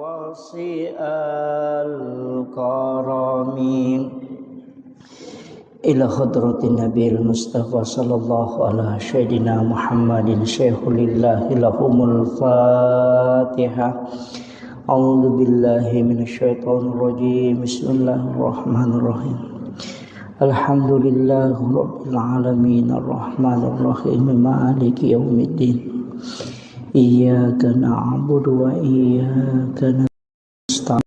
واسع الكرم إلى حضرة النبي المصطفى صلى الله على سيدنا محمد شيخ لله لهم الفاتحة. أعوذ بالله من الشيطان الرجيم. بسم الله الرحمن الرحيم. الحمد لله رب العالمين الرحمن الرحيم مالك يوم الدين. إياك نعبد وإياك نستعين.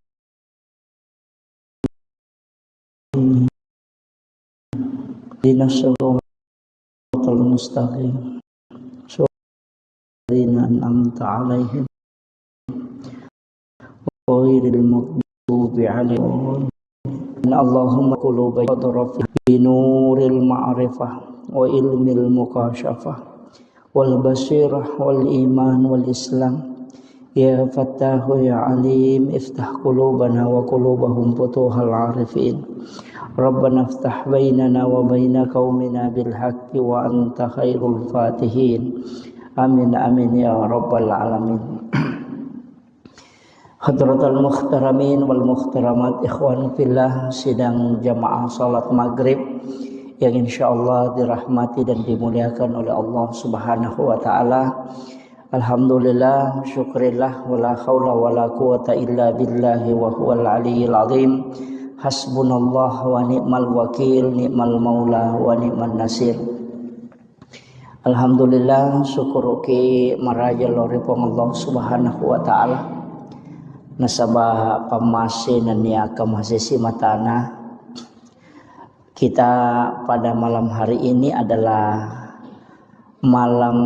اهدنا الصراط المستقيم صراط الذين أنعمت عليهم غير المغضوب عليهم. اللهم قلوب اضرب بنور المعرفة وعلم المكاشفة والبصيرة والإيمان والإسلام. يا فتاح يا عليم افتح قلوبنا وقلوبهم فتوح العارفين. ربنا افتح بيننا وبين قومنا بالحق وأنت خير الفاتحين. آمين آمين يا رب العالمين. Hadratul Mukhtaramin wal Mukhtaramat, ikhwan fillah, sidang jamaah salat maghrib yang insyaallah dirahmati dan dimuliakan oleh Allah Subhanahu wa taala. Alhamdulillah, syukrillah, wala haula wala quwata illa billahi wa huwal aliyyil azim. Hasbunallah wa ni'mal wakil, ni'mal maula wa ni'man nasir. Alhamdulillah, syukur ki maraja loripong Allah Subhanahu wa taala. Nasabah pamase nania kamasisi matana. Kita pada malam hari ini adalah malam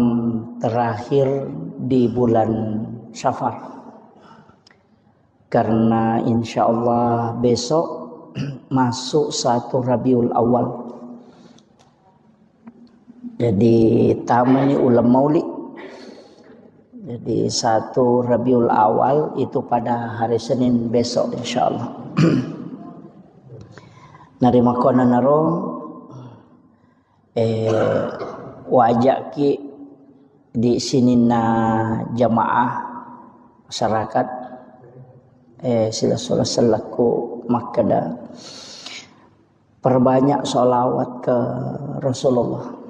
terakhir di bulan Syafar. Karena insya Allah besok masuk 1 Rabiul Awal. Jadi tamani ulam maulid. Jadi 1 Rabiul Awal itu pada hari Senin besok insyaallah. Narima kona naro wajak ki di sini na jamaah masyarakat sila selaku makada perbanyak sholawat ke Rasulullah.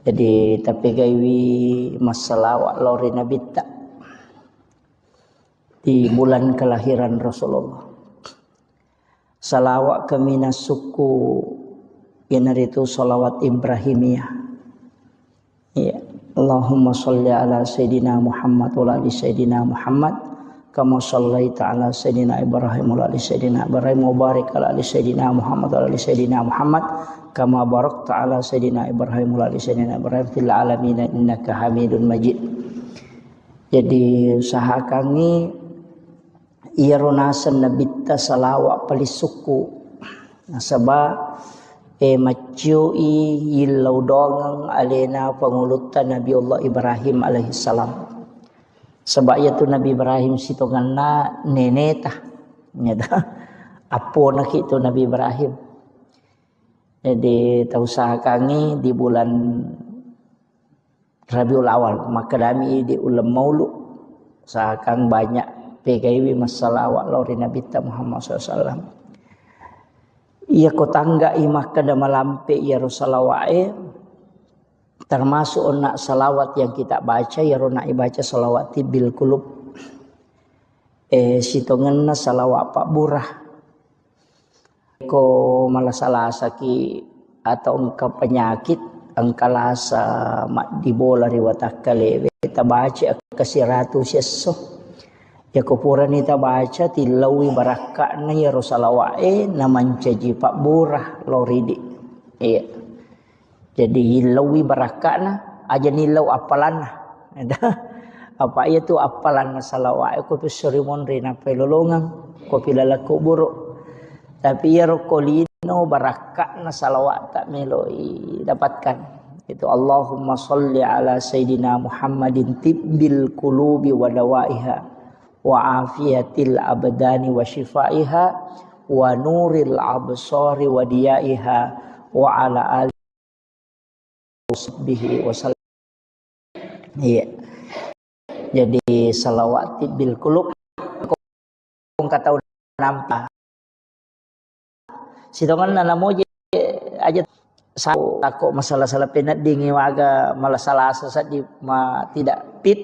Jadi tapi gaiwi masalah lori Nabi tak di bulan kelahiran Rasulullah. Salawat kami suku yang itu salawat Ibrahimiyah. Ya, Allahumma sholli ala Sayyidina Muhammad wa ala Sayyidina Muhammad kama shallaita ala Sayyidina Ibrahim wa ala Sayyidina Ibrahim wa barik ala Sayyidina Muhammad wa ala Sayyidina Muhammad kama barakta ala Sayyidina Ibrahim wa ala Sayyidina Ibrahim fil alamin innaka Hamidun Majid. Jadi sahakangi ia ronasan nabita salawat palisuku nasaba macui yilau dongang alena pengulutan Nabi Allah Ibrahim alaihi salam. Sebab itu Nabi Ibrahim sitonganna nenetah nyata apo nak itu Nabi Ibrahim. Jadi tausahakangi di bulan Rabiul Awal maka kami di ulam maulud sahakang banyak PKW masalawat lori Nabi Muhammad SAW. Ia kotangga imah kada malampe ia rosalawai termasuk nak salawat yang kita baca ya rona baca salawat bil kulub sitonganna salawat Pak Burah ko malasalasa ki atau engkau penyakit engkalasa mak dibola riwatakale kita baca kasiratu sesso ya kupura ni ta baca tilawi barakakna ya rosalawai namancaji Pak Burah loridi. Iya. Jadi hilawi barakakna aja nilau apalan. Apa itu apalan salawat ko pisorimon rina pelolongan ko pilalaku buruk. Tapi ya rokolino barakakna salawat tak meloi dapatkan. Itu Allahumma sholli ala Sayyidina Muhammadin tibbil qulubi wa dawaiha wa afiyatil abdani wa shifaiha wa nuril absari wa diyaiha wa ala alihi wa sahbihi wa sallam. Iya. Jadi salawati bil qulub kung kataw nampa. Sitongan na namo aja sa ako masalah-salah pinat dingi waga malasalasa sa di tidak fit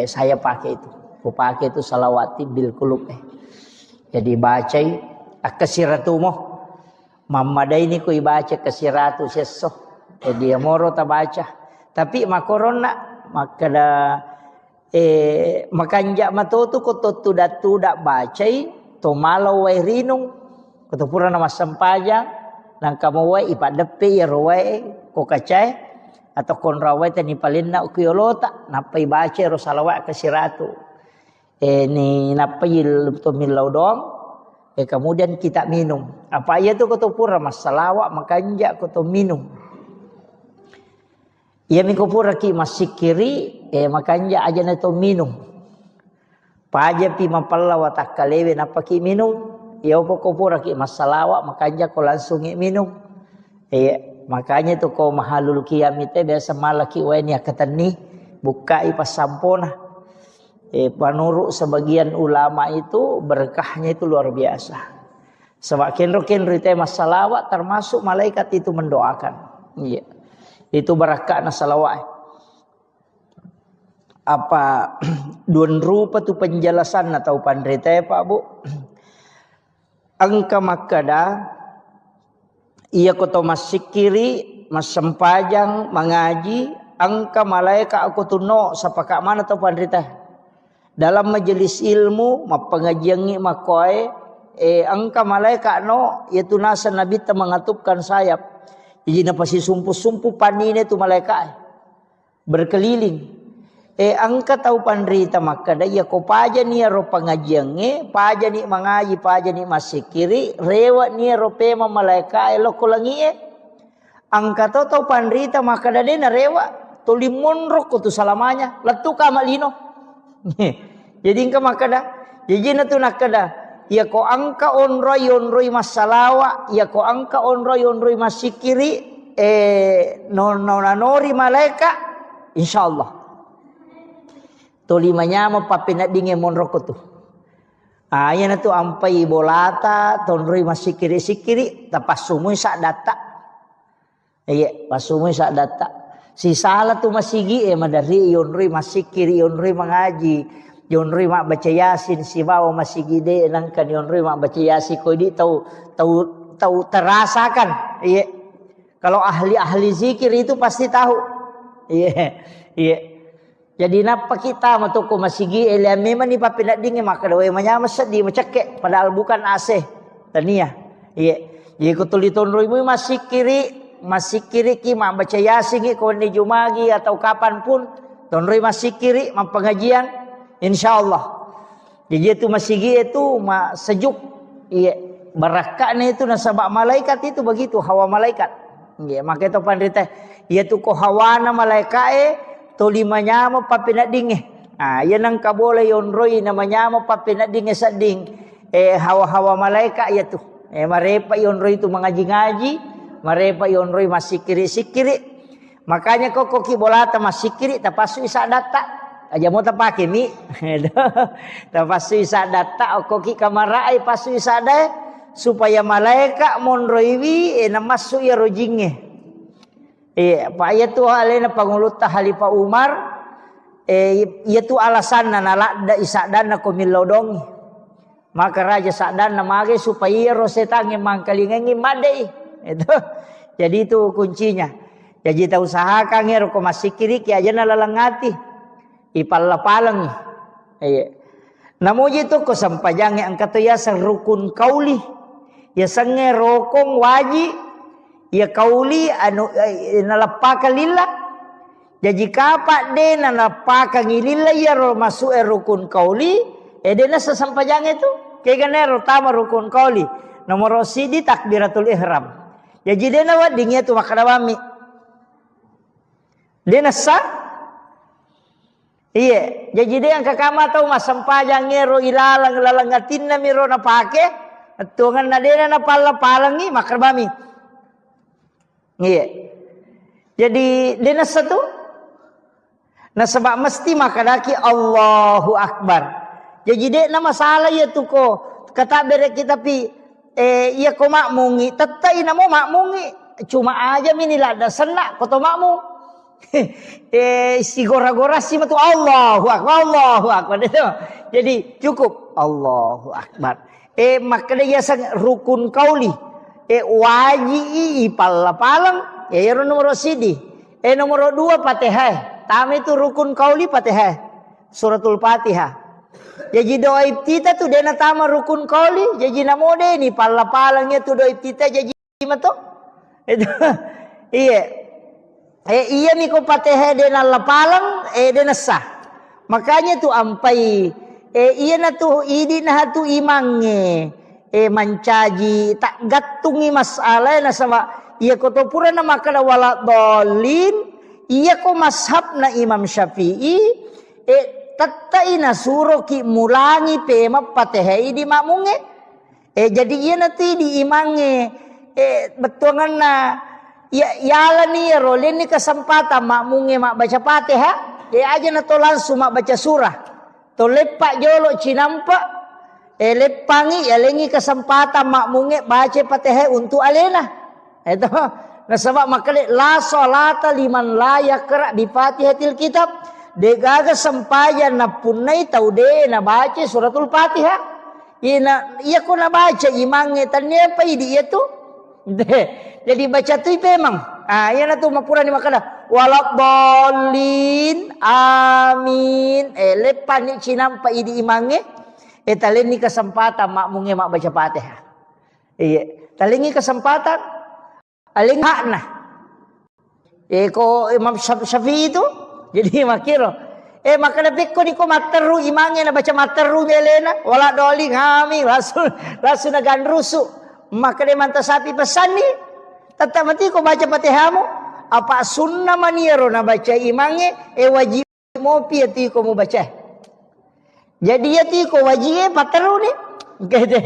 saya pakai itu. Aku pakai itu salawati bil qulub Jadi bacai akasiratu mo. Mamaday ni ko ibaca kasiratu sesso. Jadi moro ta baca. Tapi makorona makada makanja matutu ko tudak bacai to malaw way rinong kutupura na masampajang nang kamuway ipadepe yarway ko kacay atau konraway tani palinna ukiyolota napay baca ro salawat kasiratu ni napayil tumilaw dong kemudian kita minum apa ya tu kutupura masalawat makanja ko to minum ia mikupura ki masikiri makanja aja na to minum paja pi mapalla watakalewe napaki minum ia kupura ki masalawa makanja ko langsung minum makanya tu ko mahalul kiamite biasa malaki weni akatani buka ipasampona panuru sebagian ulama itu berkahnya itu luar biasa sebab kenro ite masalawat termasuk malaikat itu mendoakan itu berkah na salawat apa dun rupa tu penjelasan atau pandrite Pak Bu angka makada ia koto masikiri masempajang mengaji angka malaikat aku tuno sapaka mana tu pandrite dalam majelis ilmu mapengajiangi makoe angka malaikat no yaitu nasa nabi ta mengatupkan sayap jadi napa si sumpu-sumpu panine tu malaikat berkeliling angka tahu pandrita makada ya ko paja ni ro pangajiange paja ni mangaji paja ni masikiri rewa ni ro pema malaikat lo kolangi angka tahu pandrita makada de na rewa tulimon ro ko tu salamanya letu ka malino jadi angka makada jadi na tu nakada ya ko angka onroy masalawa ya ko angka onroy masikiri nonori malaika insyaallah tolimanya mapapinat dinge monroko tu aya na tu ampai bolata tonroy masikiri tapasumu sa data pasumu sa data si sala tu masigi madari yonroy masikiri yonroy mangaji yonroy mak baca yasin si bawa masih gede nangkan yonroy mak baca yasin ko di tahu terasakan kalau ahli zikir itu pasti tahu jadi napa kita matuko masigi memang ni papinat dinge maka dawe manyama sedih macake padahal bukan AC tania jadi ko tuli tonroy mo masih kiri ki mak baca yasin ko ni jumagi atau kapan pun tonroy masih kiri mak pengajian insyaallah jadi itu masigi itu sejuk barakahnya itu nasabak malaikat itu begitu hawa malaikat maka itu pandrita itu ko hawana malaikat tolimanya mo papinat dinge yan ang kabole yonroy namanya mo papinat dinge sading hawa malaikat itu marepa yonroy itu mengaji-ngaji marepa yonroy masikiri makanya kok kibolata masikiri tapasu isa data aja mau tapake mi tapasu isa data koki kamarai pasu isa dai supaya malaikat monroiwi namasu ya rojinge pa ayatu alena panguluta halifa Umar yaitu alasan nalada isa dana ko milodongi maka raja sadana mage supaya rosetange mangkalingengi madai itu jadi itu kuncinya jadi ta usahakan ngero ko masikiri ki aja nalalangati ipalapalang namuji to ko sampajange angkato ya rukun kauli ya sange rokong waji ya kauli anu nalapaka lillah jadi kapak de nalapaka ngilillah ya masuk rukun kauli dena sasampajange tu keganero tama rukun kauli nomor sidi takbiratul ihram jadi dena wadingnya tu makadawami dena sa jadi dia yang kakama tahu masampajang ngero ilalang ngatin na miro na pake tungan na dena na palangi makarbami jadi dena satu Nah sebab mesti makadaki Allahu Akbar. Jadi dek nama salah ya tu ko kata berek kita pi iya ko makmungi tetai namo makmungi cuma aja minilah ada senak koto makmung. Si gora-gora si tu Allahu Akbar itu. Jadi cukup Allahu Akbar. Makanya ya sang rukun kauli. Waji ipal palang. Ya nomor sidi. Nomor 2 Fatihah. Tami itu rukun kauli Fatihah. Suratul Fatihah. Jadi doa iftitah tu dena tama rukun kauli. Jadi namode ni pala palangnya tu doa iftitah jadi mato. Itu. Iya. Iya mi ko Fatihah dena lapalang dena sah. Makanya tu ampai iya na tu idi na tu imange mancaji tak gatungi masalah na sama iya ko to pura na makala wala dolin. Iya ko mashab na Imam Syafi'i tatai na suro ki mulangi pema Fatihah di makmunge jadi iya nanti di imange betuangan na yala ni rolin ni kesempatan makmunge mak baca Fatihah aja na to langsung mak baca surah to lepak jolo cinampa lepangi yalengi kesempatan makmunge baca Fatihah untuk alena itu. Nah sebab makanya la salata liman la yaqra bi Fatihatil kitab. Degaga sempayan na punai taude na baca suratul Fatihah. Iya ko na baca imange tanya apa idi itu. Jadi baca tu memang. Iya na tu mapura ni makana walak dolin amin. Lepan ni cinampa idi imange. Talen ni kesempatan makmunge mak baca Fatihah. Iya, talen ni kesempatan aling hakna. Ko Imam Syafi'i itu jadi makiro. Makana beko ni ko materu imange na baca materu melena wala doli ngami langsung nagan rusu. Maka de manta sapi pesan ni tetap mati ko baca Fatihahmu apa sunnah maniero na baca imange wajib mo pi ti ko mo baca. Jadi ya ti ko wajib materu ni. Gede.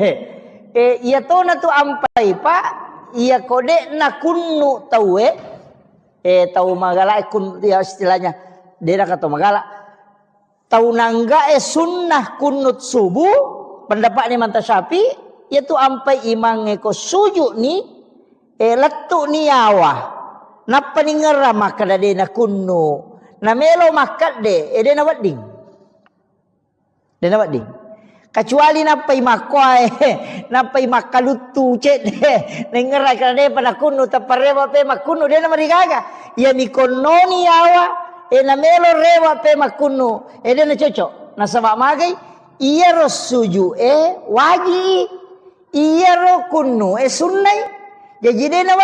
Iya to na tu ampai pak iya kode na kunnu tahu tahu magala kun dia istilahnya dia kata magala tahu nangga sunnah kunut subuh pendapat ni manta Syafi yaitu ampai imange ko sujud ni letu ni awa napa ni ngera maka de na kunnu na melo makat de de na wading kecuali napai makwai napai makalutu cek de nengerai kana pada kunu taparewa pe makunu de na marigaga ya mikononi awa na melo rewa pe makunu de na cocok na sama magai iya ro suju waji iya ro kunu sunnai jadi de na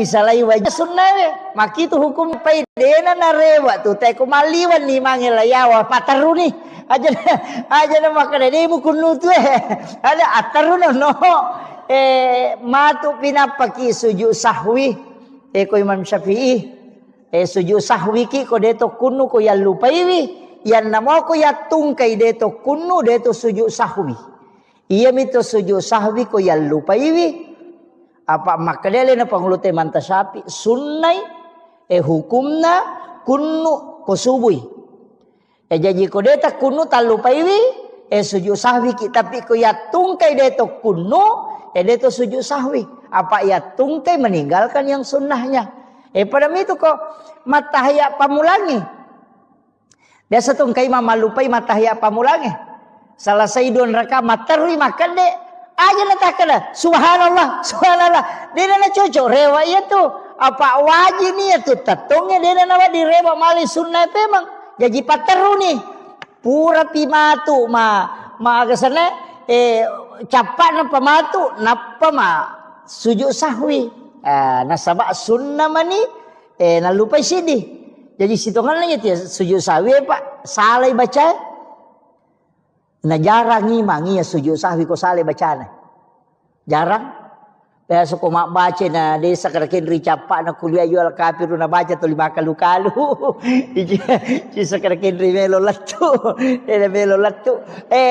salai wajah sunnah maki tu hukum pai dena na rewa tu tai ko maliwan ni mangela yawa pataru ni aja na makana de mu kunu tu ada ataru no matu pinapaki sujud sahwi ko Imam Syafi'i sujud sahwi ki ko de to kunu ko ya lupai wi yan namo ko ya tungkai de to kunu de to sujud sahwi iya mi to sujud sahwi ko ya lupai wi apa makadele na pangulute manta Syafi sunnai hukumna kunu ko subui jadi ko deta kunu talupai wi sujud sahwi tapi ko ya tungkai deto kunu deto sujud sahwi apa ya tungkai meninggalkan yang sunnahnya pada itu kok matahya pamulangi biasa tungkai mamalupai matahya pamulangi salah saidun raka matarwi makan de aja natakana subhanallah dia na cocok rewa itu apa wajib ni itu tatungnya dia na di rewa mali sunnah memang jadi pateru ni pura pimatu ma kesana capak na pamatu napa ma sujud sahwi nasabak sunnah mani na lupa sidi jadi situngan lagi tu sujud sahwi pak salai baca na jarang ngimangi ya sujud sahwi ko salai bacana jarang biasa ko mak baca na desa karakin ricapak na kuliah jual kafir na baca tu 5 kalu ci sakarakin ri melo latu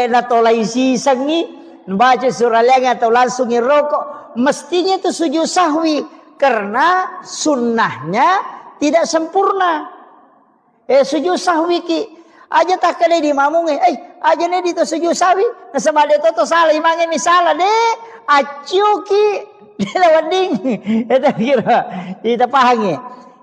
na tolai sisang ni baca surah lenga atau langsung ngerokok mestinya itu sujud sahwi karena sunnahnya tidak sempurna. Sujud sahwi ki aja tak kena di mamung aja ne di to sujud sahwi na sama de to salah imange misala de acu ki de lawading eta kira kita pahangi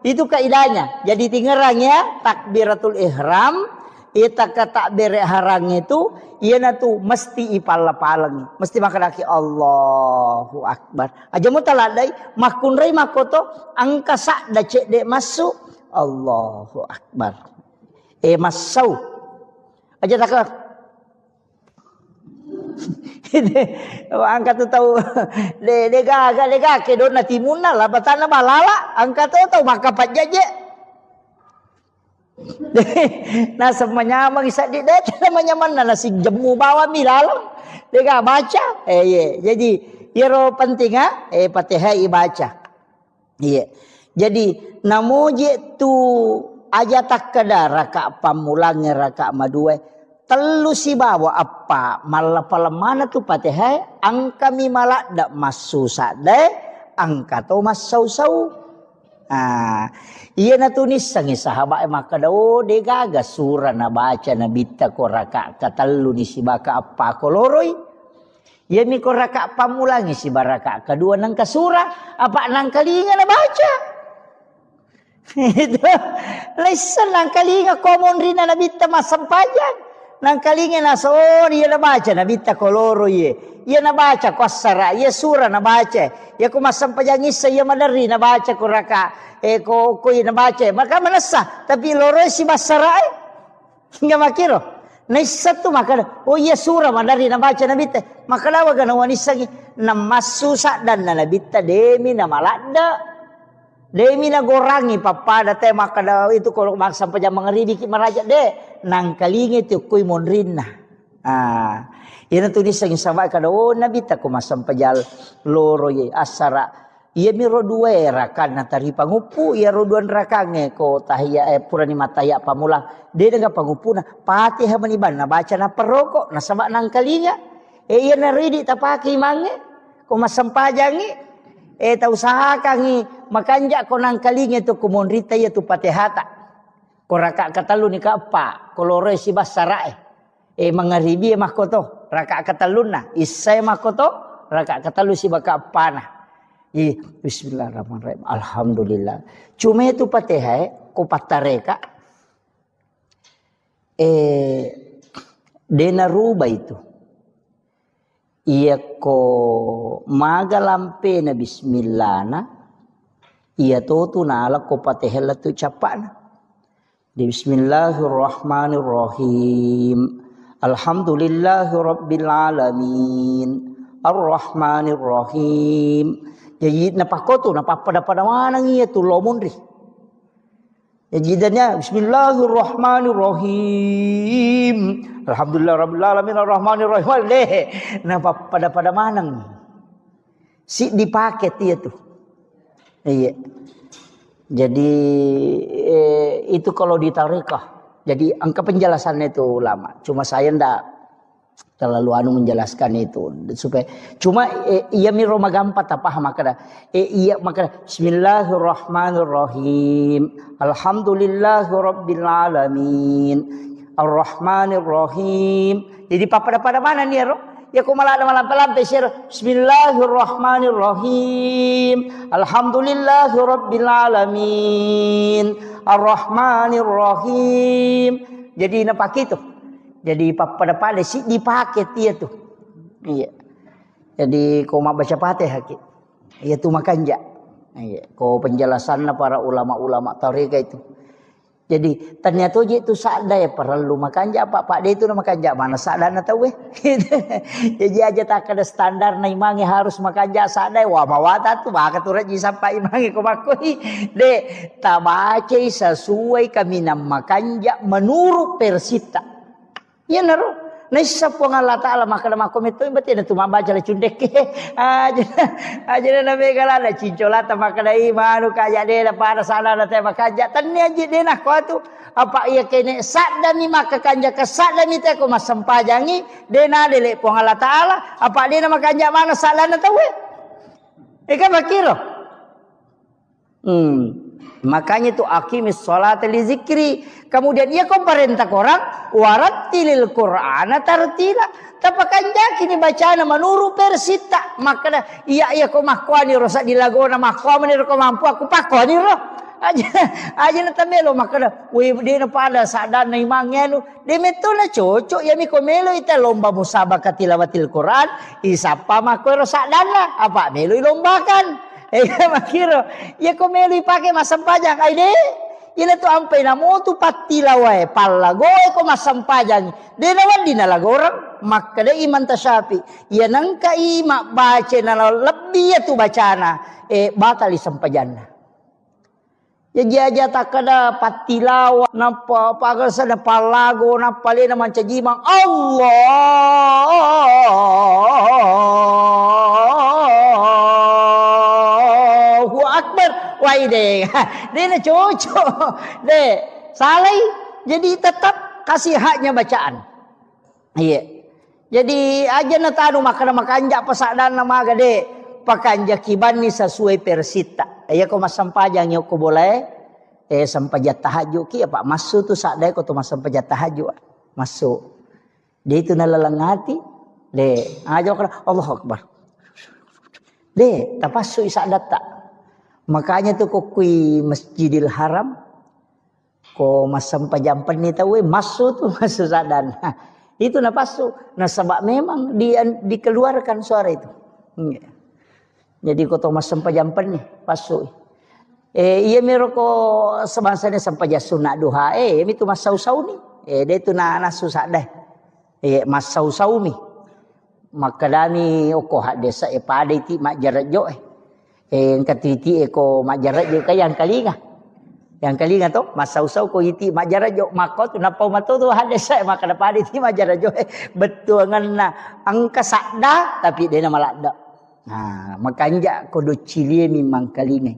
itu kaidahnya. Jadi tingerang ya takbiratul ihram eta ka takbir harang itu ieu tu mesti ipal-palang mesti makanaki Allahu akbar aja mu taladai makunrai makoto angka sak da cek de masuk Allahu akbar masau aja tak angkat tu tahu de gaga ke dona timuna lah batana balala angkat tu tahu maka pajaje nah semuanya mangisa di det namanya mana nasi jemu bawa milalang dega baca jadi iro penting Fatihah ibaca jadi namoje tu aja tak kada raka pamulangnya raka madue telu si bawa apa malah palemana tu Fatihah angka mi malak dak masu sade angka tu masau-sau iya na tunis sangi sahabat maka dao de gaga surah na baca na bitta ko raka katalu ni si baka apa ko loroi iya mi ko raka pamulangi si baraka kedua nang kasura apa nang kalinga na baca itu lesan nang kalinga komon rina na bitta masampajan nang kalinga na so iya na baca na bitta ko loroi iya na baca ko asara iya surah na baca ya ko masampajan isa iya madari na baca ko raka ko na baca maka manasa tapi loroi si basara enggak makiro naisa tu maka iya surah madari na baca na bitta maka lawa gana wanisa na masusa dan na bitta demi na malada demi na gorangi papada te maka itu kalau sampai jam mengeribi ki maraja de nang kalingi tu kuy monrinna ina tulis sang sama kada nabi ta ko masampajal loro ye asara iya miro dua rakan na tari pangupu iya roduan rakange ko tahiyya purani mataya pamulang de nga pangupu na Fatihah maniban na baca na peroko na sama nang kalinga iya na ridi tapaki mange ko masampajangi ta usahakangi makanja ko nang kalinga tu kumonrita ya tu Fatihah ko raka katalu ni ka apa ko lore si basara mangaribi makoto raka kataluna isay makoto raka katalu si baka apana bismillahirrahmanirrahim alhamdulillah cuma itu Fatihah ko patareka dena ruba itu iya ko magalampe na bismillah na iya to tunala ko Fatihah la tu capana bismillahirrahmanirrahim alhamdulillahi rabbil alamin arrahmanirrahim jadi napakoto napapada mana iya tu lomondri jadinya bismillahirrahmanirrahim alhamdulillah rabbil alamin arrahmanirrahim napapada manang si dipakai dia tuh iya jadi itu kalau di tarekah jadi angka penjelasannya itu lama cuma saya ndak terlalu menjelaskan itu supaya cuma iya miro magampat apa maka iya maka bismillahirrahmanirrahim alhamdulillahirabbil alamin arrahmanirrahim jadi pada mana nih ro ya ko malam pesir bismillahirrahmanirrahim alhamdulillahirabbil alamin arrahmanirrahim jadi napak itu jadi pada sih dipakai dia tuh iya jadi kau mau baca Fatihah ki iya tuh makanja iya kau penjelasan para ulama tarekat itu jadi ternyata itu sada ya perlu makanja pak dia itu nama makanja mana sada na tahu jadi aja tak ada standar na imangi harus makanja sada wah mawata tuh maka tuh raji sampai imangi ko makoi de tabace sesuai kami nam makanja menurut persita ya naro naisa po nga Allah Ta'ala maka nama komito berarti na tumamba jala cundek aja na megala na cincolata maka na imanu kaya de na para sana na te makanja tanni aja de na ko tu apa iya kene sadda ni maka kanja ka sadda ni te ko masampajangi de na dele po nga Allah Ta'ala apa de na makanja mana sala na tawe ika makiro Makanya itu aqimis sholata li zikri. Kemudian ia kau perintah orang warattilil Qur'ana tartila. Tapakan jaki ni bacaan menurut persita. Maka iya kau makuani rosak dilagona makuani kau mampu aku pakuani roh. Aja na tamelo maka we di na pada sadan na imangnya nu de meto na cocok ya mi komelo ita lomba musabaqah tilawatil Quran isapa mako sadan lah apa melo lombakan makiro ya komelo ipake masampajang ai de ina tu ampai na mo tu patilawai pallagoy ko masampajang de nawan dinalagorang maka de iman tasyafi ya nang kaima baca na lebih ya tu bacana batali sampajanna. Ya jaja takada patilawa napa pagal sada palago napa le na mancajimang Allahu Akbar waide dia cocok deh salai jadi tetap kasih haknya bacaan iya jadi aja na tanu makanja pasadan nama gade pakanja kibani sesuai persita ya ko masampajang yo ko boleh sampajat tahajud ki apa masuk tu sadai ko tu masampajat tahajud masuk dia itu nalalangati de aja ko Allahu Akbar de tapasu isadat tak makanya tu ko kui Masjidil Haram ko masampajang ni tahu masuk tu masuk sadan itu napasu nasabak memang dia dikeluarkan suara itu jadi ko to masampajang ni pasu iya meroko sebangsanya sampaja sunat duha mi tu masau-sau ni dia tu na susah dah masau-sau mi makadani oko hak desa pada iti mak jarat jo katiti ko mak jarat jo yang kalinga to masau-sau ko iti mak jarat jo mako tu napau mato tu hak desa makada pada iti mak jarat jo betul ngana angka sakda tapi dia nama lakda nah makanya kodo cilie memang kalinga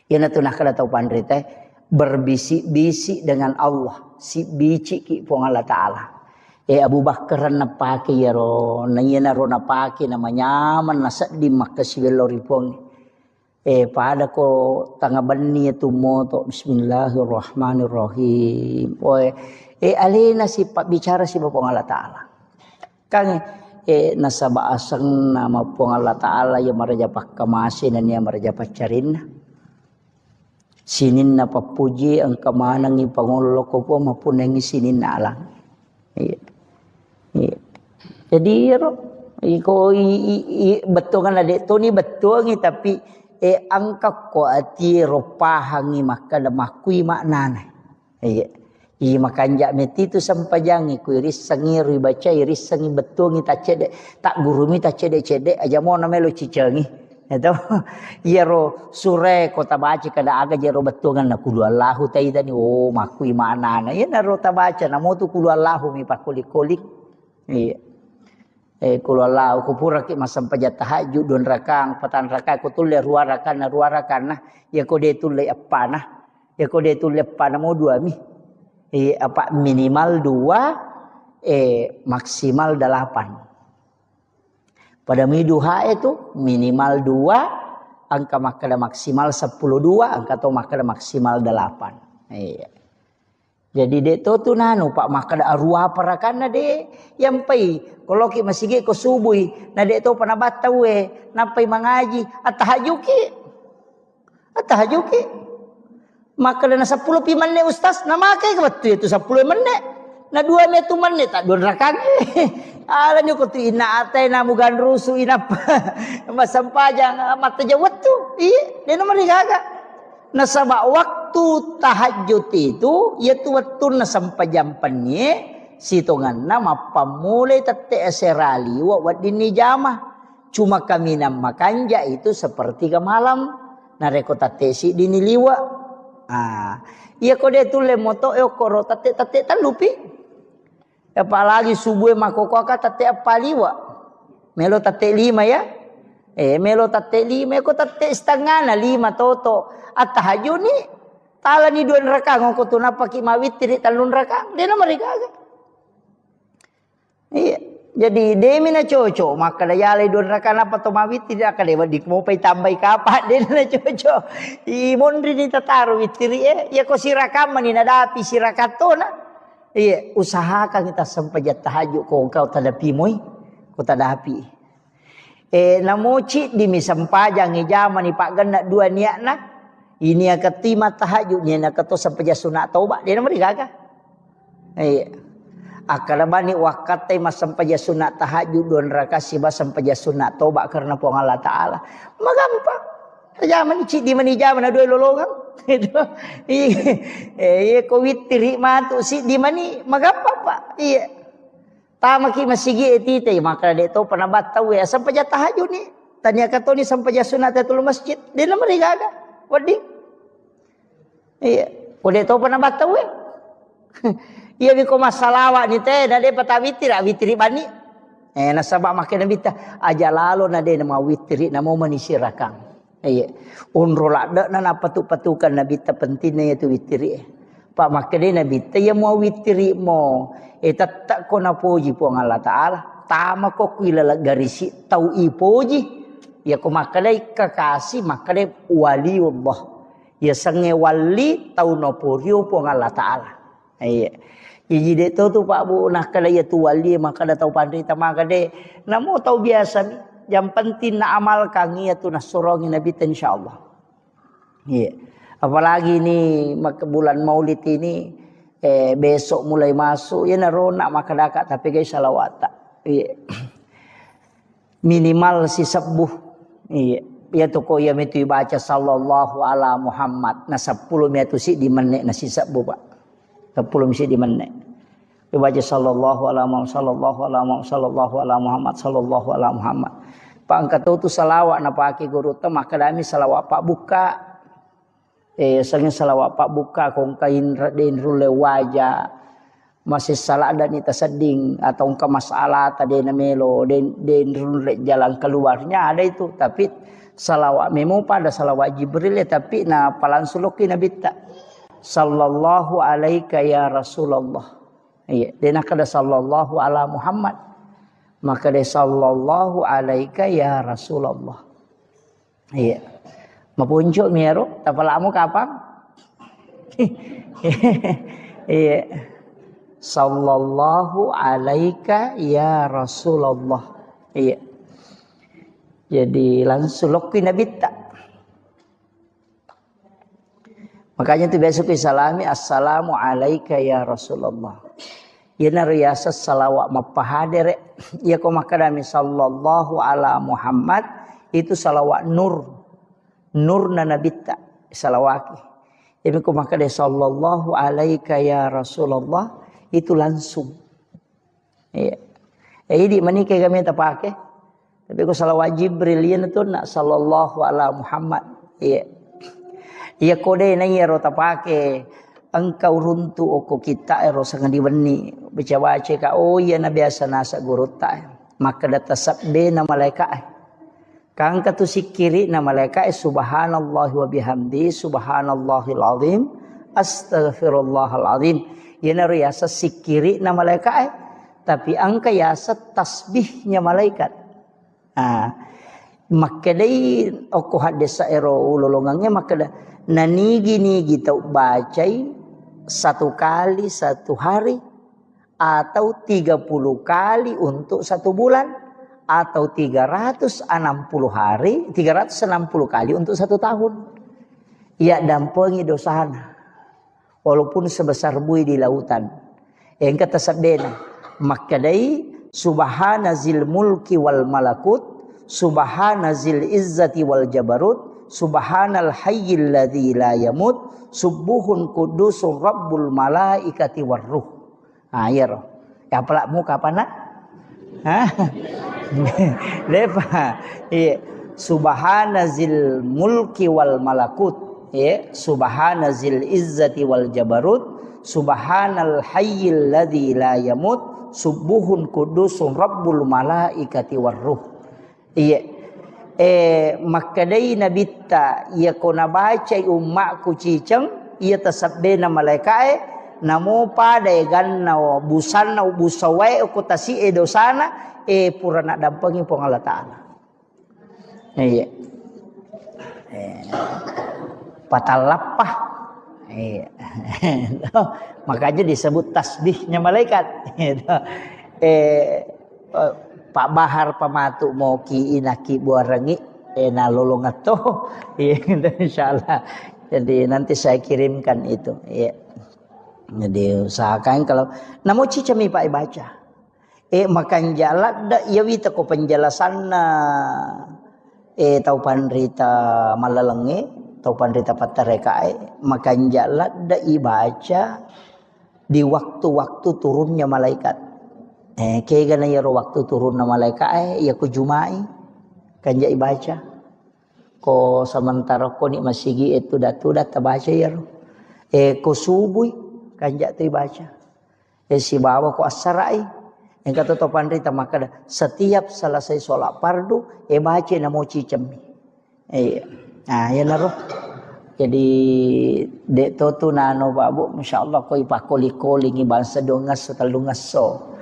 yana tu nak kada tahu pandai teh berbisik-bisik dengan Allah si bici ki pong Allah taala Abu Bakar na pake ya ro na yana ro na pake namanya man nasak di makasiwelori pong pada ko tangabani tu moto bismillahirrahmanirrahim alena si bicara si pong Allah taala kang nasaba asang nama pong Allah taala ya maraja pakamasin dan ya maraja pacarin sinin na papuji ang kamanang ipangulo ko po mapunang sinin na alang. Jadi betul kan adik tu ni betul ni tapi angka ko ati ropahangi maka lemakui maknana. Makanja meti tu sampajangi ku iris sangi ri baca iris sangi betul ni tak cedek tak guru mi tak cedek aja mau namelo cicangi. Itu iya ro sure kota baca kada aga jero betul kan nakulu Allahu taida ni makui mana na iya naro tabaca namo tu kulu Allahu mi pakulik-kulik iya kulu Allahu kupura ki masam pajat tahajud don rakang patan rakang ko tulle ruarakan nah ya ko de tulle apa nah ya ko de tulle apa namo dua mi apa minimal 2 maksimal 8 pada miduha itu minimal 2 angka makada maksimal 10 2 angka to makada maksimal 8 jadi de to tu nanu pak makada arua parakana de yang pai kalau ki masige ko subuh na de to panabata we napai mangaji atahajuki makada na 10 piman ne ustaz na make betul itu 10 menit na 2 menit tak 2 rakang ala nyo ko tu ina atay na mugan rusu ina masampajang mata jawat tu dia nomor gaga nasaba waktu tahajud itu yaitu waktu na sampajang panye sitongan nama pamulai tete serali wa wadini jama cuma kami nama kanja itu seperti ke malam nareko tate si dini liwa iya ko de tule moto koro tate tan lupi apalagi subuh makoko ka tate apaliwa melo tate 5 ya melo tate 5 ko tate setengah na 5 toto at tahajud ni tala ni 2 rakang ko tunapa ki mawit tiri talun rakang de na marigaga Jadi demi na cocok maka da yalay don rakana patomawit tidak ka dewa dik mo pay tambay kapat din na cocok. Imon rin itataru witiri ya ko sirakam ni nadapi sirakato na. Iya usahakan kita sampajat tahajud ko kau tadapi moy ko tadapi. Namoci di misampajang ijaman ni pak ganda dua niat na. Ini akatima tahajud ni na kato sampajat sunat taubat dia na marigaga. Iya. Akalabani wakatay masampajat sunat tahajud don rakasi ba sampajat sunat taubat karena po Allah Taala. Magampang. Jaman ci di mani jaman na dua lologang. Iya ko witiri matu si di mani magampang Pak. Iya. Tama ki masigi etite maka deto panabat tahu ya sampajat tahajud ni. Tanya kato ni sampajat sunat tatul masjid. Dia na marigaga. Wadi. Iya. O deto panabat tahu ya. Iya biko masalawa ni teh na de patawitiri witiri bani. Nasabak makin nabita aja lalo na de na mawitiri na mau manisirakan. Iya. Unro lada na napatu-patukan nabita pentingnya itu witiri. Pak makin nabita ya mau witiri mo. Tatak ko na poji po ang Allah Ta'ala. Tama ko kuilala garisi tau ipoji. Ya ko makalay kakasi makalay waliullah. Ya sange wali tau no poryo po ang Allah Ta'ala. Iya. Jadi dito tu Pak Bu nak kalaya tu wali maka dah tahu pandai tamaka de. Namo tahu biasa yang penting na amal kang ia tu nasurongin nabi insyaallah. Iya. Apalagi ni bulan Maulid ini besok mulai masuk ya narona maka dakat tapi guys salawat. Iya. Minimal si sebuh. Iya. Ya tu ko ya metu baca sallallahu ala Muhammad na 10 metu si di menek na si sebuh Pak. 10 mesti di menek. Baca sallallahu ala Muhammad sallallahu ala Muhammad sallallahu ala Muhammad sallallahu ala Muhammad. Pak angkat tu salawat na pake guru ta maka dami salawat Pak buka. Sangin salawat Pak buka kong kain den rule wajah. Masih salah dan ita seding atau ke masalah tadi na melo den rule jalan keluarnya ada itu tapi salawat memo pada salawat Jibril ya tapi na palan suluki nabi ta. Sallallahu alaika ya Rasulullah. Iya, dia nak ada sallallahu ala Muhammad. Maka dia sallallahu alaika ya Rasulullah. Iya. Mapunjuk miero, tapalamu kapan? Iya. Sallallahu alaika ya Rasulullah. Iya. Jadi langsung lokin nabi tak. Makanya itu biasa salami assalamu alaika ya Rasulullah. Ya nariyasa salawat mapahadere ya ko makadami sallallahu ala Muhammad itu salawat nur na nabita salawaki. Ya ko makade sallallahu alaika ya Rasulullah itu langsung. Iya. Jadi manike kami ta pake. Tapi ko salawat Jibril ya itu nak sallallahu ala Muhammad. Iya. Ia kode na iya rota pake engkau runtu oko kita ero sangat diweni baca-baca ka oh iya na biasa nasa guru ta maka data sabde na malaikat kang katu sikiri na malaikat subhanallah wa bihamdi subhanallahil azim astaghfirullahal azim yana riasa sikiri na malaikat tapi angka yasa tasbihnya malaikat maka dai oko hadesa ero ulolongangnya maka nanigi tau bacai 1 kali 1 hari atau 30 kali untuk 1 bulan atau 360 hari 360 kali untuk 1 tahun. Ya dampengi dosana walaupun sebesar bui di lautan. Yang kata sabdena makadai subhanazil mulki wal malakut subhanazil izzati wal jabarut subhanal hayyil ladzi la yamut subuhun qudusun rabbul malaikati warruh. Ya roh. Ya pelak muka apa nak? Lepa. Iya. Subhanazil mulki wal malakut. Iya. Subhanazil izzati wal jabarut. Subhanal hayyil ladzi la yamut subuhun qudusun rabbul malaikati warruh. Iya. Makadai nabita ia kona baca ummak ku cicang ia tasabde na malaikat namo pada ganna busanna busawai ko tasi dosana purana dampangi pong Allah Taala. Iya. Patalapah. Iya. Makanya disebut tasbihnya malaikat. Pak Bahar pamatu mau ki inaki buarangi nalolongato. Insyaallah. Jadi nanti saya kirimkan itu. Ya. Jadi usahakan kalau namun cicami Pak baca. Makan jalan da ya wita ko penjelasan tau pandrita malalenge tau pandrita patarekae makan jalan da ibaca di waktu-waktu turunnya malaikat. Kaya gana yaro waktu turun na malaikat ya ko jumai kanja ibaca. Ko sementara ko ni masigi itu datu baca yaro. Ko subuh kanja tu ibaca. Si bawa ko asarai. Yang kata topan rita maka setiap selesai sholat fardu baca namo cicami. Nah ya naro. Jadi dek tu nano babu masyaallah ko ipakoli-koli ngi bangsa dongas talungas so.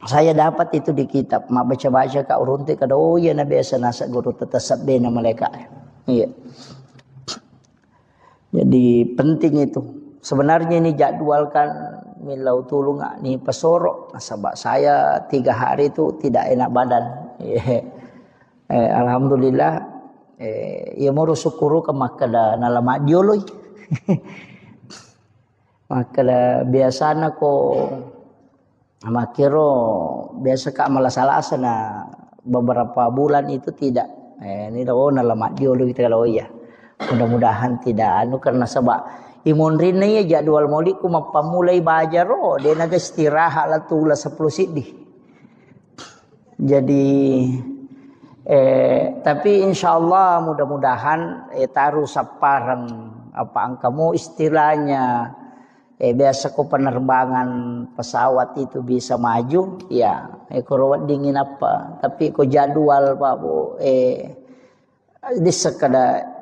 Saya dapat itu di kitab, mak baca-baca ka urunti kada ya na biasa nasa guru tetasab na mereka. Iya. Jadi penting itu. Sebenarnya ini jadwalkan milau tulung ni pesoro. Sebab saya 3 hari itu tidak enak badan. Alhamdulillah ya mau syukuru ke makada nalama dioloy. Makada biasana ko makiro biasa ka malasalasa na beberapa bulan itu tidak. Ini nalama dioloy kita kalau ya. Mudah-mudahan tidak karena sebab imun rinnya ya jadwal mauli ku mapamulai bajaro dia naga istirahat lah tula 10 sidih. Jadi tapi insyaallah mudah-mudahan taruh saparan apa angkamu istilahnya biasa ko penerbangan pesawat itu bisa maju ya korowat dingin apa tapi ko jadwal Pak Bu di sekada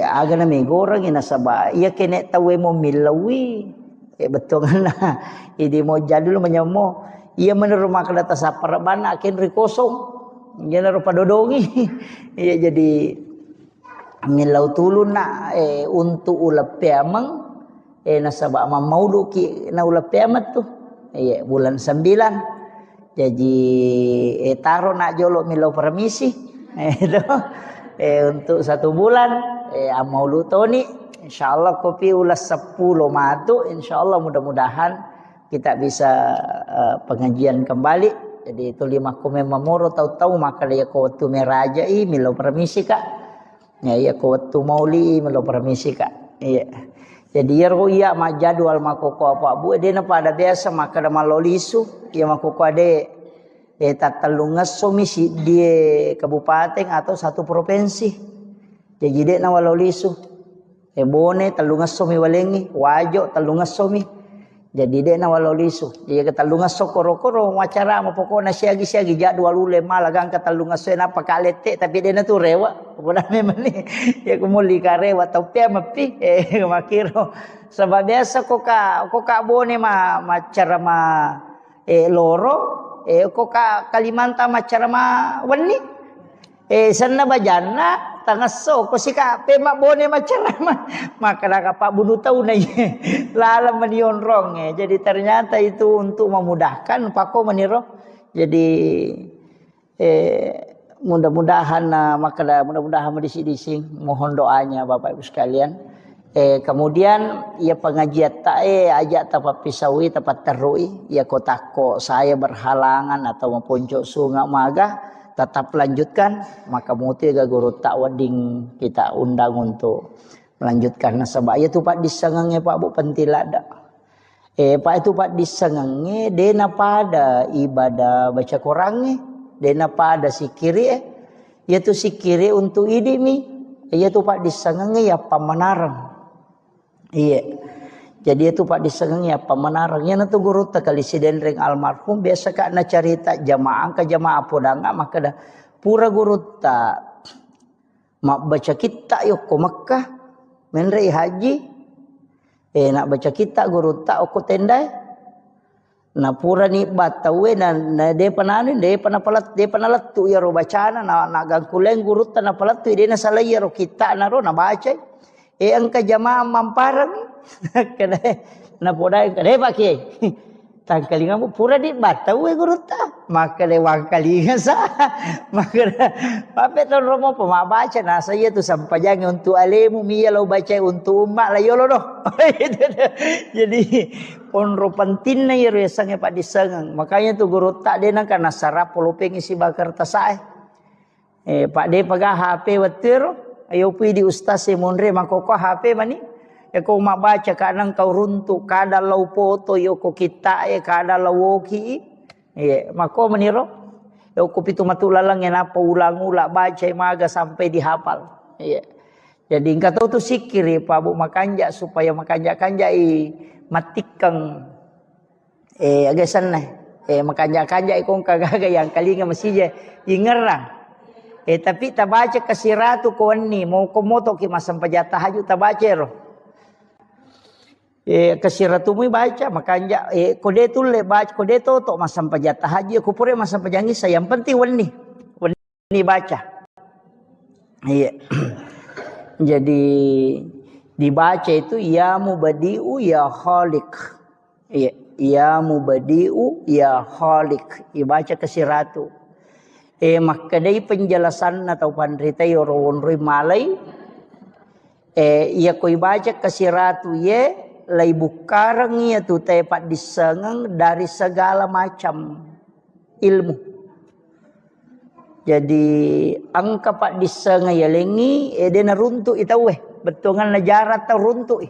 aga na may gorang inasaba iya kene tawe mo milawi betul na idi mo jadul manyamo iya menerima kada sa parabana ken rikosong iya na padodongi iya jadi milaw tulun na untuk ulap piamang nasaba mamaudu ki na ulap piamat tu iya bulan 9 jadi taro na jolo milaw permisi itu untuk 1 bulan amaulu toni insyaallah kopi ulas 10 matu insyaallah mudah-mudahan kita bisa pengajian kembali jadi itu 5 kome mamoro tahu-tahu maka dia ko waktu meraja milo permisi kak ya ko waktu mauli milo permisi kak iya jadi yaro iya ma jadwal makoko apa bu dia na pada biasa maka da malolisu ya makoko ade tatalungas somisi di kabupaten atau 1 provinsi. Jadi dek na walau lisu. Bone talungas somi walengi, wajo talungas somi. Jadi dek na walau lisu. Jadi talungas so koro-koro wacara mo pokona siagi-siagi jadwal ule malagang katalungas so na pakalete tapi dek na tu rewa. Pokona memang ni ya kumuli ka rewa tau pia mapi makiro. Sebab biasa ko ka bone macara ma loro ko ka Kalimantan macara ma wani sana bajana tangaso ko sika pema bone macara maka Pak bunuh tahu na lala manion rong jadi ternyata itu untuk memudahkan pako meniro jadi mudah-mudahan mudah-mudahan disi-disi mohon doanya Bapak Ibu sekalian. Kemudian ya pengajian ajak tapat pisawi tapat terui ya kotako saya berhalangan atau mempuncuk sungai maga tetap lanjutkan maka muti guru takwading kita undang untuk melanjutkan nasabah ya tu Pak disangenge Pak Bu pentilada Pak itu Pak disangenge dena pada ibadah baca Qurannya dena pada sikiri ya tu sikiri untuk idimi ya tu Pak disangenge ya pamanarang. Iya. Jadi itu Pak disengengnya pemenarangnya nanti guru tak kali sidenring almarhum biasa kak na cerita jamaah ke jamaah podanga maka dah pura guru tak mak baca kita yuk ke Mekah menrei haji Nak baca kita guru tak aku tendai. Na pura ni batawe na de panani de panapalat de panalatu ya ro bacana na gangkuleng guru ta na palatu de na salaya ro kita na ro na baca. Angka jamaah mamparang kada na podai kada pak kiai. Tangkalinga mo pura di batawe guru ta. Maka lewang kalinga sa. Maka pape ton romo pemabaca na saya tu sampajang untuk alemu miya lo baca untuk umat la yolo doh. Jadi onro pentin na yero sange pak disengang. Makanya tu guru tak de nang kana sarap polopeng isi bakar tasae. Pak de paga HP wetir ayo pi di ustaz semonre makoko HP mani. Kau mak baca kadang kau runtuk kada lau foto yo ko kita kada lau woki mako meniro yo ko pitu matulalang yang apa ulang-ulang baca maga sampai dihafal jadi engkau tahu tu sikir Pak Bu makanja supaya makanja-kanja matikang agasan nah makanja-kanja ikong kagaga yang kalinga masih ingerang tapi tabaca kasiratu ko ni mau komoto ki masam pajata haju tabaca ro kasiratumu baca makanya kode tu le baca kode tu tok masam pajata haji aku pure masam pajangi saya yang penting wani baca jadi dibaca itu ya mubadiu ya khaliq ya mubadiu ya khaliq dibaca kasiratu makadai penjelasan atau pandrita yorowon malai ia koi baca kasiratu ye lai bukarang ia tu tepat disengang dari segala macam ilmu. Jadi angka pak disengang ya lengi dia runtuk itau betongan najarat tau runtuk.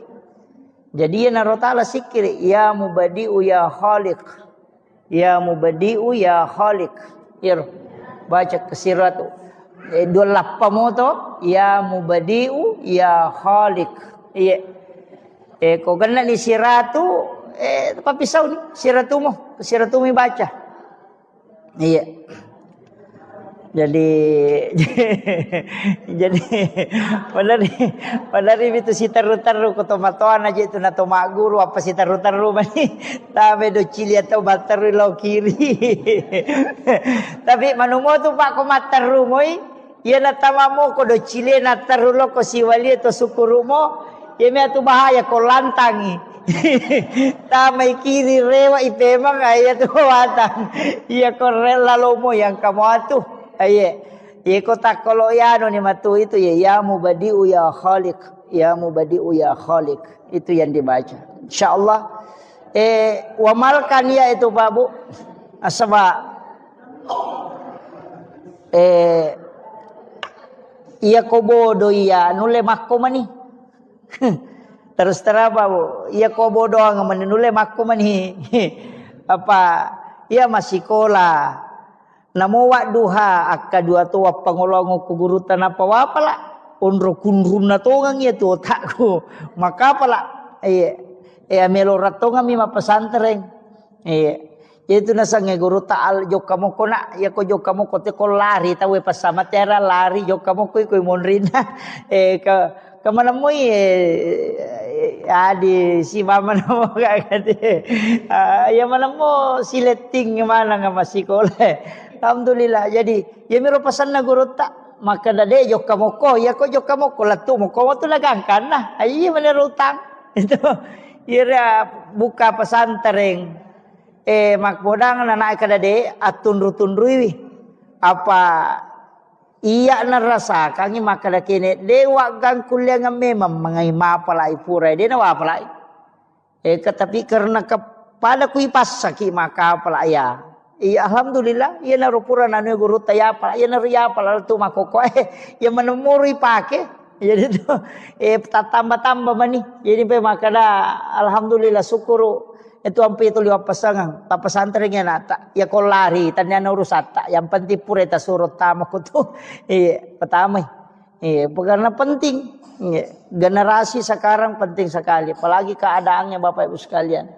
Jadi ya narotala sikir ya mubadiu ya khaliq. Ya mubadiu ya khaliq. Ya baca kasiratu. Dua lappa moto ya mubadiu ya khaliq. Iya. Kau kena ni siratu apa pisau ni siratumu baca iya jadi pada itu si taru-taru ko tomatoan aja itu na tomak guru apa si taru-taru mani tabe do cili atau bataru lo kiri tapi manumo tu pak ko mataru moi ia na tamamo ko do cili na taru lo ko siwali to sukurumo ya tu bahaya ko lantangi tamai kiri rewa ipemang ayat tu watang iya ko relalo mo yang kamu atuh aye ko tak kalau ya no ni matu itu ya mubadiu ya khaliq ya mubadiu ya khaliq itu yang dibaca insyaallah wamalkan ya itu Pak Bu asaba iya ko bodo iya nule makko mani terus terapa Bu iya ko bodo ang menule makko mani apa iya masih kola namo wa duha akka dua tua pangolongo ku guru tanapa wapala onro kunrun na tongang iya tu otakku maka pala melo ratonga mi mapasantren itu nasange guru taal jok kamu kona ya ko jok kamu kote ko lari tawe pasama tera lari jok kamu ko monrina ke mana mo adi si mama namo kagate ya mana mo sileting mana nga masikole alhamdulillah jadi ya miro pasan na guru ta maka dade jok kamu ko ya ko jok kamu ko latu mo ko tu lagangkan nah ayi menurutang itu ira buka pesantren makbodang na naik kadade atundru-tundrui apa iya na rasa kangi makada kene dewa gang kuliah memang mengai mapalai pura dia na wapalai tapi karena kepada kui pasaki maka apalaya alhamdulillah iya na rupura na guru taya pala iya na riya pala tu makoko ya menemuri pake jadi tu tambah-tambah mani jadi pe makada alhamdulillah syukuru itu ampe itu liwat pasangan tak pesantrennya nata ya kau lari tanya urusata yang penting pura ta surut tamu tu pertama karena penting generasi sekarang penting sekali apalagi keadaannya Bapak Ibu sekalian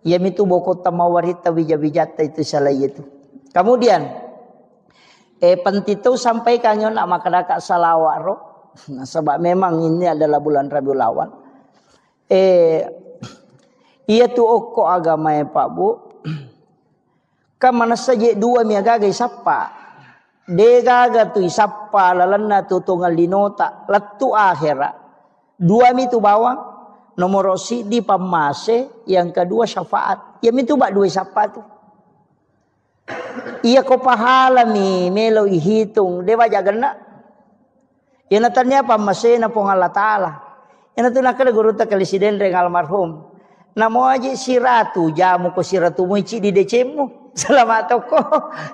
ya itu boko tamawarita wijabijata itu salah itu kemudian penting itu sampai kanyon nak makadaka salawaro nah, sebab memang ini adalah bulan Rabiul Awal Iya tu oko agama Pak Bu. Kamana saja dua mi agagay sapa. De gaga tu isapa lalanna tu tungal linota latu akhira. Dua mi tu bawang, nomor si di pamase, yang kedua syafaat. Ya mi tu bak dua sapa tu. Iya ko pahala mi melo ihitung dewa jagana. Ya natanya pamase na pong Allah Ta'ala. Ya natuna kada guru ta kalesiden reng almarhum. Namo aja si ratu jamu ko si ratu muici di decemu. Selamat toko.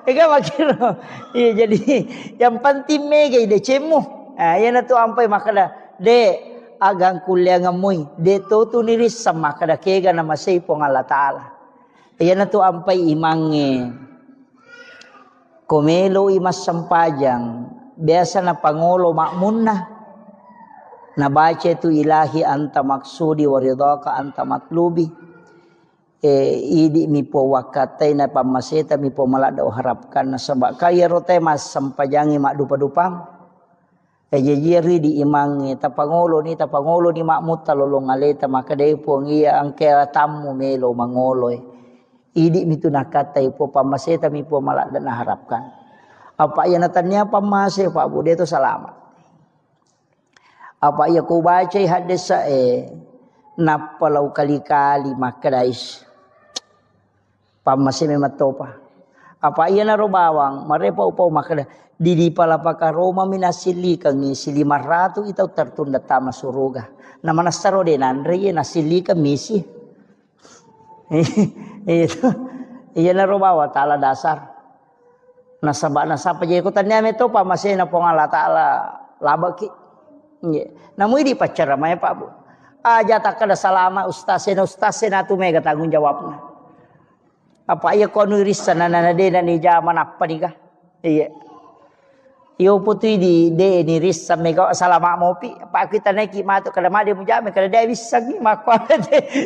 Ega makiro. Iya jadi yang penting mega di decemu. Ya natu ampai makada de agang kuliah ngamui. De to tu niris sama kada kega nama sei pong Allah Ta'ala. Ya natu ampai imange. Komelo imas sampajang. Biasa na pangolo makmunna. Nabaca itu ilahi anta maksudi waridhaka anta matlubi. Idi mi po wakatai na pamaseta mi po malada harapkan na sabak kaya rote mas sampajangi mak dupa-dupang. Jejiri di imangi tapangolo ni makmut talolong aleta maka dai po ngia angke tamu melo mangoloy. Idi mi tu nakatai po pamaseta mi po malada na harapkan. Apa yang natanya pamase Pak Bu dia tu selamat. Apa ia ku baca hadis napalau kali-kali makadais pamase mematopa. Apa ia naro bawang marepa upau makada di palapaka Roma minasili kangi sili maratu itau tertunda tama suruga. Nama nasaro de nandre ye nasili ka misi. Itu ia naro bawa taala dasar. Nasapa je ko tanya meto pamase na pong Allah Ta'ala labaki. Namun di pacar ramai Pak Bu. Aja tak ada salama ustazena tu mega tanggung jawabnya. Apa iya kau nuris sana nana de nani zaman apa nih kah? Iya. Yo putri di de ni risa mega salama mopi. Apa kita naik matu kada made mujame kada dia bisa gi makwa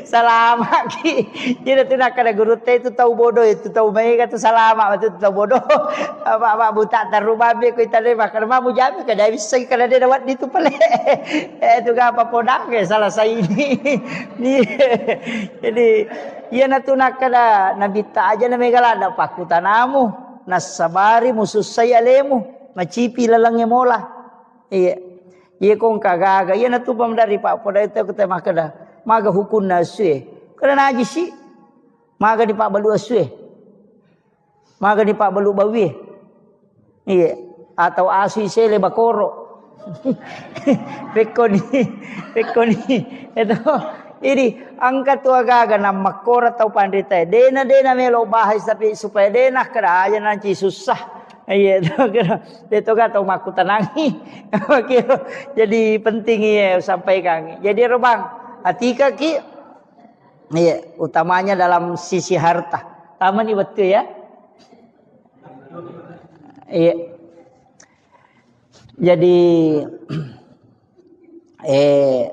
salama ki. Jadi tu nak kada guru teh tu tahu bodoh itu tahu mega tu salama itu tahu bodoh. Apa buta terubah be kita de makan ma mujame kada bisa kada dia dapat itu pale. Tu apa podang ke salah saya ini. Jadi ia natu nak kada nabi ta aja na mega lada pakutanamu nasabari musus saya lemu. Macipi lalangnya mola. Iya kong kagaga. Iya na tupam dari Pak Poda itu kita makada. Maga hukun na asue. Kada najis si. Maga di Pak Balu asue. Maga di Pak Balu bawi. Iya. Atau asui sele bakoro. Pekoni. Itu. Ini angkat tu agaga na makora tau pandita. Dena melo bahas tapi supaya dena kada aja nanti susah. Iya, itu kan tahu maku tenangi. Jadi penting ya sampaikan. Jadi Robang, atika ki, iya utamanya dalam sisi harta. Taman ini betul ya. Iya. Jadi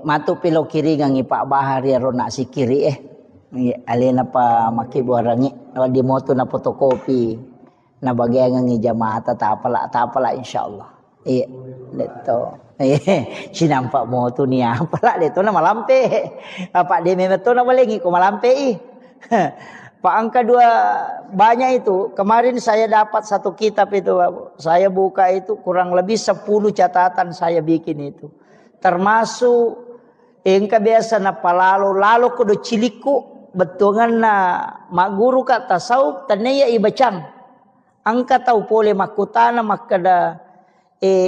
matu pilo kiri ngangi Pak Bahar ya rona si kiri alena pa maki buarangi di moto na fotokopi. Na bagian ngi jamaah tak apalah insyaallah. Iya, itu. Sinampak mo tu ni apalah itu na malampe. Apa dia memang tu na balengi ko malampe. Pak angka 2 banyak itu. Kemarin saya dapat satu kitab itu. Saya buka itu kurang lebih 10 catatan saya bikin itu. Termasuk engka biasa na palalo lalo kudu ciliku betungan na mak guru ka tasawuf tanaya ibacang. Angka tahu pole makutana makada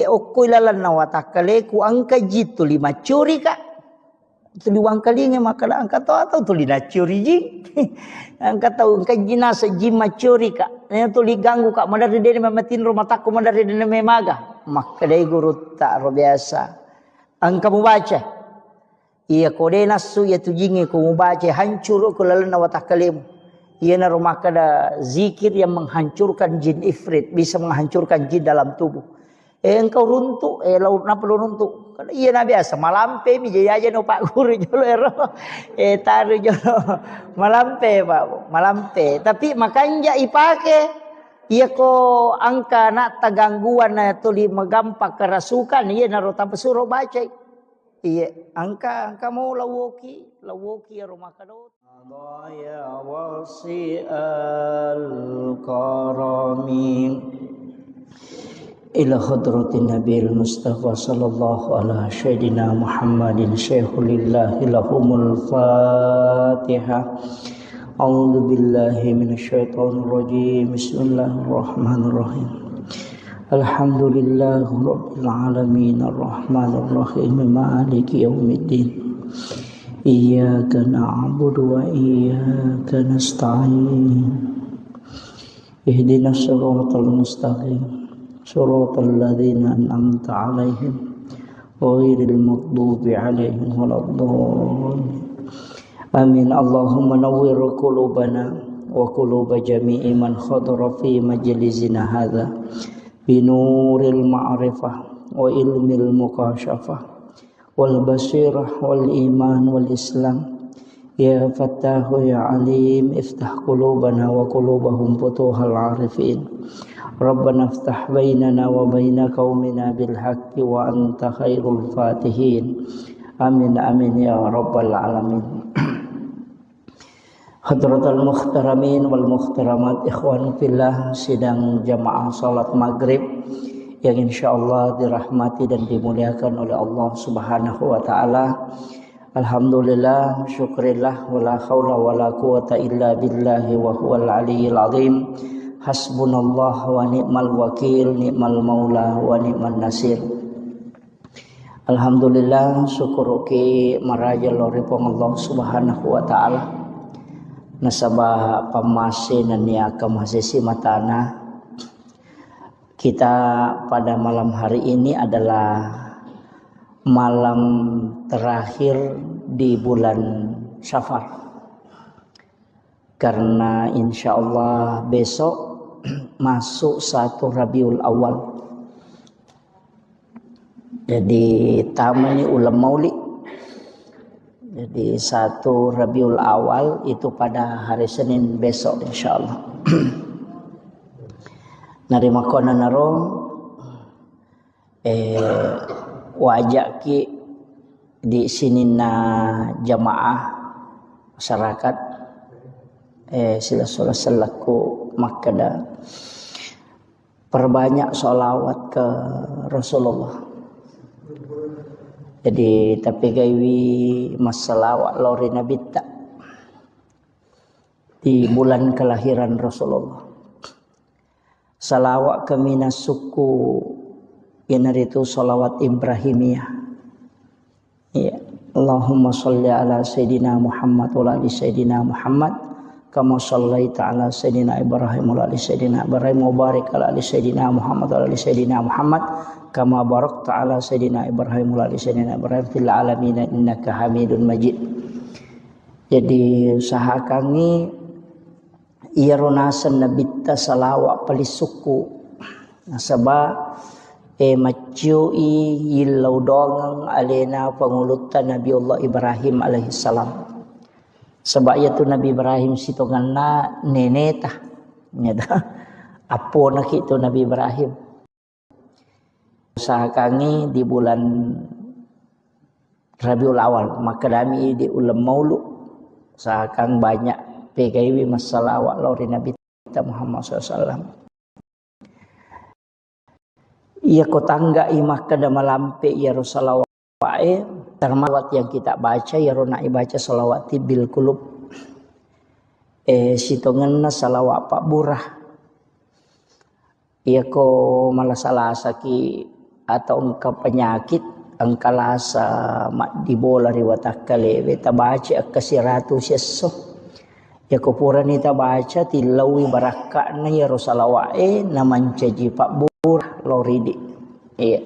okuilalan na watakale ku angka jitu 5 curi ka. Tuli wangkalinge makada angka tahu atau tuli na curi ji. Angka tahu angka jinasa jima curi ka. Nya tuli ganggu ka madari dene mamatin rumah takku madari dene memaga. Makada guru tak biasa. Angka mubaca. Iya kode nasu ya tujinge ku mubaca hancur ku lalan na watakalemu. Ia na rumah kada zikir yang menghancurkan jin ifrit, bisa menghancurkan jin dalam tubuh. Engkau runtuk, laut na perlu runtuk. Iya na biasa malampe mi jaya aja no Pak Guru jolo ero. Taru jolo malampe Pak, malampe. Tapi makanya ipake iya ko angka nak tagangguan na tuli magampak kerasukan iya na rota pesuro baca. Iya, angka mau lawoki ya rumah kadot. Ya wasi al-karami ila hadratin Nabil Mustafa sallallahu ala sayyidina Muhammadin syaikhulillah lahumul Fatihah. A'udzu billahi minasyaitonir rajim. Bismillahirrahmanirrahim. Alhamdulillah rabbil alamin arrahmanir rahim maliki yaumiddin. Iyyaka na'budu wa iyyaka nasta'in. Ihdinas siratal mustaqim. Siratal ladzina an'amta 'alaihim ghairil maghdubi 'alaihim waladdallin. Amin. Allahumma nawwir qulubana wa quluba jami'i man khadara fi majlisina hadza binuril ma'rifah wa ilmil mukashafah wal basirah wal iman wal islam. Ya Fattahu ya Alim, iftah qulubana wa qulubahum futuhal arifin. Rabbana iftah bainana wa baina qaumina bil haqqi wa anta khairul fatihin. Amin amin ya rabbal alamin. Hadratul muhtaramin wal muhtaramat, ikhwan fillah, sidang jamaah salat maghrib yang insyaallah dirahmati dan dimuliakan oleh Allah Subhanahu wa taala. Alhamdulillah, syukurillah, wala haula wala quwata illa billahi wa huwal aliyyil azim. Hasbunallah wa ni'mal wakil, ni'mal maula wa ni'man nasir. Alhamdulillah, syukur ki maraja loripong Allah Subhanahu wa taala. Nasabah pamasin niya kamasisi matana. Kita pada malam hari ini adalah malam terakhir di bulan Syafar. Karena insya Allah besok masuk 1 Rabiul Awal. Jadi tamani ulam maulid. Jadi 1 Rabiul Awal itu pada hari Senin besok insyaallah. Narima kona naro wajak ki di sini na jamaah masyarakat sila selaku makada perbanyak sholawat ke Rasulullah. Jadi tapi gaiwi masalawat lori Nabi tak di bulan kelahiran Rasulullah. Salawat kami suku yang itu salawat Ibrahimiyah. Ya, Allahumma sholli ala sayyidina Muhammad wa ala sayyidina Muhammad kama shallaita ala sayyidina Ibrahim wa ala sayyidina Ibrahim wa barik ala sayyidina Muhammad wa ala sayyidina Muhammad kama barakta ala sayyidina Ibrahim wa ala sayyidina Ibrahim fil alamin innaka Hamidun Majid. Jadi sahakangi ironasan nabita salawat palisuku nasaba maciui yilau dongang alena pengulutan Nabiullah Ibrahim alaihi salam. Sebab itu Nabi Ibrahim sitonganna nenetah nyata apo nak itu Nabi Ibrahim. Sahakangi di bulan Rabiul Awal maka kami di ulam maulud sahakang banyak PKW masalawat lori Nabi Muhammad SAW. Ia kotangga imah kada malampe ya Rasulullah termawat yang kita baca ya rona baca salawat bil kulub sitongan salawat Pak Burah. Ia ko malasalasa ki atau engkau penyakit angkalasa mak dibola riwatak kalewe tabaca kasiratu sesso ya ko pura ni tabaca tilawi barakana ya Rasulullah naman caji Pak Burah loridi. Iya.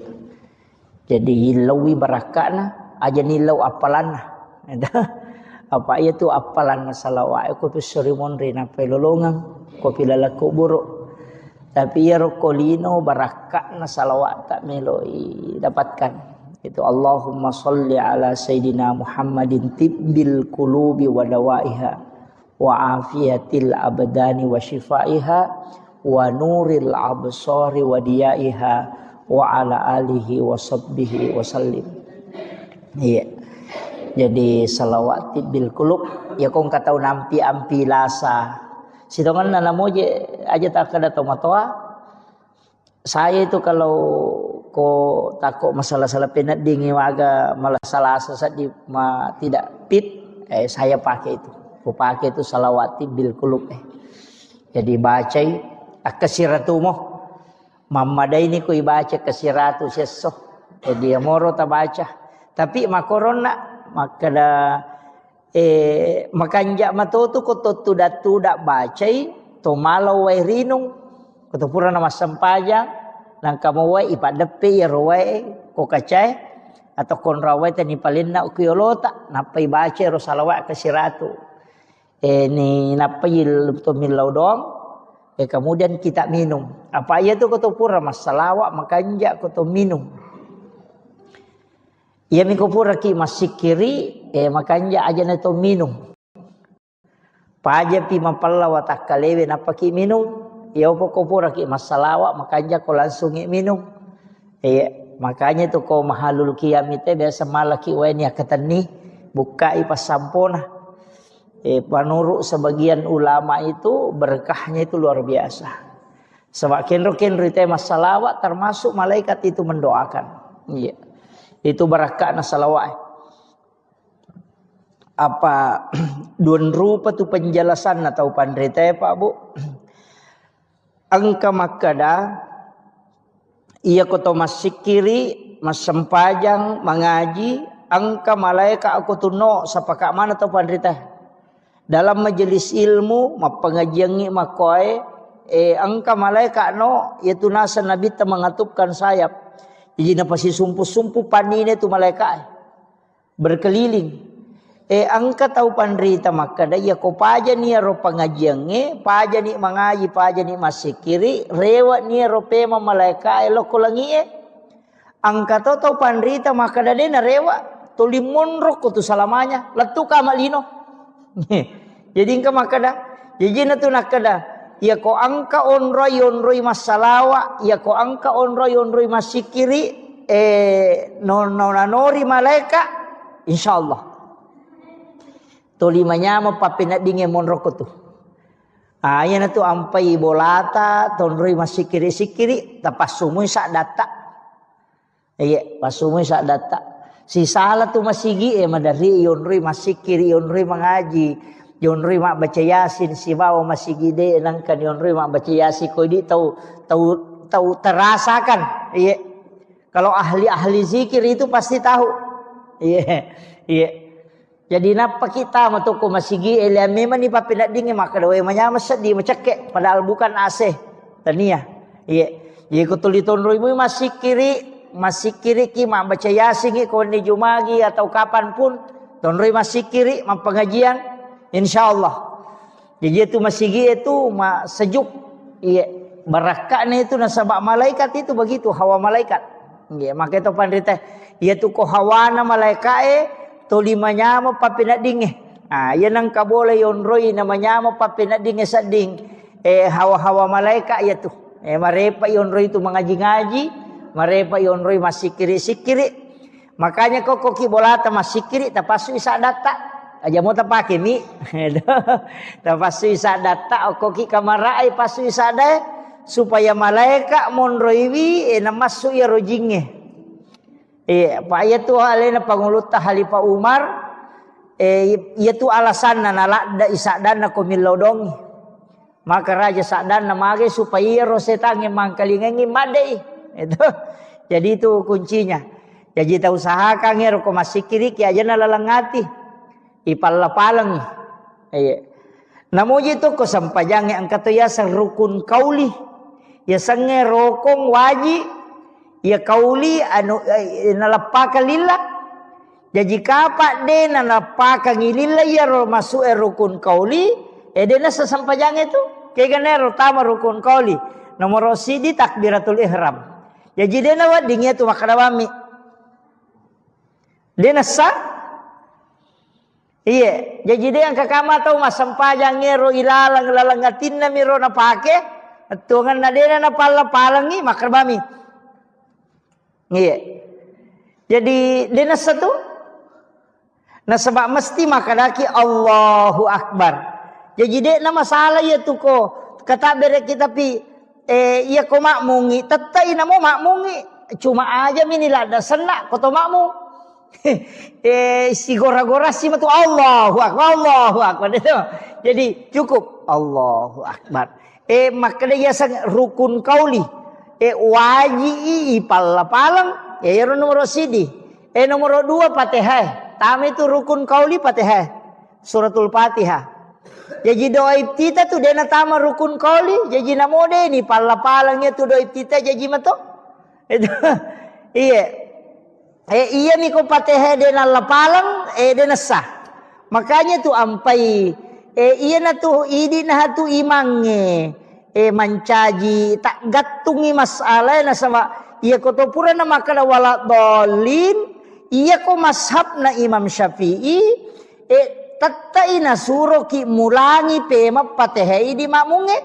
Jadi hilawi barakana aja nilau apalan apa itu apalan salawat ko piserimon rina pelolongan ko pilalaku buruk tapi ya rokolino barakana salawat tak meloi dapatkan itu Allahumma sholli ala sayyidina Muhammadin tibbil qulubi wa dawaiha wa afiyatil abdani wa shifaiha wa nuril absari wa diyaiha wa ala alihi wa sahbihi wa sallim. Iya. Jadi salawat bil kulub ya kong katau nampi ampi lasa. Sidongan nana moje aja tak ada tomatoa. Saya itu kalau ko takut masalah-salah penat dingin waga malah salah sesat di tidak fit, saya pakai itu. Ku pakai itu salawati bil kulub. Jadi baca akasiratu mo. Mamada ini ku baca kasiratu seso. Jadi moro ta baca. Tapi makorona makada makanja matoto ko tuda bacai to malau wai rinung ko to pura nama sampaja nang kamu wai ipadepe ya roe ko kacai atau kon rawai tani palinna ukiyolota napai baca ro salawat kasiratu ni napai to milau dong kemudian kita minum apa ya tu ko to pura masalawat makanja ko to minum. Ya mikopura ki masikiri makanya aja neto minum. Paja pi mapalla watak kalewe napaki minum. Ya opo kopura ki masalawa makanya ko langsung minum. Makanya tu ko mahalul kiamite biasa malaki weni akatani buka pas sampona. Panurut sebagian ulama itu berkahnya itu luar biasa. Sebab kenro-kenro itu masalawat termasuk malaikat itu mendoakan. Iya. Itu barakah na salawat. Apa duan rupa tu penjelasan atau pandrita Pak Bu. Angka makada ia koto masikiri masempajang mengaji angka malaikat aku tuno sapaka mana tau pandrita. Dalam majelis ilmu mapengajiangi makoe angka malaikat no yaitu nasa nabi ta mengatupkan sayap. Jadi napasi sumpu-sumpu panine tu malaikat berkeliling. Angka tahu pandrita makada ya ko paja ni ro pangajiange, paja ni mangaji, paja ni masikiri, rewa ni ro pema malaikat lo kolangi Angka tahu pandrita makada dena rewa tulimon ro ko tu salamanya, letu ka malino. Jadi angka makada, jadi na tu nakada ya ko angka onroi masalawa ya ko angka onroi masikiri nonori malaika insyaallah to limanya mo papina dinge monroko tu na tu ampai bolata tonroi masikiri tapasumui sak data pasumui sak data si salah tu masigi madari onroi masikiri onroi mangaji Yonri mak baca yasin si bawa masih gede nangkan yonri mak baca yasin kau di tahu terasakan iya kalau ahli zikir itu pasti tahu iya jadi napa kita matuko masih gede memang ni papinat dingin maka doa manya sedih macake padahal bukan AC tania iya kau tulis tonroi mu masih kiri ki mak baca yasin kau ni jumagi atau kapanpun tonroi masih kiri mak pengajian InsyaAllah. Jadi itu masigi itu sejuk. Iya. Barakatnya itu nasabak malaikat itu begitu. Hawa malaikat. Iya. Maka itu pandrita. Ia tu ko hawana malaikat tolimanya mo papinat dinge. Ia nang kabole yonroi namanya mo papinat dinge sading. Hawa-hawa malaikat ia tu. Marepa yonroi itu mengaji-ngaji. Marepa yonroi masikiri-sikiri. Makanya kok kibolata masikiri tapasu isa data. Aja mau tapake mi, tapasu isa data okoki kamarai pasu isa ada supaya malaikat monroiwi namasu ya rojinge. Pak ayatu halena panguluta halifa Umar itu alasan nalada isa dana komilodongi. Maka raja sadan namage supaya rosetange mangkalingengi madai. Itu. Jadi itu kuncinya. Jadi ta usahakan ngero ko masikiri ki aja nalalangati. Ipalapalang namuji itu ko sampajange angkat ya sang rukun kauli ya sange rokong waji ya kauli anu nalapaka lillah jadi kapak de nalapaka ngilillah ya masuk rukun kauli dena sasampajange itu kegane tama rukun kauli nomor sidi takbiratul ihram jadi dena wadingnya tu makadawami dena sa iya, jadi dia yang kakama tahu masampajang ngero ilalang lalangatin na miro na pake, tungan na dia na palangi makarbami. Iya, jadi dia na satu Nah sebab mesti makadaki Allahu Akbar. Jadi dek na masalah ya tu ko kata bere kita pi iya ko makmungi tetai namo makmungi cuma aja minilah ada senak ko to makmung. Si gora-gora si matu Allahu Akbar itu. Jadi cukup Allahu Akbar. Makanya ya sang rukun kauli. Waji pala-palang ya nomor sidi. Nomor 2 Fatihah. Tami itu rukun kauli Fatihah. Suratul Fatihah. Jadi doa iftitah tu dena tama rukun kauli. Jadi namode ni pala-palangnya tu doa iftitah jadi mato. Itu iya. Iya ni ko Fatihah dena lapalang dena sah. Makanya tu ampai iya na tu idi na tu imange mancaji tak gatungi masalah na sama iya ko to pura na makala wala dolin iya ko mashab na Imam Syafi'i tatai na suro ki mulangi pema Fatihah di makmunge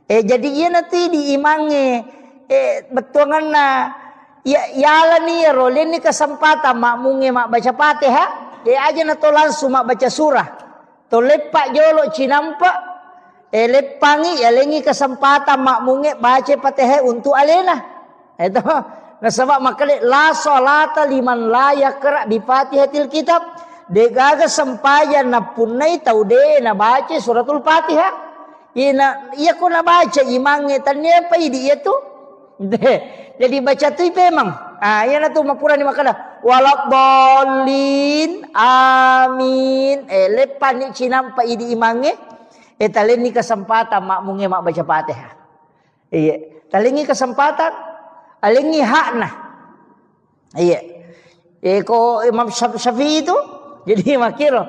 jadi iya nanti di imange betuangan na ya ni rolen ni kesempatan makmunge mak baca Fatihah aja na to langsung mak baca surah to lepak jolo cinampa lepangi lengi kesempatan makmunge baca Fatihah untuk alena itu nah sebab makale la salata liman la yaqra bi Fatihatil kitab de gaga sempayan na punai tau de na baca suratul Fatihah iya ko na baca imange tanya pa idi itu jadi baca tu memang iya na tu mapura ni makala walad-dallin amin lepan ni cinampa idi imange talen ni kesempatan makmunge mak baca Fatihah iya talengi kesempatan alengi hakna iya ko Imam Syafi'i itu jadi makiro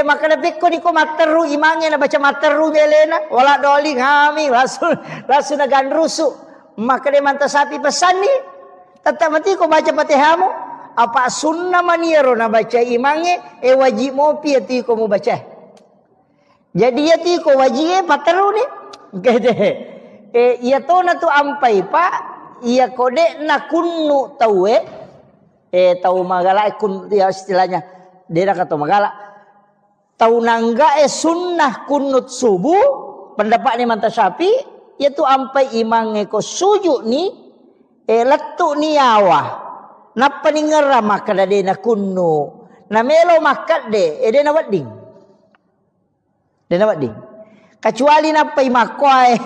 makana pekko ni ko materu imange na baca materu melena wala doli ngami langsung na ganrusu maka de manta sapi pesan ni tetap mati ko baca Fatihahmu apa sunnah maniero na baca imange wajib mo pi ti ko mo baca jadi ya ti ko wajib materu ni kete iya to na tu ampai pa iya kode na kunnu tawe tau magala kun ya istilahnya dia kata magala tau nangga sunnah kunut subuh pendapat ni manta sapi yaitu ampai imange ko sujud ni letuk ni awa napa ni ngera maka de na kunnu na melo makat de na wading kecuali napai makoy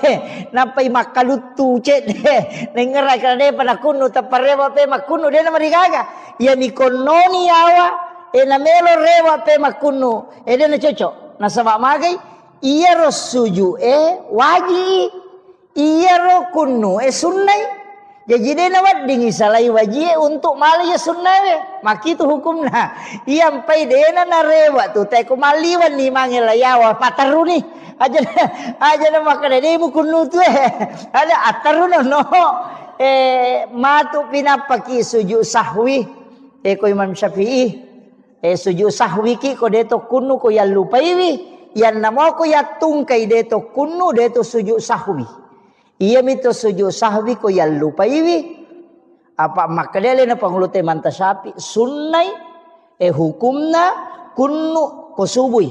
napai makalutu cet de ngera kada de pada kunnu taparewa pe makunnu de na marigaga ya ni kononi awa na melo rewa pe makunnu de na cocok na sabab magai iya ro suju waji iya ro kunnu sunnai jadi dia nawat dingi salai wajib untuk mali ya sunnah maki tu hukumna iya ampai dena na rewa tu tai ko maliwan ni mangela yawa pataru ni aja na makana de mu kunnu tu ada ataru no matu pinapaki sujud sahwi ko Imam Syafi'i sujud sahwi ki ko de to kunnu ko ya lupai wi yan namo ko ya tungkai de to kunnu de to sujud sahwi iya mito sujud sahwi ko ya lupa iwi apa makadele na panglute manta sapi sunnai hukumna kunnu ko subui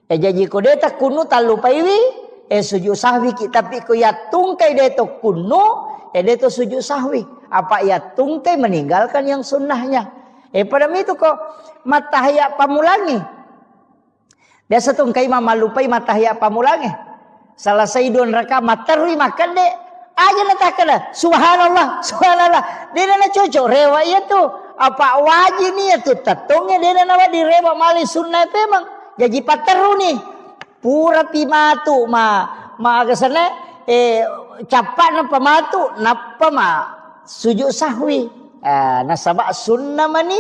jadi ko deta kunnu ta lupa iwi sujud sahwi ki tapi ko ya tungkai deto kunnu deto sujud sahwi apa ya tungkai meninggalkan yang sunnahnya pada itu ko matahya pamulangi biasa tungkai mama lupai matahya pamulangi salah saidon raka matarui makan de aja natakana subhanallah dia na cocok rewa itu apa wajib ni itu tatongnya dia na di rewa mali sunnah memang jadi pataru ni pura pimatu ma agasana capat na pamatu napa ma sujud sahwi na sabak sunnah mani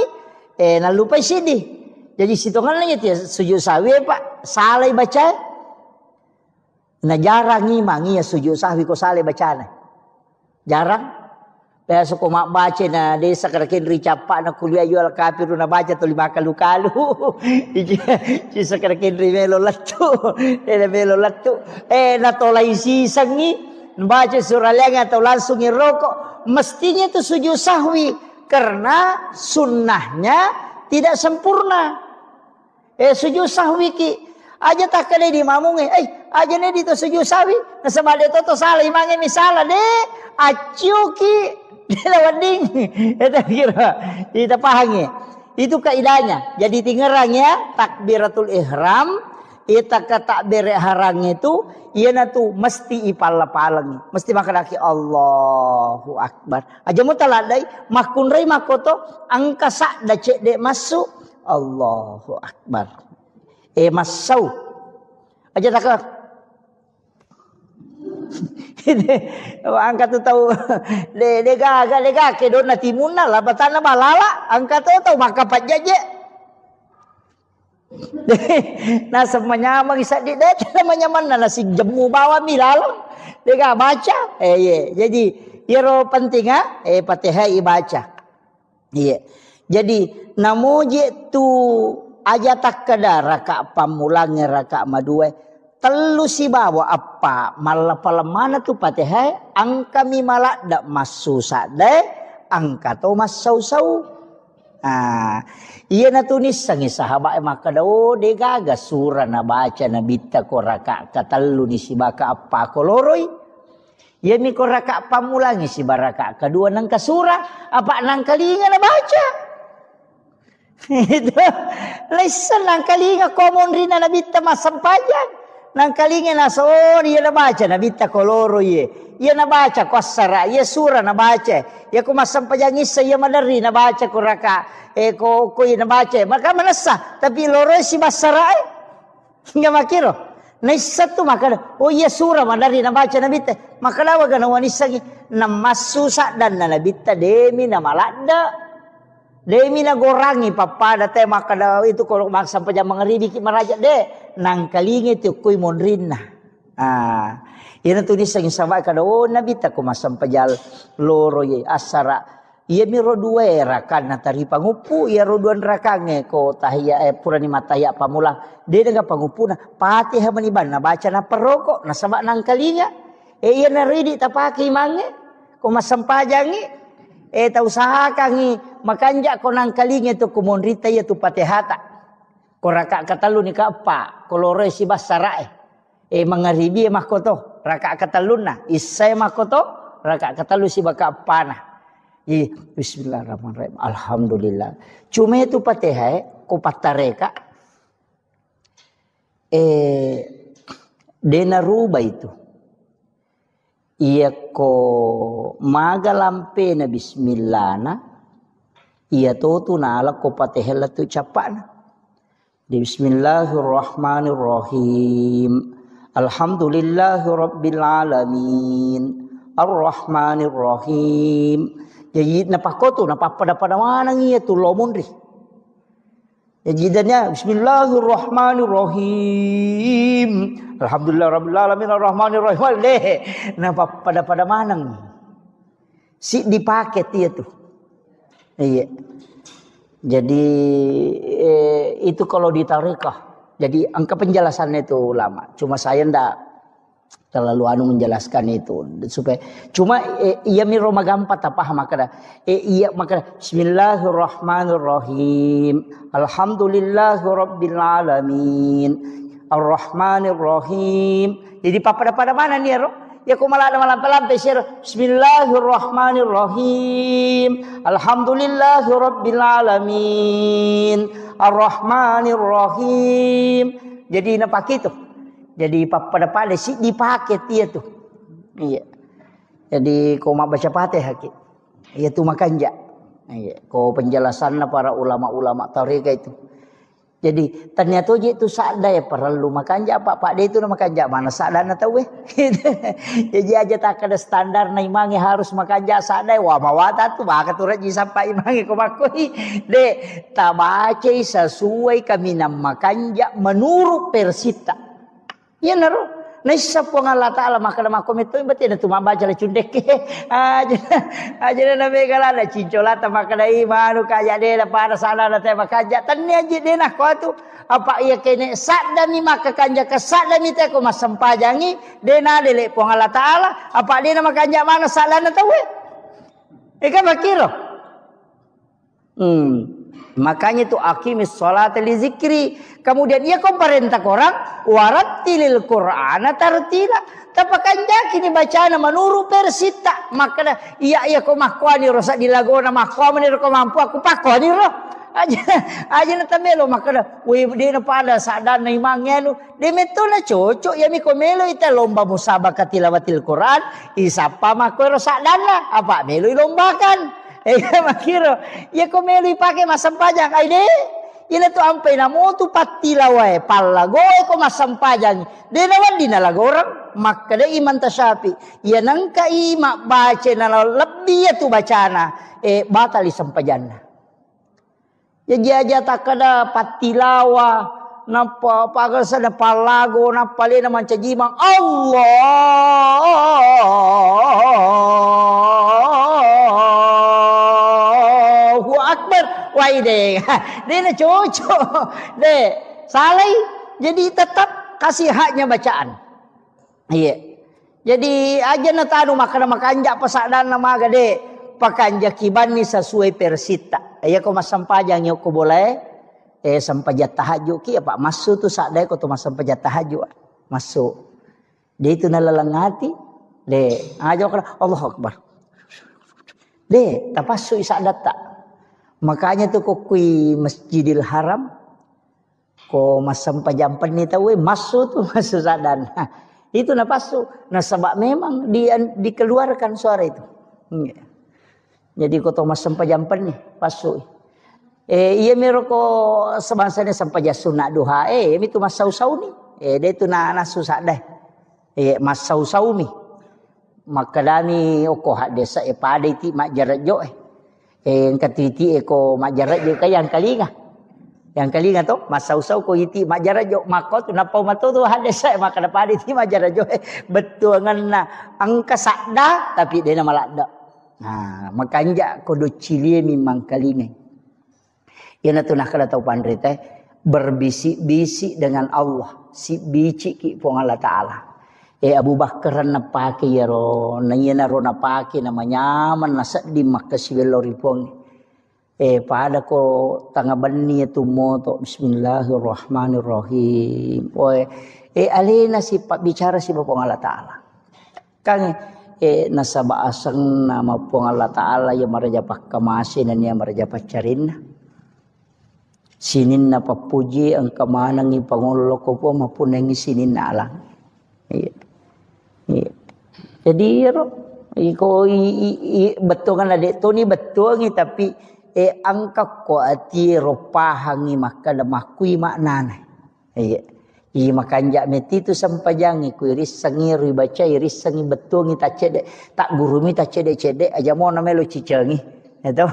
na lupa sidi jadi sitongan lagi dia sujud sahwi pak salai baca na jarang ngimang iya sujud sahwi ko sale bacana jarang biasa ko mak baca na desa karakin ricapa na kuliah jual kafir na baca to lima kalu ci sakarakin melo latu na tolai sisang ni baca surah lenga atau langsung ngerokok mestinya itu sujud sahwi karena sunnahnya tidak sempurna. Sujud sahwi ki aja tak kena di mamunge. Aja ne di to sujud sahwi. Nasama de to salah imange misalah de acu ki lawanding. Eta kira kita pahangi. Itu kaidahnya. Jadi tingerangnya takbiratul ihram ita ka takbir ihram itu ieu tu mesti ipala-palang. Mesti makadaki Allahu akbar. Aja mu taladai makun rai makoto angka sakda cek de masuk Allahu akbar. Masau. Aja tak angkat tu tahu lega ke dona timuna lah batana balala angkat tu tahu maka pajaje. Nah semuanya mangisa di det namanya mana nasi jemu bawa milal lega baca jadi iro penting Fatihah baca jadi namoje tu aja tak kada raka pamulange raka madue telu si bawa apa malah mana tu Fatihah angka mi malak dak masu sade angka to masau-sau. Iya na tunis sangi sahabat maka dao de gaga surah na baca na bitta ko raka katalu ni si baka apa ko loroi. Iya mi ko raka pamulangi si baraka kedua nang kasura apa nang kalinga na baca. Itu lesan nang kalinga komon rina na bitta masampajan. Nang kalinga na so iya na baca na bitta ko loroi. Iya na baca ko asara iya surah na baca. Ya ko masampajan isa iya madari na baca ko raka ko na baca maka manasa tapi loroi si basara hingga makiro naisa tu maka iya surah madari na baca na bitta maka lawa gana wanisa gi na masusa dan na bitta demi na malada demi na gorangi papada te maka itu kalau maksa paja mangeribi ki maraja de nang kalingi tu kuy monrinna ina tunis sang sama kada na bitta ko masam pajal loroi asara. Ia miro dua rakan natari pangupu ia roduan rakange ko tahia purani mataya pamulang dia dengan pangupu na Fatihah maniban na baca na perokok na sama nang kalinga ia naridi tapaki mange ko masampajangi ta usahakangi makanja ko nang kalinga tu kumonrita ia tu Fatihah ta ko raka katalu ni ka apa ko lore si basarae mangaribi makoto raka kataluna isai makoto raka katalu si baka panah. Bismillahirrahmanirrahim. Alhamdulillah. Cuma itu Fatihah ko patareka dena ruba itu. Ia ko magalampe na bismillah na ia to na ala ko Fatihah tu capana. Bismillahirrahmanirrahim. Alhamdulillahirabbil alamin. Ar-Rahmanir-Rahim. Jadi napakoto napapada mana ngiya tu lomondri. Jadi dannya Bismillahirrahmanirrahim. Alhamdulillahirabbil alamin ar-Rahmanir-Rahim. Napapada mana. Si dipakai dia tu. Iya. Jadi itu kalau di tarekah. Jadi angka penjelasannya itu lama. Cuma saya ndak terlalu menjelaskan itu supaya cuma ia miro magampat apa makada iya makada Bismillahirrahmanirrahim Alhamdulillahirabbil alamin Ar-Rahmanir-Rahim. Jadi pada mana nih ro ya ko malam sir Bismillahirrahmanirrahim Alhamdulillahirabbil alamin Ar-Rahmanir-Rahim. Jadi napak itu. Jadi pada si dipakai dia tu. Iya. Jadi kau mau baca Fatihah ki. Iya tu makanja. Iya. Kau penjelasannya para ulama-ulama tarekat itu. Jadi ternyata itu sada ya perlu makanja pak dia itu nama makanja mana sada na tahu Jadi aja tak ada standar na imangi harus makanja sada wa mawata tu baka turut ji sampai imangi ko makoi de tabace sesuai kami nam makanja menurut persita. Ya naro, naisa po nga Allah Ta'ala makana makomito iba tina tumabaca la cundek aja na megala na cincolata makana imanu kaya de la para sana na te makaja tanni aja de na ko tu apa iya kene sadda mi makakanja ka sadda mi te ko masampajangi de na dele po nga Allah Ta'ala apa de na makanja mana sala na tawe ika makiro Makanya itu aqimis sholata li zikri. Kemudian ia kau perintah orang warattilil Qur'ana tartila. Tapakan jaki ni bacaan menuru persita. Maka iya kau makuani rosak dilagona makuani kau mampu aku pakuani roh. Aja na tamelo maka we di na pada sadar na imangnya nu de meto na cocok ya mi komelo ita lomba musabaqah tilawatil Quran isapa mako sadar na apa melo lombakan. Makiro, ya komelo ipake masampajang ay de. Ina tu ampai na mo tu patilaway palagoy ko masampajang. De naman dinalagorang makada iman tasyapi. Yan ang kaima baca na lebih tu bacana batali sampajan. Ya jaja takada patilawa napa pagal sada palago napali naman cajimang Allahu Akbar. Wah deh, dia na cocok deh. Salai jadi tetap kasih haknya bacaan. Iya. Jadi aja na tanu makanja pasadan nama gade pakanja kibani sesuai persita. Iya ko masampajang yo ko boleh sampajat tahajud ki apa masuk tu sadai ko tu masampajat tahajud masuk. Dia itu nalalangati de aja ko Allahu Akbar. De tapasu isadat tak. Makanya tuh kok kui Masjidil Haram ko masampajampan ni tahu masuk tuh masuk sadan. Itu napasu. Nah sebab memang dikeluarkan suara itu. Jadi ko to masampajampan ni pasu. Iya meroko sebangsanya sampaja sunat duha. Itu masau-sau ni. Dia itu na susah dah. Masau-sau mi. Maka dani oko hak desa pada iti mak jarak jo yang katiti ko majarat jo kayang kalinga. Yang kalinga to masau-sau ko iti majarat jo mako tu napau mato tu hadesa maka dapat iti majarat jo betul ngana angka sakda tapi dia nama lakda. Nah makanya ko do cilie memang kalinga. Yana tu nak kada tau pandre teh berbisik-bisik dengan Allah si bici ki pong Allah Taala. Abu Bakar napake yaro nayana ro napake namanya man nasak di makasiwelori pong pada ko tangabani tu moto bismillahirrahmanirrahim alena si pak bicara si pong Allah Taala kan nasaba asang nama pong Allah Taala ya maraja pakamasin dan ya maraja pacarin sinin na papuji ang kamanang ipangulo ko po mapunang sinin na alang. Jadi betul kan adik tu ni betul ni tapi angka ko ati ropahangi maka lemakui maknana. Makan jak meti tu sampajangi ku iris sangi ri baca iris sangi betul ni tak cedek tak guru mi tak cedek aja mau namelo cicangi. Itu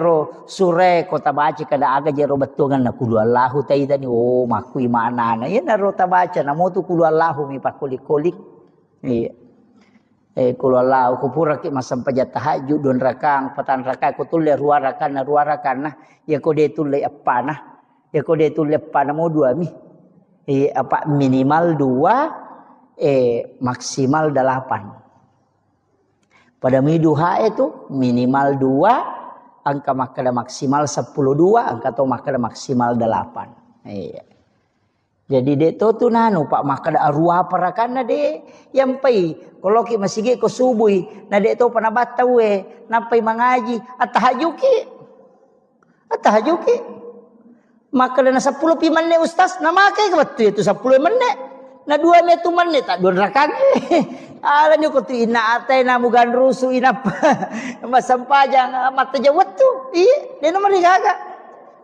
ro sure kota baca kada aga jero betul kan aku Allahu taida ni makui maknana. Ya naro ta baca namo tu kulu Allahu mi pakulik-kulik. Iya. Kulo Allah ku pura ki masam pajat tahajud don rakang patan rakang ku tulle ruarakan nah ya ko de tulle apa nah ya ko de tulle apa na mo dua mi apa minimal 2 maksimal 8 pada mi duha itu minimal 2 angka makada maksimal 10 2 angka to makada maksimal 8 iya. Jadi dek tu nanu pak makada arwah parakana de yang pai kalau ki masigi ko subuhi na dek tu panabata we napai mangaji atahajuki makada na 10 pi manne ustaz na makai ka betul itu 10 manne na 2 metu manne tak don rakan ala nyo ko tu ina atay na mugan rusu ina masampajang mata jawat tu de na marigaga.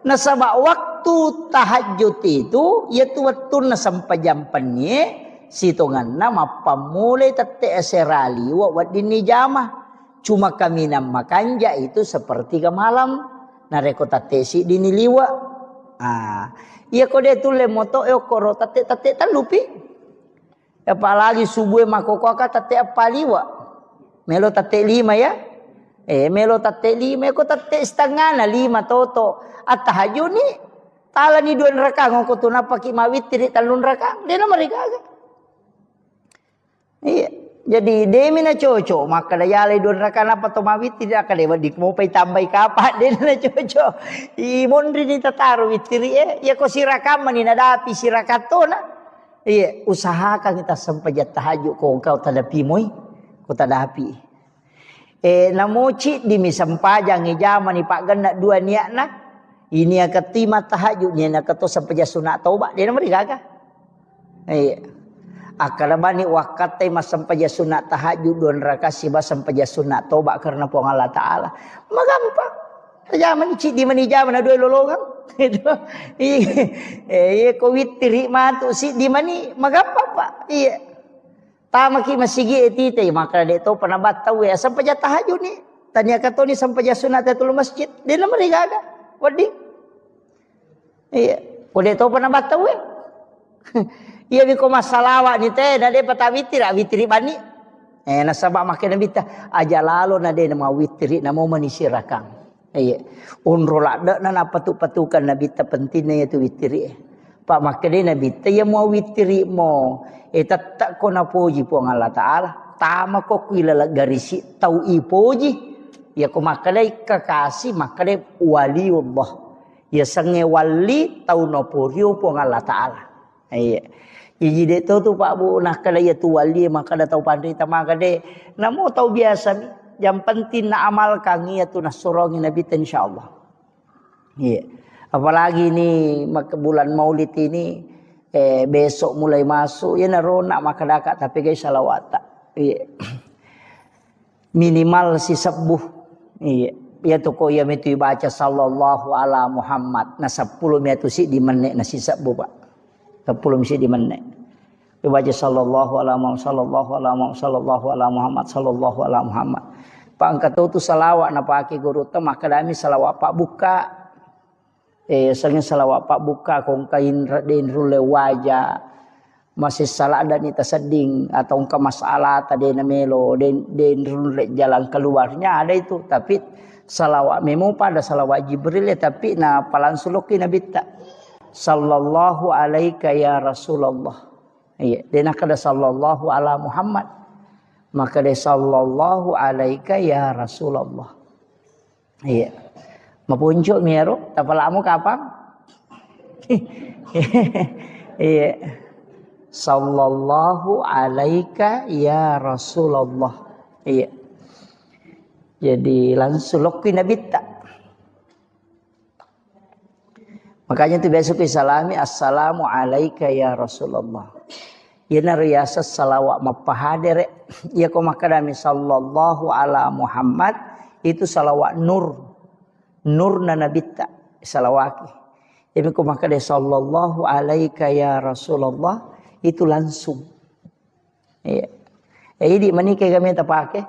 Nah sabak waktu tahajud itu yaitu waktu na sampajampannya sitongan nama pamulai tete eserali wa dini jama cuma kami nama kanja itu seperti ke malam nareko tate si dini liwa iya kode tu le moto koro tate talupi apalagi subuh makoko ka tate apa liwa melo tate 5 ya melo tate 5 ko tate setengah na 5 toto at tahajud ni tala ni 2 rakang ko tu napaki mawit tiri talun rakang dia na marigaga iya Jadi demi na cocok maka dayalay don rakana patomawit tidak kada di mau pay tambay kapat din na cocok. Imon rin itataro witiri ya ko sirakam ni nadapi sirakato na. Iya usahakan kita sampajat tahajud ko kau tadapi moy ko tadapi. Namoci di misampajang ijaman ni Pak Ganda dua niat na. Ini yang ketima tahajud ni nak keto sampajat sunat taubat dia nama digaga. Iya. Akalabani wakatay masampaja sunat tahajud don raka siba sampaja sunat toba karena puang Allah Ta'ala. Magampang. Tajaman cik di manijaman na dua lolongan. Iya ko witiri matu si di mani magampang Pak. Iya. Tama ki masigi etite maka deto panabat tahu ya sampaja tahajud ni. Tanya kato ni sampaja sunat tul masjid. Dia nama digaga. Wadi. Iya. Ko deto panabat tahu ya. Iya biko masalawa ni teh nade patawitiri witiri bani. Nasabak makin nabita aja lalu nade nama witiri nama manisirakan. Iya. Unrola dak nana patukan nabita pentingnya itu witiri. Pak makin nabita ya mau witiri mo. Tak ko na poji puang Allah Ta'ala. Tama ko kuilala garisi tau ipoji. Ya ko makalay kakasi makalay waliullah. Ya sange wali tau no porio puang Allah Ta'ala. Iya. Jadi dia tu Pak Bu nak kalau ia tu wali maka dah tahu pandai tamaka de. Namo tahu biasa yang penting nak amalkan ia tu nak sorongin Nabi insyaallah. Iya. Apalagi ni bulan Maulid ini besok mulai masuk ya narona maka dakat tapi guys salawat. Iya. Minimal si sebuh. Iya. Ya tu ko ya metu baca sallallahu ala Muhammad. Na 10 metu si di menek na si sebuh Pak. 10 mesti di menek. Baca sallallahu ala Muhammad sallallahu ala Muhammad sallallahu ala Muhammad sallallahu ala Muhammad. Pak angkat tu salawat na pake guru tu maka dami salawat Pak buka. Sangin salawat Pak buka kong kain den rule wajah. Masih salah dan ita seding atau engkau masalah tadi na melo den rule jalan keluarnya ada itu tapi salawat memo pada salawat Jibril ya tapi na palansuloki nabi tak. Sallallahu alaika ya Rasulullah. Iya, dia nak ada sallallahu ala Muhammad. Maka dia sallallahu alaika ya Rasulullah. Iya. Mapunjuk miero, tapalamu kapan? Iya. Sallallahu alaika ya Rasulullah. Iya. Jadi langsung lokui nabi tak. Makanya tu biasa ku salami assalamu alayka ya Rasulullah. Ya nariyasa salawat mapahadir ya ko makadami sallallahu ala Muhammad itu salawat nur. Nur na nabita salawaki. Ya ko makadami sallallahu alayka ya Rasulullah itu langsung. Iya. Jadi manikah kami tak pakai.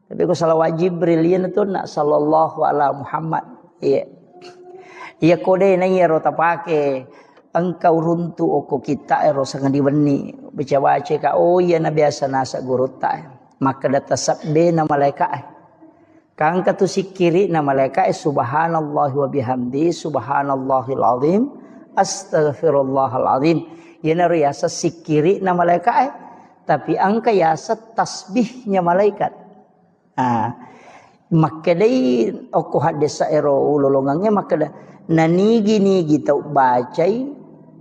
Tapi ko salawat Jibril ya tu nak sallallahu ala Muhammad. Iya. Ia kode na iya rota pake engkau runtu oko kita ero sangat diweni baca ka oh iya na biasa nasa guru ta maka data sabde na malaikat kang katu sikiri na malaikat subhanallah wa bihamdi subhanallahil azim astaghfirullahal azim yana riasa sikiri na malaikat tapi angka yasa tasbihnya malaikat maka dai oko hadesa ero ulolongangnya maka nanigi tau bacai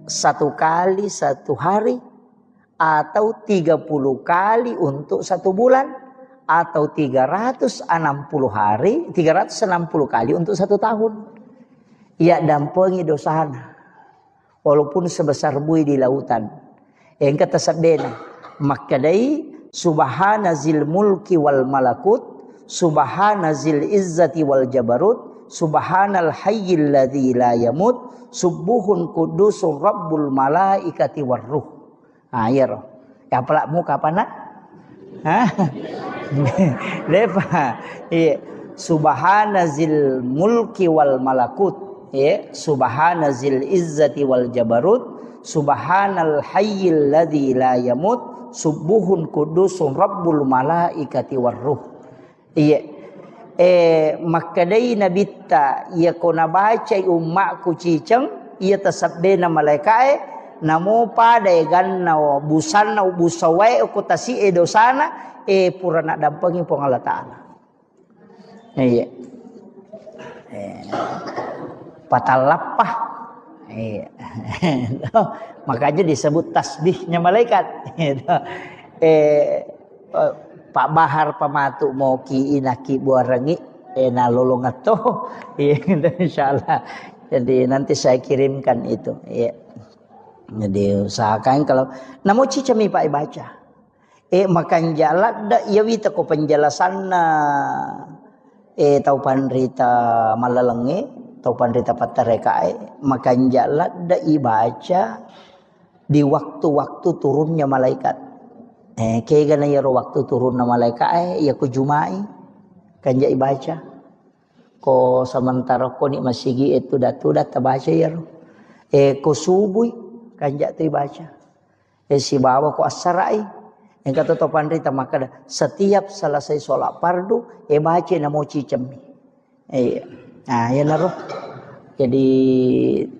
1 kali 1 hari atau 30 kali untuk 1 bulan atau 360 hari 360 kali untuk 1 tahun. Ya dampengi dosana walaupun sebesar bui di lautan. Yang kata sabdena makadai subhanazil mulki wal malakut subhanazil izzati wal jabarut subhanal hayyil ladzi la yamut subuhun qudusur rabbul malaikati warruh. Ya roh. Ya pelak muka apa nak? Lepa. Iya. Subhanazil mulki wal malakut. Iya. Subhanazil izzati wal jabarut. Subhanal hayyil ladzi la yamut subuhun qudusur rabbul malaikati warruh. Iya. Makadai nabita ia kona baca ummakku cicang ia tasabde na malaikat namo pada ganna busanna busawai ko tasi dosana purana dampangi pong Allah Taala. Iya. Patalapah. Iya. Makanya disebut tasbihnya malaikat. Pak Bahar pamatu mau ki inaki buarangi nalolongato. Insyaallah. Jadi nanti saya kirimkan itu. Iya. Jadi usahakan kalau namo cicami Pak baca. Makan jalan da iya wita ko penjelasan tau panrita malalenge tau panrita patarekae makan jalan da ibaca di waktu-waktu turunnya malaikat. Kaya gana yaro waktu turunnya malaikat ya ko jumai kanja ibaca ko samantara ko ni masigi itu datu data baca yaro ko subuh kanja tu ibaca si bawa ko asarai yang kata topan rita maka setiap selesai sholat fardu baca namo cicami. Nah ya naruh. Jadi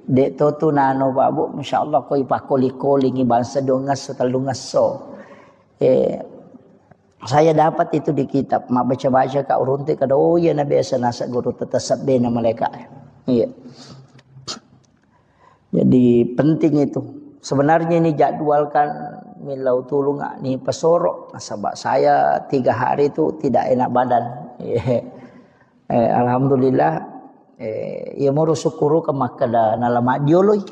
dek tu nano babu masyaallah ko ipakoli-koli ngi bangsa dongas talungas so. Saya dapat itu di kitab mak baca-baca ka urunte kada ya na biasa nasa guru tetasab bena mereka. Iya. Jadi penting itu. Sebenarnya ini jadwalkan milau tulung ni pesoro sebab saya 3 hari itu tidak enak badan. Alhamdulillah ya mau syukuru ke makada nalama dioloi.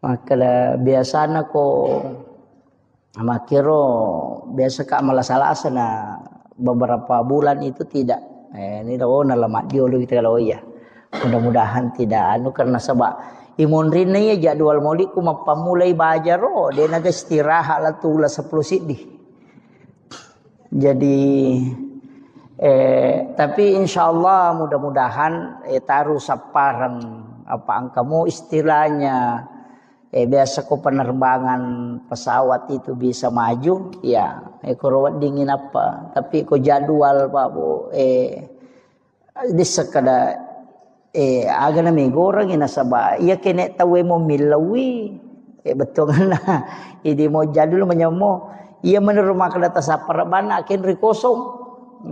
Makada biasana ko makiro biasa ka malasalasana beberapa bulan itu tidak. Ini dah nalama dioloi kita kalau ya. Mudah-mudahan tidak karena sebab imun rina ya jadwal maulid ku mapamulai bajar dia naga istirahat lah tu lah 10 sidih. Jadi tapi insyaallah mudah-mudahan taruh saparang apa angkamu istilahnya biasa ko penerbangan pesawat itu bisa maju ya korowat dingin apa tapi ko jadwal Pak Bu di sekada aga na may gorang inasaba iya kene tawe mo milawi betul na idi mo jadul manyamo iya menerima kadata sa parabana ken rikosong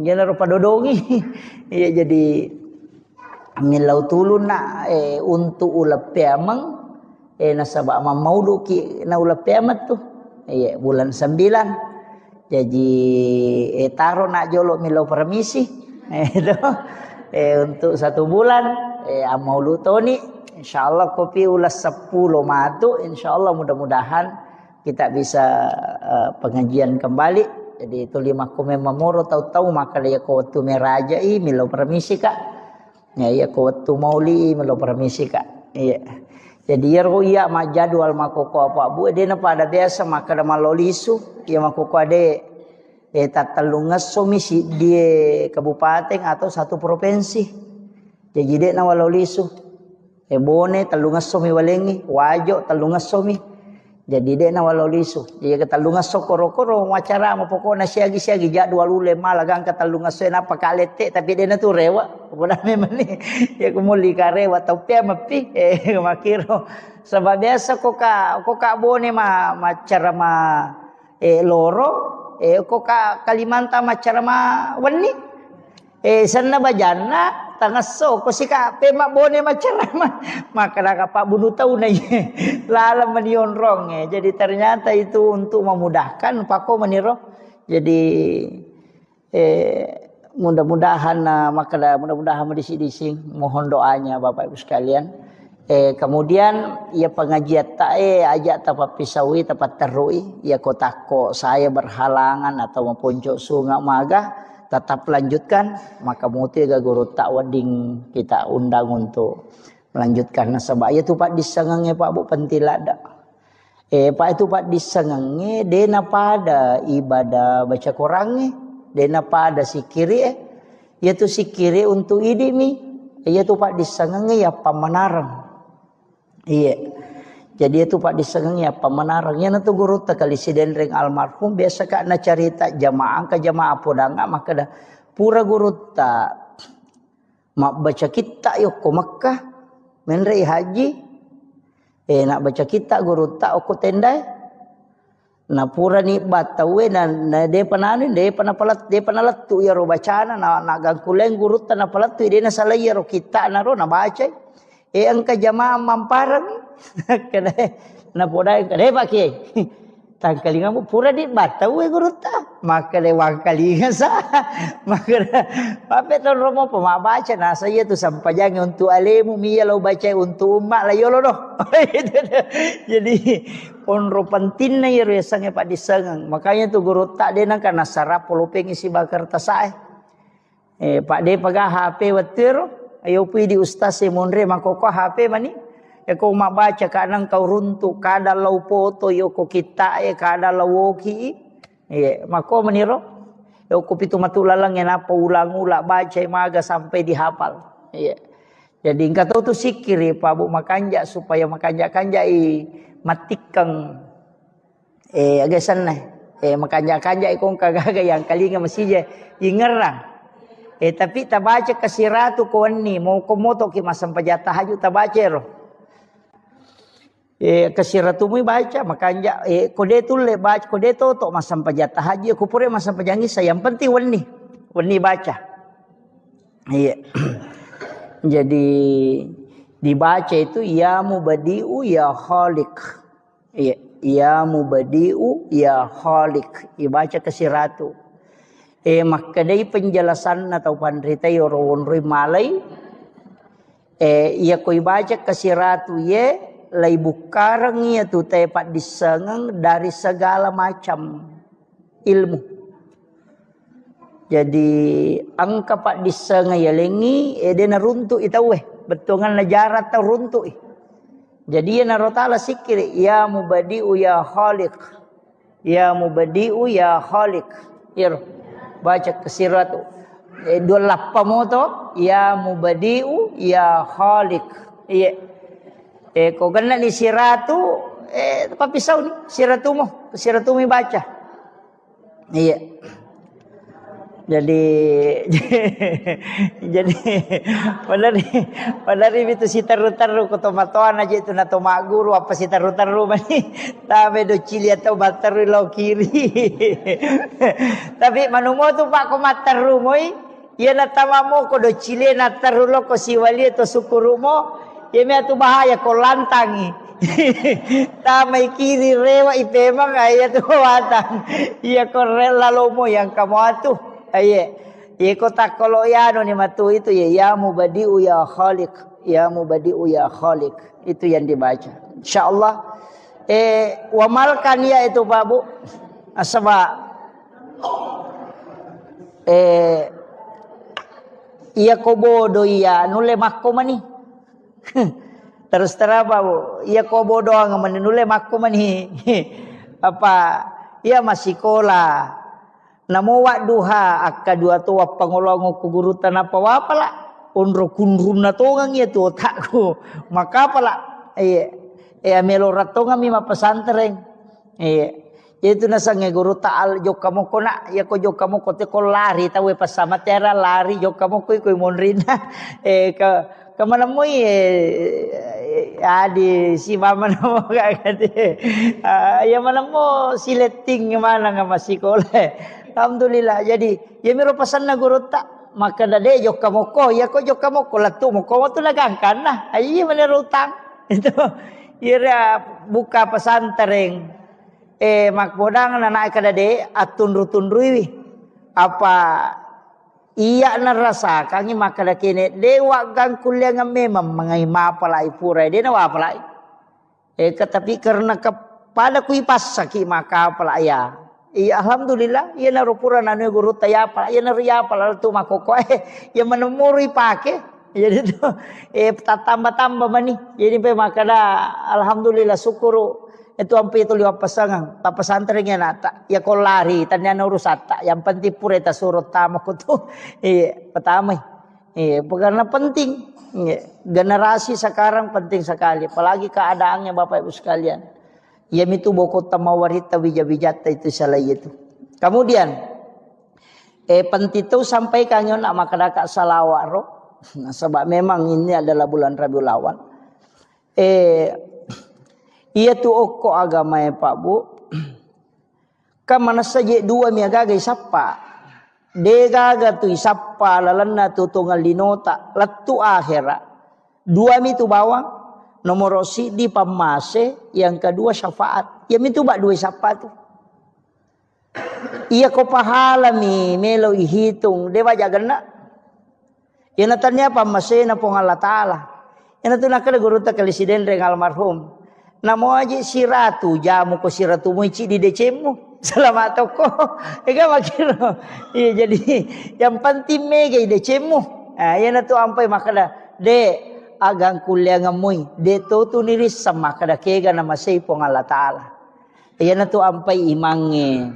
yana ro padodongi iya jadi milaw tulun na untuk ulap piamang nasaba mamaudu ki na ulap piamat tu iya bulan 9 jadi taro na jolo milaw permisi untuk 1 bulan mau lutoni insyaallah kopi ulas 10 matu insyaallah mudah-mudahan kita bisa pengajian kembali jadi itu 5 kome mamoro tahu-tahu maka dia ko tu merajai milo permisi kak ya ko tu mauli milo permisi kak iya jadi yaro iya ma jadwal makoko apa bu dia na pada biasa maka da malolisu ya makoko ade tatalungas somisi di kabupaten atau 1 provinsi. Jadi dek na walau lisu. Bone talungas somi walengi, wajo talungas somi. Jadi dek na walau lisu. Jadi talungas so koro-koro wacara mo pokona siagi-siagi jadwal ule malagang katalungas so na pakalete tapi dek na tu rewa. Pokona memang ni ya kumuli ka rewa tau pia mapi makiro. Sebab biasa ko ka bone macara loro ko ka Kalimantan macara wani sana bajana tangaso ko sika pema bone macara maka Pak bunuh tahu na lala manionrong jadi ternyata itu untuk memudahkan pako meniro jadi mudah-mudahan mudah-mudahan medisi-disi mohon doanya Bapak Ibu sekalian. Kemudian ya pengajian ajak tapat pisawi tapat terui ya kotako saya berhalangan atau mempuncuk sungai maga tetap lanjutkan maka muti ga guru takwading kita undang untuk melanjutkan nasabah ya tu Pak disengange Pak Bu pentilada Pak itu Pak disengange dena pada ibadah baca Qurannya dena pada sikiri ya tu sikiri untuk idimi ya tu Pak disengange ya pamanarang. Iya. Jadi itu Pak disengengnya pemenarangnya nanti guru tak kali siden ring almarhum biasa kak na cerita jamaah ke jamaah podanga maka dah pura guru tak mak baca kita yuk ke Mekah menrei haji Nak baca kita guru tak aku tendai. Na pura ni batawe na de pananu de panapalat de panalatu ya ro bacana na gangkuleng guru tan napalatu de na salaya ro kita na ro na baca. Angka jamaah mamparang kada na podai kada pak kiai. Tangkalinga mo pura di batawe guru ta. Maka lewang kalinga sa. Maka pape ton romo pemabaca na saya tu sampajang untuk alemu miya lo baca untuk umat la yolo doh. Jadi onro penting na yero sange pak disengang. Makanya tu guru tak dena kana sarap polopeng isi bakar tasae. Pak de paga HP watir ayo pi di ustaz semonre makoko HP mani. Kau mak baca kadang kau runtuk kada lau poto yo ko kita kada lau woki mako meniro yo ko pitu matulalang yang apa ulang-ulang baca maga sampai dihafal jadi engkau tahu tu sikir Pak Bu makanja supaya makanja-kanja matikang agak sana makanja-kanja ikong kagaga yang kalinga masih ingerang tapi tabaca kasiratu ko ni mau komoto ki masam pajata haju tabaca ro kasiratumu baca makanya kode tu le baca kode tu tok masam pajata haji aku pure masam pajangi saya yang penting wani baca jadi dibaca itu ya mubadiu ya khaliq ya mubadiu ya khaliq dibaca kasiratu makadai penjelasan atau pandritai orang malai ia koi baca kasiratu lai bukarang ia tu tepat disengang dari segala macam ilmu. Jadi angka pak disengang ya lengi dia na runtuk itawe betongan najarat tau runtuk. Jadi ya narotala sikir ya mubadiu ya khaliq. Ya mubadiu ya khaliq. Ya baca kasiratu. Dua lappa moto ya mubadiu ya khaliq. Iya. Kau kena ni siratu apa pisau ni siratumu baca iya jadi padari itu si taru-taru ko tomatoan aja itu na tomak guru apa si taru-taru mani tabe do cili atau bataru lo kiri tapi manumo tu pak ko mataru moi ia na tamamo ko do cili na taru lo ko si wali to sukurumo Yeme tu bahaya kau lantangi. Tamai kiri rewa ipemang ayat tu watang. Iya kau rela lomo yang kamu atu. Iya. Iya kau tak kalau ya no ni matu itu ya mubadiu ya khaliq. Ya mubadiu ya khaliq. Itu yang dibaca. Insyaallah wamalkan ya itu Pak Bu. Sebab iya kau bodoh ya nule makko mani. Terus terang Pak Bu, iya kau bodoh nggak menule makku mani apa? Iya masih sekolah. Namo wak duha akka dua tua pangolong ku guru tanapa wapala onro kunrun na tongang ya tu otakku maka pala melo ratonga mi pesantren itu nasange guru taal jok kamu kona ya ko jok kamu kote ko lari tawe pasama tera lari jok kamu ko monrina ke mana mo adi si mama namo kagade ya mana mo sileting mana nga masikole alhamdulillah jadi ya miro pasan na guru ta maka dade jok kamu ko ya ko jok kamu ko latu mo ko tu lagangkan nah ayi menurutang itu ira buka pesantren makbodang na naik kadade atun rutundruwi apa iya na rasa kangi makada kene dewa gang kuliah memang mengai mapalai pura dia na wapalai tapi karena kepada kui pas saki maka palaya iya alhamdulillah iya na rupura na guru taya pala iya na riya pala tu makoko ya menemuri pake jadi tu tambah-tambah mani jadi pe makada alhamdulillah syukuru itu ampe itu liwat pasangan tak pesantrennya nata ya kau lari tanya urusata yang penting pura ta surut tamak tu pertama karena penting generasi sekarang penting sekali apalagi keadaannya Bapak Ibu sekalian ya itu boko tamawarita wijabijata itu salah itu kemudian penting tu sampai kanyon nak makadaka salawaro nah, sebab memang ini adalah bulan Rabiul Awal Iya tu oko agama ya Pak Bu. Kamana saja dua mi agaga isappa. De gaga tu isappa lalanna tu tongal linota latu akhira. Dua mi tu bawang, nomor si di pamase, yang kedua syafaat. Ya mi tu bak dua isappa tu. Iya ko pahala mi melo ihitung dewa jagana. Ya natanya pamase na pong Allah Ta'ala. Ya natuna kada guru ta presiden reng almarhum. Namo aja siratu jamu ko siratu mo ici di decemu. Selamat toko. Ega makiro. Iya jadi yang penting mega di decemu. Ah ya natu ampai makada de agang kuliah ngamui. De to tu niris sama kada kega nama sei pong Allah Ta'ala. Ya natu ampai imange.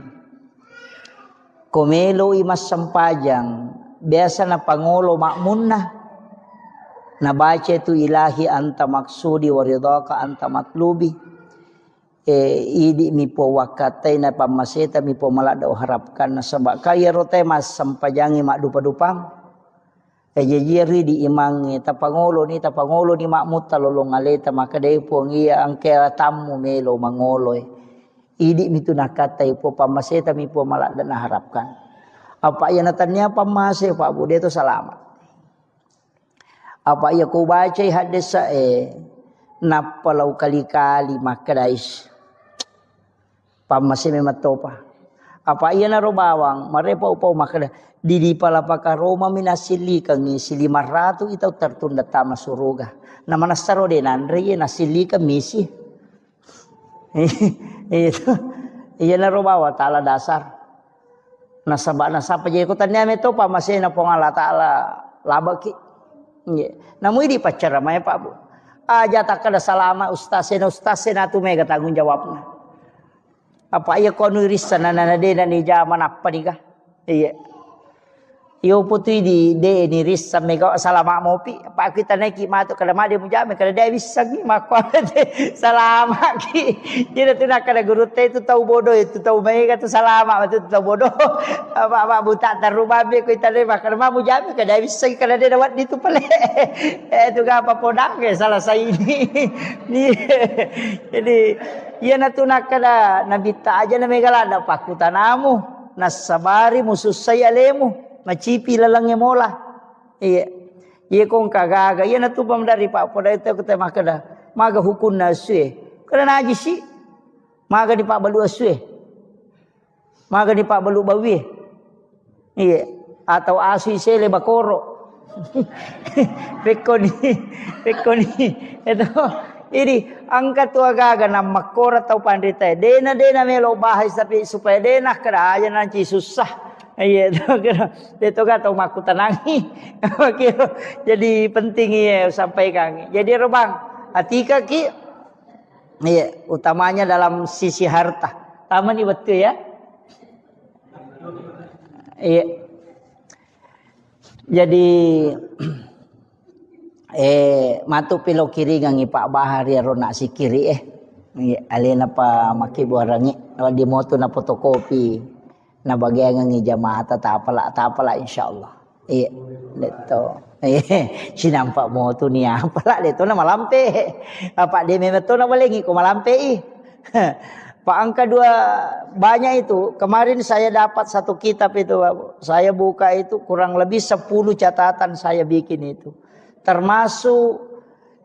Komelo imas sampajang. Biasa na pangolo makmunna. Nabaca itu ilahi anta maksudi waridaka anta matlubi. Idi mi po wakatai na pamaseta mi po malada harapkan na sabak kaya rote mas sampajangi mak dupa-dupang. Jejiri di imangi tapangolo ni makmut talolong aleta maka dai po ngia angke tamu melo mangoloy. Idi mi tu nakatai po pamaseta mi po malada na harapkan. Apa yang natanya pamase Pak Bu dia itu selamat. Apa ia ku baca hadis napalau kali-kali makadais pamase mematopa. Apa ia naro bawang marepa upau makada di palapaka Roma minasili kangi sili maratu itau tertunda tama suruga. Nama nasaro de nandre ye nasili ka misi. Itu ia naro bawa taala dasar. Nasapa jadi kutannya meto pamase na pong Allah Ta'ala labaki. Namun di pacar ramai Pak Bu. Aja tak ada salama ustazena tu mega tanggung jawabnya. Apa iya kau nuris sana nana de dan di zaman apa nih kah? Iya. Yo putui di de ni ris mega salama mopi. Pak kita naik matu kada made mujame kada dia bisa gi makwa salama ki. Jadi tu nak kada guru teh itu tahu bodoh itu tahu mega tu salama itu tahu bodoh. Apa buta terubah be kita de makar ma mujame kada bisa kada dia dapat itu pale. Tu apa podang ke salah saya ini. Jadi ia natu nak kada nabi ta aja na mega lada pakutanamu nasabari musus saya lemu. Macipi lalangnya mola. Iya. Iya kong kagaga. Iya natupam dari Pak Poda itu kita makada. Maga hukun nasue. Kada najis sih. Maga di Pak Balu asue. Maga di Pak Balu bawi. Iya. Atau asui sele bakoro. Pekoni. Itu. Ini angkat tu agaga na makora tau pandita. Dena melo bahas tapi supaya dena kada aja nanti susah. Iya itu kan tahu maku tenangi. Jadi penting ya sampaikan. Jadi robang atika ki iya utamanya dalam sisi harta. Taman ini betul ya. Iya. Jadi matu pilo kiri ngangi Pak Bahar ya rona si kiri alena pa maki buarangi di moto na fotokopi. Na bagian ngi jamaah tak apalah insyaallah. Iya, itu. Sinampak mo tu ni apalah itu na malampe. Apa dia memeto na balengi ko malampe. Pak angka 2 banyak itu. Kemarin saya dapat satu kitab itu. Saya buka itu kurang lebih 10 catatan saya bikin itu. Termasuk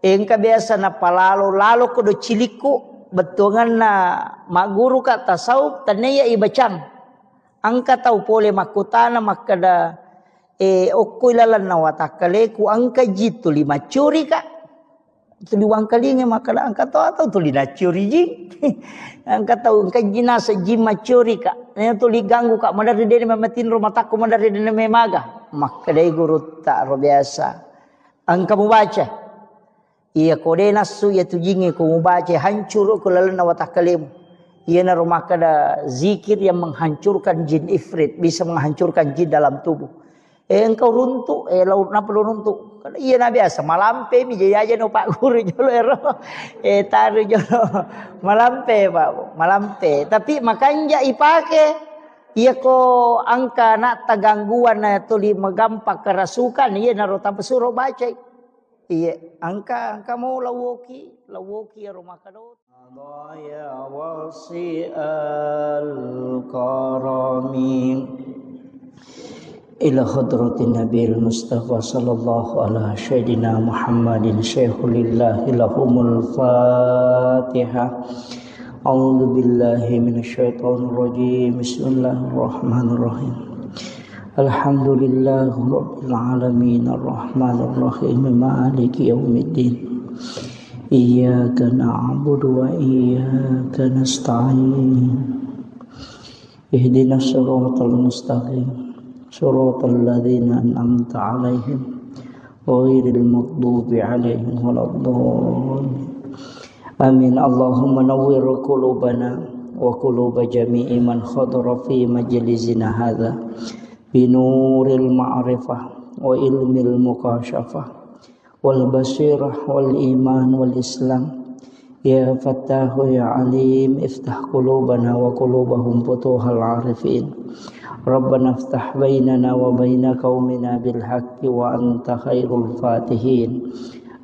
engka biasa na palalo lalu kudu ciliku betungan na maguru ka tasawuf tanaya ibacang. Angka tahu pole makutana makada okuilalan na watakale ku angka jitu 5 curi ka. Tu liwang kalinge makada angka tahu atau tu lina curi ji. Angka tahu angka jinasa jima curi ka. Nya tu liganggu ka madari dene mamatin rumah takku madari dene memaga. Makada guru tak ro biasa. Angka mubaca. Iya kode nasu ya tu jinge ku mubaca hancur ku lalan na watakalemu. Ia na rumah kada zikir yang menghancurkan jin ifrit, bisa menghancurkan jin dalam tubuh. Engkau runtuk, laut na perlu runtuk. Iya na biasa malampe mi jaya aja no Pak Guru jolo ero. Taru jolo malampe Pak, malampe. Tapi makanya ipake iya ko angka nak tagangguan na tuli magampak kerasukan iya na rota pesuro baca. Iya angka mau lawoki ya rumah kadot. يا واسع الكرم إلى حضرة النبي المصطفى صلى الله على سيدنا محمد شيخ لله لهم الفاتحة. أعوذ بالله من الشيطان الرجيم. بسم الله الرحمن الرحيم. الحمد لله رب العالمين الرحمن الرحيم مالك يوم الدين. إياك نعبد وإياك نستعين. اهدنا الصراط المستقيم صراط الذين أنعمت عليهم غير المغضوب عليهم ولا الضالين. آمين. اللهم نور قلوبنا وقلوب جميع من حضر في مجلسنا هذا بنور المعرفة وعلم المكاشفة والبصيرة والإيمان والإسلام. يا فتاح يا عليم افتح قلوبنا وقلوبهم فتوح العارفين. ربنا افتح بيننا وبين قومنا بالحق وأنت خير الفاتحين.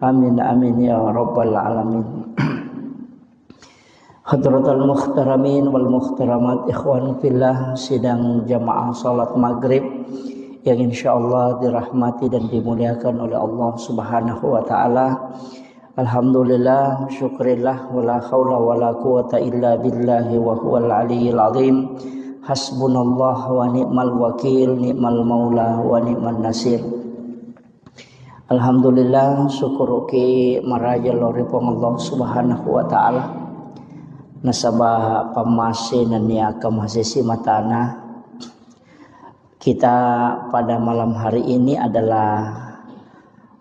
آمين آمين يا رب العالمين. Hadratul Muhtaramin wal Muhtaramat, ikhwan fillah, sidang jamaah salat maghrib yang insyaallah dirahmati dan dimuliakan oleh Allah Subhanahu wa taala. Alhamdulillah, syukrillah, wala haula wala quwata illa billahi wa huwal aliyyil azim. Hasbunallah wa ni'mal wakil, ni'mal maula wa ni'man nasir. Alhamdulillah, syukur ki maraja loripong Allah Subhanahu wa taala. Nasabah pamase nania kamasisi matana. Kita pada malam hari ini adalah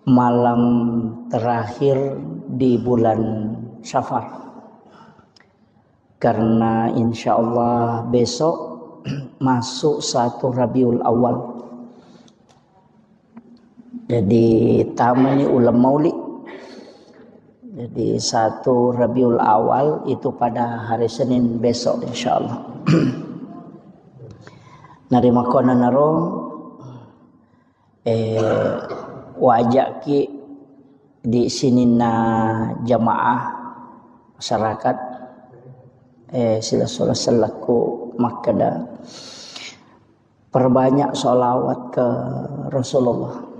malam terakhir di bulan Syafar. Karena insya Allah besok masuk 1 Rabiul Awal. Jadi tamani ulam maulid. Jadi 1 Rabiul Awal itu pada hari Senin besok insya Allah. Narima kona naro wajak ki di sini na jamaah masyarakat sila selaku makada perbanyak sholawat ke Rasulullah.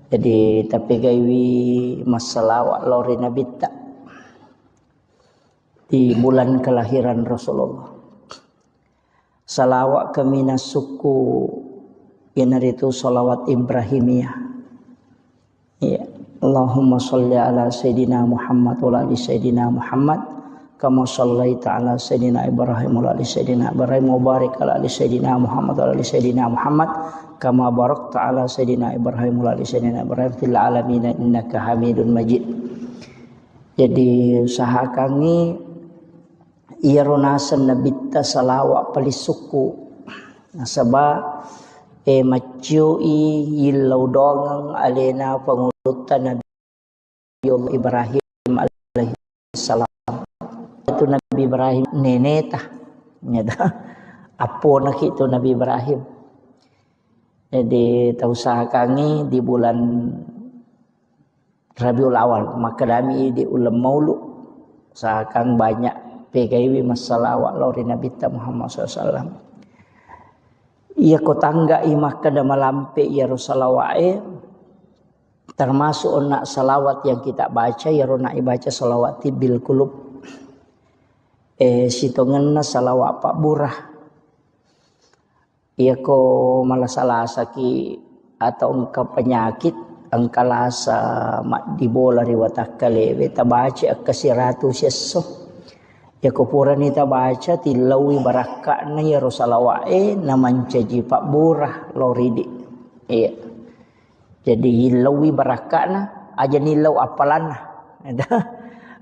Jadi tapi gaiwi masalah lori Nabi tak di bulan kelahiran Rasulullah. Salawat kami suku yang itu salawat Ibrahimiyah. Ya, Allahumma sholli ala Sayyidina Muhammad wa ala Sayyidina Muhammad kama shallaita ala Sayyidina Ibrahim wa ala Sayyidina Ibrahim wa barik ala Sayyidina Muhammad wa ala Sayyidina Muhammad kama barakta ala Sayyidina Ibrahim wa ala Sayyidina Ibrahim fil alamin innaka Hamidun Majid. Jadi sahakangi ia ronasan nabita salawat palisuku nasaba macui yilau dongang alena pengulutan Nabi Ibrahim alaihi salam. Itu Nabi Ibrahim nenetah nyata apo nak itu Nabi Ibrahim. Jadi tausahakangi di bulan Rabiul Awal maka kami di ulam maulud sahakang banyak PKIW masalah lori Nabi Muhammad SAW. Ia ko tangga imah kada malampe ya Rasulullah termasuk nak salawat yang kita baca ya rona ibaca salawat bil kulub. Sitongenna salawat Pak Burah. Ia ko malasalasa ki atau engkau penyakit engkalasa mak dibola riwatakale beta baca kasiratu sesso. Ya kupuran kita baca tilawi barakakna ya Rasulullah naman caji Pak Burah loridi. Iya. Jadi hilawi barakakna aja nilau apalan.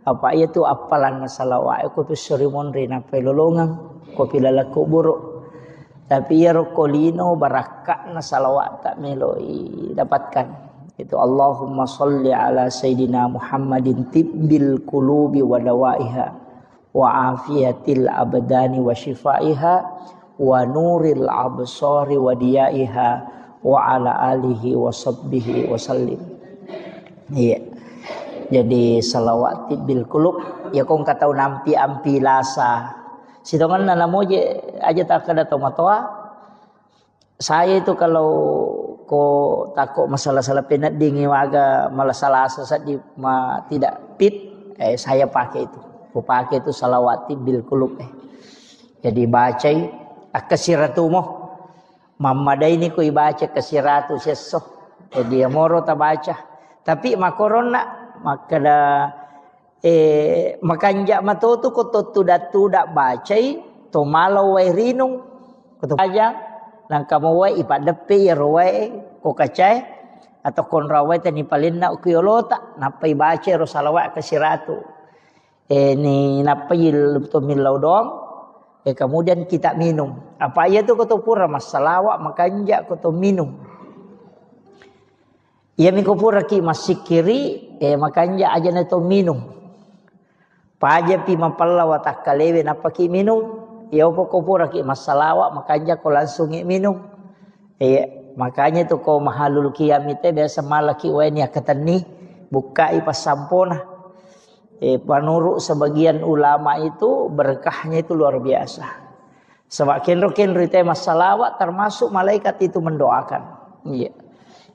Apa itu apalan salawat ko pisorimon rina pelolongan ko pilalaku buruk. Tapi ya rokolino barakakna salawat tak meloi dapatkan. Itu Allahumma sholli ala Sayyidina Muhammadin tibbil qulubi wa dawaiha wa afiyatil abdani wa shifaiha wa nuril absari wa diyaiha wa ala alihi wa sahbihi wa sallim. Iya. Jadi salawati bil kulub ya kong katau nampi ampi lasa. Sitongan na namo aja tak kada tomatoa. Saya itu kalau ko takut masalah-salah penat dingin waga malah salah sesat di tidak fit, saya pakai itu. Ku pakai itu salawati bil kulub. Jadi baca akasiratu mo. Mamada ini ku baca kasiratu sesso. Jadi moro ta baca. Tapi makorona makada makanja matotu ko tuda baca to malau wai rinung ko aja nang kamu wai ipadepe ya roe ko kacai atau kon rawai tani palinna ukiyolota napai baca ro salawat kasiratu ni napai to milau dong kemudian kita minum apa ya tu ko to pura masalawat makanja ko to minum. Ia mikopura ki masikiri makanja aja na to minum. Paja pi mapalla watak kalewe napa ki minum. Ia opo kopura ki masalawa makanja ko langsung minum. Makanya tu ko mahalul kiamite biasa malaki weni akatani bukai pasampona. Panurut sebagian ulama itu berkahnya itu luar biasa. Sebab kenro ite masalawat termasuk malaikat itu mendoakan. Iya.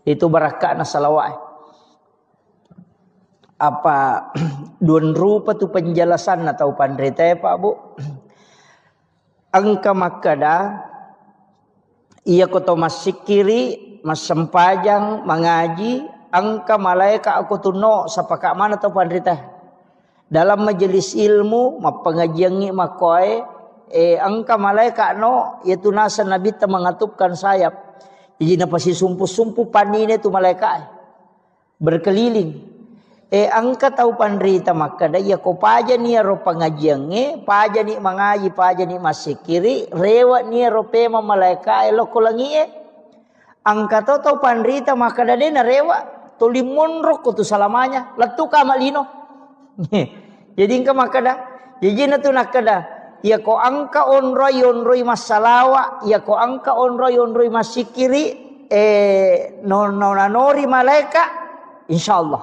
Itu barakah na salawat. Apa dun rupa tu penjelasan atau pandrita Pak Bu. Angka makada ia koto masikiri masempajang mengaji angka malaikat aku tuno sapaka mana atau pandrita. Dalam majelis ilmu mapengajiangi makoe angka malaikat no yaitu nasa nabi ta mengatupkan sayap. Jadi napa si sumpu-sumpu panine tu malaikat berkeliling. Angka tahu pandrita maka dah ya ko paja ni ro pangajiange, paja ni mangaji, paja ni masikiri, rewa ni ro pema malaikat lo kolangi Angka tahu pandrita maka dah na rewa tulimon ro ko tu salamanya, letu ka malino. Jadi angka maka dah. Jadi na tu nakada ya ko angka onroi masalawa ya ko angka onroi masikiri nonori malaika insyaallah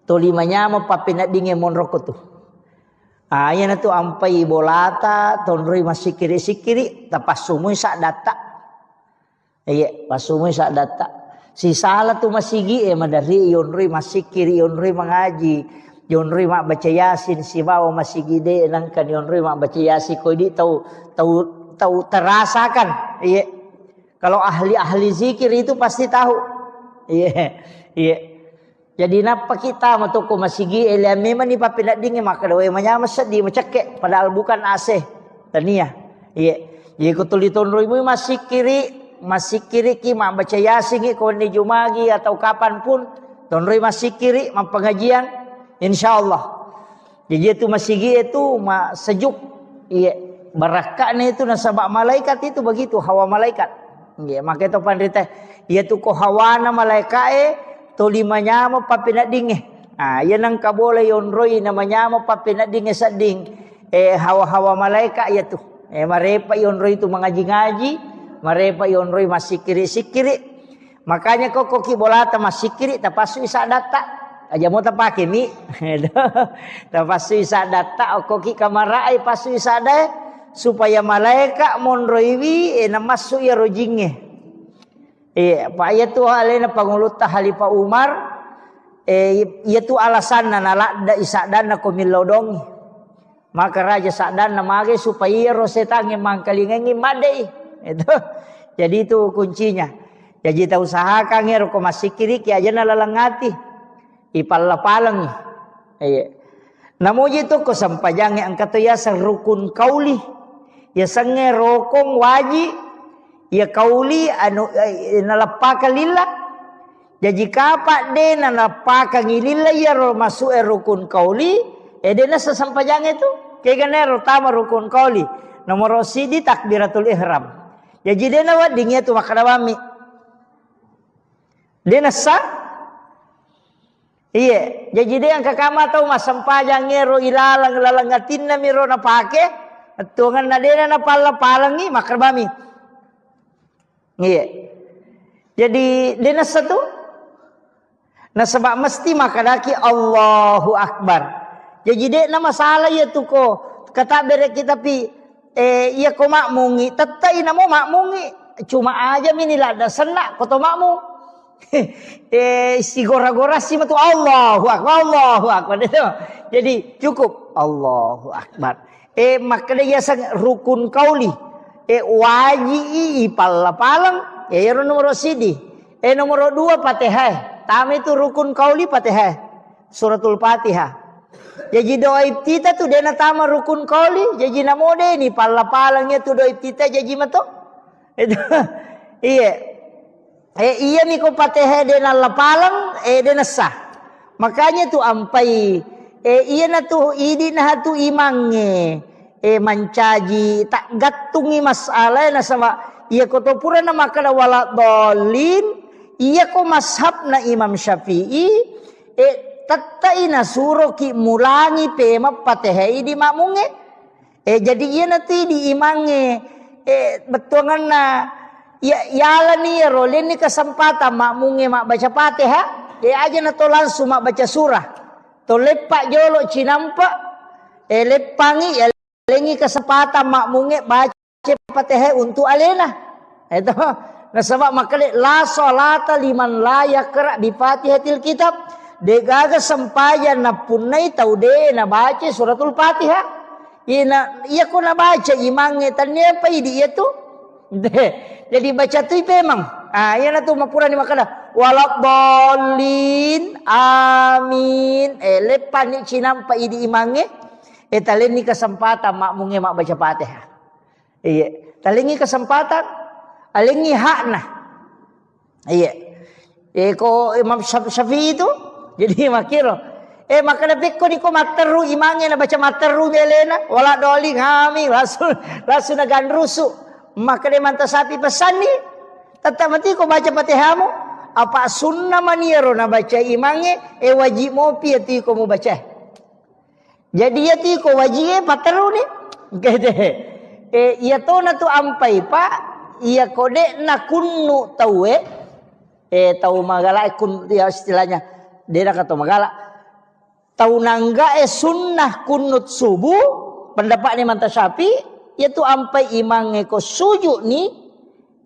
tolimanya mo papinat dinge monroko tu ayan tu ampai bolata tonroi masikiri tapasumu sak data pasumu sak data si salah tu masigi madari onroi masikiri onroi mengaji Yonrui mak baca yasin si bawa masih gede nangkan yonrui mak baca yasin kau di tahu terasakan kalau ahli zikir itu pasti tahu jadi napa kita matuko masih gede memang ni papinat dingin maka doa menyama sedih macake padahal bukan AC tania jadi kau tuli tonrui masih kiri ki mak baca yasin kau ni jumagi atau kapan pun tonrui masih kiri mak pengajian insyaallah. Jadi itu masigi itu sejuk. Barakahnya itu nasabak malaikat itu begitu hawa malaikat. Maka itu pandrita ia tu ko hawana malaikat tolimanya mo papinat dinge. Yan ang kabole yonroi namanya mo papinat dinge sading hawa-hawa malaikat ya tu. Marepa yonroi itu mengaji-ngaji, marepa yonroi masikiri-sikiri. Makanya kok koki bolata masikiri tapasu isa data. Aja mau tapake mi, tapasu isa data okoki kamarai pasu isa deh supaya malaikat monroiwi namasu ya rojinge. Pak ya tu alena panguluta Halifah Umar, ya tu alasan nalada isa dana komilodongi. Maka raja sadana mage supaya rosetange mangkalingengi madei. Itu. Jadi itu kuncinya. Jadi tahu usahakan ya roko masikiri ki aja nalalangati. Ipalapalang namuji tu ko sampajange angkat ya sang rukun kauli ya sange rokong waji ya kauli anu nalapaka lillah jadi kapak de nalapaka ngilillah ya ro masuk rukun kauli dena sasampajange tu kegane ro tama rukun kauli nomor sidi takbiratul ihram jadi dena wa dingia tu makadawami dena sa jadi dia yang kakama tahu masampajang ngero ilalang ngatin na miro na pake tungan na dena na palangi makarbami. Jadi dena satu Nah sebab mesti makadaki Allahu Akbar. Jadi dek na masalah ya tu ko kata bere kita pi iya ko makmungi tetai na mo makmungi cuma aja minilah ada senak ko to makmu. Si gora-gora si matu Allahu Akbar itu. Jadi cukup Allahu Akbar. Makanya ya sang rukun kauli. Waji ipal palang. Nomor sidi. Nomor 2 Fatihah. Tami itu rukun kauli Fatihah. Suratul Fatihah. Jadi doa ibtita tu dena tama rukun kauli. Jadi namode ni pala palangnya tu doa ibtita jadi mato. Itu iya. Iya ni ko Fatihah dena lapalang dena sah. Makanya tu ampai iya na tu idi na tu imange mancaji tak gatungi masalah na sama iya ko to pura na makana wala dolin iya ko mashab na Imam Syafi'i tatai na suro ki mulangi pema Fatihah di makmunge jadi iya na tu di imange betuangan na ya yala ni rolin ni kesempatan makmunge mak baca Fatihah dia aja na to langsung mak baca surah to lepak jolo cinampa lepangi ya lengi kesempatan makmunge baca Fatihah untuk alena itu nah sebab makanya la salata liman la yaqra bi Fatihatil kitab de gaga sempayan na punai tau de na baca suratul Fatihah iya ko na baca imange tanya apa idi itu jadi baca tu memang iya na tu mapura ni makana walaqdallin amin lepan ni cinampa idi imange talen ni kesempatan makmunge mak baca Fatihah iya talingi kesempatan alingi hakna iya ko Imam Syafi'i itu jadi makiro makana pikko ni ko materu imange na baca materu melena wala doli ngami langsung na gandrusu maka dia mantap sapi pesan ni tetap mati ko baca Fatihahmu apa sunnah maniero na baca imange wajib mo pi ti ko mo baca jadi ya ti ko wajib pataru ni kete iya to na tu ampai pa iya kode na kunnu tawe tau magala kun ya istilahnya dia kata magala tau nangga sunnah kunut subuh pendapat ni mantap sapi yaitu ampai imange ko sujud ni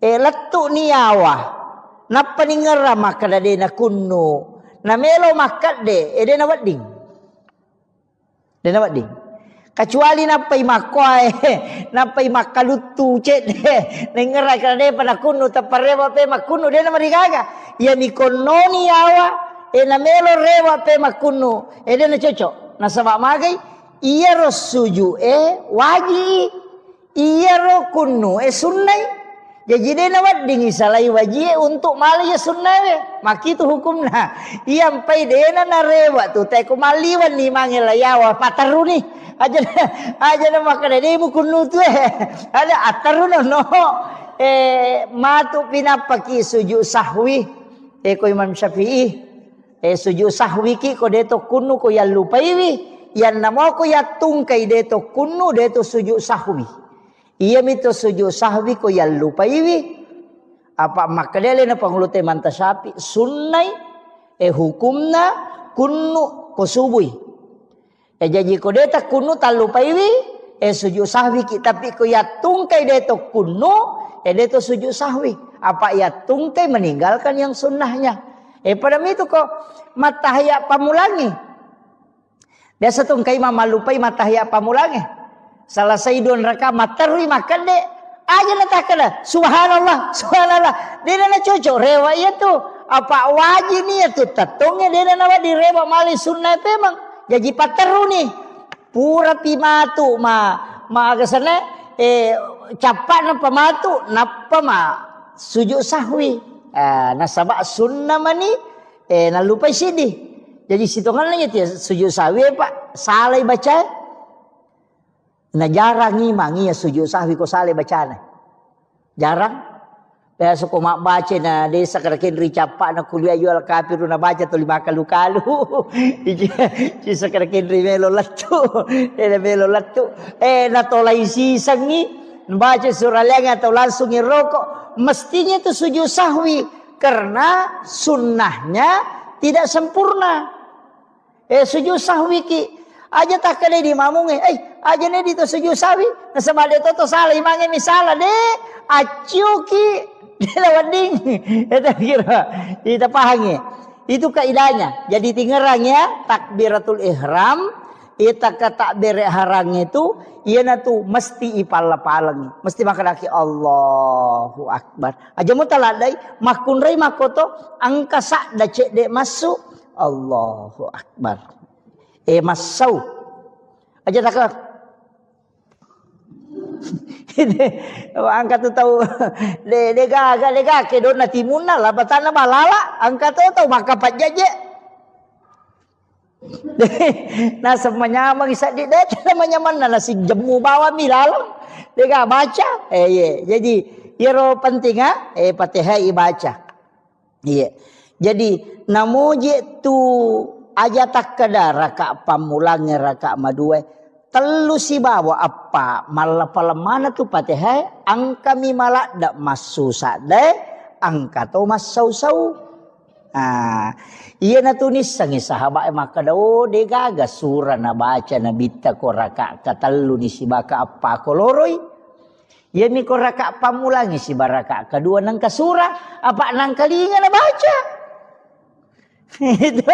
letuk ni awa napa ni ngera maka de na kunno na melo makat de de na wadding kecuali napai makoy napai makalutu cet de ngera kada de pada kunno taparewa pe makunno de na marigaga ya ni konno ni awa na melo rewa pe makunno de na cocok na sabab magai iya ro sujud wajib iya ro kunnu sunnah jadi dia nawat dingi salai wajib untuk mali ya sunnah maki tu hukumna iya ampai dena na rewa tu tai ko maliwan ni mangela yawa pataru ni aja na makana de mu kunnu tu ada ataru no matu pinapaki sujud sahwi ko Imam Syafi'i sujud sahwi ki ko de to kunnu ko ya lupaiwi yan namo ko ya tungkai de to kunnu de to sujud sahwi iya mito sujud sahwi ko ya lupaiwi apa makadele na panglute manta sapi sunnai hukumna kunnu ko subui jadi ko deta kunnu talupaiwi sujud sahwi ki tapi ko ya tungkai deto kunnu deto sujud sahwi apa ya tungkai meninggalkan yang sunnahnya pada itu ko matahya pamulangi biasa tungkai mama lupai matahya pamulangi salah saidon raka matarui makan de aja natakala subhanallah dia na cocok rewa itu apa wajib ni itu tatongnya dia na di rewa mali sunnah memang jadi pataru ni pura pimatu ma agasana capat na pamatu napa ma sujud sahwi nasabak sunnah mani na lupa sidi jadi sitongan lagi dia sujud sahwi pak salai baca na jarang ngimang iya sujud sahwi ko sale bacana jarang biasa ko mak baca na desa karakin ricapa na kuliah jual kafir na baca tu lima kalu ci sakarakin melo latu na tolai sisang ni baca surah lenga atau langsung ngerokok mestinya itu sujud sahwi karena sunnahnya tidak sempurna. Sujud sahwi ki aja tak kene di mamunge aja ne di to sujud sahwi nasama de to salah imange misalah de acu ki lawading eta kira kita pahangi itu kaidahnya. Jadi tingerang ya takbiratul ihram ita ka takbir ihram itu ieu tu mesti ipala-palang mesti makadaki Allahu akbar aja mu taladai makun rei makoto angka sak da cek de masuk Allahu akbar masau aja tak angkat tu tahu lega ke dona timuna lah batana balala angkat tu tahu maka pajaje nah semuanya mangisa di det namanya mana nasi jemu bawa milalo lega baca jadi iro penting Fatihah baca jadi namoje tu aja tak kada raka pamulangi raka madue telu si bawa apa malah palemana tu Fatihah angka mi malak dak masu sade angka tu masau-sau iya na tunis sangi sahabat maka dao de gaga surah na baca na bitta ko raka katelu ni si baka apa ko loroi iya mi ko raka pamulangi si baraka kedua nang kasura apa nang kalinga na baca itu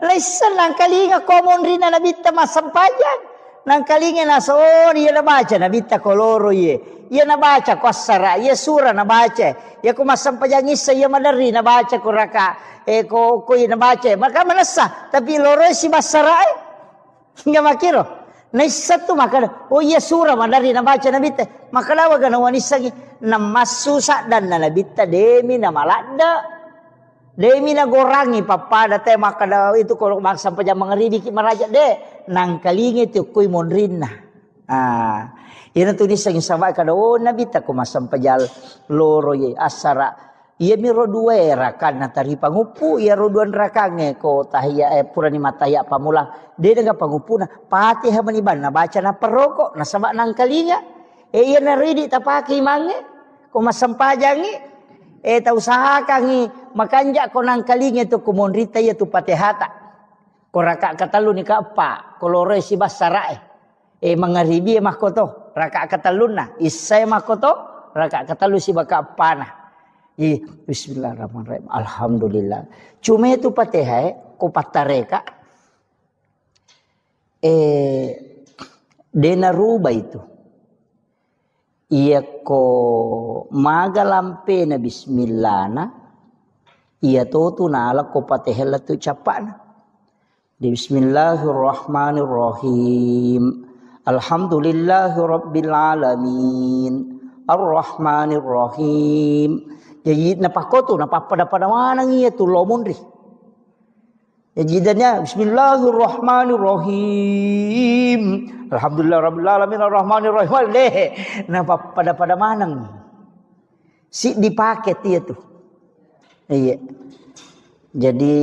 lesan nang kalinga komon rina nabita masampajan nang kalinga naso iya nabaca nabita koloro iya nabaca kosara iya surah nabaca iya ko masampajan isa iya madari nabaca ko raka ko iya nabaca maka manasa tapi loro si basara hingga makiro naisa tu maka iya surah madari nabaca nabita maka lawa gana wanisagi namasusa dan nabita demi namalada demi na gorangi papada te makada itu kalau maksa sampai jam mengeribi ki maraja de nang kalingi tu kuy monrinna ina tulis sang sama kada nabi ta ko masam pajal loro ye asara ia miro dua rakan natari pangupu ia roduan rakange ko tahiyya purani mataya pamulang de dengan pangupuna Fatihah maniban na baca na perokok na sama nang kalinga ia na ridi tapaki mange ko masam pajangi ta usahakangi makanja ko nang kalinge tu kumonrita ya tu Fatihata ko raka katalu ni ka apa ko lore si basarae mangaribi makoto raka kataluna isay makoto raka katalu si baka apana bismillahirrahmanirrahim alhamdulillah cuma itu Fatihah ko patareka dena ruba itu iya ko magalampe na bismillah na iya to nala ko Fatihah tu capana bismillahirrahmanirrahim alhamdulillahi rabbil alamin arrahmanirrahim jadi napakoto napapada mana iya tu lomondri jadinya bismillahirrahmanirrahim alhamdulillah rabbil alamin arrahmanirrahim deh napapada manang si dipakai dia tuh iya jadi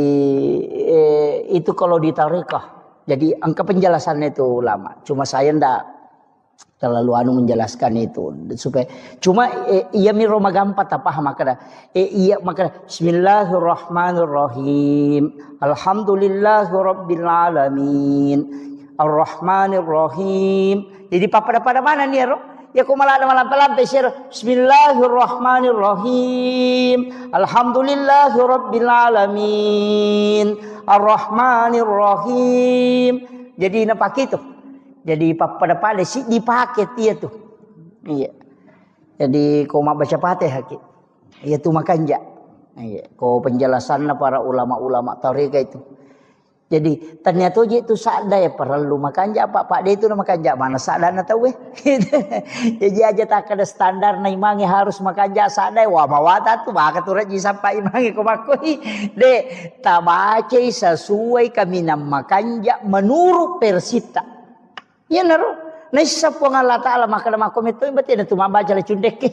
itu kalau di tarekah jadi angka penjelasannya itu lama cuma saya ndak terlalu menjelaskan itu supaya cuma iya mi roma gampat apa makada iya makada bismillahirrahmanirrahim alhamdulillahi rabbil alamin arrahmanirrahim jadi pada mana nih ro ya ko malam sir bismillahirrahmanirrahim alhamdulillahi rabbil alamin arrahmanirrahim jadi napak itu jadi pada si dipakai dia tuh iya jadi ko baca Fatihah ki iya tu makanja iya ko penjelasannya para ulama-ulama tarekat itu jadi ternyata itu sada ya perlu makanja pak dia itu nama makanja mana sada na tahu jadi aja tak ada standar na imangi harus makanja sada wa mawata tu baka turut ji sampai imangi ko makoi de tabace sesuai kami nam makanja menurut persita ya naro naisa po nga Allah Ta'ala makana makomito iba tina tumabaca la cundek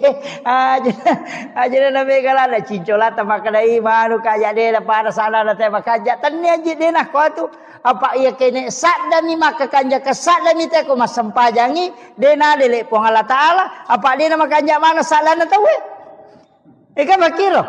aja na megala na cincolata makana imanu kaya de la para sana na te makaja tanni aja de na ko tu apa iya kene sadda mi makakanja ka sadda mi te ko masampajangi de na dele po nga Allah Ta'ala apa de na makanja mana sala na tawe ika makiro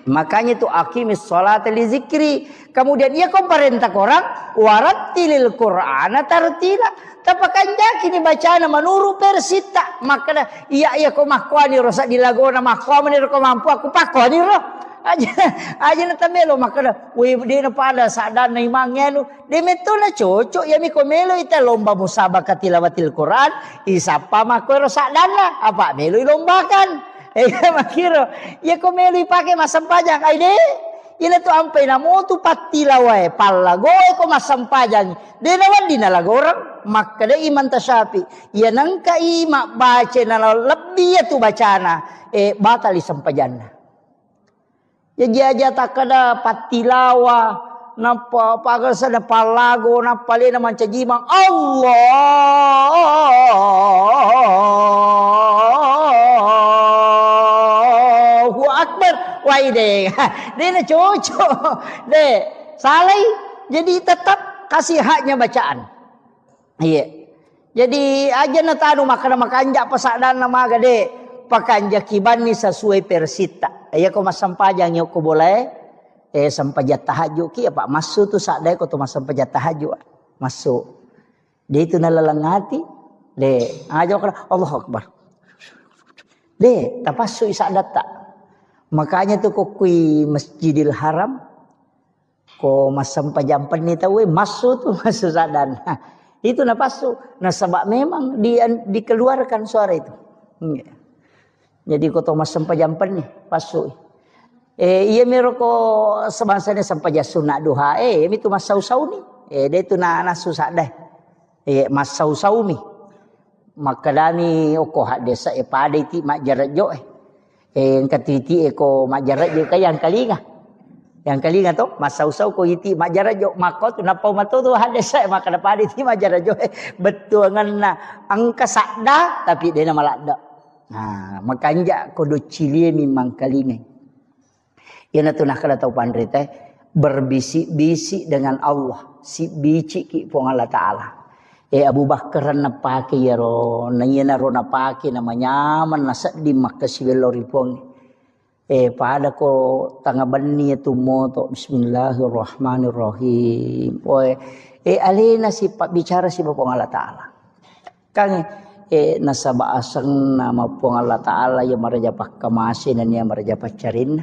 Makanya itu aqimis sholata li zikri. Kemudian ia kau perintah orang warattilil Qur'ana tartila. Tapakan jaki ni bacaan menuru persita. Maka iya kau makwani rosak dilagona makwani kau mampu aku pakwani roh. Aja na tamelo maka we di na pada sadar na imangnya nu de meto na cocok ya mi komelo ita lomba musabaqah tilawatil Quran isapa mako ro sadar na apa melo lombakan makiro ya komelo ipake masampajang ai de ina tu ampai na mo tu patilawai palla goe ko masampajang de nawan dinalagorang maka de iman tasyafi ya nang kai mak baca na lebih tu bacana batali sampajanna. Ya jaja takada patilawa napa pagal sada palago napa le na mancajimang Allahu Akbar waide dia na cocok de salai jadi tetap kasih haknya bacaan iya jadi aja na tanu makanja pasadana maga de pakanja kibani sesuai persita ya ko masampajang yo ko boleh sampajat tahajud ki apa masuk tu sadai ko tu masampajat tahajud masuk dia itu nalalangati de aja ko Allahu Akbar de tapasu isadat tak makanya tu ko kui Masjidil Haram ko masampajang ni tahu masuk tu masuk sadan itu napasu nasabak memang dia dikeluarkan suara itu jadi koto mas sampajampan ni pasuk. Iya mero ko sebangsanya sampaja sunat duha. Mi tu mas sau-sau ni. Dia tu na susah dah. Mas sau-sau mi. Maka dani oko hak desa pada iti mak jarak jo. Katiti ko mak jarak jo kaya yang kalinga. Yang kalinga tu mas sau-sau ko iti mak jarak jo. Maka tu napau mato tu hak desa maka dapat iti mak jarak jo. Betul ngana angka sakda tapi dia nama lakda. Nah, makanya kodo cilie memang kalinga. Ia tu nak kena tahu pandai teh berbisik-bisik dengan Allah, si bici ki pong Allah Taala. Abu Bakar napake ya ro, nanya ro napake namanya man nasak di Makkah siwelori pong. Pada ko tanga bani tu moto Bismillahirrahmanirrahim. Alena si pak bicara si pong Allah Taala. Kang nasaba asang nama pong Allah Ta'ala yang merajapak kamasin dan yang merajapak carin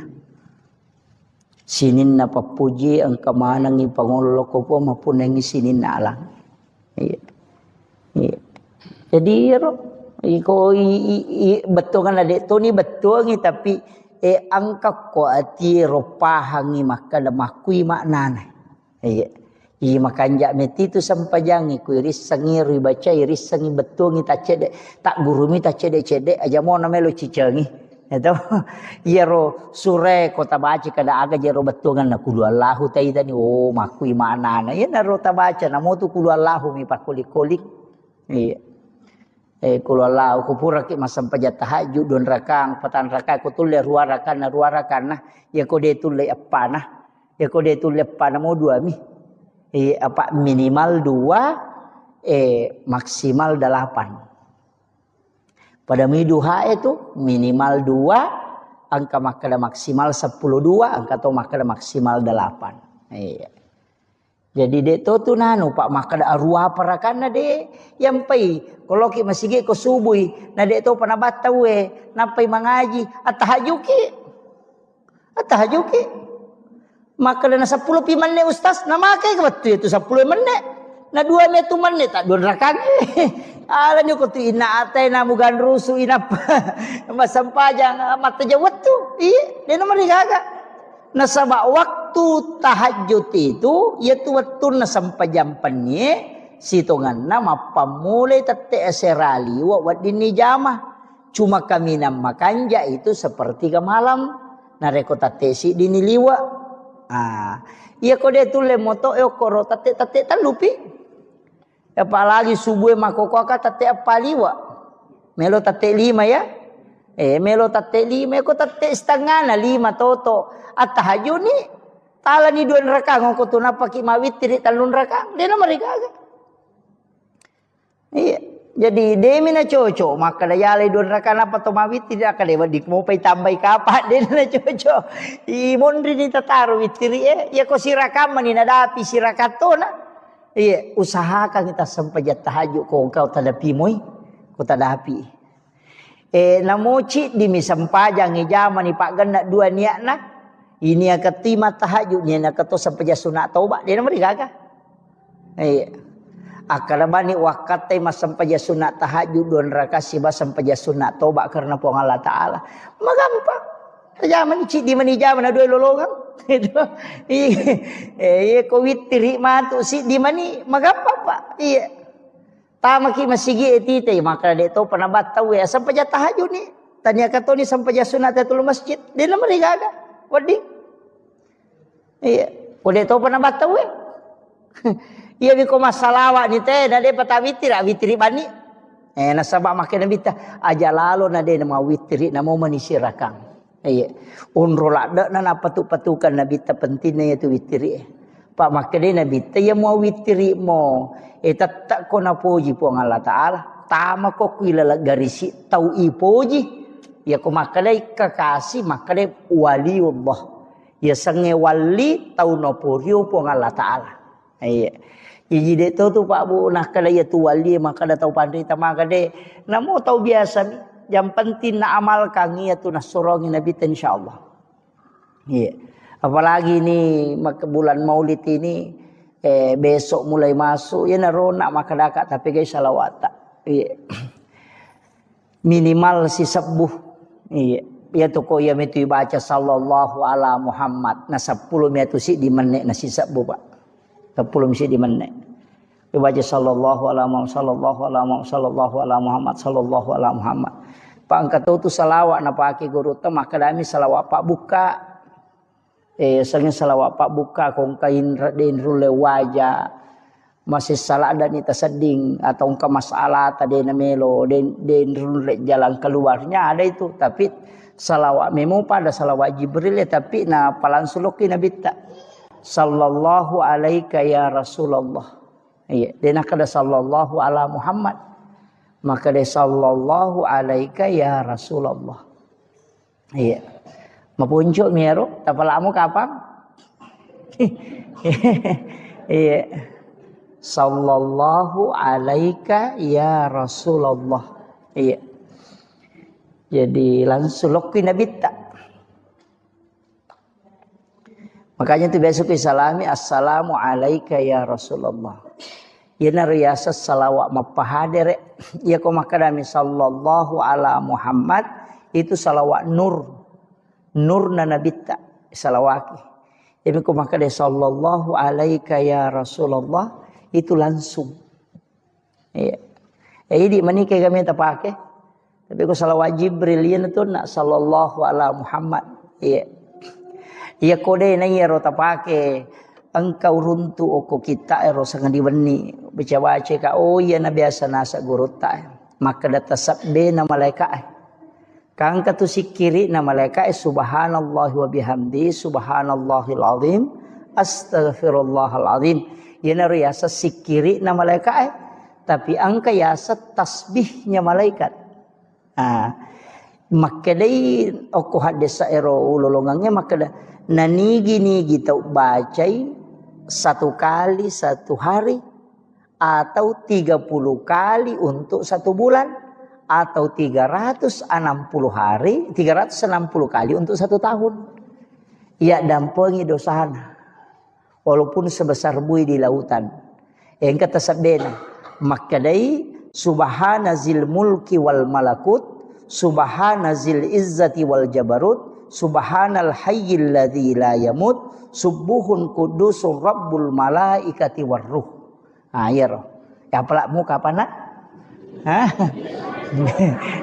sinin na papuji ang kamanang ipangulo ko po mapunang sinin na alang jadi betul kan adik tu ni betul ni tapi angka ko ati ropahangi maka lemakui maknana makanja meti tu sampajangi ku iris sangi ribaca iris sangi betul ni tak cedek tak guru mi tak cedek aja mau namelo cicangi itu iya ro sure kota baca kada aga jero betul kan nakulu Allahu taidani makui mana ya naro tabaca namo tu kulu Allahu mi pakulik-kulik iya kulu Allahu kupura ki masampajat tahajud don rakang patan rakang ko tulle ruarakan nah ya ko de tulle apa nah ya ko de tulle apa namo dua mi apa minimal 2 maksimal 8 pada miduha itu minimal 2 angka makada maksimal 10 2 angka to makada maksimal 8 jadi de to tu nanu pak makada arwah parakana de yang pai kalau ki masige ko subuh na de to panabata we napai mangaji atahajuki maka na 10 piman ne ustaz na makai ka betul itu 10 menit na 2 menit tak don rakan ala nyo ko tu ina atay na mugan rusu ina masampajang mata jawat tu dia na marigaga na sabak waktu tahajud itu yaitu waktu na sampajang panye sitongan na mapamulay tatte aserali wa wadini jama cuma kami na makanja itu seperti ke malam na rekotate si diniliwa iya ko dia tu le moto koro tate tan lupi apalagi subuh makoko ka tate apaliwa melo tate 5 ya melo tate 5 ko tate setengah na 5 toto at tahajud ni tala ni 2 rakang ko tu napaki mawit tiri talun rakang dia na marigaga iya Jadi demi na cocok maka dayalay don rakana patomawit tidak kada di mau pay tambay kapat din na cocok. Imon rin itataru witiri ya ko sirakam ni nadapi sirakato na. Iya usahakan kita sampajat tahajud ko kau tadapi moy ko tadapi. Namoci di misampajang ijaman ni Pak Ganda dua niat na. Ini yang ketima tahajud ni nak keto sampajat sunat taubat dia nama digaga. Iya. Akalabani wakatay masampaja sunat tahajud don raka siba sampaja sunat toba karena puang Allah Ta'ala. Magampang. Tajaman cik di manijaman na dua lolongan. Iya ko witiri matu si di mani magampang pak. Iya. Tama ki masigi etite maka deto panabat tahu ya sampaja tahajud ni. Tanya kato ni sampaja sunat atul masjid. Dia nama digaga. Wadi. Iya. Ko deto panabat tahu ya. Iya biko masalawat ni teh nade patawitiri witiri bani. Nasabak makin nabita aja lalu nade nama witiri nama manisirakan. Iya. Unrola dak nana patukan nabita pentingnya itu witiri. Pak makin nabita ya mau witiri mo. Tak ko na puji puang Allah Ta'ala. Tama ko kuilala garisi tau ipoji. Ya ko makalay kakasi makalay waliullah. Ya sange wali tau no puriyo puang Allah Ta'ala. Iya. Jadi dia tu Pak Bu nak kalau ia tu wali maka dah tahu pandai tamaka de. Namo tahu biasa yang penting nak amalkan ia tu nak sorongin Nabi insyaallah. Iya. Apalagi ni bulan Maulid ini besok mulai masuk ya narona maka dakat tapi guys salawat. Iya. Minimal si sebuh. Iya. Ya tu ko ya metu baca sallallahu ala Muhammad. Na 10 metu si di menek na si sebuh Pak. 10 mesti di menek. Baca sallallahu ala Muhammad sallallahu ala Muhammad sallallahu ala Muhammad sallallahu ala Muhammad. Pak angkat tu salawat na pake guru te maka dami salawat Pak buka. Sangin salawat Pak buka kong kain den rule wajah. Masih salah dan ita seding atau ke masalah tadi na melo den rule jalan keluarnya ada itu tapi salawat memo pada salawat Jibril ya tapi na palansuloki nabi ta. Sallallahu alaika ya Rasulullah. Iya, dia nak ada sallallahu ala Muhammad. Maka dia sallallahu alaika ya Rasulullah. Iya. Mapunjuk miero, tapalamu kapan? Iya. Sallallahu alaika ya Rasulullah. Iya. Jadi langsung lokki nabi tak. Makanya tu biasa ku salami assalamu alayka ya Rasulullah. Ya nariyasa salawat mapahadir ya ko makadami sallallahu ala Muhammad itu salawat nur. Nur na nabita salawaki. Ya ko makadami sallallahu alayka ya Rasulullah itu langsung. Ya. Jadi manikah kami tak pakai. Tapi ko salawat Jibril yan tu nak sallallahu ala Muhammad. Ya. Ia kode na iya rota pake engkau runtu oko kita ero sangat diweni baca ka oh iya na biasa nasa guru ta maka data sabde na malaikat kang katu sikiri na malaikat subhanallah wa bihamdi subhanallahil azim astaghfirullahal azim yana riasa sikiri na malaikat tapi angka yasa tasbihnya malaikat maka dai oko hadesa ero ulolongangnya maka nanigi tau bacai 1 kali 1 hari atau 30 kali untuk 1 bulan atau 360 hari 360 kali untuk 1 tahun. Ya dampengi dosana walaupun sebesar bui di lautan. Yang kata sabdena makadai subhanazil mulki wal malakut subhanazil izzati wal jabarut subhanal hayyil ladzi la yamut subuhun qudusur rabbul malaikati warruh. Ya roh. Ya pelak muka apa nak?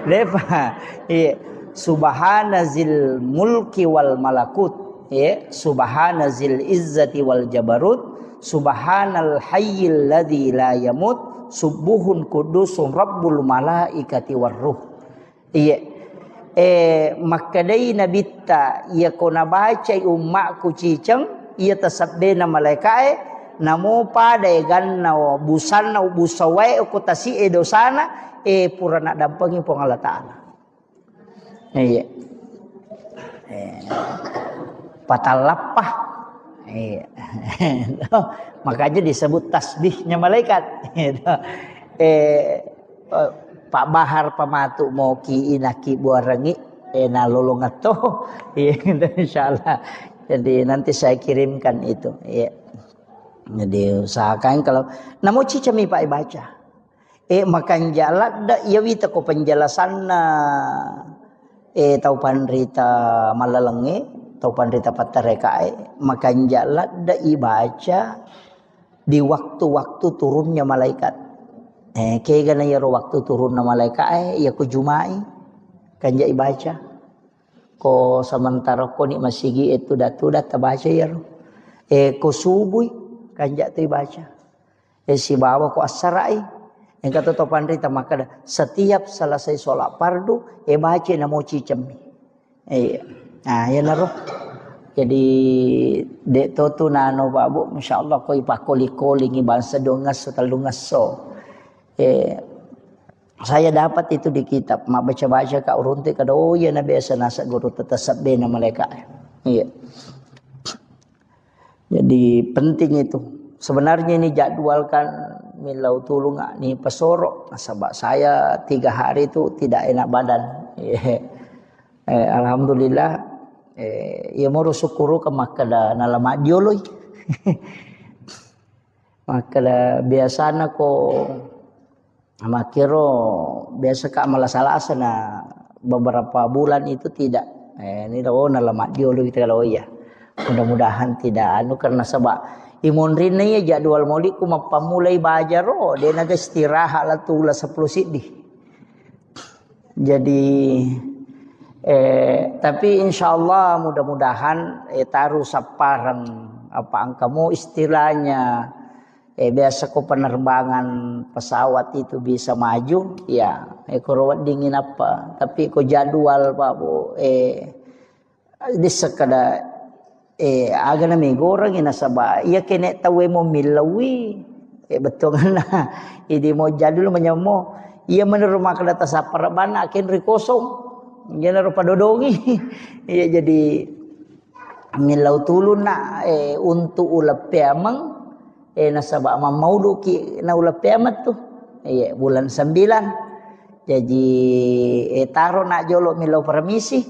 Lepa. Iya. Subhanazil mulki wal malakut. Iya. Subhanazil izzati wal jabarut. Subhanal hayyil ladzi la yamut subuhun qudusur rabbul malaikati warruh. Iya. Makadai nabita ia kona baca ummakku cicang ia tasabde na malaikat namo pada ganna busanna busawai ko tasi dosana purana dampangi po Allah Taala. Iya. Patalapah. Iya. Makanya disebut tasbihnya malaikat. Pak Bahar pamatu mau ki inaki buarangi nalolongato. Iya, insyaallah. Jadi nanti saya kirimkan itu. Iya. Jadi usahakan kalau namo cicami Pak baca. Makan jalan da iya wita ko penjelasan tau panrita malalange tau panrita patarekae makan jalan da ibaca di waktu-waktu turunnya malaikat. Kaya gana yaro waktu turunnya malaikat ya ko jumai kanja ibaca. Ko sementara ko ni masigi itu datu baca yaro. Ko subuh kanja tu baca. Si bawa ko asarai. Yang kata topan rita maka setiap selesai sholat fardu baca namo cicami. Nah ya naruh. Jadi dek tu nano babu masyaallah ko ipakoli-koli bangsa dongas talungas so. Saya dapat itu di kitab mak baca-baca ka urunte kada ya na biasa nasa guru tetasab bena mereka. Iya. Jadi penting itu. Sebenarnya ini jadwalkan milau tulung ni pesoro. Sebab saya 3 hari itu tidak enak badan. Alhamdulillah. Ya mau syukuru ke makada nalama dioloy. Makada biasana ko makiro biasa ka malasalasa na beberapa bulan itu tidak. Ini daw nalama dioloy kalau ya. Mudah-mudahan tidak karena sebab imun rina ya jadwal mauli ku mapamulai bajaro dia naga istirahat lah tula 10 sidih. Jadi tapi insyaallah mudah-mudahan taruh saparang apa angkamu istilahnya biasa ko penerbangan pesawat itu bisa maju ya ko dingin apa tapi ko jadwal Pak Bu di sekada aga na may gorang inasaba iya kene tawe mo milawi betul na idi mo jadul manyamo iya menerima kadata sa parabana ken rikosong iya na padodongi iya jadi milaw tulun na untuk ulap piamang nasaba mamaudu ki na ulap piamat tu iya bulan 9 jadi taro na jolo milaw permisi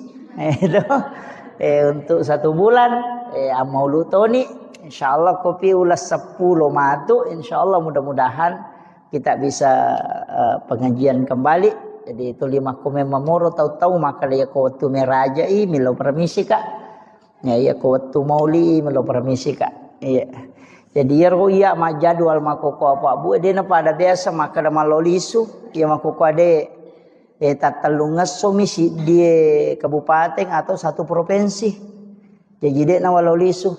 untuk 1 bulan mau lutoni insyaallah kopi ulas 10 matu insyaallah mudah-mudahan kita bisa pengajian kembali jadi itu 5 kome mamoro tahu-tahu maka dia ko tu merajai milo permisi kak ya ko tu mauli milo permisi kak iya jadi yaro iya ma jadwal makoko apa bu dia na pada biasa maka da malolisu ya makoko ade tatalungas somisi di kabupaten atau 1 provinsi. Jadi dek na walau lisu.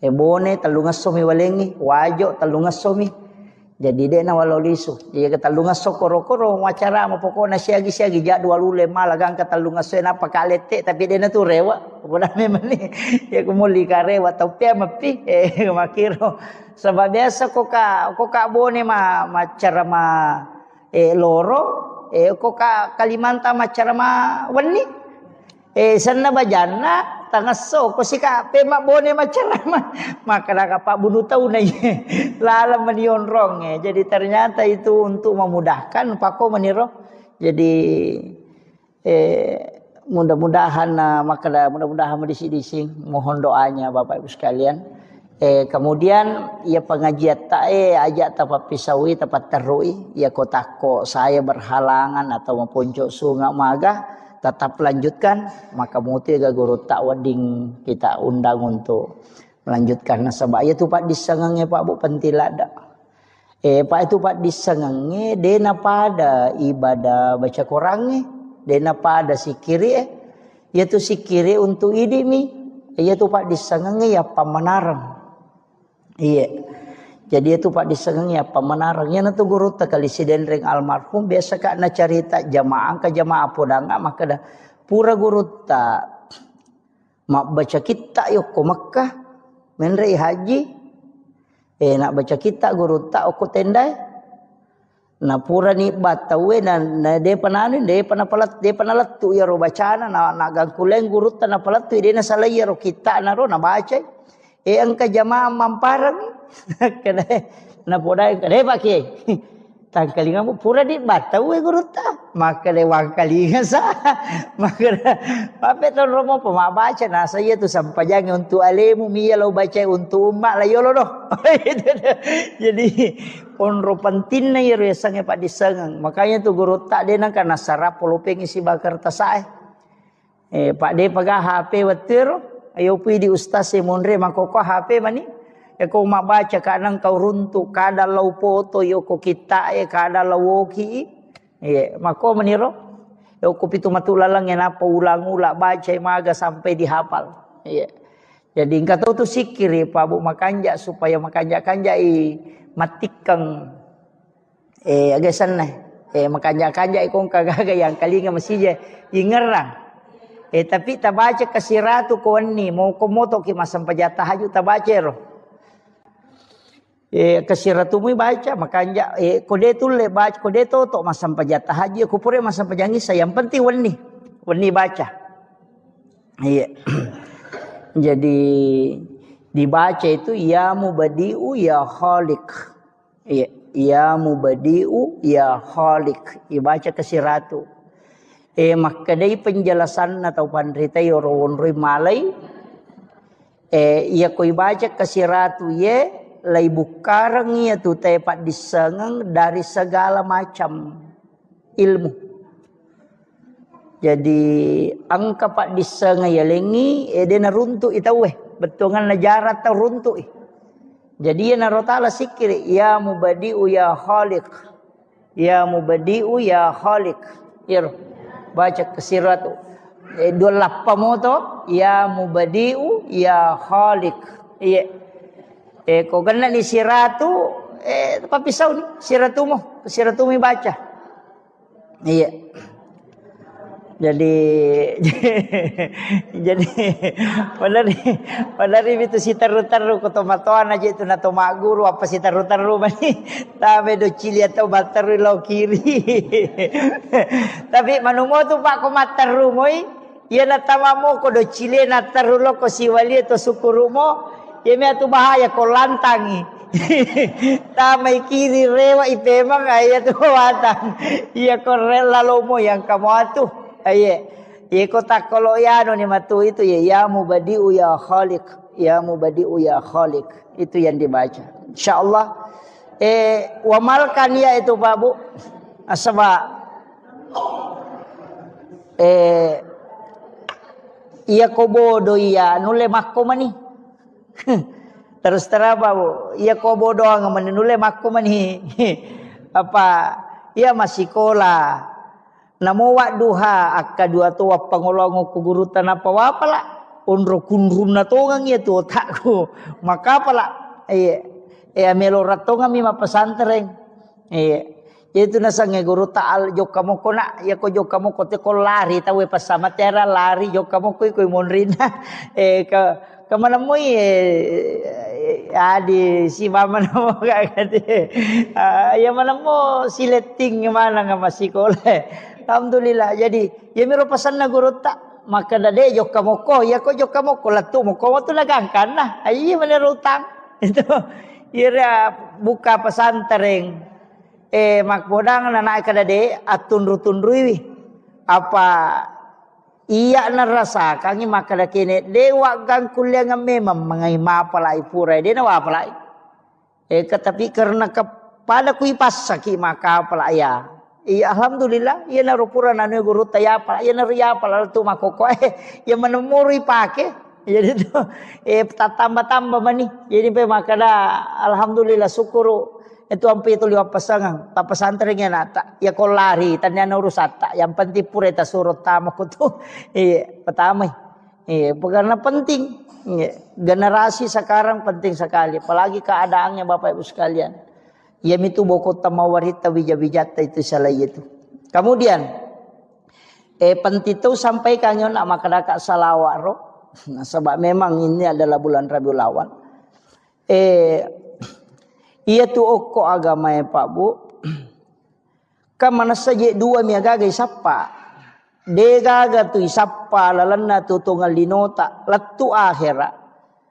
Bone talungas somi walengi, wajo talungas somi. Jadi dek na walau lisu. Jadi talungas so koro-koro wacara mo pokona siagi-siagi jadwal ule malagang katalungas so na pakalete tapi dek na tu rewa. Pokona memang ni ya kumuli ka rewa tau pia mapi makiro. Sebab biasa ko ka bone macara loro ko ka Kalimanta macara wani sanna bajana tangaso ko sika pema bone macara maka Pak bunuh tahu na lala manion rong jadi ternyata itu untuk memudahkan pako meniro jadi mudah-mudahan mudah-mudahan disi-disi mohon doanya Bapak Ibu sekalian. Kemudian ya pengajian ajak tapat pisawi tapat terui ya kotako saya berhalangan atau mempuncuk sungai maga tetap lanjutkan maka muti ga guru takwading kita undang untuk melanjutkan nasabah ya tu Pak disengange Pak Bu pentilada Pak itu Pak disengange dena pada ibadah baca Qurannya dena pada sikiri ya tu sikiri untuk idimi ya tu Pak disengange ya pamanarang. Iya. Jadi itu Pak disengengnya pemenarangnya nanti guru tak kali sidenreng almarhum biasa kak na cerita jamaah ke jamaah podanga maka dah pura guru tak mak baca kita yuk ke Mekah menrei haji Nak baca kita guru tak aku tendai. Na pura ni batawe na de pananu de panapalat de panalatu ya ro bacana na gangkuleng guru ta na palatu de na salaya ro kita na ro na baca. Angka jamaah mamparang kada na podai kada pak kiai. Tangkalinga mo pura di batawe guru ta. Maka lewang kalinga sa. Maka pape ton romo pemabaca na saya tu sampajang untuk alemu miya lo baca untuk umat la yolo doh. Jadi onro penting na yero sange pak disengang. Makanya tu guru tak dena kana sarap polopeng isi bakar tasae. Pak de paga HP wetir ayo pi di ustaz semonre makoko HP mani. Kau mak baca kadang kau runtuk kada lau poto yo ko kita kada lau woki. Mako meniro. Yo ko pitu matulalang yang apa ulang-ulang baca maga sampai dihafal. Jadi engkau tahu tu sikir Pak Bu makanja supaya makanja-kanja matikang agak sana makanja-kanja ikong kagaga yang kalinga masih ingerang. Tapi tabaca kasiratu ko ni mau komoto ki masam pajata haju tabaca ro. Kasiratu mu baca makanja kode tulle baca kode toto masam pajata haji aku pure masam pajangi saya yang penting wani baca. Jadi dibaca itu ya mubadi'u ya khaliq. Ya mubadi'u ya khaliq. Dibaca kasiratu. Maka dari penjelasan atau pandrita yorowon malai. Ia koi baca kasiratu ye lai bukarang ia tu tepat disengang dari segala macam ilmu. Jadi angka pak disengang ya lengi dia na runtuk itawe betongan najarat tau runtuk. Jadi ya narotala sikir ya mubadi'u ya khaliq. Ya mubadi'u ya khaliq. Ya baca kasiratu. Dua lappa moto ya mubadi'u ya khaliq. Iya. Kau kena ni siratu apa pisau ni siratu baca. Iya. Jadi pada itu si taru ko tomatoan aja itu nato mak guru apa si taru mani tabe do cili atau bataru lo kiri. Tapi manumo tu pak ko mataru moi ia natamamo ko do cili nataru lo ko si wali to sukurumo ia me tu bahaya ko lantangi. Tamai kiri rewa ipemang ayat tu watang ia ko rela lomo yang kamu atuh. Kota kalau ya no ni matu itu ya mubadi'u ya khaliq, ya mubadi'u ya khaliq. Itu yang dibaca. Insyaallah wamalkan ya itu Pak Bu. Sebab iya ko bodo iya nule makko mani. Terus terang Pak Bu, iya ko bodo ang nule makko mani. Apa iya masih sekolah. Namo wa duha akka dua tua pangolongo ku guru tanapa wapala onro kunrun na tongang ya tu otakku maka pala melo ratonga mi mapasantren itu nasange guru taal jok kamu kona ya ko jok kamu ko te ko lari tawe pasama tera lari jok kamu ko monrina ke mana mo di si mama namo kagade ya mana mo sileting mana nga masikole. Alhamdulillah. Jadi ya miro pasan na guru tak maka dade jok kamoko ya ko jok kamoko latu mo ko tu lagangkan nah ai menurutang itu ira buka pesantren makbodang na naik kadade atun rutundruwi apa iya na rasa kangi maka kene dewa gang kuliah memang mangai mapalai pura de na wapalai tapi karena kepada kui pasaki maka palaya. Iya alhamdulillah iya na rupura na guru tayapa iya na riyapa tu makoko ya menemuri pake jadi tu tambah mani jadi pe makada alhamdulillah syukuru itu ampe itu liwat pasangan ta pesantrennya nata ya ko lari tanya urus ata yang penting pura ta surut tamako tu pertama karena penting generasi sekarang penting sekali apalagi keadaannya Bapak Ibu sekalian. Yaitu boko tamawarita wijabijata itu salah itu. Kemudian pentito sampai kanyon nak makadaka salawaro. Nah, sebab memang ini adalah bulan Rabiul Awal. Iya tu oko agama ya Pak Bu. Kamana saja dua mi agaga isapa. De gaga tu isapa lalanna tu tongal linota latu akhira.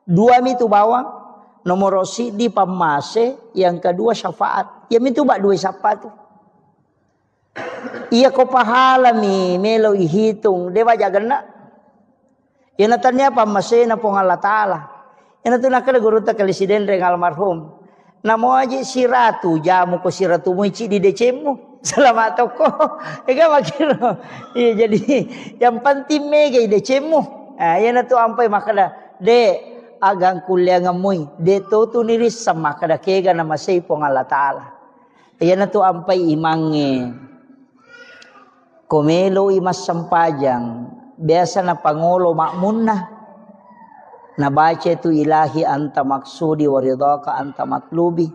Dua mi tu bawang. Nomor si di pamase, yang kedua syafaat. Ya mi tu bak dua isapa tu. Iya ko pahala mi melo ihitung dewa jagana. Ya natanya pamase na pong Allah Ta'ala. Ya natuna kada guru ta kalesiden reng almarhum. Namo aja siratu jamu ko siratu muici di decemu. Selamat toko. Ega makiro. Iya jadi yang penting mega di decemu. Ah ya natu ampai makada de agang kuliah ngamui. De tu niris sama kada kega nama sei pong Allah Ta'ala. Ya natu ampai imange. Komelo imas sampajang. Biasa na pangolo makmunna. Nabaca itu ilahi anta maksudi waridaka anta matlubi.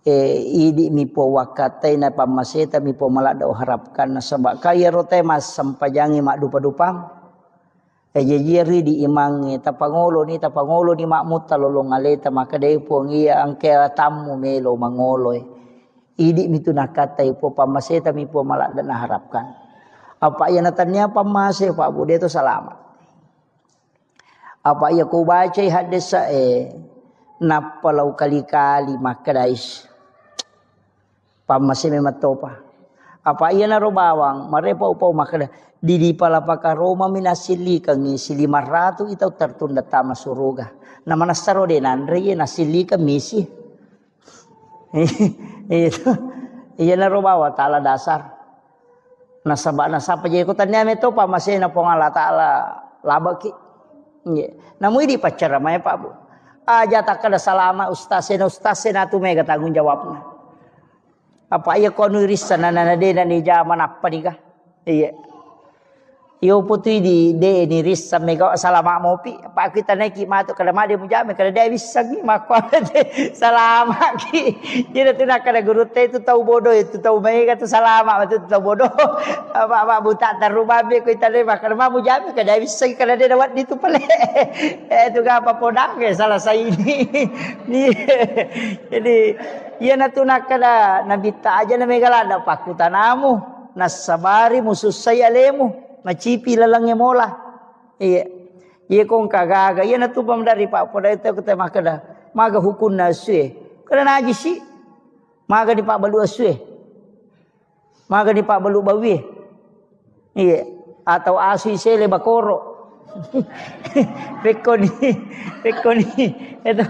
Idi mi po wakatai na pamaseta mi po malada harapkan na sabak kaya rote mas sampajangi mak dupa-dupang. Jejiri di imangi tapangolo ni makmut talolong aleta maka dai po ngia angke tamu melo mangoloy. Idi mi tu nakatai po pamaseta mi po malada na harapkan. Apa yang natanya pamase Pak Bu dia itu selamat. Apa ia ku baca hadis napalau kali-kali makadais pamase mematopa. Apa ia naro bawang marepa upau makada di palapaka Roma minasili kangi sili maratu itau tertunda tama suruga. Nama nasaro de nandre ye nasili ka misi. Itu ia naro bawa taala dasar. Nasapa je ko tanya meto pamase na pong Allah Ta'ala labaki. Namun di pacar ramai Pak Bu. Aja tak ada salama ustazena tu mega tanggung jawabnya. Apa ia kau nuris sana nana de dan di zaman apa nih kah? Iya. Yo putui di de ni ris mega salama mopi. Pak kita naik matu kada made mujame kada dia bisa gi makwa salama ki. Jadi tu nak kada guru teh itu tahu bodoh itu tahu mega tu salama itu tahu bodoh. Apa buta terubah be ko itane makar ma mujame kada bisa kada dia dapat itu pale. Tu ga apa podang ke salah saya ini. Jadi ia natu nak kada nabi ta aja na mega lada pakutanamu nasabari musus saya lemu. Macipi lalangnya mola. Iya. Iya kong kagaga. Iya natupam dari Pak Poda itu kita makada. Maga hukun nasue. Kada najis sih. Maga di Pak Balu asue. Maga di Pak Balu bawi. Iya. Atau asui sele bakoro. Pekoni. Itu.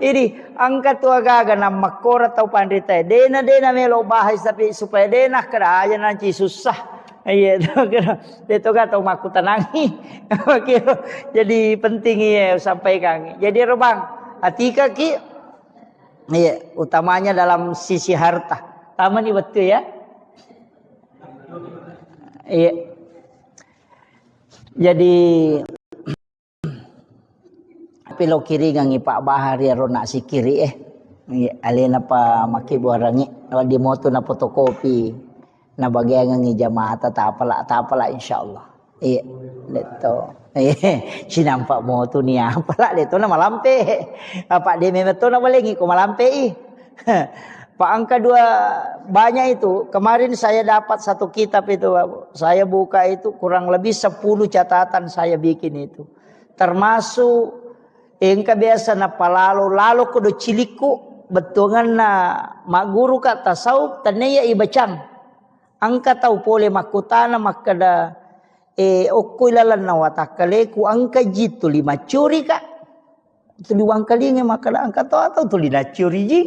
Ini angkat tu agaga na makora tau pandita. Dena melo bahas tapi supaya dena kada aja nanti susah. Iya, itu kan tahu maku tenangi. Jadi penting ya sampaikan. Jadi robang, atika ki, iya utamanya dalam sisi harta. Taman ini betul ya. Iya. Jadi pilo kiri ngangi Pak Bahar ya ronak si kiri Iya, alena pa maki buarangi. Kalau di moto na fotokopi. Na bagian ngi jamaah tapala insyaallah. Iya, leto. Sinampak mo tu ni apala leto na malampe. Apa dia memeto na balengi ko malampe Pak angka 2 banyak itu. Kemarin saya dapat satu kitab itu, saya buka itu kurang lebih 10 catatan saya bikin itu. Termasuk engka biasa na palalo lalo kudu ciliku betungan na maguru ka tasawuf taneya ibacang. Angka tahu pole makutana makada okoi lalan na watakale ku angka jitu 5 curi kak. Itu liwang kalinge makada angka tahu atau tu lina curi ji.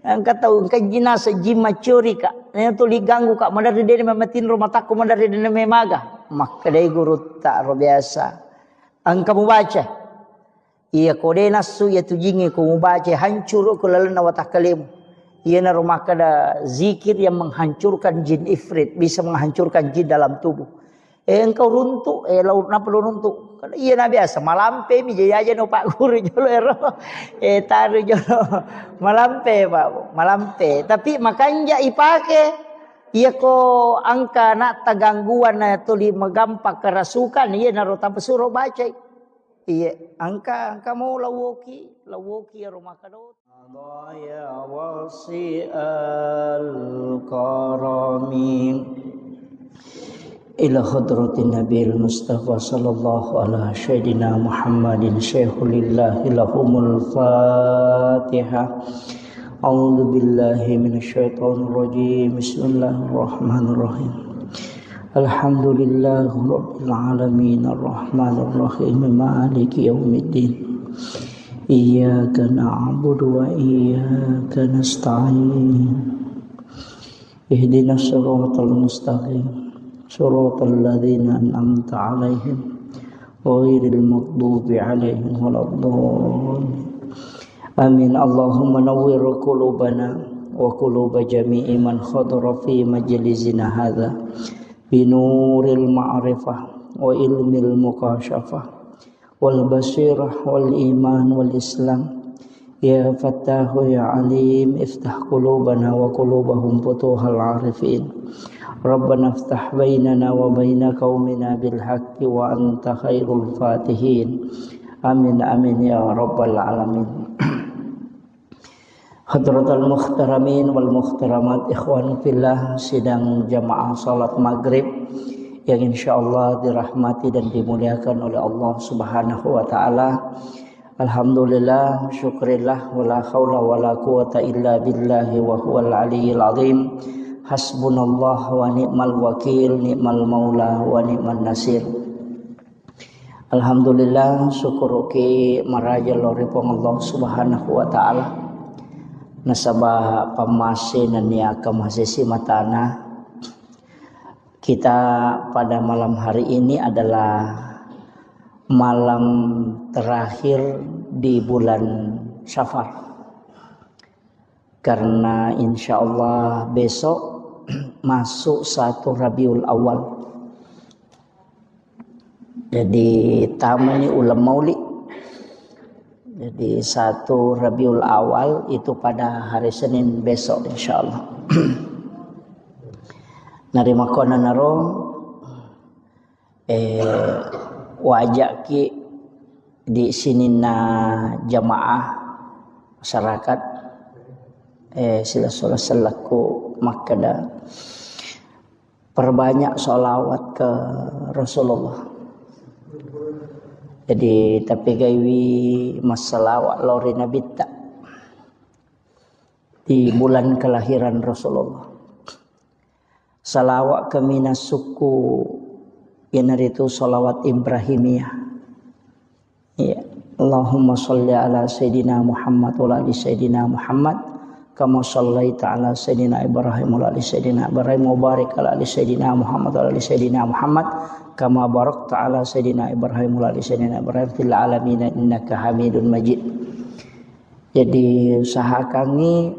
Angka tahu angka jinasa jima curi kak. Nya tu liganggu kak madari dene mematin rumah takku madari dene memaga. Makada guru tak ro biasa. Angka mubaca. Iya kode nasu ya tujinge ku mubaca hancur ku lalan na watakalemu. Ia na rumah kada zikir yang menghancurkan jin ifrit, bisa menghancurkan jin dalam tubuh. Engkau runtuk, laut na perlu runtuk. Iya na biasa malampe mi jaya aja no Pak Guru jolo taru jolo malampe Pak, malampe. Tapi makanya ipake iya ko angka na tagangguan na tuli magampak kerasukan iya na rota pesuro baca. Iya angka mau lawoki ya rumah kadot. يا واسع الكرم إلى حضرة النبي المصطفى صلى الله على سيدنا محمد شيخ لله لهم الفاتحة. أعوذ بالله من الشيطان الرجيم. بسم الله الرحمن الرحيم. الحمد لله رب العالمين الرحمن الرحيم مالك يوم الدين. إياك نعبد وإياك نستعين. اهدنا الصراط المستقيم صراط الذين أنعمت عليهم غير المغضوب عليهم ولا الضالين. آمين. اللهم نور قلوبنا وقلوب جميع من حضر في مجلسنا هذا بنور المعرفة وعلم المكاشفة والبصيرة والإيمان والإسلام. يا فتاح يا عليم افتح قلوبنا وقلوبهم فتوح العارفين. ربنا افتح بيننا وبين قومنا بالحق وأنت خير الفاتحين. آمين آمين يا رب العالمين. Hadratul Mukhtaramin wal Mukhtaramat, ikhwan fillah, sidang jamaah salat maghrib yang insyaallah dirahmati dan dimuliakan oleh Allah Subhanahu wa taala. Alhamdulillah, syukrillah, wala haula wala quwata illa billahi wa huwal aliyyil azim. Hasbunallah wa ni'mal wakil, ni'mal maula wa ni'man nasir. Alhamdulillah, syukur ki maraja loripong Allah Subhanahu wa taala. Nasabah pamasi nania kemasisi matana. Kita pada malam hari ini adalah malam terakhir di bulan Syafar. Karena insya Allah besok masuk 1 Rabiul Awal. Jadi tamani ulam maulid. Jadi 1 Rabiul Awal itu pada hari Senin besok insyaallah. Narima kona naro wajak ki di sini na jamaah masyarakat sila selaku makada perbanyak sholawat ke Rasulullah. Jadi tapi gawi masalah lori Nabi tak di bulan kelahiran Rasulullah. Salawat ke minas suku yang itu salawat Ibrahimiyah. Ya, Allahumma sholli ala Sayyidina Muhammad wa ala Sayyidina Muhammad kama shallaita ala Sayyidina Ibrahim wa ala Sayyidina Ibrahim wa barik ala Sayyidina Muhammad wa ala Sayyidina Muhammad kama barakta ala Sayyidina Ibrahim wa ala Sayyidina Ibrahim fil alamin innaka Hamidun Majid. Jadi usahakan ni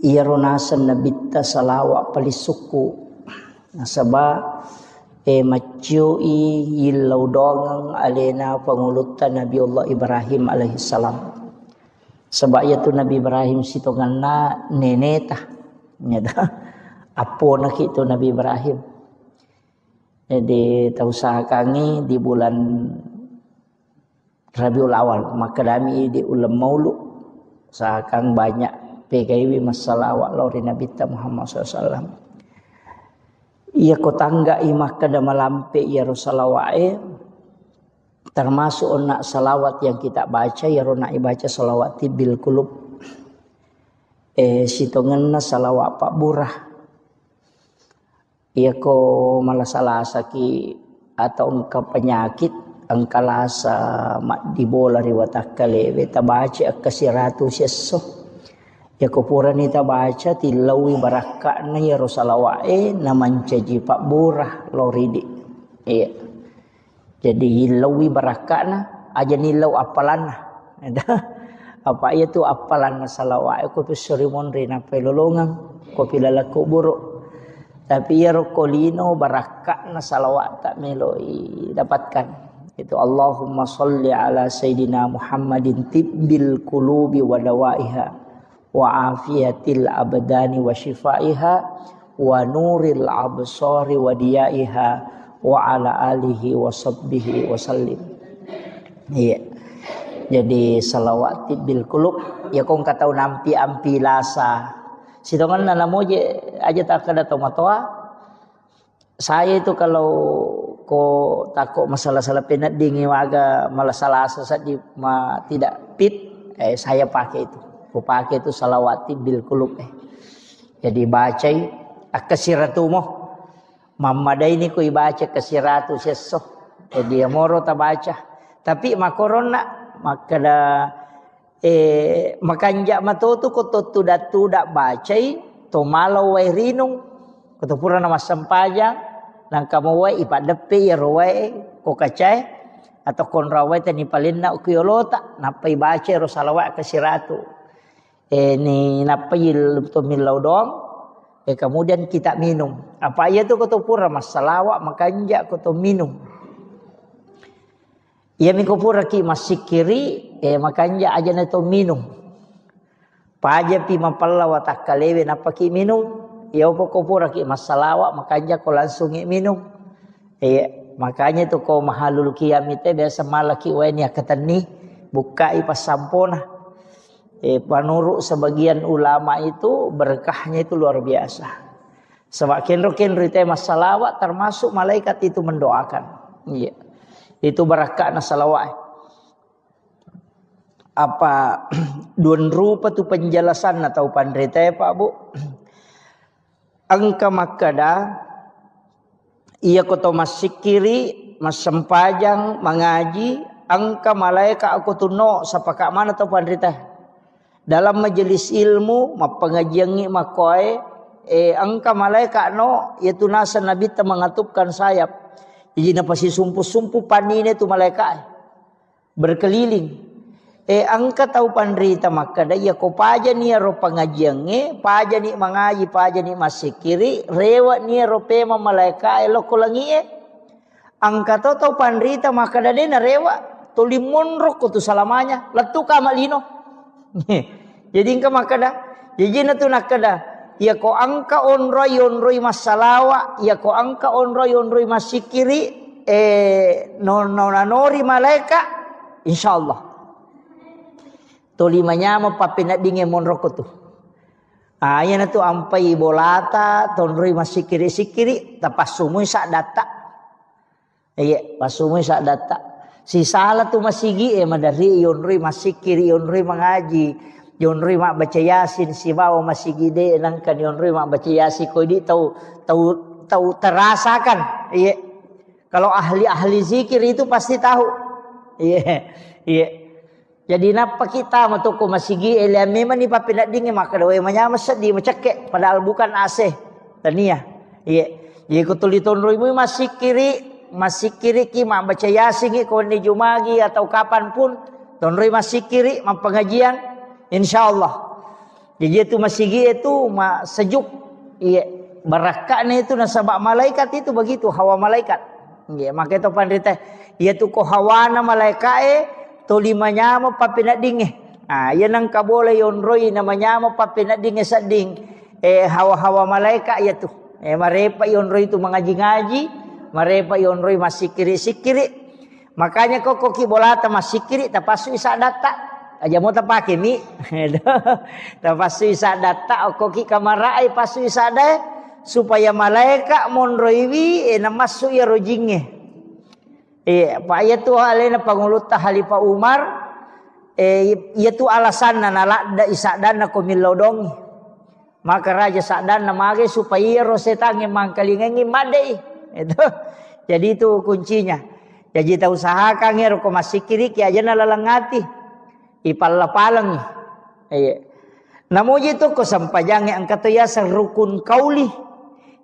ia ronasan nabita salawat palisuku nasaba macui yilau dongang alena pangulutan Nabiullah Ibrahim alaihi salam. Sebab itu Nabi Ibrahim sitonganna neneta nyada apo nak itu Nabi Ibrahim. Jadi tausahakan di bulan Rabiul Awal maka kami di ulam maulud usahakan banyak PKW masalah lori Nabi Muhammad SAW. Ia ko tangga imah kada malampe ya Rasulullah termasuk nak salawat yang kita baca ya rona baca salawat bil kulub. Sitonganna salawat Pak Burah. Ia ko malah saki atau engkau penyakit angkalasa mak dibola riwatakale beta baca kasiratu sesso. Ya kupuran kita baca tilawi barakakna ya Rasulullah naman caji Pak Burah loridi. Iya. Jadi hilawi barakakna aja nilau apalana. Apa itu apalan salawat ko pesurimon rina pelolongan ko pilalaku buruk. Tapi ya rokolino barakakna salawat tak meloi dapatkan. Itu Allahumma sholli ala Sayyidina Muhammadin tibbil qulubi wa dawaiha wa afiyatil abdani wa shifaiha wa nuril absari wa diyaiha wa ala alihi wa sahbihi wa sallim. Iya. Jadi salawati bil kulub ya kong katau nampi ampi lasa. Sitongan na namo je aja tak kada tomatoa. Saya itu kalau ko takut masalah-salah penat dingin waga malah salah sesat di tidak fit, saya pakai itu. Ko pakai itu salawati bil kulub. Jadi baca akasiratu mo. Mamada ini ko ibaca kasiratu seso. Jadi moro ta baca. Tapi makorona makada makanja matoto ko tuda bacai to malau wai rinung ko to pura nama sampajang nang kamu wai ipadepe ya roe ko kacai atau kon rawai tani palinna ukiyolota napai baca ro salawat kasiratu ni napai to milau dong kemudian kita minum apa ya tu ko to pura masalawat makanja ko to minum. Ya mikopura ki masikiri makanya aja neto minum. Paja pi mapalla watak kalewe napaki minum. Ya opo kopura ki masalawa makanya ko langsung minum. Makanya tu ko mahalul kiamite biasa malaki weni akatani buka ipas sampona. Panurut sebagian ulama itu berkahnya itu luar biasa. Sebab kenro-kenro itu masalawat termasuk malaikat itu mendoakan. Iya. Itu barakat na salawat. Apa duan rupa tu penjelasan atau pandrita Pak Bu. Angka makada ia koto masikiri masempajang mengaji angka malaikat aku tuno sapaka mana tau pandrita. Dalam majelis ilmu mapengajiangi makoe angka malaikat no yaitu nasa nabi ta mengatupkan sayap. Jadi napasi sumpu-sumpu panine tu malaikat berkeliling. Angka tahu pandrita makada ya ko paja ni ro pangajiange, paja ni mangaji, paja ni masikiri, rewa ni ro pema malaikat lo kolangi Angka tahu pandrita makada dena rewa tulimon ro ko tu salamanya, letu ka malino. Jadi angka makada, jadi na tu nakada ya ko angka onroi masalawa ya ko angka onroi masikiri nonori malaika insyaallah to limanya mo papina dinge monroko tu ayan tu ampai bolata tonroi masikiri tapasumui sak data pasumui sak data si salah tu masigi madari onroi masikiri onroi mangaji Yonrui mak baca yasin si bawa masih gede nangkan yonrui mak baca yasin kau di tahu terasakan iya kalau ahli zikir itu pasti tahu iya jadi napa kita matuko masih gede memang ni papinak dingin maka doa manya sedih macake padahal bukan AC tania iya jadi kau tulis tonrui mu masih kiri ki mak baca yasin kau ni jumagi atau kapan pun tonrui masih kiri mak pengajian InsyaAllah. Jadi itu masigi itu sejuk. Iya. Barakatnya itu nasabak malaikat itu begitu. Hawa malaikat. Iya. Maka itu pandrita. Ia tu ko hawana malaikat tolimanya mo papinak dinge. Ia nang kabole yonroi namanya mo papinak dinge sading. Hawa-hawa malaikat ia tu. Marepa yonroi itu mengaji-ngaji. Marepa yonroi masikiri-sikiri. Makanya kok ki bolata masikiri tapasu isa data. Aja mau tapake mi, tapasu isa data okoki kamarai pasu isa ada supaya malaikat monroiwi namasu ya rojinge. Pak ya tu alena panguluta halifa Umar, ya tu alasan nala da isa dana komilodong. Maka raja sadan namage supaya rosetange mangkalingengi madai. Itu. Jadi itu kuncinya. Jadi ta usahakan ngero ko masikiri ki aja nalalangati. Ipalapalang namuji itu ko sampajang ang katuya sa rukun kauli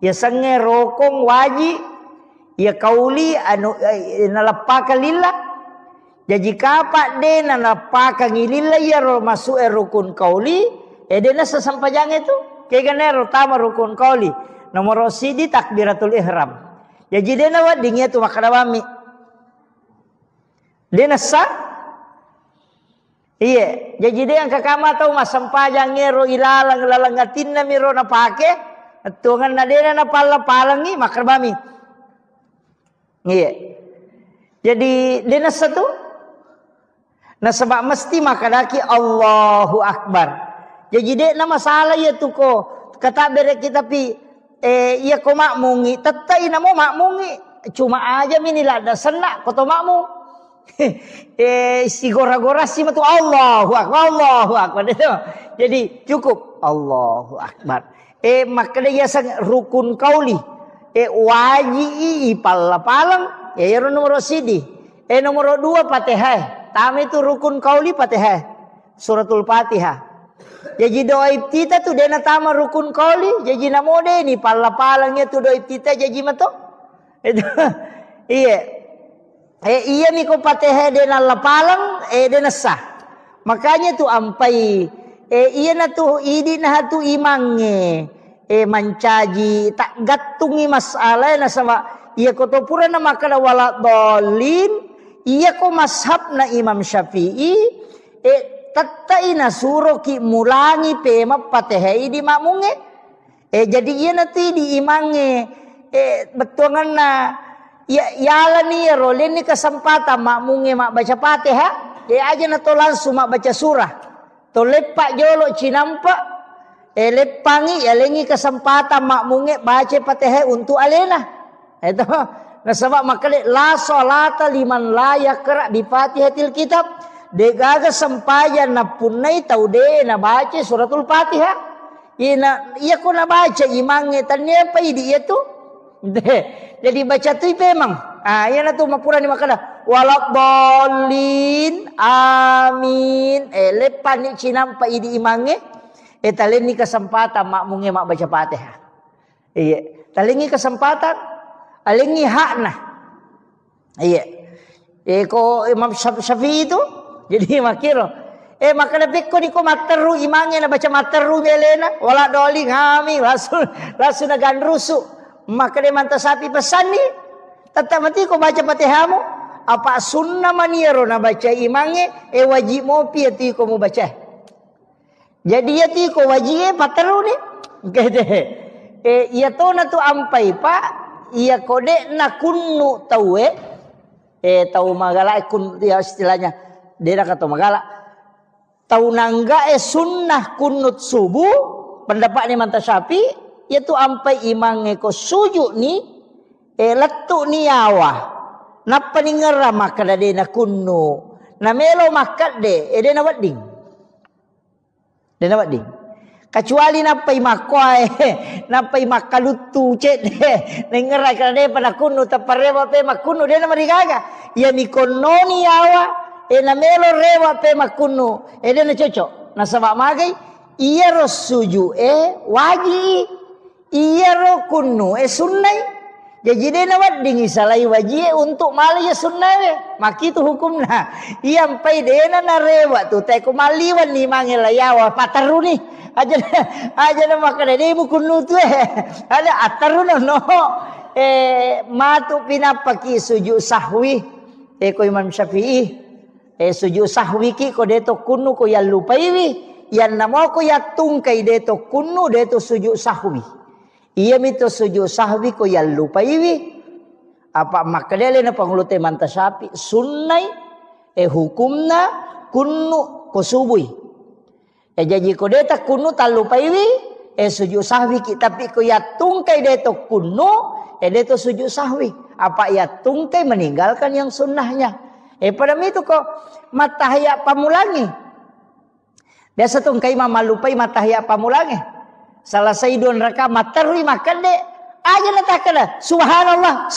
ya sange rokong waji ya kauli anu nalapaka lillah jadi kapak de nalapaka ngilillah ya ro masuk rukun kauli dena sa sampajang itu kay ganero tama rukun kauli nomor sidi takbiratul ihram jadi dena wa dingya tu makadawami dena sa iya, jadi dia yang kakama tahu masampajang ngero ilalang lalangatin na miro na pake, tungan na dia na palangi makarbami. Iya, jadi dia na satu Nah sebab mesti makadaki Allahu Akbar. Jadi dek na masalah ya tu ko kata bere kita pi iya ko makmungi tetai namo makmungi cuma aja minilah ada senak ko to makmung. Si gora-gora si matu Allahu Akbar itu. Jadi cukup Allahu Akbar. Makanya ya sang rukun kauli. Waji palang ya nomor sidi. Nomor 2 Fatihah. Tami itu rukun kauli Fatihah. Suratul Fatihah. Jadi doa iftitah tu dena tama rukun kauli. Jadi namode ni palang-palangnya tu doa iftitah jadi mato. Itu iya. Iya ni ko Fatihah dena lapalang dena sah. Makanya tu ampai iya na tu idi na tu imange mancaji tak gatungi masalah na sama iya ko to pura na makala wala dolin iya ko mashab na Imam Syafi'i tatai na suro ki mulangi pema Fatihah di makmunge jadi iya na ti di imange betuangan na ya ni rolin ni kesempatan makmunge mak baca Fatihah aja na to langsung mak baca surah to lepak jolo cinampa lepangi lengi kesempatan makmunge baca Fatihah untuk alena itu nah sebab makale la salata liman la yaqra bi Fatihatil kitab de gaga sempayan na punai tau de na baca suratul Fatihah iya ko na baca imange tanya pa idi itu jadi baca tu memang iya na tu mapura ni makala walak bolin amin lepan ni cinampa idi imange talini kesempatan makmunge mak baca Fatihah. Iya, talingi kesempatan, alingi hakna. Iya. Ko Imam Syafi'i itu jadi makiro. Maka lebih ko ni ko materu imange na baca materu melena wala doli ngami langsung nagan rusu. Maka dia manta sapi pesan ni tetap mati ko baca Fatihahmu apa sunnah maniero na baca imange wajib mo pi ti ko mo baca. Jadi ya ti ko wajib pataru ni. Kede. Iya to na tu ampai pa iya kode na kunnu tawe tau magala kun ya istilahnya dia kata magala tau nangga sunnah kunut subuh pendapat ni manta Syafi yaitu ampai imange ko sujud ni letu ni awa napa ni ngera maka de na kunnu na melo makat de de na wedding de na wedding kecuali napai makwai napai makalutu cek de ngera kana de pada kunnu taparewa pe makunnu de na marigaga ya ni kononi awa na melo rewa pe makunnu de na cocok na sabab magai iya ro suju waji iya ro kunnu sunnai jadi dia nak dingi salai wajib untuk mali ya sunnah maki tu hukumna iya ampai dia na rewa tu tai ko maliwan ni mangela yawa pataru ni aja na makana dia mukunu tu ada ataru no matu pinapaki sujud sahwi ko Imam Syafi'i sujud sahwi ki ko deto kunu ko ya lupai wi yan namo ko ya tungkai deto kunu deto sujud sahwi iya mito sujud sahwi ko ya lupai wi apa makadele na panglute manta Syafi sunnai hukumna kunu ko subui jadi ko deta kunu talupai wi sujud sahwi ki tapi ko ya tungkai deto kunu deto sujud sahwi apa ya tungkai meninggalkan yang sunnahnya pada itu ko matahya pamulangi biasa tungkai mama lupai matahya pamulangi salah saidun raka matarui makan de aja natakana subhanallah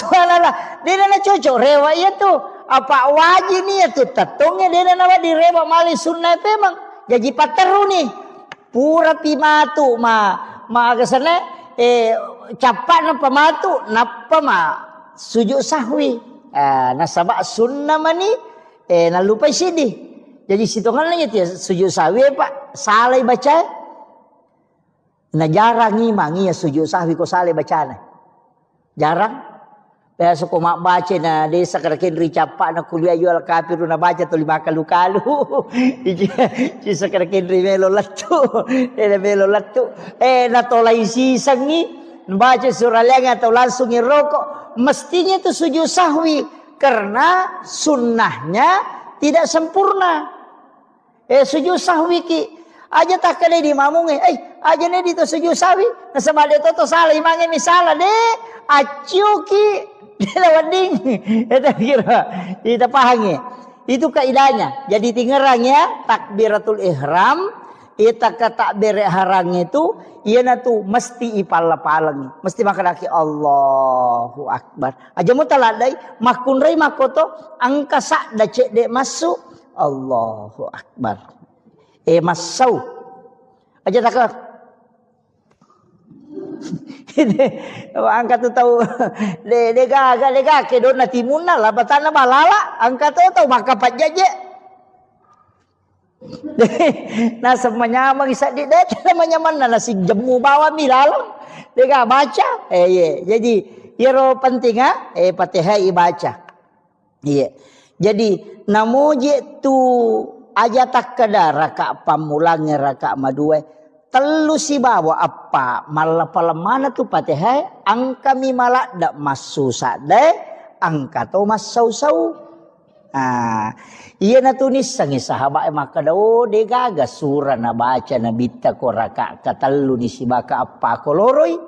dia na cocok rewa itu apa wajib ni itu tatungnya dia na di rewa mali sunnah memang jadi pataru ni pura pimatu ma agasana capat na pamatu napa ma sujud sahwi nasabak sunnah mani na lupa sidi jadi situngan lagi dia sujud sahwi pak salai baca na jarang ngimang iya sujud sahwi ko salai bacana jarang biasa ko mak baca na desa karakin ricapa na kuliah jual kafir na baca tu lima kalu ci sakarakin melo latu na tolai sisang ni baca surah lenga atau langsung ngerokok mestinya itu sujud sahwi karena sunnahnya tidak sempurna. Sujud sahwi ki aja tak kene di mamunge aja ne di to sujud sahwi nasaba de to salah imange misalah de acu ki lawanding eta kira kita pahangi itu kaidahnya. Jadi tingerang ya takbiratul ihram ita ka takbir harang itu ieu tu mesti ipala-palang mesti makadaki Allahu akbar aja mu taladai makun rei makoto angka sak da cek de masuk Allahu akbar masau aja tak angkat tu tahu lega ke dona timuna lah batana balala angkat tu tahu maka pajaje nah semuanya mangisa di det namanya mana nasi jemu bawa milalo lega baca jadi iro penting Fatihah baca jadi namoje tu aja tak kada raka pamulangi raka madue telu si bawa apa malah palemana tu Fatihah angka mi malak dak masu sade angka to masau-sau iya na tunis sangi sahabat maka do de gaga surah na baca na bitta ko raka katelu ni si baka apa ko loroi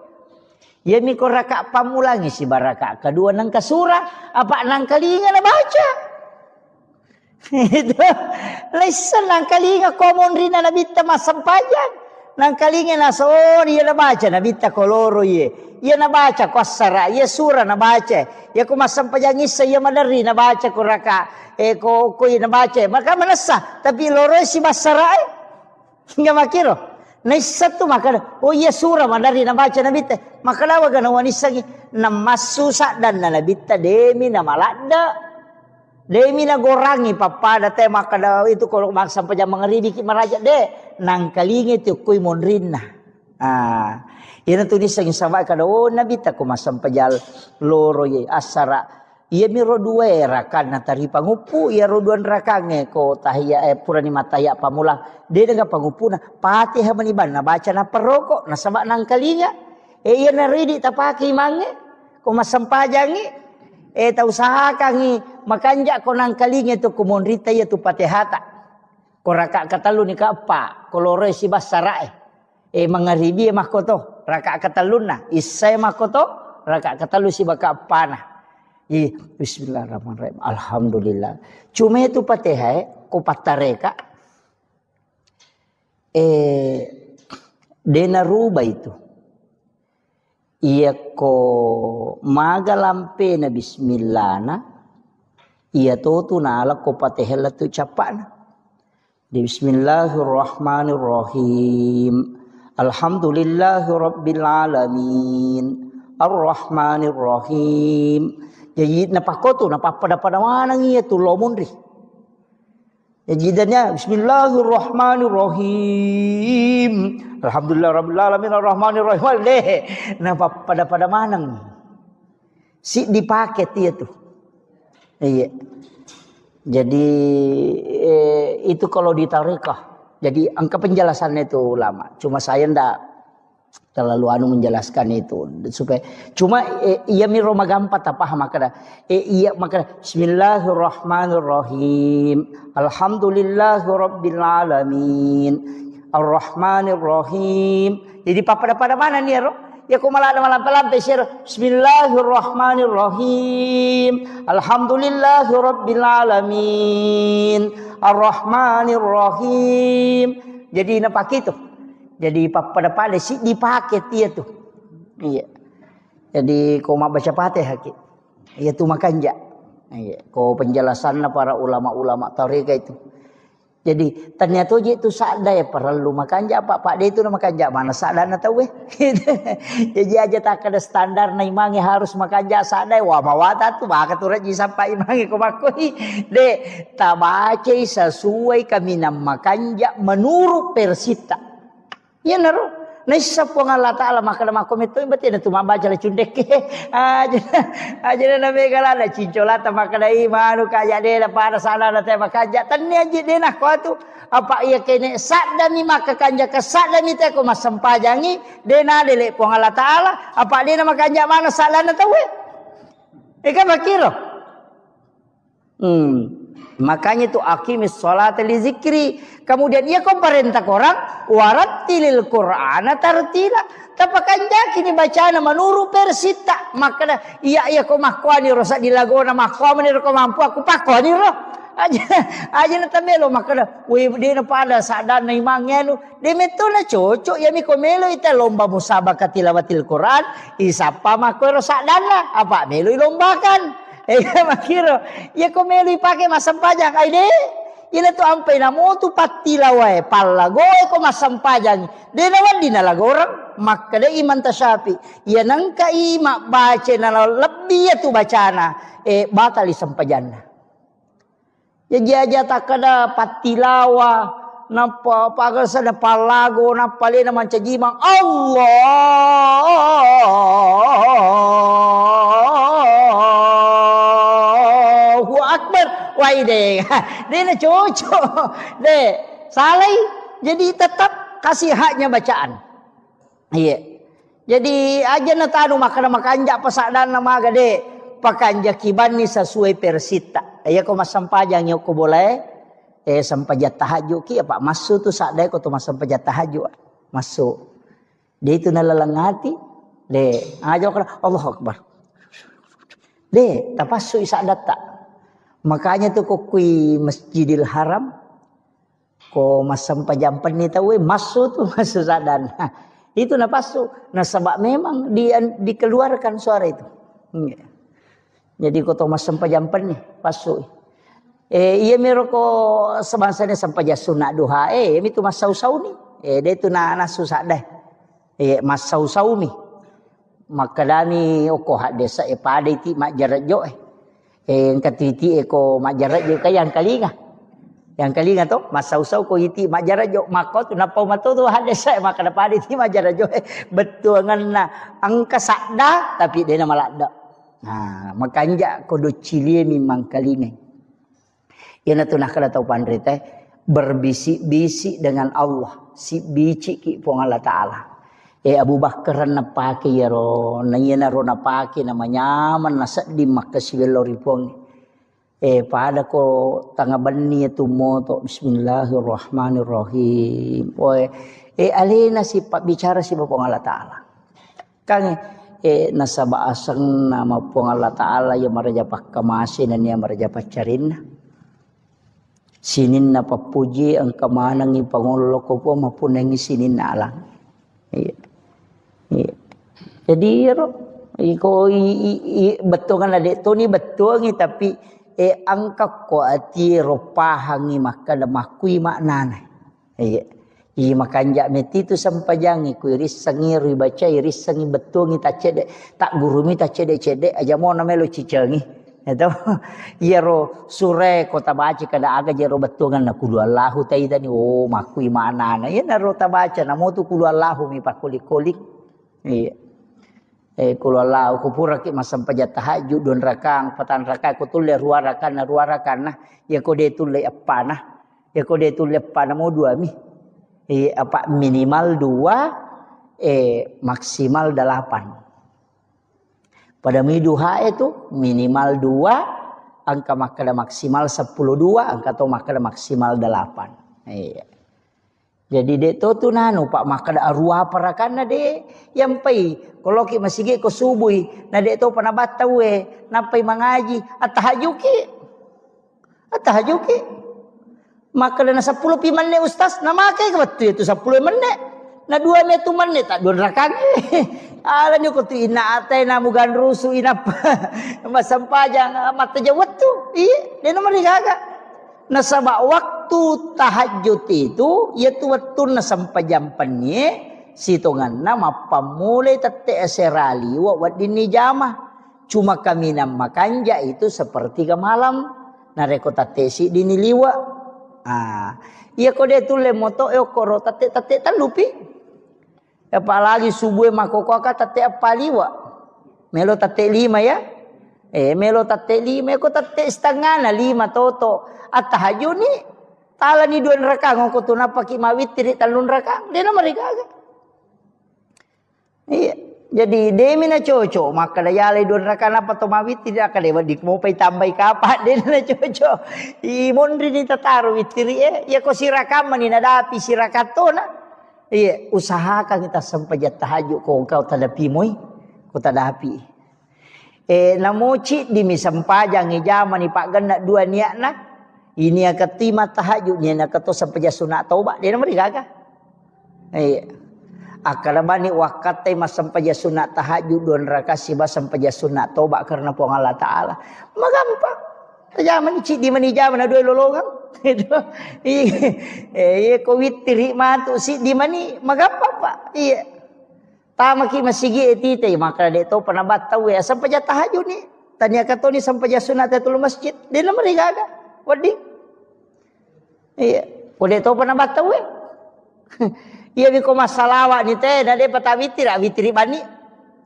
iya mi ko raka pamulangi si baraka kedua nang ka surah apa nang kalinga na baca itu lesan nang kalinga komon rina nabita masampajan nang kalinga naso dia nabaca nabita koloro ye ia nabaca kosara ia surah nabaca ya ko masampajan isa ia madari nabaca ko raka ko nabaca maka manasa tapi loro si basara hingga makiro naisa tu maka iya surah madari nabaca nabita maka lawa gana wanisagi namasusa dan nabita demi namalada demi na gorangi papada te makada itu kalau maksa pajang mengeribi ki maraja de nang kalingi tu kuy monrinna ina tu disang sama kada nabi ta ko masam pajal loro ye asara ia mi ro dua rakan na tari pangupu ia ro duan rakange ko tahiyya purani mataya pamulang de dengan pangupuna Fatihah maniban na baca na perokok na sama nang kalinga ia na ridi tapaki mange ko masam pajangi ta usahakan makanja ko nang kalinga tu kumonrita ya tu Fatihata ko raka katalu ni ka apa ko loro si basarae mangaribi makoto raka kataluna isay makoto raka katalu si baka apana bismillahirrahmanirrahim alhamdulillah cuma itu Fatihah ko patareka dena ruba itu iya ko magalampe na bismillah na iya to tunala ko Fatihah tu capana bismillahirrahmanirrahim alhamdulillahi rabbil alamin arrahmanirrahim jadi napakoto napapada mana iya tu lomonri Jadinya bismillahirrahmanirrahim. Alhamdulillah rabbil alamin arrahmanirrahim. Nah pada manang. Si dipakai dia tuh. Iya. Jadi itu kalau di tarekah. Jadi angka penjelasannya itu lama. Cuma saya ndak terlalu menjelaskan itu supaya cuma iya miro magampat apa makna iya makna bismillahirrahmanirrahim alhamdulillahirabbil alamin arrahmanirrahim jadi pada mana nih ro ya ko malam pesir bismillahirrahmanirrahim alhamdulillahirabbil alamin arrahmanirrahim jadi napak itu. Jadi pada si dipakai dia tuh. Iya. Jadi kau mau baca Fatihah ki. Iya tuh makanja. Iya. Kau penjelasannya para ulama-ulama tarekat itu. Jadi ternyata itu sadai perlu makanja Pak dia itu nama makanja mana sadana tahu Jadi aja tak ada standar na imangi harus makanja sadai wah mawata tuh baka turun sampai imangi kau makoi de tabaca sesuai kami nama makanja menurut persita. Ya naro, nisa po nga Allah Ta'ala makalama komito imbati na tumabaca la cundek aja na megala na cincolata makalai manu kaya de la para sana na te makaja tanni aja de na ko tu apa iya kene sadda mi makakanja ka sadda mi te ko masampajangi de na dele po nga Allah Ta'ala apa de na makanja mana sala na tawe ika makiro Makanya itu aqimis sholata li zikri. Kemudian ia kau perintah orang warattilil Qur'ana tartila. Tapakan jaki ni bacaan menuru persita. Maka iya kau makwani rosak dilagona makwani kau mampu aku pakwani roh. Aja na tamelo maka we di na pada sadan na imangnya nu de meto na cocok ya mi komelo ita lomba musabaqah tilawatil Quran isapa mako sadan na apa melo lombakan. Makiro, ya komelo ipake masampajang ay de. Ina tu ampai na mo tu patilaway palagoy ko masampajang. De naman dinalagorang makada iman tasyapi. Yan ang kaima baca na lebih tu bacana batal isampajan na. Ya jaja takada patilawa napa pagal sada palago napale na mancajimang Allahu Akbar. Wah ide. Dia na cocok. De salai jadi tetap kasih haknya bacaan. Iya. Jadi aja na tanu makanja pasadan nama gade pakanja kibani sesuai persita. Ya ko masampajang yo ko boleh sampajat tahajud ki apa masuk tu sadai ko tu masampajat tahajud masuk. Dia itu nalalangati de aja ko Allahu Akbar. De tapasu isadat tak. Makanya tu ko kui Masjidil Haram ko masampajampan ni tahu masuk tu masuk sadan. Itu napasu. Nah sebab memang dikeluarkan suara itu. Jadi ko to masampajampan ni pasu. Iya meroko sebangsanya sampaja sunat duha. Mi tu masau-sau ni. Dia tu na susah dah. Masau-sau mi. Makadani oko hak desa pada iti mak jarat jo. Katiti ko mak jarat jo kaya yang kalinga. Yang kalinga tu masau-sau ko iti mak jarat jo mako tu napau mato tu hak desa maka pada iti mak jarat jo. Betul ngana angka sakda tapi dia nama lakda. Nah, makanya kodo cilie memang kalinga. Ia tu nak kena tahu pandai teh berbisik-bisik dengan Allah. Si bicik ki pong Allah Taala. Abu Bakar napake ya ro, nanya ro napake namanya man nasak di Makkah sivelori pong. Pada ko tanga bani tu moto Bismillahirrahmanirrahim. Alena si pak bicara si pong Allah Taala. Kang nasaba asang nama pong Allah Ta'ala yang merajapak kemasin dan yang merajapak carin sinin na papuji ang kamanang ipangulo ko po mapunang sinin na alang. Jadi iko betul kan ada tu ni betul ni tapi angka ko ati ropahang ni maka damakui maknana. Makanja meti tu sampajangi ku iris sangi ribaca iris sangi betul ni tak cedek tak guru mi tak cedek aja mau namelo cicengi itu iya ro sure kota baca kada aga jero betul kan nakulu Allahu taidani makui mana na ya naro tabaca namo tu kulu Allahu mi pakulik-kulik iya kulu Allahu kupura ki masampaja tahajud don rakang patan rakang ko tulle ruarakan nah ya ko de tulle apa nah ya ko de tulle apa namo dua mi apa minimal 2 maksimal 8. Pada miduha itu minimal 2 angka makada maksimal 10 2 angka to makada maksimal 8. Jadi de to tu nanu pak makada arwah parakana de yang pai kalau ki masige ko subuh na de to panabata we napai mangaji atahajuki maka na 10 piman ne ustaz na makai ka betul itu 10 menit na 2 metu menit tak don rakang ala nyo ko tu ina atay na mugan rusu ina masampajang mata jawat tu dia nomor gaga na sabak waktu tahajud itu yaitu waktu na sampajam penye sitongan na mapamulay tatte aserali wa wadini jama cuma kami na makanja itu seperti ke malam na reko tatte si diniliwa. Iya ko de tule moto koro tate talupi. Apalagi subuh makoko ka tate apaliwa. Melo tate 5 ya. Melo tate 5 ko tate setengah na 5 toto. At tahajud ni tala ni 2 rakang ko tunapa ki mawit tiri talun rakang. De na marigaga. Iya. Jadi demi na cocok maka dayalay don rakana patomawit tidak kada di mo pay tambay kapat din na cocok. Imon rin itataru witiri ya ko sirakam ni nadapi sirakato na. Iya usahakan kita sampajat tahajud ko kau tadapi moy ko tadapi. Namoci di misampajang ijaman ni Pak Ganda dua niat na. Ini akatima tahajud ni nak to sampaja sunat taubat dia nama digaga. Iya. Akarabani wakatay masampaja sunat tahajud don rakasi ba sampaja sunat taubat karena po Allah Taala. Magampang. Tajaman ci di manijaman na dua lolongan. Iya ko witiri matu si di mani magampang Pak. Iya. Tama ki masigi etite maka deto panabat tahu ya sampaja tahajud ni. Tanya kato ni sampaja sunat tul masjid. Dia nama digaga. Wadi. Iya, udah tahu pernah batawe. Iya biko masalawat ni teh nade patawitri witri bani.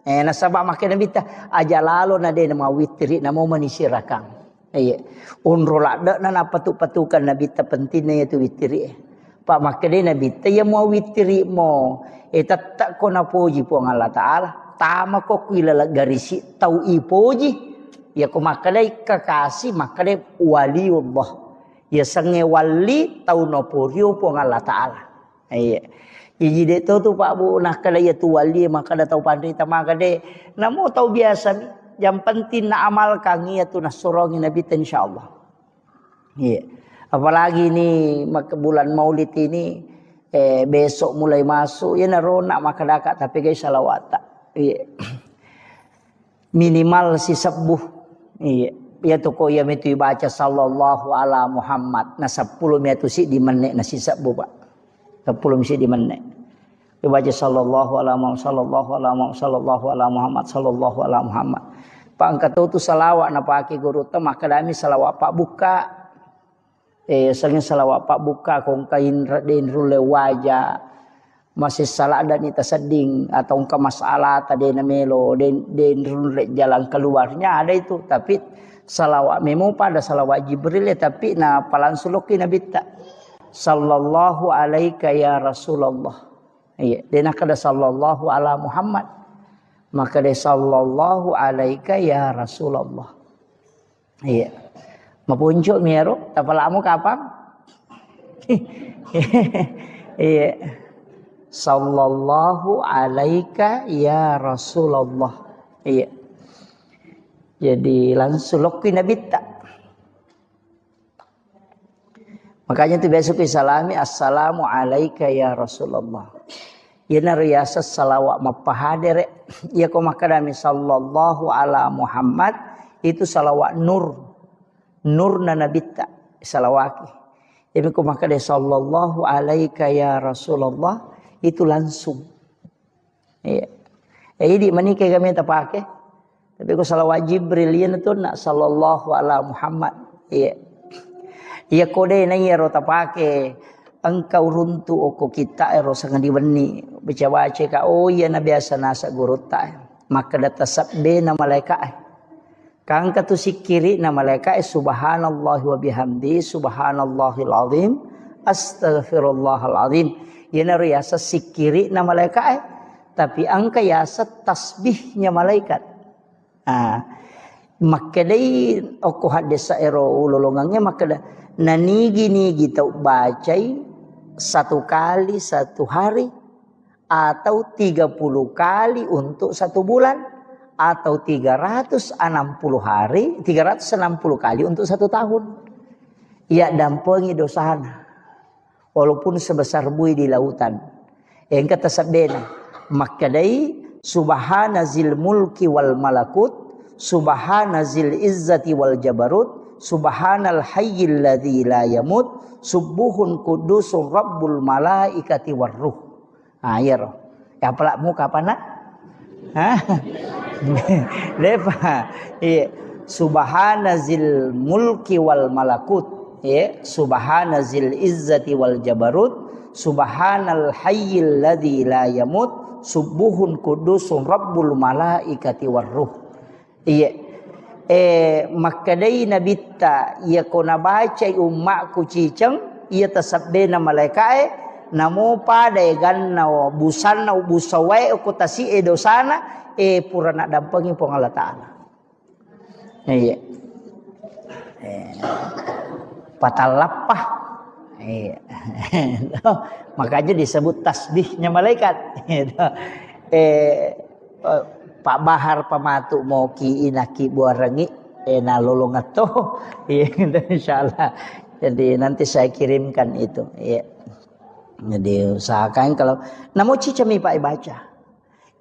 Nasabak makin nabita aja lalu nade nama witri nama manisirakan. Iya. Unrola dak nana patukan nabita pentingnya itu witri. Pak makin nabita ya mau witri mau. Tak ko na puji po ang Allah Taala. Tama ko kuilala garisi tau ipoji. Ya ko makalay kakasi makalay waliullah. Ya sange wali tau noporio po ng Allah Ta'ala. Ay, jadi dito tu Pak Bu nakalay tu wali makada tau pandai tamakade. Namo tau biasa yang penting na amal kang iya tu nasurongin nabi insyaallah. Iya. Apalagi ni bulan Maulid ini besok mulai masuk ya narona makadaka tapi guys salawat. Iya. Minimal si sebuh. Iya, ya toko ya metu baca sallallahu ala Muhammad. Na 10 metu si di menek na sisa bu Pak. 10 si di menek. Baca sallallahu ala Muhammad sallallahu ala Muhammad sallallahu ala Muhammad sallallahu ala Muhammad. Pak angkat tu salawat na pake guru ta makadami salawat Pak buka. Sangin salawat Pak buka kong kain den rule wajah. Masih salah dan ita seding atau ke masalah tadi namelo den jalan keluarnya ada itu tapi salawat memo pada salawat Jibril ya tapi na palan suluki nabi ta sallallahu alaika ya Rasulullah. Iya dena kada sallallahu ala Muhammad maka de sallallahu alaika ya Rasulullah. Iya mapunjuk miero tapalamu kapan? Iya sallallahu alaika ya Rasulullah. Iya. Jadi langsung lokki nabi tak. Makanya tu biasa salami assalamu alaika ya Rasulullah. Ya nariyasa salawat mapahadere ya ko makadami sallallahu ala Muhammad itu salawat nur. Nur na nabi tak salawaki. Ibu ko makadami sallallahu alaika ya Rasulullah itu langsung. Iya. Jadi manika kami tak pakai. Tapi ko salawat Jibril yan tu nak sallallahu ala Muhammad. Iya. Iya kode na iya ro tak pakai. Engkau runtu oko kita ero sangat diweni. Baca-baca ka oh iya na biasa nasa guru ta. Maka data sabde na malaikat. Kang katu sikiri na malaikat subhanallah wa bihamdi subhanallahil azim astaghfirullahal azim. Yana riasa sikiri na malaikat tapi angka yasa tasbihnya malaikat. Makadai aku hadis ero ulolongangnya makada nanigi tau bacai 1 kali 1 hari atau 30 kali untuk 1 bulan atau 360 hari 360 kali untuk 1 tahun. Ya dampengi dosana. Walaupun sebesar buih di lautan. Yang kata sabdena. Makadai subhanazil mulki wal malakut. Subhanazil izzati wal jabarut. Subhanal hayyil ladzi la yamut. Subuhun kudusur rabbul malaikati warruh. Ya roh. Ya pelak muka apa nak? Lepa. Subhanazil mulki wal malakut. Ya, subhanazil izzati wal jabarut subhanal hayyil ladzi la yamut subuhun kudusum rabbul malaikati warruh. Iya. Makadai nabita ia kona baca ummakku cicang ia tasabdena malaikat namo pada ganna busanna busawai ko tasi dosana purana dampangi pong Allah Taala. Iya. Patalapah. Iya. Makanya disebut tasbihnya malaikat. Pak Bahar pamatu mau ki inaki buarangi nalolongato. Iya, insyaallah. Jadi nanti saya kirimkan itu. Iya. Jadi usahakan kalau namo cicami Pak baca.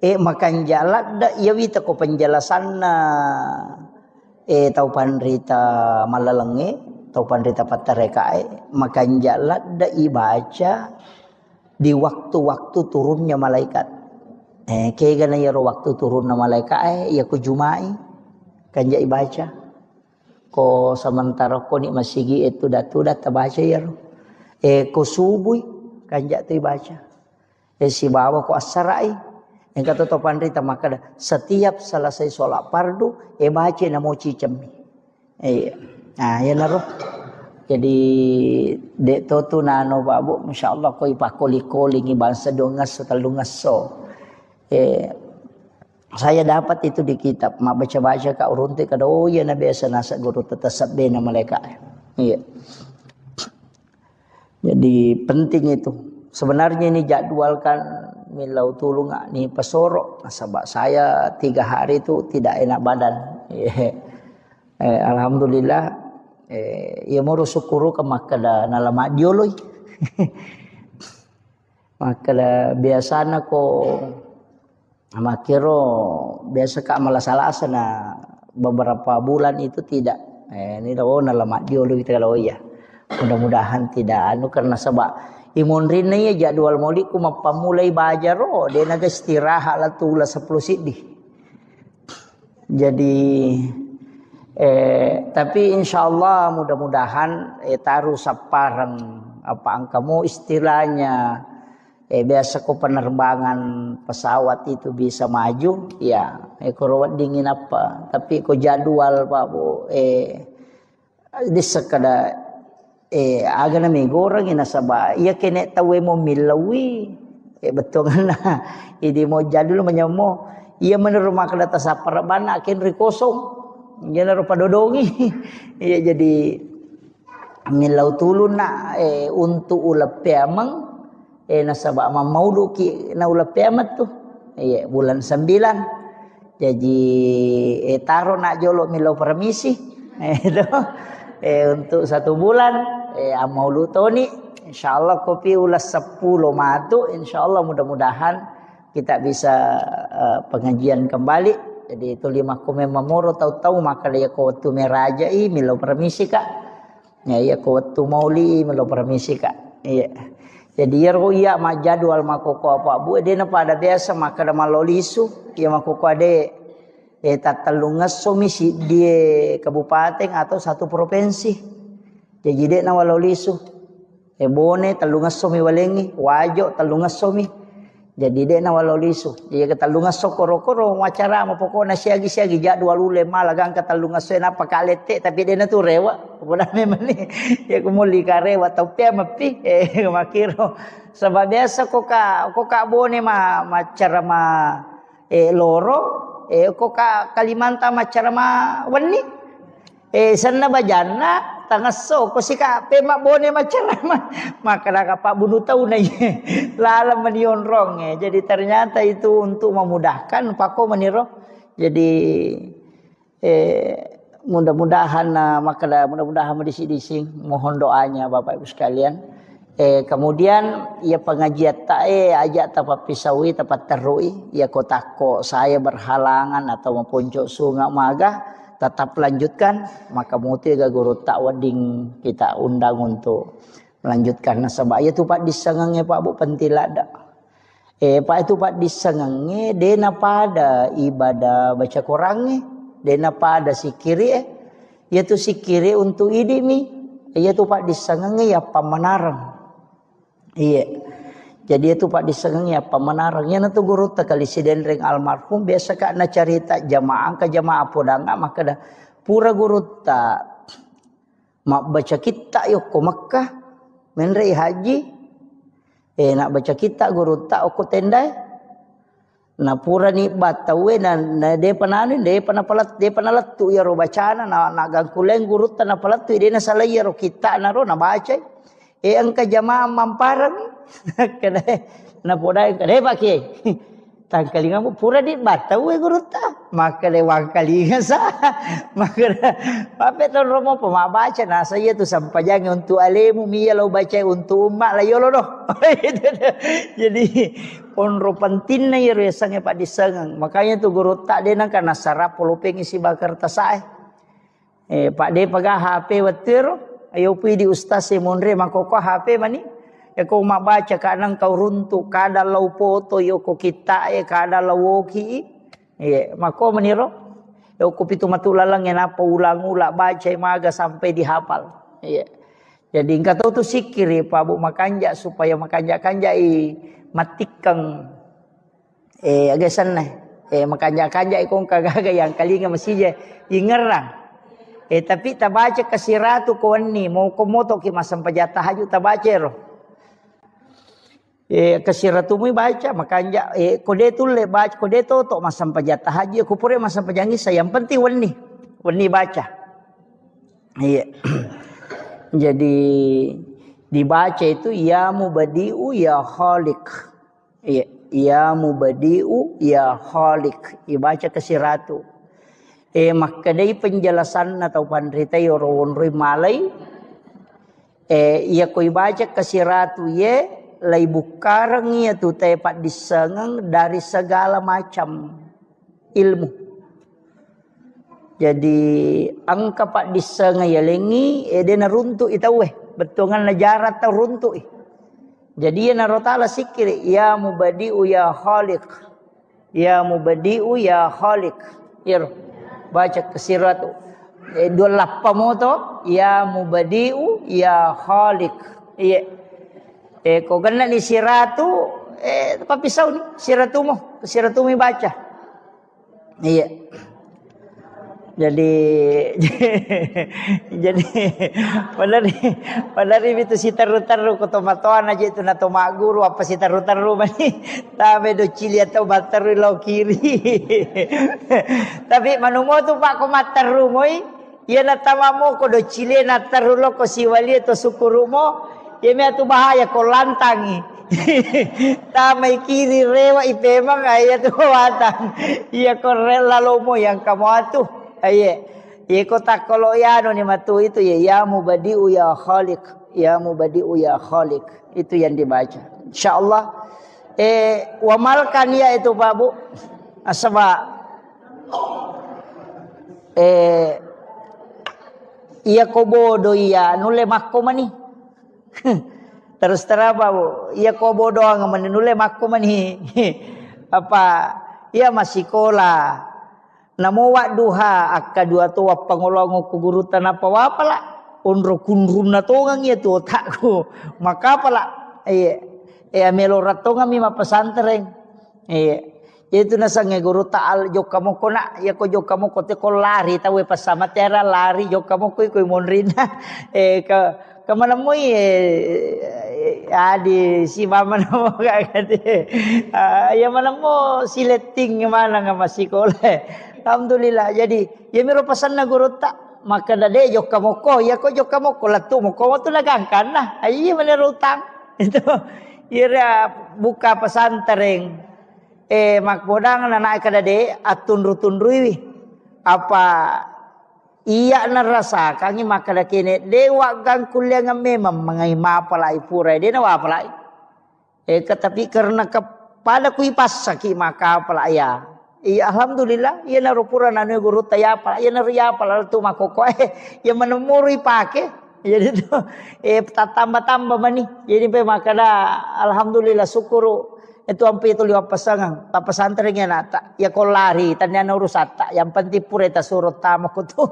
Makan jalan da iya wita ko penjelasan na tau panrita malalenge, tau panrita patarekae, makan jalan da ibaca di waktu-waktu turunnya malaikat. Kaya gana yaro waktu turunnya malaikat ya ko jumai kanja ibaca. Ko sementara ko ni masigi itu datu baca yaro. Ko subuh kanja tu baca. Si bawa ko asarai. Yang kata topan rita maka setiap selesai sholat fardu baca namo cicami. Nah ya naruh. Jadi dek tu nano babu masyaallah ko ipakoli-koli ngi bangsa dongas talungas so. Saya dapat itu di kitab mak baca-baca ka urunte kada ya na biasa nasa guru tetasab bena malaikat. Iya. Jadi penting itu. Sebenarnya ini jadwalkan milau tulung ni pesoro. Sebab saya 3 hari itu tidak enak badan. Alhamdulillah. Ya mau syukuru ke makada nalama dioloi. Makada biasana ko makiro biasa ka malasalasa na beberapa bulan itu tidak. Ini nalama dioloi kita kalau ya. Mudah-mudahan tidak karena sebab imun rina ya jadwal mauli ku mapamulai bajar dia naga istirahat lah tula 10 sidih. Jadi tapi insyaallah mudah-mudahan taruh saparang apa angkamu istilahnya biasa ko penerbangan pesawat itu bisa maju ya ko dingin apa tapi ko jadwal Pak Bu di sekada aga na may gorang inasaba iya kene tawe mo milawi betul na idi mo jadul manyamo iya menerima kada sa parabana ken rikosong iya na padodongi iya jadi milaw tulun na untuk ulap piamang nasaba mamaudu ki na ulap piamat tu iya bulan 9 jadi taro na jolo milaw permisi untuk 1 bulan mau lutoni insyaallah kopi ulas 10 matu insyaallah mudah-mudahan kita bisa pengajian kembali jadi itu 5 kome mamoro tahu-tahu maka dia ko tu meraja milo permisi kak ya ko tu mauli milo permisi kak iya jadi ya ma jadwal makoko apa bu dia na pada biasa maka da malolisu ya makoko ade tatalungas somisi di kabupaten atau 1 provinsi. Jadi dek na walau lisu. Bone talungas somi walengi, wajo talungas somi. Jadi dek na walau lisu. Jadi talungas so koro-koro wacara mo pokona siagi-siagi jadwal ule malagang katalungas so na pakalete tapi dek na tu rewa. Pokona memang ni ya kumuli ka rewa tau pia mapi makiro. Sebab biasa ko ka bone macara loro ko ka Kalimantan macara wani sanna bajana tangaso ko sika pema bone macara maka Pak bunuh tahu na lala manion rong jadi ternyata itu untuk memudahkan pako meniro jadi mudah-mudahan mudah-mudahan disi-disi mohon doanya Bapak Ibu sekalian. Kemudian ya pengajian ajak tapat pisawi tapat terui ya kotako saya berhalangan atau mempuncuk sungai maga tetap lanjutkan maka muti ga guru takwading kita undang untuk melanjutkan nasabah ya tu Pak disengenge Pak Bu pentilada Pak itu Pak disengenge dena pada ibadah baca Qurannya dena pada sikiri ya tu sikiri untuk idimi ya tu Pak disengenge ya pamanarang. Iya. Jadi itu Pak disengengnya pemenarangnya nanti guru takali sidenreng almarhum biasa kak na cerita jamaah ke jamaah podanga maka dah pura guru tak mak baca kita yuk ke Mekah menrei haji Nak baca kita guru tak aku tendai. Na pura ni batawe na de pananu de panapalat de panalatu ya ro bacana na gangkuleng guru tan napalatu de na salaya ro kita na ro na baca. Angka jamaah mamparang kada na podai kada pakai. Tangkalinga mo pura di batawe guru ta. Maka de wangkalinga sa. Maka pape ton romo pemabaca na saya tu sampajang untuk alemu miya lo baca untuk umat la yolo no. Jadi onro penting na yero sange pak disengang. Makanya tu guru tak dia karena sarap polopeng isi bakar tasai. Pak de paga HP watir ayo pi di ustaz semonre makoko HP mani. Ya kau mak baca kadang kau runtuk kada lau foto yo ko kita kada lau woki. Mako meniro. Yo ko pitu matulalang yang apa ulang-ulang baca maga sampai dihafal. Jadi engkau tahu tu sikir Pak Bu makanja supaya makanja-kanja matikang agasan na makanja-kanja ikong kagaga yang kalinga masih ingerang tapi tabaca kasiratu ko ni mau komoto ki masam pajata haju tabaca ro kasiratu mu baca makanja kode tulle baca kode to masam pajata haji aku pure masam pajangi saya yang penting wani baca jadi dibaca itu ya mubadi'u ya khaliq. Ya mubadi'u ya khaliq. Dibaca kasiratu. Makadai penjelasan atau pandritai orang malai. Ya ko ibaca kasiratu ye lai bukarang ya tu tepat disengang dari segala macam ilmu. Jadi angka pak disengang ya lengi dia naruntuk itaweh. Betungan najarat tau runtuk. Jadi ya narotala sikir ya mubadi'u ya khaliq. Ya mubadi'u ya khaliq. Ya baca kasiratu. Dua lappa moto ya mubadi'u ya khaliq. Iya. Kau kena ni siratu apa pisau ni siratu mi baca. Iya. Jadi padari itu si taru-taru ko tomatoan aja itu na tomaguru apa si taru-taru mani tabe do cili atau bataru lo kiri. Tapi manumo tu pak ko mataru moi ia na tamamo ko do cili na taru lo ko siwali to sukurumo ia me tu bahaya ko lantangi. Tamai kiri rewa ipemang ayat tu watang ia ko rela lomo yang kamu atuh. Kota kalau ya ni matu itu ya mubadi'u ya khaliq. Ya mubadi'u ya khaliq. Itu yang dibaca. InsyaAllah. Wamalkan ya itu Pak Bu. Sebab. Iya ko bodoh ya. Nule makko mani. Terus terang Pak Bu. Iya ko bodoh ngamani nule makko mani. Apa. Iya masih sekolah. Namo wa duha akka dua tu pangolong ku guru tanapa wapala onro kunrum na tongang ya tu otakku maka pala melo ratonga mi mapasantren itu nasange guru taal jok kamu kona ya ko jok kamu ko te ko lari tawe pasama tera lari jok kamu ko monrina ke mana mo di si mama namo kagade ya mana mo sileting mana nga masikole. Alhamdulillah. Jadi ya miro pasan na guru tak maka dade jok kamu ko ya ko jok kamu ko latu mo ko tu lagangkan lah. Ayi menurutang itu ira buka pesantren makbodang na naik kadade atun rutundruwi apa iya na rasa kangi maka kini dewa gang kuliah memang mengai mapalai pura dia na wapalai tapi karena kepada kui pasaki maka palaya. Iya alhamdulillah iya narupura nanu guru tayapa iya nariyapa tu makoko ya menemuri pake jadi tu tambah mani jadi pe makada alhamdulillah syukuru itu ampe itu liwat pasangan ta pesantrennya nata ya ko lari tanya urusata yang penting pura ta surut tamako tu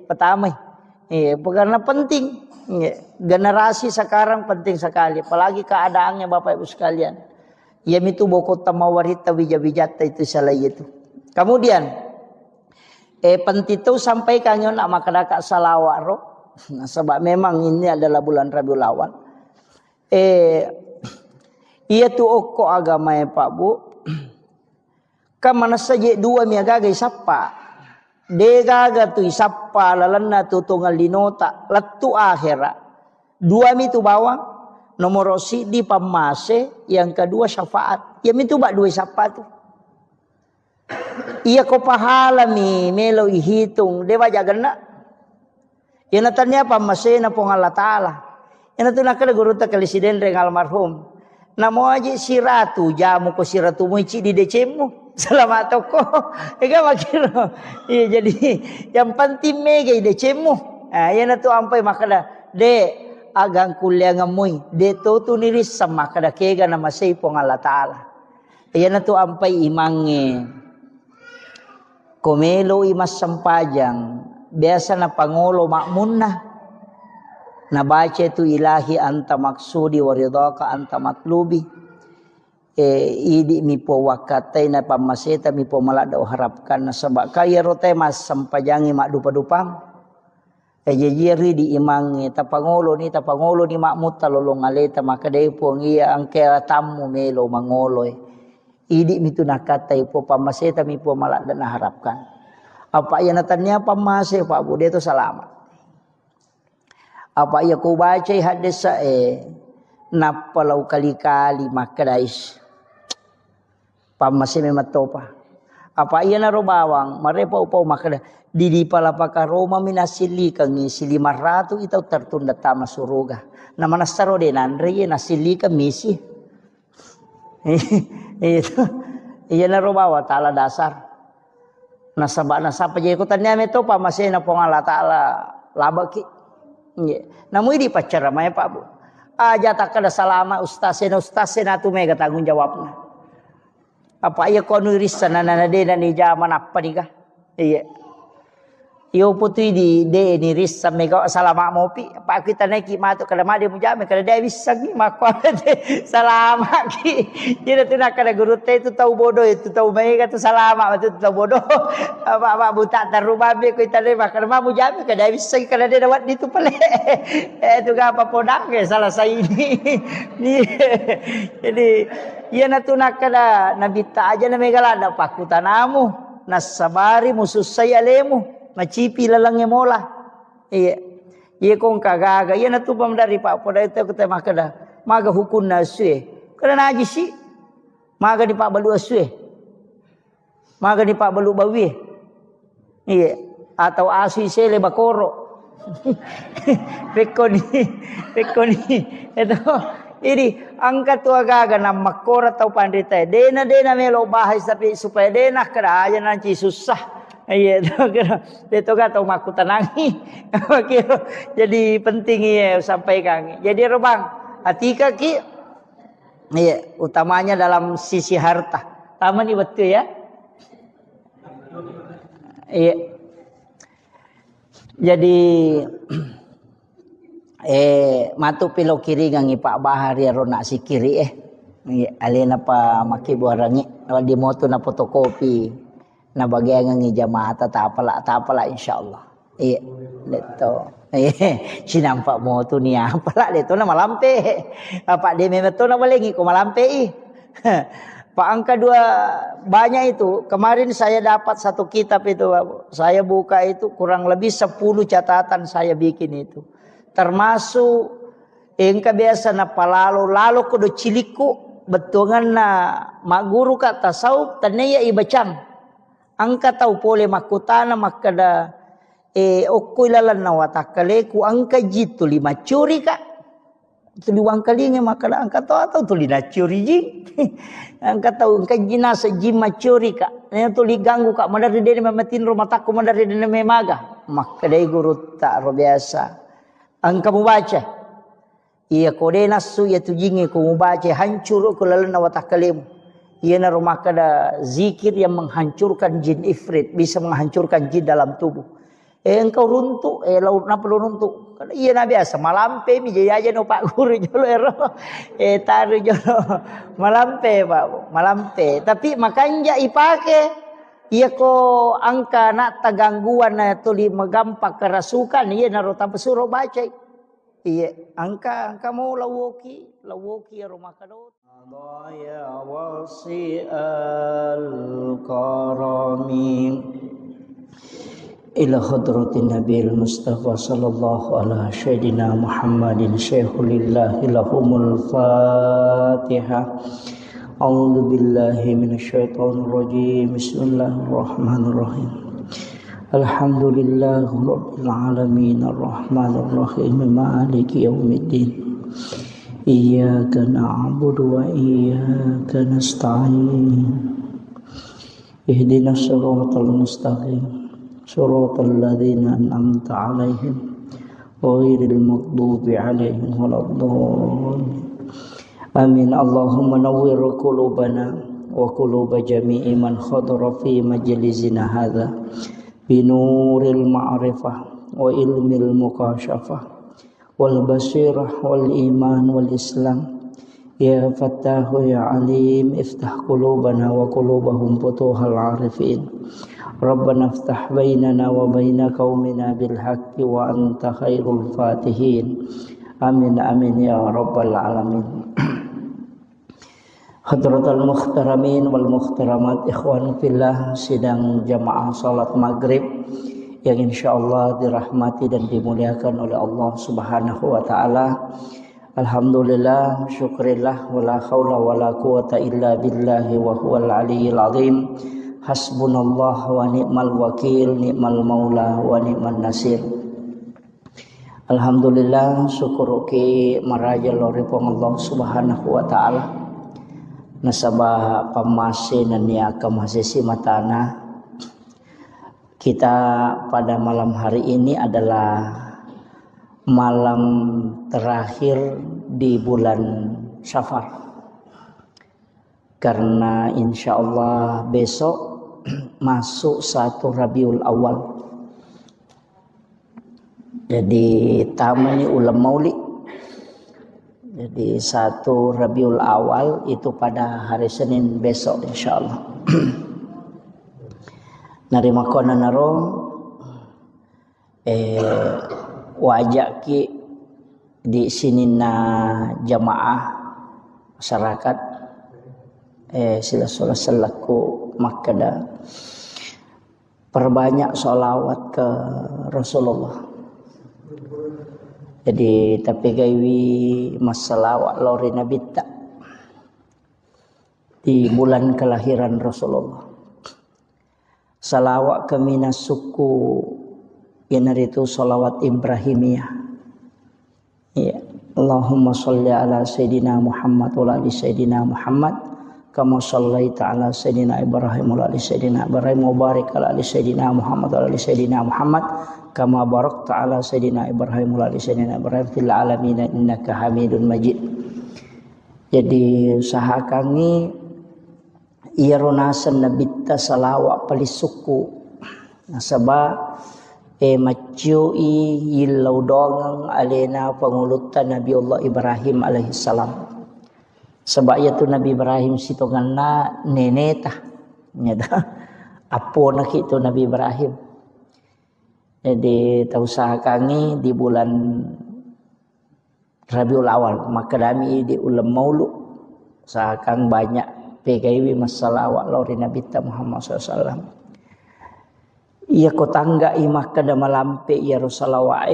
pertama karena penting generasi sekarang penting sekali apalagi keadaannya Bapak Ibu sekalian. Ya itu boko tamawarita wijabijata itu salah itu. Kemudian pentito sampai kanyo nak makadaka salawaro. Nah, sebab memang ini adalah bulan Rabiul Awal. Iya tu oko agama ya Pak Bu. Kamana saja dua mi agaga isapa. De gaga tu isapa lalana tu tongal linota latu akhira. Dua mi tu bawang. Nomor si di pamase, yang kedua syafaat. Ya mi tu bak dua isapa tu. Iya ko pahala mi melo ihitung dewa jagana. Ya natanya pamase na pong Allah Ta'ala. Ya natuna kada guru ta kalesiden reng almarhum. Namo aja si ratu jamu ko si ratu mo ici di decemu. Selamat toko. Ega makiro. Iya jadi yang penting mega di decemu. Ah ya natu ampai makada de agang kuliah ngamui. De to tu niris sama kada kega nama sei pong Allah Ta'ala. Ya natu ampai imange. Komelo imas sampajang biasa na pangolo makmunna na baca itu ilahi anta maksudi waridaka anta matlubi idi mi po wakatai na pamaseta mi po malada harapkan na sabak kaya rote mas sampajangi mak dupa-dupang jejiri di imangi tapangolo ni makmut talolong aleta makadai po ngia angke tamu melo mangoloy idi mitu nakatai po pamaseta mi po malak dan harapkan. Apa ia natanya pamase Pak Bu dia tu selamat. Apa ia ku baca hadis napalau kali-kali makadais. Pamase mematopa. Apa ia naro bawang marepa upau makada di pala paka Roma minasili kangi sili maratu itau tertunda tama suruga. Nama nasaro de nandre nasili ka misi. Itu iya naro bawa Ta'ala dasar nasapa jadi kutannya meto pa masih na pong Allah Ta'ala labaki namu di pacara maya Pak Bu aja tak kada salama ustasena tu mega tanggung jawabna apa iya konu risana nana de ni zaman apa nih kah iya yo putri di de ni ris samega salama mopi pak kita naiki matu kada made mujame kada dia bisa gi makwa salama ki jadi tu nak kada guru teh itu tahu bodoh itu tahu mega tu salama itu tahu bodoh apa buta terubah be kita de makar ma mujame kada bisa kada dia dapat itu pale itu ga apa podang ke salah saya ini jadi ia natu nak kada nabi ta aja na mega lada pakutanamu nasabari musus saya lemu macipi lalangnya mola iya kong kagaga iya natu pam dari Pak Poda itu kita makada maga hukun nasue kada najis si maga di Pak balu asue maga di Pak balu bawi iya atau asui sele bakoro pekoni itu ini angkat tu agaga na makora tau pandita dena melo bahas tapi supaya dena kada aja nanti susah. Iya, itu kan tahu maku tenangi. Jadi penting ya sampaikan. Jadi Bang, atika ki, iya utamanya dalam sisi harta. Taman ini betul ya. Iya. Jadi matu pilo kiri ngangi Pak Bahar ya rona si kiri alena pa maki buarangi di moto na fotokopi. Na bagian ngi jamaah tak apalah insyaallah. Iya, itu. Sinampak mo tu ni apalah itu na malampe. Apa dia memeto na balengi ko malampe Pak angka 2 banyak itu. Kemarin saya dapat satu kitab itu. Saya buka itu kurang lebih 10 catatan saya bikin itu. Termasuk engka biasa na palalo lalo kudu ciliku betungan na maguru ka tasawuf tanaya ibacang. Angka tahu pole makutana makada okoi lalan na watakale ku angka jitu 5 curi ka tu liwang kalinge makada angka tahu atau tu lina curi ji angka tahu angka jinasa jima curi ka ne tu liganggu ka madari dene mamatin rumah takku madari dene memaga makada guru tak ro biasa angka mubaca iya kode nasu ya tu jinge ku mubaca hancur ku lalan na watakalemu. Ia na rumah kada zikir yang menghancurkan jin ifrit, bisa menghancurkan jin dalam tubuh. Engkau runtuk, laut na perlu runtuk. Iya na biasa malampe mi jadi aja no Pak Guru jolo taru jolo malampe Pak, malampe. Tapi makanya ipake iya ko angka nak tagangguan na tuli megampak kerasukan iya na rota pesuruh baca. Iya, angka mau lawoki rumah kadot. Ya wasi al-karami ila hadratin Nabil Mustafa sallallahu ala sayyidina Muhammadin syaikhulillah lahumul Fatihah. A'udzu billahi minasyaitonir rajim. Bismillahirrahmanirrahim. Alhamdulillah rabbil alamin arrahmanir rahim maliki yaumiddin. Iyyaka na'budu wa iyyaka nasta'in. Ihdinas siratal mustaqim. Siratal ladzina an'amta 'alaihim ghairil maghdubi 'alaihim waladdallin. Amin. Allahumma nawwir qulubana wa quluba jami'i man khadara fi majlisina hadza binuril ma'rifah wa ilmil mukashafah wal basirah wal iman wal islam. Ya fattahu ya alim iftah qulubana wa qulubahum futuhal arifin. Rabbana iftah bainana wa baina qaumina bil haqqi wa anta khairul fatihin. Amin amin ya rabbal alamin. Hadratul mukhtaramin wal mukhtaramat, ikhwan fillah, sidang jamaah salat maghrib yang insyaallah dirahmati dan dimuliakan oleh Allah Subhanahu wa taala. Alhamdulillah, syukrillah, wala haula wala quwata illa billahi wa huwal aliyyil azim. Hasbunallah wa ni'mal wakil, ni'mal maula wa ni'man nasir. Alhamdulillah, syukur ki maraja loripong Allah Subhanahu wa taala. Nasabah pamase nania kamasisi matana. Kita pada malam hari ini adalah malam terakhir di bulan Syafar. Karena insya Allah besok masuk 1 Rabiul Awal. Jadi tamanya ulam maulid. Jadi 1 Rabiul Awal itu pada hari Senin besok insyaallah. Narima kona naro wajak ki di sini na jamaah masyarakat sila selaku makada perbanyak sholawat ke Rasulullah. Jadi tapi gaiwi masalah lori Nabi tak di bulan kelahiran Rasulullah. Salawat kami suku yang itu salawat Ibrahimiyah. Ya, Allahumma sholli ala sayyidina Muhammad wa ala sayyidina Muhammad kama shallaita ala sayyidina Ibrahim wa ala sayyidina Ibrahim wa barik ala sayyidina Muhammad wa ala sayyidina Muhammad kama barakta ala sayyidina Ibrahim wa ala sayyidina Ibrahim fil alamin innaka Hamidun Majid. Jadi sahakangi ia ronasan nabitta salawat palisuku nasaba macui yilau dongang alena pengulutan Nabi Allah Ibrahim alaihi salam. Sebab itu Nabi Ibrahim sitonganna nenetah nyata apo nak itu Nabi Ibrahim. Jadi tahu sahakangi di bulan Rabiul Awal maka kami di ulam maulud sahakang banyak PKW masalah lori Nabi Muhammad SAW. Ia kotangga imah kada malampe ya Rasulullah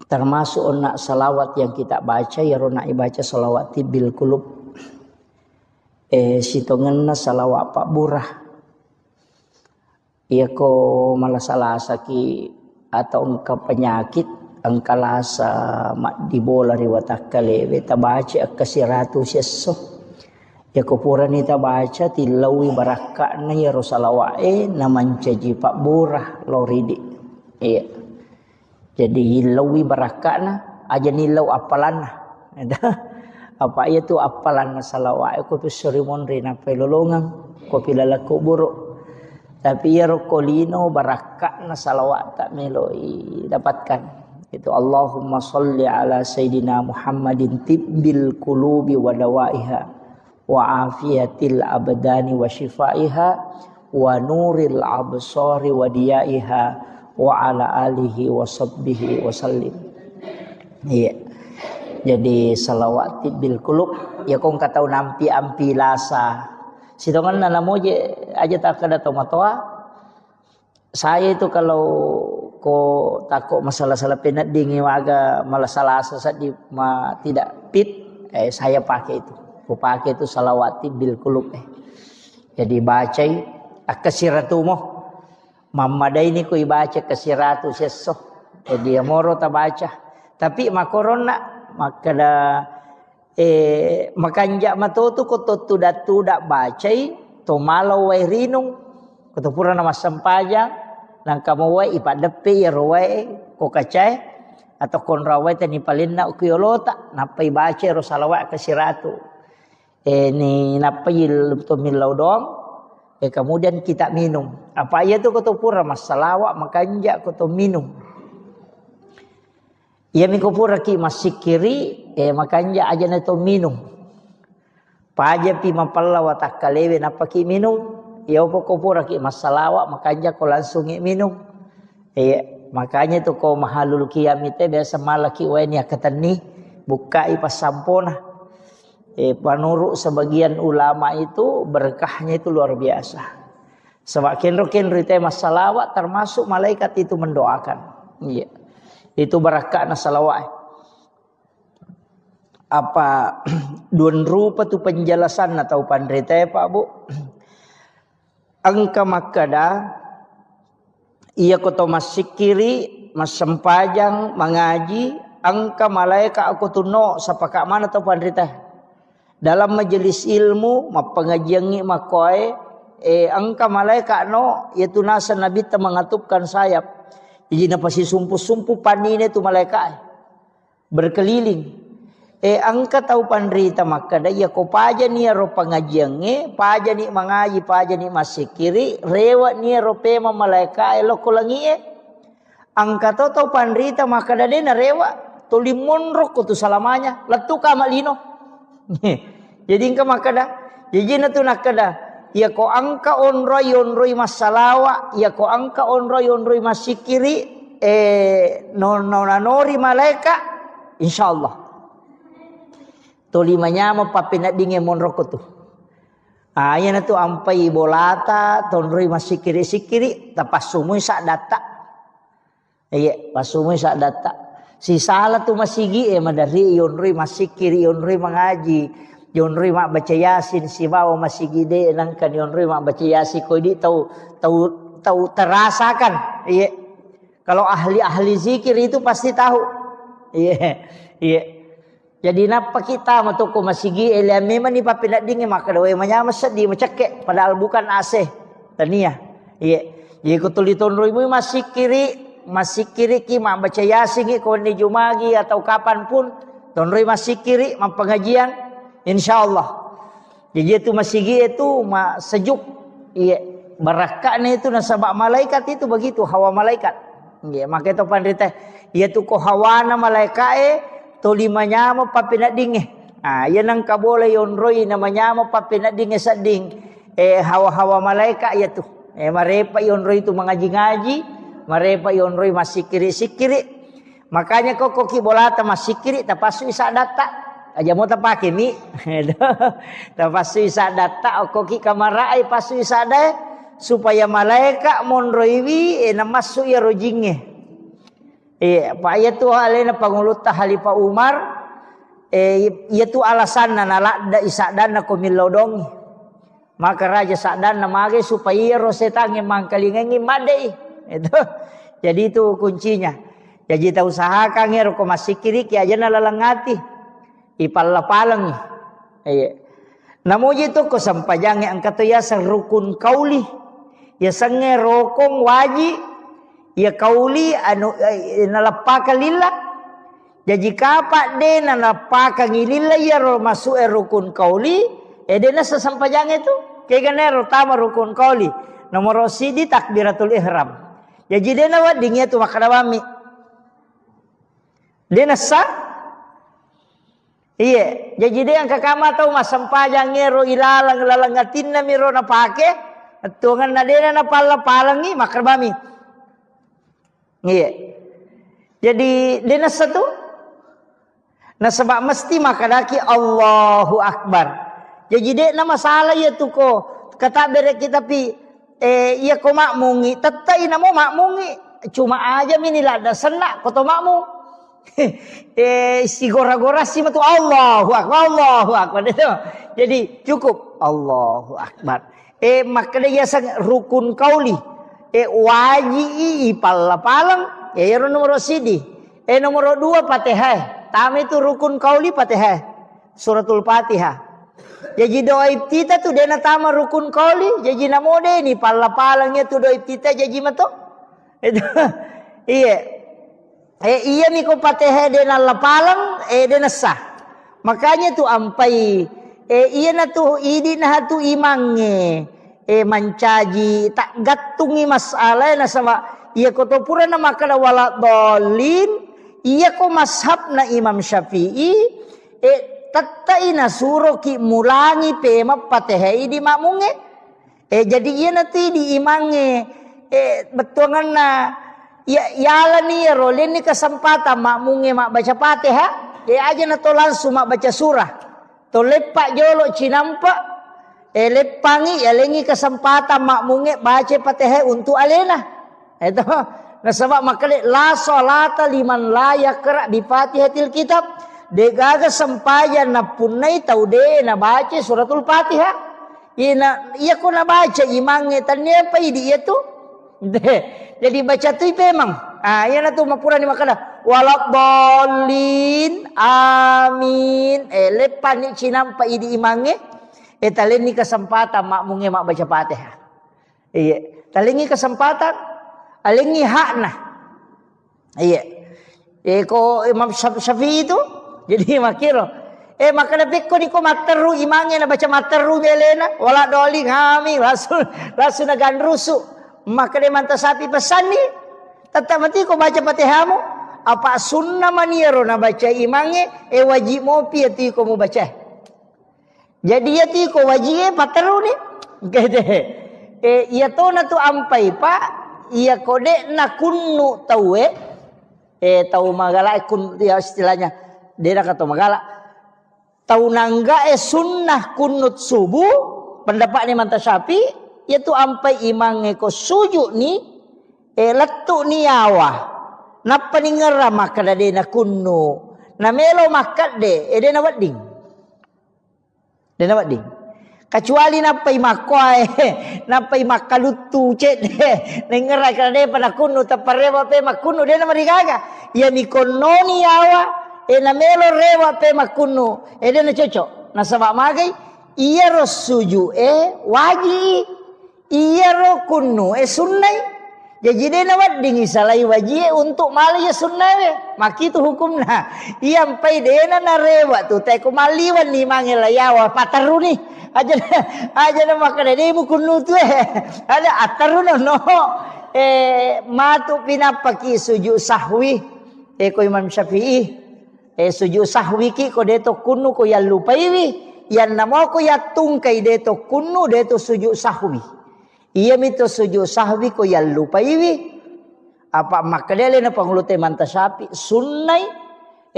termasuk nak salawat yang kita baca ya rona baca salawat bil kulub sitongenna salawat Pak Burah. Ia ko malah saki atau engkau penyakit engkau lasa mak dibola riwatak kalewe tabaca kasiratu sesso. Ya kupura ni tabaca tilawi barakakna ya Rasulullah naman caji Pak Burah loridi. Iya. Jadi hilawi barakakna aja nilau apalan. Apa itu apalan salawat ko tu serimon rina pelolongan ko pilalaku buruk. Tapi ya rokolino barakakna salawat tak meloi dapatkan. Itu Allahumma sholli ala sayyidina Muhammadin tibbil qulubi wa dawaiha wa afiyatil abdani wa shifaiha wa nuril absari wa diyaiha wa ala alihi wa sahbihi wa sallim. Jadi salawati bil kulub ya kong katau nampi ampi lasa. Sidongan nana moje aja tak kada tomatoa. Saya itu kalau ko takut masalah-salah penat dingin waga malah salah sesat di tidak fit, saya pakai itu. Ku pakai itu salawati bil kulub. Jadi baca akasiratu mo. Mamada ini ku baca kasiratu seso. Jadi moro ta baca. Tapi makorona makada makanja matotu ko tudak bacai to malau wai rinung ko to pura nama sampajang nang kamu wai ipadepe ya roe ko kacai atau kon rawai tani palinna ukiyolota napai baca ro salawat kasiratu ni napai to milau dong kemudian kita minum apa ya tu ko to pura masalawat makanja ko to minum. Ya miko pura ki masikiri makanya aja na to minum. Paja pi mapalla watak kalewe napa ki minum. Ya opo ko pura ki masalawa makanya ko langsung minum. Makanya tu ko mahalul kiamite biasa malaki weni akatani buka ipas sampona. Panuru sebagian ulama itu berkahnya itu luar biasa. Sebab kenro ite masalawa termasuk malaikat itu mendoakan. Iya. Itu barakah na salawat. Apa duan rupa tu penjelasan atau pandrita Pak Bu. Angka makada ia koto masikiri masempajang mengaji angka malaikat aku tuno sapaka mana tau pandrita. Dalam majelis ilmu mapengajiangi makoe angka malaikat no yaitu nasa nabi ta mengatupkan sayap. Jadi napasi sumpu-sumpu panine tu malaikat berkeliling. Angka tahu pandrita maka dah ya ko paja ni ro pangajiange, paja ni mangaji, paja ni masikiri, rewa ni ro pema malaikat lo kolangi Angka tahu pandrita maka dah na rewa tulimon ro ko tu salamanya, latu ka malino. Jadi angka maka dah. Jadi na tu nakada ya ko angka onroy masalawa ya ko angka onroy masikiri nonori malaika insyaallah tolimanya mo papinat dinge monroko tu ayan tu ampai bolata tonroi masikiri tapasumu sak data pasumu sak data si salah tu masigi madari yonroi masikiri yonroi mengaji Yonrui mak baca yasin si bawa masih gede nangkan yonrui mak baca yasin kau di tahu terasakan kalau ahli zikir itu pasti tahu jadi napa kita matuku masih gede memang ni papinat dingin maka doa menyama sedih mencekek padahal bukan AC tania jadi kau tuli tonrui masih kiri ki mak baca yasin kau ni jumagi atau kapan pun tonrui masih kiri mak pengajian insyaallah. Jadi itu masih itu sejuk. Barakahnya itu nasabak malaikat itu begitu hawa malaikat. Maka itu pandrita yaitu ko hawana malaikat tolimanya mo papinat dinge. Yan ang kabole yonroy namanya mo papinat dinge sading hawa-hawa malaikat yaitu. Marepa yonroy itu mengaji-ngaji, marepa yonroy masikiri-sikiri. Makanya kok kibolata masikiri tapasu isa data. Aja mau tapake mi, tapasu isa data okoki kamarai pasu isa dai supaya malaikat monroiwi namasu ya rojinge. Pak ayatu alena panguluta halifa Umar yaitu alasan nalada isa dana komilo dongi. Maka raja sadana mage supaya rosetange mangkalingengi madai. Itu. Jadi itu kuncinya. Jadi ta usahakan ngero ko masikiri ki aja nalalangati. Ipalapalang namuji tu ko sampajang ang katuya sa rukun kauli ya sange rokong waji ya kauli anu nalapaka lilla jadi kapak de nalapaka ngililla ya ro masuk rukun kauli dena sa sampajang itu kaya ganero tama rukun kauli nomor sidi takbiratul ihram jadi dena wa dingya tu makadawami dena sa jadi dia yang kakama tahu masampajang ngero ilalang ngatin na miro na pake tungan na dena na palangi makarbami. Jadi dena satu Nah sebab mesti makadaki Allahu Akbar. Jadi dek nama salah ya tu ko kata berek kita pi iya ko makmungi tetai namo makmungi cuma aja mini lada senak koto makmung. Si gora-gora si matu Allahu Akbar itu. Jadi cukup Allahu Akbar. Maka dia sang rukun kauli. Waji ipal palang. Nomor sidi. Nomor 2 Fatihah. Tami itu rukun kauli Fatihah. Suratul Fatihah. Jadi doa ibtita tu dena tama rukun kauli. Jadi namode ni pala palangnya tu doa ibtita jadi mato. Itu. Iya. Iya mi ko Fatihah dena lapalang dena sah. Makanya tu ampai iya na tu idi na tu imange mancaji tak gatungi masalah na sama iya ko to pura na makala wala dolin. Iya ko mashab na Imam Syafi'i tatai na suro ki mulangi pema Fatihah di makmunge jadi iya nanti di imange betuangan na yala ni rolin ni kesempatan makmunge mak baca Fatihah aja na to langsung mak baca surah to lepak jolo cinampa lepangi lengi kesempatan makmunge baca Fatihah untuk alena itu. Nah sebab makanya la salata liman la yaqra bi Fatihatil kitab. Degaga sempayan na punai taude na baca suratul Fatihah. Iya ko na baca imange tanya apa idi itu. Jadi baca tu memang. Iya na tu mapura ni makana walad dolin amin. Lepan ni cinampa idi imange. Taleni kesempatan makmunge mak baca Fatihah. Iya, taleni kesempatan alingi hak nah. Iya. Ko Imam Syafi'i itu jadi makiro. Maka nabi ko ni ko materu imange na baca materu belena wala doli ngami langsung nagan rusu. Maka de manta sapi pesan ni tetap mati ko baca Fatihahmu apa sunnah maniero na baca imange wajib mo pi ti ko mo baca. Jadi ya ti ko wajib materu ni. Gede. Iya to na tu ampai pak iya kode na kunnu tahu tahu magala kun ya istilahnya dia kata magala tahu nangga sunnah kunut subuh pendapat ni manta Syafi yaitu ampai imange ko sujud ni letu ni awa napa ni ngera maka de na kunnu na melo makat de na wading kecuali napai makwai napai makalutu cek deh nengerai kana deh pada kunu taparewa pe makunu deh nama digaga ya mikononi awa na melo rewa pe makunu deh na cocok na sabab magai iya ro suju waji iya ro kunu sunnai jadi deh na wading salai waji untuk mali ya sunnai maki tu hukumna iya ampai deh na rewa tu tai ko maliwan ni mangela yawa pataru ni aja na makana de mo kunu tu ada ataruno no matu pinapaki sujud sahwi ko Imam Syafi'i sujud sahwi ki ko deto kunu ko ya lupaiwi yan namo ko ya tungkai deto kunu deto sujud sahwi iya mito sujud sahwi ko ya lupaiwi apa makadele na pangulute manta Syafi'i sunnai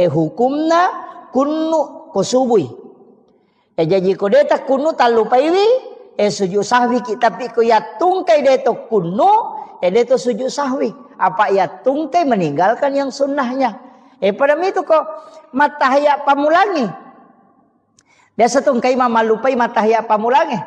hukumna kunu ko subui jadi ko deta kunu talupaiwi sujud sahwi ki tapi ko ya tungkai deto kunu deto sujud sahwi apa ya tungkai meninggalkan yang sunnahnya pada itu ko matahya pamulangi dia setungkai mama lupai matahya pamulangi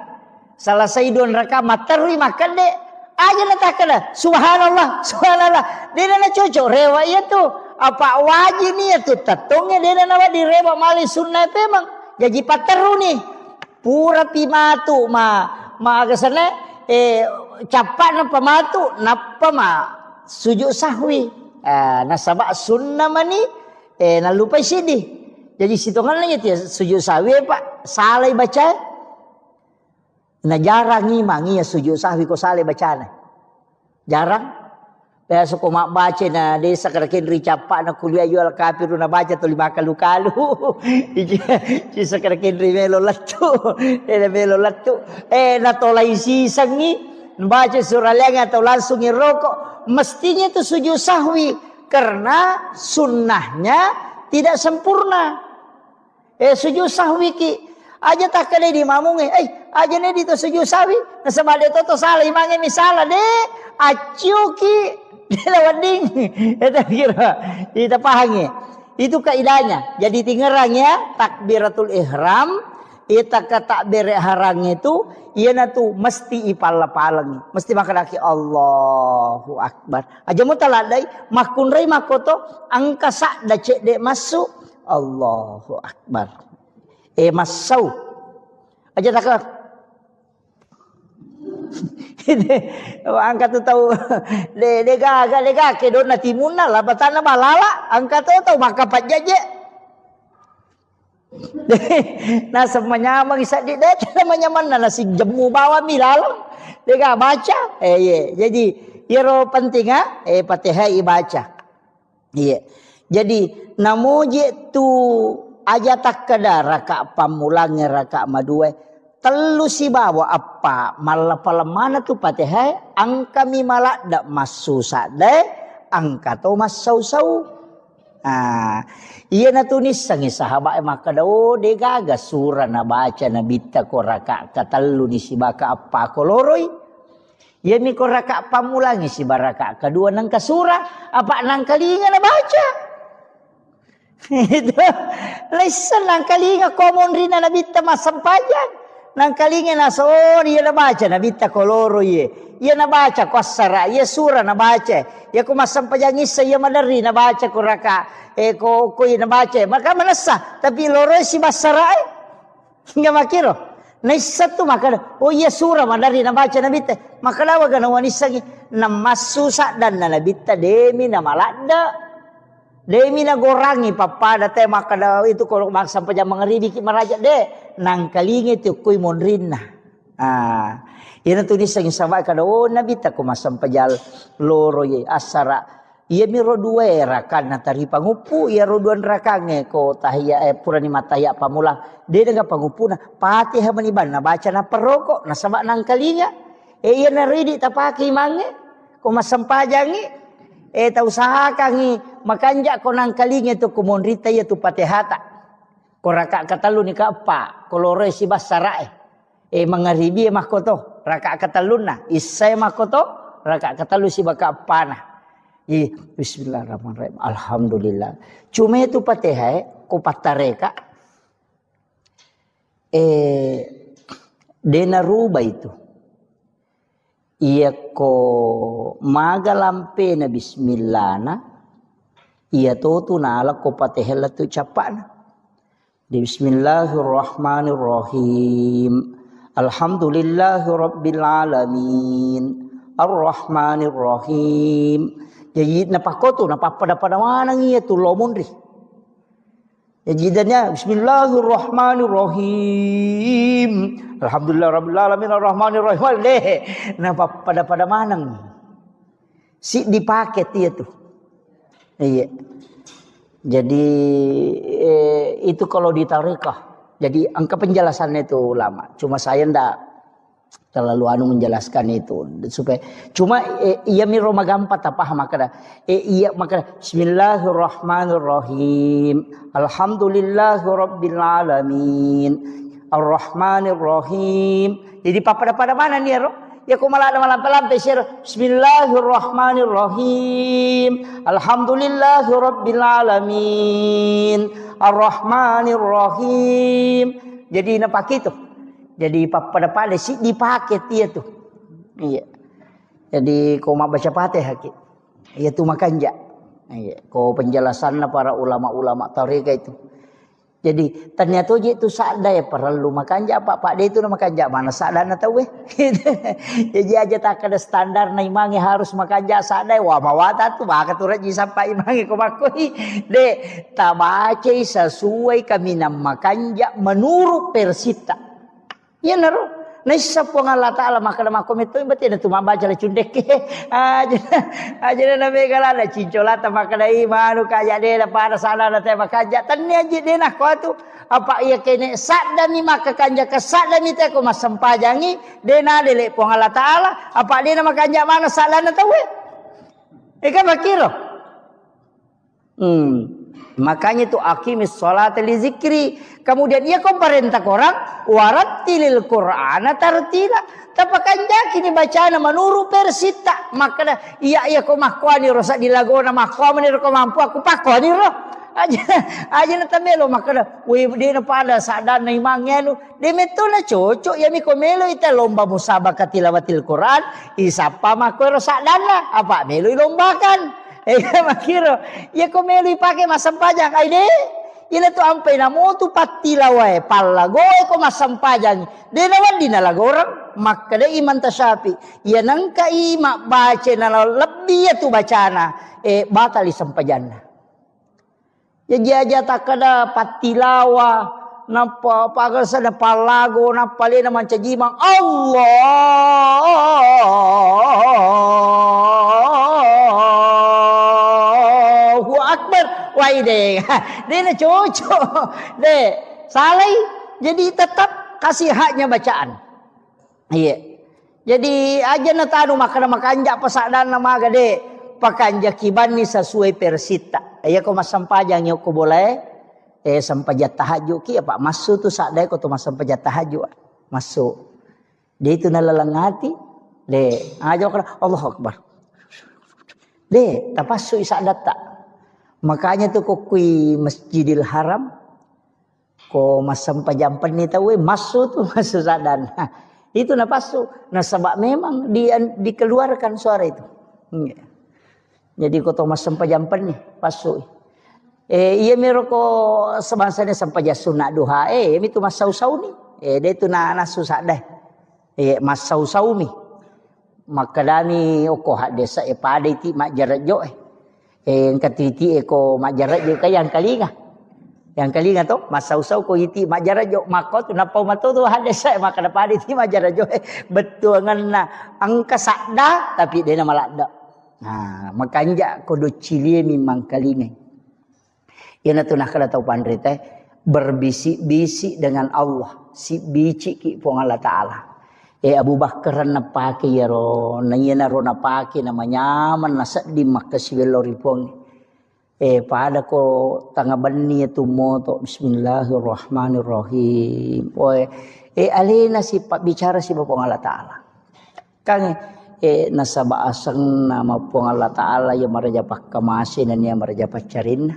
salah saidun raka matarui makan de aja natakana subhanallah dia na cocok rewa itu apa wajib ni itu tatungnya dia na di rewa mali sunnah memang jadi pateru nih pura pimatu ma agasana capak na pamatu napa ma sujud sahwi nasabak sunnah mani na lupa sidi jadi sitongan lagi dia sujud sahwi pak salai baca na jarang ngimangi ya sujud sahwi ko salai bacana jarang biasa ko mak baca na desa karakin ri capak na kuliah jual kafir na baca to 5 kalu ci sakarakin ri melo latu na tolai sisang ni baca surah lenga atau langsung ngerokok mestinya itu sujud sahwi karena sunnahnya tidak sempurna Sujud sahwi ki aja tak kali di mamung aja ne dito sujud sahwi nasama de to salah imange misala de acu ki de lawading eta kira kita pahangi itu kaidahnya. Jadi tingerangnya takbiratul ihram ita ka takbir ihram itu ieu tu mesti ipal-palang mesti makanaki Allahu akbar aja mu taladai makun rai makoto angka sak da cek de masuk Allahu akbar masau aja tak angkat tu tahu de gaga ke dona timuna lah batana balala angkat tu tahu maka pajaje nah semuanya mangisa di de namanya mana nasi jemu bawa milalang dega baca jadi iro penting Fatihah ibaca jadi namuji tu aja tak kada raka pamulangnya raka madue telu si bawa apa malah palemana tu Fatihah angka mi malak dak masu sade angka tu masau-sau iya na tunis sangi sahabat maka do de gaga surah na baca na bitta ko raka katalu ni si baka apa ko loroi iya mi ko raka pamulangi si baraka kedua nang ka surah apa nang kalinga na baca itu lesan nang kalinga komon rina na bitta masampajan nang kalinga na so iya na baca na bitta ko loro iya na baca ko asara iya surah na baca ya ko masampajan isa iya madari na baca ko raka ko iya na baca maka manasa tapi loro si basara enggak makiro na isa tu maka iya surah madari na baca na bitta maka lawa gana wanisa na masusa dan na bitta demi na malada demi na gorangi papada te maka itu kalau maksa sampaya mengeribi ki maraja de nang kalingi tu kuy monrinna ina tunis sang sama kada nabi ta ko masampajal loro ye asara ia mi rodua rakan na tari pangupu ia roduan rakange ko tahiyya purani mataya pamula de daga pangupuna Fatihah maniban na baca na peroko na sama nang kalinga ia na ridi tapaki mange ko masampajangi ta usahakangi makanja ko nang kalinga tu kumonrita ya tu Fatihata ko raka katalu ni ka apa ko lore si basarae mangaribi makoto raka kataluna isay makoto raka katalu si baka apana bismillahirrahmanirrahim alhamdulillah cuma itu Fatihah ko patareka dena ruba itu iya ko magalampe na bismillah na iya to tunala ko Fatihah tu capana bismillahirrahmanirrahim alhamdulillahirabbil alamin arrahmanirrahim jadi napakoto napapada mana iya tu lomondri jadinya bismillahirrahmanirrahim alhamdulillahirabbil alamin arrahmanirrahim napapada manang si dipakai dia tuh iya jadi itu kalau di tarekah jadi angka penjelasannya itu lama cuma saya ndak terlalu menjelaskan itu supaya cuma iya mi roma gampat apa maka iya maka bismillahirrahmanirrahim alhamdulillahirabbil alamin arrahmanirrahim jadi pada mana nih ro ya ko malam lampe sir bismillahirrahmanirrahim alhamdulillahirabbil alamin arrahmanirrahim jadi napak itu jadi pada si dipakai dia tuh iya jadi ko baca Fatihah ki iya tu makanja iya ko penjelasan para ulama-ulama tarekat itu jadi ternyata itu sada ya perlu makanja pak dia itu makanja mana sada na tahu jadi aja tak ada standar na imangi harus makanja sada wa mawata tu baka tu raji sampai imangi ko makoi de tabace sesuai kami nam makanja menurut persita ya naro naisa po nga Allah Ta'ala makana makomito berarti na tumabaca la cundek aja na megala na cincolata makana imanu kaya de na para sana na te makanja tanya aja de na ko tu apa iya kene sadda mi makakanja ka sadda mi te ko masampajangi de na dele po nga Allah Ta'ala apa de na makanja mana sala na tawe ika makiro Makanya itu aqimis sholata li zikri. Kemudian ia kau perintah orang warattilil Qur'ana tartila. Tapakan jaki ni bacaan menuru persita. Maka iya kau makuani rosak di lagona makuani kau mampu aku pakuani roh. Aja na tamelo maka we di na pada sadar na imangnya lu. Di meto na cocok ya mi komelo ita lomba musabaqah tilawatil Quran. Isapa makuero sadar na apa melo lombakan. Makiro ya komelo ipake masampajang ay de. Ina tu ampai na mo tu patilaway palagoy ko masampajang. De nawan di nalagorang maka de iman tasyapi. Ya nang kaima baca na lebih tu bacana batali sampajanna. Jadi aja tak kada patilawa napa pagal sada palago napa le na mancajimang Allahu Akbar waide. Dia na cocok. De salai jadi tetap kasih haknya bacaan. Iya. Jadi aja na tanu makanja pasadan nama gade pakanja kibani sesuai persita. Ya ko masampajang yo ko boleh sampajat tahajud ki apa masuk tu sadai ko tu masampajat tahajud masuk dia itu nalalangati de aja ko Allahu Akbar de tapasu isadata makanya tu ko kui Masjidil Haram ko masampajang penita we masuk tu masuk sadan itu napasu nasabak memang dikeluarkan suara itu. Jadi ko Thomas sampajampan nih pasu. Iya mero ko sebangsanya sampaja sunat duha. Mi tu masau-sau ni. Dia tu na susah dah. Masau-sau mi. Maka dami oko hak desa pada iti mak jarak jo. Yang katiti ko mak jarak jo yang kalinga. Yang kalinga tu masau-sau ko iti mak jarak jo mako tu napau matu tu hak desa maka dapat iti mak jarak jo. Betul ngana angka sakda tapi dia nama lakda. Nah, makanya kodo cilie memang kalingai. Ina tu nak kada tahu pandai teh berbisik-bisik dengan Allah. Si bici ki pong Allah Taala. Abu Bakar napake ya ro, nayana ro napake namanya man nasa di Makkah siwelori pong. Pada ko tanga bani tu moto bismillahirrahmanirrahim. Alina si pak bicara si pong Allah Taala. Kang nasa baasang nama pong Allah Ta'ala yang marajapak kamasin dan yang marajapak carin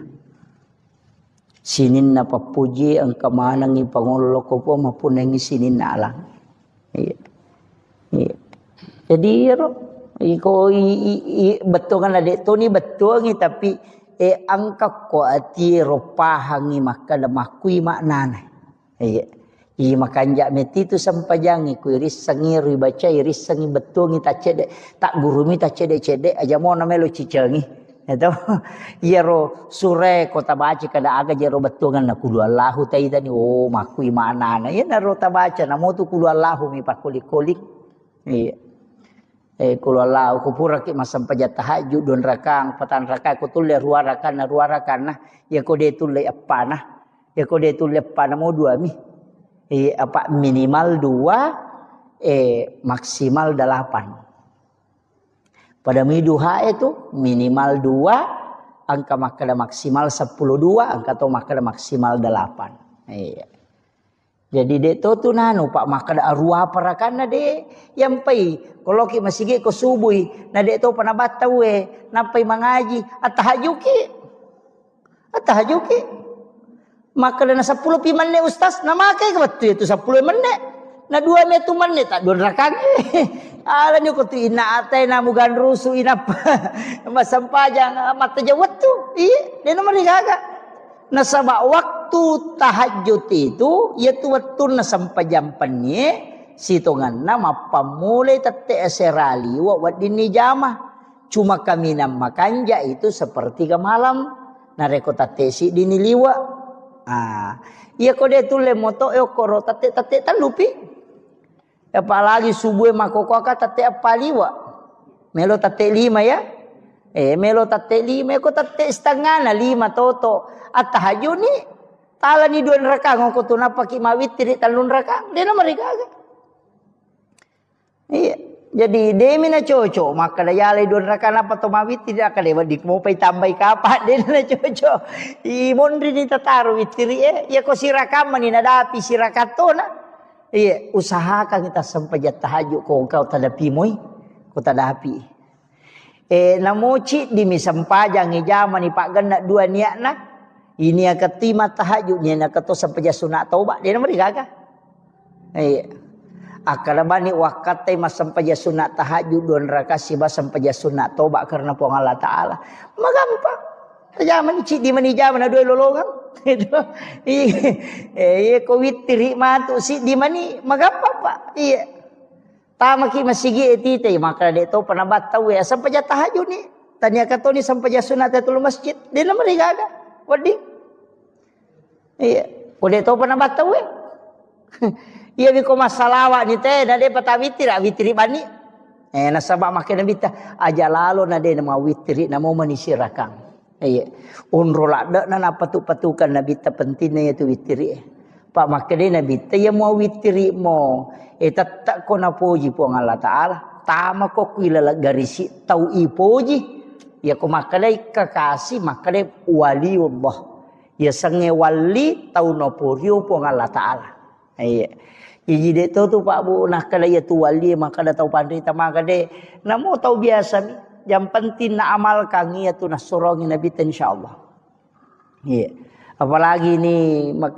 sinin na papuji ang kamanang ipangulo ko po mapunang sinin na alang. Jadi betul kan ada itu ni betul ni tapi angka ko ati ropahangi maka lemakui maknana. Makanja meti tu sampajangi ku iris sangi ribaca iris sangi betul ni tak cedek tak guru mi tak cedek aja mau namelo cicengi itu iya ro sure kota baca kada aga jero betul kan nakulu Allahu tai tani makui mana ya naro ta baca namo tu kulu Allahu mi pakulik iya kulu Allahu ku pura ki masampaja tahajud don rakang patan rakang ku tulle ruarakan nah ya ko de tulle apa nah ya ko de tulle apa namo dua mi apa minimal 2 maksimal 8. Pada miduha itu minimal 2 angka makada maksimal 10 2 angka to makada maksimal 8. Jadi de to tu nanu pak makada arua parakan de yang pai kalau ki masigi ko subuh na de to panabata we napai mangaji atahajuki maka na 10 pimanne ustaz na make ka betul itu 10 menit na 2 metu menit tak dorakan ala nyo ko tu ina atay na mugan rusu ina masampajang mata jawat tu dia nomor gaga na sabak waktu tahajud itu yaitu waktu na sampajampannya sitongan na mapamulay tate aserali wa wadini jama cuma kami na makanja itu seperti ke malam na rekotate si diniliwa. Iya ko de tule moto koro tate talupi. Apalagi subuh makoko ka tate apaliwa. Melo tate 5 ya. Melo tate 5 ko tate setengah na 5 toto. At tahajud ni tala ni 2 rakang ko tunapa ki mawit tiri talun rakang. De na marigaga. Iya. Jadi demi na cocok maka da yale don rakana patomawit tidak ka dewa dik mau pai tambah kapat de na cocok. I mondri ni tataru witiri ya ko sirakam ni nadapi sirakatona. Iya usahakan kita sampai tahajud ko engkau tadapi moy ko tadapi. Namoci di misampajang ijaman ni pak ganda dua niatna. Ini akatima tahajud ni nak to sampai sunat taubat dia namanya gaga. Iya. Akarabani wakate mas sampai sunat tahajud don rakasi bas sampai sunat toba karena po Allah Taala. Magampang. Zaman ci di mani zaman ado lologang. Itu. Iya ko witri matu si di mani magampang Pak. Iya. Tama ki masigi etite maka de to panabat tahu ya sampai tahajud ni. Tanya kato ni sampai sunat tatul masjid. Dia nama gaga. Wadi. Iya. Ode to panabat tahu ya. Iya biko masalawa ni teh nade pata witiri bani. Nasabak makin nabita aja lalo nade nama witiri namo manisirakan. Iya. Unrola dak nana patukan nabita pentingnya itu witiri. Pak makin nabita ya mau witiri mo. Tak ko na poji po Allah Taala. Tama ko kuila garisi tau ipoji. Ya ko makalay kakasi makalay waliullah. Ya sange wali tau no porio po Allah Taala. Iya. Iji de tu Pak Bu nah kada ya tu wali maka da tahu pandai tamaka de namo tahu biasa ni yang penting na amal kang ya tu nah sorongi nabi insyaallah. Iya. Apalagi ni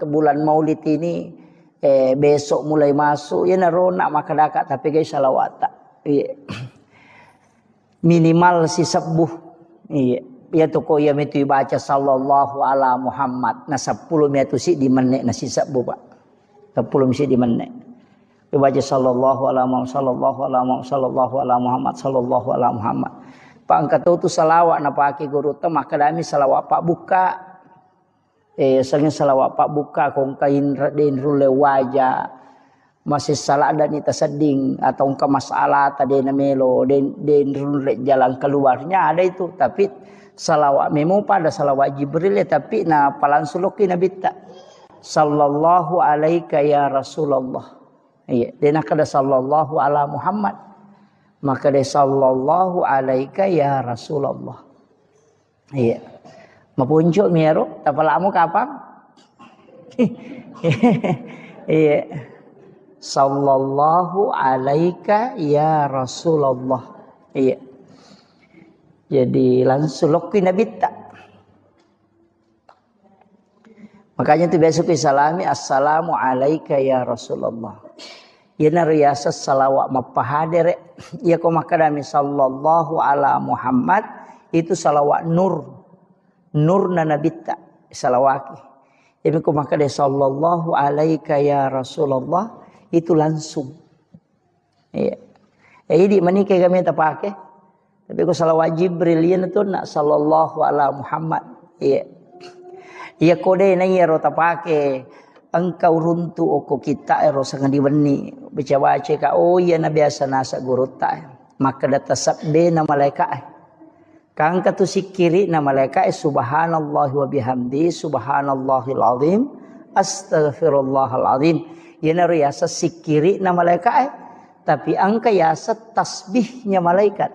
bulan Maulid ini besok mulai masuk ya narona maka dakat tapi guys salawat. Iya. Minimal si sebuh. Iya. Ya tu ko ya metu baca sallallahu ala Muhammad na 10 metu si di menit na si sebuh Pak. 10 mesti di menit. Baca sallallahu ala Muhammad sallallahu ala Muhammad sallallahu ala Muhammad sallallahu ala Muhammad. Pak angkat tu salawat na pake guru teh maka dami salawat Pak buka. Sangin salawat Pak buka kong kain den rule wajah. Masih salah dan ita seding atau ke masalah tadi na melo den rule jalan keluarnya ada itu tapi salawat memo pada salawat Jibril tapi na palansuloki nabi ta. Sallallahu alaika ya Rasulullah. Iya, dia nak ada sallallahu ala Muhammad. Maka dia sallallahu alaika ya Rasulullah. Iya. Mapunjuk miero, tapalamu kapan? Iya. Sallallahu alaika ya Rasulullah. Iya. Jadi langsung lokin nabi tak. Makanya itu besok salami assalamu alaika ya Rasulullah. Ya nariyasa salawat mapahadere ya ko makadami sallallahu ala Muhammad itu salawat nur na nabita salawaki. Ya ko makade sallallahu alaika ya Rasulullah itu langsung. Iya. Ini mani kay kami ta pake. Tapi ko salawat Jibril yan to na sallallahu ala Muhammad. Iya. Iya kode na iya rota pake engkau runtu oko kita ero sangan diweni baca ka oh iya na biasa nasa guru ta maka data sabde na malaikat kang katu sikiri na malaikat subhanallahi wa bihamdi subhanallahil azim astaghfirullahal azim yana riasa sikiri na malaikat tapi angka yasa tasbihnya malaikat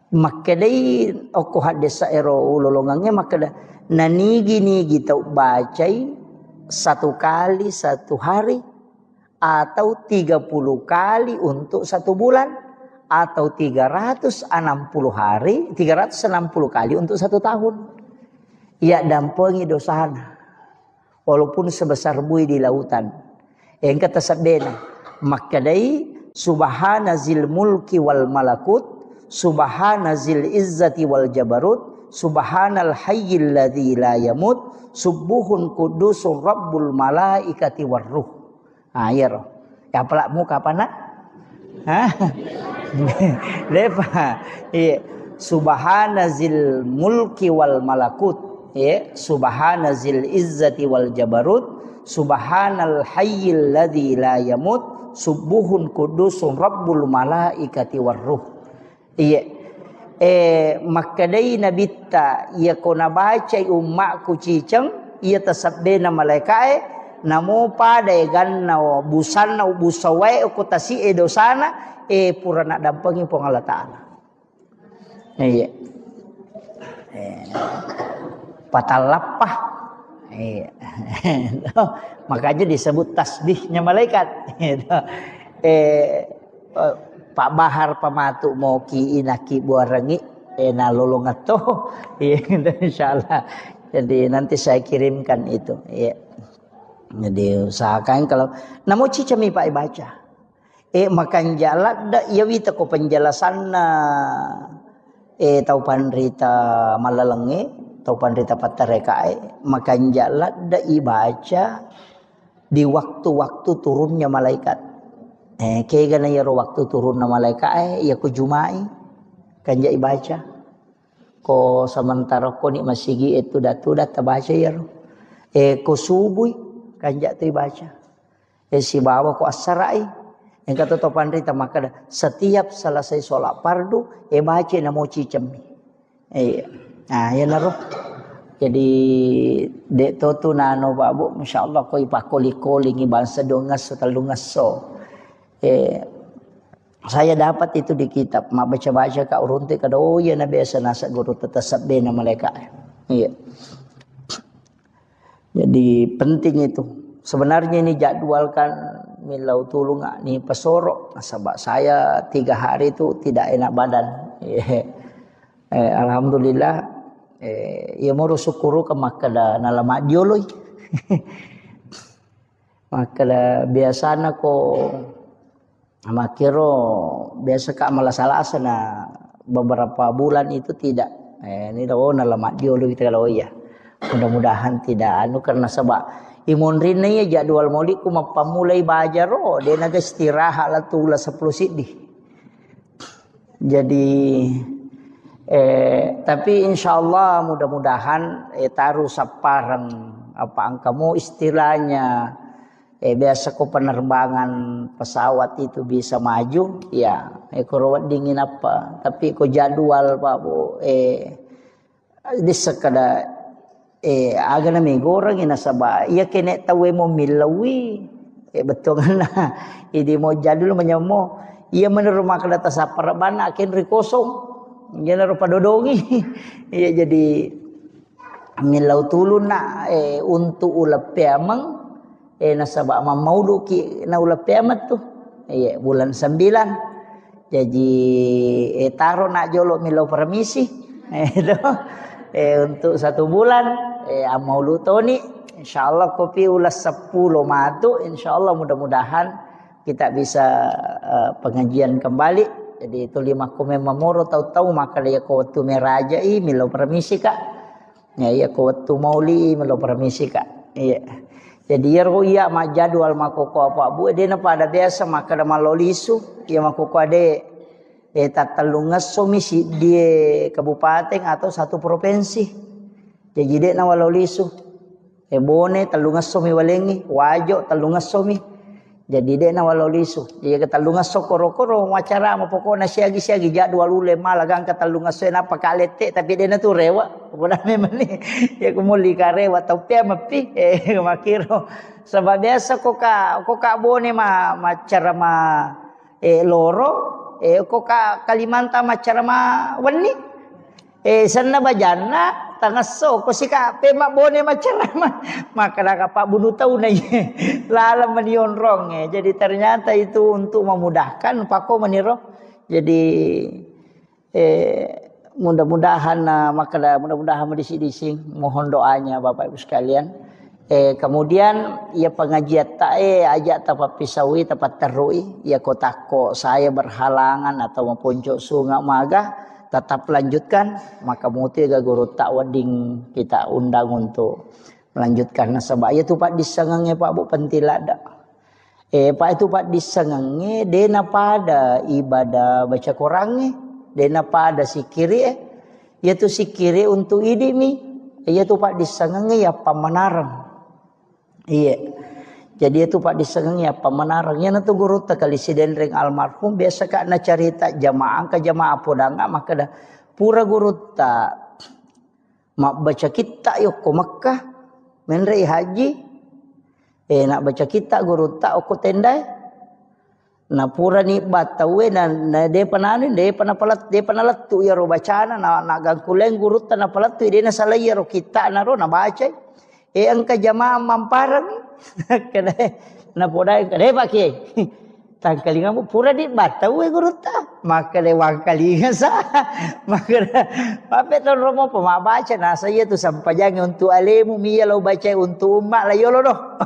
maka dai oko hadesa ero ulolongangnya maka nanigi tau bacai 1 kali 1 hari atau 30 kali untuk 1 bulan atau 360 hari 360 kali untuk 1 tahun. Ya dampengi dosana walaupun sebesar buih di lautan. Yang kata sabdena makadai subhanazil mulki wal malakut subhanazil izzati wal jabarut subhanal hayyil ladzi la yamut subuhun qudusur rabbul malaikati warruh. Ya roh. Ya pelakmu kapan nak? Lepa. Iya. Subhanazil mulki wal malakut. Iya. Subhanazil izzati wal jabarut. Subhanal hayyil ladzi la yamut subuhun qudusur rabbul malaikati warruh. Iya. Makadai nabita ia kona baca ummakku cicang ia tasabde na malaikat namo pada ganna busanna busawai ko tasi dosana purana dampengi pong Allah Taala. Iya. Patalapah. Iya. Makanya disebut tasbihnya malaikat. Pak Bahar pamatu moki inaki buarangi nalolongato. Iya, insyaallah. Jadi nanti saya kirimkan itu. Iya. Jadi usahakan kalau namo cicami Pak baca. Makan jalan da ya wita ko penjelasan tau panrita malalenge tau panrita patarekae makan jalan da ibaca di waktu-waktu turunnya malaikat. Kaya gana yaro waktu turunnya malaikat ya ko jumai kanja ibaca. Ko sementara ko ni masigi itu datu baca yaro. Ko subuh kanja tu ibaca. Si bawa ko asarai. Yang kata topan rita maka setiap selesai sholat fardu baca namo cicami. Nah ya naruh. Jadi dek tu nano babu masyaallah ko ipakoli-koli bangsa dongas setalungas so. Saya dapat itu di kitab mak baca-baca ka urunti kada ya na biasa nasa guru tetasab bena mereka. Iya. Jadi penting itu. Sebenarnya ini jadwalkan milau tulung ni pasoro sebab saya 3 hari itu tidak enak badan. Alhamdulillah ya mau syukuru ke makada nalama dioloi. Makada biasana ko makiro biasa ka malasalasa na beberapa bulan itu tidak. Ini nalama dioloi kita kalau ya. Mudah-mudahan tidak karena sebab imun rina ya jadwal maulid ku mapamulai bajaro dia naga istirahat lah tula 10 sidih. Jadi tapi insyaallah mudah-mudahan taruh saparang apa angkamu istilahnya biasa ku penerbangan pesawat itu bisa maju ya ekorawat dingin apa tapi ku jadwal Pak Bu di sekada aga na may gorang inasaba iya kene tawe mo milawi betul na idi mo jadul manyamo iya menerima kada sa parabana akin rikosong iya na padodongi iya jadi milaw tulun na untuk ulap pemang nasaba mamaudu ki na ulap pemat tu iya bulan 9 jadi taro na jolo milaw permisi itu untuk 1 bulan amaulu toni insyaallah kopi ulas 10 matu insyaallah mudah-mudahan kita bisa pengajian kembali jadi itu 5 ko memamoro tahu-tahu maka dia ko waktu meraja milo permisi kak ya ko waktu mauli milo permisi kak iya jadi ya ma jadwal makoko apa bu dia pada biasa maka da malolisu ya makoko ade tatalungas somisi di kabupaten atau 1 provinsi. Jadi dek na walau lisu. Bone talungas somi walengi, wajo talungas somi. Jadi dek na walau lisu. Jadi talungas so koro-koro wacara mo pokona siagi-siagi jadwal ule malagang katalungas so na pakalete tapi dek na tu rewa. Pokona memang ni ya kumuli ka rewa tau pia mapi makiro. Sebab biasa ko ka bone macara loro ko ka Kalimantan macara wani sana bajana tangaso ko sika pema bone macara maka Pak bunuh tahu na lala manion rong jadi ternyata itu untuk memudahkan pako meniro jadi mudah-mudahan mudah-mudahan dising mohon doanya Bapak Ibu sekalian. Kemudian ya pengajian ajak tapat pisawi tapat terui ya kotako saya berhalangan atau mempuncuk sungai maga tetap lanjutkan maka muti ga guru tak wading kita undang untuk melanjutkan nasabah ya tu Pak disangange Pak Bu pentilada Pak itu Pak disangange dena pada ibadah baca Qurange dena pada sikiri ya tu sikiri untuk idimi ya tu Pak disangange ya pamanarang. Iya. Jadi itu Pak disengengnya pemenarangnya nanti guru tak kali siden ring almarhum biasa kak na cerita jamaah ke jamaah podanga maka dah pura guru tak mak baca kita yuk ke Mekah menrei haji Nak baca kita guru tak aku tendai. Na pura ni batawe na de panani de panalat tu ya ro bacana na gangkuleng guru ta na palat tu de na salaya ro kita na ro na baca. Angka jamaah mamparang kada na podai kada pak kiai. Tangkalinga mo pura di batawe guru ta. Maka de wangkalinga sa. Maka pape ton romo pemabaca na saya tu sampajang untuk alemu miya lau baca untuk umat la yolo doh.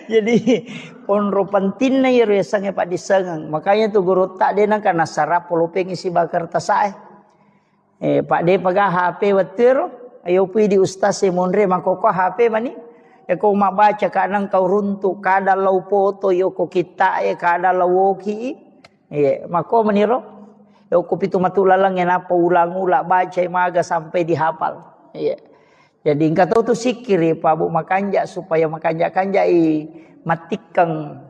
Jadi onro penting na yero sange pak disengang. Makanya tu guru tak de nang kana sarap polopeng isi bakar tasae. Pak de paga HP wetir ayo pi di ustaz se monre makoko HP mani. Ko mabaca kanang kau runtuk kada lau foto yo ko kita kada lau woki mako meniro yo ko pitu matulalang yang apa ulang-ulang baca maga sampai dihafal jadi engkau tahu tu sikir Pak Bu makanja supaya makanja-kanja matikang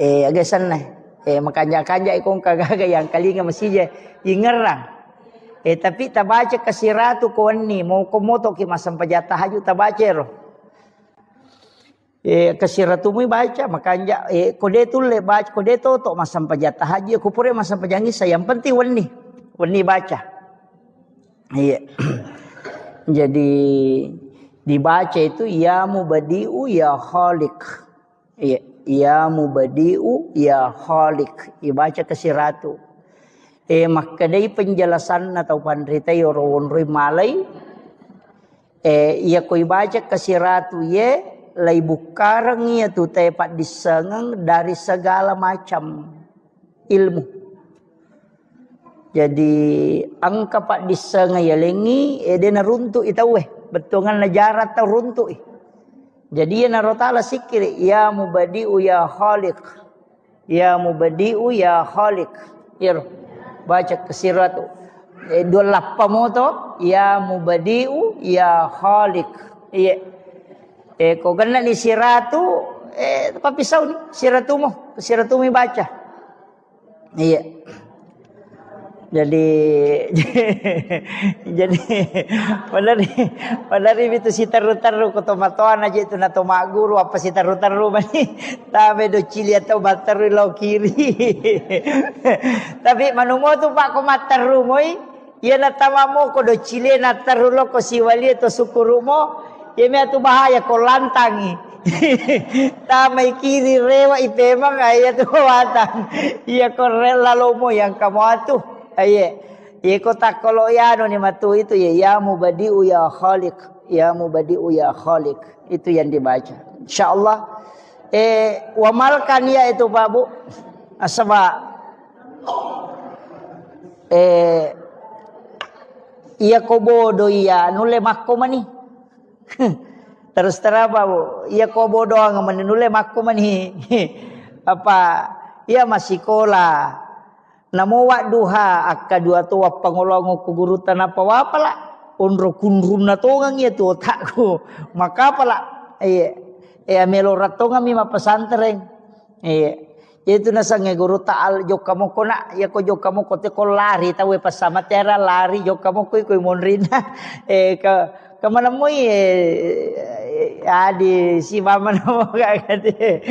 agasan nah makanja-kanja ikong kagaga yang kalinga masih ingerang tapi tabaca kasiratu ko ni mau komoto ki masam pajata haju tabaca ro kasiratu mu baca makanya kode tu le baca kode to masam pajata haji aku pure masam pajangi saya yang penting wani baca jadi dibaca itu ya mubadiu ya khaliq ya mubadiu ya khaliq dibaca kasiratu maka dari penjelasan atau pandrita yorowon malai ia koi baca kasiratu lai bukarang ia tu tepat disengang dari segala macam ilmu. Jadi angka pak disengang ya lengi dia na runtuk itawe betongan najarat tau runtuk. Jadi ya narotala sikir ya mubadiu ya khaliq. Ya mubadiu ya khaliq. Ya baca kasiratu. Dua lappa moto ya mubadiu ya khaliq. Iya. Kau kena ni siratu apa pisau ni siratu mo baca iya jadi pada itu si taru-taru ko tomatoan aja itu na tomak guru apa si taru-taru mani tabe do cili atau bataru lo kiri tapi manumo tu pak ko mataru moi ia na tamamo ko do cili na taru lo ko siwali to sukurumo ya tu bahaya kau lantangi. Tamai kiri rewa ipemang ayah tu watang. Iya kau rela lomo yang kamu atuh. Ayah. Iya kau tak kalau ya ni matu itu ya mubadiu ya khaliq. Ya mubadiu ya khaliq. Itu yang dibaca. Insyaallah. Wamalkan ya itu Pak Bu. Asaba. Iya kau bodoh ya nule makko mani. Terus terapa Bu iya kau bodoh ngamane makku mani apa iya masih kola namo wa duha akka dua tu pangolongo ku guru tanapa wapala onro kunrum na tongang iya tu otakku maka pala melo ratonga mi mapasantren itu nasange guru taal jok kamu kona ya ko jok kamu kote ko lari tawe pasama tera lari jok kamu ko monrina kemana mo adi si mama namo kagade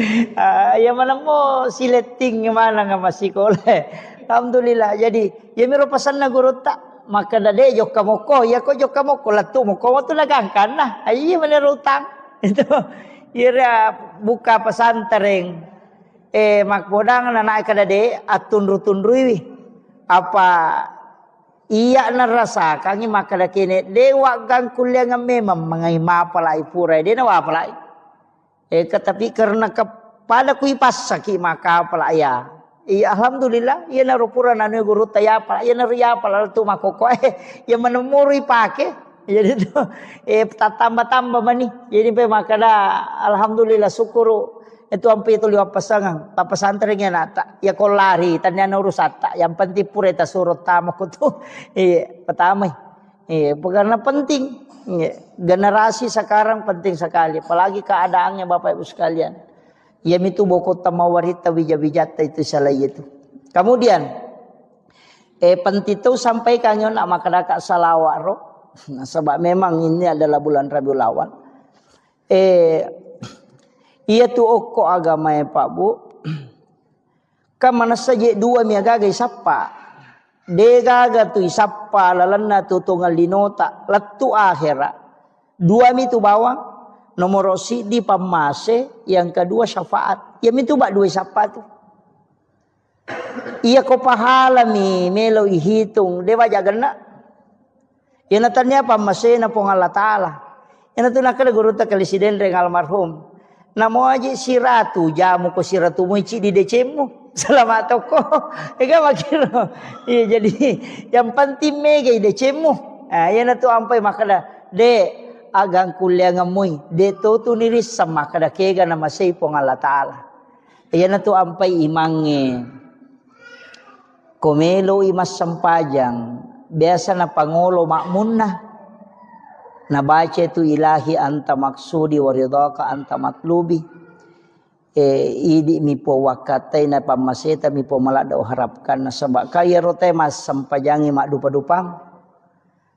ya mana mo sileting mana nga masikole alhamdulillah jadi ya miro pasan na guru tak maka dade jok kamu ko ya ko jok kamu ko latu mo ko tu nagangkan nah ayi mana rutang itu ira buka pesantren makbodang na naik kadade atun rutun apa iya narasa kangi makada kene dewa gang kuliah memang mengai mapalai pura dia nawa palai tetapi karena kepada kui pasaki maka palai ya iya alhamdulillah iya naru pura nanu guru taya palai iya naru ya palai tu makoko ya menemuri pake jadi tu tambah mani jadi pe makada alhamdulillah syukuru itu ampi itu liwat pasangan tak pesantrennya nata ya kau lari tanya urus ata yang penting pura itu surut tamak itu pertama karena penting generasi sekarang penting sekali apalagi keadaannya Bapak Ibu sekalian ya itu boko tamawarita wijabijata itu salah itu kemudian penting itu sampai kanyo nak makadaka salawaro nah, sebab memang ini adalah bulan Rabiul Awal Iya tu okko agama ya Pak Bu. Kamana saja dua mi agaga isappa. De gaga tu isappa lalanna tu tongal linota latu akhira. Dua mi tu bawang, nomor di pamase, yang kedua syafaat. Ya mi tu bak dua isappa tu. Iya ko pahala mi melo ihitung dewa jagana. Ya natanya pamase na pong Allah Ta'ala. Ya natuna kada guru ta kalisiden reng almarhum. Namo aja si ratu jamu ko si ratu mo di decemu. Selamat toko. Ega makiro. Iya jadi yang penting mega decemu. Ya na tu ampai makada de agang kuliah ngamoy. De to tu niris sama kada kega nama sei pong Allah Ta'ala. Ya na tu ampai imange. Komelo imas sampajang. Biasa na pangolo makmunna. Nabaca itu ilahi anta maksudi waridhaka anta matlubi. Idi mi po wakatai na pamaseta mi po malada harapkan na sabak kaya rote mas sampajangi mak dupa-dupang.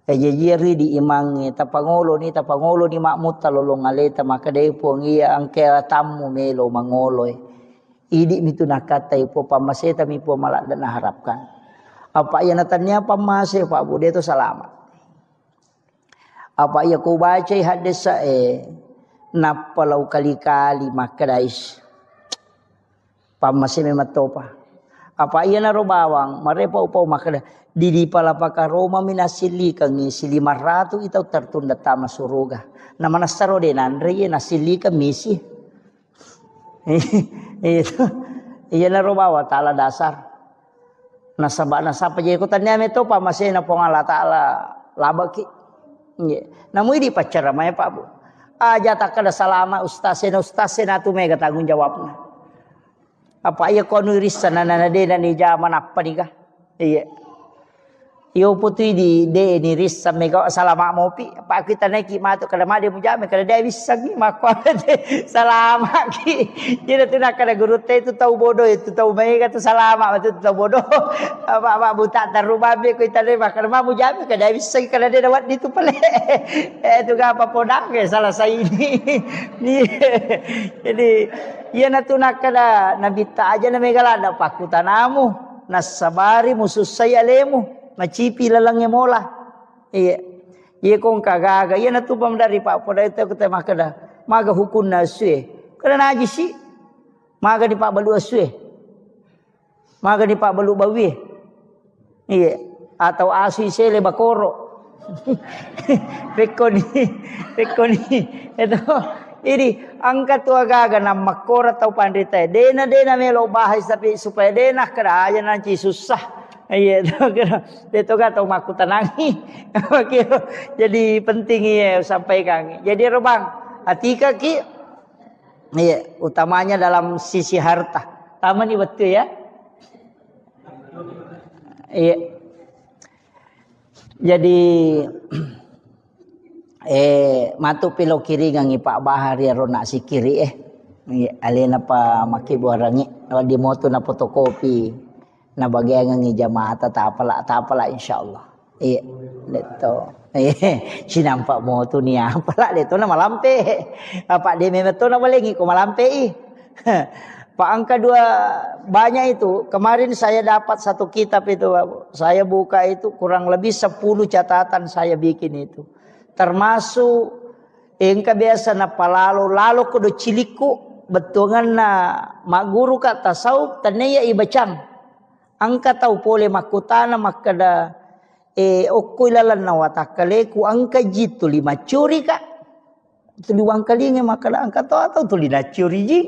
Jejiri di imangi tapangolo ni makmut talolong aleta maka dai po ngia angke tamu melo mangoloy. Idi mi tu nakatai po pamaseta mi po malada na harapkan. Apa yang natanya pamase Pak Bu itu selamat. Apa ia ku baca hadis napalau kali-kali makadais pamase mematopa. Apa ia naro bawang marepa upau makada di palapaka Roma minasili kangi sili maratu itau tertunda tama suruga. Nama nasaro de nandre nasili ka misi. Itu ia naro bawa taala dasar. Nasapa jadi ko tanya meto pamase na pong Allah Ta'ala labaki. Namun di pacara maya Pak Bu. Aja tak ada salama ustasena tu mega tanggung jawabnya. Apa iya kono irisan nana de dan di zaman apa nih kah? Iya. Yo putri di de ni risa mega salama mopi. Apa kita naik matu kada made mujame kada dia bisa gi makwa de salama ki. Jadi tu nak kada guru teh itu tahu bodoh itu tahu mega tu salama itu tahu bodoh. Apa buta terubah be ko kita de makar ma mujame kada bisa kada dia dawat itu pale. Tu ga apa podang ke salah saya ini. Jadi ia natu nak kada nabita aja na mega lada pakutanamu nasabari musus saya lemu. Macipi lalangnya mola. Iya. Iya kong kagaga. Iya natupam dari Pak Poda itu kita makada. Maga hukun na aswe. Kada najis si. Maga di Pak Balu aswe. Maga di Pak Balu bawi. Iya. Atau aswi sele bakoro. Pekoni. Itu. Ini angkat tu agaga na makora tau pandita. Dena melo bahas tapi supaya dena kada aja nanti susah. Iya, itu kan tahu maku tenangi. Jadi penting ya sampaikan. Jadi robang, atika ki, iya utamanya dalam sisi harta. Taman ini betul ya. Iya. Jadi matu pilo kiri ngangi Pak Bahar ya ronak si kiri Iya, alena pa maki buarangi. Kalau di moto na fotokopi. Na bagian ngi jamaah tapala insyaallah. Iya, leto. Sinampak mo tu ni apala leto na malampe. Apa dia memeto na balengi ko malampe Pak angka 2 banyak itu. Kemarin saya dapat satu kitab itu, saya buka itu kurang lebih 10 catatan saya bikin itu. Termasuk engka biasa na palalo lalo kudu ciliku betungan na maguru ka tasawuf taneya ibacang. Angka tahu pole makutana makada okkoy lalan na watakale ku angka jitu 5 curi ka. Itu liwang kalinge makada angka tahu atau tuli na curi ji.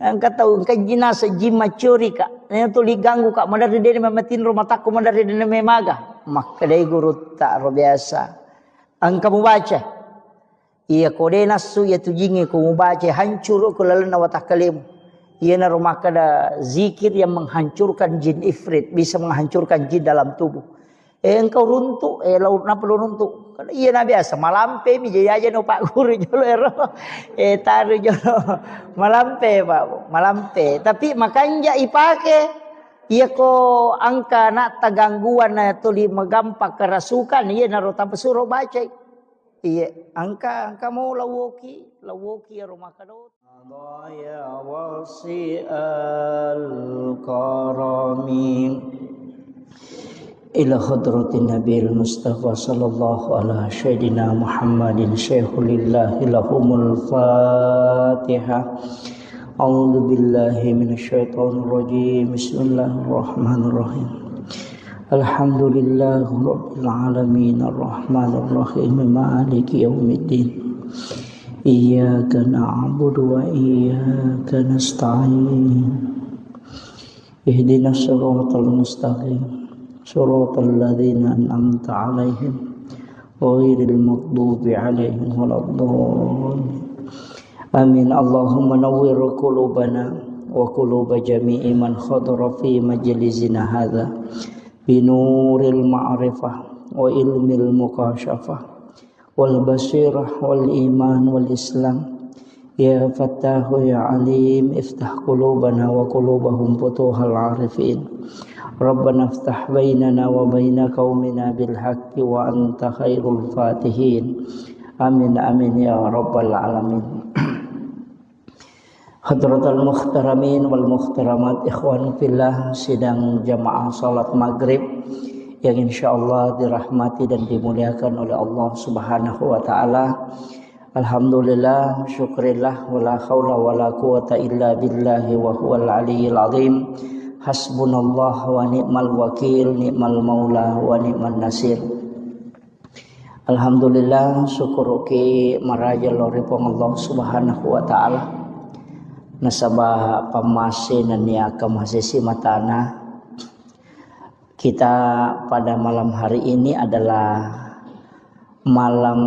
Angka tahu angka jinasa jima curi ka. Nya tuli ganggu ka madari dene mamatin rumah takku madari dene memaga. Makada guru tak ro biasa. Angka mubaca. Iya kode nasu ya tujinge ku mubaca hancur ku lalan na watakalemu. Ia na rumah kada zikir yang menghancurkan jin ifrit, bisa menghancurkan jin dalam tubuh. Engkau runtuk, laut na perlu runtuk. Iya na biasa malampe mi jaya aja no Pak Guru jolo taru jolo malampe Pak, malampe. Tapi makanya ipake iya ko angka na tagangguan na tuli magampak kerasukan iya na rota pesuro baca. Iya, angka mau lawoki ya rumah kadot. Ya wasi al-karami ila hadratin Nabil Mustafa sallallahu ala sayyidina Muhammadin syaikhulillah lahumul Fatihah. A'udzu billahi minasyaitonir rajim. Bismillahirrahmanirrahim. Alhamdulillahi rabbil alamin arrahmanir rahim maliki yaumiddin. Iyyaka na'budu wa iyyaka nasta'in. Ihdinas siratal mustaqim. Siratal ladzina an'amta 'alaihim ghairil maghdubi 'alaihim waladdallin. Amin. Allahumma nawwir qulubana wa quluba jami'i man khadara fi majlisina hadza binuril ma'rifah wa ilmil mukashafah wal basirah wal iman wal islam. Ya Fattahu ya Alim, iftah qulubana wa qulubahum futuhal arifin. Rabbana iftah bainana wa baina qaumina bil haqqi wa anta khairul fatihin. Amin amin ya rabbal alamin. Hadratul mukhtaramin wal mukhtaramat, ikhwan fillah, sidang jamaah salat maghrib yang insyaallah dirahmati dan dimuliakan oleh Allah Subhanahu wa taala. Alhamdulillah, syukrillah, wala haula wala quwata illa billahi wa huwal aliyyil azim. Hasbunallah wa ni'mal wakil, ni'mal maula wa ni'man nasir. Alhamdulillah, syukur ki maraja loripong Allah Subhanahu wa taala. Nasabah pamase naniaka mahasisi matana. Kita pada malam hari ini adalah malam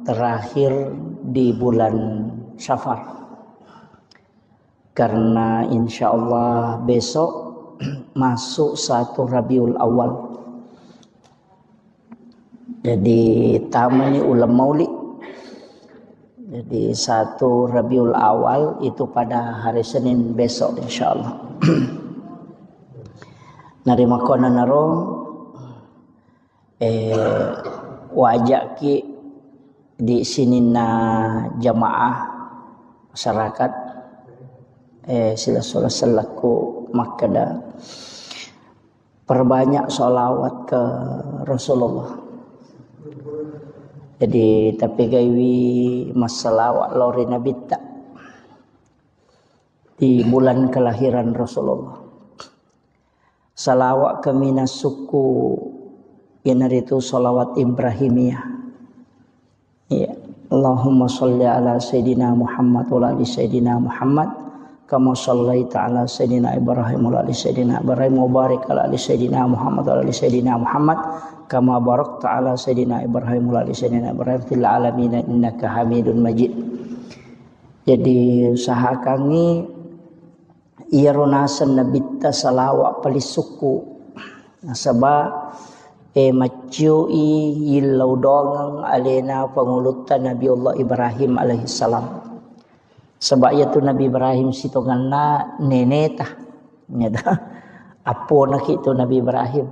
terakhir di bulan Syafar. Karena insya Allah besok masuk 1 Rabiul Awal. Jadi tamani ulam maulid. Jadi 1 Rabiul Awal itu pada hari Senin besok insyaallah. Narima kona naro wajak ki di sini na jamaah masyarakat sila sholat selaku makada perbanyak sholawat ke Rasulullah. Jadi tapi gawi masalawat lori Nabi tak di bulan kelahiran Rasulullah. Salawat kami suku yang itu salawat Ibrahimiyah. Ya, Allahumma sholli ala sayyidina Muhammad wa ala sayyidina Muhammad kama shallaita ala sayyidina Ibrahim wa ala sayyidina Ibrahim wa barik ala sayyidina Muhammad wa ala sayyidina Muhammad kama barakta ala sayyidina Ibrahim wa ala sayyidina Ibrahim fil alamin innaka Hamidun Majid. Jadi sahakangi ia ronasan nabita salawat palisuku nasaba macui yilau dongang alena pangulutan Nabi Allah Ibrahim alaihi salam. Sebab itu Nabi Ibrahim sitonganna neneta nyata apo nak itu Nabi Ibrahim.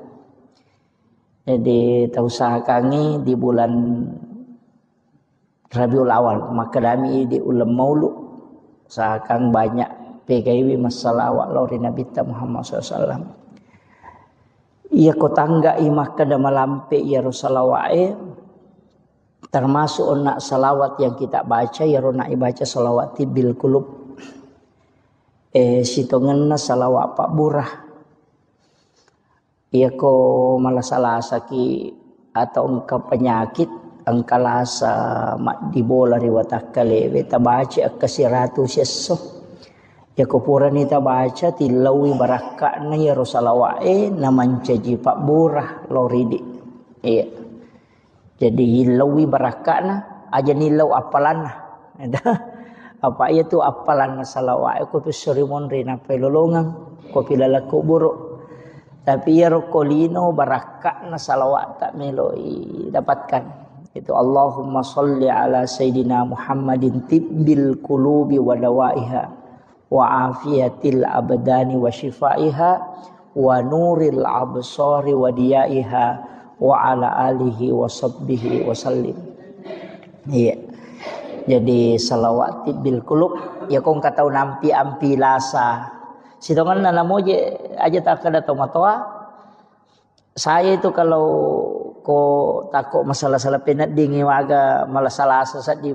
Jadi tausahakangi di bulan Rabiul Awal maka kami di ulam maulud sahakang banyak PKW masalawat lori Nabi Muhammad SAW. Ia ko tangga imah kada malampe ya Rasulullah termasuk nak salawat yang kita baca ya rona baca salawat bil kulub sitonganna salawat Pak Burah. Ia ko malasalasa ki atau engkau penyakit angkalasa mak dibola riwatakale beta baca kasiratu sesso. Ya kupuran kita baca tilawi barakakna ya Rasulullah naman caji Pak Burah loridi. Iya. Jadi hilawi barakakna aja nilau apalan. Apa itu apalan salawat ko pisorimon rina pelolongan ko pilalaku buruk. Tapi ya rokolino barakakna salawat tak meloi dapatkan. Itu Allahumma sholli ala sayyidina Muhammadin tibbil qulubi wa dawaiha wa afiyatil abdani wa shifaiha wa nuril absari wa diyaiha wa ala alihi wa sahbihi wa sallim. Iya. Jadi salawati bil kulub ya kong katau nampi ampi lasa. Sitongan na namo je aja tak kada tomatoa. Saya itu kalau ko takut masalah-salah penat dingin waga malah salah sesat di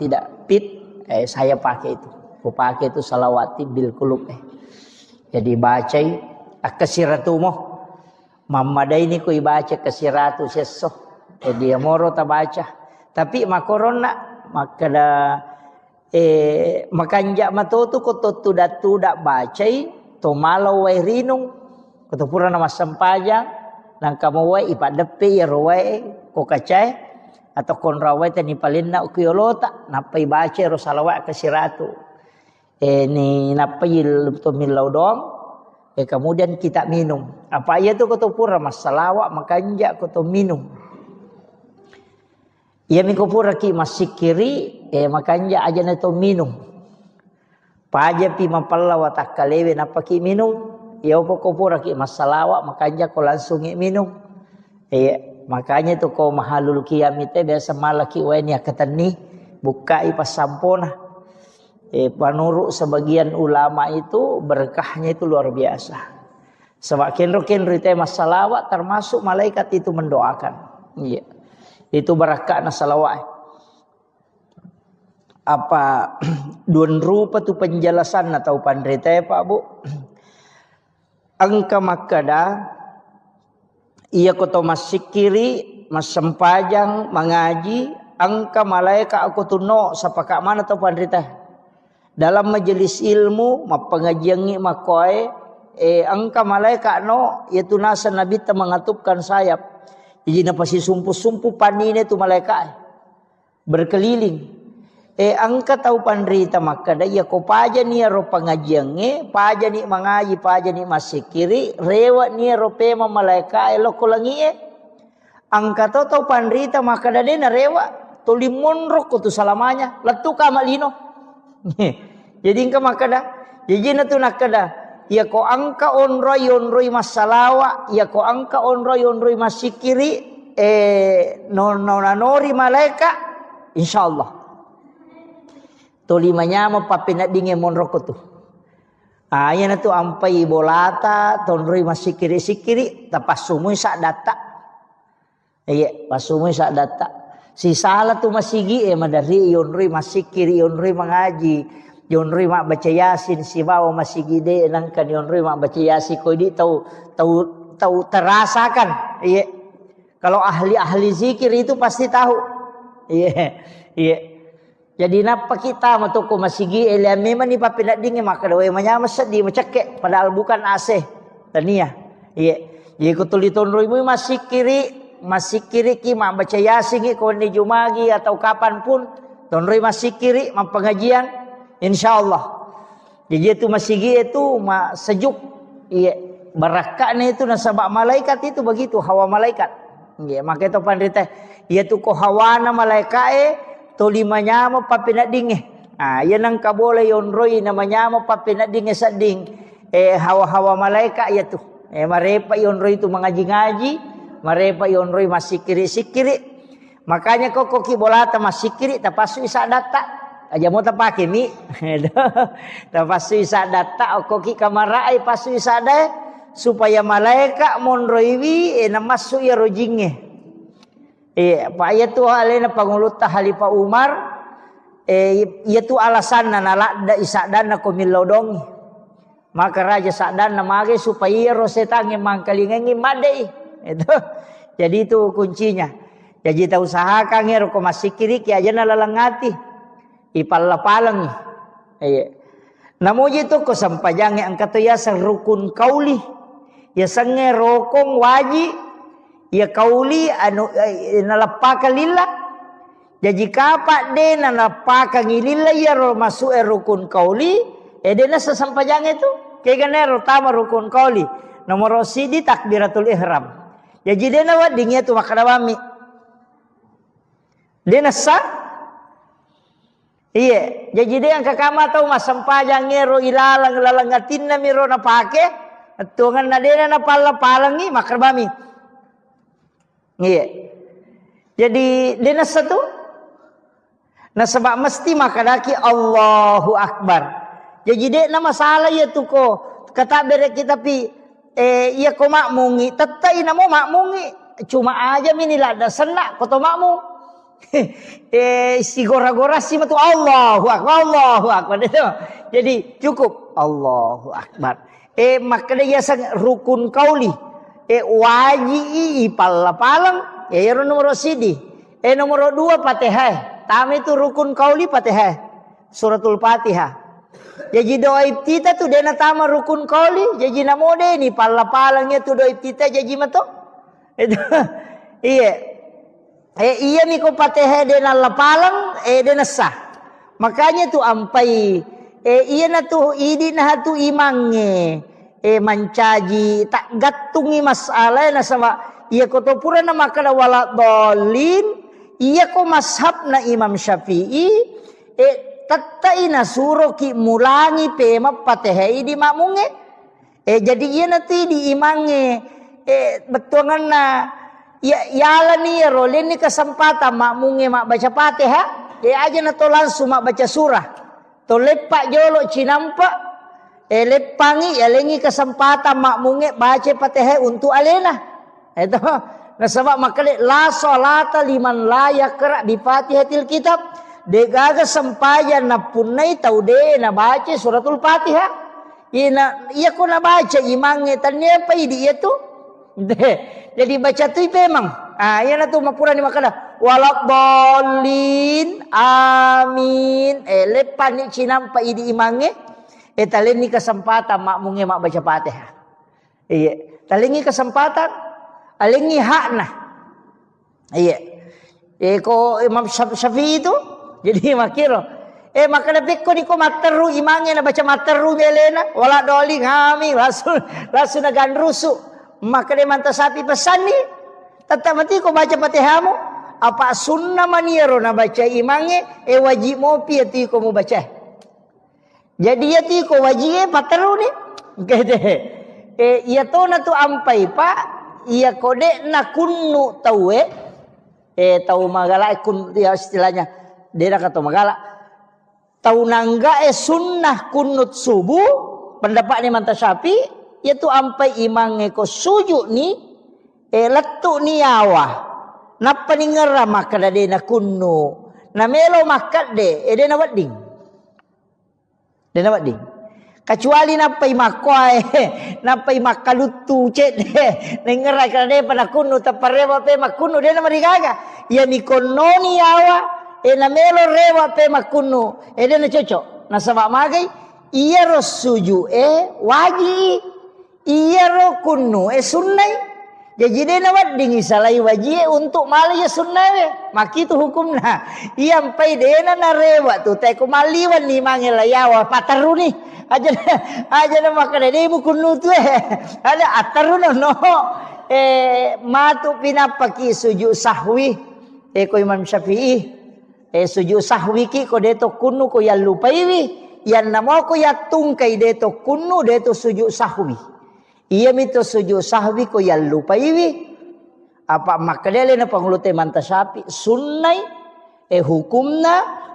tidak fit, saya pakai itu. Ko pakai itu salawati bil kulub. Jadi baca akasiratu mo. Mamada ini ko ibaca kasiratu seso. Jadi moro ta baca. Tapi makorona makada makanja matotu ko tuda bacai to malau wai rinung ko to pura nama sampaja nang kamu wai ipadepe ya roe ko kacai atau kon rawai tani palinna ukiyolota napai baca ro salawat kasiratu ni napai to milau dong kemudian kita minum apa ya tu ko to pura masalawat makanja ko to minum. Ya mikopura ki masikiri makanya aja neto minum. Paja pi mapalla watak kalewe napa ki minum. Ya opo kopura ki masalawa makanya ko langsung minum. Makanya tu ko mahalul kiamite biasa malaki weni akatani bukai pas sampona. Panurut sebagian ulama itu berkahnya itu luar biasa. Sebab kenro-kenro itu masalawat termasuk malaikat itu mendoakan. Iya. Itu barakat na salawat. Apa duan rupa tu penjelasan atau pandrita Pak Bu. Angka makada ia koto masikiri masempajang mengaji angka malaikat aku tuno sapaka mana tu pandrita. Dalam majelis ilmu mapengajiangi makoe angka malaikat no iaitu nasa nabi ta mengatupkan sayap. Jadi napa si sumpu-sumpu panine tu malaikat berkeliling. Angka tahu pandrita maka daya ko paja ni ro pangajiange, paja ni mangaji, paja ni masikiri, rewat ni ro pema malaikat lo kolangi Angka tahu pandrita maka dade na rewat to limonrok ko tu salamanya, letu ka malino. Jadi angka maka da, jadi na tu nakada ya ko angka onroy masalawa ya ko angka onroy masikiri nonori malaika insyaallah to limanya mo papinat dinge monroko tu ayan tu ampai bolata tonroy masikiri tapasumuy sa data pasumuy sa data si sala tu masigi madari yonroy masikiri yonroy mangaji yonroy mak baca yasin si bawa masih gede nangkan yonroy mak baca yasin kau di tahu terasakan kalau ahli zikir itu pasti tahu jadi napa kita matuko masih gede memang ni papinat dingin maka doa manya masad di macake padahal bukan AC tania jadi kau tuli tonroy mu masih kiri ki mak baca yasin kau ni jumagi atau kapan pun tonroy masih kiri mak pengajian insyaallah. Jadi itu masigi itu sejuk. Iya, barakatnya itu nasabak malaikat itu begitu hawa malaikat. Iya, maka itu pandrita ia tu ko hawana malaikat to limanya mo papinat dinge. Yan ang kabole yonroy namanya mo papinat dinge sading hawa-hawa malaikat ya tu. Marepa yonroy itu mengaji-ngaji, marepa yonroy masikiri-sikiri. Makanya kok kibolata masikiri tapasu isa data. Aja mau tapake mi, tapasu isa data okoki kamarai pasu isa da supaya malaikat monroiwi namasu ya rojinge. Pak ayatu halena panguluta halifa Umar itu alasan nalak da isa dana komilodong. Maka raja sadan namage supaya rosetange mangkalingengi madai. Itu. Jadi itu kuncinya. Jadi kita usahakan ngero ko masikiri ki aja nalalangati. Ipalapalang namuji itu ko sampajange ang katuya sa rukun kauli ya sange rokong waji ya kauli anu nalapaka lillah jadi kapak de nalapaka ngilillah ya ro masuk rukun kauli de na sa sampajange itu kay ganero tama rukun kauli nomor sidi takbiratul ihram jadi de na wa dingya tu makadawami de na sa iya, jadi dia yang kakama tahu mas sampajang ngero ilalang ngatin na miro na pake, tungan na dia na palangi makarbami. Iya, jadi dia na satu Nah sebab mesti makadaki Allahu Akbar. Jadi dek nama salah ya tu ko kata berek kita pi iya ko makmungi tetai namo makmungi cuma aja minilah ada senak koto makmung. Si gora-gora si matu Allahu Akbar itu. Jadi cukup Allahu Akbar. Makanya ya sang rukun kauli. Waji palang ya nomor sidi. Nomor 2 Fatihah. Tami itu rukun kauli Fatihah. Suratul Fatihah. Jadi doa iftitah tu dena tama rukun kauli. Jadi namo de ni palangnya tu doa iftitah jadi mato. Itu iya. Iya ni ko Fatihah dena lapalang dena sah. Makanya tu ampai iya na tu idi na tu imange mancaji tak gatungi masalah na sama iya ko to pura na makala wala dolin. Iya ko mashab na Imam Syafi'i tatai na suro ki mulangi pema Fatihah di makmunge jadi iya nanti di imange betuangan na yala ni rolin ni kesempatan makmunge mak baca Fatihah aja na to langsung mak baca surah to lepak jolo cinampa lepangi yalengi kesempatan makmunge baca Fatihah untuk alena itu. Nah sebab makanya la salata liman la yaqra bi Fatihatil kitab. Degaga sempayan na punai tau de na baca suratul Fatihah. Iya ko na baca imange tanya apa idi itu. Jadi baca tu memang. Iya na tu mapura ni makana walak dolin amin. Lepan ni cinampa idi imange. Talen ni kesempatan makmunge mak baca Fatihah. Iya, talen ni kesempatan alingi hakna. Iya. Ko Imam Syafi'i itu jadi makiro. Maka ko ni ko materu imange na baca materu melena wala doli ngami langsung nagan rusu. Maka de manta sapi pesan ni tetap mati ko baca Fatihahmu apa sunnah maniero na baca imange wajib mo pi ti ko mo baca. Jadi ya ti ko wajib materu ni. Gede. Iya to na tu ampai pak ia kode na kunnu tahu tahu magala kun dia istilahnya dia kata magala tahu nangga sunnah kunut subuh pendapat ni manta Syafi yaitu ampai imang ko sujud ni letu ni awa napa ni ngera maka de na kunnu na melo makat de de na wading kecuali napai makwai napai makalutu cek nengerai kana pada kunu taparewa pe makunu de na marigaga ya ni kononi awa na melo rewa pe makunu de na cocok na sabab magai iya ro suju waji iya ro kunu sunnai jadi de na wading salai waji untuk mali ya sunnah maki tu hukumna iya ampai de na rewa tu te ko maliwan ni mangela yawa pataruni aja na makana de mo kunu tu ada ataruna no matu pinapaki sujud sahwi ko Imam Syafi'i sujud sahwi ki ko deto kunu ko ya lupaiwi yan namo ko ya tungkai deto kunu deto sujud sahwi iya mito sujud sahwi ko ya lupaiwi apa makadele na pangulute manta Syafi'i sunnai hukumna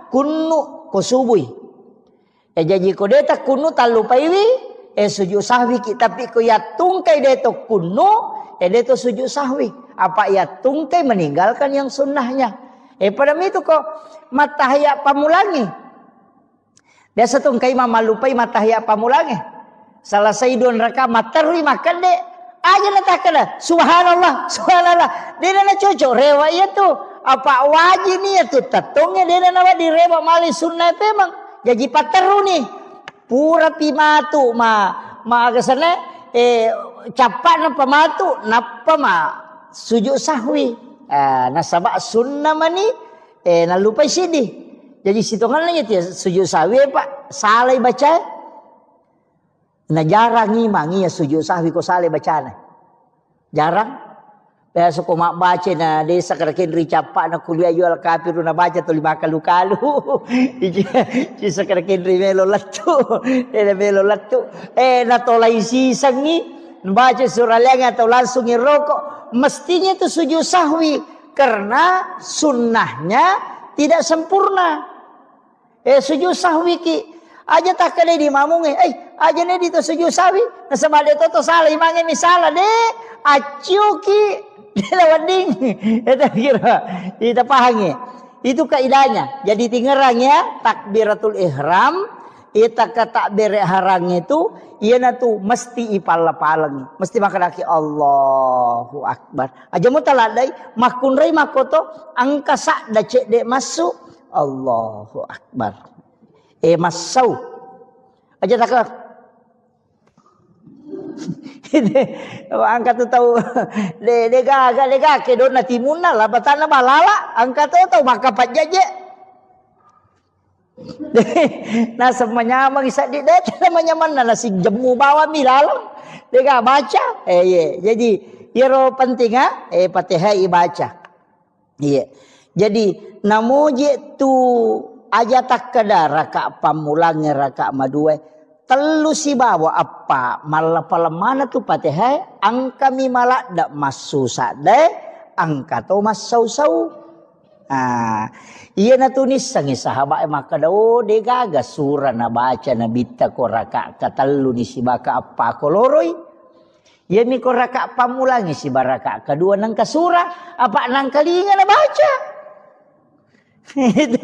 kunu ko subui jadi ko deta kunu talupaiwi sujud sahwi ki tapi ko ya tungkai deto kunu deto sujud sahwi apa ya tungkai meninggalkan yang sunnahnya pada itu ko matahya pamulangi biasa tungkai mamalupai matahya pamulangi salah saidon raka matarui makan de aja natakana subhanallah dia na cocok rewa itu apa wajib ni itu tatongnya dia na di rewa mali sunnah memang jadi pateru ni pura pimatu ma agasana capak na pamatu napa ma sujud sahwi nasabak sunnah mani nalupai sidi jadi sitongan lagi dia sujud sahwi pak salai baca na jarang ngimang ya sujud sahwi ko salai bacana jarang biasa ko mak baca na desa karakin ricapak na kuliah jual kafir na baca tu lima kalu ci sakarakin melo latu na tolai sisang ni baca surah lenga atau langsung ngerokok mestinya itu sujud sahwi karena sunnahnya tidak sempurna. Sujud sahwi ki aja tak kali di mamunge. Aja ne di to sujud sahwi. Nasabade to salah imange misalah de acu ki lawading. Eta kira kita pahangi. Itu kaidahnya. Jadi tingerang ya takbiratul ihram ita ka takbir harang itu ieu tu mesti ipala-palang. Mesti makanaki Allahu akbar. Aja mu taladai makun rei makoto angka sakda cek dek masuk Allahu akbar. Masau. Aja tak angkat tu tahu de gaga ke dona timuna lah batana balala angkat tu tahu maka pajaje. Nah semuanya mangisa di det namanya mana nasi jemu bawa milalo. Dega baca. Jadi iro penting Fatihah baca. Jadi namoje tu aja tak kada raka pamulange raka madue telu si bawa apa malah mana tu Fatihah angka mi malak dak masu sade angka to masau-sau. Iya na tunis sangi sahabat maka dao de gaga surah na baca na bitta ko raka katalu ni si baka apa ko loroi. Iya mi ko raka pamulangi si baraka kedua nang kasura apa nang kalinga na baca. Itu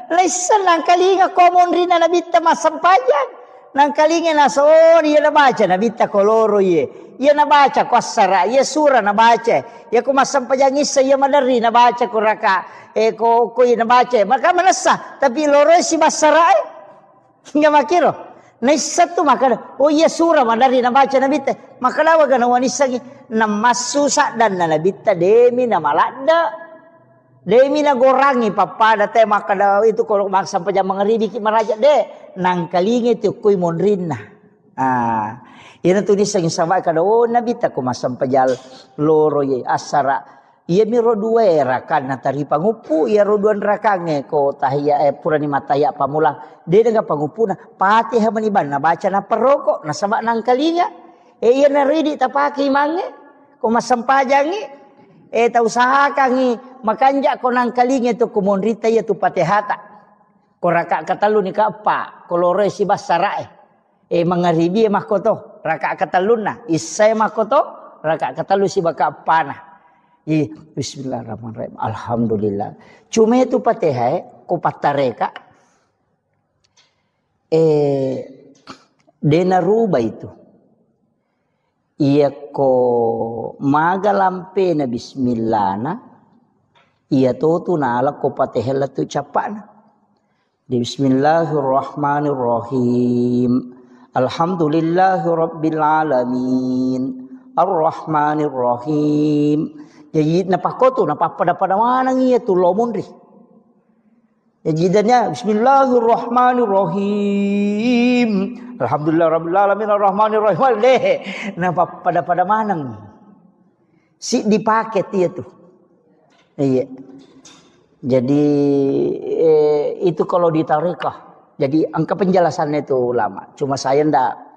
lesan nang kalinga komon rina na bitta masampajan. Nang kalinga na so iya na baca na bitta ko loro ye. Iya na baca ko asara, iya surah na baca. Ya ko masampajan isa iya madari na baca ko raka. Ko iya na baca. Maka manasa tapi loro si basara hingga makiro. Na isa tu maka oh iya surah madari na baca na bitta. Maka lawa gana wanisa na masusa dan na bitta demi na malada. Demi na gorangi papada te maka itu kalau maksa sampajang mengeribi ki maraja de nang kalingi tu kuy monrinna. Ina tulis sang sama kada nabi ta ko masampajal loro ye asara. Ia miro dua rakan na tari pangupu ia roduan rakange ko tahiyya purani mataya pamulang. De dengan pangupuna Fatihah maniban na baca na perokok na sama nang kalinga. Ia na ridi tapaki mange ko masampajangi. Ta usahakan makanja ko nang kalinga tu kumonrita ya tu Fatihata. Ko raka katalu ni ka apa ko loro si basarae. Mangaribi makoto raka kataluna isay makoto raka katalu si baka apana. Bismillahirrahmanirrahim. Alhamdulillah. Cuma itu Fatihah ko patareka dena ruba itu. Ia ko magalampe na bismillah na ia to na ala ko Fatihah tu capana. Bismillahirrahmanirrahim. Alhamdulillahi rabbil alamin. Arrahmanirrahim. Jadi napakoto napapada mana ia tu lomondri. Jadinya Bismillahirrahmanirrahim. Alhamdulillah rabbil alamin arrahmanirrahim. Napa pada manang. Si dipakai dia tuh. Iya. Jadi itu kalau di tarekah. Jadi angka penjelasannya itu lama. Cuma saya ndak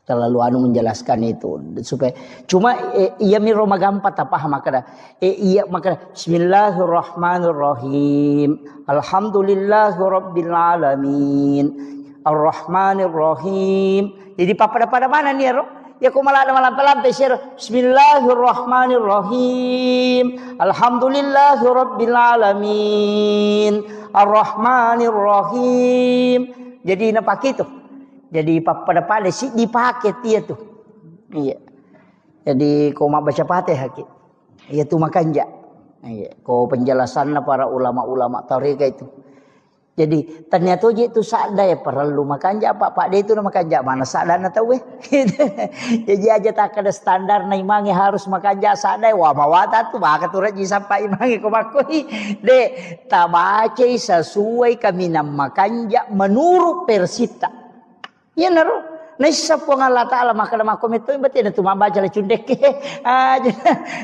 terlalu menjelaskan itu supaya cuma ia miro magampa tapah makada iya makada Bismillahirrahmanirrahim. Alhamdulillahirabbil alamin. Arrahmanirrahim. Jadi pada mana nih ro? Ya ko malam sir. Bismillahirrahmanirrahim. Alhamdulillahirabbil alamin. Arrahmanirrahim. Jadi napak itu. Jadi pada si dipakai dia tuh. Iya. Jadi ko baca Fatihah ki. Iya tu makanja. Iya, ko penjelasan para ulama-ulama tarekat itu. Jadi ternyata itu sadai perlu makanja pak dia itu nama makanja mana sadana tahu Jadi aja tak ada standar na imangi harus makanja sadai wa mawata tu baka tu raji sampai imangi ko makoi de tabace sesuai kami nam makanja menurut persita. Ya naro naisa po nga Allah Ta'ala makana makomito imbati na tumabaca la cundek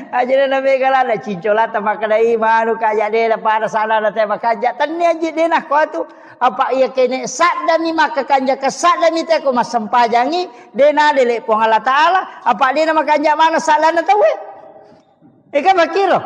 aja na megala na cincolata makana imanu kaya de para sana na te makaja tanni aja de na ko tu apa iya kene sadda mi makakanja ka sadda mi te ko masampajangi de na dele po nga Allah Ta'ala apa de na makanja mana sala na tawe ika makiro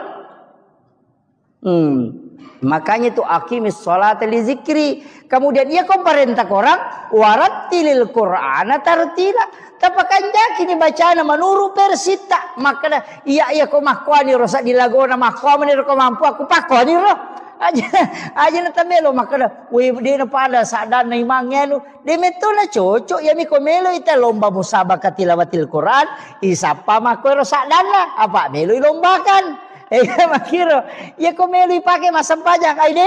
Makanya itu aqimis sholata li zikri. Kemudian ia kau perintah orang warattilil Qur'ana tartila. Tapakan kini bacaan menurut persita. Maka iya kau makwani rosak dilagona makwani kau mampu aku pakwani roh. Aja na tamelo maka we di na pada sadan na imangnya nu de meto na cocok ya mi komelo ita lomba musabaqah tilawatil Quran isapa mako rosak dana apa melo lombakan. Makiro, ya komelo ipake masam pajang, ay de,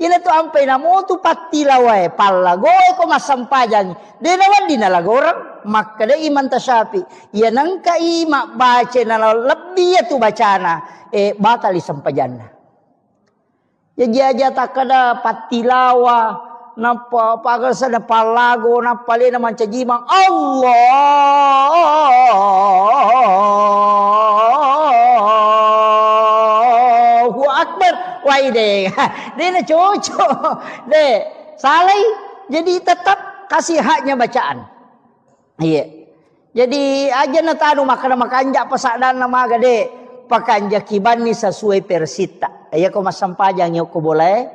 ina tu ampai na mo tu patilaway, palagoy ko masam pajang, de naman di nalagorang, maka de iman tasyapi, yan ang kaima baca na lebih tu bacana, batal isam pajan na. Ya jaja takada patilawa, napa pagal sa na palago, napali naman cajimang Allah. Akbar, wah ide, dia nak cocok, deh, salai, jadi tetap kasih haknya bacaan, iya, jadi aja nak tanu makan pasadan nama gade, pakanja kibani sesuai persita, iya kau masam pajang yo kau boleh,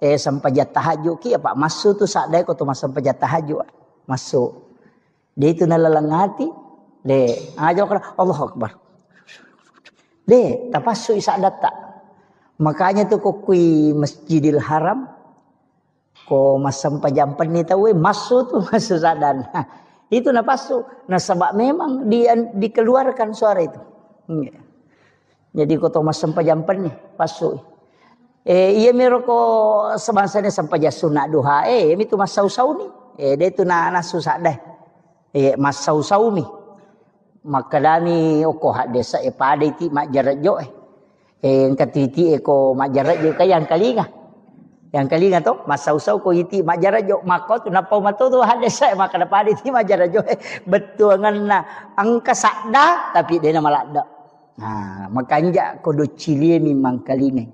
sampajat tahajud ki apa masuk tu sadai kau tu masam pajat tahajud, masuk, dia itu nalalangati, deh, aja kau Allah Akbar, deh, tapasu isadat tak. Makanya tuh kok kui Masjidil Haram ko masam pajampan ni tahu masuk tuh masuk sadan. Itu napasu. Nah sebab memang dikeluarkan suara itu. Jadi ko to masam pajampan ni pasu. Iya mero ko sebangsanya sampai sunat duha. Mi tu masau-sau ni. Dia tu na susah dah. Masau-sau mi. Maka dami oko hak desa pada iti mak jarak jo yang katiti ko majarat jo kaya yang kalinga to masau-sau ko iti majarat jo mako tu napau mato tu hadesa maka dapat iti majarat jo betul ngana angka sakda tapi dia nama lakda. Nah makanya ko do cilie memang kalinga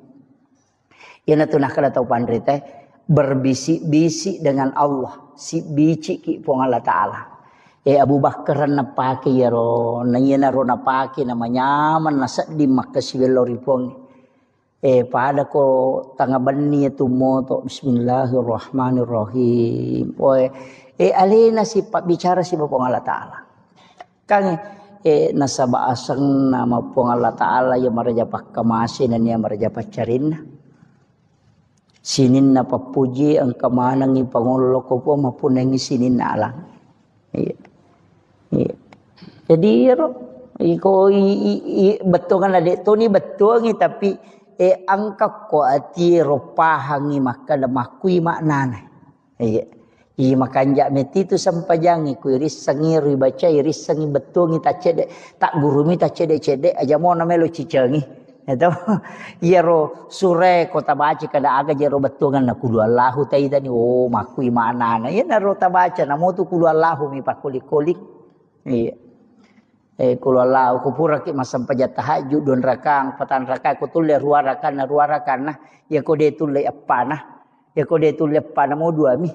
yana tu nak kada tau pandre teh berbisik-bisik dengan Allah si bici ki pong Allah taala. Abu Bakar napake yaro nayena ro napake namanya man nasa di makasiwelori pong pada ko tanga bani tu moto bismillahirrahmanirrahim alena si pak bicara si pong Allah taala kang nasa baasang nama pong Allah taala ya maraja pakamasin dan ya maraja pacarin sinin na papuji ang kamanang ipangulo ko po mapunang sinin na alang. Jadi iko betul kan adik tu ni betul ni tapi angka ko ati ropahangi maka lemakui maknana. Makan jak meti tu sampajangi ku iris sangi ri baca iris sangi betul ni tak cedek tak guru mi tak cedek aja mau namelo cicengi. Itu iya ro sure kota baca kada aga jero betul kan aku Allahu taida ni makui maknana. Ya naro tabaca namo tu kulu Allahu mi pakulik-kulik. Iya. Kulo Allah ku pura ki masam pajat tahajud don rakang patan rakang ku tulle ruarakan nah ya ko de tulle apa nah ya ko de tulle apa nah mau dua mi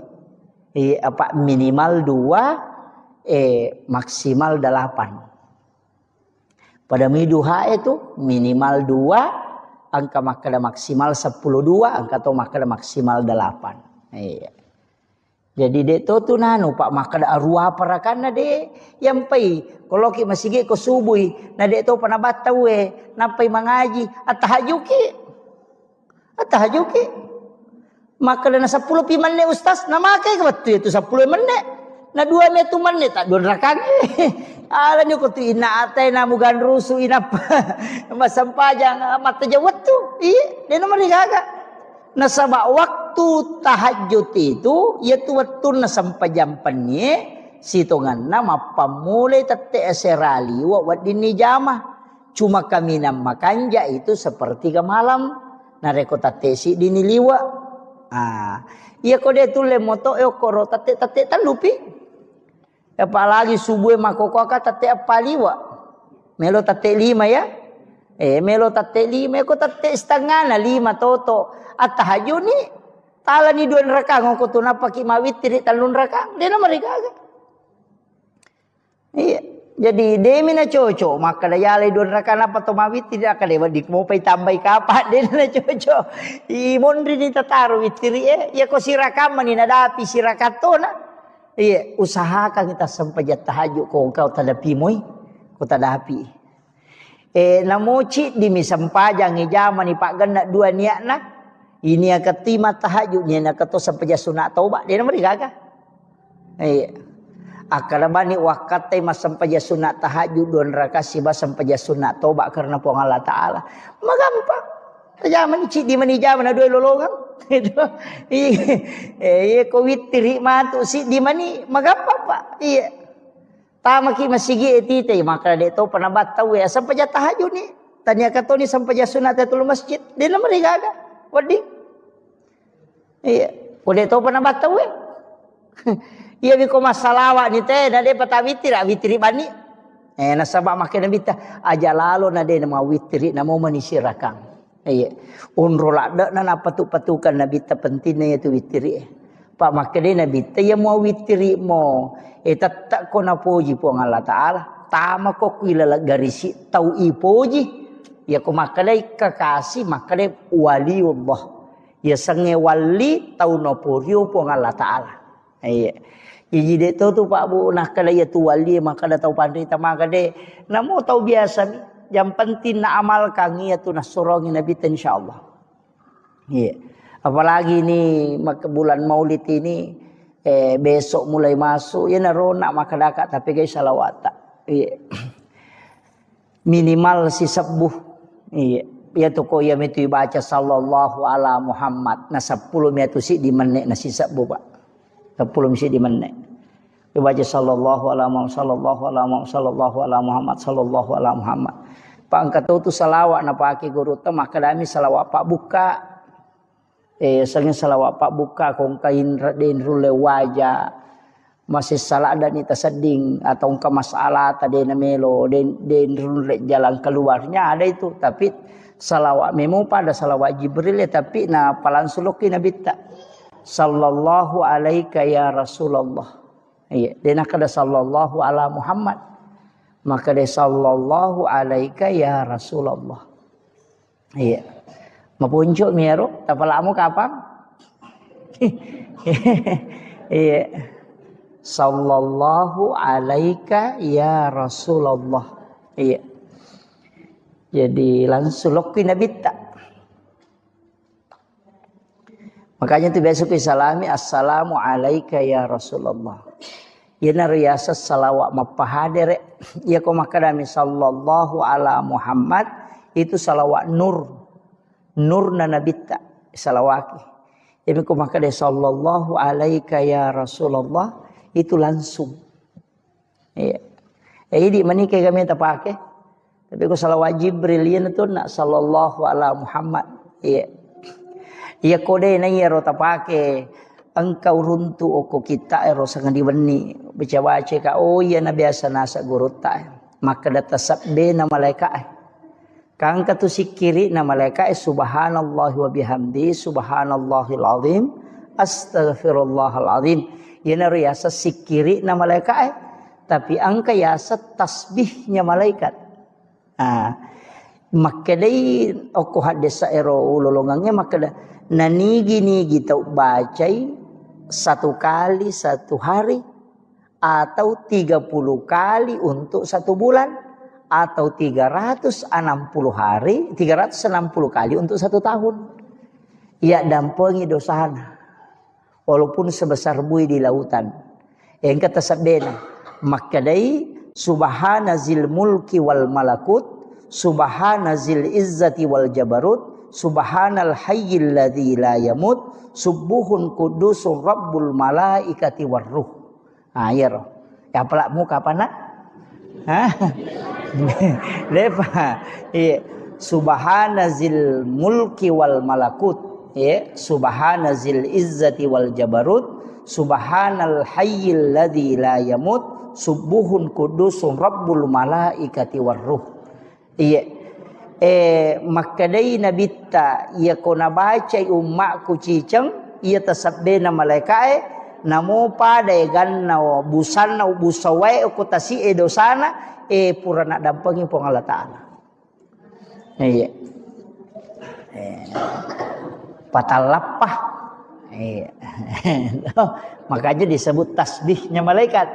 apa minimal 2 maksimal 8 pada mi duha itu minimal 2 angka makada maksimal 10 2 angka to makada maksimal 8 iya. Jadi dek tu nanu pak makada arwah parakana de yang pai kalau ki masih ko subui na dek tu pana batau napai mangaji atahajuki makada na 10 pi manne ustaz na makai betul itu 10 manne na 2 metu manne tak don rakang ala nyo ko tu ina atay na mugan rusu ina masampajang mata jawat tu dia nomor gaga. Nasaba waktu tahajud itu yaitu waktu nasampai jampannya sitongan nama pamulai tete aserali wadini jama cuma kami nama kanja itu seperti ke malam nareko tate si dini liwa iya kode tu lemoto koro tate talupi apalagi subuh makoko tate apa liwa melo tate 5 ya melo tate 5 ko tate setengah na 5 toto at tahajud ni tala ni 2 rakang ko tu napaki mawitri talun rakang dia na marigaga iya Jadi demi na cocok maka daya lay don rakana patomawit tidak kada dik mau pay tambay kapat din na cocok. I mondri ni tataru witiri ya ko sirakam ni nadapi sirakato na. Iya usahakan kita sampajat tahajud ko kau tadapi moy ko tadapi. Namoci di misampajang ijaman ni pak ganda dua niat na. Ini akatima tahajud ni nak to sampaja sunat taubat dia namari gaga. Iya. Akalabani wakatai masampaja sunat tahajud don rakasi masampaja sunat toba karena po Allah Taala. Magampang. Tajaman ci di mani jaman ado lologang. Itu. Ko witri matu si di mani magampang Pak. Iya. Tama ki masigi etite maka de to panabat tahu ya sampaja tahajud ni. Tanya kato ni sampaja sunat tul masjid. Dia namari gaga. Wadi. Iya. Ode to panabat tahu ya. Iya biko masalawa ni teh nade patawitri witri bani. Nasabak makin nabita aja lalu nade nama witri namo manisirakan. Iya. Unro lada na napatu-patukan nabita pentingnya itu witri. Pak makin nabita ya mau witri mo. Tatak ko na puji po ng Allah Ta'ala. Tama ko kilala garisi tau ipoji. Ya ko makalay kakasi makalay waliullah. Ya sange wali tau no puryo po ng Allah Ta'ala. Iya. Jadi dia tu Pak Bu nak kada ya tu wali maka dah tahu pandai tamaka de. Namo tahu biasa yang penting nak amalkan ia tu nak sorongin Nabi insyaallah. Iya. Apalagi ni bulan Maulid ini besok mulai masuk ya narona maka dakat tapi guys salawat. Iya. Minimal si sebuh. Iya. Ya tu ko ya metu baca sallallahu ala Muhammad. Na 10 metu si di menek na si sebuh Pak. 10 mesti di mana? Dibaca sallallahu ala Muhammad sallallahu ala Muhammad sallallahu ala Muhammad sallallahu ala Muhammad. Pak angkat tu salawat na pake guru ta maka dami salawat Pak buka. Sangin salawat Pak buka kong kain den rule wajah. Masih salah dan ita seding atau ka masalah tadi na melo den rule jalan keluarnya ada itu tapi salawat memo pada salawat Jibril ya tapi na palansuloki nabi ta. Sallallahu alaika ya Rasulullah. Iya, dia nak ada sallallahu ala Muhammad. Maka dia sallallahu alaika ya Rasulullah. Iya. Mapunjuk miero, tapalamu kapan? Iya. Sallallahu alaika ya Rasulullah. Iya. Jadi langsung lokin nabi tak. Makanya tu besok salami assalamu alayka ya Rasulullah. Ya nariyasa salawat mapahadir ya ko makadami sallallahu ala Muhammad itu salawat nur. Nur na nabita salawaki. Ya ko makadami sallallahu alayka ya Rasulullah itu langsung. Iya. Jadi manikah kami tak pakai. Tapi ko salawat Jibril ya tu nak sallallahu ala Muhammad. Iya. Ia kode na iya rota pake engkau runtu oko kita ero sangan diweni baca ka oh iya na biasa nasa guru ta maka data sabbe na malaikat kang katu sikiri na malaikat subhanallah wa bihamdi subhanallahil azim astaghfirullahal azim yana riasa sikiri na malaikat tapi angka yasa tasbihnya malaikat maka dai oko hadesa ero ulolongangnya maka nanigi-nigi tau bacai 1 kali 1 hari atau 30 kali untuk 1 bulan atau 360 hari 360 kali untuk 1 tahun. Ya dampengi dosana walaupun sebesar bui di lautan. Yang kata sabdena makadai subhanazil mulki wal malakut subhanazil izzati wal jabarut subhanal hayyil ladzi la yamut subuhun qudusur rabbul malaikati warruh. Ya roh. Ya pelakmu kapan nak? Lepa. Iya. Subhanazil mulki wal malakut. Iya. Subhanazil izzati wal jabarut. Subhanal hayyil ladzi la yamut subuhun qudusur rabbul malaikati warruh. Iya. Makadai nabita ia kona baca ummakku cicang ia tasabbe na malaikat namo pada ganna busanna busawai ko tasi dosana purana dampangi pong Allah Taala. Iya. Patalapah. Iya. Makanya disebut tasbihnya malaikat.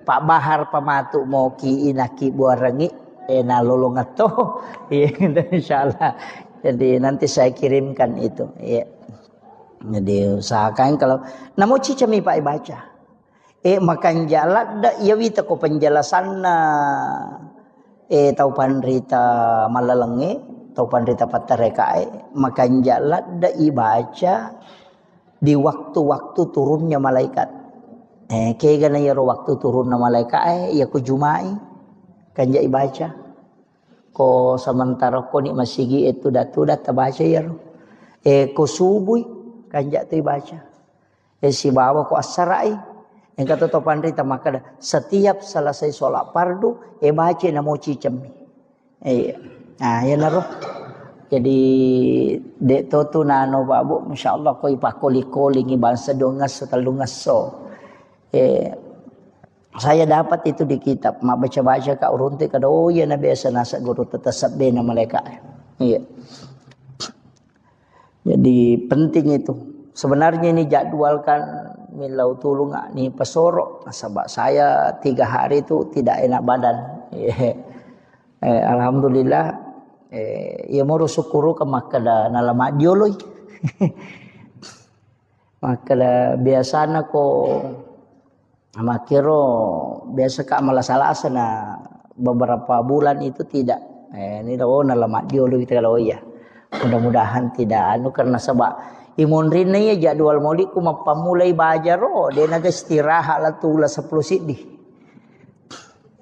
Pak Bahar pamatu mau ki inaki buarangi nalolongato. Iya, insyaallah. Jadi nanti saya kirimkan itu. Iya. Jadi usahakan kalau namo cicami Pak baca. Makan jalan da iya wita ko penjelasan na tau panrita malalenge tau panrita patarekae makan jalan da ibaca di waktu-waktu turunnya malaikat. Kaya gana yaro waktu turunnya malaikat ya ko jumai kanja ibaca. Ko sementara ko ni masigi itu datu baca yaro. Ko subuh kanja tu ibaca. Si bawa ko asarai. Yang kata topan rita maka setiap selesai sholat fardu baca namo cicami. Nah ya naruh. Jadi dek tu nano babu masyaallah ko ipakoli-koli ngi bangsa dongas talungas so. Saya dapat itu di kitab mak baca-baca ka urunti kada ya na biasa nasa guru tetasab bena malaikat. Iya. Jadi penting itu. Sebenarnya ini jadwalkan milau tulung ni pesoro. Sebab saya 3 hari itu tidak enak badan. Alhamdulillah. Ya mau syukuru ke makada nalama dioloi. Makada biasana ko makiro biasa ka malasalasa na beberapa bulan itu tidak. Ini dah nalama dioloi kalau ya. Mudah-mudahan tidak karena sebab imun rina ya jadwal maulid ku mapamulai bajar dia naga istirahat lah tu lah 10 sidih.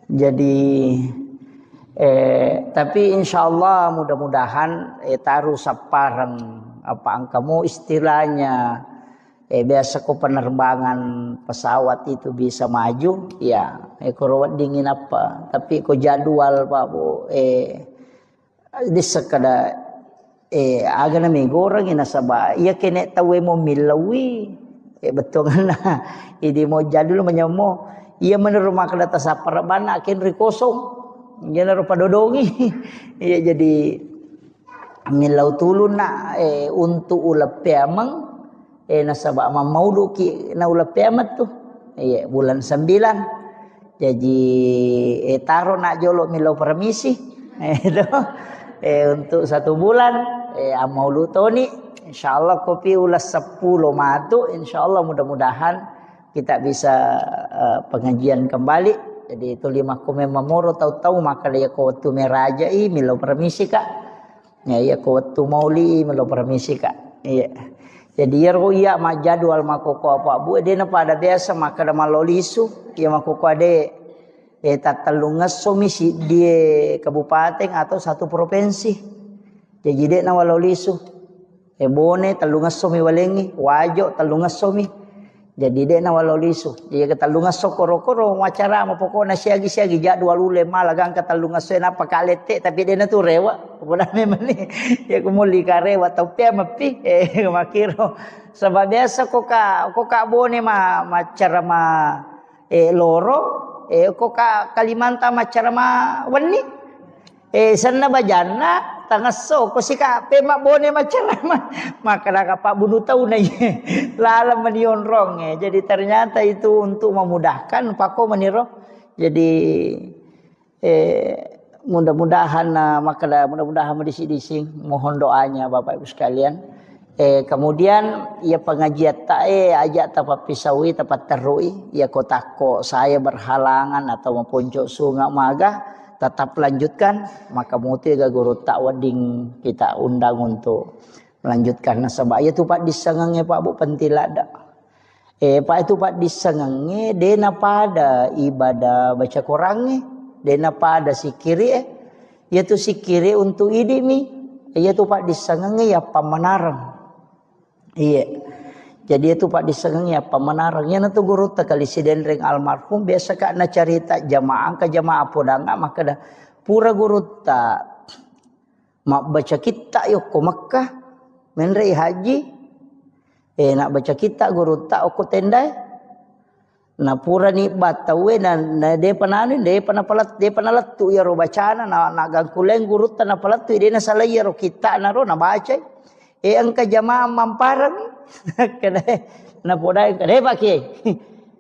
Jadi tapi insyaallah mudah-mudahan taruh saparan apa angkamu istilahnya biasa ko penerbangan pesawat itu bisa maju ya korowat dingin apa tapi ko jadwal Pak Bu di sekada aga na may gorang inasaba iya kene tawe mo milawi betul na idi mo jadul manyamo iya menerima kadata sa parabana ken rikosong iya na padodongi iya jadi milaw tulun na untuk ulap piamang nasaba mamaudu ki na ulap piamat tu iya bulan 9 jadi taro na jolo milaw permisi untuk 1 bulan amaulu toni insyaallah kopi ulas 10 matu insyaallah mudah-mudahan kita bisa pengajian kembali jadi itu 5 kome mamoro tahu-tahu maka dia ko tu merajai milo permisi kak ya ko tu mauli milo permisi kak iya jadi yaro iya ma jadwal makoko apa bu dia na pada biasa maka da malolisu ya makoko ade tatalungas somisi di kabupaten atau 1 provinsi. Jadi dek na walau lisu. Bone talungas somi walengi, wajo talungas somi. Jadi dek na walau lisu. Jadi talungas sokoro-koro wacara mo pokona siagi-siagi jadwal ule malagang katalungas so na pakalete tapi dek na tu rewa. Puna memang ni ya kumuli ka rewa tau pia mapi makiro. Sebab biasa ko ka bone macara loro ko ka Kalimantan macarama wani sanna bajana tangaso ko sika pema bone macarama maka Pak bunuh tahu na lala manion rong jadi ternyata itu untuk memudahkan pako meniro jadi mudah-mudahan mudah-mudahan medisi-dising mohon doanya Bapak Ibu sekalian. Kemudian ya pengajian ajak tapat pisawi tapat terui ya kotako saya berhalangan atau mempuncuk sungai maga tetap lanjutkan maka muti guru tak wading kita undang untuk melanjutkan nasabah ya tu Pak disangangnya Pak Bu pentilada Pak itu Pak disangangnya dena pada ibadah baca Qurannya dena pada sikiri ya tu sikiri untuk idimi ya tu Pak disangangnya ya pamanarang. Iya. Jadi itu Pak disengengnya pemenarangnya nanti guru kali siden ring almarhum biasa kak na cerita jamaah ke jamaah podanga maka dah pura guru tak mak baca kita yuk ke Mekah menrei haji Nak baca kita guru tak aku tendai. Na pura ni batawe na de pananu de panapalat de panalatu ya ro bacana na gangkuleng guru ta na palatu de na salaya ro kita na ro na baca. Angka jamaah mamparang kada na podai kada pakai.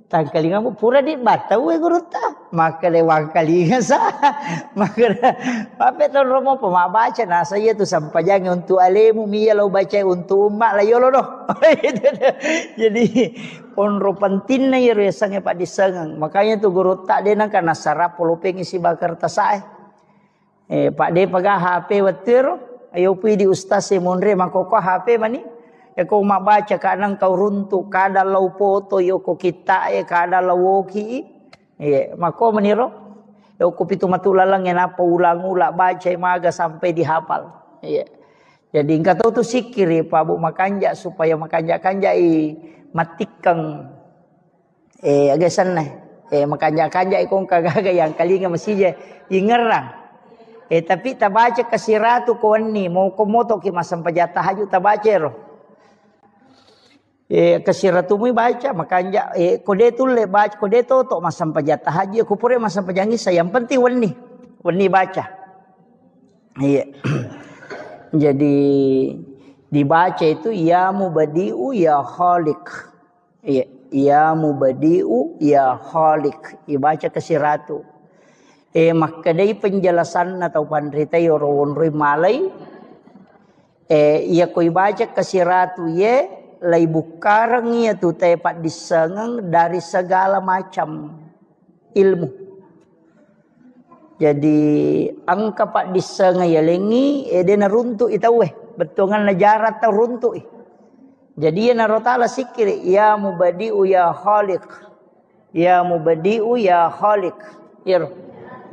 Tangkalingan mo pura di batawe guru ta. Maka de wangkalingan sa. Maka pape ton romo pemabaca na saya tu sampajang untuk alemu miya lo baca untuk umat la yolo do. Jadi onro penting na yero sange pak disengang. Makanya tu guru tak de nang kana sarap polopeng isi bakar tasai. Pak de paga HP wetir ayo pi di ustaz semonre makoko HP mani. Kau mak baca kadang kau runtuk kada lau foto yo ko kita kada lau woki mako meniro yo ko pitu matulalang yang apa ulang-ulang baca maga sampai dihafal jadi engkau tahu tu sikir Pak Bu makanja supaya makanja-kanja matikang agak sana makanja-kanja ikong kagaga yang kalinya masih ingerang tapi tak baca kasiratu ko ni mau komoto ki masam pajata haju tak baca ro kasiratumu baca makanya kode tu le baca kode tu tok masam pajata haji aku pure masam pajangi saya yang penting wani baca jadi dibaca itu ya mubadiu ya khaliq ya mubadiu ya khaliq dibaca kasiratu makadai penjelasan atau pandrita yorowon malai ia koi baca kasiratu lai bukarang ia tu tepat disengang dari segala macam ilmu. Jadi angka pak disengang ya lengi dia naruntuk itawe betongan najarat tau runtuk. Jadi ya narotala sikir ya mubadiu ya khaliq. Ya mubadiu ya khaliq. Ir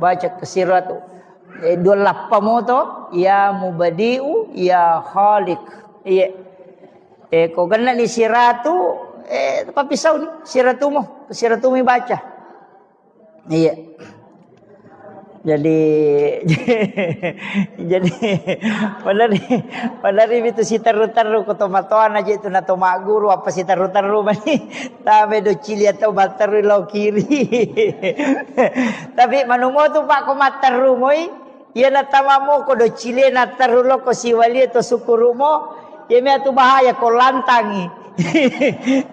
baca kasiratu. Dua lappa moto ya mubadiu ya khaliq. Iya. Kau kena ni siratu apa pisau ni siratumu baca iya jadi padari itu si taru-taru ko tomatoan aja itu na tomaguru apa si taru-taru mani tame do cili atau bataru lo kiri tapi manumo tu pak ko mataru moi ia na tamamo ko do cili na taru lo ko siwali to sukurumo Yeme tu bahaya ko lantangi.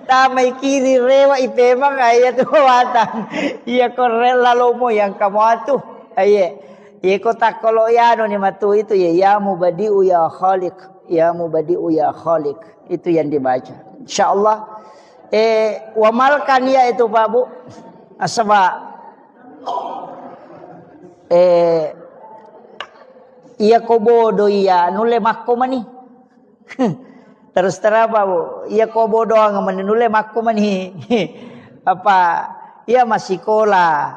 Tamay kiri rewa ipemang ay tu watang. Iya ko rela lomo yang kamu atu. Aye. Iya ko takolo yano ni matu itu ya mubadiu ya khaliq. Ya mubadiu ya khaliq. Itu yang dibaca. Insyaallah wamalkan ya itu Pak Bu. Asaba iya ko bodo iya nule makko mani. Terus terapa Bu iya ko bodo ang manunule makko mani apa iya masikola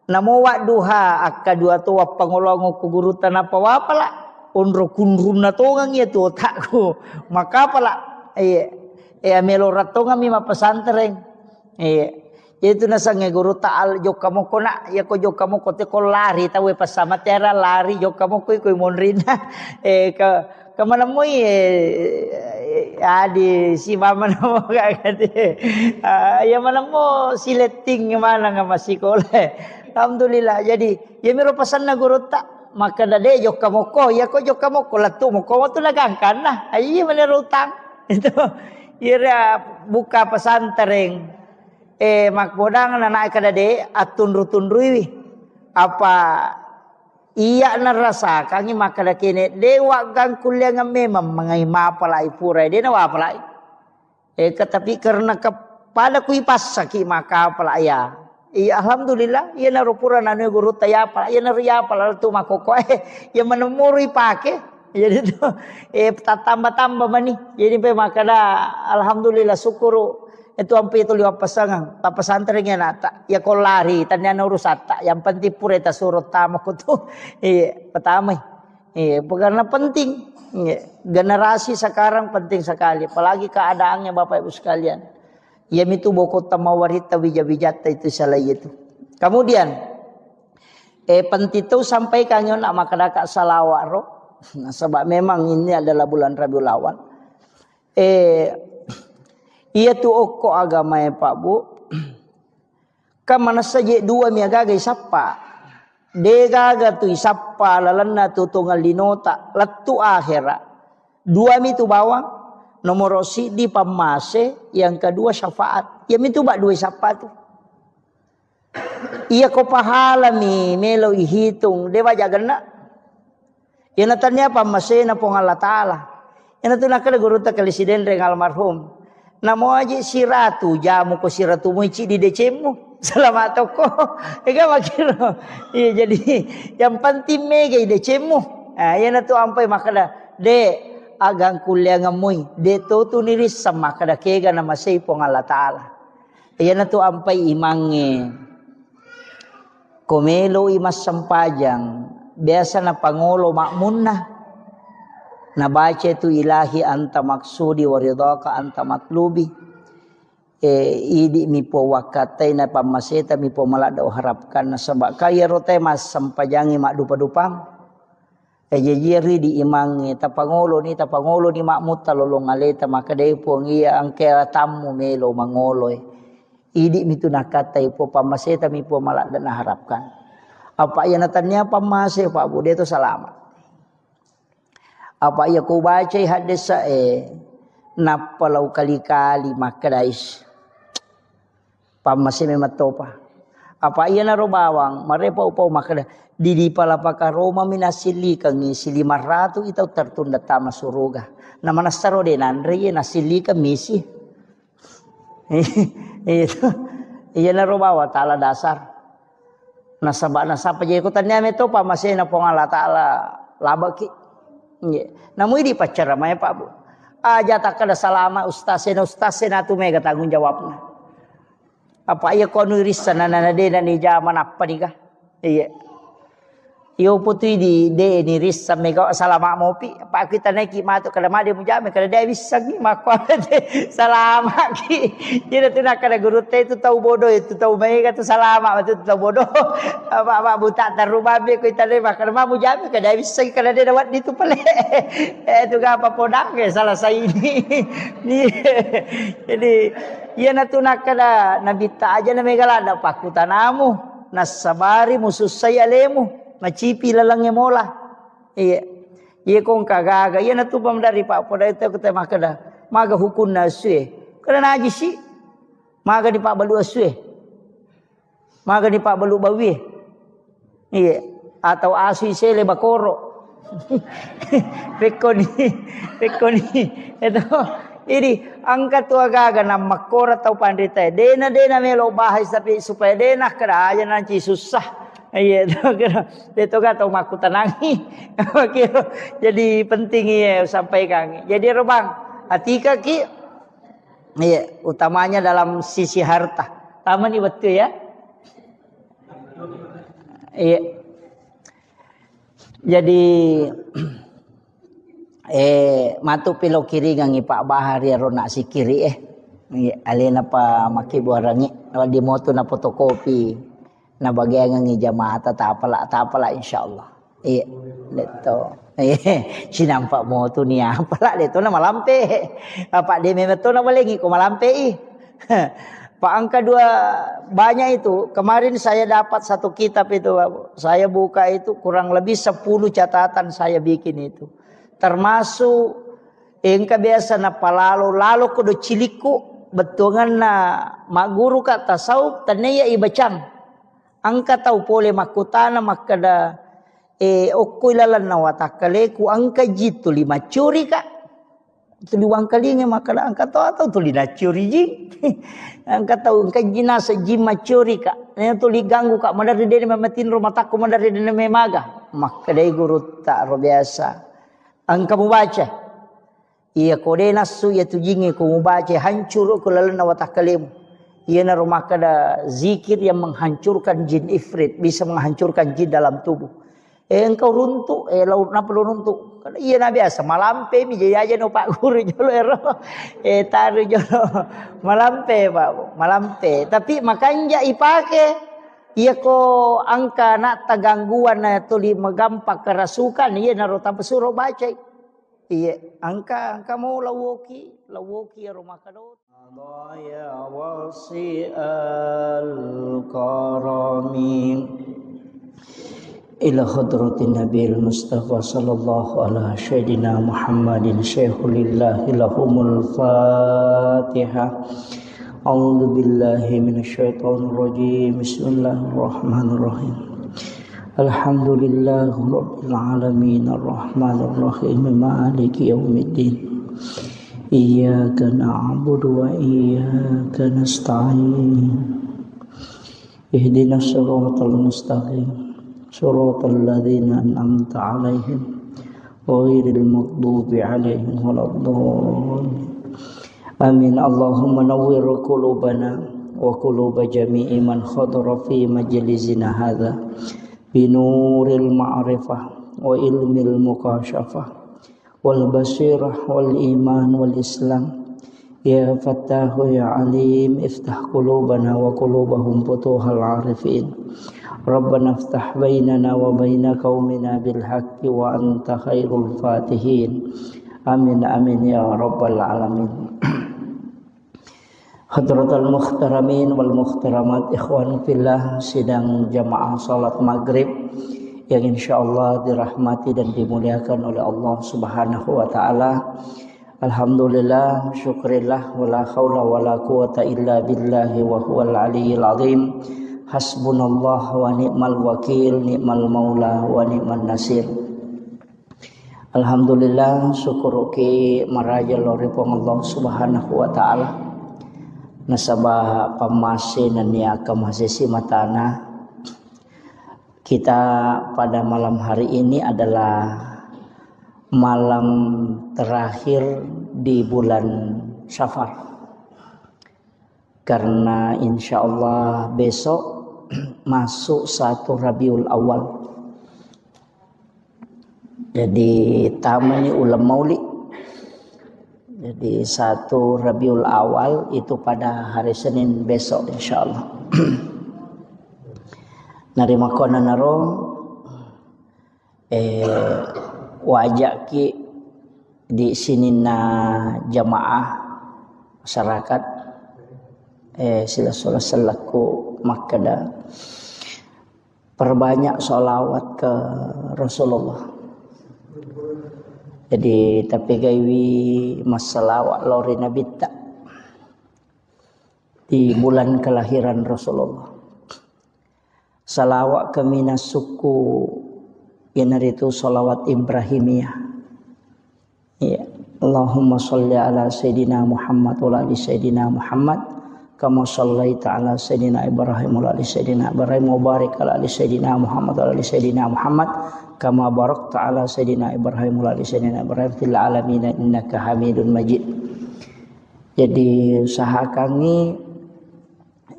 namo wa duha akka dua to pangolongo ku guru tanapa wapala onro kunrum na tongang iya tu otakku maka pala melo ratonga mi mapasantren itu nasange guru taal jokamo kona ya ko jokamo kote ko lari tawe pasama tera lari jokamo ko monrina kemana mo adi si mama namo kagade ya mana mo sileting mana nga masikole alhamdulillah jadi ya miro pasan na guru ta maka dade jokamo ko ya ko jokamo ko latu mo ko tu nagangkan nah ayi menurutang itu ira buka pesantren makbodang na naik kadade atun rutundruwi apa iya narasa kangi makada kene dewa gang kuliah memang mengai mapalai pura dia na wapalai tetapi karena kepada kui pasaki maka palaya iya alhamdulillah iya na rupura nanu guru taya pala iya na riya pala tu makoko ya menemuri pake jadi tu tambah-tambah mani jadi pe makada alhamdulillah syukuru itu ampe itu liwat pasangan tak pesantrennya nata ya kau lari tanya urusata yang penting pura ta surut tamak itu pertama karena penting generasi sekarang penting sekali apalagi keadaannya Bapak Ibu sekalian ya itu boko tamawarita wijabijata itu salah itu kemudian penting itu sampai kanyon nak makadaka salawaro nah, sebab memang ini adalah bulan Rabiul Awal Iya tu okko agama ya Pak Bu. Kamana saja dua mi agaga isappa. De gaga tu isappa lalanna tu tunggal linota latu akhira. Dua mi tu bawang. Nomor di pamase, yang kedua syafaat. Ya mi tu bak dua isappa tu. Iya ko pahala mi melo ihitung dewa jagana. Ya natanya pamase na pong Allah Ta'ala. Ya natuna kada guru ta kalesiden reng almarhum. Namo aja si ratu jamu ko si ratu mo ici di decemu. Selamat toko. Ega makiro. Iya jadi yang penting mega di decemu. Ah ya natu ampai makada de agang kuliah ngamui. De to tu niris sama kada kega nama sei pong Allah Ta'ala. Ya natu ampai imange. Komelo imas sampajang. Biasa na pangolo makmunna. Nabaca itu ilahi anta maksudi waridhaka anta matlubi. Idi mi po wakatai na pamaseta mi po malada harapkan na sabak kaya rote mas sampajangi mak dupa-dupang. Jejiri di imangi tapangolo ni makmut talolong aleta maka dai po ngia angke tamu melo mangoloy. Idi mi tu nakatai po pamaseta mi po malada na harapkan. Apa yang natanya pamase Pak Bu itu selamat. Apa ia ku baca hadis napalau kali-kali makadais pamase mematopa. Apa ia naro bawang marepa upau makada di palapaka Roma minasili kangi sili maratu itau tertunda tama suruga. Nama nasaro de nandre nasili ka misi. Itu ia naro bawa taala dasar. Nasapa jadi kutannya meto pamase na pong Allah Ta'ala labaki. Yeah. Namun di pacar ramai Pak Bu. Aja tak ada salama ustasena tu mega tanggung jawabnya. Apa iya konuris sana nana de dan di zaman apa nih kah? Iya. Yo putui di de ni ris mega salama mopi. Pak kita naik matu kada made mujame kada dia bisa ni makwa salama ki. Jadi tu nak kada guru teh itu tahu bodoh itu tahu mega tu salama itu tahu bodoh. Apa buta tarubabe ko itale makada mujame kada bisa kada dia dapat itu pale. Itu ga apa podang ke salah saya ini. Jadi ia natu nak kada nabita aja na mega lada pakutanamu nasabari musus saya lemu. Macipi lalangnya mola. Iya. Iya kong kagaga. Iya natupam dari Pak Poda itu kita makada. Maga hukun nasue. Kada najis sih. Maga di Pak Balu asue. Maga di Pak Balu bawi. Iya. Atau asui sele bakoro. Pekoni. Itu. Ini angkat tu agaga na makora tau pandita. Dena melo bahas tapi supaya dena kada aja nanti susah. Iya, itu kan tahu maku tenangi. Jadi penting ya sampaikan. Jadi robang, atika ki, iya utamanya dalam sisi harta. Taman ini betul ya. Iya. Jadi matu pilo kiri ngangi Pak Bahar ya rona si kiri alena pa maki buarangi di moto na fotokopi. Na bagian ngi jamaah tak apalah insyaallah. Iya, itu. Sinampak mo tu ni apalah itu na malampe. Apa dia memeto na balengi ko malampe. Pak angka 2 banyak itu. Kemarin saya dapat satu kitab itu, saya buka itu kurang lebih 10 catatan saya bikin itu. Termasuk engka biasa na palalo lalo kudu ciliku betungan na maguru ka tasawuf taneya ibacang. Angka tahu pole makutana makada okko ilalan na watakale ku angka jitu 5 curi ka. Tuli wang kalinge makada angka tahu atau tuli na curi ji. Angka tahu angka jinasa jima curi ka. Nya tuli ganggu ka madari dene mamatin rumah takku madari dene memaga. Makada guru tak biasa. Angka mubaca. Iya kode nasu ya tujinge ku mubaca hancur ku lalan na watakalemu. Ia na rumah kada zikir yang menghancurkan jin ifrit, bisa menghancurkan jin dalam tubuh. Engkau runtuk, laut na perlu runtuk. Iya na biasa malampe mi jaya aja no Pak Guru jolo taru jolo malampe Pak, malampe. Tapi makanya ipake iya ko angka nak tagangguan na tuli magampak kerasukan iya na rota pesuro baca. Iya, angka mau lawoki ya rumah kadot. Ya wasi al-karami ila hadratin Nabil Mustafa sallallahu ala sayyidina Muhammadin syaikhulillah lahumul Fatihah. A'udzu billahi minasyaitonir rajim. Bismillahirrahmanirrahim. Alhamdulillahi rabbil alamin arrahmanir rahim maliki yaumiddin. Iyyaka na'budu wa iyyaka nasta'in. Ihdinas siratal mustaqim. Siratal ladzina an'amta 'alaihim ghairil maghdubi 'alaihim waladdallin. Amin. Allahumma nawwir qulubana wa quluba jami'i man khadara fi majlisina hadza binuril ma'rifah wa ilmil mukashafah wal basirah wal iman wal islam. Ya Fattahu ya Alim, iftah qulubana wa qulubahum futuhal arifin. Rabbana iftah bainana wa baina qaumina bil haqqi wa anta khairul fatihin. Amin amin ya rabbal alamin. Hadratul muhtaramin wal muhtaramat, ikhwan fillah, sidang jamaah salat maghrib yang insyaallah dirahmati dan dimuliakan oleh Allah Subhanahu wa taala. Alhamdulillah, syukrillah, wala haula wala quwata illa billahi wa huwal aliyyil azim. Hasbunallah wa ni'mal wakil, ni'mal maula wa ni'man nasir. Alhamdulillah, syukur ki maraja loripong Allah Subhanahu wa taala. Nasabah pamase nania kamasisi matana. Kita pada malam hari ini adalah malam terakhir di bulan Syafar. Karena insya Allah besok masuk 1 Rabiul Awal. Jadi tamani ulam maulid. Jadi 1 Rabiul Awal itu pada hari Senin besok insyaallah. Narima kona naro wajak ki di sini na jamaah masyarakat sila selaku makada perbanyak sholawat ke Rasulullah. Jadi tapi gaiwi masalah lori Nabi tak di bulan kelahiran Rasulullah. Salawat kami suku yang itu salawat Ibrahimiyah. Ya, Allahumma sholli ala sayyidina Muhammad wa ala sayyidina Muhammad kama shallaita ala sayyidina Ibrahim wa ala sayyidina Ibrahim wa barik ala sayyidina Muhammad wa ala sayyidina Muhammad kama barakta ala sayyidina Ibrahim wa ala sayyidina Ibrahim fil alamin innaka Hamidun Majid. Jadi sahakangi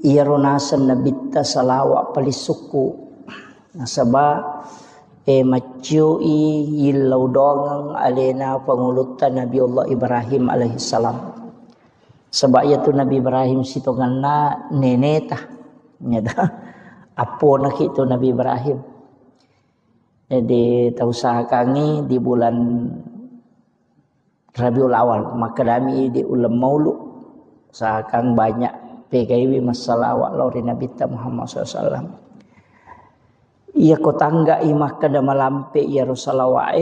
ia ronasan nabita salawat palis suku nasaba macui yilau dongang alena pengulutan Nabi Allah Ibrahim alaihi salam. Sebab itu Nabi Ibrahim sitonganna nenetah nyada apo nak itu Nabi Ibrahim. Jadi tahu sahakangi di bulan Rabiul Awal maka kami di ulam maulud sahakang banyak PKW masalah lori Nabi Muhammad SAW. Ia kotangga imah kada malampe ya Rasulullah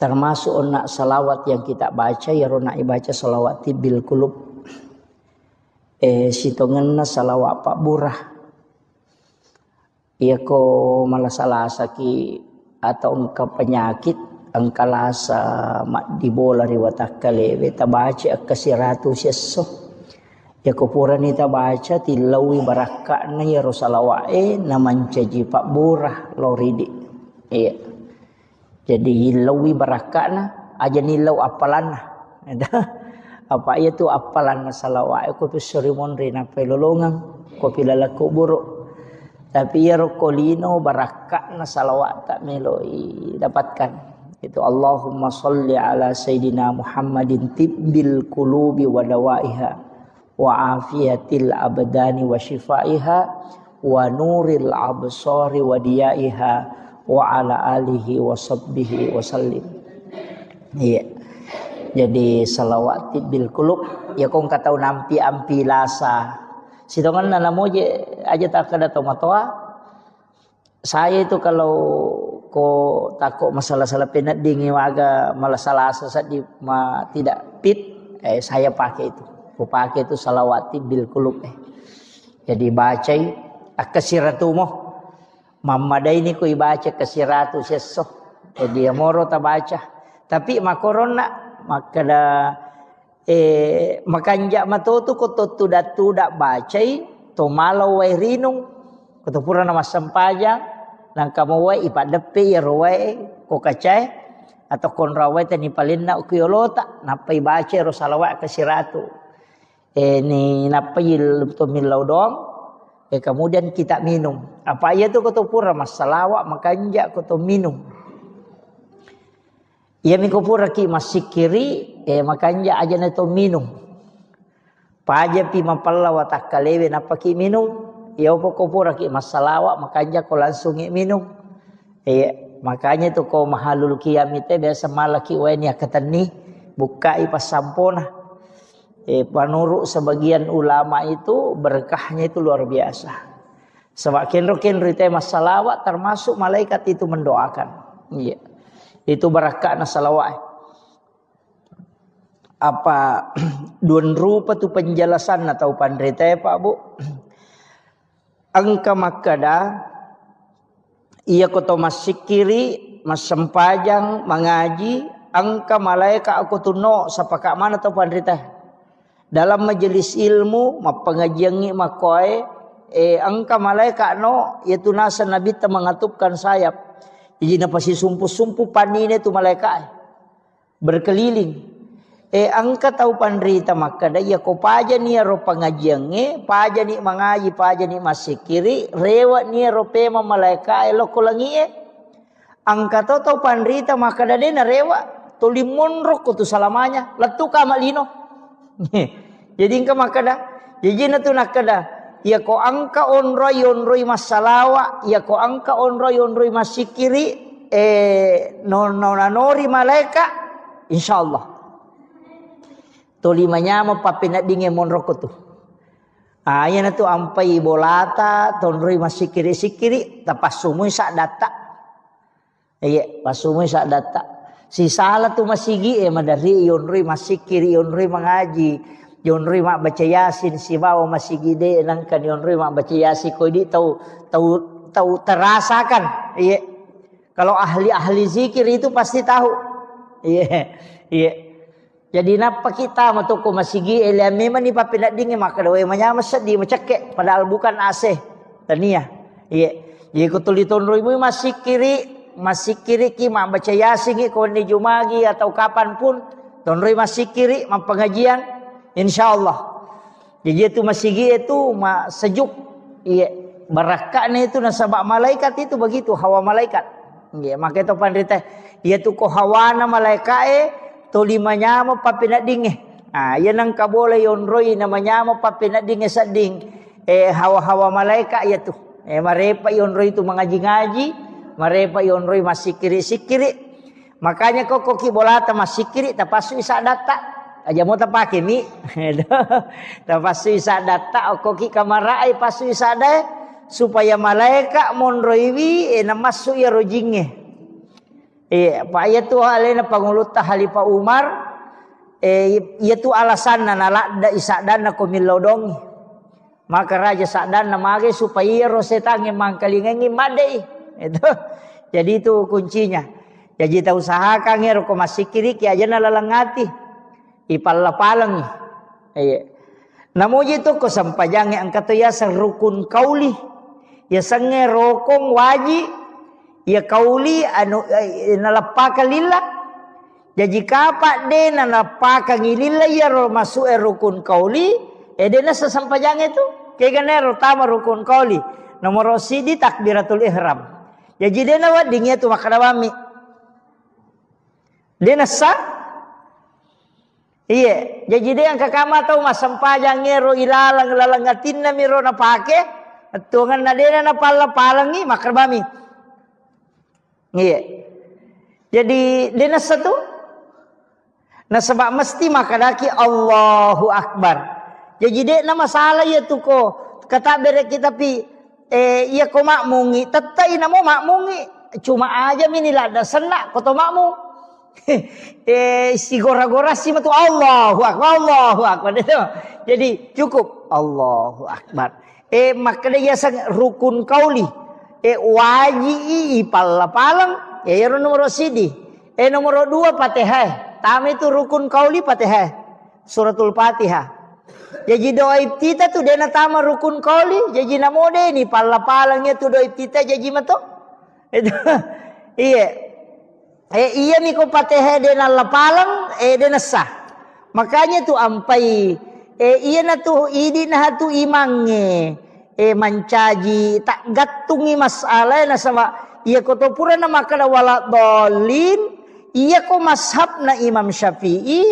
termasuk nak salawat yang kita baca ya rona baca salawat bil kulub sitongenna salawat Pak Burah. Ia ko malasalasa ki atau engkau penyakit angkalasa mak dibola riwatakale beta baca kasiratu sesso ya ko pura ni ta baca tilawi barakana ya Rasulullah naman caji Pak Burah loridi. Iya. Jadi hilawi barakana aja nilau apalan apa itu apalan salawat ko tu serimon rina pelolongan ko pilalaku buruk. Tapi ya rokolino barakatna salawat tak meloi dapatkan. Itu Allahumma sholli ala sayyidina Muhammadin tibbil qulubi wa dawaiha wa afiyatil abdani wa shifaiha wa nuril absari wa diyaiha wa ala alihi wa sahbihi wa sallim. Iya. Jadi salawat bil kulub ya kong katau nampi ampi lasa. Sitongan nana moje aja tak ada tomatoa. Saya itu kalau ko takut masalah-salah penat dingin waga malah salah saat di tidak fit, saya pakai itu. Ku pakai itu salawat bil kulub. Jadi baca akasiratumo. Mamada ini ku ibaca kasiratu seso. Jadi moro ta baca. Tapi makorona makada makanja matotu ko tudak bacai to malau wai rinung ko to pura nama sampaja nang kamu wai ipadepe ya roe ko kacai atau kon rawai tani palinna ukiyolota napai baca ro salawat kasiratu ni napai to milau dong kemudian kita minum apa ya tu ko to pura masalawat makanja ko to minum. Ya mikopura ki masih kiri, makanya aja neto minum. Paja pi mapalla watak kalewe napa ki minum. Ya opo kopura ki masalawa makanya ko langsung minum. Makanya tu ko mahalul kiamite biasa malaki weni akatani buka ipas sampona. Panurut sebagian ulama itu berkahnya itu luar biasa. Sebab kenro ite masalawat termasuk malaikat itu mendoakan. Iya. Itu barakah salawat. Apa duan rupa tu penjelasan atau pandrite Pak Bu. Angka makada ia koto masih kiri mas sempajang mengaji angka malaikat aku tuno sapaka mana atau pandrite. Dalam majelis ilmu mapengajiangi makoe angka malaikat no yaitu nasa nabi ta mengatupkan sayap. Jadi napa si sumpu panine tu malaikat berkeliling. Angka tahu pandrita maka daya ko paja ni ro pangajiange, paja ni mangaji, paja ni masikiri, rewa ni ro pema malaikat lo kolangi Angka tahu pandrita maka dade na rewa tulimon ro ko tu salamanya, latu ka malino. Jadi angka maka da, jadi na tu nakada ya ko angka onroy masalawa ya ko angka onroy masikiri nonori malaika insyaallah tolimanya mo papinat dinge monroko tu ayan tu ampai bolata tonroi masikiri tapasumu sa data pasumu sa data si salah tu masigi madari yonroi masikiri yonroi mengaji Yonri mak baca yasin si bawa masih gede nangkan yonri mak baca yasin kau di tahu terasakan iya kalau ahli zikir itu pasti tahu iya jadi napa kita matuko masih gede memang ni papinat dingin maka doa manya masedi macake padahal bukan AC tania iya jadi kau tulis tonroimu masih kiri ki mak baca yasin kau ni jumagi atau kapan pun tonroi masih kiri mak pengajian insyaallah. Jadi itu masih itu sejuk. Iya, barakahnya itu nasabak malaikat itu begitu hawa malaikat. Iya, maka itu pandrita ia tu ko hawana malaikat tolimanya mo papinat dinge. Yan ang kabole yonroy namanya mo papinat dinge sading hawa-hawa malaikat ya tu. Marepa yonroy tu mengaji-ngaji, marepa yonroy masikiri-sikiri. Makanya kok kibolata masikiri tapasu isa data. Aja mau tapake mi, tapasu isa data okoki kamarai pasu isa deh supaya malaikat monroiwi namasu ya rojinge. Pak ya tu alena pangulut Halifa Umar, ya tu alasan nalada isa dana komilodongi. Maka raja sadana mage supaya rosetange mangkalingengi madei. Itu. Jadi itu kuncinya. Jadi ta usahakan ya roko masikiri ki aja nalalangati. Ipalapalang namuji tu ko sampajange angkat ya rukun kauli ya sange rokong waji ya kauli anu nalapaka lillah jadi kapak de nalapaka ngilillah ya masuk rukun kauli dena sasampajange tu kegane tama rukun kauli nomor sidi takbiratul ihram jadi dena wa dingnya tu makadawami dena sa iya, jadi dia yang kakama tahu mas sampajang ngero ilalang ngatin na miro na pake, tungan na dia na palangi makarbami. Iya, jadi dia na satu Nah sebab mesti makadaki Allahu Akbar. Jadi dek nama salah ya tu ko kata berek kita pi iya ko makmungi tetai namo makmungi cuma aja minilah ada senak koto makmung. Si gora-gora si matu Allahu Akbar itu. Jadi cukup Allahu Akbar. Makanya ya sang rukun kauli. Waji pala palang. Ya nomor sidi. Nomor 2 Fatihah. Tama itu rukun kauli Fatihah. Suratul Fatihah. Jadi doa iftitah tu dena tama rukun kauli. Jadi namode ni pala palangnya tu doa iftitah jadi mato. Itu. Iya. Iya miko Fatihah dena lapalang dena sah. Makanya tu ampai iya na tu idi na tu imange mancaji tak gatungi masalah na sama iya ko to pura na makala wala dolin iya ko mashab na Imam Syafi'i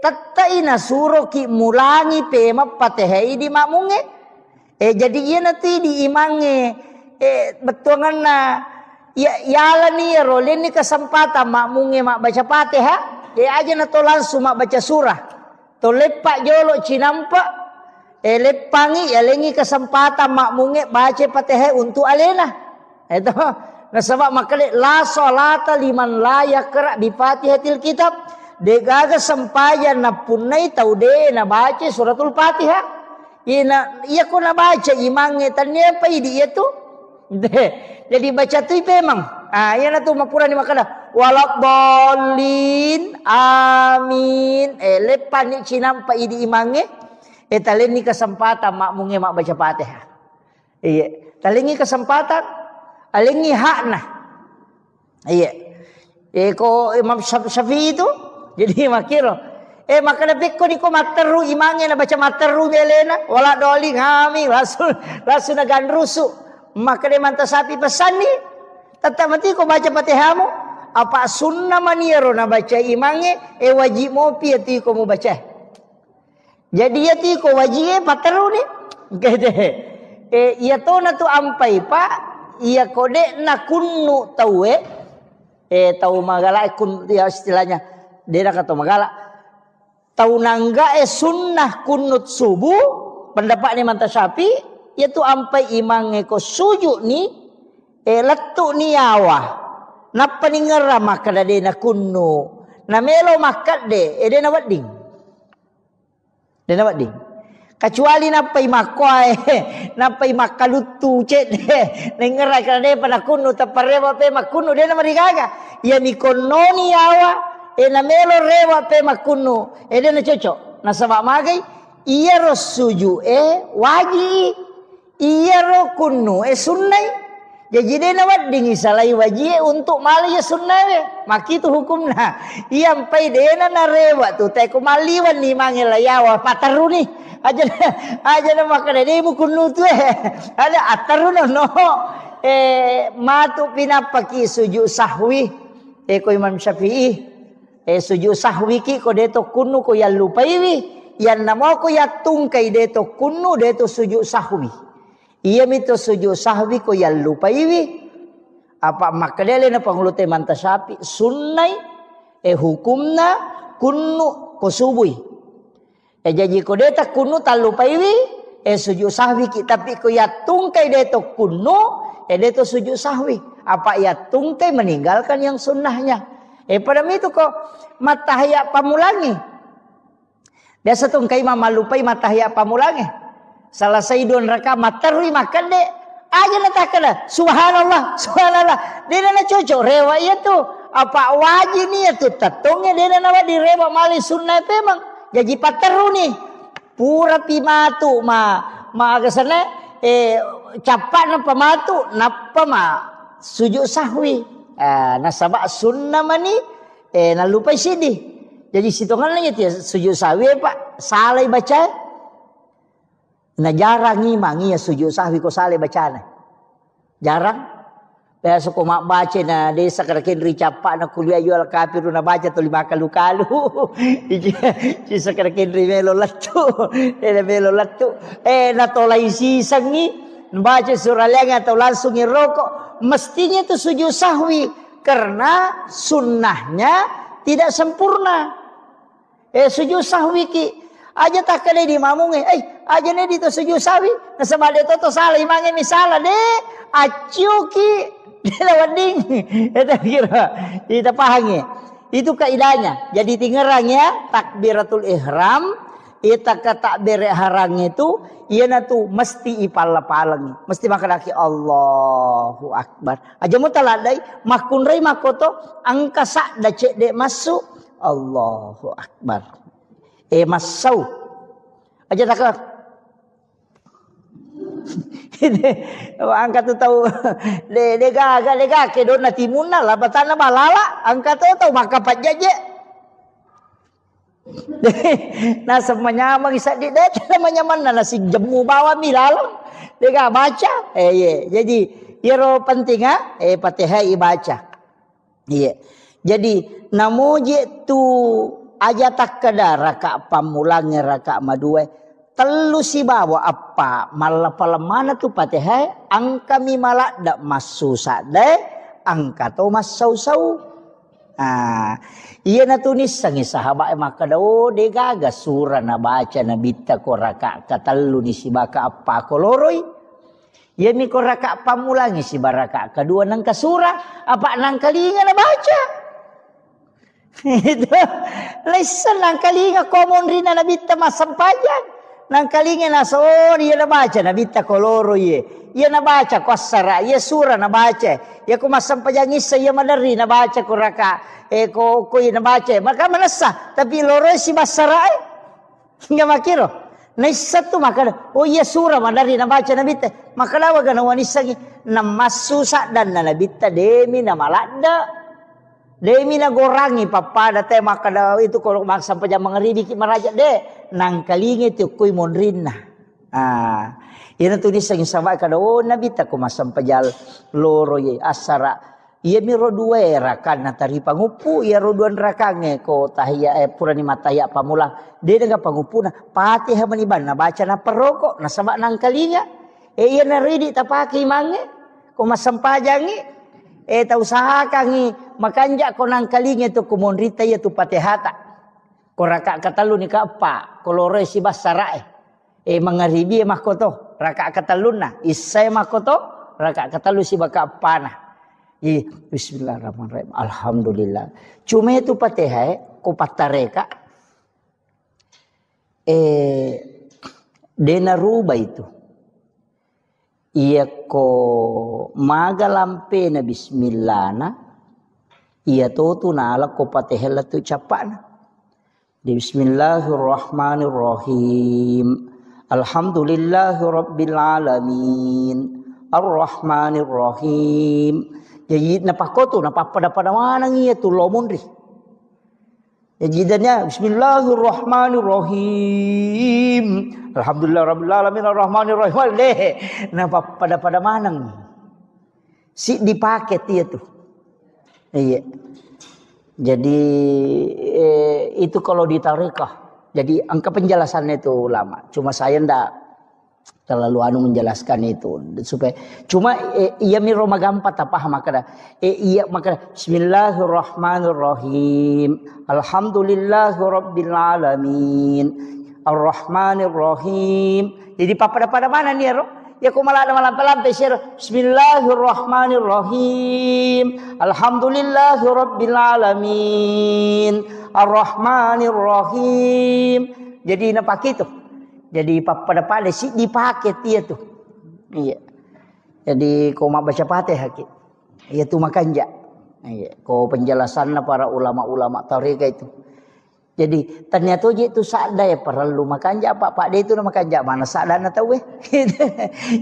tatai na suro ki mulangi pema Fatihah di makmunge jadi iya na tu di imange betuangan na ya yala ni rolin ni kesempatan makmunge mak baca Fatihah aja na to langsung mak baca surah to lepak jolo cinampa lepangi ya lengi kesempatan makmunge baca Fatihah untuk alena itu nah sebab makale la salata liman la yaqra bi Fatihatil kitab degaga sempayan na punai taude na baca suratul Fatihah iya ko na baca imange tanya pa idi itu jadi baca tu memang ya na tu mapura ni makada walaqdallin amin lepan ni cinampa idi imange talen ni kesempatan makmunge mak baca Fatihah iya talengi kesempatan alengi hakna iya ko Imam Syafi'i itu jadi makiro makana pekko ni ko materu imange na baca materu belena walaqdallin amin langsung na ganrusu maka dia mantap sapi pesan ni tetap mati kau baca Fatihahmu apa sunnah maniero na baca imange wajib mopi ati kau mau baca jadi ati kau wajib pataru ni kete iya to na tu ampai pak iya kode na kunnu tahu tahu magala kun dia istilahnya dia kata magala tahu nangga sunnah kunut subuh pendapat ni mantap sapi yaitu ampai imange ko sujud ni letuk ni awah napa ni ngera maka de na kunnu na melo makat de na wadding kecuali napa imakwai napa imakalutu cek de ngera kada de pada kunnu taparewa pe makunnu de na marigaga ya mi kononi awah na melo rewa pe makunnu de na cocok na sabab magai iya ro sujud wajib iya ro kunnu sunnah jadi dia na wadding salai wajib untuk mali ya sunnah maki tu hukumna iya ampai dia na rewa tu tai ko maliwan ni mangel yawa pataru ni aja na makana dia mu kunnu tu ada ataru no matu pinapaki sujud sahwi ko Imam Syafi'i sujud sahwi ki ko deto kunnu ko yang lupai wi yang namo ko ya tungkai deto kunnu deto sujud sahwi iya mito sujud sahwi ko yang lupa iwi apa makadele na panglute manta sapi sunnai hukumna kunnu ko subui jadi ko deta kunnu tak lupa iwi sujud sahwi ki tapi ko ya tungkai deto kunnu deto sujud sahwi apa ya tungkai meninggalkan yang sunnahnya pada itu ko matahya pamulangi biasa tungkai mama lupai matahya pamulangi salah saidun raka matarui makan dek aja natakana subhanallah dia na cocok rewa itu apa wajib ni itu tatungnya dia na di rewa mali sunnah memang jadi pataru ni pura pimatu ma agasana capak na pamatu napa ma sujud sahwi nasabak sunnah mani na lupa sidi jadi situngan lagi dia sujud sahwi pak salai baca na jarang ngimang iya sujud sahwi ko sale bacana jarang biasa ko mak baca na desa karakin ricapa na kuliah jual kafir na baca to 5 kalu ci sakarakin melo latu na tolai sisang ni baca surah lenga atau langsung ngerokok mestinya itu sujud sahwi karena sunnahnya tidak sempurna Sujud sahwi ki aja tak kali di mamung aja nih di to sujud sahwi na sama de to salah imange misala de acu ki de lawading eta kira kita pahangi itu kaidahnya. Jadi tingerangnya takbiratul ihram ita ka takbir ihram itu ieu tu mesti ipal-palang mesti makalaki Allahu akbar aja mutaladai makun rai makoto angka sakda cek de masuk Allahu akbar masau aja tak angkat tu tahu de gaga ke dona timuna lah batana balala angkat tu tahu maka pajaje nah semuanya mangisa di det namanya mana nasi jemu bawa milalang de baca jadi iro penting Fatihah ibaca jadi namuji tu aja tak kada raka pamulangnya raka madue telu si bawa apa malah palemana tu Fatihah angka mi malak dak masu sade angka tu masau-sau iya na tunis sangi sahabat maka do de gaga surah na baca na bitta ko raka katalu ni si baka apa ko loroi iya mi ko raka pamulangi si baraka kedua nang ka surah apa nang kalinga na baca itu lesan nang kalinga komon rina na bitta masampajan nang kalinga na so iya na baca na bitta ko loroi iya na baca ko asara iya surah na baca ya ko masampajan isa iya madari na baca ko raka ko iya na baca maka manasa tapi loroi si basara enggak makiro naisa tu maka oh iya surah madari na baca na bitta maka lawa gana wanisa na masusa dan na bitta demi na malada demi na gorangi papada te maka itu kalau sampai jam mengeridik meraja de nang kalingi tu kuy monrinna ina tulis sang sama kada nabi ta ko masampajal loro ye asara iya mi rodua rakan na tari pangupu iya roduan rakange ko tahiyya purani mataya pamula de nga pangupuna Fatihah maniban na baca na peroko na sama nang kalinga iya na ridi tapaki mange ko masampajangi ta usahakangi makanja ko nang kalinga tu kumonrita ya tu Fatihata ko raka katalu ni ka apa ko lore si basara mangaribi makoto raka kataluna isay makoto raka katalu si baka apana bismillahirrahmanirrahim alhamdulillah cuma itu Fatihah ko patareka dena ruba itu iya ko magalampe na bismillah na iya to tunala ko Fatihah tu capana bismillahirrahmanirrahim alhamdulillahirabbil alamin arrahmanirrahim jadi napakoto napapada mana iya tu lomondri jadinya bismillahirrahmanirrahim alhamdulillahirabbil alamin arrahmanirrahim deh napapada manang si dipakai dia tuh iya jadi itu kalau di tarekah jadi angka penjelasannya itu lama cuma saya ndak terlalu menjelaskan itu supaya cuma iya miro magampat apa maka iya maka bismillahirrahmanirrahim alhamdulillahirabbil alamin arrahmanirrahim jadi pada mana nih ro ya ko malam sir bismillahirrahmanirrahim alhamdulillahirabbil alamin arrahmanirrahim jadi napak itu jadi pada si dipakai dia tuh iya jadi ko baca Fatihah ki iya tu makanja iya ko penjelasan para ulama-ulama tarekat itu jadi ternyata itu sada ya perlu makanja pak dia itu makanja mana sada na tahu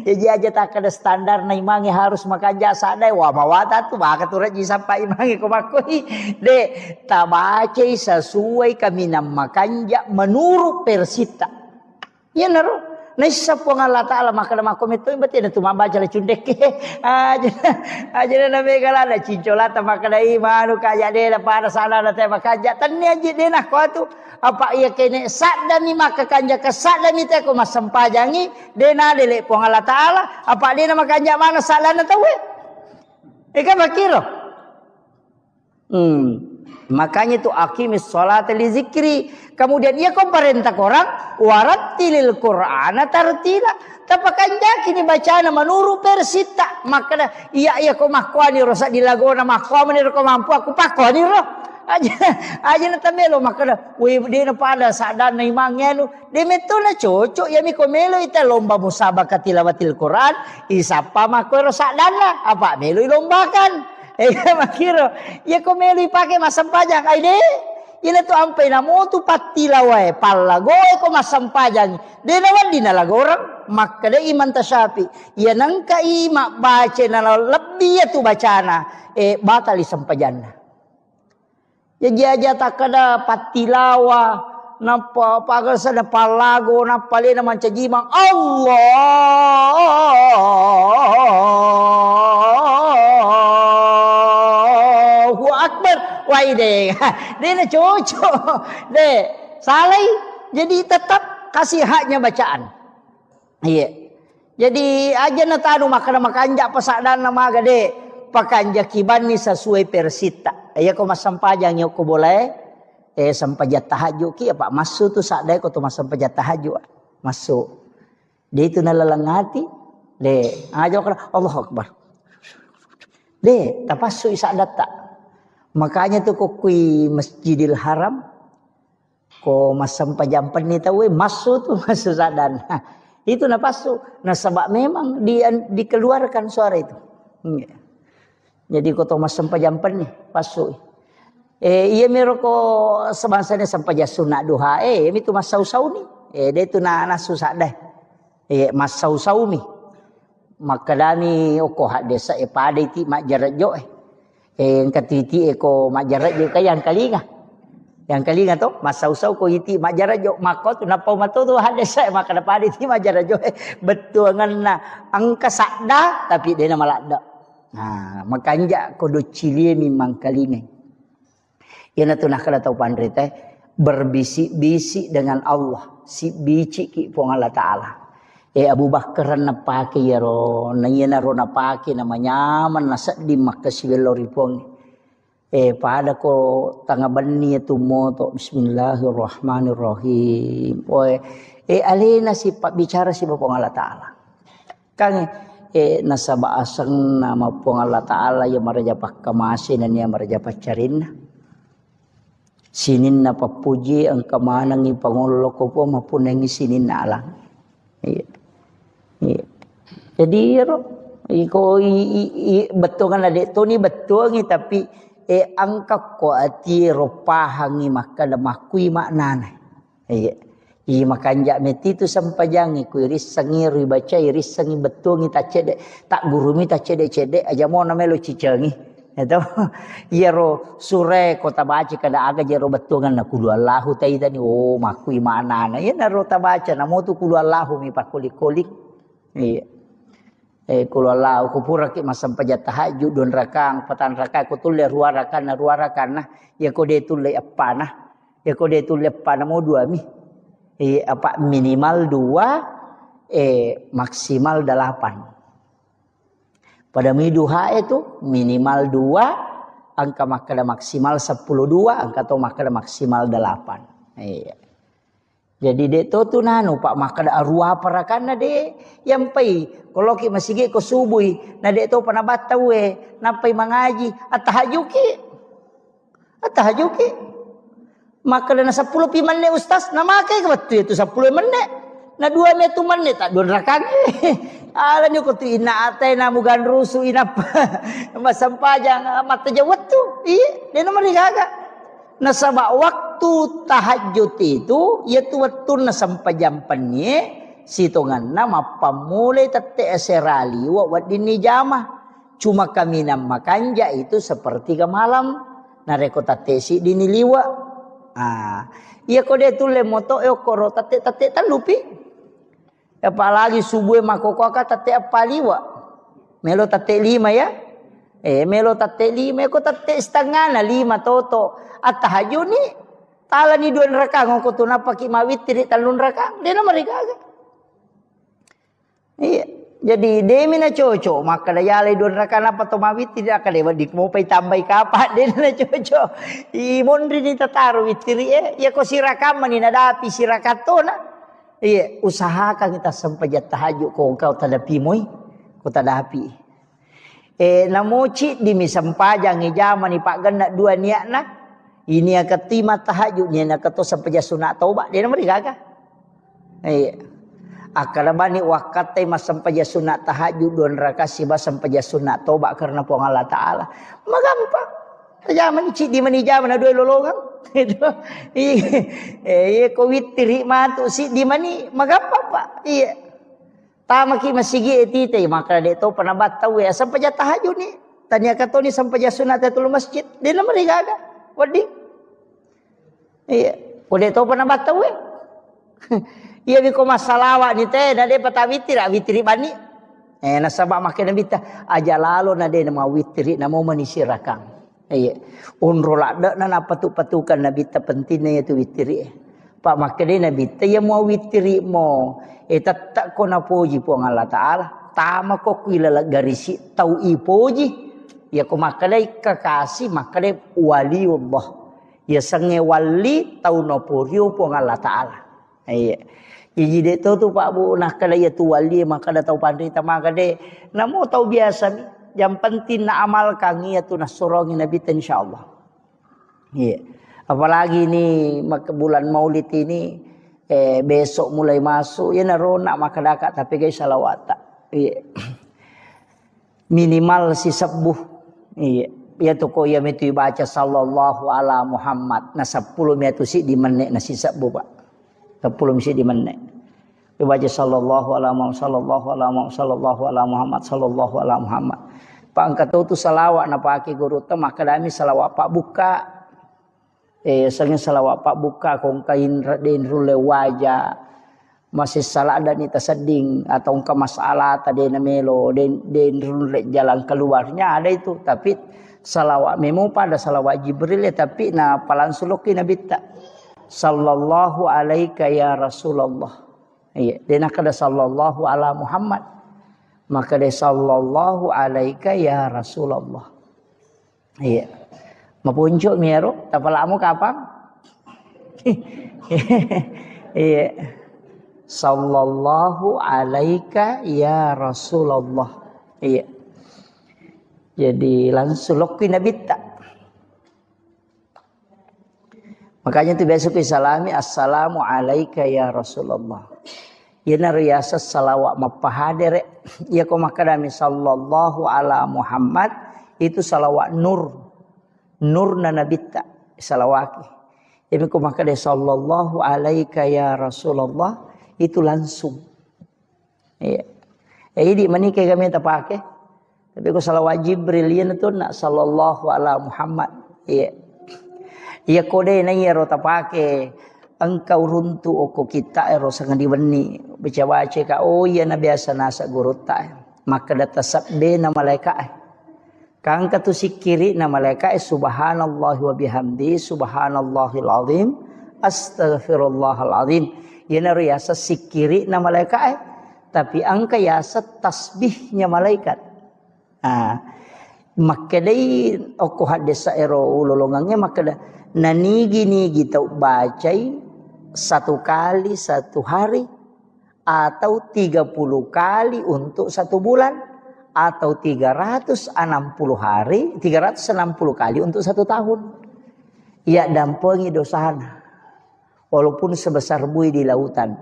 jadi aja tak ada standar na imangi harus makanja sada wa mawata tu baka tu raji sampai imangi ko makoi de tabace sesuai kami nam makanja menurut persita ya naro naisa po nga Allah Ta'ala makana makomito imbati na tumamba jala cundek aja na megala na cincolata makana imanu kaya de na para sana na te makanja tanya aja de na ko tu apa iya kene sadda mi makakanja ka sadda mi te ko masampajangi de na dele po nga Allah Ta'ala apa de na makanja mana sala na tawe ika makiro Makanya itu aqimis sholata li zikri. Kemudian ia kau perintah orang warattilil Qur'ana tartila. Tapakan jaki ni bacaan menurut persita. Maka iya kau makuani rosak dilagona makuani kau mampu aku pakuani roh. Aja na tamelo maka we dia na pada sadar na imangnya lu. Dia meto na cocok ya mi komelo ita lomba musabaqah tilawatil Qur'an. Isapa makuai rosak dana apa melo lombakan. Makiro, ya komelo ipake masam pajang ay de. Ina tu ampai na mo tu patilaway palagoy ko masam pajang. De nawan di nalagorang makada iman tasyapi. Ya nang kaima baca na lebih ya tu bacana batal sampajanna. Ya jaja takada patilawa napa pagal sada palago napa le na mancajimang Allah. Akbar, wai deh, dia nak cocok, deh, salai, jadi tetap kasih haknya bacaan, iya, jadi aja na tanu makanja pasadan nama gade, pakanja kibani sesuai persita, iya kau masam pajang yo kau boleh, sampajat tahajud ki apa masuk tu sadai kau tu masam pajat tahajud, masuk, dia itu nalalangati, deh, aja kau Allah Akbar, deh, tapasu isa data. Makanya tuh kok kui Masjidil Haram ko masam pajampan ni tahu masuk tuh masuk sadan. Itu na pasu. Nah sebab memang dikeluarkan suara itu. Jadi ko to masam pajampan ni pasu. Iya mero ko sebangsanya sampai jasuna duha. Itu masau-sau ni. Dia itu na susah dah. Masau-sau ni. Makadani oko hak desa pada iti mak jarak jo yang katiti eko majarat jo kayang kalinga. Yang kalinga to masau-sau ko iti majarat jo makot napau mato tu hadesa maka dapat iti majarat jo betul nganna angka sakda tapi dia nama lakda. Nah, makanya kodo cilie memang kalinga. Yana tu nak kada tau pandre teh berbisik-bisik dengan Allah. Si bici ki pong Allah Taala. Abu Bakar napake ya ro nayana ro napake namanya man nasa di Makkah siwelori pong pada ko tangabani tu moto bismillahirrahmanirrahim alina si pak bicara si Bapa Allah Taala kang nasa baasang nama pong Allah Taala ya maraja pakamasin dan ya maraja pacarin sinin na papuji ang kamanang ipangulo ko po mapunangi sinin na alang jadi betul kan adik tu ni betul ni tapi angka ko ati ropahangi maka lemakui makna makan jak meti tu sampajangi ku iris sangi ri baca iris sangi betul ni tak cedek tak guru mi tak cedek aja mau namelo cicengi itu iya ro sure kota baca kada aga jero betul kan nakulu Allahu tai tani makui makna ya naro ta baca namo tu kulu Allahu mi pakulik-kulik iya kulo Allah ku pura ki masam pajat tahajud don rakang patan rakang ku tulle ruarakan nah ya ko de tulle apa nah ya ko de tulle apa mau dua mi apa minimal 2 maksimal 8 pada miduha itu minimal 2 angka makada maksimal 10 2 angka to makada maksimal 8 iya. Jadi dek tu nanu pak makada arwah parakana de yang pai kalau ki masigi ko subuhi na dek tu pana batawe napai mangaji atahajuki makada na 10 pi menit ustaz na make ka betul itu 10 menit na 2 menit tak don rakan ala ni ko tu ina atai na mugan rusu ina masampajang mata jawat tu de na marigaga na sabak waktu tahajud itu yaitu waktu na sampajampannya sitongan nama pamulai tete eserali wa dini jama cuma kami nama kanja itu seperti ke malam nareko tate si dini liwa iya kode tu le moto koro tate talupi apalagi subuh makoko ka tate apa liwa melo tate 5 ya melo tate 5 ko tate setengah na 5 toto at tahajud ni tala ni 2 rakang ko tunapa ki mawit tiri talun rakang de na marigaga iya Jadi demi na cocok maka daya yale don rakana patomawit tidak ka dewa dik mau pai tambay kapat din na cocok. I mondri ni tataru witiri ya ko sirakam ni nadapi sirakato na. Iya usahakan kita sampajat tahajud ko kau tadapi moy ko tadapi. Namoci di misampajang ijaman ni pak ganda dua niat na. Ini akatima tahajud ni nak to sampajat sunat taubat dia mereka ka. Iya. Akalabani wakate masampaja sunat tahajud don rakasi masampaja sunat toba karena puang Allah Ta'ala. Magampang. Zaman cik di mani zaman ada lolongan. Iya ko witiri matu si di mani magampang pak. Iya. Tamaki masigi etite maka de to panabat tahu ya sampaja tahajud ni. Tanya kato ni sampaja sunat atul masjid. Dia nama rigaga. Wadi. Iya. Ode to panabat tahu ya. Iya biko masalawat ni teh nade patawitir witiri bani. Nasabak makin nabita aja lalu nade nama witiri namo manisirakan. Iya. Unrola dak nana patukan nabita pentingnya itu witiri. Pak makin nabita ya mau witiri mo. Tak ko na poji po Allah Ta'ala. Tama ko kuila garisi tau ipoji. Ya ko makalay kakasi makalay waliullah. Ya sange wali tau no poryo po Allah Ta'ala. Iya. Jadi dia tu Pak Bu nak kalau ia tu wali maka dah tahu pandai maka dia namo tahu biasa ni yang penting nak amalkan ia tu nak sorongi Nabi insyaallah. Iya. Apalagi ni maka bulan Maulid ini besok mulai masuk ya nak maka dakat tapi guys salawat. Iya. Minimal si sebuh. Iya. Ya tu ko ya metu baca sallallahu ala Muhammad na 10 metu si di menit na si sebuh Pak. 10 mesti di menit. Baca sallallahu ala Muhammad sallallahu ala Muhammad sallallahu ala Muhammad sallallahu ala Muhammad. Pak angkat tu salawat na paki guru teh maka dami salawat pak buka. Sangin salawat pak buka kong kain den rule wajah. Masih salah dan ita seding atau ke masalah tadi na melo den rule jalan keluarnya ada itu tapi salawat memo pada salawat Jibril tapi na palansuloki nabi ta. Sallallahu alaika ya Rasulullah. Iya, dia nak ada sallallahu ala Muhammad. Maka dia sallallahu alaika ya Rasulullah. Iya. Mapunjuk miero, tapalamu kapan? Iya. Sallallahu alaika ya Rasulullah. Iya. Jadi langsung lokin nabi tak. Makanya itu besok salami assalamu alaika ya Rasulullah. Ya nariyasa salawat mapahadere ya ko makadami sallallahu ala Muhammad itu salawat nur na nabita salawaki. Ya ko makade sallallahu alaika ya Rasulullah itu langsung. Iya. Jadi manike kami tak pakai. Tapi ko salawat Jibril ya itu nak sallallahu ala Muhammad. Iya. Ia kode na iya rota pake engkau runtu oko kita ero sangat diweni baca ka oh iya na biasa nasa guru ta maka data sabde na malaikat kang katu sikiri na malaikat subhanallahi wa bihamdi subhanallahil azim astaghfirullahal azim ia na riasa sikiri na malaikat tapi angka yasa tasbihnya malaikat maka dai oko hadesa ero ulolongangnya maka nanigi tau bacai 1 kali 1 hari atau 30 kali untuk 1 bulan atau 360 hari 360 kali untuk 1 tahun. Ia dampengi dosana walaupun sebesar bui di lautan.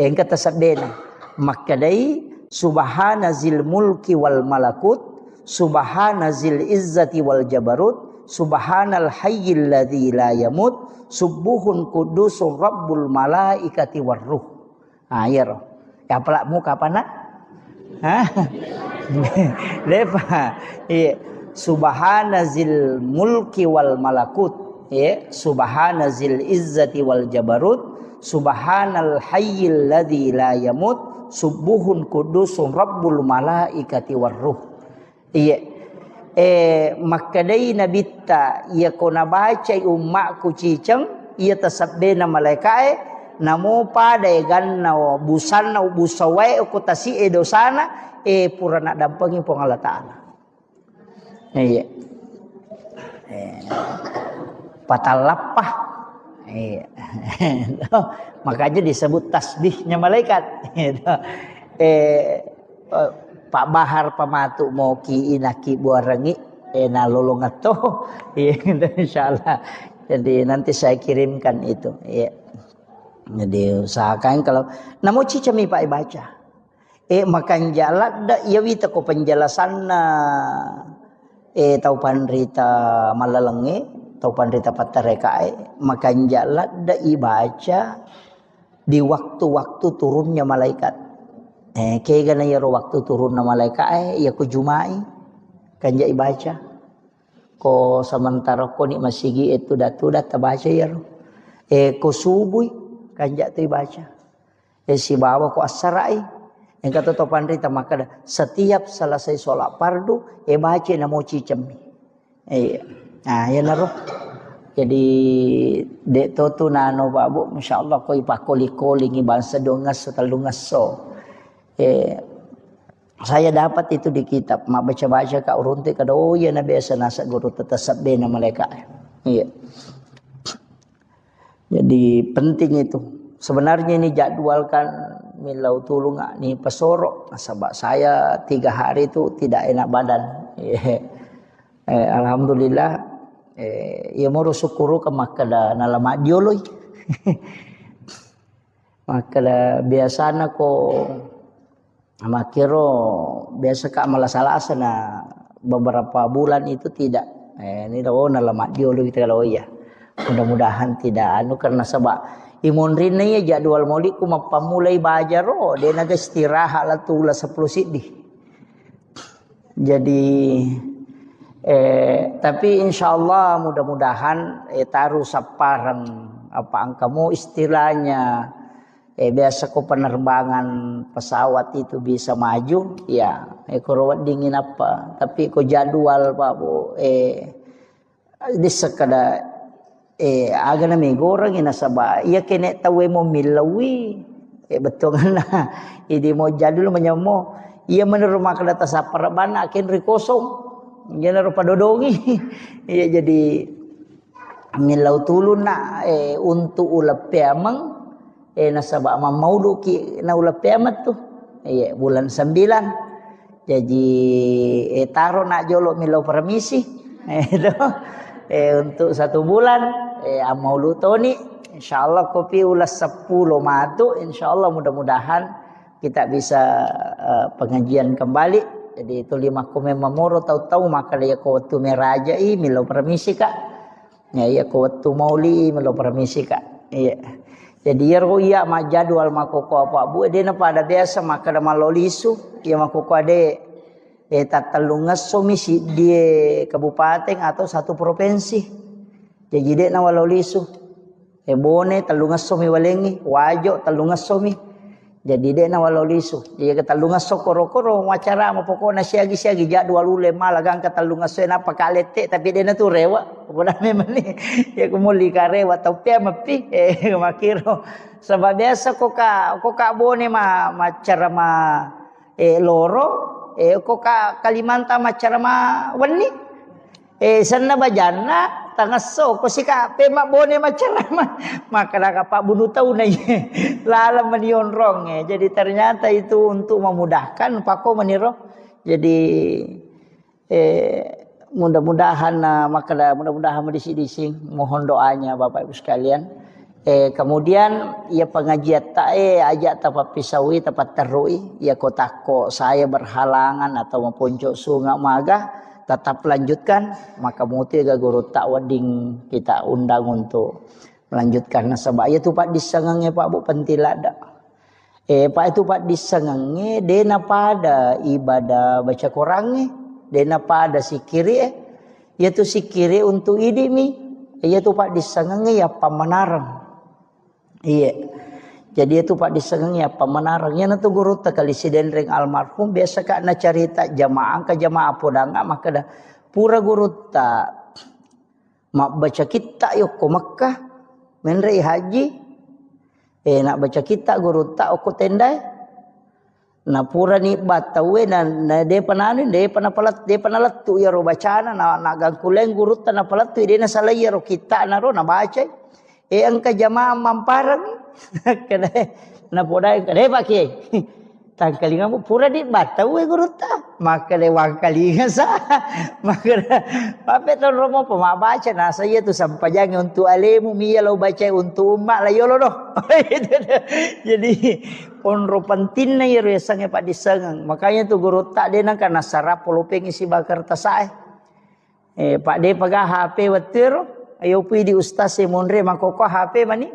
Yang kata sabdena makadai subhanazil mulki wal malakut subhanazil izzati wal jabarut subhanal hayyil ladzi la yamut subuhun qudusur rabbul malaikati warruh. Ya roh. Ya pelakmu kapan nak? Lepa. Iya. Subhanazil mulki wal malakut. Iya. Subhanazil izzati wal jabarut. Subhanal hayyil ladzi la yamut subuhun qudusur rabbul malaikati warruh. Iya. Makadai nabita ia kona baca ummakku cicang ia tasabbe na malaikat namo pada ganna busanna busawai ko tasi dosana purana dampengi pong Allah Taala. Iya. Patalapah. Iya. Makanya disebut tasbihnya malaikat. Pak Bahar pamatu mau ki inaki buarangi na lolongato. Iya, insyaallah. Jadi nanti saya kirimkan itu. Iya. Jadi usahakan kalau namo cicami Pak baca. Makan jalan da iya wita ko penjelasan tau pandrita malalenge tau pandrita patarekae makan jalan da ibaca di waktu-waktu turunnya malaikat. Kaya gana yaro waktu turunnya malaikat ya ko jumai kanja ibaca. Ko sementara ko ni masigi itu datu baca yaro. Ko subuh kanja tu baca. Si bawa ko asarai. Yang kata topan rita maka setiap selesai sholat fardu baca namo cicami. Nah ya naruh. Jadi dek tu nano babu masyaallah ko ipakoli-koli ngibansa dongas setalungas so. Saya dapat itu di kitab mak baca-baca ka urunte kada ya na biasa nasa guru tetasab be na mereka. Iya. Jadi penting itu. Sebenarnya ini jadwalkan milau tulung ni pesoro. Sebab saya 3 hari itu tidak enak badan. Alhamdulillah. Ya mau syukuru ke makada nalama dioloi. Makada biasana ko makiro biasa ka malasalasa na beberapa bulan itu tidak. Ini nalama dioloi kita kalau ya. Mudah-mudahan tidak karena sebab imun rina ya jadwal maulid ku mapamulai bajaro dia naga istirahat lah tula 10 sidih. Jadi tapi insyaallah mudah-mudahan taruh saparan apa angkamu istilahnya biasa ku penerbangan pesawat itu bisa maju ya kurang dingin apa tapi ku jadwal Pak Bu di sekada aga na may gorang inasaba iya kene tawe mo milawi betul na idi mo jadul manyamo iya menerima kada sa parabana akin rikosong iya na padodongi iya jadi milaw tulun na untuk ulap pemang nasaba mamaudu ki na ulap pemat tu iya bulan 9 jadi taro na jolo milaw permisi itu untuk 1 bulan amaulu toni insyaallah kopi ulas 10 matu insyaallah mudah-mudahan kita bisa pengajian kembali jadi itu 5 ko memamoro tahu-tahu maka dia ko waktu meraja milau permisi kak ya ko waktu mauli milau permisi kak iya jadi ya ma jadwal makoko apa bu dia na pada biasa maka da malolisu ya makoko ade tatalungas somisi di kabupaten atau 1 provinsi. Jadi dek na walau lisu. Bone talungas somi walengi, wajo talungas somi. Jadi dek na walau lisu. Jadi talungas so koro-koro wacara mo pokona siagi-siagi jadwal ule malagang katalungas so na pakalete tapi dek na tu rewa. Pokona memang ni ya kumuli ka rewa tau pia mapi makiro. Sebab biasa ko ka bone macara loro ko ka Kalimantan macara wani. Sana bajana tangaso ko sika pema bone macara maka Pak bunuh tahu na lala manion rong jadi ternyata itu untuk memudahkan pako meniro jadi mudah-mudahan mudah-mudahan disi mohon doanya Bapak Ibu sekalian kemudian ya pengajian ajak tapat pisawi tapat terui ya kotako saya berhalangan atau mempuncuk sungai maga tetap lanjutkan maka muti ga guru takwading kita undang untuk melanjutkan nasabah ya tu Pak disangange Pak Bu pentilada Pak itu Pak disangange dena pada ibadah baca Qurange dena pada sikiri ya tu sikiri untuk idimi ya tu Pak disangange ya pamanarang iya jadi itu Pak disengengnya pemenarangnya nanti guru tak kali si denreng almarhum biasa kak na cerita jamaah ke jamaah podanga maka dah pura guru tak mak baca kita yuk ke Mekah menrei haji Nak baca kita guru tak aku tendai. Na pura ni batawe na de pananu de panapalat de panalatu ya ro bacana na gangkuleng guru ta na palatu de na salaya ro kita na ro na baca. Angka jamaah mamparang kada na podai kada pak kiai. Tangkalinga mo pura di batawe guru ta. Maka lewang kalinga sa. Maka pape ton romo pemabaca na saya tu sampajang untuk alemu miya lo baca untuk umat la yolo doh. Jadi ponro penting na yero sange pak disengang. Makanya tu guru tak de nang kana sarap polopeng isi bakar tasae. Pak de paga HP wetir ayo pi di ustaz monre makoko HP mani.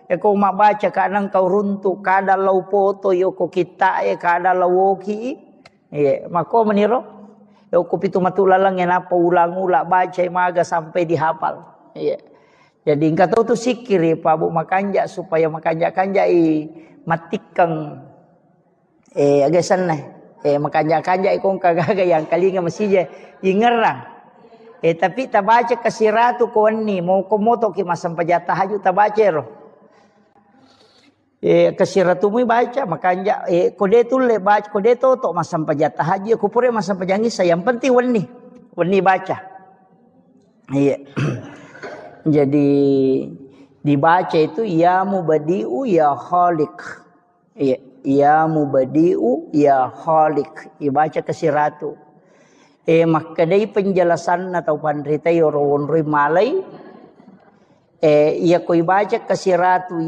Kau mak baca kadang kau runtuk kada lau foto yoko kita kada lau woki mako meniro yoko pitu matu lalang yang apa ulang-ulang baca maga sampai dihafal jadi engkau tahu tu sikir Pak Bu makanja supaya makanja-kanja matikang agak sana makanja-kanja ikong kagaga yang kalinya masih je ingerang tapi tak baca kasiratu kawan ni mau komoto ki masam pajatah haju tak baca roh kasiratu baca makanya kode tu le baca kode tu tok masam pajatah haji aku pure masam pajangi saya yang penting wani baca jadi dibaca itu ya mubadiu ya khaliq ya mubadiu ya khaliq dibaca kasiratu maka dari penjelasan atau pandrita yorowon malai ia koi baca kasiratu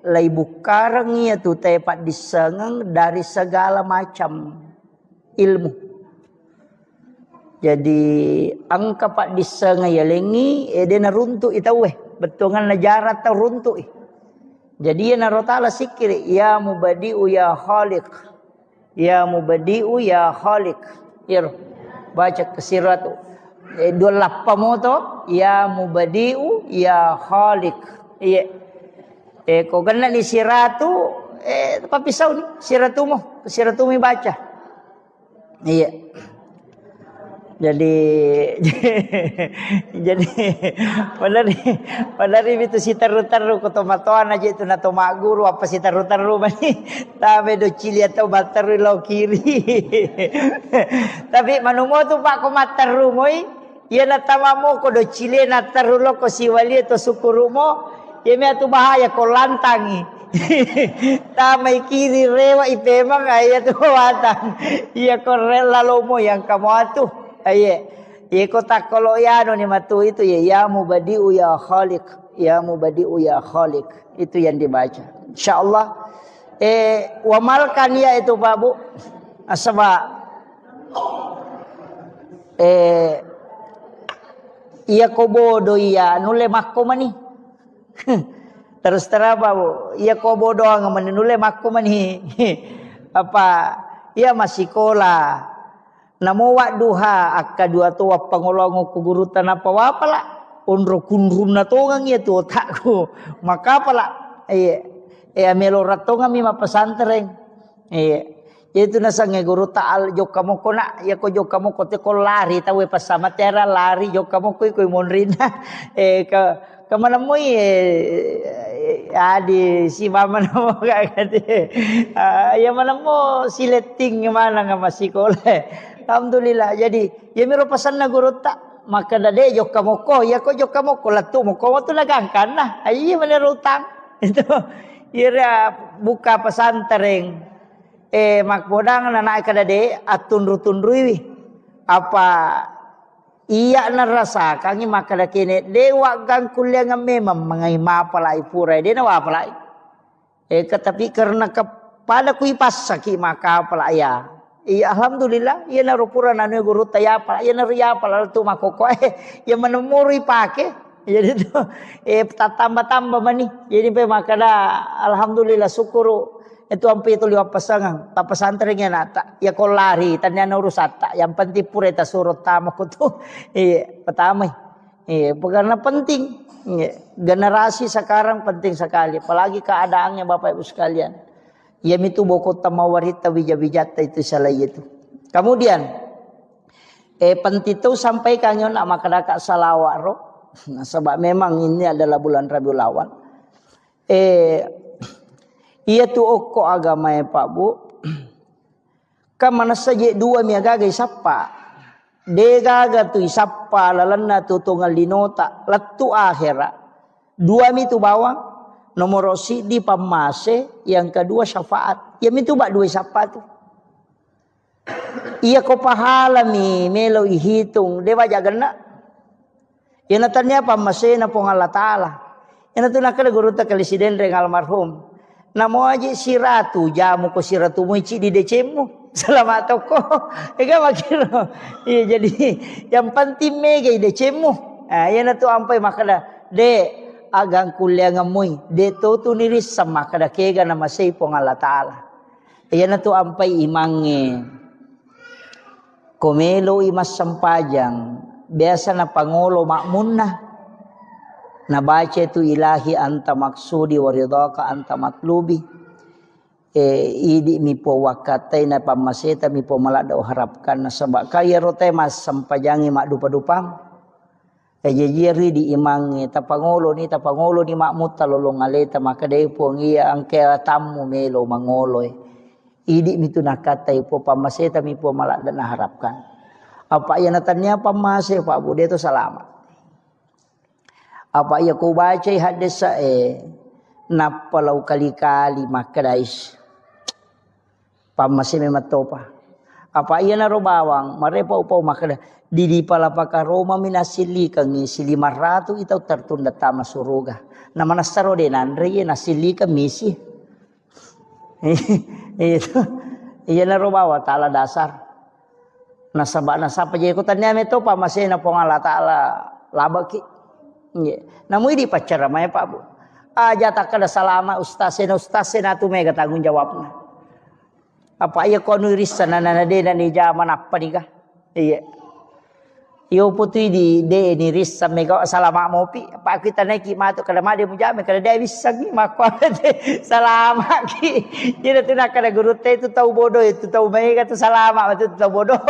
lai bukarang ia tu tepat disengang dari segala macam ilmu. Jadi angka pak disengang ya lengi dia na runtuk itawe betongan najara ta runtuk. Jadi na rotala sikir ya mubadiu ya khaliq. Ya mubadiu ya khaliq. Ya baca kasiratu. Dua lappa moto ya mubadiu ya khaliq. Iya. Kau kena ni siratu papisau ni siratu mo baca iya jadi pada itu si taru-taru ko tomatoan aja itu na tomak guru apa si taru-taru mani tabe do cili atau bataru lo kiri tapi manumo tu pak ko mataru moi ia na tamamo ko do cili na taru lo ko siwali to sukurumo ya tu bahaya kau lantangi. Tamai kiri rewa ipemang ayah tu watang. Iya kau rela lomo yang kamu atuh. Ayah. Iya kau tak kalau ya ni matu itu ya mubadiu ya khaliq. Ya mubadiu ya khaliq. Itu yang dibaca. Insyaallah. Wamalkan ya itu Pak Bu. Sebab iya kau bodoh ya nule makko mani. Terus terapa Bu iya kau bodoh ngamane makku mani apa iya masih kola namo wa duha akka dua tu pangolongo ku guru tanapa wapala unro kunrum na tongang iya tu otakku maka pala melorat tongang mi mapasantren itu nasange guru taal jok kamu kona ya ko jok kamu kote ko lari tawe pasama tera lari jok kamu ko monrina kemana mo adi si mama namo kagati ya mana mo sileting mana nga masikole alhamdulillah jadi ya miro pasan na guru tak maka dade jok kamu ko ya ko jok kamu ko latu mo ko tu nagangkan nah ayi mana rutang itu ira buka pesantren makbodang na naik kadade atun rutundrui apa iya na rasa kangi makada kene dewa gang kuliah memang mengai mapalai pura dia na wapalai tetapi karena kepada kui pasaki maka palaya iya alhamdulillah iya na rupura nanu guru taya pala iya na riya pala tu makoko ya menemuri pake jadi tu tambah mani jadi pe makada alhamdulillah syukuru itu ampe itu liwat pasangan tak pesantrennya nata ya kau lari tanya urusata yang penting pura ta surut tamak tu pertama karena penting generasi sekarang penting sekali apalagi keadaannya Bapak Ibu sekalian ya itu boko tamawarita wijabijata itu salah itu kemudian penting itu sampaikan nak makadaka salawaro nah, sebab memang ini adalah bulan Rabiul Awal Iya tu okko agama ya Pak Bu. Kamana saja dua mi agaga isappa. De gaga tu isappa lalanna tu tongal linota latu akhira. Dua mi tu bawang. Nomor di pamase, yang kedua syafaat. Ya mi tu bak dua isappa tu. Iya ko pahala mi melo ihitung dewa jagana. Ya natanya pamase na pong Allah Ta'ala. Ya natuna kada guru ta kalesiden reng almarhum. Namo aja si ratu jamu ko si ratu mo di decemu. Selamat toko. Ega makiro. Iya jadi yang penting mega decemu. Ah ya natu ampai makada de agang kuliah ngamoy. De to tu niris sama kada kega nama sei pong Allah Ta'ala. Ya natu ampai imange. Komelo imas sampajang. Biasa na pangulo makmunna. Nabaca itu ilahi anta maksudi waridhaka anta matlubi. Idi mi po wakatai na pamaseta mi po malada harapkan na sabak kaya rote mas sampajangi mak dupa-dupang. Jejiri di imangi tapangulo ni makmut talolong aleta maka dai po ngia angke tamu melo mangoloy. Idi mi tu nakatai po pamaseta mi po malada na harapkan. Apa yang natanya pamase Pak Bu dia tu selamat. Apa ia ku baca hadis napalau kali-kali makadais pamasi mematopa. Apa ia naro bawang marepa upau makada di palapaka Roma minasili kangi sili maratu itau tertunda tama suruga. Nama nasaro de nandre nasili ka misi. Itu ia naro bawa taala dasar. Nasapa je ko tanya meto pamasi na pong Allah Ta'ala labaki. Namun di pacara maya Pak Bu. Aja tak ada salama ustasena tu mega tanggung jawabnya. Apa iya konu risan nana de dan di zaman apa nih kah? Iya. Yo putri di de ni risan mega salama mopi. Apa kita naiki matu kada made mujame kada dia bisa gi makwa salama ki. Jadi tu nak kada guru te itu tahu bodoh itu tahu mega tu salama itu tahu bodoh.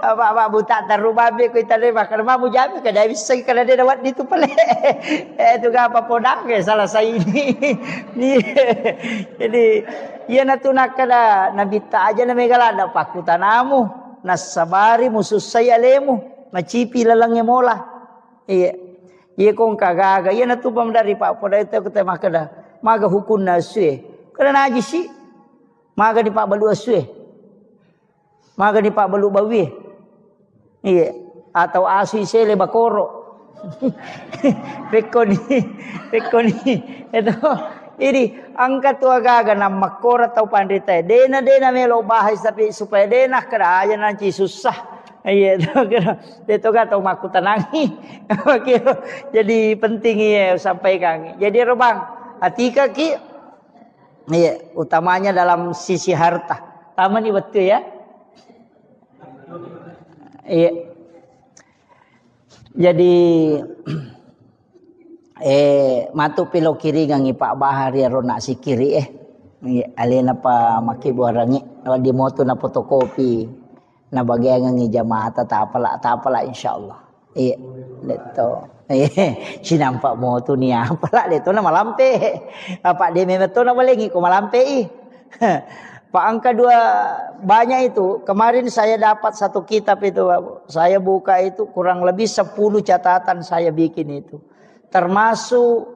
Apa buta terubah be ko itane makar ma mujame kada bisa kada dia dawat itu pale. Tu ga apa podang ke salah saya ini. Jadi ia natu nak kada nabita aja na mega lada pakutanamu nasabari musus saya lemu. Macipi lalangnya mola. Iya. Iya kong kagaga. Iya natupam dari Pak Poda itu kita makada. Maga hukun na suwe. Kada najis si. Maga di Pak Balu suwe. Maga di Pak Balu bawi. Iya. Atau asui sele bakoro. Rekoni. Itu. Ini angkat tu agaga na makora tau pandita. Dena melo bahas tapi supaya dena kada aja nanti susah. Iya, itu kan tahu maku tenangi. Jadi penting ya sampaikan. Jadi robang hati kaki. Iya, utamanya dalam sisi harta. Taman ini betul ya. Iya. Jadi matu pilo kiri ngangi Pak Bahar ya rona si kiri alena pa maki buarangi di moto na fotokopi. Na bagian ngi jamaah tapala insyaallah. Iya, leto. Sinampak mo tu ni apala leto na malampe. Apa dia memeto na balengi ko malampe Pak angka 2 banyak itu. Kemarin saya dapat satu kitab itu. Saya buka itu kurang lebih 10 catatan saya bikin itu. Termasuk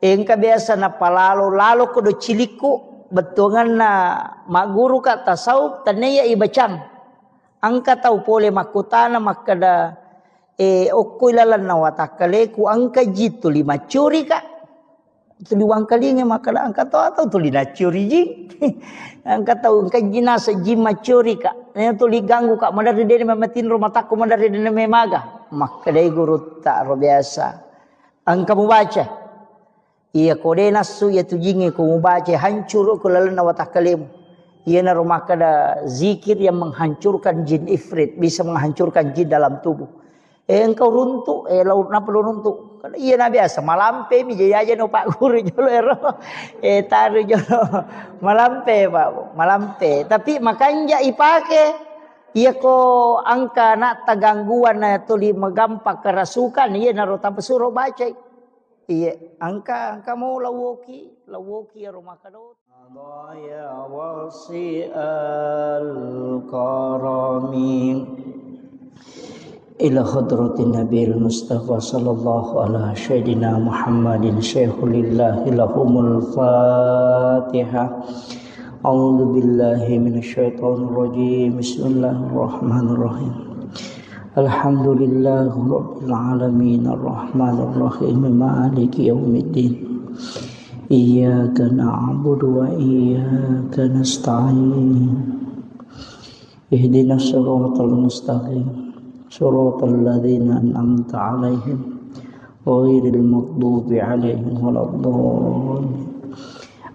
engka biasa na palalo kudu ciliku betungan na maguru ka tasawuf tanaya ibacang. Angka tahu pole makutana makada okulalan na watakale ku angka jitu 5 curi ka. Tuli wangkalinge makada angka tahu atau tuli na curi ji. Angka tahu angka jinasa jima curi ka. Nya tuli ganggu ka madari dene mamatin rumah takku madari dene memaga. Makada guru tak ro biasa. Angka mubaca. Iya kode nasu ya tujinge ku mubaca hancur okulalan na watakalemu. Ia na rumah kada zikir yang menghancurkan jin ifrit, bisa menghancurkan jin dalam tubuh. Engkau runtuk, laut na perlu runtuk. Kada iya na biasa malampe mi jaja no Pak Guru jolo ero. Taru jolo malampe Pak, malampe. Tapi makanya ipake iya ko angka na tagangguan na tuli magampak kerasukan iya na rota pesuro baca. Iya, angka mau lawoki rumah kadot. Ya wasi al-karami ila hadratin Nabil Mustafa sallallahu ala sayyidina Muhammadin syaikhulillah lahumul Fatihah. A'udzu billahi minasyaitonir rajim. Bismillahirrahmanirrahim. Alhamdulillahi rabbil alamin arrahmanir rahim maliki yaumiddin. Iyyaka na'budu wa iyyaka nasta'in. Ihdinas siratal mustaqim. Siratal ladzina an'amta 'alaihim ghairil maghdubi 'alaihim waladdallin.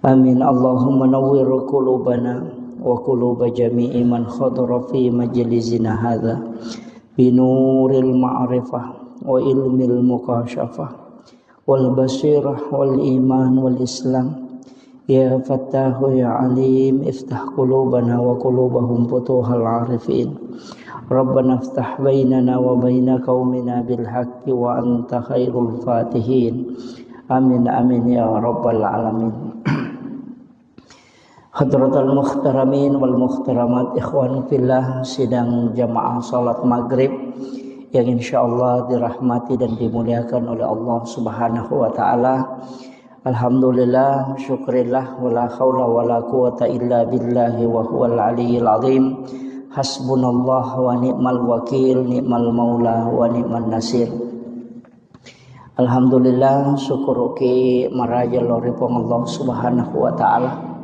Amin. Allahumma nawwir qulubana wa quluba jami'i man khadara fi majlisina hadza binuril ma'rifah wa ilmil mukasyafah wal basirah wal iman wal islam. Ya Fattahu ya Alim, iftah qulubana wa qulubahum futuhal arifin. Rabbana iftah bainana wa baina qaumina bil haqqi wa anta khairul fatihin. Amin amin ya rabbal alamin. Hadratul muhtaramin wal muhtaramat, ikhwan fillah, sidang jamaah salat maghrib yang insyaallah dirahmati dan dimuliakan oleh Allah Subhanahu wa taala. Alhamdulillah, syukurillah, wala haula wala quwata illa billahi wa huwal aliyyil azim. Hasbunallah wa ni'mal wakil, ni'mal maula wa ni'man nasir. Alhamdulillah, syukur ki maraja loripong Allah Subhanahu wa taala.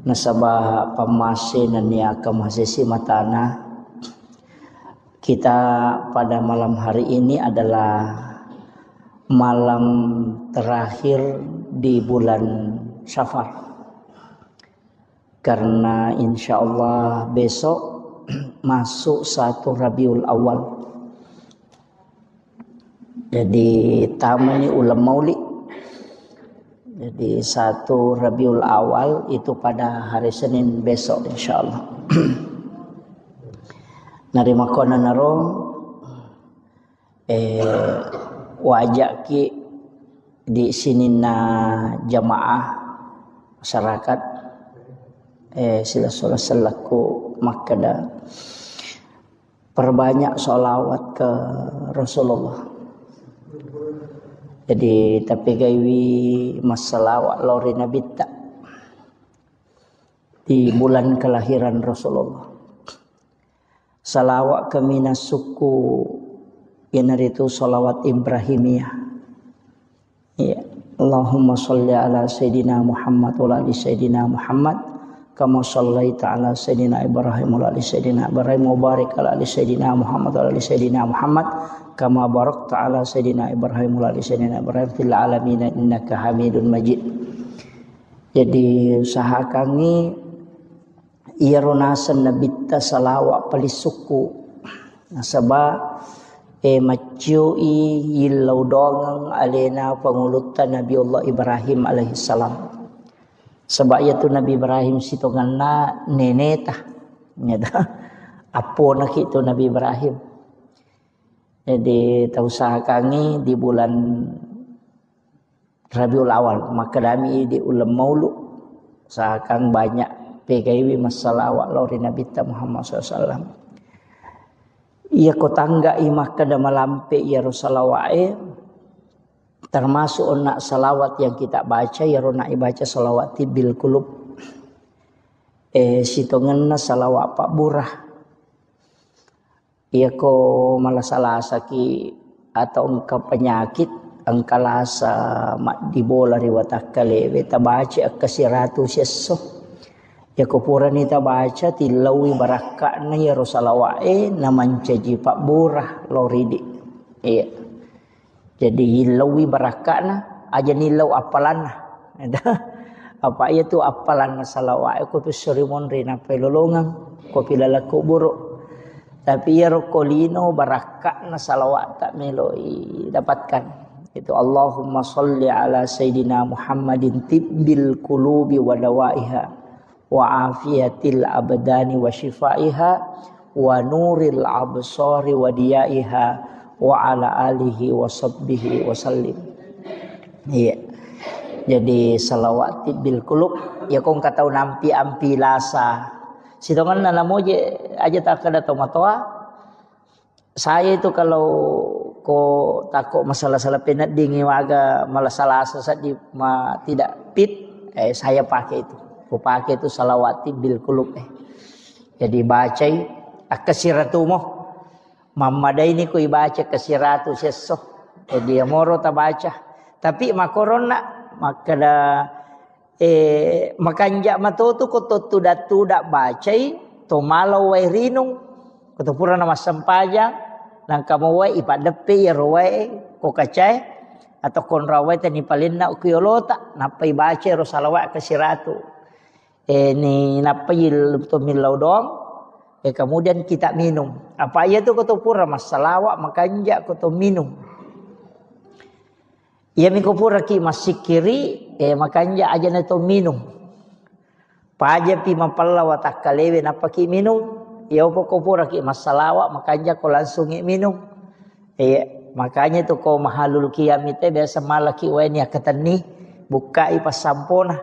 Nasabah pamase naniaka mahasisi matana. Kita pada malam hari ini adalah malam terakhir di bulan Syafar. Karena insya Allah besok masuk 1 Rabiul Awal. Jadi tamu ini ulam maulid. Jadi 1 Rabiul Awal itu pada hari Senin besok insya Allah. Narima kona naro wajak ki di sini na jamaah masyarakat sila selaku makada perbanyak sholawat ke Rasulullah. Jadi tapi gaiwi masalawat lori Nabi tak di bulan kelahiran Rasulullah. Salawat ke minas suku yang itu salawat Ibrahimiyah. Ya. Allahumma sholli ala Sayyidina Muhammad wa ali Sayyidina Muhammad kama shallaita ala Sayyidina Ibrahim wa ali Sayyidina Ibrahim wa barik ala ali Sayyidina Muhammad wa ali Sayyidina Muhammad kama barakta ala Sayyidina Ibrahim wa ali Sayyidina Ibrahim fil alamin innaka Hamidun Majid. Jadi usahakan ni ia ronasan nabita salawat palisuku nasaba maciui yilau dongang alena pangulutan Nabi Allah Ibrahim alaihi salam. Sebab itu Nabi Ibrahim sitonganna nenetah nyata apo nak itu Nabi Ibrahim. Jadi tausahakan di bulan Rabiul Awal maka kami di ulam maulud usahakan banyak PKIW masalawat lori Nabi Muhammad SAW. Ia ko tangga imah kada malampe ya rosalawat termasuk nak salawat yang kita baca ya rona ibaca salawat bil kulub sitonganna salawat Pak Burah. Ia ko malasalasa ki atau engkau penyakit angkalasa mak dibola riwatakale beta baca kasiratu sesso. Ya kupuran ita baca tilawi barakakna ya rosalawat naman caji Pak Burah loridi. Iya. Jadi hilawi barakakna aja nilau apalan. Apa itu apalan salawat ko pisorimon rina pelolongan ko pilalaku buruk. Tapi ya rokolino barakakna salawat tak meloi dapatkan. Itu Allahumma sholli ala Sayyidina Muhammadin tibbil qulubi wa dawaiha wa afiyatil abdani wa shifaiha wa nuril absari wa diyaiha wa ala alihi wa sahbihi wa sallim. Jadi salawati bil kulub ya kong katau nampi ampi lasa. Sitongan na namo je aja tak kada tomatoa. Saya itu kalau ko takut masalah-salah penat dingin waga malah salah sesat di tidak fit, saya pakai itu. Ko pakai itu salawati bil kulub. Jadi bacai akasiratu mo. Mamada ini ko ibaca kasiratu sesso. Jadi moro ta baca. Tapi makorona makada makanja matotu ko tuda bacai to malau wai rinung ko to pura nama sampaja nang kamu wai ipadepe ya roe ko kacai atau kon rawai tani palinna ukiyolota napai baca ro salawat kasiratu ni napai to milau dong kemudian kita minum apa ya tu ko to pura masalawat makanja ko to minum. Ya minggu pura ki masih kiri makanya aja neto minum. Paja pi mapalla watak kalewe napa ki minum. Ya pokok pura ki masalawa makanya ko langsung minum. Makanya tu ko mahalul kiamite biasa malaki weni akatani bukai pas sampona.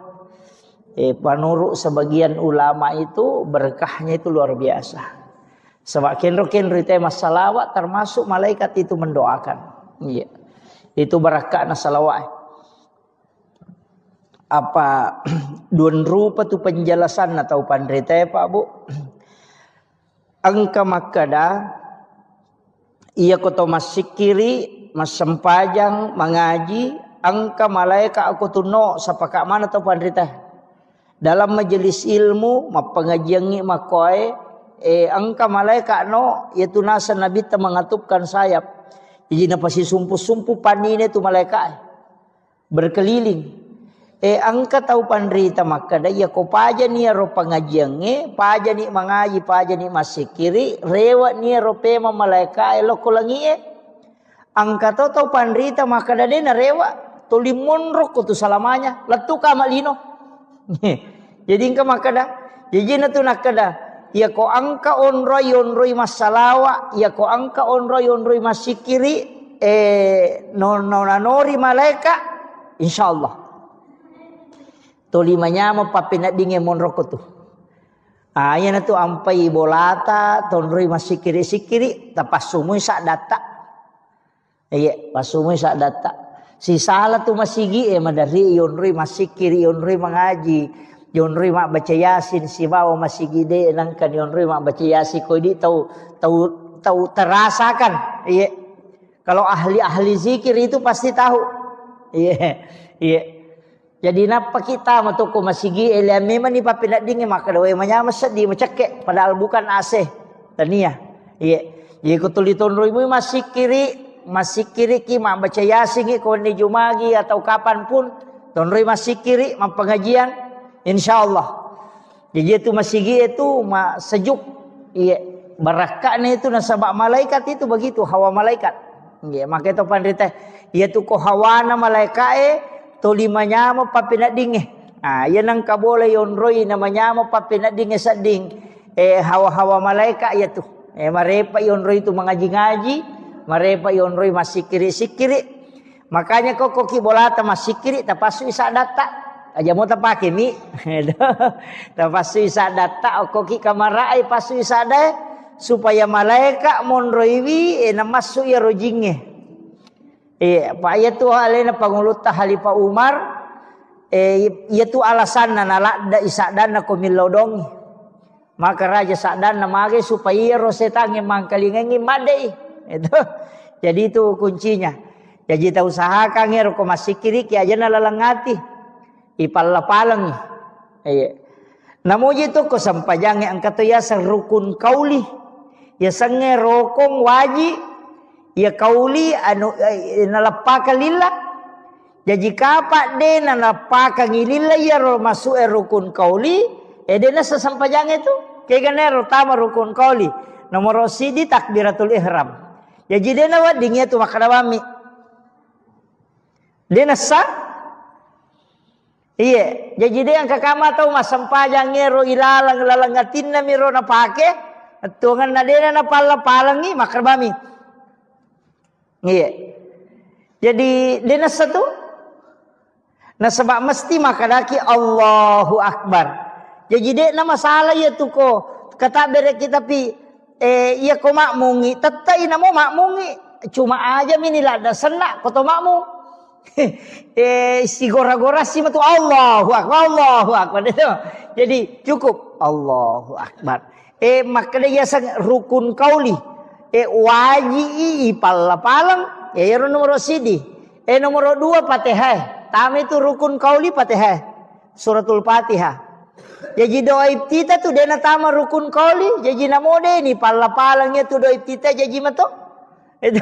Panurut sebagian ulama itu berkahnya itu luar biasa. Sebab kenro-kenro itu masalawat termasuk malaikat itu mendoakan. Iya. Itu barakat na salawat. Apa duan rupa tu penjelasan atau pandrita Pak Bu. Angka makada ia koto masikiri masempajang mengaji angka malaikat aku tuno sapaka mana tu pandrita. Dalam majelis ilmu mapengajiangi makoe angka malaikat no yaitu nasa nabi ta mengatupkan sayap. Jadi pasti sumpu-sumpu panine tu malaikat berkeliling. Angka tahu pandrita maka ya ko paja ni ro pangajiange, paja ni mangaji, paja ni masikiri, rewa ni ro pema malaikat lo kolangi Angka tahu pandrita maka na rewa to limonro ko tu salamanya, letu ka malino. Jadi angka maka jadi na tu nakada ya ko angka onroy masalawa ya ko angka onroy masikiri nonori malaika insyaallah to limanya mo papina dinge monroko tu ayan tu ampai bolata tonroi masikiri tapasumui sak data pasumui sak data si salah tu masigi madari yonroi masikiri yonroi mengaji yonroi mak baca yasin si bawa masih gede nangkan yonroi mak baca yasin kau di tahu terasakan kalau ahli zikir itu pasti tahu jadi napa kita matuko masih gede memang ni papinat dingin maka doa manyama sedih macake padahal bukan AC tania jadi kau tuli tonroi mu masih kiri ki mak baca yasin kau ni jumagi atau kapan pun tonroi masih kiri mak pengajian insyaallah. Jadi itu masigi itu sejuk. Iya, barakatnya itu nasabak malaikat itu begitu hawa malaikat. Iya, maka itu pandrita ia tu ko hawana malaikat to limanya mo papinat dinge. Yan ang kabole yonroi namanya mo papinat dinge sading. Hawa-hawa malaikat ya tu. Marepa yonroi itu mengaji-ngaji, marepa yonroi masikiri-sikiri. Makanya kok koki bolata masikiri tapasu isa data. Aja mau tapake mi, tapasu isa data okoki kamarai pasu isa deh supaya malaikat monroiwi namasu ya rojinge. Pak ya tu alena pangulut Halifa Umar, ya tu alasan nala da isa dana komilodongi. Maka raja sadan namage supaya rosetange mangkalingengi madei. Itu. Jadi itu kuncinya. Jadi ta usahakan ngero ko masikiri ki aja nalalangati. Ipalapalang namuji tu ko sampajange ang katuya sa rukun kauli ya sange rokong waji ya kauli anu nalapaka lillah jadi kapak de nalapaka ngilillah ya ro masuk rukun kauli de na sa sampajange tu kay ganero tama rukun kauli nomor sidi takbiratul ihram jadi de na wadingnya tu makadawami de na sa iya, jadi dia yang kakama tahu mas sampajang ngero ilalang ngatin na miro na pake, tungan na dia na palangi makarbami. Iya, jadi dia na satu Nah sebab mesti makadaki Allahu Akbar. Jadi dek nama salah ya tu ko kata bere kita pi iya ko makmungi tetai namo makmungi cuma aja mini lada senak koto makmung. Si gora-gora si matu Allahu Akbar itu. Jadi cukup Allahu Akbar. Makanya ya sang rukun kauli. Waji palang ya nomor sidi. Nomor 2 Fatihah. Tami itu rukun kauli Fatihah. Suratul Fatihah. Jadi doa iftitah tu dena tama rukun kauli. Jadi namode ni palangnya tu doa iftitah jadi mato. Itu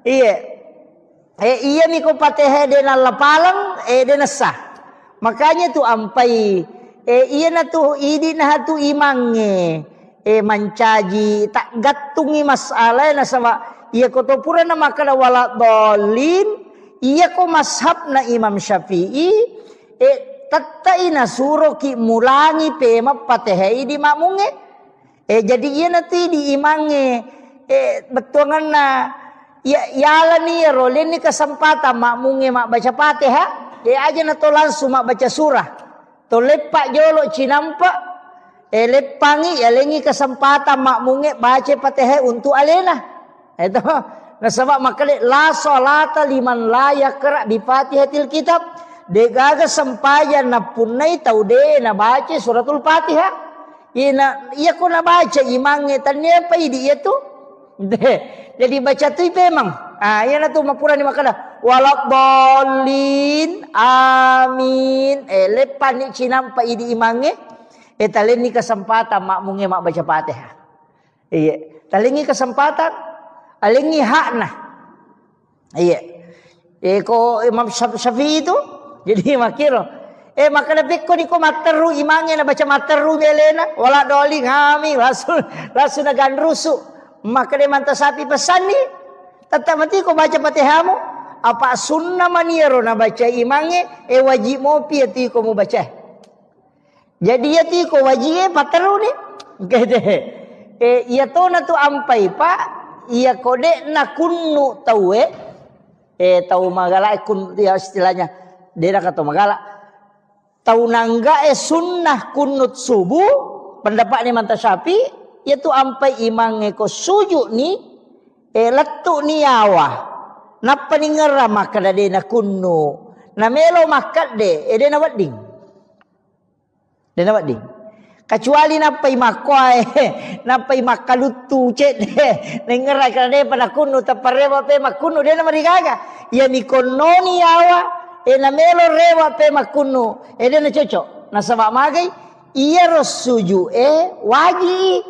iya. Iya ni ko Fatihah dena lapalang dena sah. Makanya tu ampai iya na tu idi na tu imange mancaji tak gatungi masalah na sama iya ko to pura na makala wala dolin. Iya ko mashab na Imam Syafi'i tatai na suro ki mulangi pema Fatihah di makmunge jadi iya nanti di imange betuangan na ya ni rolin ni kesempatan makmunge mak baca Fatihah aja na to langsung mak baca surah to lepak jolo cinampa lepangi ya lengi kesempatan makmunge baca Fatihah untuk alena itu. Nah sebab makanya la salata liman la yaqra bi Fatihatil kitab. Degaga sempayan na punai tau de na baca suratul Fatihah. Iya ko na baca imange tanya pa idi itu. Jadi baca tu memang. Iya na tu mapura ni makana walak dolin amin. Lepan ni cinam pa idi imange. Talen ni kesempatan makmunge mak baca Fatihah. Iya, talen ni kesempatan alingi hakna. Iya. Ko Imam Syafi'i itu jadi makiro. Makana pikko ni ko materu imange na baca materu melena wala doli ngami langsung na ganrusu. Maka de manta sapi pesan ni tetap mati ko baca Fatihahmu apa sunnah maniero na baca imange wajib mo pi ti ko mo baca. Jadi ya ti ko wajib materu ni. Gede. Iya to na tu ampai pa iya kode na kunnu tahu tahu magala kun dia istilahnya dia kata magala tahu nangga sunnah kunut subuh pendapat ni manta Syafi yaitu ampai imang ko sujud ni letu ni awa napa ni ngera maka de na kunnu na melo makat de de na wading kecuali napai makwai napai makalutu cek nengerai kerana pada kunu taparewa pe makunu dia nama digaga ya mikononi awa na melo rewa pe makunu dia na cocok na sabab magai iya ro suju waji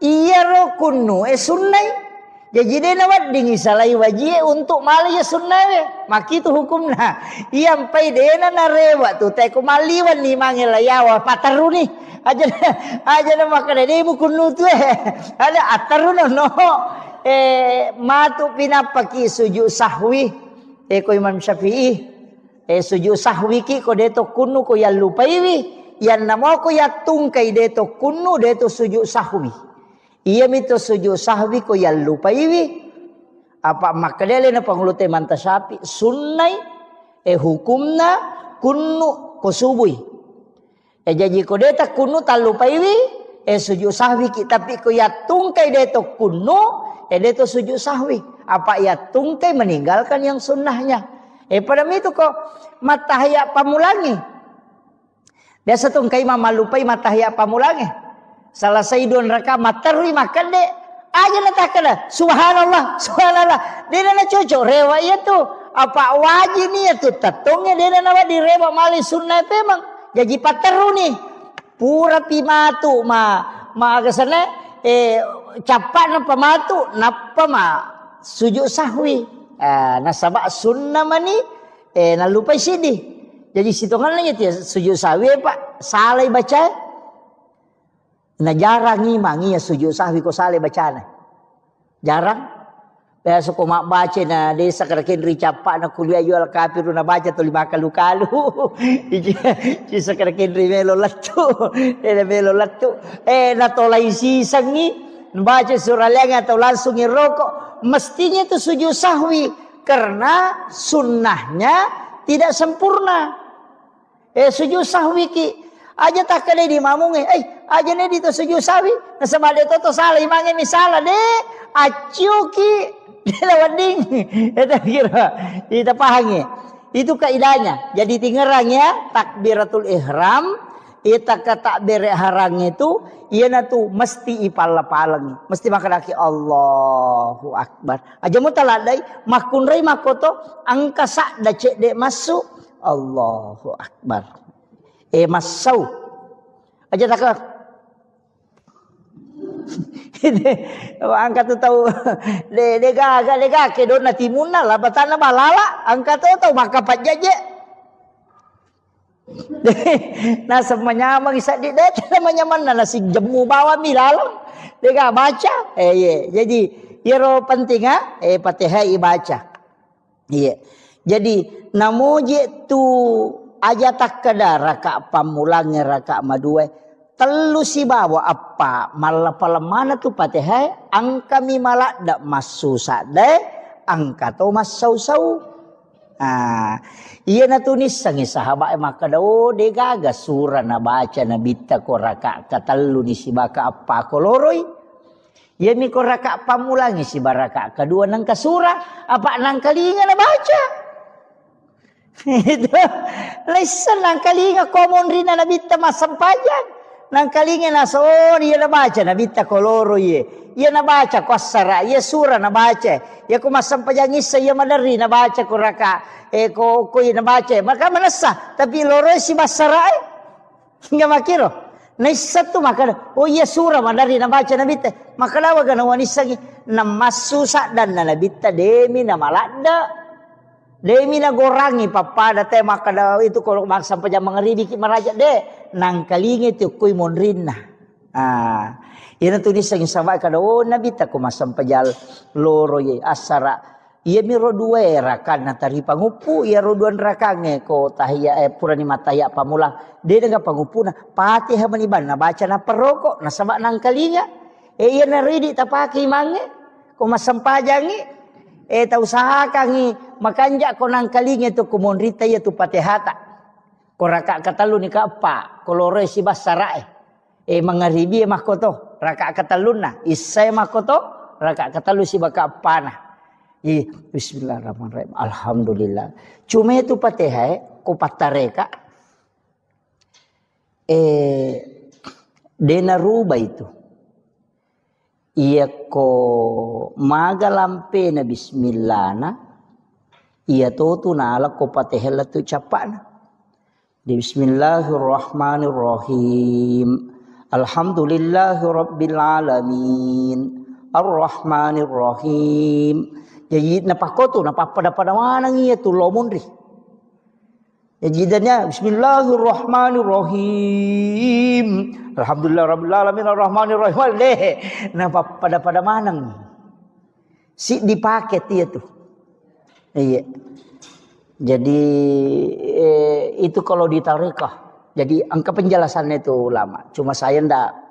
iya ro kunu sunnai jadi dia na wading isalai waji untuk mali ya sunnah maki tu hukumna iya ampai dia na rewa tu teko maliwan ni mangela yawa pataruni aja na makana de mo kunu tu ada ataruno no matu pinapaki sujud sahwi ko Imam Syafi'i sujud sahwi ki ko deto kunu ko ya lupaiwi yan namo ko ya tungkai deto kunu deto sujud sahwi iya mito sujud sahwi ko ya lupaiwi apa makadele na pangulute manta Syafi'i sunnai hukumna kunu ko subuhi jadi ko deta kunu talupaiwi sujud sahwi ki tapi ko ya tungkai deto kunu deto sujud sahwi apa ya tungkai meninggalkan yang sunnahnya pada itu ko matahya pamulangi biasa tungkai mamalupai matahya pamulangi salah saidun raka matarui makan de aja natakana subhanallah dia na cocok rewa itu apa wajib ni itu tatungnya dia na di rewa mali sunnah memang jadi pateru ni pura pimatu ma agasana capat na pamatu napa ma sujud sahwi nasabak sunnah mani nalupai sidi jadi situngan lagi dia sujud sahwi pak salai baca na jarang ngimangi ya sujud sahwi ko salai baca jarang biasa ko mak baca na desa karakin capak na kuliah jual kafir na baca tu lima kalu ci sakarakin melo latu na tolai sisang ni baca surah lengan atau langsung ngerokok mestinya itu sujud sahwi karena sunnahnya tidak sempurna. Sujud sahwi ki aja tak kali di mamung aja ne di to sujud sahwi na sabade to salah imange misala de acu ki lawading eta kira kita pahangi itu kaidahnya. Jadi tingerang ya takbiratul ihram ita ka takbir harang itu ieu tu mesti ipala-palang mesti makadaki Allahu akbar aja mu taladai makun rei makoto angka sakda cek de masuk Allahu akbar masau aja tak angkat tu tahu de gaga ke dona timuna lah batana balala angkat tu tahu maka pajaje nah semuanya mangisa di det namanya mana nasi jemu bawa milalang dega baca jadi iro penting Fatihah baca jadi namuji tu aja tak kada raka pamulangnya raka madue telu si bawa apa malah palemana tu Fatihah angka mi malak dak masu sade angka tu masau-sau iya na tunis sangi sahabat maka dao de gaga surah na baca na bitta ko raka katallu ni si baka apa koloroi iya mi ko raka pamulangi si baraka kedua nang kasura apa nang kalinga na baca itu lesan nang kalinga komon rina na bitta masampajan nang kalinga na so iya na baca na bitta koloroi iya na baca ko asara iya surah na baca ya ko masampajan isa iya madari na baca ko raka ko na baca maka manasa tapi loro si basara hingga makiro naisa tu maka iya surah madari na baca na bitta maka lawa gana wanisa na masusa dan na bitta demi na malada demi na gorangi papada te maka itu kalau maksa pajang mengeribi ki maraja de nang kalingi tu kuy monrinna ina tulis sang sama kada nabi ta ko masam pajal loro ye asara iya miro dua rakan natari pangupu iya roduan rakange ko tahiyya purani mataya pamulang de dengan pangupuna Fatihah maniban na baca na perokok na sama nang kalinga iya na ridi tapaki mange ko masam pajangi ta usaha kangi makanja ko nang kalinga tu kumonrita ya tu Fatihah ko raka katalu ni ka apa ko loro si basara mangaribi makoto raka kataluna isay makoto raka katalu si baka apana Bismillahirrahmanirrahim. Alhamdulillah. Cuma itu Fatihah ko patareka dena ruba itu. Iya ko magalampe na bismillah na iya to tunala ko Fatihah la tu capana. Bismillahirrahmanirrahim. Alhamdulillahirabbil alamin. Ar-Rahmanir-Rahim. Jadi napakoto napapada mana ngiya tu lomon ri. Jadi dannya Bismillahirrahmanirrahim. Alhamdulillahirabbil alamin ar-Rahmanir-Rahim. Napapada mana? Si dipakai dia tu. Iya. Jadi itu kalau di tarekah. Jadi angka penjelasannya itu lama. Cuma saya ndak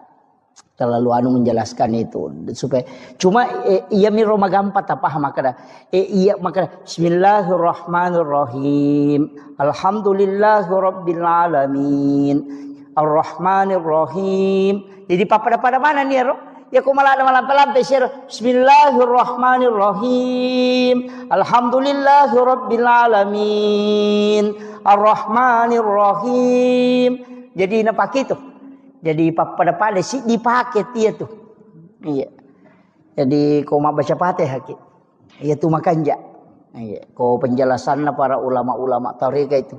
terlalu menjelaskan itu supaya cuma iya mi roma gampat apa makada iya makada Bismillahirrahmanirrahim Alhamdulillahirabbil alamin Ar-Rahmanir-Rahim. Jadi pada mana nih ro ya ko malam lampe Bismillahirrahmanirrahim Alhamdulillahirabbil alamin Ar-Rahmanir-Rahim. Jadi napak itu. Jadi pada sih dipakai dia tuh. Iya. Jadi kau mau baca Fatihah ki. Iya tuh makanja. Iya. Kau penjelasannya para ulama-ulama tarekat itu.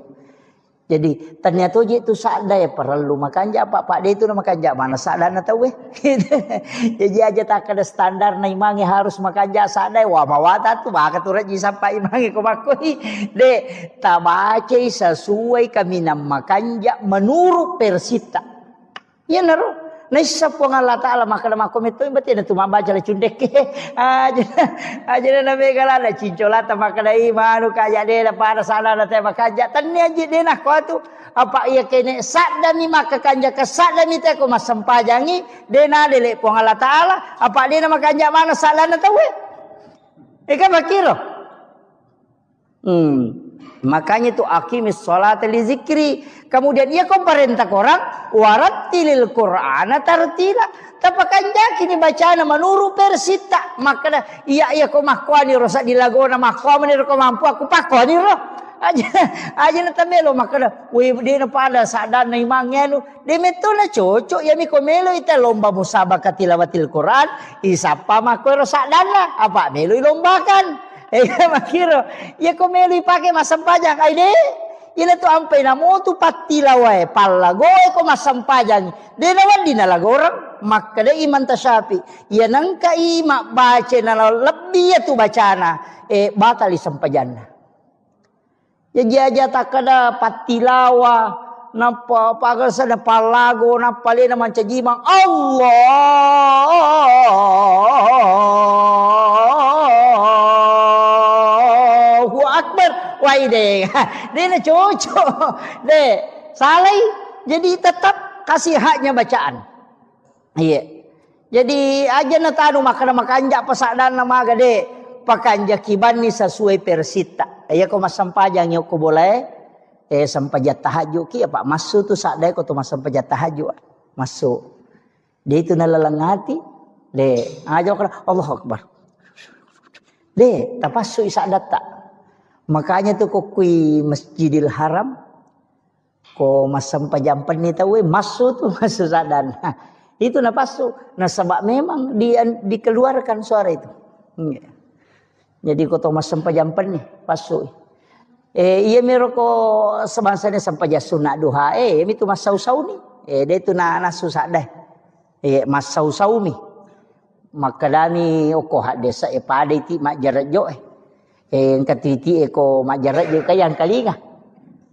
Jadi ternyata itu sadai perlu makanja pak dia itu nama makanja mana sadana tahu Jadi aja tak ada standar na imangi harus makanja sadai wah mawata tuh maka tuh raji sampai imangi ko makoi de tabace sesuai kami nama makanja menurut persita. Ya naru, naisa po nga Allah Ta'ala maka nama komito berarti na tumabaca la cundek aja na megala na cincolata maka na imanu kaya de na para sana na tayo makaja tani aja de na ko tu apa iya kene sadda mi maka kanja ka sadda mi te ko masampajangi de na dele po nga Allah Ta'ala apa de na makanja mana sala na tawe ika makiro Makanya itu aqimis sholata li zikri. Kemudian ia kau perintah orang warattilil Qur'ana tartila. Tapakan kini bacaan menurut persita. Maka iya kau makwani rosak dilagona makwani kau mampu aku pakoni roh. Aja na tamelo maka we di na pada sadan na imangnya nu de meto na cocok ya mi komelo ita lomba musabaqah tilawatil Quran isapa mako sadan na apa melo lombakan. Makiro, ya komelo ipake masampajang ay de. Ina tu ampai na mo tu patilaway palagoy ko masampajang. De naman di nalagorang maka de iman tasyapi. Yan ang kaima baca na lebih tu bacana batal isampajan na. Ya jaja takada patilawa napa pagal sa palago napali naman cajimang Allahu Akbar. Wah deh, dia na cocok deh. Salai jadi tetap kasih haknya bacaan. Iya. Jadi aja na tanu makanja pasadan nama gade pakanja kibani sesuai persita. Ya ko masampajang yo ko boleh sampajat tahajud ki apa masuk tu sadai ko tu masampajat tahajud masuk. Dia itu nalalangati de aja ko Allahu Akbar. De tapasu isadat tak. Makanya tuh kok kui Masjidil Haram ko masampajampan ni tahu masuk tuh masuk sadan. Itu napasu. Nah sebab memang dikeluarkan suara itu. Jadi ko to masampajampan ni pasu. Iya mero ko sebangsanya sampaja sunat duha. Mi tu masau-sau ni. Dia tu na susah dah. Masau-sau mi. Maka dami oko hak desa pada iti mak jarak jo yang katiti ko majarat jo kaya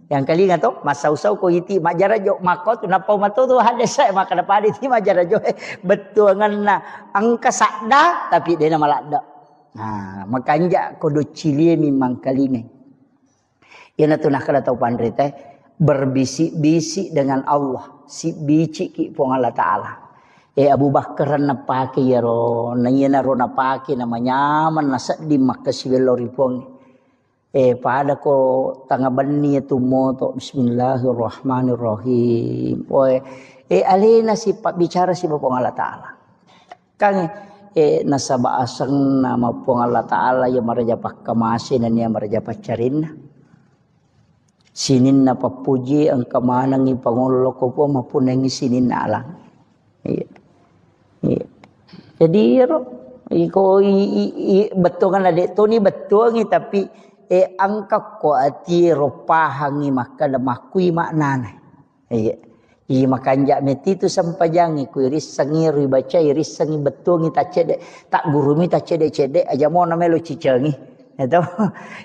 yang kalinga tu masau-sau ko iti majarat jo mako tu napau mato tu hade sa maka dapat iti majarat jo betul ngana angka sakda tapi dia nama lakda. Nah makanya ko do cilie memang kalinga yana tu nak kada tau pandri teh berbisik-bisik dengan Allah si bici ki pong Allah taala. Abu Bakar napake yaro nayena ro napake namanya man nasa di makasiwelori pong pada ko tanga bani tu moto bismillahirrahmanirrahim alena si pak bicara si pong Allah taala kang nasa baasang nama pong Allah taala ya maraja pakamasin dan ya maraja pacarin sinin na papuji ang kamanang ipangulo ko po mapunang sinin na alang. Jadi iko betul kan adik tu ni betul ni tapi angka ko ati ropahangi maka lemakui maknana. Makan jak meti tu sampajangi ku iris sangi ri baca iris sangi betul ni tak cedek tak guru mi tak cedek aja mau namelo cicengi. Itu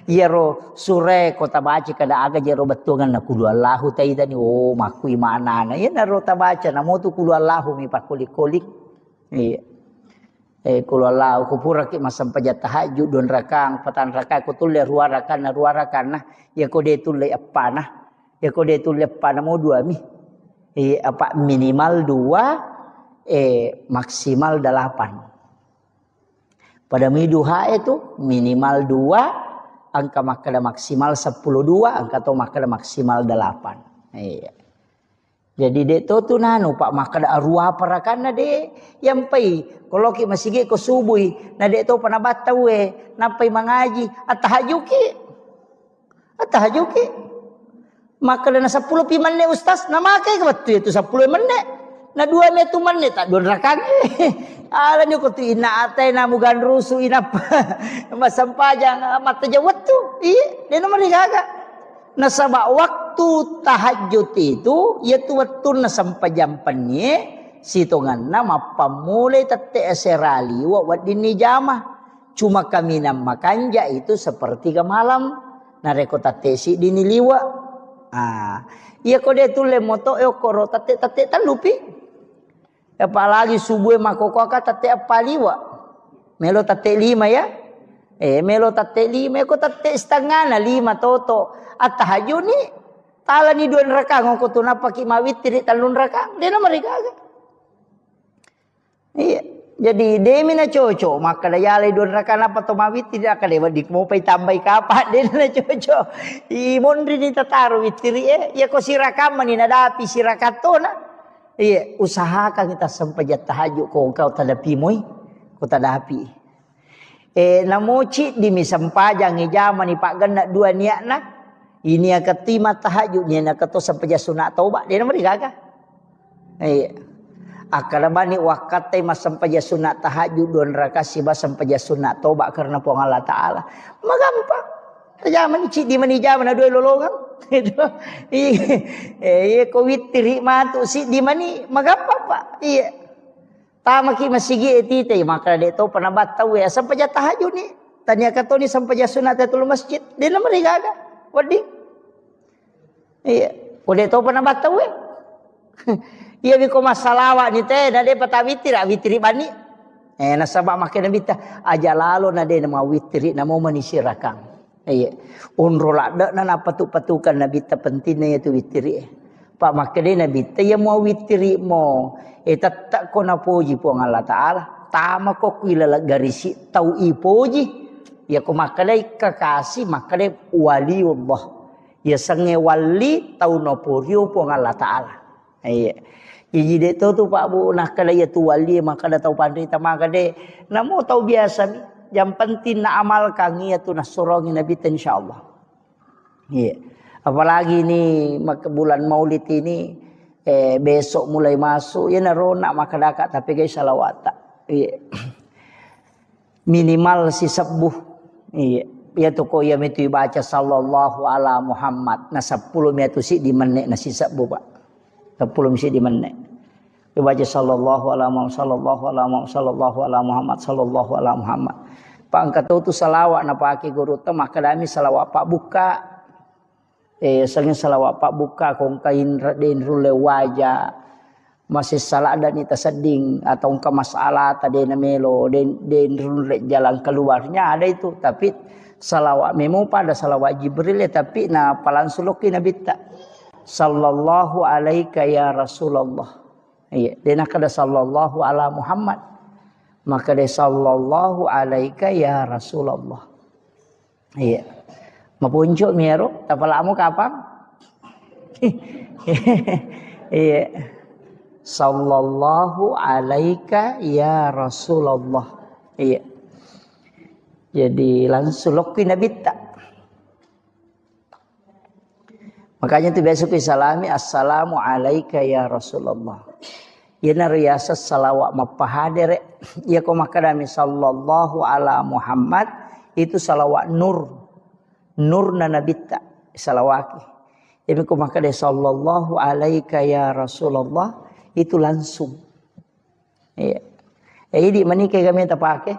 iya ro sure kota baca kada aga jero betul kan nakulu Allahu taidani makui maknana. Ya naro ta baca namo tu kulu Allahu mi pakulik-kulik. Iya. Kulo Allah ku pura ki masampajat tahajud don rakang patan rakang ku tulle ruarakan nah ya ko de tulle apa nah ya ko de tulle apa nah mau dua mi apa minimal 2 maksimal 8 pada mi duha itu minimal 2 angka makada maksimal 10 2 angka to makada maksimal 8 iya. Jadi dek tu nanu pak makada arwah parakana de yang pai kalau ki masih ko subui na dek tu pana batawe napai mangaji atahajuki maka na 10 pi menit ustaz na makai betul itu 10 menit na 2 menit tu menit tak don rakang ala ni ko tu ina atai na mugan rusu ina masampajang mata jawat tu dia nomor digaga. Nah sabak waktu tahajud itu yaitu waktu na sampajampannya sitongan nama pamulai tete eserali wat dini jama cuma kami nama kanja itu seperti ke malam na reko tate si dini liwa iya kode tu le moto koro tate talupi apalagi subuh makoko ka tate apa liwa melo tate 5 ya melo tate 5 ko tate setengah na 5 toto at tahajud ni tala ni 2 rakang ko tu napaki mawitri talun rakang dia na marigaga iya Jadi demi na cocok maka dayalay doon rakana patumawit tidak kada wadik mo pay tambay kapat din na cocok. Imon rin itataro witiri ya ko sirakam ni nadapi sirakato na. Iya usahakan kita sampajat tahajud ko kau tadapi moy ko tadapi. Namoci di misampajang ijaman ni pak ganda dua niat na. Ini akatima tahajud ni na kato sampajat sunat taubat dia namanya gaga. Iya. Akarabani wakatay masampaja sunat tahajud don raka siba sampaja sunat toba karena po Allah Ta'ala. Magampang. Tajaman ci di manijaman na doy lolongan. Iya ko witiri matu si di mani magampang pa. Iya. Tama ki masigi etite maka deto panabat tahu ya sampaja tahajud ni. Tanya kato ni sampaja sunat atul masjid. Di naman gaga. Wadi. Iya. Udah to panabat tahu ya. Iya biko masalawa ni teh nade patawitiri witiri bani. Nasabak makin nabita aja lalu nade nama witiri namo manisirakan. Iya. Unrola dak na patu-patukan nabita pentingnya itu witiri. Pak makin nabita ya mau witiri mo. Tatak ko na puji po ang Allah Ta'ala. Tama ko kilala garisi tau ipoji. Ya ko makalay kakasi makalay waliullah. Ya sange wali tau no puryo po ang Allah Ta'ala. Iya. Jadi dia tu Pak Bu nak kada ya tu wali maka dah tahu pandai tamaka de namo tahu biasa yang penting nak amalkan ya tu nak sorongin Nabi insyaallah. Iya. Apalagi ni bulan Maulid ini besok mulai masuk ya narona maka dakat tapi guys salawat. Iya. Minimal si sebuh. Iya. Ya tu ko ya metu baca sallallahu ala Muhammad na 10 metu si di menek na si sebuh Pak. 10 mesti di mana? Dibaca sallallahu ala Muhammad sallallahu ala Muhammad sallallahu ala Muhammad sallallahu ala Muhammad. Pak angkat tu salawat na pakai guru teh maka kami salawat Pak buka. Sangin salawat Pak buka kong kain den rule wajah. Masih salah dan ita seding atau ke masalah tadi na melo den rule jalan keluarnya ada itu tapi salawat memo pada salawat Jibril tapi na palansuluki nabi tak. Sallallahu alaika ya Rasulullah. Iya, dia nak ada sallallahu ala Muhammad. Maka dia sallallahu alaika ya Rasulullah. Iya. Mapunjuk miero, tapalamu kapan? Iya. Sallallahu alaika ya Rasulullah. Iya. Jadi langsung loki nabi tak. Makanya tu biasa ku salami assalamu alayka ya Rasulullah. Ya nariyasa salawat mapahadir ya ko makadami sallallahu ala Muhammad itu salawat nur. Nur na nabita salawaki. Ibu ko makade sallallahu alayka ya Rasulullah itu langsung. Iya. Di manike kami tapake.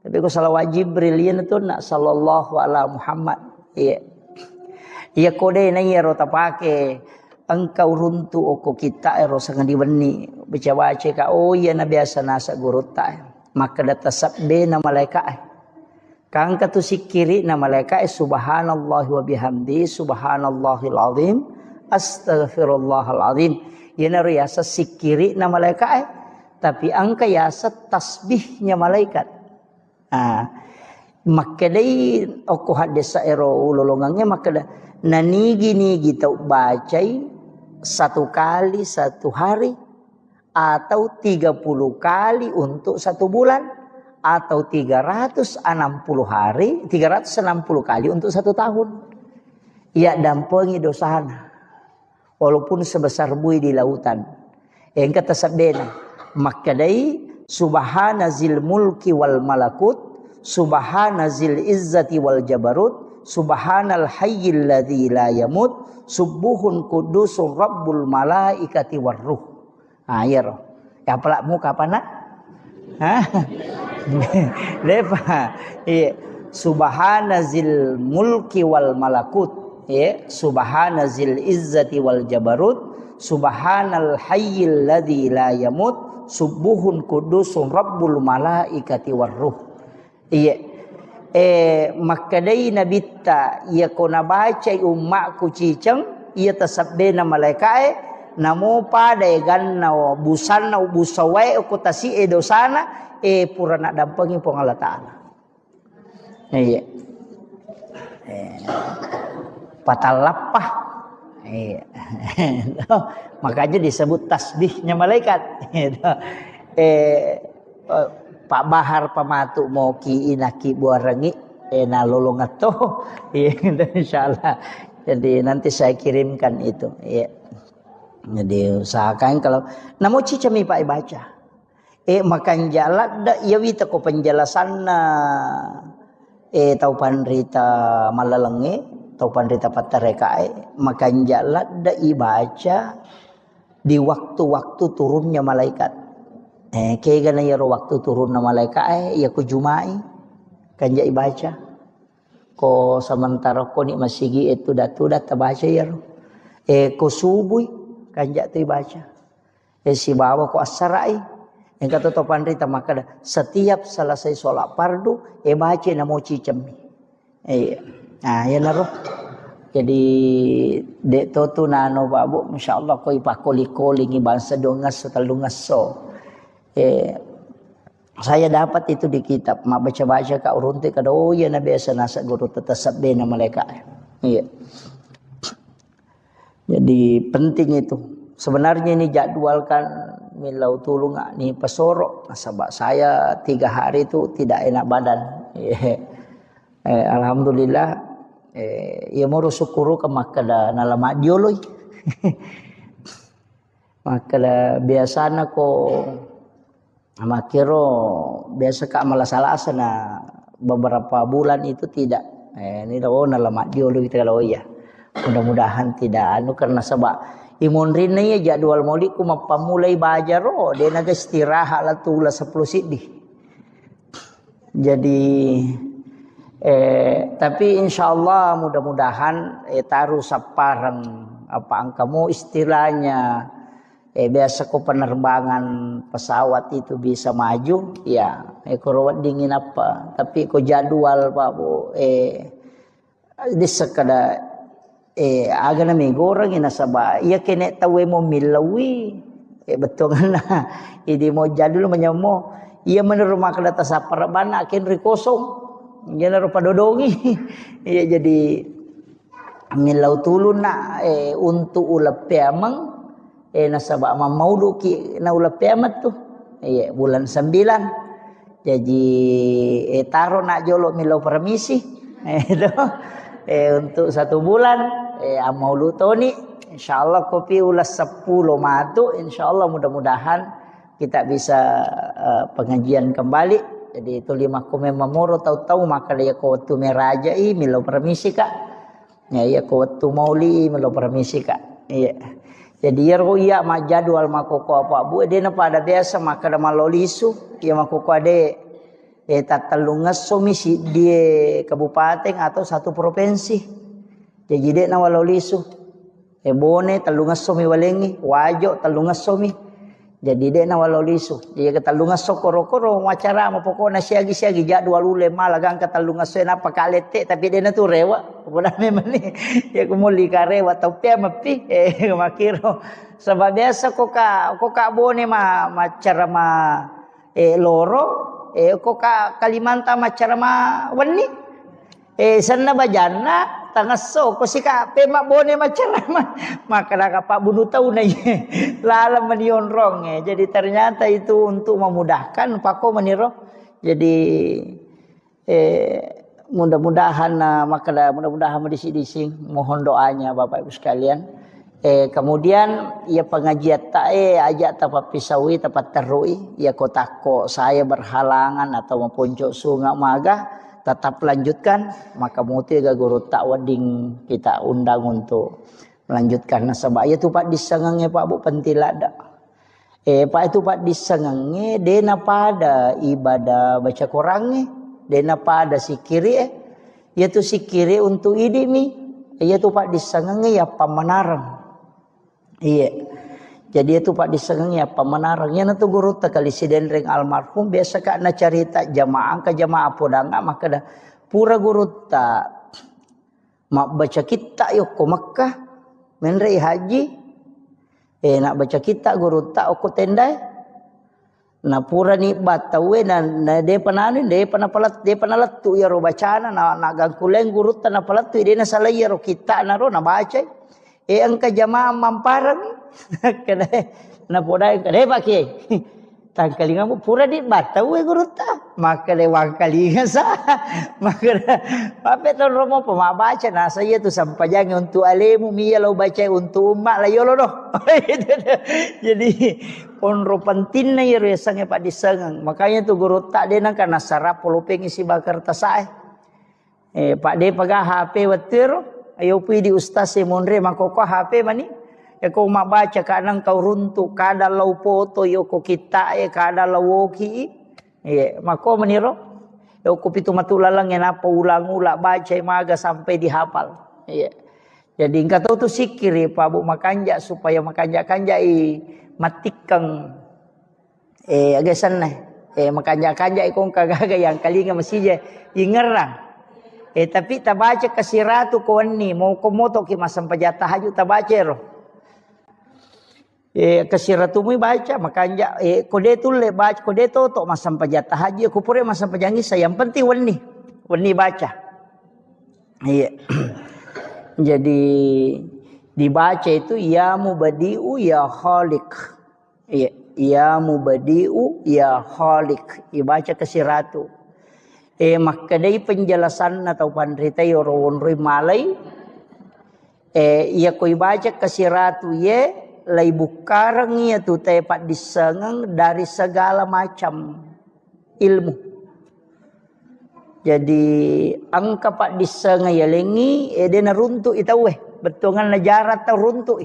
Tapi ko salawat Jibril yan tu nak sallallahu ala Muhammad. Iya. Ia kode na iya rota pake engkau runtu oko kita ero sangan diweni baca ka oh iya na biasa nasa guru ta maka data sabbe na malaikat kang katu sikiri na malaikat subhanallah wa bihamdi subhanallahil azim astaghfirullahal azim yana riasa sikiri na malaikat tapi angka yasa tasbihnya malaikat maka dai oko hadesa ero ulolongangnya maka nanigi-nigi tau bacai 1 kali 1 hari atau 30 kali untuk 1 bulan atau 360 hari 360 kali untuk 1 tahun. Ia dampengi dosana walaupun sebesar buih di lautan. Yang kata sabdena makadai subhanazil mulki wal malakut subhanazil izzati wal jabarut subhanal hayyil ladzi la yamut subuhun qudusur rabbul malaikati warruh. Ya roh. Ya pelakmu kapan nak? Lepa. Iya. Subhanazil mulki wal malakut. Iya. Subhanazil izzati wal jabarut. Subhanal hayyil ladzi la yamut subuhun qudusur rabbul malaikati warruh. Iya. Makadai nabita ia kona baca ummakku cicang ia tasabbe na malaikat namo pada ganna busanna busawai ko tasi dosana purana dampengi pong Allah Taala. Iya. Patalapah. Iya. Makanya disebut tasbihnya malaikat. Pak Bahar pamatu mau ki inaki buarangi na lolongato. Iya, insyaallah. Jadi nanti saya kirimkan itu. Iya. Jadi usahakan kalau namo cicami Pak baca. Makan jalan da iya wita ko penjelasan na tau panrita malalenge, tau panrita patarekae, makan jalan da ibaca di waktu-waktu turunnya malaikat. Kaya gana yaro waktu turunnya malaikat ya ko jumai kanja ibaca. Ko sementara ko ni masigi itu datu tabaca yaro. Ko subuh kanja tu baca. Si bawa ko asarai. Yang kata topan rita maka setiap selesai sholat fardu baca namo cicemi. Nah ya naruh. Jadi dek tu nano babu masyaallah ko ipakoli-koli ngi bangsa dongas talungas so. Saya dapat itu di kitab mak baca-baca ka urunti kada ya na biasa nasa guru tetasab bena malaikat. Iya. Jadi penting itu. Sebenarnya ini jadwalkan milau tulung ni pesorok. Sebab saya 3 hari itu tidak enak badan. Alhamdulillah. Ya mau syukuru ke makada nalama dioloi. Makada biasana ko makiro biasa ka malasalasa na beberapa bulan itu tidak. Ini dah nalama dioloi kalau ya. Mudah-mudahan tidak karena sebab imun rinnya jadwal maulid ku mapamulai bajar dia naga istirahat lah tula 10 sidih. Jadi tapi insyaallah mudah-mudahan taruh saparang apa angkamu istilahnya biasa ko penerbangan pesawat itu bisa maju ya ko dingin apa tapi ko jadwal Pak Bu di sekada aga na may gorang inasaba iya kene tawe mo milawi betul na idi mo jadul manyamo iya menerima kada sa parabana ken rikosong iya na padodongi iya jadi milaw tulun na untuk ulap pemang nasaba mamaudu ki na ulap pemat tu iya bulan 9 jadi taro na jolo milaw permisi untuk 1 bulan amaulu toni insyaallah kopi ulas 10 matu insyaallah mudah-mudahan kita bisa pengajian kembali jadi itu 5 ko memamoro tahu-tahu maka dia ko tu merajai milo permisi kak ya ko tu mauli milo permisi kak iya jadi ro iya ma jadwal makoko apa bu dia na pada biasa maka da malolisu ya makoko ade tatalungas somisi di kabupaten atau 1 provinsi. Jadi dek na walau lisu. Bone talungas somi walengi, wajo talungas somi. Jadi dek na walau lisu. Jadi katalungas so koro-koro wacara mo pokona siagi-siagi jadwal ule malagang katalungas so na pakalete tapi dek na tu rewa. Puna memang ni ya kumuli ka rewa tau pia mapi makiro. Sebab biasa ko ka bone macara ma loro ko ka Kalimantan macara ma wani. Sana bajana tangaso ko sika pema bone macarama maka Pak bunuh tahu nanya lala manion rong jadi ternyata itu untuk memudahkan pako meniro jadi mudah-mudahan mudah-mudahan disi-disi mohon doanya Bapak Ibu sekalian kemudian ya pengajian ajak tapat pisawi tapat terui ya kotako saya berhalangan atau mempuncuk sungai maga tetap lanjutkan maka muti guru takwading kita undang untuk melanjutkan nasabah ya tu Pak disangange Pak Bu pentilada Pak itu Pak disangange dena pada ibadah baca Qurange dena pada sikiri ya tu sikiri untuk idimi ya tu Pak disangange ya pamanarang iya jadi itu Pak disengengnya pemenarangnya nanti guru kali siden ring almarhum biasa kak na cerita jamaah ke jamaah podanga maka dah pura guru tak mak baca kita yuk ke Mekah menrei haji Nak baca kita guru tak aku tendai. Na pura ni batawe na de pananu de panalatu ya ro bacana na gangkuleng guru ta na palatu de na salaya ro kita na ro na baca. Angka jamaah mamparang kada na podai kada pakai. Tangkalingan mo pura di batawe guru ta. Maka de wangkalingan sa. Maka pape ton romo pemabaca na saya tu sampajang untuk alemu miya lo baca untuk umat la yolo doh. Jadi onro penting na yero sange pak disengang. Makanya tu guru tak de nang kana sarap polopeng isi bakar tasae. Pak de paga HP wetir ayo pi di ustaz monre makoko HP mani. Ko mabaca kadang kau runtuk kada lau foto yo ko kita kada lau woki mako meniro yo ko pitu matulalang yang apa ulang-ulang baca maga sampai dihafal jadi engkau tahu tu sikir Pak Bu makanja supaya makanja-kanja matikang agak sana makanja-kanja ikong kagaga yang kali nga masih ingerang tapi tabaca kasiratu ko ni mau komoto ki masam pajata haju tabaca ro kasiratumu baca makanya kode tu le baca kode tu tok masam pajata haji aku pure masam pajangi saya yang penting wani baca jadi dibaca itu ya mubadiu ya khaliq ya mubadiu ya khaliq dibaca kasiratu makadai penjelasan atau pandrita yorowon malai ia koi baca kasiratu lai bukarang ia tu tepat disengang dari segala macam ilmu. Jadi angka pak disengang ya lengi dia naruntuk itawe betongan najarat tau runtuk.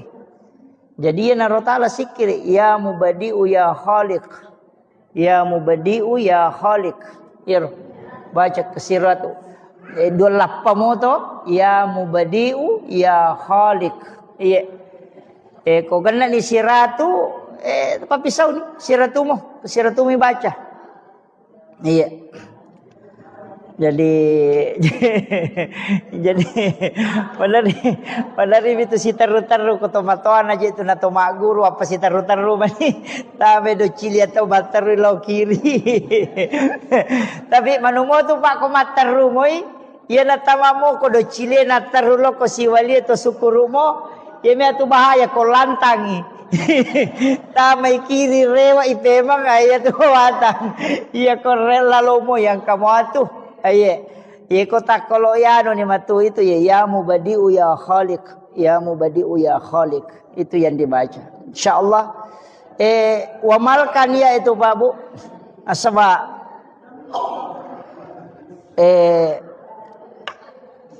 Jadi ya narotala sikir ya mubadiu ya khaliq. Ya mubadiu ya khaliq. Baca kesiratu. Dua lappa moto ya mubadiu ya khaliq. Iya. Kau kena ni siratu papisau ni siratumu baca. Iya. Jadi padari itu si taru-taru ko tomatoan aja itu na tomaguru apa si taru-taru mani tabe do cili atau bataru lo kiri. Tapi manumo tu pak ko mataru moi ia na tamamo ko do cili na taru lo ko siwali to sukurumo. Ya mea tu bahaya kau lantangi. Tamai kiri rewa ipemang ayat tu watang. Iya kau rela lomo yang kamu atuh. Iya. Iya kau tak kalau ya no ni matu itu ya mubadiu ya khaliq. Ya mubadiu ya khaliq. Itu yang dibaca. Insyaallah wamalkan ya itu Pak Bu. Asaba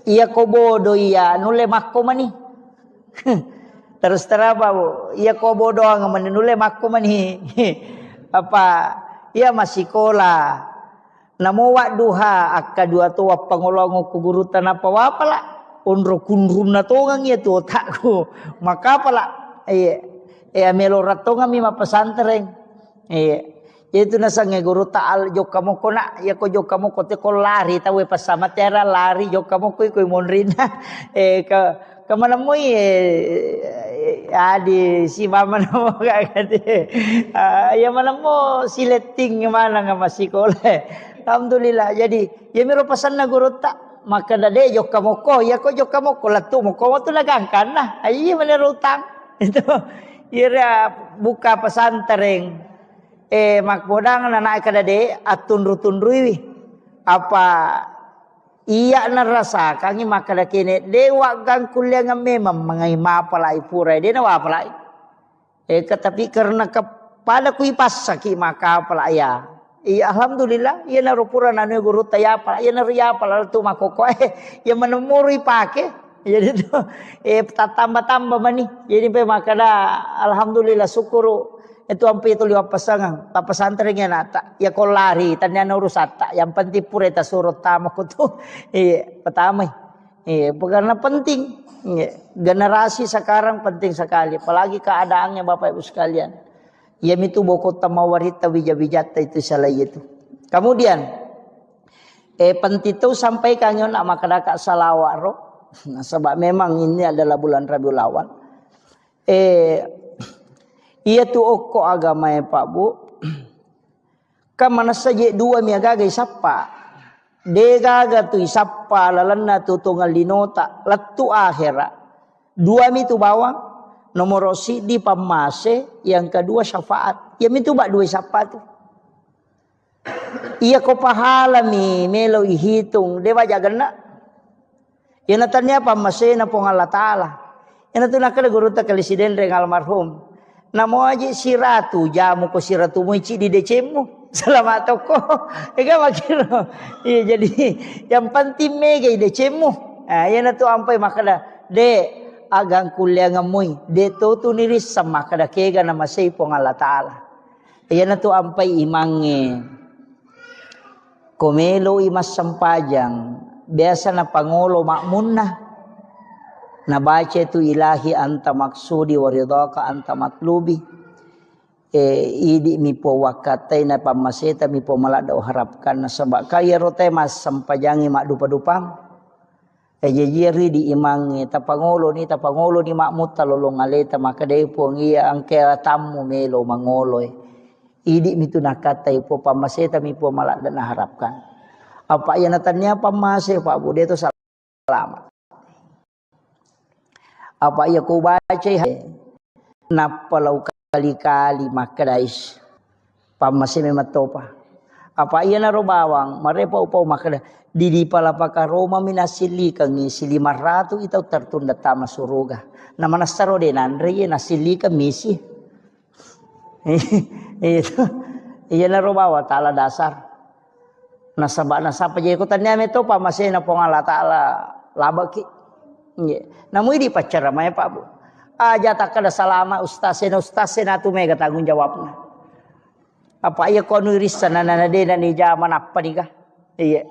iya kau bodoh iya nule makko mani. Terus terang Pak Bu, ia kau bodoh ngamen nule makku mani. Apa? Ia masih sekolah. Namo wak duha akka dua tu wap pangolong ku guru tanapa wapala. Onro kunrum na tongang ia tu otakku. Maka pala melorat tongang mima pesantren. Itu nasange guru taal jok kamu kona ya ko jok kamu kote ko lari tawe pasama tera lari jok kamu ko monrina kemana mo di si mama namo kagad ya mana mo sileting mana nga masikole alhamdulillah jadi ya miro pasan na guru ta maka dade jok kamu ko ya ko jok kamu ko latu mo ko tu nagangkan lah ayi menurutang itu ira buka pesantren makbodang na naik kadade atun rutundrui apa iya narasa kangi makada kene dewa gang kuliah ngame mangai mapalai pura de na wapalai tapi karena kepada kui pasaki maka palaya iya alhamdulillah iya na rupura nanu guru taya pala iya na riya pala tu makoko ya menemuri pake jadi tu tambah mani jadi pe makada alhamdulillah syukuru itu ampe itu liwat pasangan tak pesantrennya nata ya kau lari tanya urus ata yang penting pura ta surut tamak tu pertama karena penting generasi sekarang penting sekali apalagi keadaannya Bapak Ibu sekalian ya itu boko tamawarita wijabijata itu salah itu kemudian penting itu sampai kanyon nak makadaka salawat nah, sebab memang ini adalah bulan Rabiul Awal Iya tu okko agama ya Pak Bu. Kamana saja dua mi agaga isappa. De gaga tu isappa lalanna tu tunggal dinota latu akhira. Dua mi tu bawang, nomor di pamase, yang kedua syafaat. Ya mi tu bak dua isappa tu. Iya ko pahala mi melo ihitung dewa jagana. Ya natanya pamase na pong Allah Ta'ala. Ya natuna kada guru ta kalesiden reng almarhum. Namo aja si ratu jamu ko si ratu mo ici di decemu. Selamat toko. Ega makiro. Iya jadi yang penting mega ide cemu. Ah ya natu ampai makada de agang kuliah ngamui. De tu niris sama kada kega nama sei pong Allah Ta'ala. Ya natu ampai imange. Komelo imas sampajang. Biasa na pangolo makmunna. Nabaca itu ilahi anta maksudi waridhaka anta matlubi. Idi mi po wakatai na pamaseta mi po malada harapkan na sabak kaya rote mas sampajangi mak dupa-dupang. Jejiri di imangi tapangolo ni makmut talolong aleta makadai po ngia angke tamu melo mangoloy. Idi mi tu nakatai po pamaseta mi po malada na harapkan. Apa yang natanya pamase Pak Bu dia itu selamat. Apa ia ku baca napalau kali-kali makadais pamase mematopa. Apa ia naro bawang marepa upau makada di palapaka Roma minasili kangi sili maratu itau tertunda tama suruga. Nama nasaro de nandre ye nasili ka misi. Itu ia naro bawa taala dasar. Nasapa je ko tanya meto pamase na pong Allah Ta'ala labaki. Namun di pacar ramai Pak Bu. Aja tak ada salama ustasena tu mega tanggung jawabnya. Apa iya kau nuris sana nana de ni zaman apa nih kah? Iya.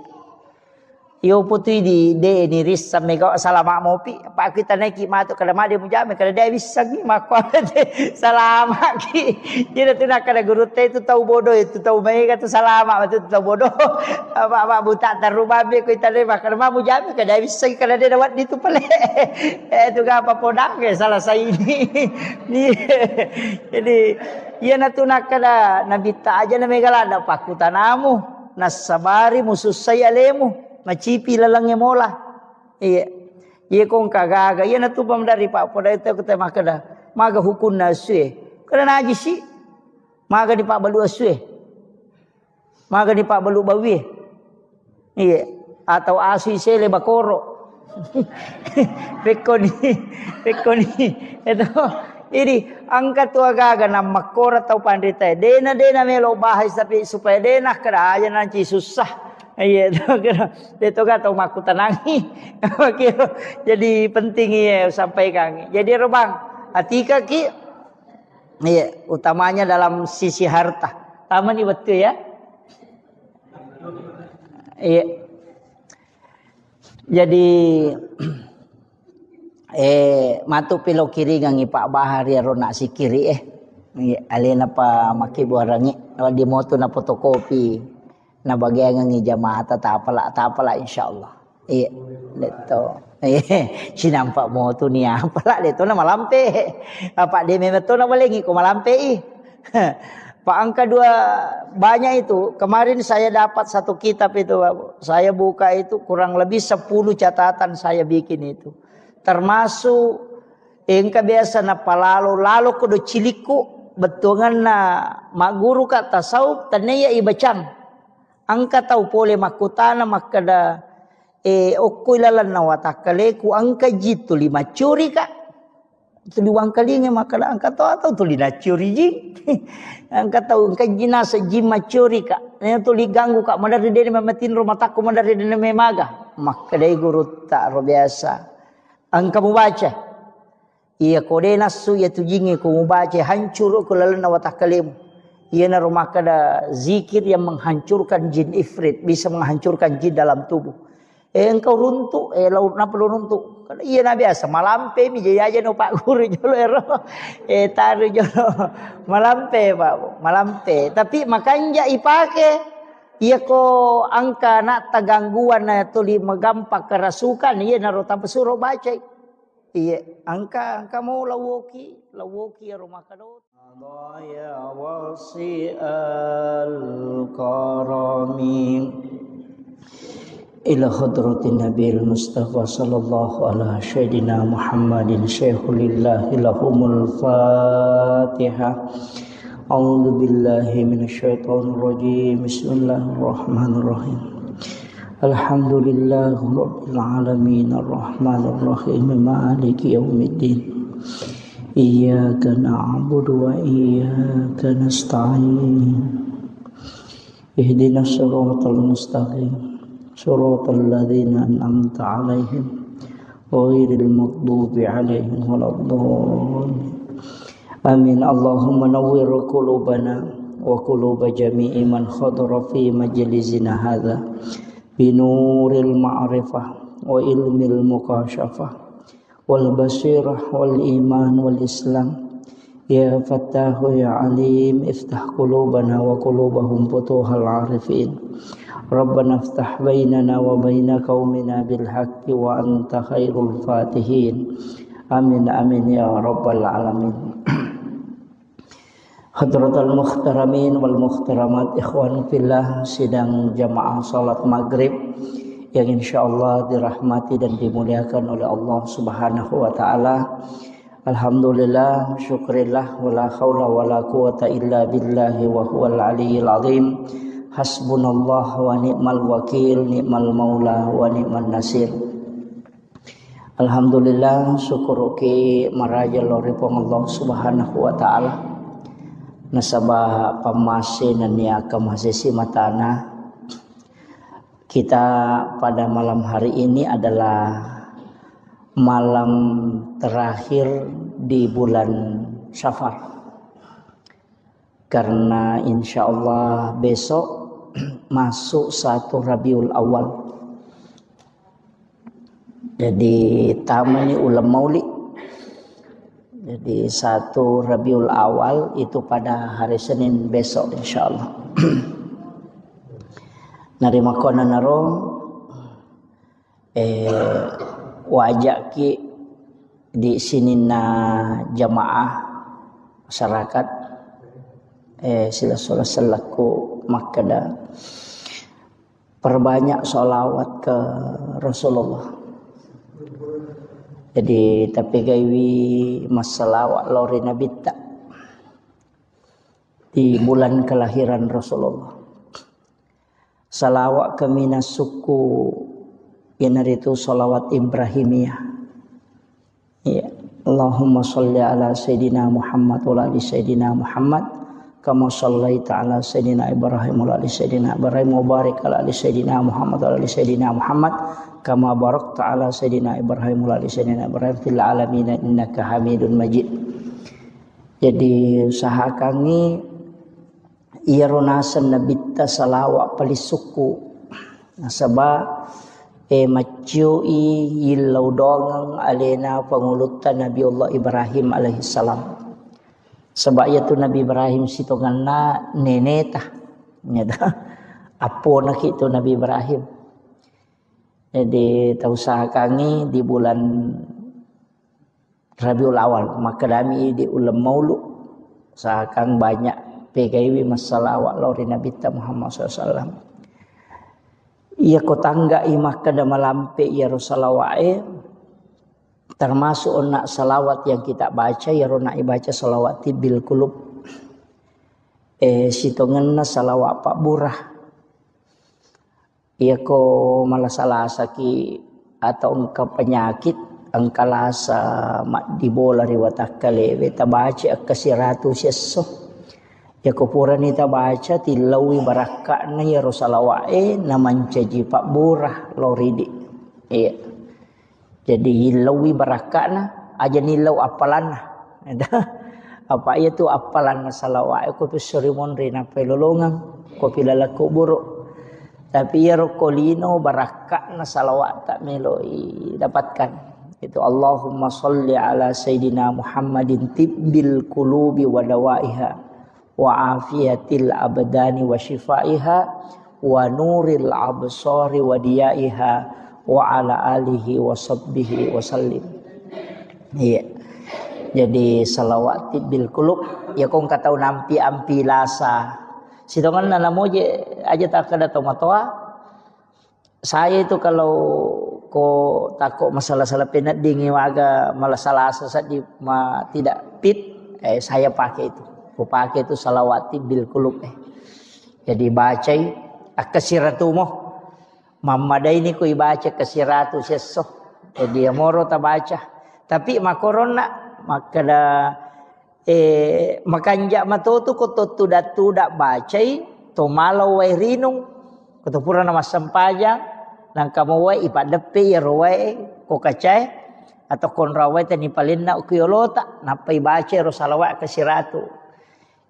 Yo putui di de ni ris mega salama mopi. Apa kita naik matu kada made mujame kada dia bisa gi makwa de salama ki. Jadi tu nak kada guru teh itu tahu bodoh itu tahu mega tu salama itu tahu bodoh. Apa buta terubah be ko itane makar ma mujame kada bisa kada dia dapat itu pale. Tu apa podang ke salah saya ini. Jadi ia natu nak kada nabita aja na mega lada pakutanamu nasabari musus saya lemu. Macipi lalangnya mola. Iya. Iya kong kagaga. Iya na tupam dari Pak Poda itu kita makada. Maga hukun na asue. Kada najis sih. Maga di Pak Balu asue. Maga di Pak Balu bawi. Iya. Atau asui sele bakoro. Pekoni. Itu. Ini angkat tu agaga na makora tau pandita. Dena melo bahas tapi supaya dena kada aja nanti susah. Iya, itu kan tahu maku tenangi. Jadi penting ya sampaikan. Jadi robang hati kaki. Iya, utamanya dalam sisi harta. Taman ini betul ya. Iya. Jadi matu pilo kiri ngangi Pak Bahar ya rona si kiri alena pa maki buarangi di moto na fotokopi. Na bagian ngi jamaah ta apala insyaallah. Iya, itu. Sinampak mo tu ni apala deto na malampe. Apa dia memeto na balengi ko malampe. Pak angka 2 banyak itu. Kemarin saya dapat satu kitab itu. Saya buka itu kurang lebih 10 catatan saya bikin itu. Termasuk engka biasa na palalo lalo kudo ciliku betungan na maguru ka tasawuf tanaya ibacang. Angka tahu pole makutana makada okuilalan na watakale ku angka jitu 5 curi ka. Itu liwang kalinge makada angka tahu atau tu lina curi ji. Angka tahu angka jinasa jima curi ka. Nya tu liganggu ka madari dene mamatin rumah takku madari dene memaga. Makada guru tak biasa. Angka mubaca. Iya kode nasu ya tujinge ku mubaca hancur ku lalan na watakalemu. Ia na rumah kada zikir yang menghancurkan jin ifrit, bisa menghancurkan jin dalam tubuh. Engkau runtuk, laut na perlu runtuk. Kada iya na biasa malampe mi jaya aja no Pak Guru jolo ero. Taru jolo malampe Pak, malampe. Tapi makanya ipake iya ko angka nak tagangguan na tuli magampak kerasukan iya na rota pesuro baca. Iya, angka mau lawoki ya rumah kadot. Ya wasi al-karami ila hadratin Nabil Mustafa sallallahu ala sayyidina Muhammadin syaikhulillah lahumul Fatihah. A'udzu billahi minasyaitonir rajim. Bismillahirrahmanirrahim. Alhamdulillahi rabbil alamin arrahmanir rahim maliki yaumiddin. Iyyaka na'budu wa iyyaka nasta'in. Ihdinas siratal mustaqim. Siratal ladzina an'amta 'alaihim ghairil maghdubi 'alaihim waladdallin. Amin. Allahumma nawwir qulubana wa quluba jami'i man khadara fi majlisina hadza binuril ma'rifah wa ilmil mukasyafah wal basirah wal iman wal islam. Ya Fattahu ya Alim, iftah qulubana wa qulubahum futuhal arifin. Rabbana iftah bainana wa baina qaumina bil haqqi wa anta khairul fatihin. Amin amin ya rabbal alamin. Hadratul muhtaramin wal muhtaramat, ikhwan fillah, sidang jamaah salat maghrib yang insyaallah dirahmati dan dimuliakan oleh Allah Subhanahu wa taala. Alhamdulillah, syukrillah, wala haula wala quwata illa billahi wa huwal aliyyil azim. Hasbunallah wa ni'mal wakil, ni'mal maula wa ni'man nasir. Alhamdulillah, syukur ki maraja loripong Allah Subhanahu wa taala. Nasabah pamasin niya kamasisi matana. Kita pada malam hari ini adalah malam terakhir di bulan Syafar. Karena insya Allah besok masuk 1 Rabiul Awal. Jadi tamani ulam maulid. Jadi 1 Rabiul Awal itu pada hari Senin besok insyaallah. Narima kona naro wajak ki di sini na jamaah masyarakat sila selaku makada perbanyak sholawat ke Rasulullah. Jadi tapi gaiwi masalah lori Nabi tak di bulan kelahiran Rasulullah. Salawat kami suku yang itu salawat Ibrahimiyah. Ya, Allahumma sholli ala Sayyidina Muhammad wa ala Sayyidina Muhammad kama shallaita ala Sayyidina Ibrahim wa ala Sayyidina Ibrahim wa barik ala Sayyidina Muhammad wa ala Sayyidina Muhammad kama barakta ala Sayyidina Ibrahim wa ala Sayyidina Ibrahim fil alamin innaka Hamidun Majid. Jadi sahakangi ia ronasan nabita salawat palisuku nasaba maciui yilau dongang alena pangulutan Nabiullah Ibrahim alaihi salam. Sebab itu Nabi Ibrahim sitonganna nenetah nyata apo nak itu Nabi Ibrahim. Jadi tausahakangi di bulan Rabiul Awal maka kami di ulam maulud sahakang banyak PKW masalah lori Nabi Muhammad SAW. Ia kotangga imah kada malampe ya Rasulullah termasuk nak salawat yang kita baca ya rona baca salawat bil kulub. Sitonganna salawat Pak Burah. Ia ko malah saki atau engkau penyakit angkalasa mak dibola riwatakale beta baca kasiratu sesso. Ya kupuran kita baca tilawi barakakna ya Rasulullah naman caji Pak Burah loridi. Iya. Jadi hilawi barakakna aja nilau apalan. Apa itu apalan salawat ko pisorimon rina pelolongan ko pilalaku buruk. Tapi ya rokolino barakakna salawat tak meloi dapatkan. Itu Allahumma sholli ala Sayyidina Muhammadin tibbil qulubi wa dawaiha wa afiyatil abdani wa shifaiha wa nuril absari wa diyaiha wa ala alihi wa sahbihi wa sallim. Jadi salawati bil kulub ya kong katau nampi ampi lasa. Sitongan na namo aja tak kada tomatoa. Saya itu kalau ko takut masalah-salah penat dingin waga malah salah saat di tidak fit, saya pakai itu. Ku pakai itu salawati bil kulub. Jadi baca akasiratu mo. Mamada ini ku baca kasiratu seso. Jadi moro ta baca. Tapi makorona makada makanja matotu ko tuda baca to malau wai rinung ko pura nama sampajang nang kamu wai ipadepe ya roe ko kacai atau kon rawai tani palinna ukiyolota napai baca ro salawat kasiratu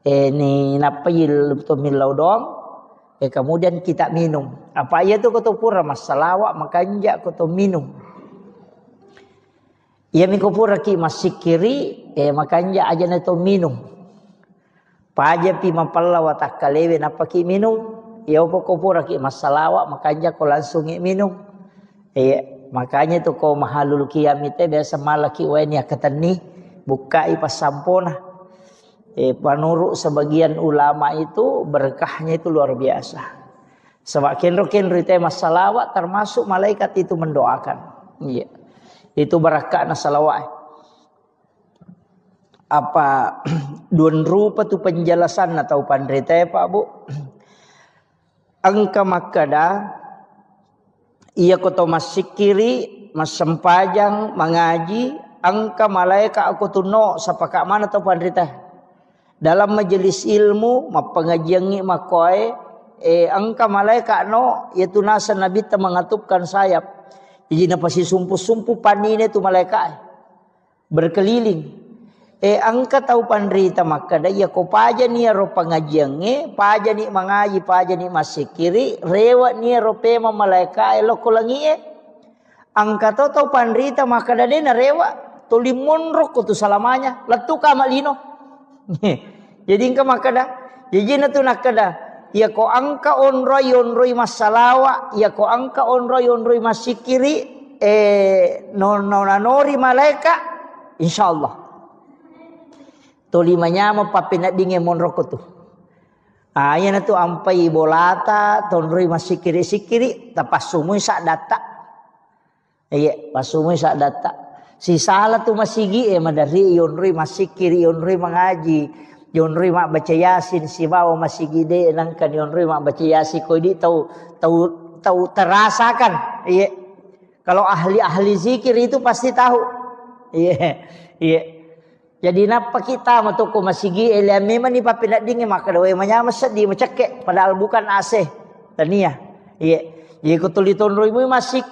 ni napai to milau dong kemudian kita minum apa ya tu ko pura masalawat makanja ko to minum ya miko pura ki masikiri makanja aja na to minum paja pi mapalla wa takkalewe napaki minum ya pokok pura ki masalawa makanya ko langsung minum. Makanya itu ko mahalul kiamite biasa malaki weni akatani bukai pas sampona. Panurut sebagian ulama itu berkahnya itu luar biasa. Sebab kenro-kenro itu masalawa termasuk malaikat itu mendoakan. Iya. Itu berkah na salawat. Apa dun rupa tu penjelasan atau pandrite Pak Bu? Angka makada ia koto masikiri masempajang mengaji angka malaikat aku tuno sapaka mana tau pandrita dalam majelis ilmu mapengajiangi makoe angka malaikat no yaitu nasa nabi ta mengatupkan sayap jadi napa si sumpu-sumpu panine tu malaikat berkeliling angka tahu pandrita makada ya ko paja ni ro pangajiange paja ni mangaji paja ni masikiri rewa ni ro pema malaika lo kolangi angka tahu pandrita makada de na rewa to limonro ko tu salamanya letu ka malino jadi angka makada jadi na tu nakada ya ko angka onroi masalawa ya ko angka onroi masikiri nonori malaika insyaallah tolimanya mo papinat dinge monroko tu. Ayan na tu ampai bolata tonroi masikiri-sikiri tapasumui sak data. Iya, pasumui sak data. Si salah tu masigi madari yonroi masikiri yonroi mengaji, yonroi mak baca yasin si bawa masigi de nangkan yonroi mak baca yasin ko di tahu terasakan. Iya. Kalau ahli-ahli zikir itu pasti tahu. Iya. Iya. Jadi napa kita matuko masigi memang ni papinat dingi maka dawe manyama sedih macake padahal bukan asih tania. Iya. Jadi kutuliton ribu masih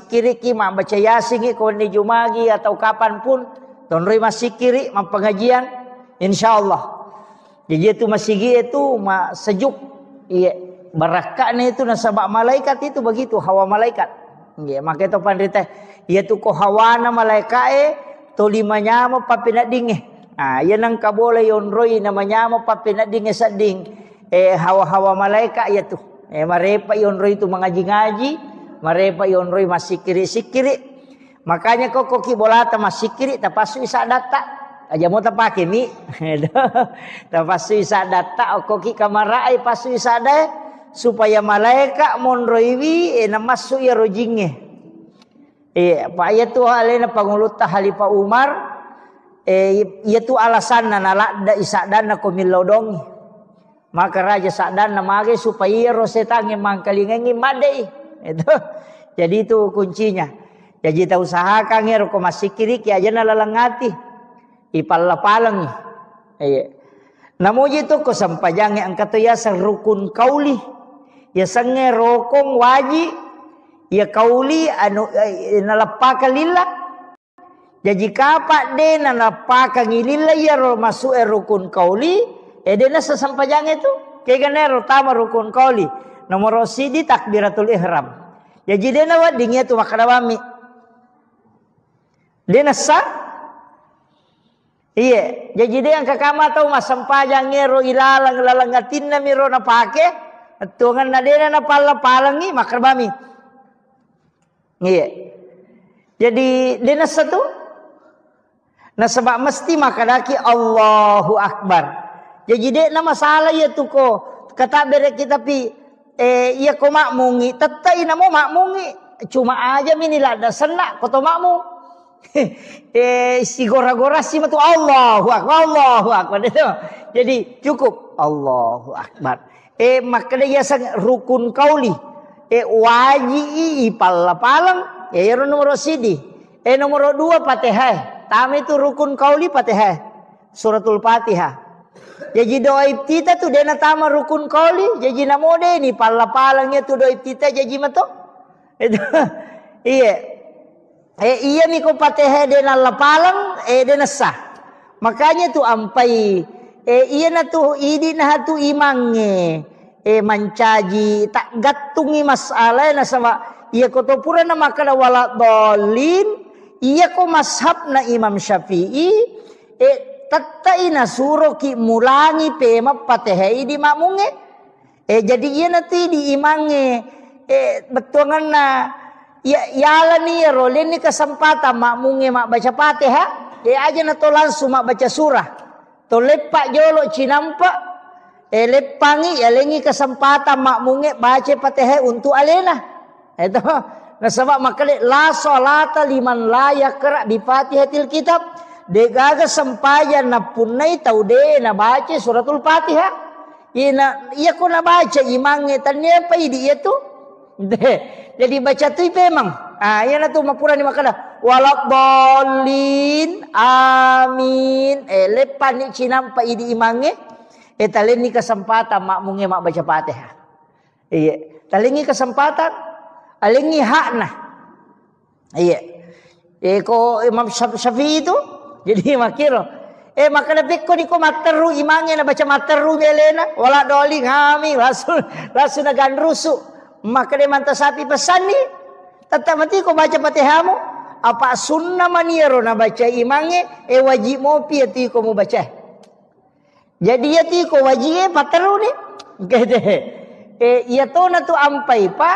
kiri ki mak baca yasin ko ni jumagi atau kapan pun tonroi masih kiri mak pengajian insyaallah. Jadi itu masigi itu sejuk. Iya. Barakahnya itu nasabak malaikat itu begitu hawa malaikat. Iya, maka itu pandita yaitu ko hawana malaikat tolimanya mo papinat dinge. Yan ang kabole yonroy namanya mo papinat dinge sa ding. Hawa-hawa malaika yatu. Marepa yonroy tu mengaji-ngaji, marepa yonroy masikiri-sikiri. Makanya kok koki bolata masikiri tapasu isa data. Aja mo tapake mi. Tapasu isa data o koki kamarai pasu isa da supaya malaika monroy wi namasu ya rojinge. Pak itu alena panguluta Khalifah Umar itu alasan nalada isadana ko milodong maka raja sadana mage supaya rosetange mangkalingengi madei itu jadi itu kuncinya jadi ta usahakan ngero ko masikiri ki aja nalalangati ipalapalang namo itu ko sampajange angkato ya rukun kauli ya sange rokong waji ya kauli anu nalapaka lillah jadi kapak de nalapaka ngilillah ya masuk rukun kauli de na sasampajang itu kay ganero tama rukun kauli nomor sidi takbiratul ihram jadi de na wading itu makadawami de na sa iya jadi de ang kakama tahu masampajang ngero ilalang lalangatin na miro na pake tuangan na de na pala-palangi makadawami. Iya. Jadi dinas satu Nah sebab mesti makadaki Allahu Akbar. Jadi dek na masalah ya tu ko kata bere kita pi iya ko makmungi tetai namo makmungi cuma aja minilah ada senak ko to makmung. Si gora-gora si matu Allahu Akbar itu. Jadi cukup Allahu Akbar. Makanya ya sang rukun kauli. Waji palang ya nomor sidi. Nomor 2 Fatihah. Tami itu rukun kauli Fatihah. Suratul Fatihah. Jadi doa iftitah tu dena tama rukun kauli. Jadi namode ni palang-palangnya tu doa iftitah jadi mato. Itu iya. Iya ni ko Fatihah dena lapalang dena sah. Makanya tu ampai iya na tu idi na tu imange mancaji tak gatungi masalah na sama iya ko to pura na makala wala dolin iya ko mashab na Imam Syafi'i tatai na suro ki mulangi pema Fatihah di makmunge jadi iya na ti di imange betuangan na ya ni rolin ni kesempatan makmunge mak baca Fatihah aja na to langsung mak baca surah to lepak jolo cinampa lepangi lengi kesempatan makmunge baca Fatihah untuk alena itu nah sebab makale la salata liman la yaqra bi Fatihatil kitab de gaga sempayan na punai tau de na baca suratul Fatihah iya ko na baca imange tanya pa idi itu jadi baca tu memang iya na tu mapura ni makala walak bolin amin lepan ni cinampa idi imange talen ni kesempatan makmunge mak baca Fatihah iya talingi kesempatan alingi hak nah iya ko Imam Syafi'i itu jadi makiro makana beko ni ko materu imange na baca materu melena wala doli ngami langsung nagan rusu maka de manta sapi pesan ni tetap mati ko baca Fatihahmu apa sunnah maniero na baca imange wajib mo pi ti ko mo baca jadi ya ti ko wajib materu ni gede iya to na tu ampai pa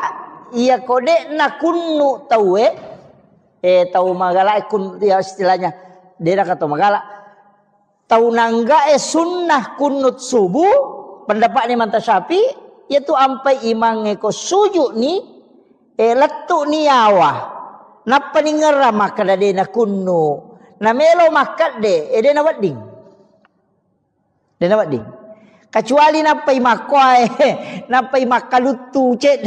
iya kode na kunnu tawe tau magala kun ya istilahnya dia kata magala tau nangga sunnah kunut subuh pendapat ni manta sapi yaitu ampai imange ko sujud ni letuk ni awa napa ni ngera maka de na kunnu na melo makat de de na wedding kecuali napai makoy napai makalutu cek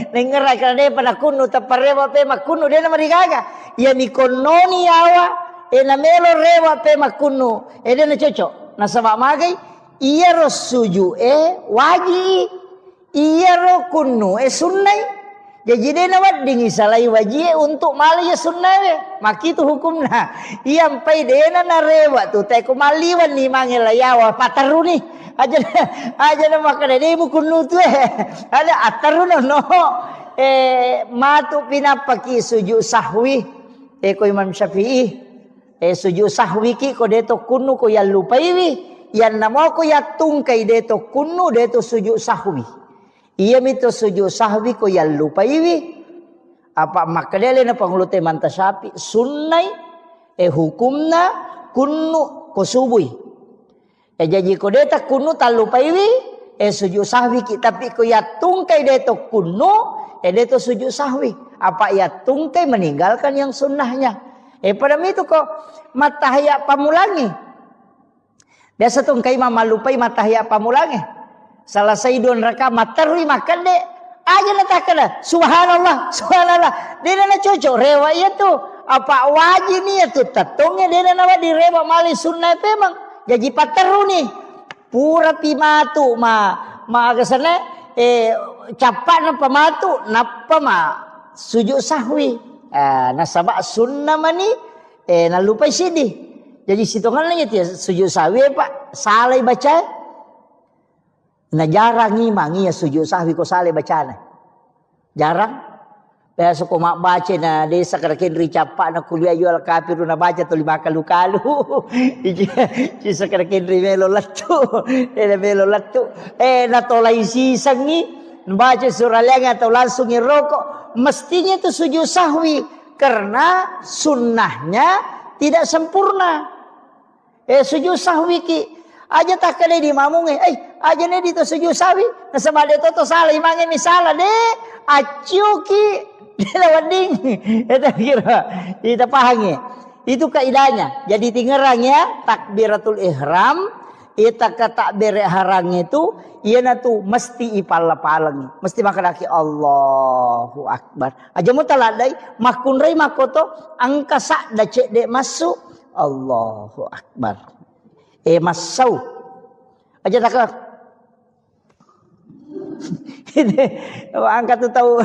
de ngera kana de pada kunnu taparewa pe makunnu de na marigaga ya ni kononi awa na melo rewa pe makunnu de na cocok na sabab magai iya ro suju waji iya ro kunnu sunnai jadi dia nawat dingi salai wajib untuk mali ya sunnah maki tu hukumna iya ampai dena na rewa tu tai ko maliwan ni mangela yawa pataru ni aja na makana de mu kunnu tu ada ataru no matu pinapaki sujud sahwi ko Imam Syafi'i sujud sahwi ki ko de to kunnu ko ya lupaiwi yan namo ko ya tungkai de to kunnu de to sujud sahwi iya mito sujud sahwi ko ya lupaiwi apa makadele na panglute manta sapi sunnai hukumna kunnu ko subui jadi ko deta kunnu talupaiwi sujud sahwi ki tapi ko ya tungkai de to kunnu de to sujud sahwi apa ya tungkai meninggalkan yang sunnahnya pada itu ko matahya pamulangi biasa tungkai mama lupai matahya pamulangi salah saidun raka matarui makan de aja natakana subhanallah dia na cocok rewa itu apa wajib ni itu tatongnya dia na di rewa mali sunnah memang jadi pataru ni pura pimatu ma agasana capak na pamatu napa ma sujud sahwi nasabak sunnah mani na lupa sidi jadi sitongan lagi dia sujud sahwi pak salai baca na jarang ngimang iya sujud sahwi ko sale bacana jarang biasa ko mak baca na desa karakin ricapak na kuliah jual kafir na baca tu lima kalu ci sakarakin melo latu na tolai sisang ni baca surah lenga atau langsung ngerokok mestinya itu sujud sahwi karena sunnahnya tidak sempurna. Sujud sahwi ki aja tak kene di mamunge aja ne di to sujud sahwi nasabade to salah imange misalah de acu ki lawading eta kira kita pahangi itu kaidahnya. Jadi tingerang ya takbiratul ihram ita ka takbir harang itu ieu tu mesti ipal-palang mesti makadaki Allahu akbar aja mu taladai makun rei makoto angka sak da cek de masuk Allahu akbar masau aja tak angkat tu tahu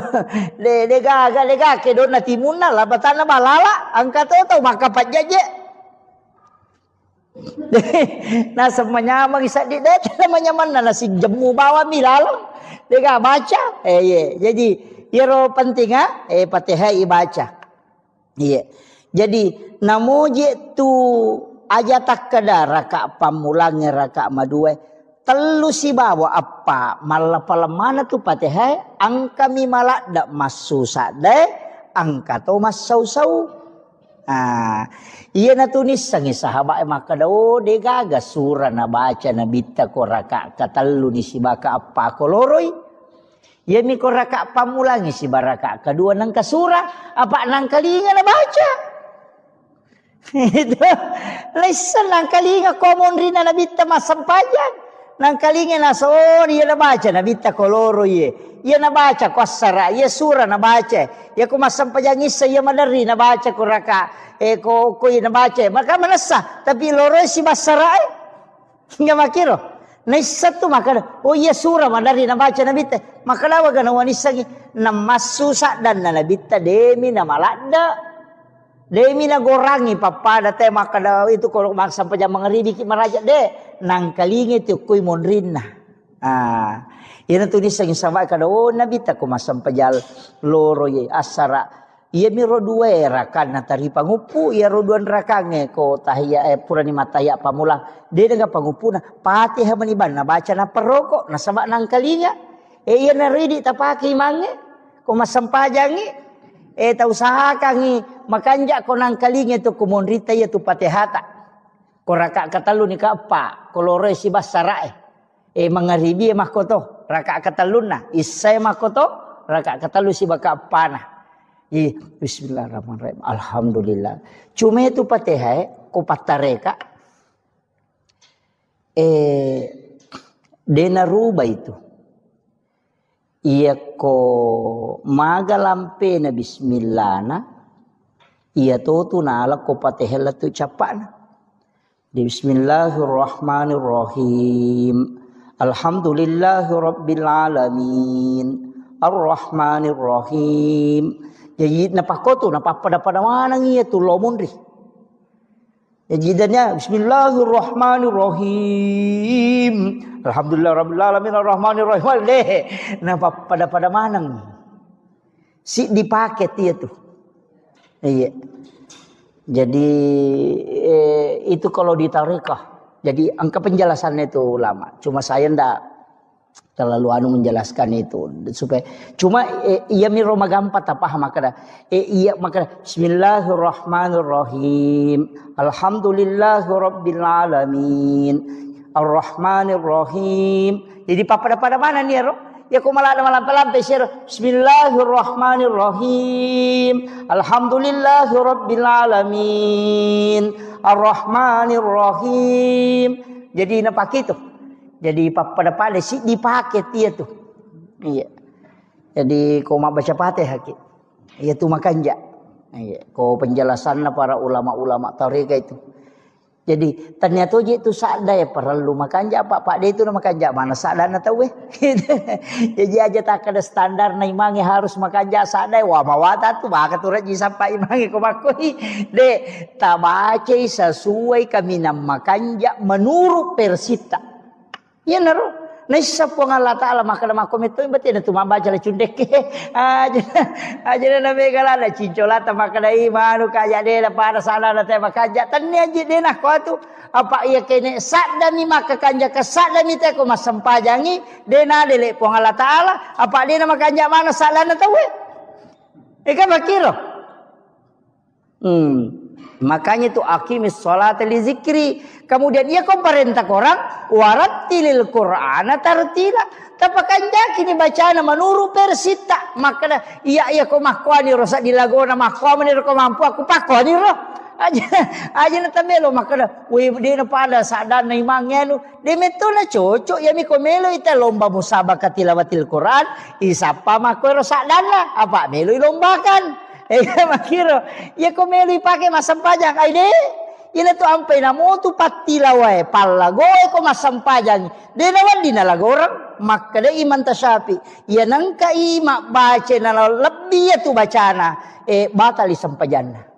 lega ke dona timuna lah batana balala angkat tu tahu maka pajaje nah semuanya mangisa di det namanya mana nasi jemu bawa milal lega baca jadi iro penting Fatihah baca jadi namoje tu aja tak kada raka pamulangi raka madue telu si bawa apa malah palemana tu Fatihah angka mi malak dak masu sade angka to masau-sau iya na tunis sangi sahabat maka do de gaga surah na baca na bitta ko raka katelu ni si baka apa koloroi iya mi ko raka pamulangi si baraka kedua nang kasura apa nang kalinga na baca itu lesan nang kalinga komon rina nabita masampajan nang kalinga naso dia nabaca nabita koloro ye ia nabaca kosara ia surah nabaca ya ko masampajan isa ia madari nabaca ko raka ko nabaca maka manasa tapi loro si basara enggak makiro naisa tu maka iya surah madari nabaca nabita maka lawa gana wanisagi namasusa dan nabita demi namalada demi na gorangi papada te makada itu kalau maksa pajang mengeribi ki maraja de nang kalingi tu kuy monrinna ina tu disang sama kada nabi ta ko masam pajal loro ye asara ia mi ro dua rakan tari pangupu ia ro duan rakange ko tahiyya purani mataya pamulang de dengan pangupuna Fatihah maniban na baca na perokok na sama nang kalinga ia na ridi tapaki mange ko masam pajangi ta usaha kangi makanja ko nang kalinga tu kumonrita ya tu Fatihata ko raka katalu ni ka apa kolore si basarae mangaribi makoto raka kataluna isay makoto raka katalu si baka apana bismillahirrahmanirrahim alhamdulillah cuma itu Fatihah ko patareka dena ruba itu iya ko magalampe na bismillah na iya to tunala ko Fatihah tu capana bismillahirrahmanirrahim alhamdulillahi rabbil alamin arrahmanirrahim jadi napakoto napapada mana iya tu lomonri Jadinya bismillahirrahmanirrahim. Alhamdulillah rabbil alamin arrahmanirrahim. Nah pada manang. Si dipakai dia tuh. Iya. Jadi itu kalau di tarekah. Jadi angka penjelasannya itu lama. Cuma saya ndak terlalu menjelaskan itu supaya cuma iya miro magampat apa makna iya makna bismillahirrahmanirrahim alhamdulillahirabbil alamin arrahmanirrahim jadi pada mana nih ro ya ko malam sir bismillahirrahmanirrahim alhamdulillahirabbil alamin arrahmanirrahim jadi napak itu. Jadi pada si dipakai dia tuh. Iya. Jadi kau mau baca Fatihah ki. Iya tuh makanja. Iya. Kau penjelasannya para ulama-ulama tarekat itu. Jadi ternyata itu sada ya perlu makanja pak dia itu nama makanja mana sada na tahu Jadi aja tak ada standar na imangi harus makanja sada wah mawata tuh baka tuh raji sampai imangi kau makoi de tabaca sesuai kami nama makanja menurut persita. Ya naro, nisa po nga Allah Ta'ala makalama komito imbati na tumabaca la cundek aja na megala na cincolata makalai manu kaya de la para sana na te makaja tanni aja de na ko tu apa iya kene sadda mi makakanja ka sadda mi te ko masampajangi de na dele po nga Allah Ta'ala apa de na makanja mana sala na tawe ika makiro Makanya itu aqimis sholata li zikri. Kemudian ia kau perintah orang warattilil Qur'ana tartila. Tapakan kini bacaan menurut persita. Maka iya kau makwani rosak dilagona makwani kau mampu aku pakwani roh. Aja na tamelo maka we di na pada sadan na imangnya nu de meto na cocok ya mi komelo ita lomba musabaqah tilawatil Quran isapa mako rosak dan lah apa melo lombakan. Makiro ya komelo ipake masam pajang ai de ina tu ampai na mo tu patilawai palagoy ko masam pajang de nawan dinalago orang maka de iman tasyafi ya nangka ima baca na lebih tu bacana batali sampajanna.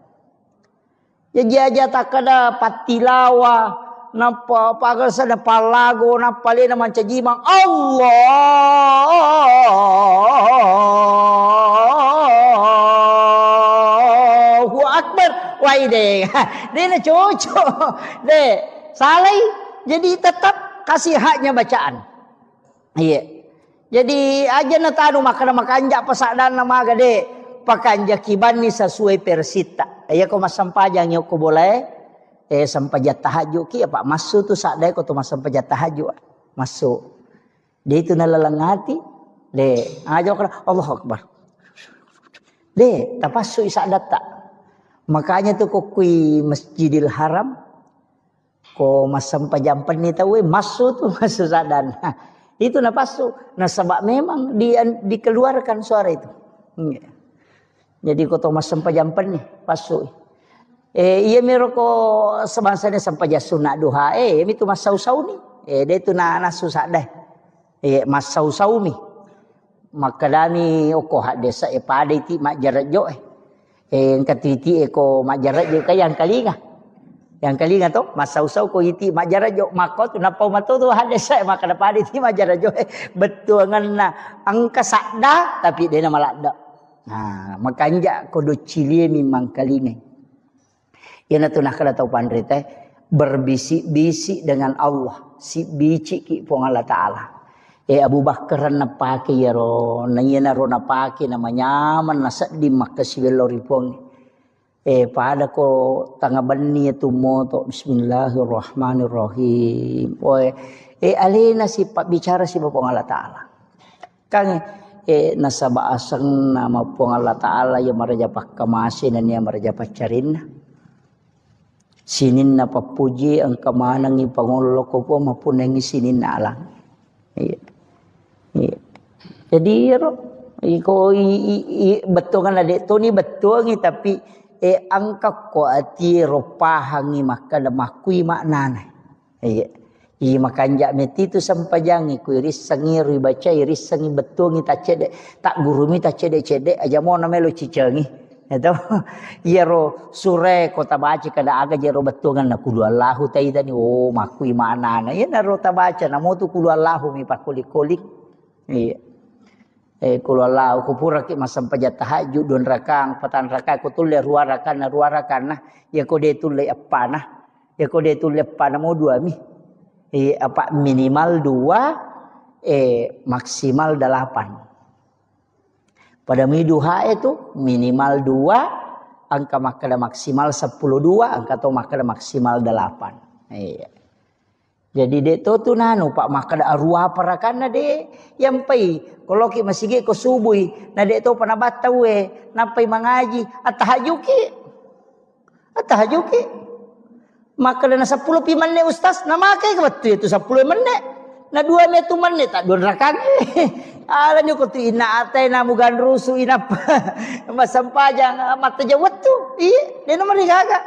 Ya jaja takada patilawa napa pagal sada palago napa le na mancajimang Allahu Akbar waide dia na cocok de salai jadi tetap kasih haknya bacaan iya jadi aja na tanu makanja pasadan nama gade pakanja kibani sesuai persita. Ya kau masam pajang ya kau boleh sampajat tahajud ki apa masuk tu sadai kau tu masam pajat tahajud masuk dia itu nalalangati de aja kau Allah Akbar de tapasu isadat tak makanya tu kau kui Masjidil Haram kau masam pajam ni tahu masuk tu masuk sadan itu napasu nah sebab memang dia dikeluarkan suara itu. Jadi kau tahu mas sampai jam pen nih pasuk. Iya meroko sebangsanya sampai jam sunat duha. Itu mas sau-sau nih. Dia itu na susah deh. Mas sau-sau nih. Maka dani oko hak desa pada iti mak jarak jo. Yang katiti eko mak jarak jo kaya yang kalinga. Yang kalinga tu mas sau-sau ko iti mak jarak jo mako tu napau mato tu hak desa maka dapat iti mak jarak jo. Betul ngana angka sakda tapi dia nama lakda. Nah, makanya kodo cilie memang kalinga. Ya na tunah kada tau pandre teh berbisik-bisik dengan Allah, si bici ki pong Allah Taala. Abu Bakar na pake ya ro, na yena ro na pake namanya man nasa di makasibelori pong. Pada ko tangabani tu moto bismillahirrahmanirrahim. Alena si bicara si pong Allah Taala. Kang nasa baasang nama pong Allah Ta'ala yang merajapak kamasin dan yang merajapak carin sinin na papuji ang kamanang ipangulo ko po mapunang sinin na alang jadi iko betul kan ada itu ni betul ni tapi angka ko ati ropahangi maka damakui maknana makanja meti tu sampajangi ku iris sangi ribaca iris sangi betul tak cedek tak guru mi tak cedek aja mau namelo cicengi itu iya ro sure kota baca kada aga jero betul kan nakulu Allahu taidani makui mana ya naro tabaca namo tu kulu Allahu mi pakulik-kulik iya kulu Allahu kupura ki masam pajat tahajud don rakang patan rakang ku tulle ruarakan nah ya ko de tulle apa nah ya ko de tulle apa namo dua mi apa minimal 2 maksimal 8 pada miduha itu minimal 2 angka makada maksimal 10 2 angka to makada maksimal 8 jadi de to tu nanu pak makada arua parakana de yang pai kalau ki masige ko subuh na de to panabata we napai mangaji atahajuki maka na 10 piman ne ustaz na makai ka betul itu 10 menit na 2 metu menit tak don rakan ala nyo ko tu ina atay na mugan rusu ina masampajang mata jawat tu dia na marigaga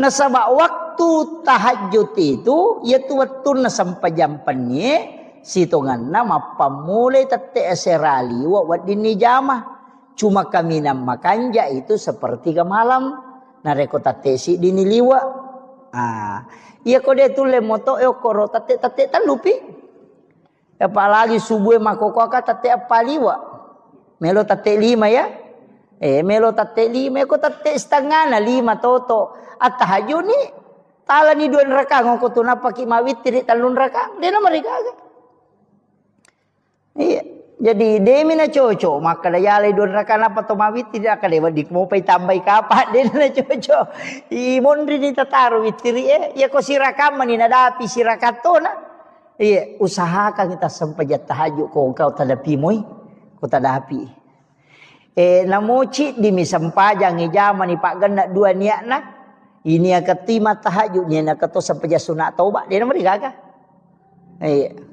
na sabak waktu tahajud itu yaitu waktu na sampajam penye sitongan na mapamulay tatte aserali wa wadini jama cuma kami na makanja itu seperti ke malam na reko tatte si diniliwa iya ko dia tulle moto koro tate talupi apalagi subuh makoko ka tate apaliwa melo tate 5 ya melo tate 5 ko tate setengah na 5 toto at tahajud ni tala ni 2 rakang ko tunapa ki mawit tiri talun rakang dia na marigaga iya Jadi demi na cocok maka dayalay don rakana patomawit tidak kada di mo pay tambay kapat din na cocok. Imon rin itataro witiri ya ko sirakam ni nadapi sirakato na. Iya usahakan kita sampajat tahajud ko kau tadapi moy ko tadapi. Namoci di misampajang ijaman ni Pak Ganda dua niat na. Ini akatima tahajud ni nak to sampaja sunat taubat dia nama digaga. Iya.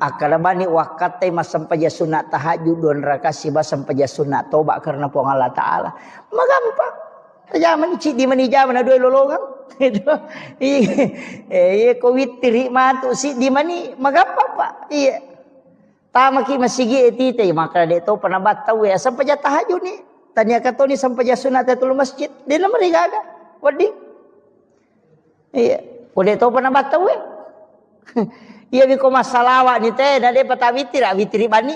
Akalabani wakatay masampaja sunat tahajud don rakasi ba sampaja sunat taubat karena po Allah Taala. Magampang. Tajaman ci di manijaman na dua lolongan. Itu. Iya ko witri matu si di mani magampang Pak. Iya. Tama ki masigi etite maka deto panabat tahu ya sampaja tahajud ni. Tanya kato ni sampaja sunat tul masjid. Dia nama digaga. Wadi. Iya, udah tahu pernah batawe. Iya biko masalawat ni teh nade patawitri witri bani.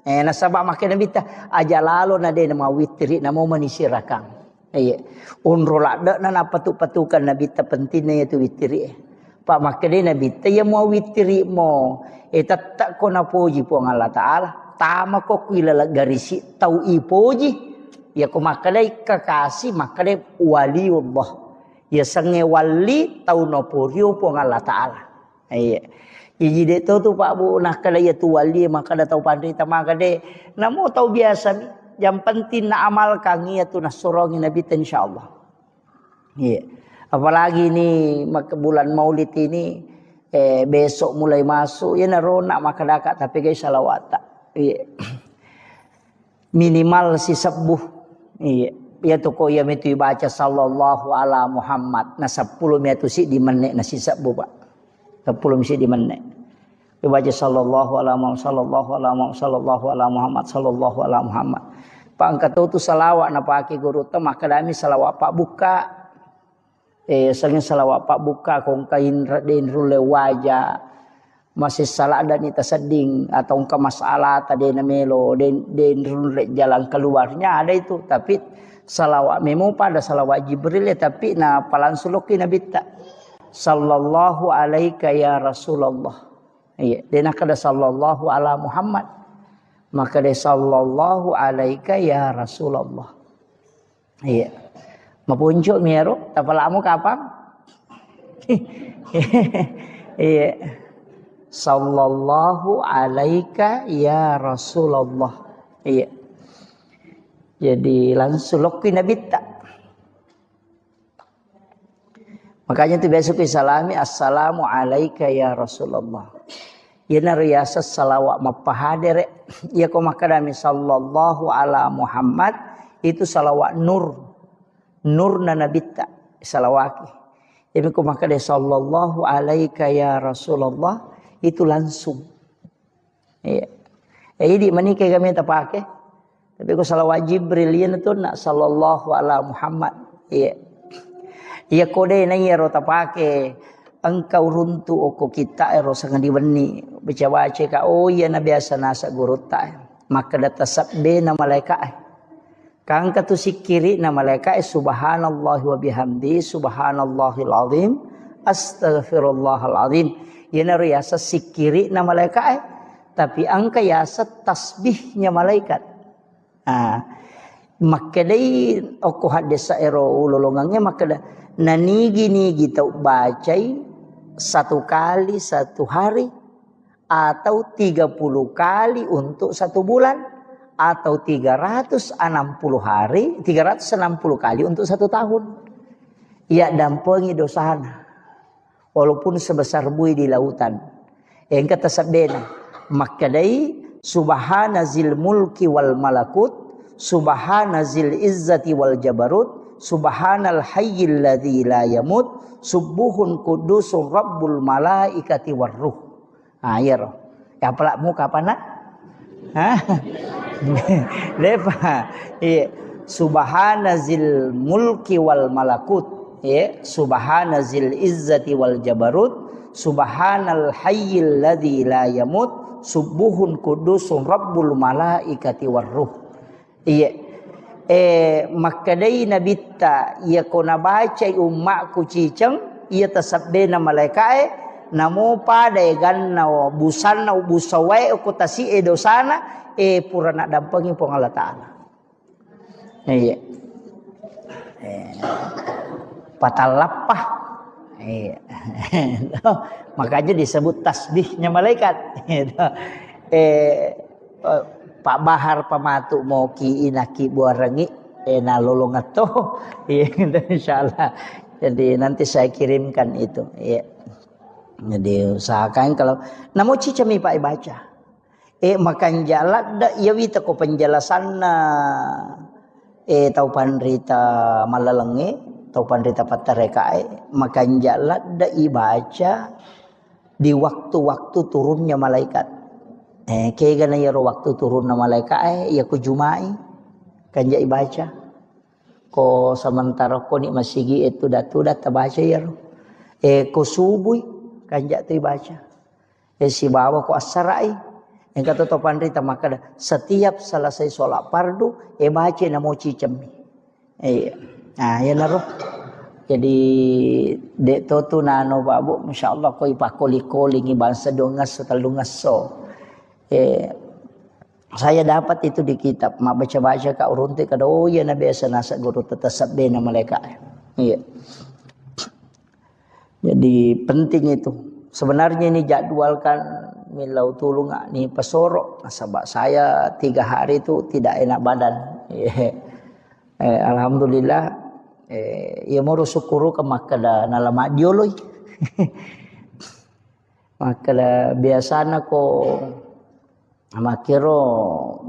Nasabak makin nabita aja lalu nade nama witri namo manisirakan. Iya. Unrola dak na patu-patukan nabita pentingnya itu witri. Pak makin nabita ya mau witri mo. Tak ko na puji po ng Allah Taala. Tama ko kuilala garisi tau ipoji. Ya ko makalay kakasi makalay waliullah. Ya sange wali tau no puryo po ng Allah Ta'ala. Iya. Jadi dito tu Pak Bu nakalay tu wali makada tau pandai tamakade. Namo tau biasa yang penting na amal kang iya tu nasurongin nabi insyaallah. Iya. Apalagi ni bulan Maulid ini besok mulai masuk ya narona makadaka tapi guys salawat. Iya. Minimal si sebuh. Iya, ya toko ya metu baca sallallahu ala Muhammad. Na 10 metu si di menek na sisa bu Pak. 10 si di menek. Baca sallallahu ala Muhammad sallallahu ala Muhammad sallallahu ala Muhammad sallallahu ala Muhammad. Pak angkat tu salawat na pake guru ta maka dami salawat Pak buka. Sangin salawat Pak buka kong kain den rule wajah. Masih salah dan ita seding atau ke masalah tadi namelo den jalan keluarnya ada itu tapi salawat memo pada salawat Jibril ya tapi na palan suluki nabi ta sallallahu alaika ya Rasulullah. Iya dena kada sallallahu ala Muhammad maka de sallallahu alaika ya Rasulullah. Iya mapunjuk miero tapalamu kapan? Iya sallallahu alaika ya Rasulullah. Iya. Jadi langsung lokki nabi tak. Makanya tu biasa salami assalamu alaika ya Rasulullah. Ya nariyasa salawat mapahadir ya ko makadami sallallahu ala Muhammad itu salawat nur. Nur na nabi tak salawaki. Ya ko makadami sallallahu alaika ya Rasulullah itu langsung. Iya. Jadi menikah kami tak pakai. Tapi kalau salawat Jibril itu nak sallallahu ala Muhammad. Iya. Iya kode na iya ro tak pakai. Engkau runtu oko kita ero sangat diweni. Baca-baca ka oh iya na biasa nasa guru ta. Maka data sabde na malaikat. Kang katu sikiri na malaikat subhanallah wa bihamdi subhanallahil azim astaghfirullahal azim. Yana riasa sikiri na malaikat tapi angka yasa tasbihnya malaikat. Makadai aku hadis ero ulolongangnya makada nanigi tau bacai 1 kali 1 hari atau 30 kali untuk 1 bulan atau 360 hari 360 kali untuk 1 tahun. Ya dampengi dosana. Walaupun sebesar buih di lautan. Yang kata sabdena. Makadai subhanazil mulki wal malakut. Subhanazil izzati wal jabarut. Subhanal hayyil ladzi la yamut. Subuhun kudusur rabbul malaikati warruh. Ya roh. Ya pelak muka apa nak? Lepa. Subhanazil mulki wal malakut. Ya, subhanazil izzati wal jabarut subhanal hayyil ladzi la yamut subuhun kudusur rabbul malaikati warruh. Iya. Makadai nabita ia kona baca ummakku cicang ia tasabdena malaikat namo pada ganna busanna busawai ko tasi dosana purana dampangi pong Allah Taala. Iya. Patalapah. Iya. Makanya disebut tasbihnya malaikat. Pak Bahar pamatu mau ki inaki buarangi nalolongato. Iya, insyaallah. Jadi nanti saya kirimkan itu. Iya. Jadi usahakan kalau namo cicami Pak baca. Makan jalan da iya wita ko penjelasan na tau pandrita malalenge, tau pandrita patarekae, makan jalan da ibaca di waktu-waktu turunnya malaikat. Kaya gana yaro waktu turunnya malaikat ya ko jumai kanja ibaca. Ko sementara ko ni masigi itu datu baca yaro. Ko subuh kanja tu baca. Si bawa ko asarai. Yang kata topan rita maka setiap selesai sholat fardu baca namo cicami. Nah ya naruh. Jadi dek tu nano babu masyaallah ko ipakoli-koli ngi bangsa dongas talungas so. Saya dapat itu di kitab mak baca-baca ka urunte kada ya na biasa nasa guru tetasab bena malaikat. Iya. Jadi penting itu. Sebenarnya ini jadwalkan milau tulung ni pesoro. Sebab saya 3 hari itu tidak enak badan. Alhamdulillah. Ya mau syukuru ke makada nalama dioloi. Makada biasana ko makiro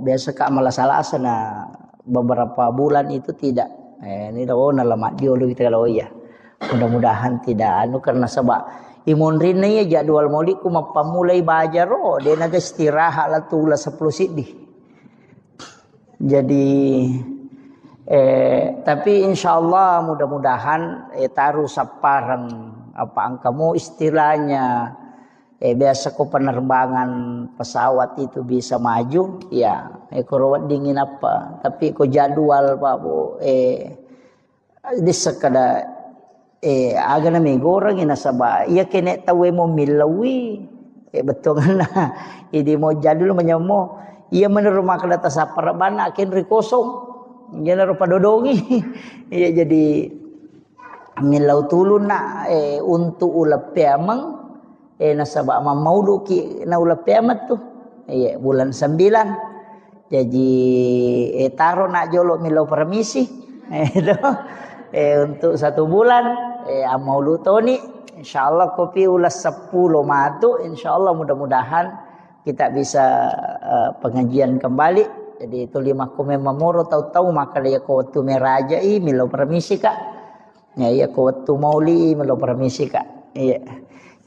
biasa ka malasalasa na beberapa bulan itu tidak. Ini dah nalama dioloi kita kalau ya. Mudah-mudahan tidak karena sebab imun rina ya jadwal maulid ku mapamulai bajar dia naga istirahat lah tu lah 10 sidih. Jadi tapi insyaallah mudah-mudahan taruh saparan apa angkamu istilahnya biasa ko penerbangan pesawat itu bisa maju ya korowat dingin apa tapi ko jadwal Pak Bu di sekada aga na may gorang inasaba iya kene tawe mo milawi betul na idi mo jadul manyamo iya menerima kada sa parabana ken rikosong iya na padodongi iya jadi milaw tulun na untuk ulap piamang nasaba mamaudu ki na ulap piamat tu iya bulan 9 jadi taro na jolo milaw permisi untuk 1 bulan mau lutoni insyaallah kopi ulas 10 matu insyaallah mudah-mudahan kita bisa pengajian kembali jadi itu 5 kome mamoro tahu-tahu maka dia ko tu merajai milo permisi kak ya ko tu mauli milo permisi kak iya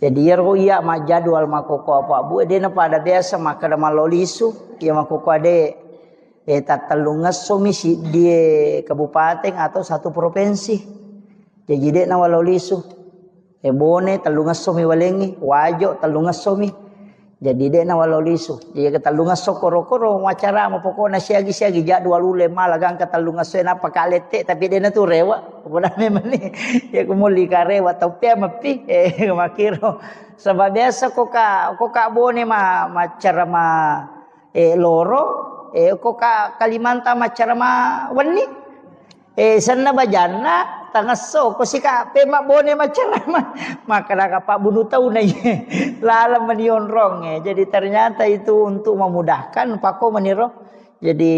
jadi yaro iya ma jadwal makoko apa bu dia na pada biasa maka da malolisu ya makoko ade tatalungas somisi di kabupaten atau 1 provinsi. Jadi dek na walau lisu. Bone talungas somi walengi, wajo talungas somi. Jadi dek na walau lisu. Jadi talungas so koro-koro wacara mo pokona siagi-siagi jadwal ule malagang katalungas so na pakalete tapi dek na tu rewa. Puna memang ni ya kumuli ka rewa tau pia mapi makiro. Sebab biasa ko ka bone macara loro ko ka Kalimantan macarama wani sanna bajana tangaso ko sika pema bone macarama maka Pak bunuh tahu na lala manion rong jadi ternyata itu untuk memudahkan pako meniro jadi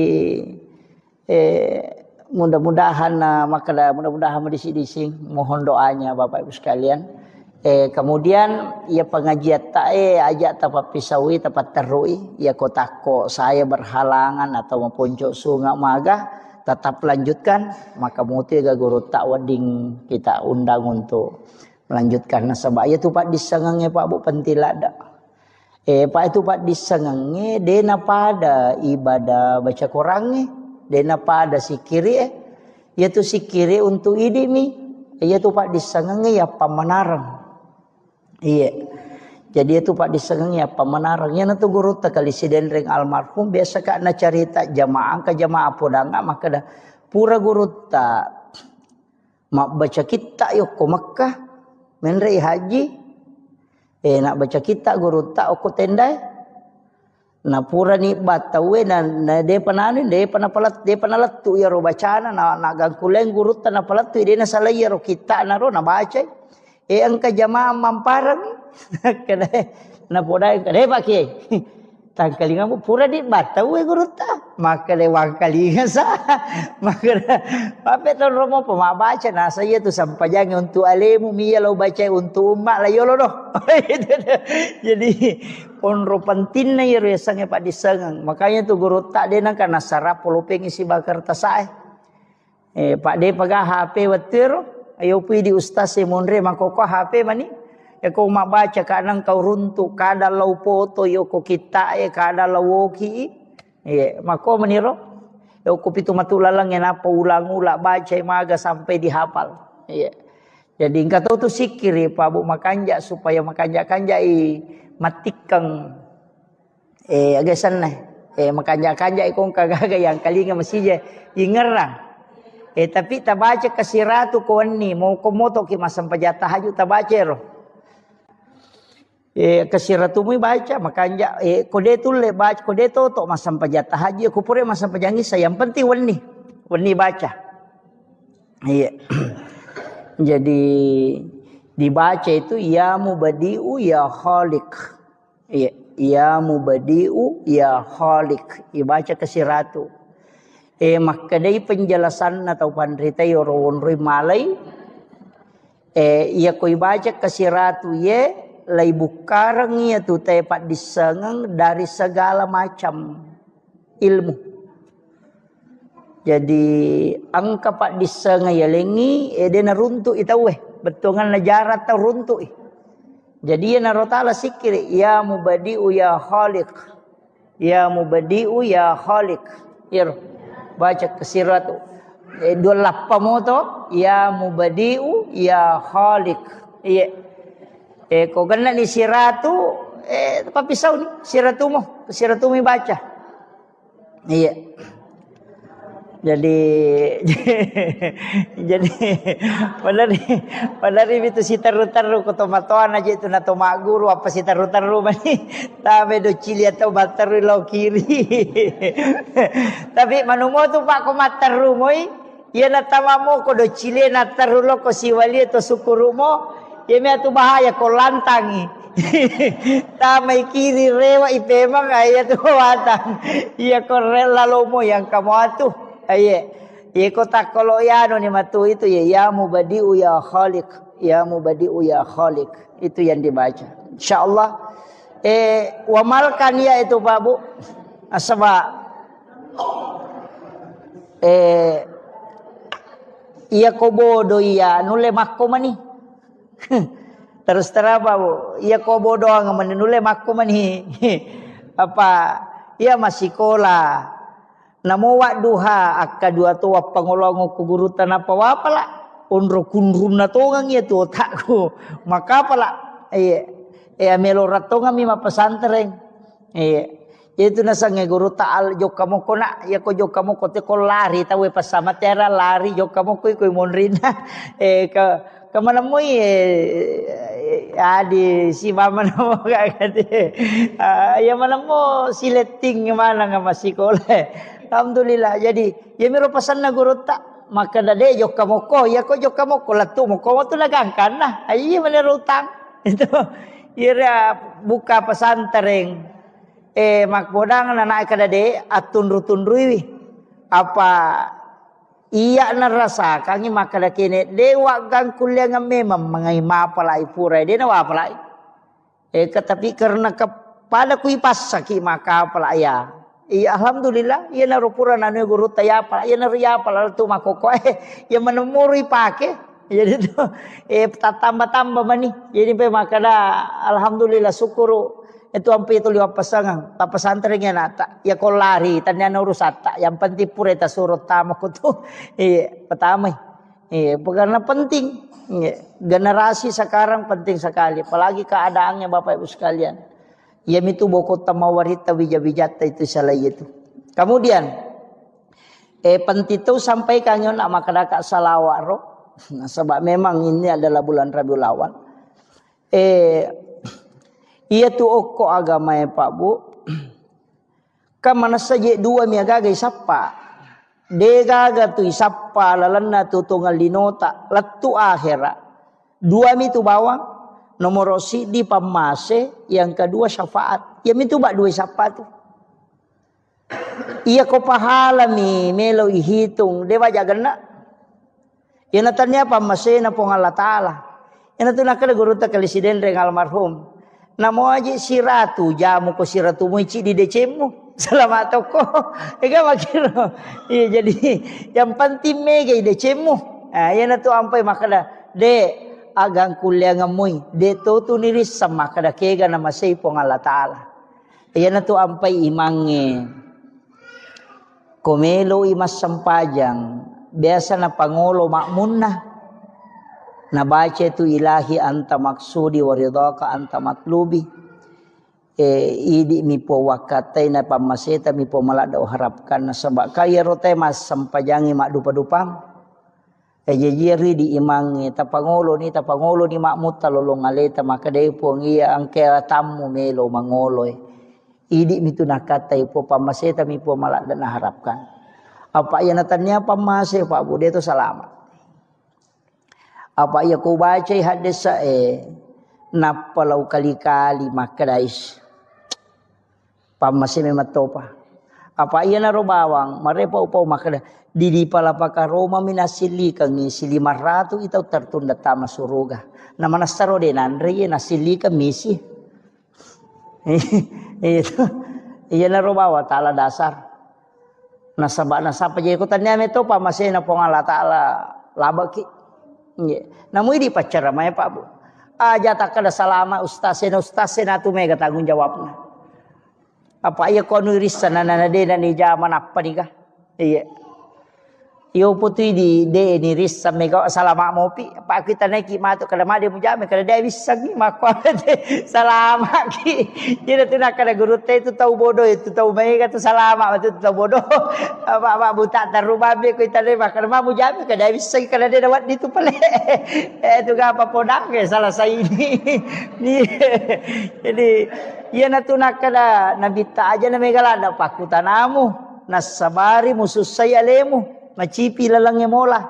mudah-mudahan mudah-mudahan disi-disi mohon doanya Bapak Ibu sekalian. Kemudian ia pengajian ajak tapat pisawi tapat terui ya kotako saya berhalangan atau mempuncuk sungai maga tetap lanjutkan maka muti ga guru takwading kita undang untuk melanjutkan nasabah ya tu Pak disengenge Pak Bu pentilada Pak itu Pak disengenge dena pada ibadah baca Qurannya dena pada sikiri ya tu sikiri untuk idimi ya tu Pak disengenge ya pamanarang. Iya. Jadi itu Pak disengengnya pemenarangnya nanti guru tak kali sidenreng almarhum biasa kak na cerita jamaah ke jamaah podanga maka dah pura guru tak mak baca kita yuk ke Mekah menrei haji Nak baca kita guru tak aku tendai. Na pura ni batawe na de pananu de panapalat de panalatu ya ro bacana na gangkuleng guru tan napalatu de na salaya ro kita na ro na baca. Angka jamaah mamparang kada na podai kada pakai. Tangkalingan mo pura di batawe guru ta. Maka de wangkalingan sa. Maka pape ton romo pemabaca na saya tu sampajang untuk alemu miya lo baca untuk umat la yolo doh. Jadi onro penting na yero sange pak disengang. Makanya tu guru tak dena kana sarap polopeng isi bakar tasai. Pak de paga HP watir ayo pi di ustaz semonre makoko HP mani. Ya kau mak baca kadang kau runtuk kada lau foto yo ko kita kada lau woki. Mako meniro. Yo ko pitu matulalang yang apa ulang-ulang baca maga sampai dihafal. Jadi engkau tahu tu sikir Pak Bu makanja supaya makanja-kanja matikang agasan na makanja-kanja ikong kagaga yang kalinga masih ingerang. Tapi tabaca kasiratu ko ni mau komoto ki masam pajata haju tabaca ro. Kasiratu mu baca makanja kode tu le baca kode to masam pajata haji aku pure masam pajangi saya yang penting wani baca. Jadi dibaca itu ya mubadi'u ya khaliq. Ya mubadi'u ya khaliq. Dibaca kasiratu. Makadai penjelasan atau pandrita yorowon malai. Ia koi baca kasiratu ye lai bukarang ia tu tepat disengang dari segala macam ilmu. Jadi angka pak disengang ya lengi dia na runtuk itau betongan najarat tau runtuk. Jadi ya narotala sikir ya mubadi'u ya khaliq. Ya mubadi'u ya khaliq. Ya baca kasiratu. Dua lappa moto ya mubadi'u ya khaliq. Iya. Kau kena ni siratu apa pisau ni siratu baca. Iya. Jadi padari itu si taru-taru ko tomatoan aja itu nato maguru apa si taru-taru mani tabe do cili atau bataru lo kiri. Tapi manumo tu pak ko mataru moi ia natamamo ko do cili nataru lo ko siwali to sukurumo ia me tu bahaya ko lantangi. Tamai kiri rewa ipemang ayat tu watang ia ko rela lomo yang kamu atuh. Iya kota kalau ya no ni matu itu ya mubadi'u ya khaliq, ya mubadi'u ya khaliq. Itu yang dibaca. Insyaallah wamalkan ya itu Pak Bu. Asaba iya ko bodo iya nule makko mani. Terus terang Pak Bu, iya ko bodo ang nule makko mani. Apa iya masih sekolah. Namo wa duha akka dua tua pangolongo ku guru tanapa wapala onro kunrum na tongang ya tu otakku maka pala melo ratonga mi mapasantren itu nasange guru taal jokamo kona ya ko jokamo ko te ko lari tawe pasama tera lari jokamo ko monrina ke mana mo di si mama namo kagade ya mana mo sileting mana nga masikole. Alhamdulillah. Jadi ya miro pasan na guru tak maka dade jok kamoko ya ko jok kamoko latu mo ko tu lagangkan nah ayi menurutang itu ira buka pesantren makbodang na naik kadade atun rutundruwi apa iya na rasa kangi maka kene dewa gang kuliah memang mangai mapalai pura de na wapalai tapi karena kepada kui pasaki maka apalaya. Iya alhamdulillah iya narupura nanu guru tayapa iya nariyapa lalu tu makoko iya menemuri pake jadi tu tambah mani jadi pe makada alhamdulillah syukuru itu ampe itu liwat pasangan tak pesantrennya nata ya ko lari tanya urusata yang penting pura ta surut tamako tu pertama karena penting generasi sekarang penting sekali apalagi keadaannya Bapak Ibu sekalian. Ya mitu boko tamawarita wijabijata itu salah itu. Kemudian pentito sampai kanyo nak makadaka salawaro. Nah, sebab memang ini adalah bulan Rabiul Awal. Iya tu oko agama ya Pak Bu. Kamana saja dua mi agaga isapa. De gaga tu isapa lalana tu tunggal linota latu akhira. Dua mi tu bawang. Nomor si di pamase, yang kedua syafaat. Ya mi tu bak dua isapa tu. Iya ko pahala mi melo ihitung dewa jagana. Ya natanya pamase na pong Allah Ta'ala. Ya natuna kada guru ta kalesiden reng almarhum. Namo aja si ratu jamu ko si ratu muici di decemu. Selamat toko. Ega makiro. Iya jadi yang penting mega di decemu. Ah ya natu ampai makada de agang kuliah ngamui. De tu niris sama kada kega nama sei pong Allah Ta'ala. Ya natu ampai imange. Komelo imas sampajang. Biasa na pangolo makmunna. Nabaca itu ilahi anta maksudi waridaka anta matlubi. Idi mi po wakatai na pamaseta mi po malada harapkan na sabak kaya rote mas sampajangi mak dupa-dupam. Jejiri di imangi tapangolo ni makmut talolong aleta maka dai po ngia angke tamu melo mangoloy. Idi mi tu nakatai po pamaseta mi po malada na harapkan. Apa yang natanya pamase Pak Bu itu selamat. Apa ia ku baca hadis napalau kali-kali makadais pamase mematopa. Apa ia naro bawang marepa upau makada di palapaka Roma minasili kang sili 500 itau tertunda tama suruga. Nama nasaro de nandre nasili ka misi. Itu ia naro bawa taala dasar. Nasapa jadi kutannya meto pamase na pong Allah Ta'ala labaki. Namun di pacar ramai Pak Bu. Aja tak ada salama ustasen atu mega tanggung jawabnya. Apa iya konuris sana nana de dan di zaman apa nih kah? Iya. Yo putui di de ni ris mega salama mopi. Pak kita naik matu kada made mujame kada dia bisa ni makwa salama ki. Jadi tu nak kada guru teh itu tahu bodoh itu tahu mega tu salama itu tahu bodoh. Apa buta terubah be kita de makar ma mujame kada bisa kada dia dapat itu pale. Itu ga apa podang ke salah saya ini. Ni jadi ia natu nak kada nabi ta aja na mega lada pakutanamu nasabari musuh saya lemu. Macipi lalangnya mola.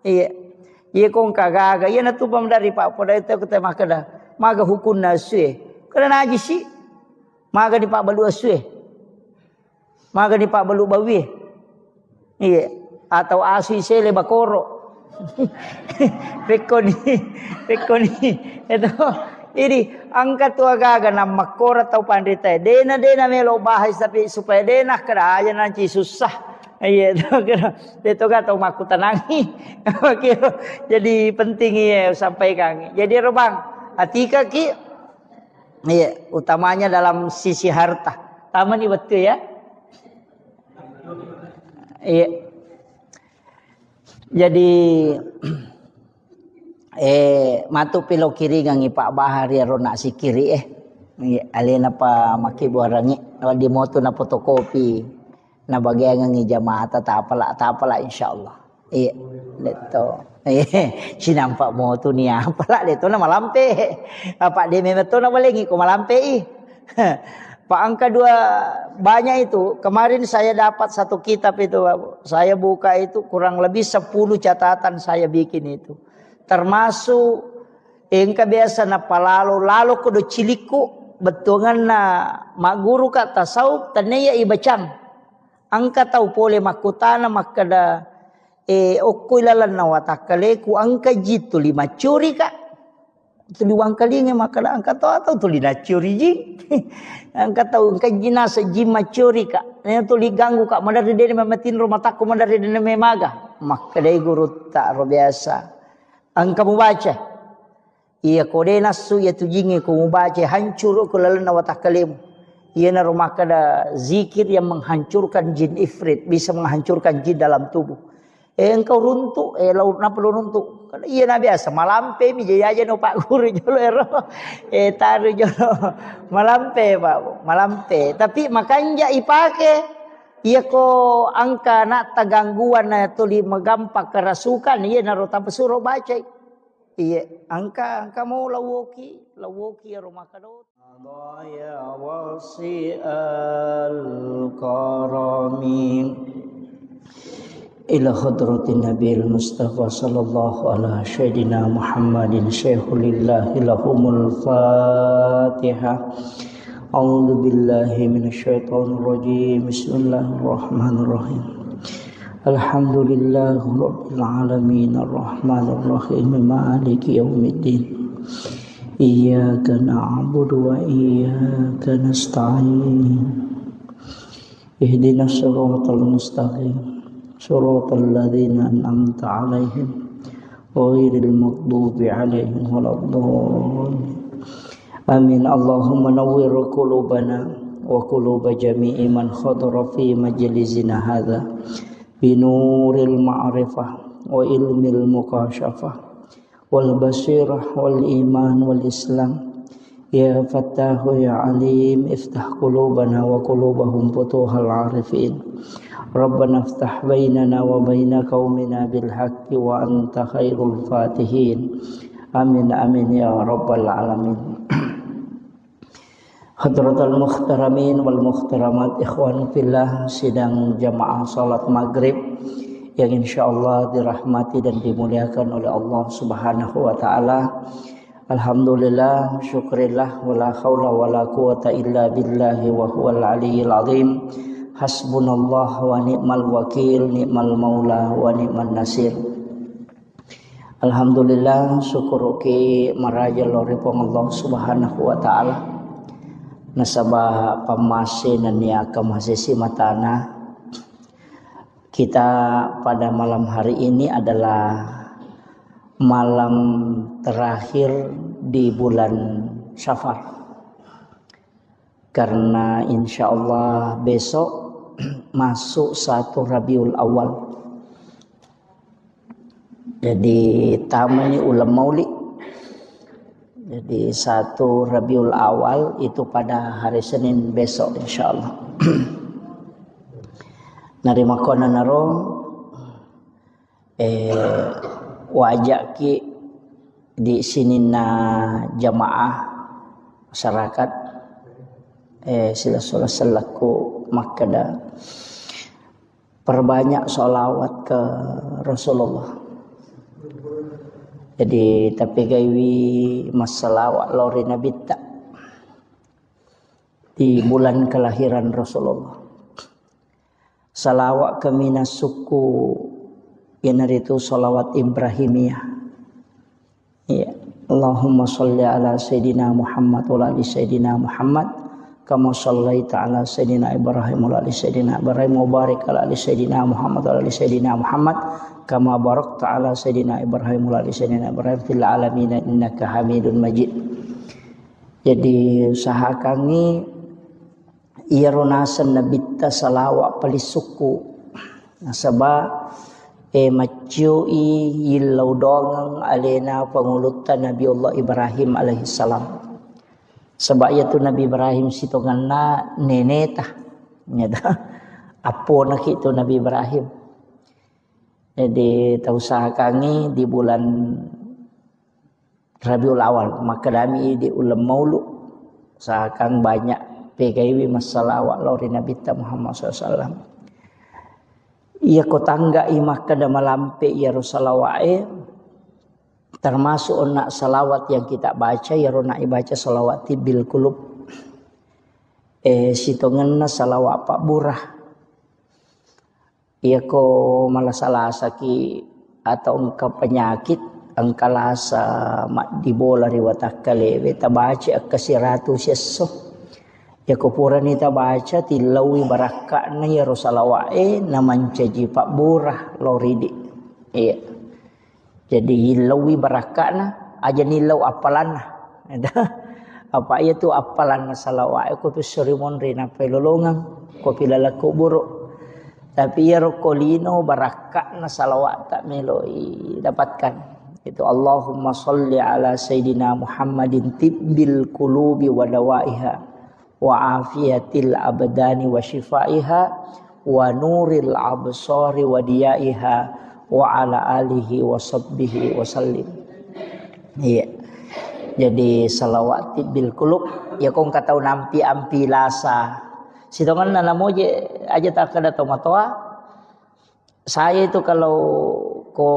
Iya. Iya kong kagaga. Iya natupam dari Pak Poda itu kita makada. Maga hukun nasue. Kada najis sih. Maga di Pak Balu asue. Maga di Pak Balu bawi. Iya. Atau asui sele bakoro. Pekoni. Itu. Ini angkat tu agaga na makora tau pandita. Dena melo bahas tapi supaya dena kada aja nanti susah. Iya, itu kan tahu maku tenangi. Jadi penting ya sampaikan. Jadi robang, atika ki, iya utamanya dalam sisi harta. Taman ini betul ya. Iya. Jadi matu pilo kiri ngangi Pak Bahar ya rona si kiri alena pa maki buarangi di moto na fotokopi. Na bagian ngi jamaah tak apalah insyaallah. Iya, itu. Sinampak mo tu ni apalah itu na malampe. Apa dia memeto na balengi ko malampe. Pak angka 2 banyak itu. Kemarin saya dapat satu kitab itu. Saya buka itu kurang lebih 10 catatan saya bikin itu. Termasuk engka biasa na palalo lalo kudu ciliku betungan na maguru ka tasawuf taneya ibacang. Angka tahu pole makutana makada okoi lalan na watakale ku angka jitu 5 curi ka. Tuli wang kalinge makada angka tahu atau tuli na curi ji. Angka tahu angka jinasa jima curi ka. Nya tuli ganggu ka madari dene mamatin rumah takku madari dene memaga. Makada guru tak ro biasa. Angka mubaca. Iya kode nasu ya tujinge ku mubaca hancur ku lalan na watakalemu. Ia na rumah kada zikir yang menghancurkan jin ifrit, bisa menghancurkan jin dalam tubuh. Engkau runtuk, laut na perlu runtuk. Iya na biasa malampe mi jadi aja no Pak Guru jolo ero. Taru jolo malampe Pak, malampe. Tapi makanya ipake iya ko angka nak tagangguan na tuli magampak kerasukan iya na rota pesuro baca. Iya, angka mau lawoki rumah kadot. Ya wasi al-karami ila hadratin Nabil Mustafa sallallahu ala sayyidina Muhammadin syaikhulillah lahumul Fatihah. A'udzu billahi minasyaitonir rajim. Bismillahirrahmanirrahim. Alhamdulillahi rabbil alamin arrahmanir rahim maliki yaumiddin. Iyyaka na'budu wa iyyaka nasta'in. Ihdinas siratal mustaqim. Siratal ladzina an'amta 'alaihim ghairil maghdubi 'alaihim waladdallin. Amin. Allahumma nawwir qulubana wa quluba jami'i man khadara fi majlisina hadza binuril ma'rifah wa ilmil mukashafah wal basirah wal iman wal islam. Ya Fattahu ya Alim, iftah qulubana wa qulubahum futuhal arifin. Rabbana iftah bainana wa baina qaumina bil haqqi wa anta khairul fatihin. Amin amin ya rabbal alamin. Hadratul muhtaramin wal muhtaramat, ikhwan fillah, sidang jamaah salat maghrib yang insyaallah dirahmati dan dimuliakan oleh Allah Subhanahu wa taala. Alhamdulillah, syukurillah, wala haula wala quwata illa billahi wa huwal aliyyil azim. Hasbunallah wa ni'mal wakil, ni'mal maula wa ni'man nasir. Alhamdulillah, syukur ki maraja loripong Allah Subhanahu wa taala. Nasabah pamase naniaka masisi matana. Kita pada malam hari ini adalah malam terakhir di bulan Syafar. Karena insya Allah besok masuk 1 Rabiul Awal. Jadi tamanya ulam maulid. Jadi 1 Rabiul Awal itu pada hari Senin besok insyaallah. Narima kona naro wajak ki di sini na jamaah masyarakat sila selaku makada perbanyak sholawat ke Rasulullah. Jadi tapi gaiwi masalah lori Nabi tak di bulan kelahiran Rasulullah. Salawat kami suku yang itu salawat Ibrahimiyah. Ya, Allahumma sholli ala sayyidina Muhammad wa ala sayyidina Muhammad kama shallaita ala sayyidina Ibrahim wa ala sayyidina Ibrahim wa barik ala sayyidina Muhammad wa ala sayyidina Muhammad kama barakta ala sayyidina Ibrahim wa ala sayyidina Ibrahim fil alamin innaka Hamidun Majid. Jadi sahakangi ia ronasan nabita salawat palis suku nasaba macui yilau dongang alena pengulutan Nabi Allah Ibrahim alaihi salam. Sebab itu Nabi Ibrahim sitonganna nenetah nyata apo nak itu Nabi Ibrahim. Jadi tahu sahakangi di bulan Rabiul Awal maka kami di ulam maulud sahakang banyak PKW masalah lori Nabi Muhammad SAW. Ia kotangga imah kada malampe ya Rasulullah termasuk nak salawat yang kita baca ya rona baca salawat bil kulub. Sitonganna salawat Pak Burah. Ia ko malah ki atau engkau penyakit angkalasa mak dibola riwatakale beta baca kasiratu sesso. Ya kupura nita baca tilawi barakakna ya Rasulullah naman caji Pak Burah loridi. Iya. Jadi hilawi barakakna aja nilau apalan. Apa itu apalan salawat ko piserimon rina pelolongan ko pilalaku buruk. Tapi ya rokolino barakakna salawat tak meloi dapatkan. Itu Allahumma sholli ala sayyidina Muhammadin tibbil qulubi wa dawaiha wa afiyatil abdani wa shifaiha wa nuril absari wa diyaiha wa ala alihi wa sahbihi wa sallim. Iya. Jadi salawat bil kulub ya kong katau nampi ampi lasa. Sitongan nana moje aja tak ada tomatoa. Saya itu kalau ko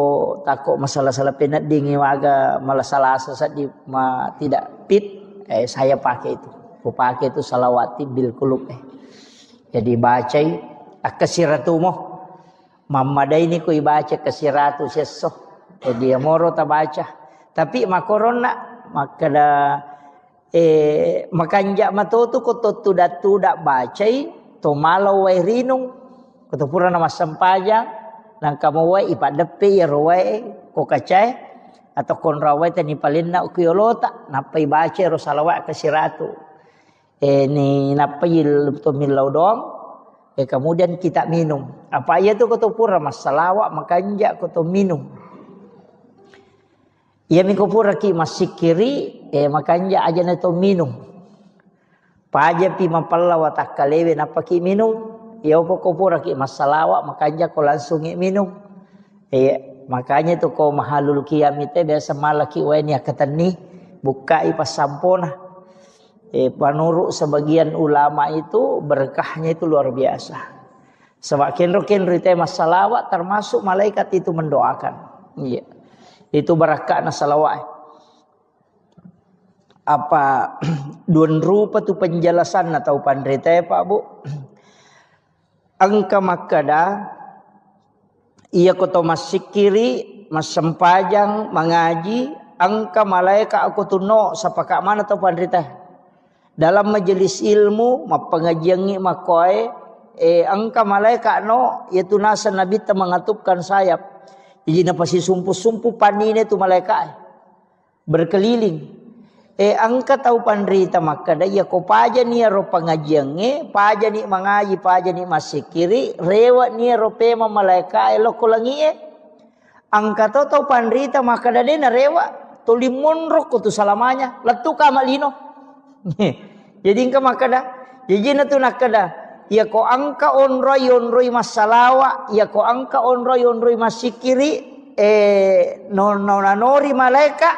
takut masalah-salah penat dingin waga malah salah saat di tidak fit, saya pakai itu. Ku pakai itu salawat bil kulub. Jadi baca akasiratumo. Mamada ini ku baca kasiratu seso. Jadi moro ta baca. Tapi makorona makada makanja matotu ko tudak bacai to malau wai rinung ko to pura nama sampajang nang kamu wai ipadepe ya roe ko kacai atau kon rawai tani palinna ukiyolota napai baca ro salawat kasiratu ni napai to milau dong kemudian kita minum apa ya tu ko to pura masalawat makanja ko to minum. Ya miko pura ki masikiri makanya aja na to minum. Paja pi mapalla watak kalewe napa ki minum. Ya opo ko pura ki masalawa makanya ko langsung minum. Makanya tu ko mahalul kiamite biasa malaki weni akatani bukai pasampona. Panuru sebagian ulama itu berkahnya itu luar biasa. Sebab kenro ite masalawa termasuk malaikat itu mendoakan. Iya. Itu barakah na salawat. Apa duan rupa tu penjelasan atau pandrita Pak Bu. Angka makada ia koto masikiri masempajang mengaji angka malaikat aku tuno sapaka mana atau pandrita. Dalam majelis ilmu mapengajiangi makoe angka malaikat no yaitu nasa nabi ta mengatupkan sayap. Jadi napa si sumpu-sumpu panine tu malaikat berkeliling. Angka tahu pandrita maka dah ya ko paja ni ro pangajiange, paja ni mangaji, paja ni masikiri, rewa ni ro pema malaikat lo kolangi Angka tahu pandrita maka dah na rewa tulimon ro ko tu salamanya, letu ka malino. Jadi angka maka dah. Jadi na tu nakada ya ko angka onroy masalawa ya ko angka onroy masikiri nonori malaika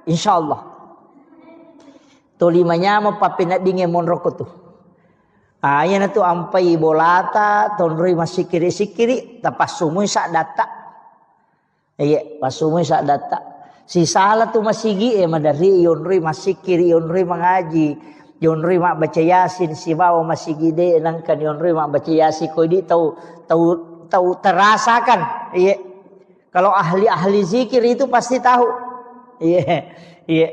insyaallah tolimanya mo papinat dinge monroko tu ayan tu ampai bolata tonroi masikiri tapasumu sa data pasumu sa data si salah tu masigi madari yonroi masikiri yonroi mengaji Yonri mak baca yasin si bawa masih gede nangkan yonri mak baca yasin kau di tahu terasakan iya kalau ahli zikir itu pasti tahu iya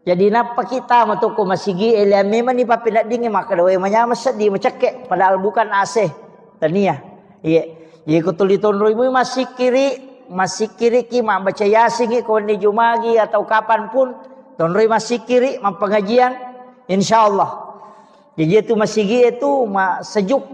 jadi napa kita matuko masih gede memang ni papinat dingin maka doa menyama sedih mencekek padahal bukan AC tania iya jadi kau tulis tonroimu masih kiri ki mak baca yasin kau ni jumagi atau kapan pun tonroi masih kiri mak pengajian InsyaAllah. Jadi itu masih itu sejuk.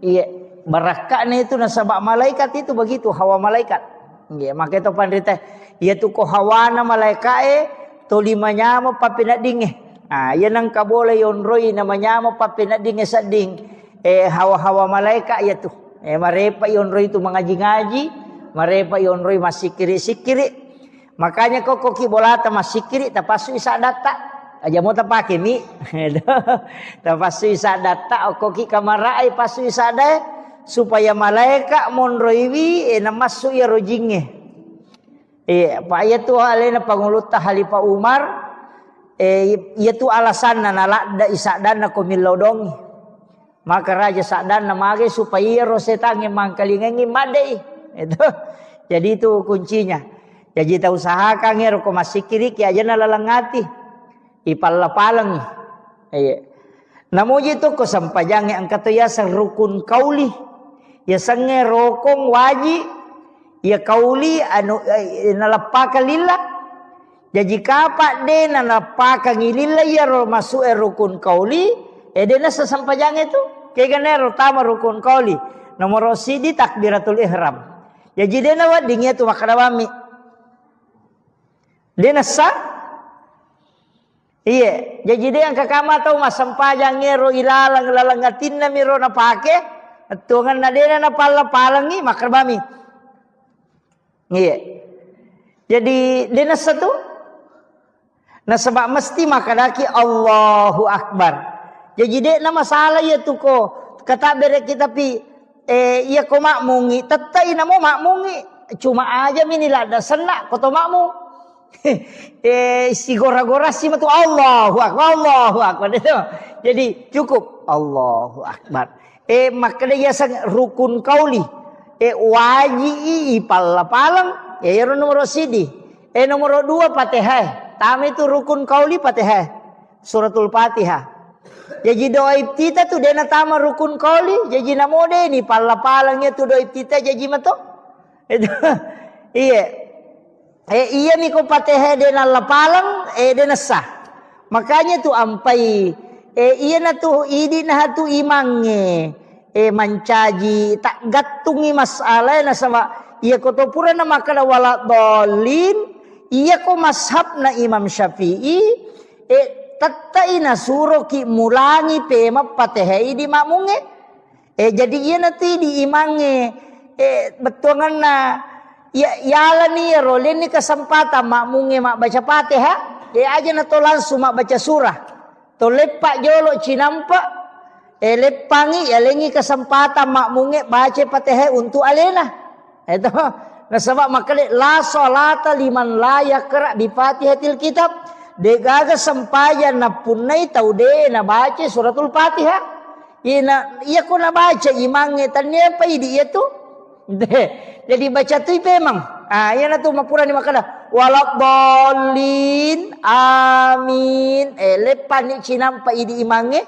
Iya, barakahnya itu nasabak malaikat itu begitu hawa malaikat. Iya, maka itu pandrita. Ia tu ko hawana malaikat tolimanya mo papinat dinge. Yan ang kabole yonroy namanya mo papinat dinge sading. Hawa-hawa malaikat ya tu. Marepa yonroy itu mengaji-ngaji, marepa yonroy masikiri-sikiri. Makanya kok kibolata masikiri tapasu isa data. Aja mau tapake mi, tapasu isa data okoki kamarai pasu isa dai supaya malaikat monroiwi namasu ya rojinge. Pak ya tu alena pangulut Halifa Umar, ya tu alasan nalada isa dana komilo dongi. Maka raja sadana mage supaya rosetange mangkalingengi madai. Itu. Jadi itu kuncinya. Jadi ta usahakan ngero ko masikiri ki aja nalalangati. Ipalapalang namuji tu ko sampajang ang katoya sa rukun kauli ya sange rokong waji ya kauli anu nalapaka lilla jadi kapak de nalapaka ngililla ya ro masuk rukun kauli de na sa sampajang itu kaya ganero tama rukun kauli nomor sidi takbiratul ihram jadi de na wa dingya tu makadawami de na sa iya, jadi dia yang kakama tahu masampajang ngero ilalang ngatin na miro na pake, tungan na dia na palangi makarbami. Iya, jadi dia na satu, Nah sebab mesti makadaki Allahu Akbar. Jadi dek nama salah ya tu ko kata berek kita pi iya ko makmungi tetai namo makmungi cuma aja mini lada senak koto makmu. Si gora-gora si matu Allahu Akbar itu. Jadi cukup Allahu Akbar. Makanya ya sang rukun kauli. Waji ipal palang. Ya nomor sidi. Nomor 2 Fatihah. Tami itu rukun kauli Fatihah. Suratul Fatihah. Jadi doa ibtita tu dena tama rukun kauli. Jadi namode ni pala palangnya tu doa ibtita jadi mato. Itu. Iya. Iya ni ko Fatihah dena lapalang dena sah. Makanya tu ampai iya na tu idi na tu imange mancaji tak gatungi masalah na sama iya ko to pura na makala wala dolin. Iya ko mashab na Imam Syafi'i tatai na suro ki mulangi pema Fatihah di makmunge jadi iya nanti di imange betuangan na yala ni rolin ni kesempatan makmunge mak baca Fatihah aja na to langsung mak baca surah to lepak jolo cinampa lepangi lengi kesempatan makmunge baca Fatihah untuk alena itu. Nah sebab makanya la salata liman la yaqra bi Fatihatil kitab. Degaga sempayan na punai taude na baca suratul Fatihah. Iya ko na baca imange tanya pa idi itu. Jadi baca tu memang. Iya na tu mapura ni makana walak dolin amin. Lepan ni cinam pa idi imange.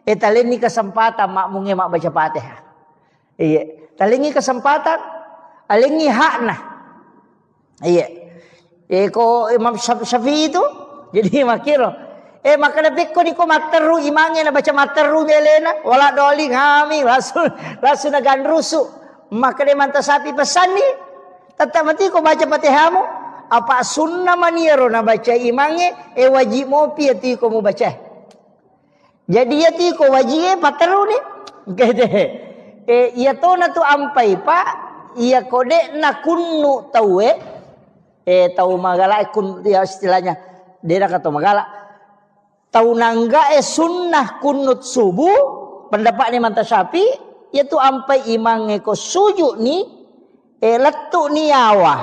Talen ni kesempatan makmunge mak baca Fatihah. Iya, talen ni kesempatan alingi hak nah. Iya. Ko Imam Syafi'i itu jadi makiro. Maka nabi ko ni ko materu imange na baca materu melena wala doli ngami langsung nagan rusu. Maka de manta sapi pesan ni tetap mati ko baca Fatihahmu apa sunnah maniero na baca imange wajib mo pi ti ko mo baca. Jadi ya ti ko wajib materu ni. Kete. Iya to na tu ampai pak iya kode na kunnu tawe tahu magala kun ya istilahnya dia kata magala tahu nangga sunnah kunut subuh pendapat ni manta Syafi yaitu ampai imange ko sujud ni letu ni awa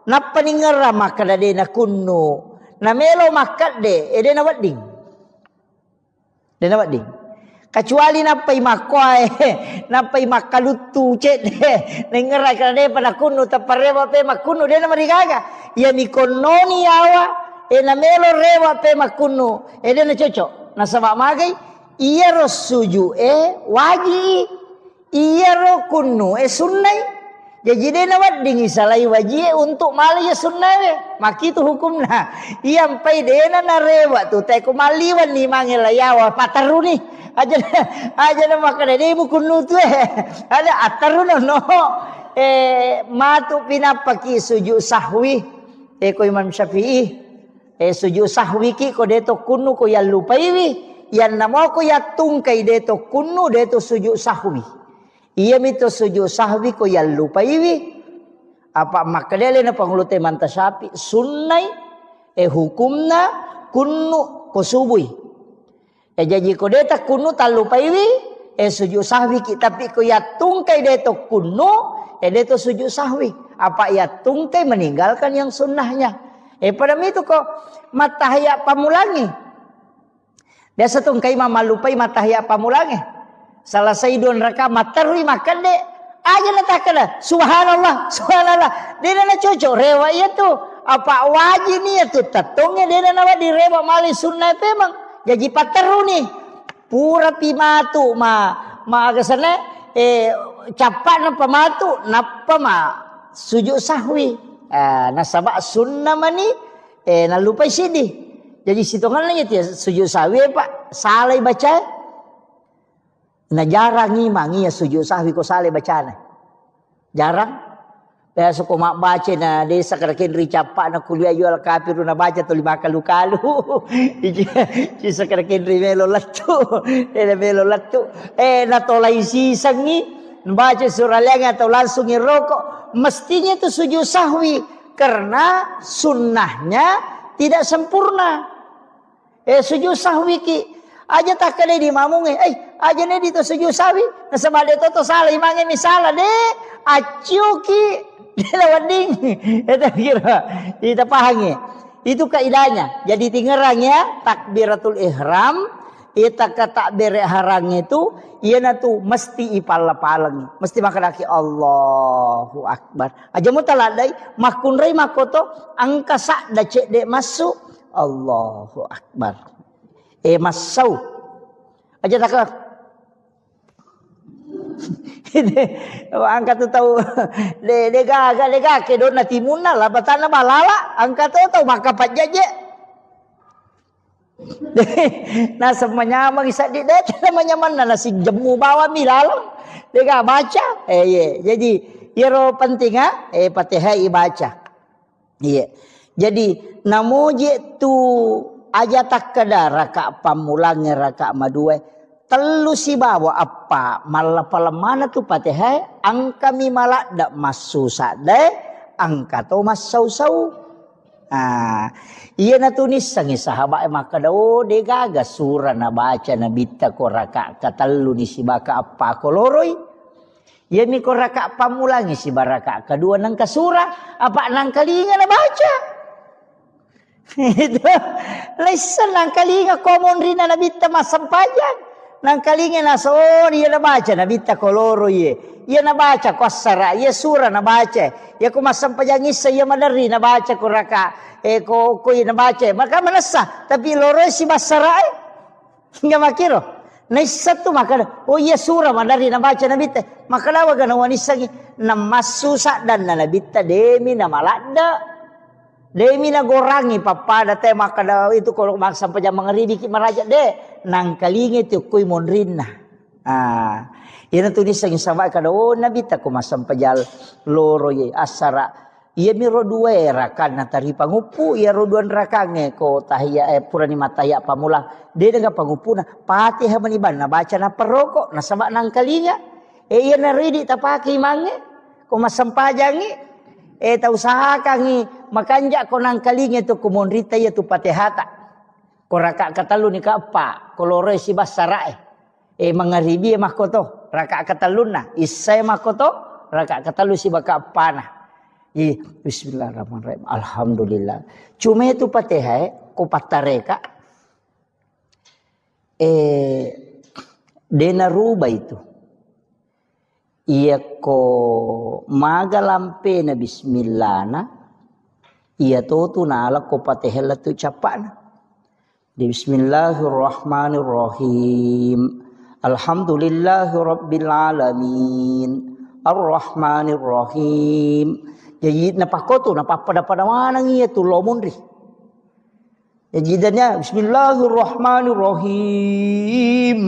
napa ni ngera maka de na kunnu na melo makat de na wading kecuali napai makwai napai makalutu cek deh nengerai kana deh pada kunu taparewa pe makunu deh nama digaga ya mikononi awa na melo rewa pe makunu deh na cocok na sama magai iya ro suju waji iya ro kunu sunnai jadi deh na wading salai waji untuk mali ya sunnai maki tu hukumna iya ampai deh na rewa tu tai ko maliwan ni mangela yawa pataru ni aja na makana de mo kunu tu ada ataru no matu pinapaki sujud sahwi ko Imam Syafi'i sujud sahwi ki ko deto kunu ko ya lupai wi yan namo ko ya tungkai deto kunu deto sujud sahwi iya mito sujud sahwi ko ya lupai wi apa makadele na pangulute manta Syafi'i sunnai hukumna kunu ko subui jadi ko deta kunu talupai wi sujud sahwi ki tapi ko ya tungkai deto kunu deto sujud sahwi apa ya tungkai meninggalkan yang sunnahnya pada itu ko matahya pamulangi biasa tungkai mama lupai matahya pamulangi salah saidun raka matarwi makan de aja natakala subhanallah dia na cocok rewa itu apa wajib ni itu tatungnya dia na di rewa mali sunnah memang jadi pateru nih pura pimatu ma agasana capak na pamatu napa ma sujud sahwi nasaba sunnah mani na lupa sidi jadi situngan lagi dia sujud sahwi pak salai baca na jarang ngimangi ya sujud sahwi ko salai bacana jarang biasa ko mak baca na desa karakin ri capak na kuliah jual kafir na baca to 5 kalu ci sakarakin ri melo latu na tolai sisang ni baca surah leng atau langsung ngerokok mestinya itu sujud sahwi karena sunnahnya tidak sempurna Sujud sahwi ki aja tak kali di mamung aja nih di to sujud sahwi nasama de to salah imange misala de acu ki lawan ding eta kira kita pahangi itu kaidahnya. Jadi tingerangnya takbiratul ihram ita ka takbir ihram itu ieu tu mesti ipal-palang mesti makanaki Allahu akbar aja mutaladai makun rai makoto angka sak da cek de masuk Allahu akbar masau aja tak angkat tu tahu de gaga ke dona timuna lah batana balala angkat tu tahu maka pajaje nah semuanya mangisa di de namanya mana nasi jemu bawa milalang de ga baca jadi iro penting Fatihah ibaca jadi namuji tu aja tak kada raka pamulangnya raka madue telu si bawa apa malah palemana tu Fatihah angka mi malak dak masu sade angka tu masau-sau iya na tunis sangi sahabat maka do de gaga surah na baca na bitta ko raka katelu ni si baka apa ko loroi iya mi ko raka pamulangi si baraka kedua nang ka surah apa nang kalinga na baca itu lesan nang kalinga komon rina na bitta masampajan nang kalinga na so iya na baca na bitta ko loro iya na baca ko asara iya surah na baca ya ko masampajan isa iya madari na baca ko raka ko iya na baca maka manasa tapi loro si basara enggak makiro na isa tu maka iya surah madari na baca na bitta maka lawa gana wanisa na masusa dan na bitta demi na malada demi na gorangi papada te maka itu kalau maksa pajang mengeribi ki maraja de nang kalingi tu kuy monrinna ina tunis sang sama kada nabi ta ko masam pajal loro ye asara ia mi rodua rakan na tari pangupu ia roduan rakange ko tahiyya purani mataya pamula de daga pangupuna Fatihah maniban na baca na peroko na sama nang kalinga ia na ridi tapaki mange ko masam pajangi ta usahakangi makanja ko nang kalinga tu kumonrita ya tu Fatihata ko raka katalu ni ka apa ko lore si basara mangaribi makoto raka kataluna isay makoto raka katalu si baka pana bismillahirrahmanirrahim alhamdulillah cuma itu Fatihah ko patareka dena ruba itu iya ko magalampe na bismillah na iya to nala ko Fatihah tu capana di bismillahirrahmanirrahim alhamdulillahi rabbil alamin arrahmanirrahim jadi napakoto napapada mana iya tu lomondri jidannya bismillahirrahmanirrahim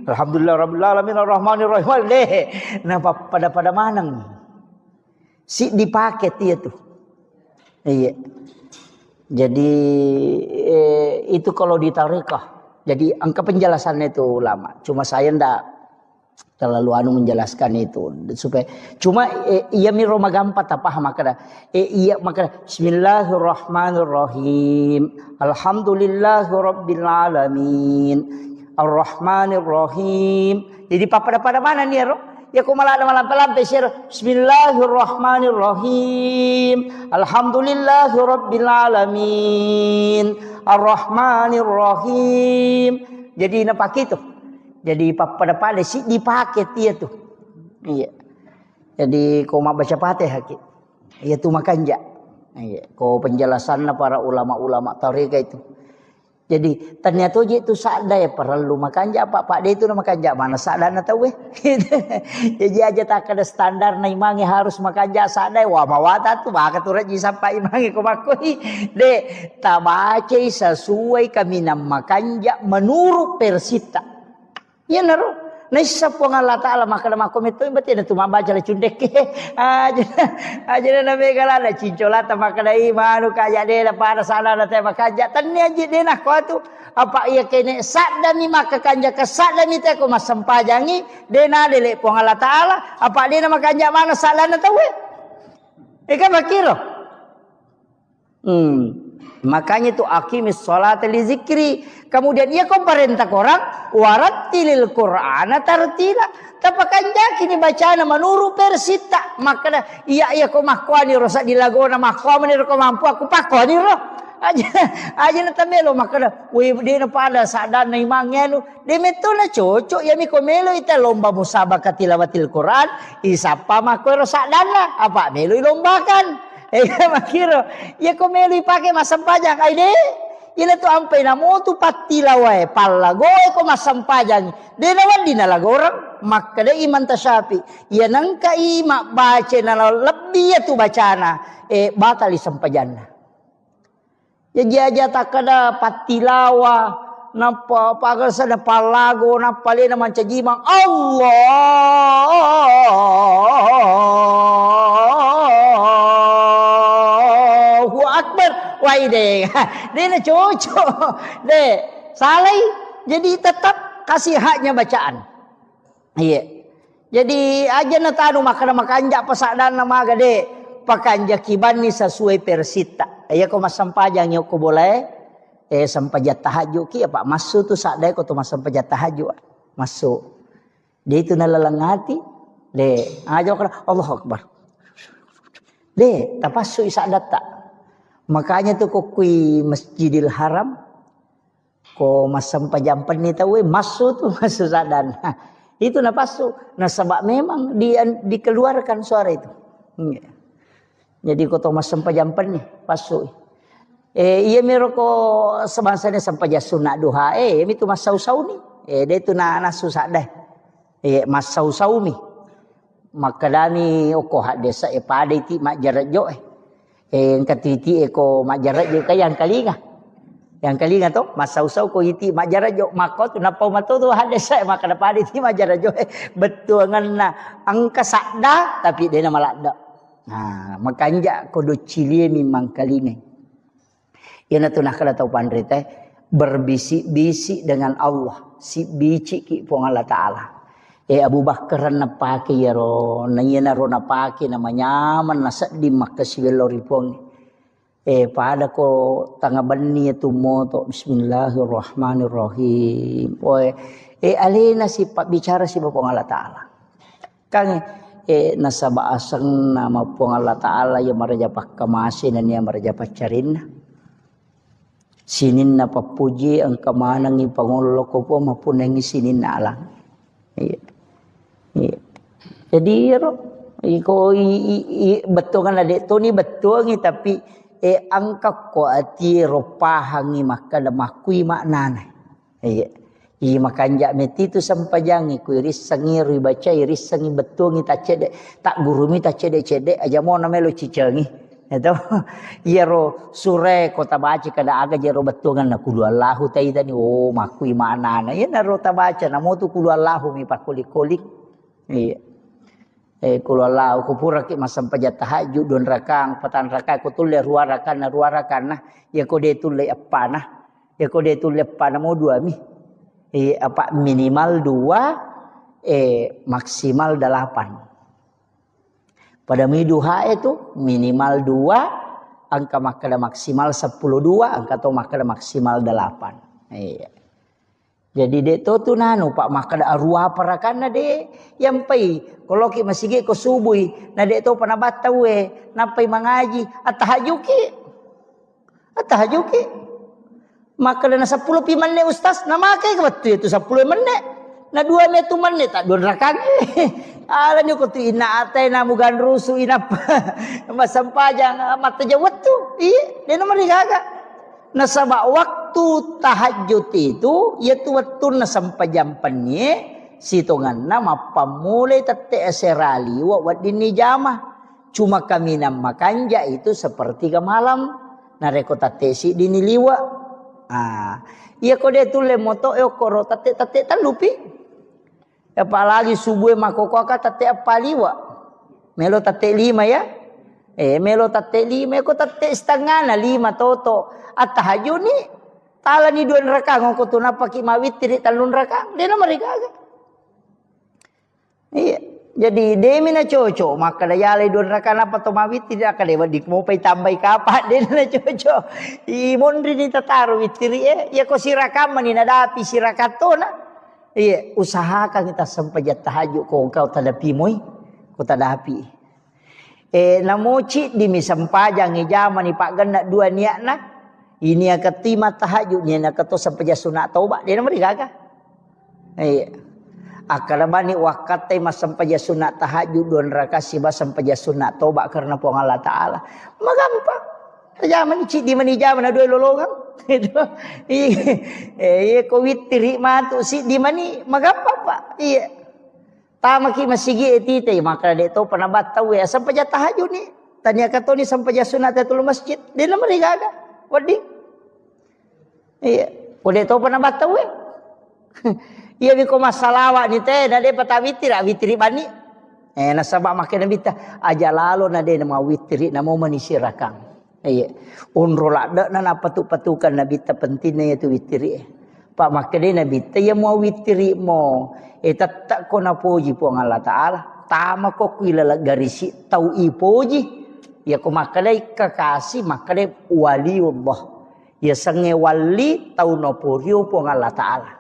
alhamdulillah rabbil alamin arrahmanirrahim pada manang si dipakai dia tuh iya jadi itu kalau di tarekah jadi angka penjelasannya itu lama cuma saya ndak terlalu menjelaskan itu supaya cuma iya miro magampat apa maka iya maka bismillahirrahmanirrahim alhamdulillahirabbil alamin arrahmanirrahim jadi pada mana nih ya ko malam sir bismillahirrahmanirrahim alhamdulillahirabbil alamin arrahmanirrahim jadi napak itu jadi pada si dipakai dia tuh iya jadi kau mau baca Fatihah ki iya tuh makanja iya kau penjelasan para ulama-ulama tarekat itu jadi ternyata itu sada ya perlu makanja pak dia itu makanja mana sada na tahu jadi aja tak ada standar na imangi harus makanja sada wah mawata tuh maka tuh raji sampai imangi ko makoi de tabaca sesuai kami nam makanja menurut persita ya naro naisa po nga Allah Ta'ala maka nama komito berarti na tumamba jala cundek aja na megala na cincolata maka na imanu kaya de na para sana na tayo makanja tanya aja de na ko tu apa iya kene sadda mi maka kanja ka sadda mi te ko masampajangi de na dele po nga Allah Ta'ala apa de na makanja mana sala na tawe ika makiro Makanya itu aqimis sholata li zikri. Kemudian ia kau perintah orang warattilil Qur'ana tartila. Tapakan kini bacaan menurut persita. Maka iya kau makwani rosak dilagona makwani kau mampu aku pakoni roh. Aja na tamelo maka we di na pada sadar na imangnya lu. Di meto na cocok ya mi komelo ita lomba musabaqah tilawatil Qur'an. Isapa makwe rosak dana apa melo lombakan. Makiro ya komelo ipake masampajang ay de. Ina tu ampai na mo tu patilaway palagoy ko masampajang. De nawan di nalagorang maka de iman tasyapi. Yan ang kaima baca na lebih tu bacana batali sampajanna. Jadi aja tak kada patilawa napa pagal sada palago napa le na mancajimang Allahu Akbar. Wah deh, dia na cocok deh. Salai jadi tetap kasih haknya bacaan. Iya. Jadi aja na tanu makanja pasadan nama gade pakanja kibani sesuai persita. Ya ko masampajang yo ko boleh sampajat tahajud ki apa masuk tu sadai ko tu masampajat tahajud masuk. Dia itu nalalangati de aja ko Allahu Akbar. De tapasu isa data. Makanya tu ko kui Masjidil Haram ko masampajampan ni tahu masuk tu masuk sadan. Itu napasu. Nah sebab memang dikeluarkan suara itu. Jadi ko to masampajampan ni pasu. Iya mero ko sebangsanya sampaja sunat duha. Mi tu masau-sau ni. Dia tu na susah dah. Masau-sau mi. Maka dami ko hak desa pada iti mak jarak jo yang katiti ko mak jarak jo kayang kalinga. Yang kalinga tu masau-sau ko iti mak jarak jo mako tu napau mato tu hak desa maka pada iti mak jarak jo betul ngana angka sakda tapi dia nama lakda. Nah, makanya kodo cilie memang kalinga. Ina tu nak kada tahu pandri teh berbisik-bisik dengan Allah. Si bici ki pong Allah Ta'ala. Abu Bakar napake ya ro. Nayana ro napake namanya man nasa di makasibelori pong. Pada ko tangabani itu moto Bismillahirrahmanirrahim. Alina si pak bicara si pong Allah Ta'ala. Kang nasa baasang nama pong Allah Ta'ala yang marajapak kamasin dan yang marajapak carin. Sinin na papuji ang kamanang ipangulo ko po mapunang sinin na alang. Jadi betul kan adik tu ni betul ni tapi angka ko ati ropahang ni maka damakui maknana. Makanja meti tu sampajangi ku iris sangi ribaca iris sangi betul ni tak cedek tak guru mi tak cedek aja mau namelo cicengi. Itu iya ro sure kota baca kada aga jero betungan na kulu Allahu tai tadi makui mana na ya ro ta baca namo tu kulu Allahu mi pakulik-kulik iya kulu Allahu ku pura ki masam pajat tahajud don rakang patan rakang ku tulle ruarakan nah ya ko de tulle apa nah ya ko de tulle apa namo dua mi apa minimal 2 maksimal 8. Pada miduha itu minimal 2, angka makada maksimal 10 2, angka to makada maksimal 8. Jadi dek tu nanu pak makada arwah parakana de yang pai kalau ki masigi ko subui na dek to panabata we napai mangaji atahajuki makada na 10 pi menit ustaz na make ka betul itu 10 menit na 2 menit tak 2 rakan. Ala ni ko tu ina atay na mugan rusu ina masampajang mata jawat tu. Dia nomor gaga. Nasaba waktu tahajud itu yaitu waktu nasampajampannya sitongan nama pamulai tate aserali wa wadini jama. Cuma kami nama kanja itu seperti ke malam nareko tate si dini liwa. Iya ko dia tu le moto koro tate talupi. Apalagi subuh makoko ka tate apaliwa. Melo tate 5 ya. Melo tate 5 ko tate setengah na 5 toto. At tahajud ni tala ni 2 rakang ko tunapa ki mawit tiri talun rakang. Dia na marigaga. Iya. Jadi demi na cocok maka daya le don rakana patomawit tidak ka dewa dik mau pai tambah kapat de na cocok. I mondri ni tataru witiri ya ko sirakam ni nadapi sirakatona. Iya usahakan kita sampai tahajud ko kau tadapi moy ko tadapi. Namoci di misampajang ijaman ni pak ganda dua niatna. Ini akatima tahajud ni nak to sampai sunat taubat dia nama digaga. Iya. Akarabani wakate mas sampai sunat tahajud don rakasi bas sampai sunat toba karena po Allah Taala. Magampang. Zaman ci di mani zaman dua lologang. Itu. Iya ko witri matu si di mani magampang Pak. Iya. Tamaki masigi etite maka de to panabat tahu ya sampai tahajud ni. Tanya kato ni sampai sunat tatul masjid. Dia nama digaga. Wadi. Iya. Ode to panabat tahu ya. Iya biko masalawa ni teh nade patawitri witri bani. Nasabak makin nabita aja lalu nade nama witri namo manisirakan. Iya. Unrola dak nana patu-patukan nabita pentingnya itu witri. Pak makin nabita ya mau witri mo. Tak ko na poji po Allah Taala. Tama ko kuila garisi tau ipoji. Ya ko makalay kakasi makalay waliullah. Ya sange wali tau no porio po Allah Taala.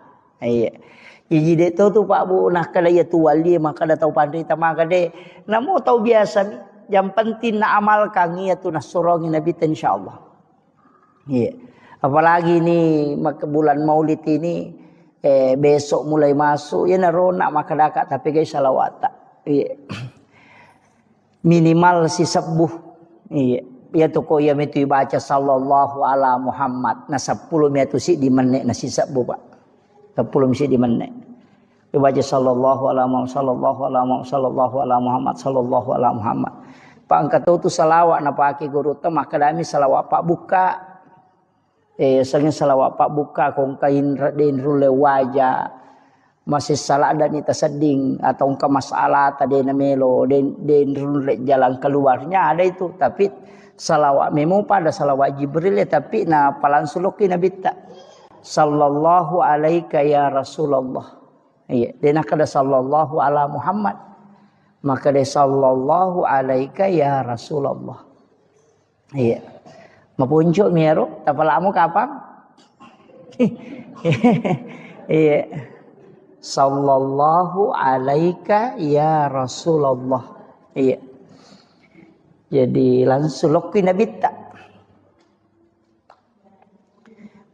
Iya. Jadi dek tu Pak Bu nak kada ya tu wali maka dah tahu pandai tamang kada. Namo tahu biasa ni. Yang penting nak amalkan ya tu nak sorongi Nabi insyaallah. Iya. Apalagi ni maka bulan Maulid ini besok mulai masuk ya narona maka dakat tapi guys salawat. Iya. Minimal si sebuh. Iya. Ya tu ko ya metu baca sallallahu ala Muhammad. Na 10 metu si di menit na si sebuh Pak. 10 mesti di menit. Baca sallallahu ala Muhammad sallallahu ala Muhammad sallallahu ala Muhammad sallallahu ala Muhammad. Pak angkat tu salawat na pake guru tu maka dami salawat Pak buka. Sangin salawat Pak buka kong kain den rule wajah. Masih salah dan ita seding atau ke masalah tadi na melo den rule jalan keluarnya ada itu tapi salawat memo pada salawat Jibril tapi na palansuluki nabi tak. Sallallahu alaika ya Rasulullah. Iya, dia nak ada sallallahu ala Muhammad. Maka dia sallallahu alaika ya Rasulullah. Iya. Mapunjuk miero, tapalamu kapan? Iya. Sallallahu alaika ya Rasulullah. Iya. Jadi langsung loki nabi tak.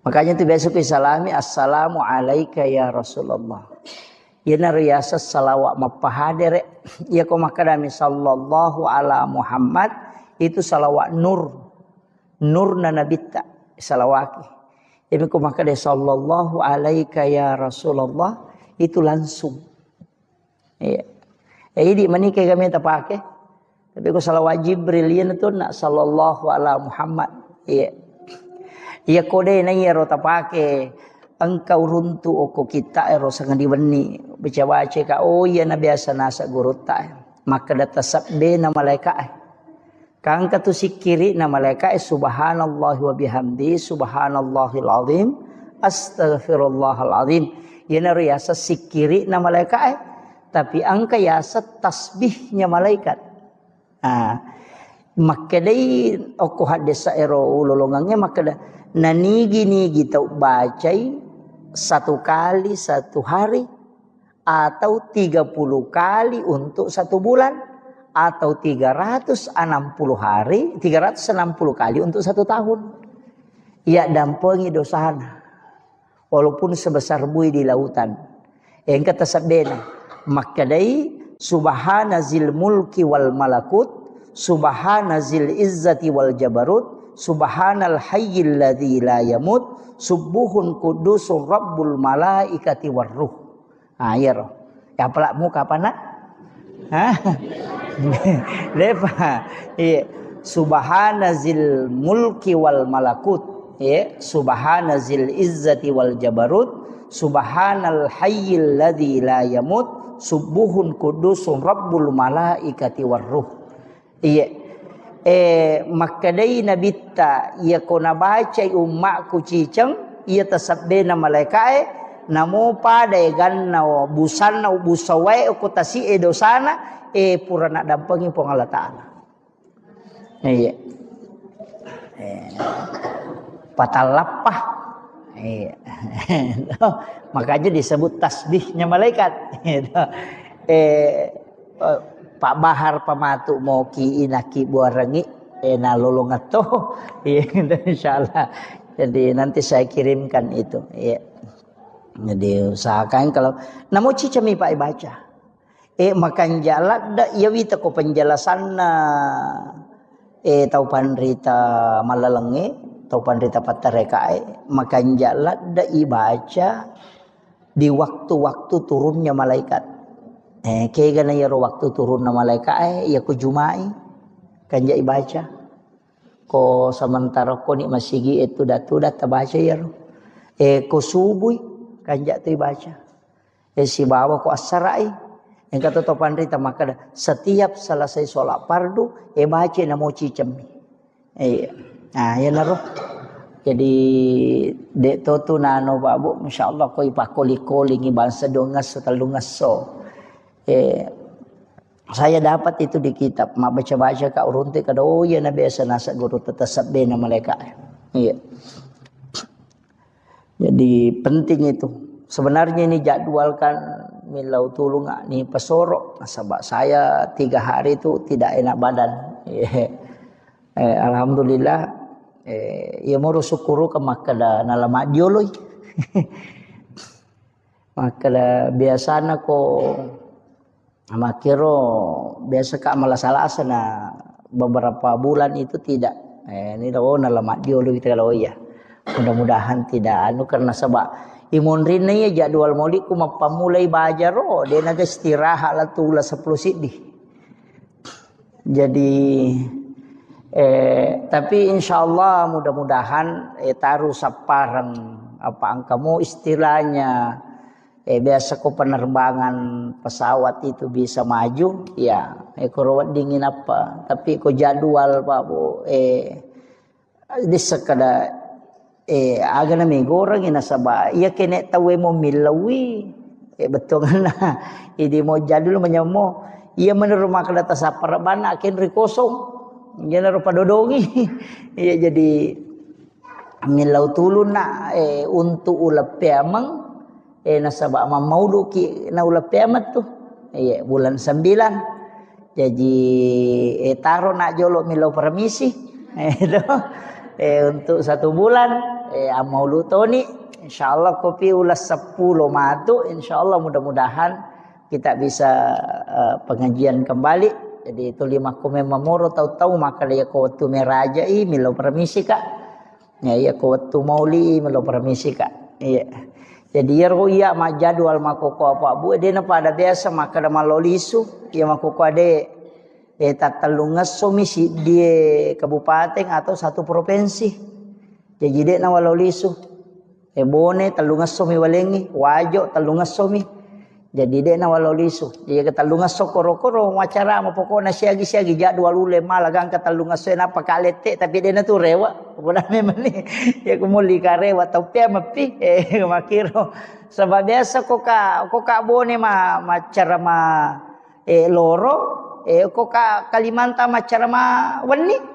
Makanya tu besok salami assalamu alaika ya Rasulullah. Ya nariyasa salawat mapahadere ya ko makadami sallallahu ala Muhammad itu salawat nur na nabita salawaki. Ya ko makade sallallahu alaika ya Rasulullah itu langsung. Iya. Jadi manikai kami tak pakai. Tapi ko salawat Jibril ya tu nak sallallahu ala Muhammad. Iya. Ya kode na iya rota pake engkau runtu oko kita ero sangat diweni baca-baca ka oh iya na biasa nasa guru ta maka data sabbe na malaikat kang katu sikiri na malaikat subhanallahi wa bihamdi subhanallahil azim astaghfirullahal azim ya na riasa sikiri na malaikat tapi angka yasa tasbihnya malaikat maka dai oko hadesa ero ulolongangnya maka nanigi-nigi tau bacai 1 kali 1 hari atau 30 kali untuk 1 bulan atau 360 hari 360 kali untuk 1 tahun. Ya dampengi dosana walaupun sebesar bui di lautan. Yang kata sabdena makadai subhanazil mulki wal malakut subhanazil izzati wal jabarut subhanal hayyil ladzi la yamut subuhun qudusur rabbul malaikati warruh. Ya roh. Ya pelakmu kapan nak? Lepa. Iya. Subhanazil mulki wal malakut. Iya. Subhanazil izzati wal jabarut. Subhanal hayyil ladzi la yamut subuhun qudusur rabbul malaikati warruh. Iya. Makadai nabita ia kona baca ummakku cicang ia tasabbe na malaikat namo pada ganna busanna busawai ko tasi dosana purana dampengi pong Allah Taala. Iya. Patalapah. Iya. Makanya disebut tasbihnya malaikat. Pak Bahar pamatu moki inaki buarangi nalolongato. Iya, insyaallah. Jadi nanti saya kirimkan itu. Iya. Jadi usahakan kalau namo cicami Pak baca. Makan jalan da ya wita ko penjelasan tau pandrita malalenge tau pandrita patarekae makan jalan da ibaca di waktu-waktu turunnya malaikat. Kaya gana yaro waktu turunnya malaikat ya ko jumai kanja ibaca. Ko sementara ko ni masigi itu datu baca yaro. Ko subuh kanja tu ibaca. Si bawa ko asarai. Yang kata topan rita maka setiap selesai sholat fardu baca namo cicami. Nah ya naruh. Jadi dek tu nano babu masyaallah ko ipakoli-koli bangsa dongas setalungas so. Saya dapat itu di kitab mak baca-baca ka urunte kada ya na biasa nasa guru tetasab bena mereka. Iya. Jadi penting itu. Sebenarnya ini jadwalkan milau tulung ni pesoro sebab saya 3 hari itu tidak enak badan. Alhamdulillah ya mau syukuru ke makada nalama dioloi. Makada biasana ko makiro biasa ka malasalasa na beberapa bulan itu tidak. Ini nalama dioloi kita kalau ya. Mudah-mudahan tidak karena sebab imun rina ya jadwal maulid ku mapamulai bajaro dia naga istirahat lah tula 10 sidih. Jadi tapi insyaallah mudah-mudahan taruh saparang apa angkamu istilahnya biasa ku penerbangan pesawat itu bisa maju ya ekorawat dingin apa tapi ku jadwal Pak Bu di sekada aga na may gorang inasaba iya kene tawe mo milawi betul na idi mo jadul manyamo iya menerima kada sa parabana ken rikosong iya na padodongi iya jadi milaw tulun na untuk ulap pemang nasaba mamaudu ki na ulap pemat tu iya bulan 9 jadi taro na jolo milaw permisi itu untuk 1 bulan amaulu toni insyaallah kopi ulas 10 matu insyaallah mudah-mudahan kita bisa pengajian kembali jadi itu 5 ko memamoro tahu-tahu maka dia ko waktu meraja milo permisi kak ya ko waktu mauli milo permisi kak iya jadi ya ma jadwal makoko apa bu dia pada biasa maka da malolisu ya makoko ade tatalungas somisi di kabupaten atau 1 provinsi. Jadi dek na walau lisu. Bone talungas somi walengi, wajo talungas somi. Jadi dek na walau lisu. Jadi talungas so koro-koro wacara mo pokona siagi-siagi jadwal ule malagang katalungas so na pakalete tapi dek na tu rewa. Pokona memang ni ya kumuli ka rewa tau pia mapi makiro. Sebab biasa ko ka bone macara loro ko ka Kalimantan macara wani.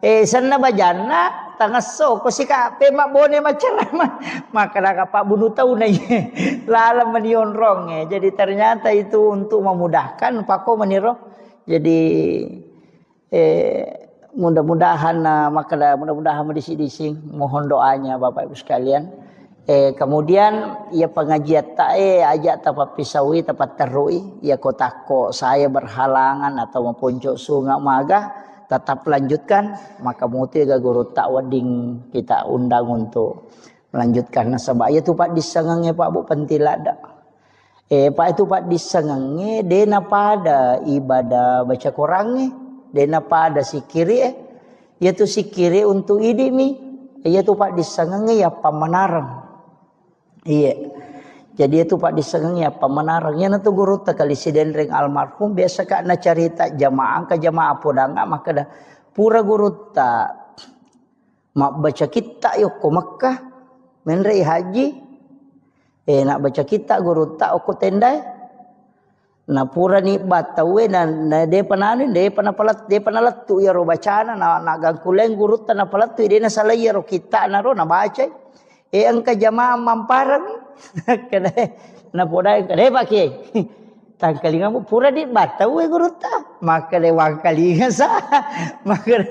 Sana bajana tangaso ko sika pema bone macara maka Pak bunuh tahu na lala manion rong jadi ternyata itu untuk memudahkan pako meniro jadi mudah-mudahan mudah-mudahan disi-disi mohon doanya Bapak Ibu sekalian. Kemudian ya pengajian ajak tapat pisawi tapat terui ya kotako saya berhalangan atau mempuncuk sungai maga tetap lanjutkan maka muti ga guru tak wading kita undang untuk melanjutkan nasabah ya tu Pak disangange Pak Bu pentilada Pak itu Pak disangange dena pada ibadah baca Qurange dena pada sikiri ya tu sikiri untuk idimi ya tu Pak disangange ya pamanarang iya jadi itu Pak disengengnya pemenarangnya nanti guru tak kali sidendring almarhum biasa kak na cerita jamaah ke jamaah podanga maka dah pura guru tak mak baca kita yuk ke Mekah menrei haji nak baca kita guru tak aku tendai. Na pura ni batawe na de panani de panalat tu ya ro bacana na gangkuleng guru ta na palat tu de na salaya ro kita na ro na baca. Angka jamaah mamparang kada na podai kada pak kiai. Tangkalinga mo pura di batawe guru ta. Maka de wangkalinga sa. Maka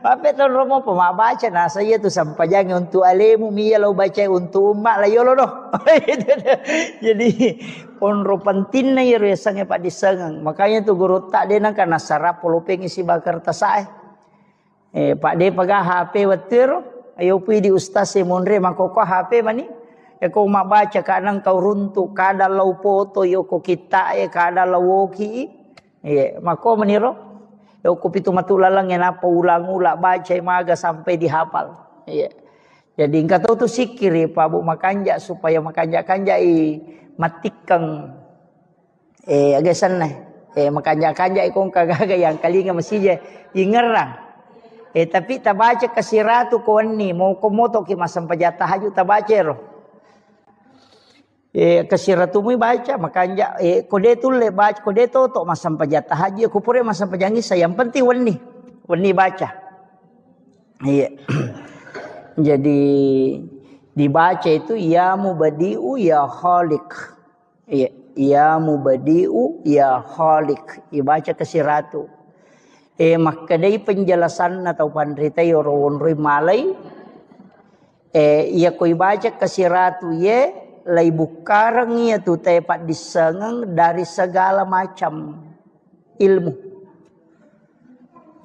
pape ton romo pemabaca na saya tu sampajang untuk alemu miya lo baca untuk umat la yolo doh. Jadi onro penting na yero sange pak disengang. Makanya tu guru tak de nang kana sarap polopeng isi bakar tasae. Pak de paga HP wetir ayo pi di ustaz se monre makoko HP mani. Ko mabaca kanang kau runtuk kada lau foto yo ko kita kada lau woki mako meniro yo ko pitu matulalang yang apa ulang-ulang baca maga sampai dihafal jadi engkau tahu tu sikir Pak Bu makanja supaya makanja-kanja matikang agasan nah makanja-kanja ikong kagaga yang kalinga masih ingerang tapi tabaca kasiratu ko ni mau komoto ki masam pajata haju tabaca ro kasiratu mu baca makanya kode tu le baca kode to masam pajata haji aku pure masam pajangi saya yang penting wani baca jadi dibaca itu ya mubadiu ya khaliq ya mubadiu ya khaliq dibaca kasiratu maka dari penjelasan atau pandrita yoron malai ia koi baca kasiratu lai bukarang ia tu tepat disengang dari segala macam ilmu.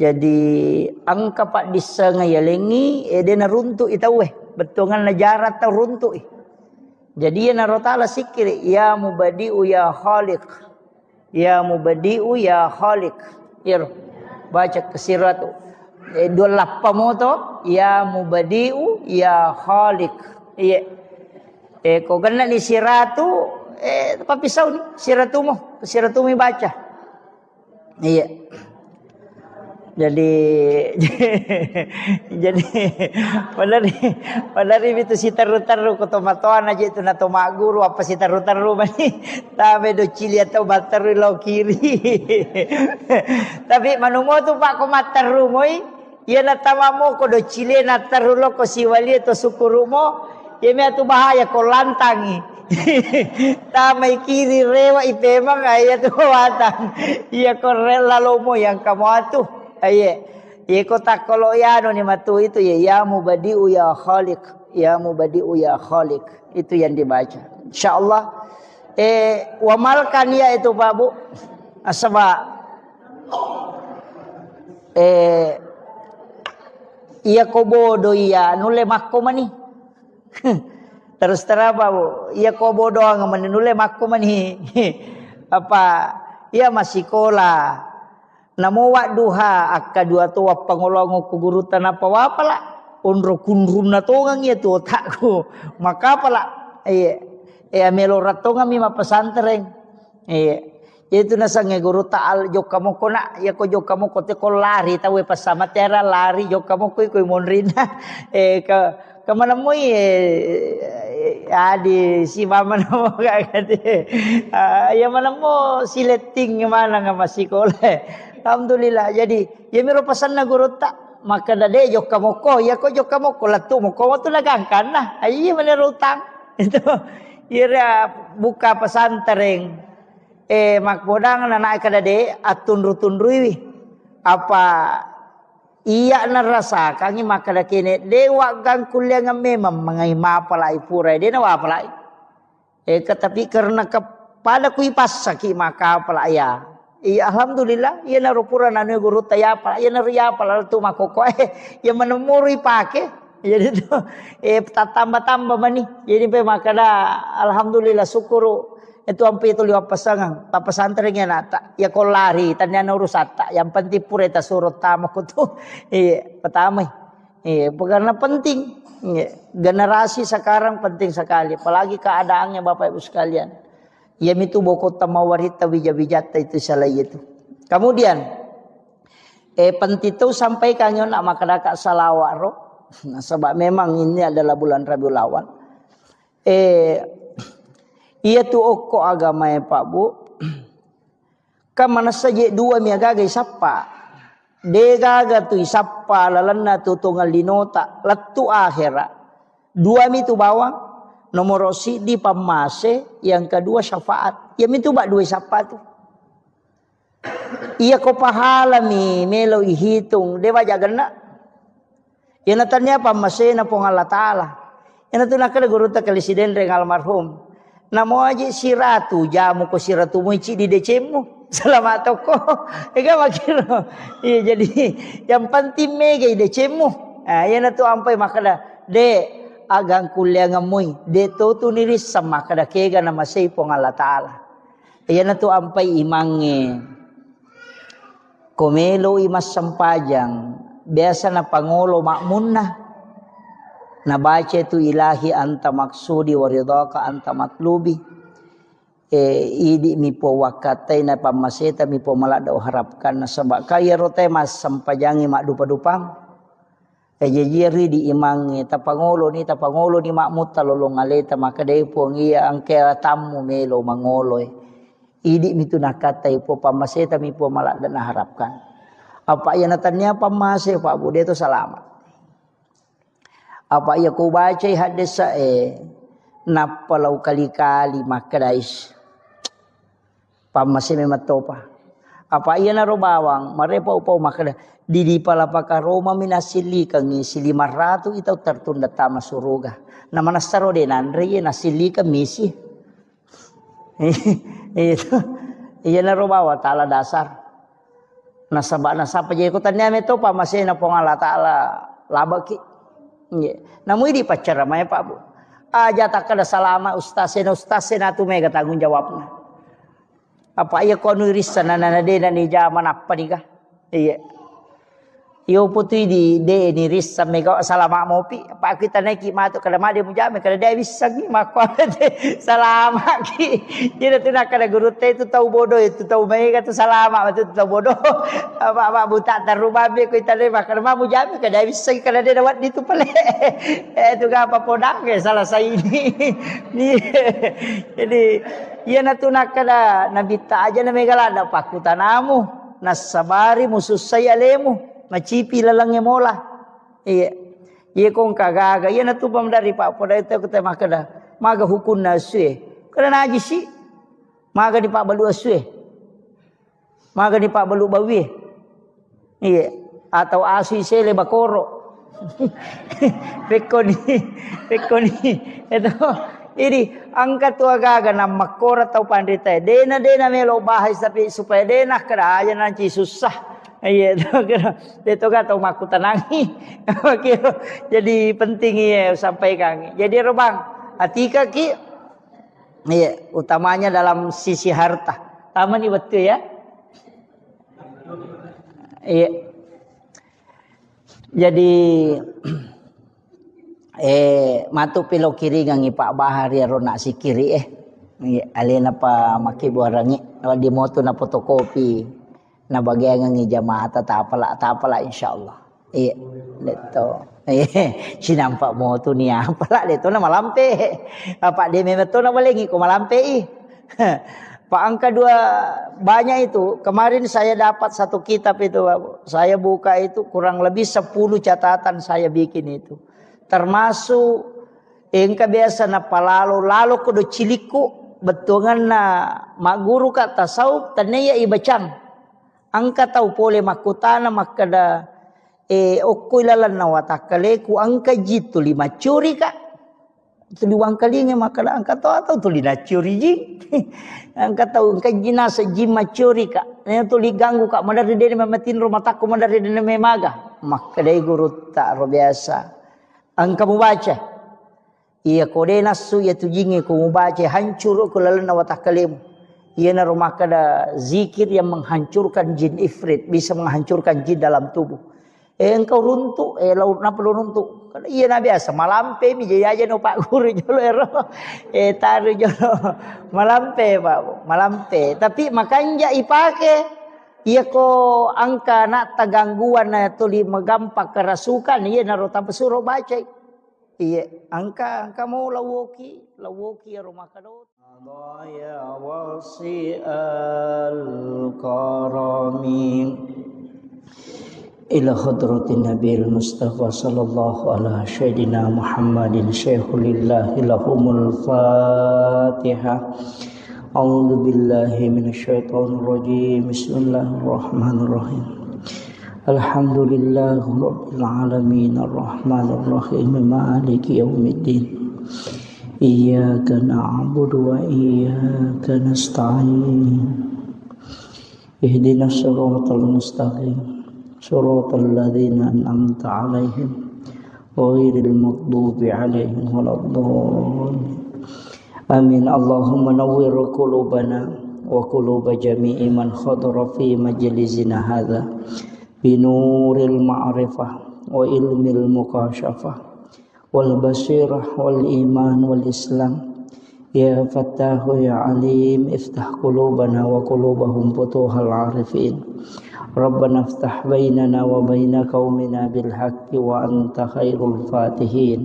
Jadi angka pak disengang ya lengi dia na runtuk itawe betongan najarat ta runtuk. Jadi ya narotala sikir ya mubadiu ya khaliq. Ya mubadiu ya khaliq. Ya baca kasiratu. Dua lappa moto ya mubadiu ya khaliq. Iya. Kau kena ni siratu apa pisau ni siratu mo baca iya jadi pada itu si taru-taru ko tomatoan aja itu na tomak guru apa si taru-taru mani tabe do cili atau bataru lo kiri tapi manumo tu pak ko mataru moi ia na tamamo ko do cili na taru lo ko siwali to sukurumo ya tu bahaya kau lantangi. Tamai kiri rewa ipemang ayah tu watang. Iya kau rela lomo yang kamu atuh. Ayah. Iya kau tak kalau ya ni matu itu ya mubadiu ya khaliq. Ya mubadiu ya khaliq. Itu yang dibaca. Insyaallah wamalkan ya itu Pak Bu. Asaba iya kau bodoh ya nule makko mani. Terus terapa Bu iya kau bodoh ngamane makku mani apa iya masih kola namo wa duha akka dua tua pangolongo ku guru tanapa wapala unro kunrum na tongang iya tu otakku maka pala melo ratonga mi mapasantren itu nasange guru taal jokamo kona ya ko jokamo kote ko lari tawe pasama tera lari jokamo ko monrina kemana mo adi si mama namo kagade ya mana mo sileting mana nga masikole alhamdulillah jadi ya miro pasan na guru tak maka dade jokamo ko ya ko jokamo ko latu mo ko tu nagangkan nah ayi mana rutang itu ira buka pesantren makbodang na naik kadade atun rutun apa iya narasa kangi makada kene dewa gang kuliah memang mengai mapalai pura dia nawa palai tetapi karena kepada kui pasaki maka palai ya iya alhamdulillah iya naru pura nanu guru taya palai iya naru ya palai tu makoko ya menemuri pake jadi tu tambah mani jadi pe makada alhamdulillah syukuru itu ampi itu liwat pasangan pesantrennya nata ya kau lari tanya urusata yang penting pura kita suruh tamu tu pertama karena penting generasi sekarang penting sekali apalagi keadaannya Bapak Ibu sekalian ya itu boko tamawarita wijabijata itu salah itu kemudian penting itu sampaikan nak makadaka salawat nah, sebab memang ini adalah bulan Rabiul Awal Iya tu okko agama ya Pak Bu. Kamana saja dua mi agaga isappa. De gaga tu isappa lalanna tu tongal linota lattu akhira. Dua mi tu bawang, nomor di pamase, yang kedua syafaat. Ya mi tu bak dua isappa tu. Iya ko pahala mi melo ihitung dewa jagana. Ya natanya pamase na pong Allah Ta'ala. Ya natuna guru ta presiden reng almarhum. Namo aja siratu jamu ko siratu mo di decemu. Selamat toko. Ega makiro. Iya jadi yang penting mega decemu. Ah ya natu ampai makada de agang kuliah ngamoy. De to tu niris sama kada kega nama sei pong Allah Ta'ala. Ya natu ampai imange. Komelo imas sampajang. Biasa na pangolo makmunna. Nabaca itu ilahi anta maksudi waridhaka anta matlubi. Idi mi po wakatai na pamaseta mi po malada harapkan na sabak kaya rote mas sampajangi mak dupa-dupang. Jejiri di imangi tapangolo ni makmut talolong aleta maka dai po ngia angke tamu melo mangoloy. Idi mi tu nakatai po pamaseta mi po malada na harapkan. Apa yang natanya pamase Pak Bu itu selamat. Apa ia ku baca hadis napalau kali-kali makadais pamase mematopa. Apa ia naro bawang marepa upau makada di palapaka Roma minasili kangi sili maratu itau tertunda tama suruga. Nama nasaro de nandre nasili ka misi. Itu ia naro bawa taala dasar. Nasapa jadi ko tanya meto pamase na pong Allah Ta'ala labaki. Yeah. Namun di pacara maya Pak Bu. Aja tak ada salama ustasena tu mega tanggung jawabnya. Apa iya konu irisan nana de dan di zaman apa nih kah? Iya. Yo putri di de ni risa mega salama mopi. Apa kita naiki matu kada made mujame kada dia bisa gi makwa de salama ki. Jadi tu nak kada guru teh itu tahu bodoh itu tahu mega tu salama itu tahu bodoh. Apa buta terubah be ko itale makar ma mujame kada bisa kada dia dawat itu pale. Tu ga apa podang ke salah saya ini. Jadi ia natu nak kada nabita aja na mega lada pakutanamu nasabari musus saya lemu. Macipi lalangnya mola. Iya. Iya kong kagaga. Iya natupam dari Pak Poda itu kita makada. Maga hukun na suwe. Kada najis si. Maga di Pak Balu suwe. Maga di Pak Balu bawi. Iya. Atau asui sele bakoro. Pekoni. Itu. Ini angkat tu agaga na makora tau pandita. Dena melo bahas tapi supaya dena kada aja nanti susah. Iya, itu kan tahu maku tenangi. Jadi penting ya sampaikan. Jadi robang, atika ki, iya utamanya dalam sisi harta. Taman ini betul ya. Iya. Jadi matu pilo kiri ngangi Pak Bahar ya ronak si kiri Iya, alena pa maki buarangi. Di moto na fotokopi. Na bagian ngi jamaah tapala insyaallah. Iya, leto. Sinampak mo tu ni apala leto na malampe. Apa dia memeto na balengi ko malampe Pak angka 2 banyak itu. Kemarin saya dapat satu kitab itu, saya buka itu kurang lebih 10 catatan saya bikin itu. Termasuk engka biasa na palalo lalo kudu ciliku betungan na maguru ka tasawuf tanaya ibacang. Angka tahu pole makutana makada okkoy lalan na watakale ku angka jitu 5 curi ka. Itu liwang kalinge makada angka tahu atau tu lina curi ji. Angka tahu angka jinasa jima curi ka. Nya tu liganggu ka madari dene mamatin rumah takku madari dene memaga. Makada guru tak ro biasa. Angka mubaca. Iya kode nasu ya tujinge ku mubaca hancur ku lalan na watakalemu. Ia na rumah kada zikir yang menghancurkan jin ifrit, bisa menghancurkan jin dalam tubuh. Engkau runtuk, laut na perlu runtuk. Kada iya na biasa malampe mi jaya aja no Pak Guru jolo ero. Taru jolo malampe Pak, malampe. Tapi makanya ipake iya ko angka na tagangguan na tuli magampak kerasukan iya na rota pesuro baca. Iya angka mau lawoki ya rumah kadot. يا واسع الكرم إلى حضرة النبي المصطفى صلى الله على سيدنا محمد شيخ لله لهم الفاتحة. أعوذ بالله من الشيطان الرجيم. بسم الله الرحمن الرحيم. الحمد لله رب العالمين الرحمن الرحيم مالك يوم الدين. إياك نعبد وإياك نستعين. اهدنا الصراط المستقيم صراط الذين أنعمت عليهم غير المغضوب عليهم ولا الضالين. آمين. اللهم نور قلوبنا وقلوب جميع من حضر في مجلسنا هذا بنور المعرفة وعلم المكاشفة والبصيرة والإيمان والإسلام. يا فتاح يا عليم افتح قلوبنا وقلوبهم فتوح العارفين. ربنا افتح بيننا وبين قومنا بالحق وأنت خير الفاتحين.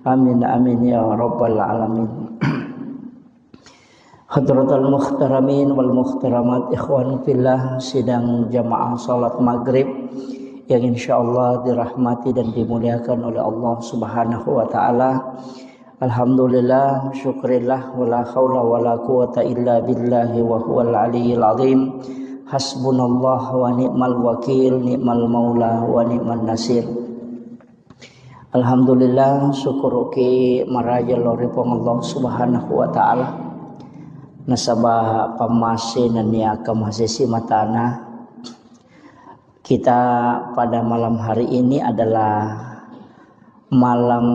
آمين آمين يا رب العالمين. Hadratul Mukhtaramin wal Mukhtaramat, ikhwan fillah, sidang jamaah salat maghrib yang insyaallah dirahmati dan dimuliakan oleh Allah Subhanahu wa taala. Alhamdulillah, syukurillah, wala haula wala quwata illa billahi wa huwal aliyyil azim. Hasbunallah wa ni'mal wakil, ni'mal maula wa ni'man nasir. Alhamdulillah, syukur ki maraja loripong Allah Subhanahu wa taala. Nasabah pamase nania kamahsisi matana. Kita pada malam hari ini adalah malam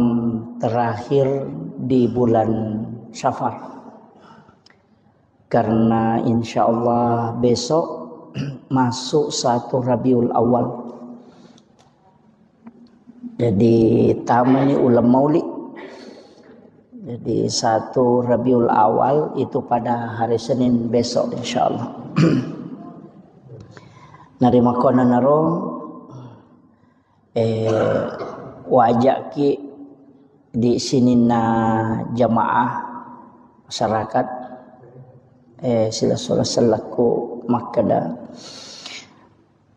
terakhir di bulan Syafar. Karena insya Allah besok masuk 1 Rabiul Awal. Jadi tamani ulam maulid. Jadi 1 Rabiul Awal itu pada hari Senin besok insya Allah. Narima kona naro wajak ki di sini na jamaah masyarakat sila sholat selaku makada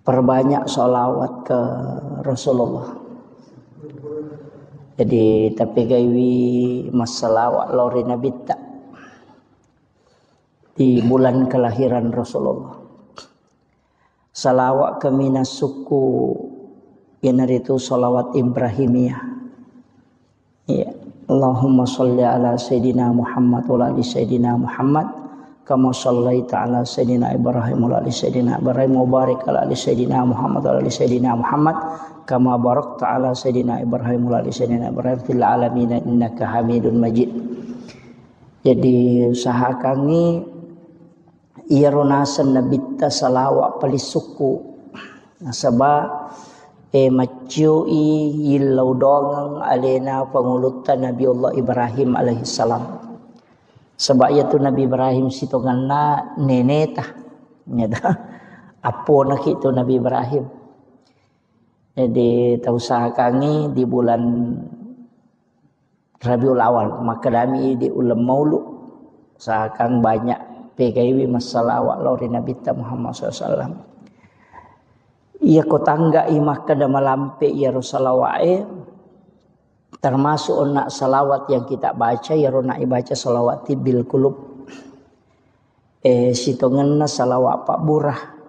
perbanyak sholawat ke Rasulullah. Jadi tapi gaiwi masalawat lori Nabi tak di bulan kelahiran Rasulullah. Salawat kemina suku yang itu salawat Ibrahimiyah. Ya. Allahumma sholli ala Sayyidina Muhammad wa ala Sayyidina Muhammad kama shallaita ala Sayyidina Ibrahim wa ala Sayyidina Ibrahim wa barik ala Sayyidina Muhammad wa ala Sayyidina Muhammad kama barakta ala Sayyidina Ibrahim wa ala Sayyidina Ibrahim fil alamin innaka Hamidun Majid. Jadi sahakangi ia ronasan nabita salawat palisuku nasaba macui yilau dongang alena pangulutan Nabi Allah Ibrahim alaihi salam. Sebab itu Nabi Ibrahim sitonganna neneta nyata apo nak itu Nabi Ibrahim. Jadi tausahakangi di bulan Rabiul Awal maka kami di ulam maulud sahakang banyak PKIW masalawat lori Nabi Muhammad SAW. Ia ko tangga imah kada malampe ya Rasulullah termasuk nak salawat yang kita baca ya rona ibaca salawat bil kulub sitongenna salawat Pak Burah.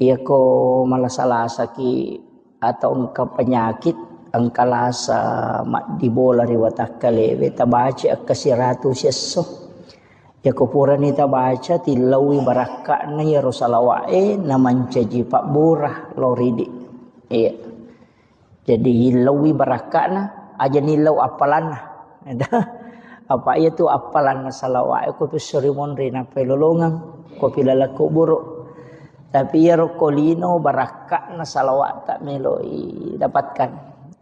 Ia ko malasalasa ki atau engkau penyakit angkalasa mak dibola riwatakale beta baca kasiratu sesso. Ya kupuran kita baca tilawi barakakna ya Rasulullah naman caji Pak Burah loridi. Iya. Jadi hilawi barakakna aja nilau apalan. Apa itu apalan salawat ko pisurimon rina pelolongan ko pilalaku buruk. Tapi ya rokolino barakakna salawat tak meloi dapatkan.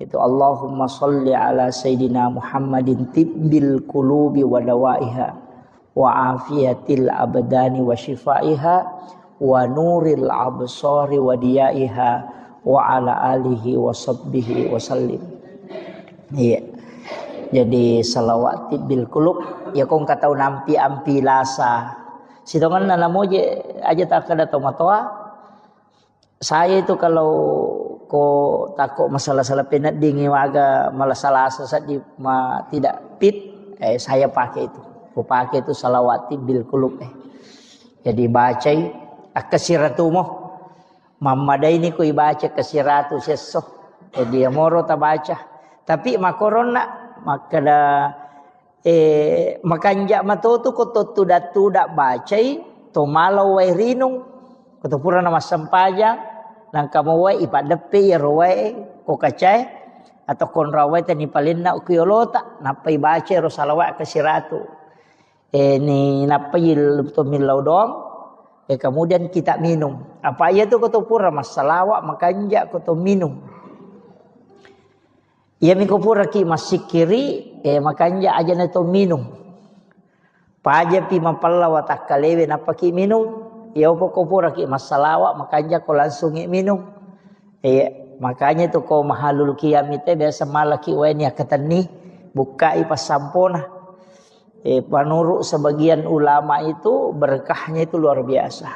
Itu Allahumma sholli ala Sayyidina Muhammadin tibbil qulubi wa dawaiha wa afiyatil abdani wa shifaiha wa nuril absari wa diyaiha wa ala alihi wa sahbihi wa sallim. Iya. Jadi salawati bil kulub ya kong katau nampi ampi lasa. Sitongan na namo je aja tak kada tomatoa. Saya itu kalau ko takut masalah-salah penat dingin waga malah salah sesat di tidak fit, saya pakai itu. Ko pakai itu salawati bil kulub. Jadi baca akasiratu mo. Mamada ini ko ibaca kasiratu sesso. Jadi moro ta baca. Tapi makorona makada makanja matotu ko tuda bacai to malau wai rinung ko to pura nama sampaja nang kamu wai ipadepe ya roe ko kacai atau kon rawai tani palinna ukiyolota napai baca ro salawat kasiratu ni napai to milau dong kemudian kita minum apa ya tu ko to pura masalawat makanja ko to minum. Ya mikopura ki masikiri makanya aja neto minum. Paja pi mapalla watak kalewe napa ki minum. Ya opo kopura ki masalawa makanya ko langsung minum. Makanya tu ko mahalul kiamite biasa malaki weni akatani bukai pas sampona. Panuru sebagian ulama itu berkahnya itu luar biasa.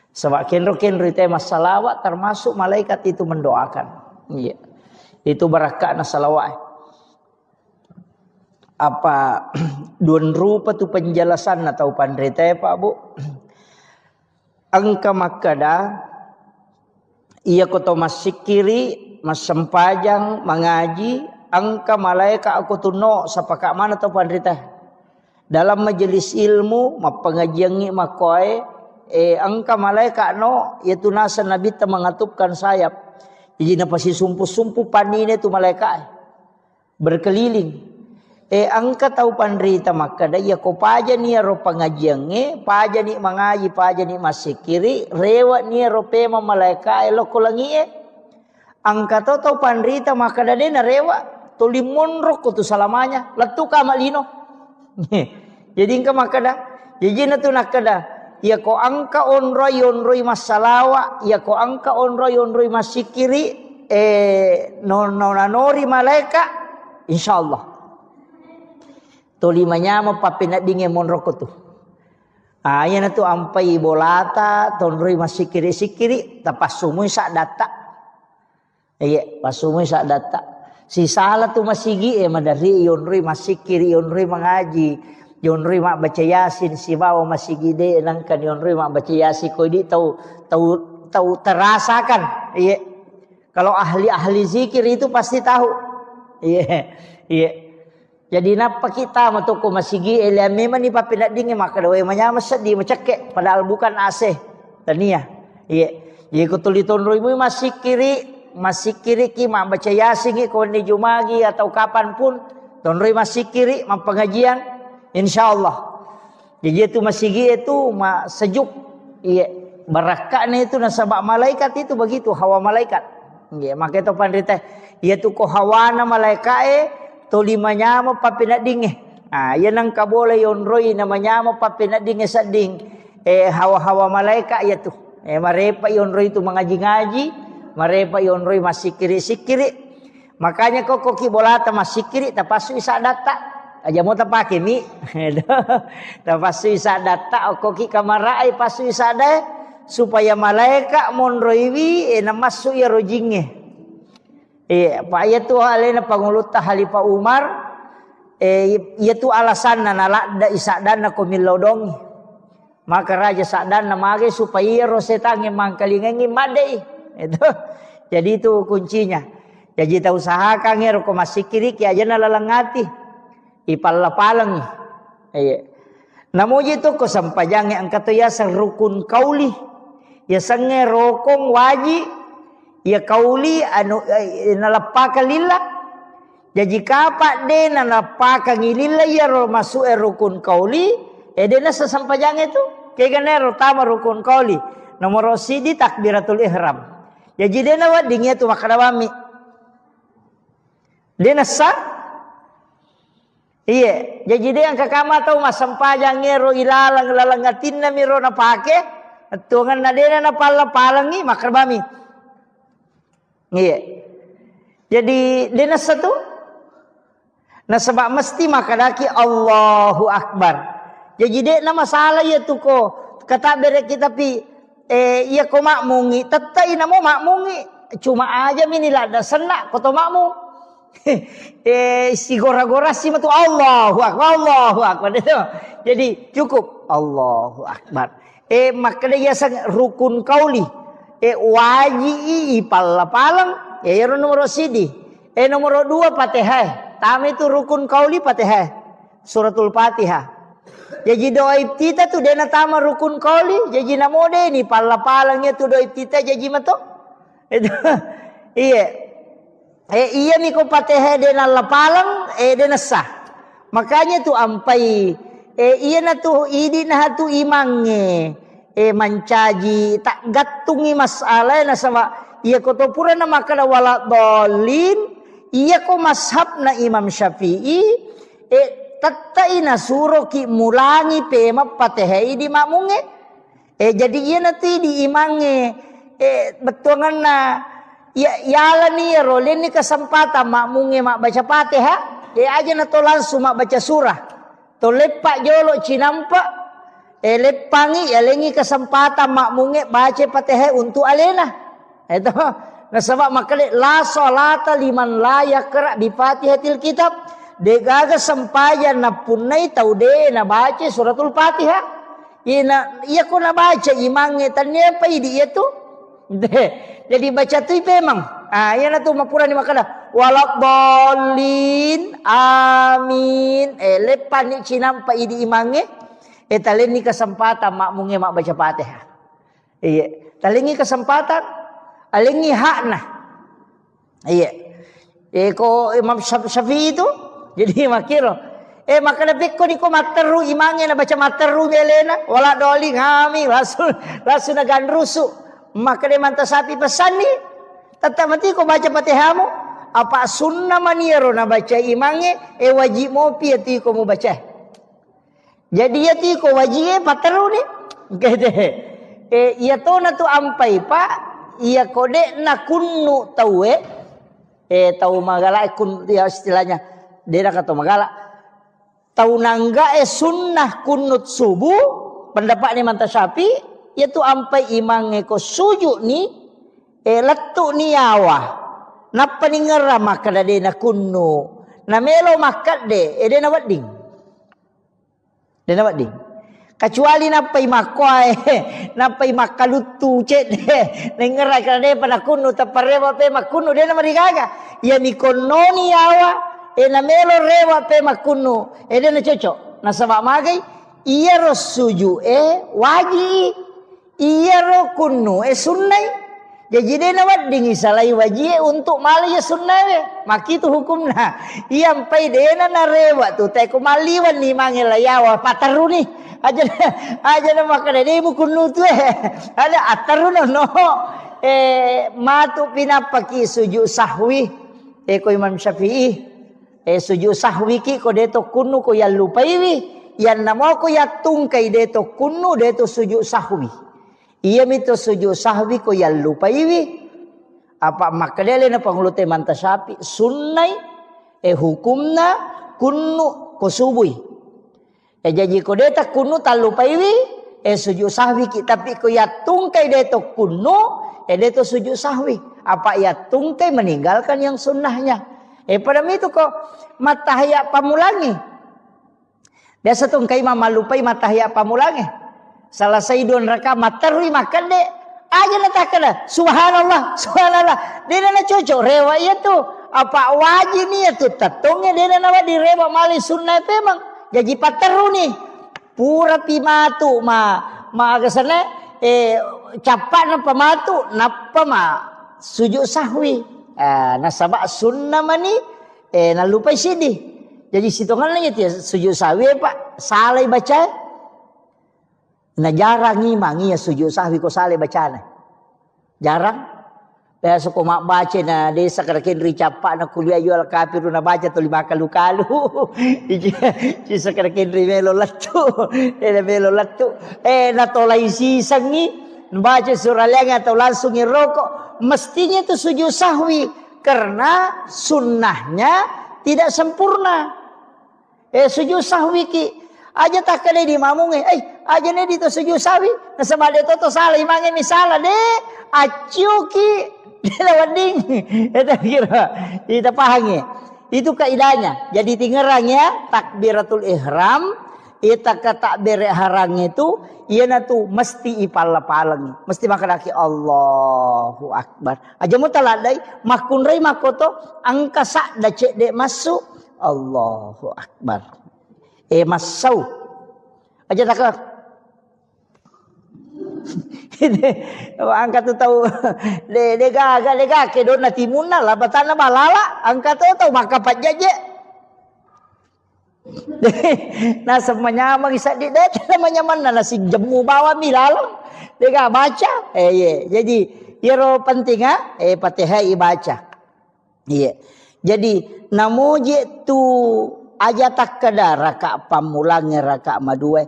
Sebab kenro-kenro itu masalawat termasuk malaikat itu mendoakan. Iya. Itu barakat na salawat. Apa duan rupa tu penjelasan atau pandrita Pak Bu. Angka makada ia koto masikiri masempajang mengaji angka malaika aku tuno sapaka mana atau pandrita. Dalam majelis ilmu mapengajiangi makoe angka malaika no yaitu nasa nabi ta mengatupkan sayap. Jadi napa si sumpu-sumpu panine tu malaikat berkeliling. Angka tahu pandrita maka daya ko paja ni ro pangajiange, paja ni mangaji, paja ni masikiri, rewa ni ro pema malaikat lo kolangi Angka tahu pandrita maka daya na rewa to limonro ko tu salamanya, letu ka malino. Jadi angka maka da, jadi na tu nakada ya ko angka onroy masalawa ya ko angka onroy masikiri nonori malaika insyaallah to limanya mo papina dinge monroko tu ayan tu ampai bolata tonroi masikiri tapasumui sak data pasumui sak data si salah tu masigi madari yonroi masikiri yonroi mengaji yonroi mak baca yasin si bawa masih gede nangkan yonroi mak baca yasin kau di tahu terasakan kalau ahli zikir itu pasti tahu jadi napa kita matuko masih gede memang ni papinat dingin maka doa manyama sedih macake padahal bukan AC tania jadi kau tulis tonroi mu masih kiri ki mak baca yasin kau ni jumagi atau kapan pun tonroi masih kiri mak pengajian insyaallah. Jadi itu masigi itu sejuk. Iya, barakatnya itu nasabak malaikat itu begitu hawa malaikat. Iya, maka itu pandrita ia tu ko hawana malaikat to limanya mo papinat dinge. Yan ang kabole yonroi namanya mo papinat dinge sading hawa-hawa malaikat ya tu. Marepa yonroi itu mengaji-ngaji, marepa yonroi masikiri-sikiri. Makanya kok kibolata masikiri tapasu isa data. Aja mau tapake mi, tapasu isa data okoki kamarai pasu isa deh supaya malaikat monroiwi namasu ya rojinge. Pak ya tu halena panguluta halifa Umar ya tu alasan nala da isa dana komilodong. Maka raja sadan namage supaya rosetange mangkalingengi madei. Itu. Jadi itu kuncinya. Jadi kita usahakan ngero ko masikiri ki aja nalalangati. Ipalapalang namuji itu ko sampajange ang katuya sa rukun kauli ya sange rokong waji ya kauli anu nalapaka lillah jadi kapak de nalapaka ngilillah ya masuk rukun kauli de na sa sampajange itu kay ganero tama rukun kauli nomor sidi takbiratul ihram jadi de na wa dingya tu makadawami de na sa jadi dia yang kakama tahu masampajang ngero ilalang ngatin na miro na pake tuangan na dia na palangi makarbami. Jadi dia na satu Nah sebab mesti makadaki Allahu Akbar. Jadi dek nama salah ya tu ko kata berek kita pi iya ko makmungi tetai namo makmungi cuma aja minilah ada senak koto makmung. Si gora-gora si matu Allahu Akbar itu. Jadi cukup Allahu Akbar. Makanya ya sang rukun kauli. Waji palang ya nomor sidi. Nomor 2 Fatihah. Tami itu rukun kauli Fatihah. Suratul Fatihah. Jadi doa iftitah tu dena tama rukun kauli. Jadi namode ni palangnya tu doa iftitah jadi mato. Itu iya. Iya ni ko Fatihah dena lapalang dena sah. Makanya tu ampai iya na tu idi na tu imange mancaji tak gatungi masalah na sama iya ko to pura na makala wala dolin. Iya ko mashab na Imam Syafi'i tatai na suro ki mulangi pema Fatihah di makmunge jadi iya nanti di imange betuangan na ya ni rolin ni kesempatan makmunge mak baca Fatihah aja na to langsung mak baca surah to lepak jolo cinampa lepangi ya lengi kesempatan makmunge baca Fatihah untuk alena itu. Nah sebab makanya la salata liman la yaqra bi Fatihatil kitab. De gaga sampayan na punai tau de na baca suratul Fatihah. Iya ko na baca imange tanya pa idi itu. Jadi baca tu memang. Iya na tu mapura ni makana walak dolin amin. Lepan ni cinam pa idi imange. Talen ni kesempatan makmunge mak baca Fatihah. Iya, talen ni kesempatan alingi hakna. Iya. Ko Imam Syafi'i itu jadi makiro. Maka ko ni ko materu imange na baca materu melena wala doli ngami langsung nagan rusu. Maka de manta sapi pesan ni tetap mati ko baca Fatihahmu apa sunnah maniero na baca imange wajib mo pi ti ko mo baca. Jadi ya ti ko wajib materu ni. Gede. Iya to na tu ampai pa iya kode na kunnu tahu tahu magala kun dia istilahnya dia kata magala tahu nangga sunnah kunut subuh pendapat ni manta Syafi yaitu ampai imang ko sujud ni letu ni awa napa ni ngera maka de na kunnu na melo makat de de na wading kecuali napai makwai napai makalutu cek nengerai kerana pada kunu taparewa pe makunu dia nama digaga ya ni kononi awa na melo rewa pe makunu dia na cocok na sabab magai iya ro suju waji iya ro kunu sunnai jadi dia na wading salai waji untuk mali ya sunnah maki tu hukumna iya ampai dia na rewa tu teko maliwan ni mangela yawa pataru ni aja na makana de mo kunu tu ada ataruna no matu pinapaki sujud sahwi ko Imam Syafi'i sujud sahwi ki ko deto kunu ko ya lupaiwi yan namo ko ya tungkai deto kunu deto sujud sahwi iya mito sujud sahwi ko ya lupaiwi apa makadele na pangulute manta Syafi'i sunnai hukumna kunu ko subui jadi ko deta kunu talupaiwi sujud sahwi tapi ko ya tungkai deto kunu deto sujud sahwi apa ya tungkai meninggalkan yang sunnahnya pada itu ko matahya pamulangi biasa tungkai mamalupai matahya pamulangi salah saidon raka matarui makan de aja natakana subhanallah dia na cocok rewa itu apa wajib ni itu tatungnya dia na di rewa mali sunnah memang jadi pateru ni pura pimatu ma agasana capak na pamatu napa ma sujud sahwi nasabak sunnah mani nalupai sidi jadi situngan lagi dia sujud sahwi pak salai baca na jarang ngimang ya sujud sahwi ko salai bacana jarang biasa ko mak baca na desa karakin capak na kuliah jual kafir na baca tu lima kalu ci sakarakin melo latu na tolai sisang ni baca surah lenga atau langsung rokok mestinya itu sujud sahwi karena sunnahnya tidak sempurna. Sujud sahwi ki aja tak kali di mamunge. Aja ne di to sujud sahwi. Nasabade to salah imange misalah de acu ki lawading. Eta kira kita pahangi. Itu kaidahnya. Jadi tingerang ya takbiratul ihram ita ka takbir harang itu ieu tu mesti ipala-palang. Mesti makadaki Allahu Akbar. Aja mu taladai makun rei makoto angka sakda cek dek masuk Allahu Akbar. Masau. Aja tak angkat tu tahu de gaga ke dona timuna lah batana balala angkat tu tahu maka pajaje. Nah semuanya mangisa di det namanya mana nasi jemu bawa milalo. Dega baca. Jadi iro penting Fatihah baca. Jadi namoje tu aja tak kada raka pamulangi raka madue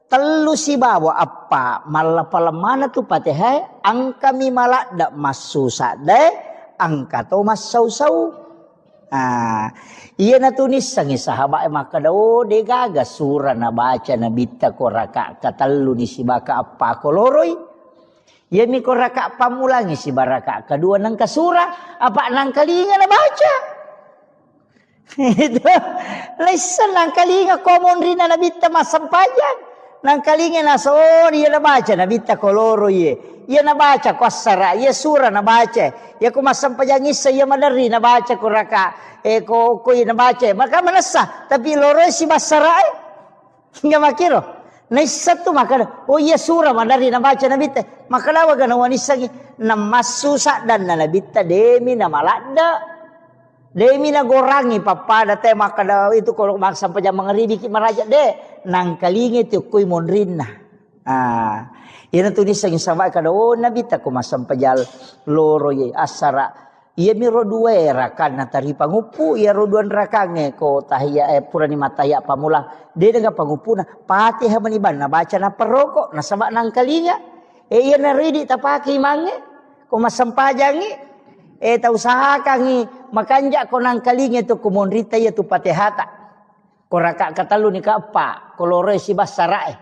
telu si bawa apa malah mana tu Fatihah angka mi malak dak masu sade angka to masau-sau. Iya na tunis sangi sahabat maka dao de gaga surah na baca na bitta ko raka katalu ni si baka apa ko loroi. Iya mi ko raka pamulangi si baraka kedua nang kasura apa nang kalinga na baca. Itu lesan nang kalinga komon rina na bitta masampajan. Nang kalinga na so iya na baca na bitta ko loro ye. Iya na baca ko asara, iya surah na baca. Ya ko masampajan isa iya madari na baca ko raka. Ko iya na baca. Maka manasa tapi loro si basara hingga makiro. Na isa tu maka oh iya surah madari na baca na bitta. Maka lawa gana wanisa na masusa dan na bitta demi na malada. Demi na gorangi papada te maka itu kalau maksa pajang mengeribi ki maraja de nang kalingi tu kuy monrinna. Ina tulis sang sama kada nabi ta ko masam pajal loro ye asara. Ia miro dua rakan na tari pangupu ia roduan rakange ko tahiyya purani mataya pamulang. De dengan pangupuna Fatihah maniban na baca na perokok na sama nang kalinga. Ia na ridi tapaki mange ko masam pajangi. Ta usahakan makanja ko nang kalinga tu kumonrita ya tu Fatihata. Ko raka katalu ni ka apa ko loro si basarae.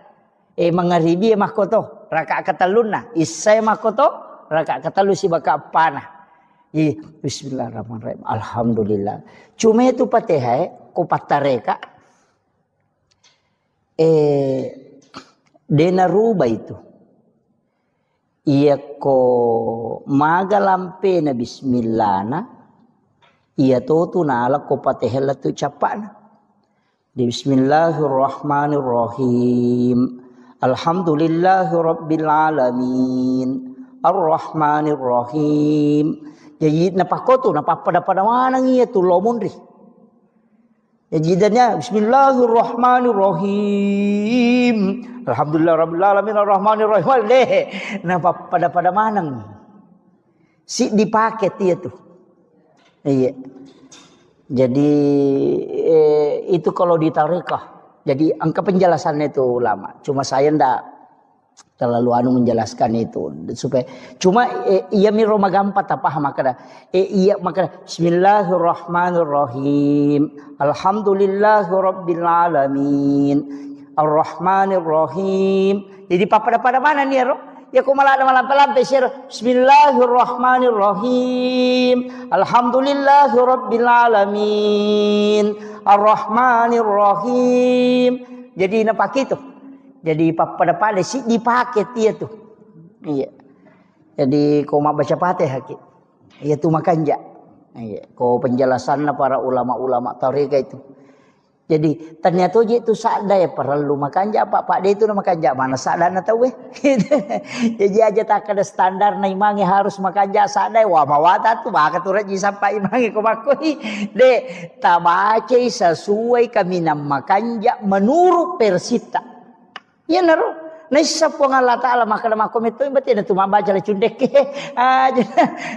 Mangaribi makoto raka kataluna isay makoto raka katalu si baka apana. Bismillahirrahmanirrahim. Alhamdulillah. Cuma itu Fatihah ko patareka dena ruba itu. Ia ko magalampe na bismillah na ia to na ala ko Fatihah tu capana. Bismillahirrahmanirrahim. Alhamdulillahi rabbil alamin. Arrahmanirrahim. Jadi napakoto napapada mana ia tu lomonri. Jadi dannya Bismillahirrahmanirrahim. Alhamdulillah rabbil alamin arrahmanirrahim. Pada manang. Si dipakai dia tuh. Iya. Jadi itu kalau di tarekah. Jadi angka penjelasannya itu lama. Cuma saya ndak terlalu menjelaskan itu supaya cuma ia mi roma gampat apa makada iya makada Bismillahirrahmanirrahim. Alhamdulillahirabbil alamin. Arrahmanirrahim. Jadi pada mana nih ro? Ya ko malam lampe Bismillahirrahmanirrahim. Alhamdulillahirabbil alamin. Arrahmanirrahim. Jadi napak itu. Jadi pada si dipakai dia tuh. Iya. Jadi ko baca Fatihah ki. Iya tu makanja. Iya, ko penjelasannya para ulama-ulama tarekat itu. Jadi ternyata itu sadai perlu makanja pak dia itu nama makanja mana sadana tahu Jadi aja tak ada standar na imangi harus makanja sadai wa mawata tu baka tu raji sampai imangi ko makoi de tabace sesuai kami nam makanja menurut persita. Ya naro Naisa po nga Allah Ta'ala makalama komito imbati na tumabaca la cundek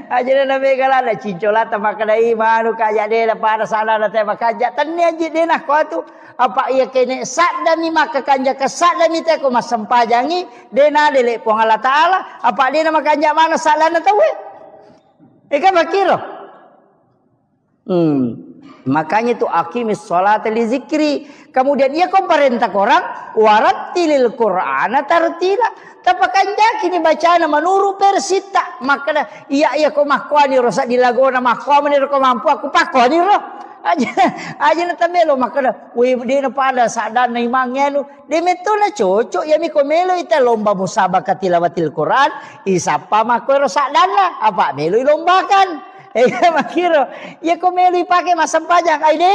aja na megala na cincolata makalai manu kaya de para sana na te makaja tanni aja de na ko tu apa iya kene sadda mi makakanja ka sadda mi te ko masampajangi de na dele po nga Allah Ta'ala apa de na makanja mana sala na tawe ika makiro Makanya itu aqimis sholata li zikri. Kemudian ia kau perintah orang warattilil Qur'ana tartila. Tapakan kini bacaan menurut persita. Maka iya kau makwani rosak dilagona makwani kau mampu aku pakwani roh. Aja na tamelo maka we di na pada sadan na imangnya nu de meto na cocok ya mi komelo ita lomba musabaqah tilawatil Quran isapa mako rosak dana apa melo lombakan. Makiro, ya komelo ipake masam pajang, ay de,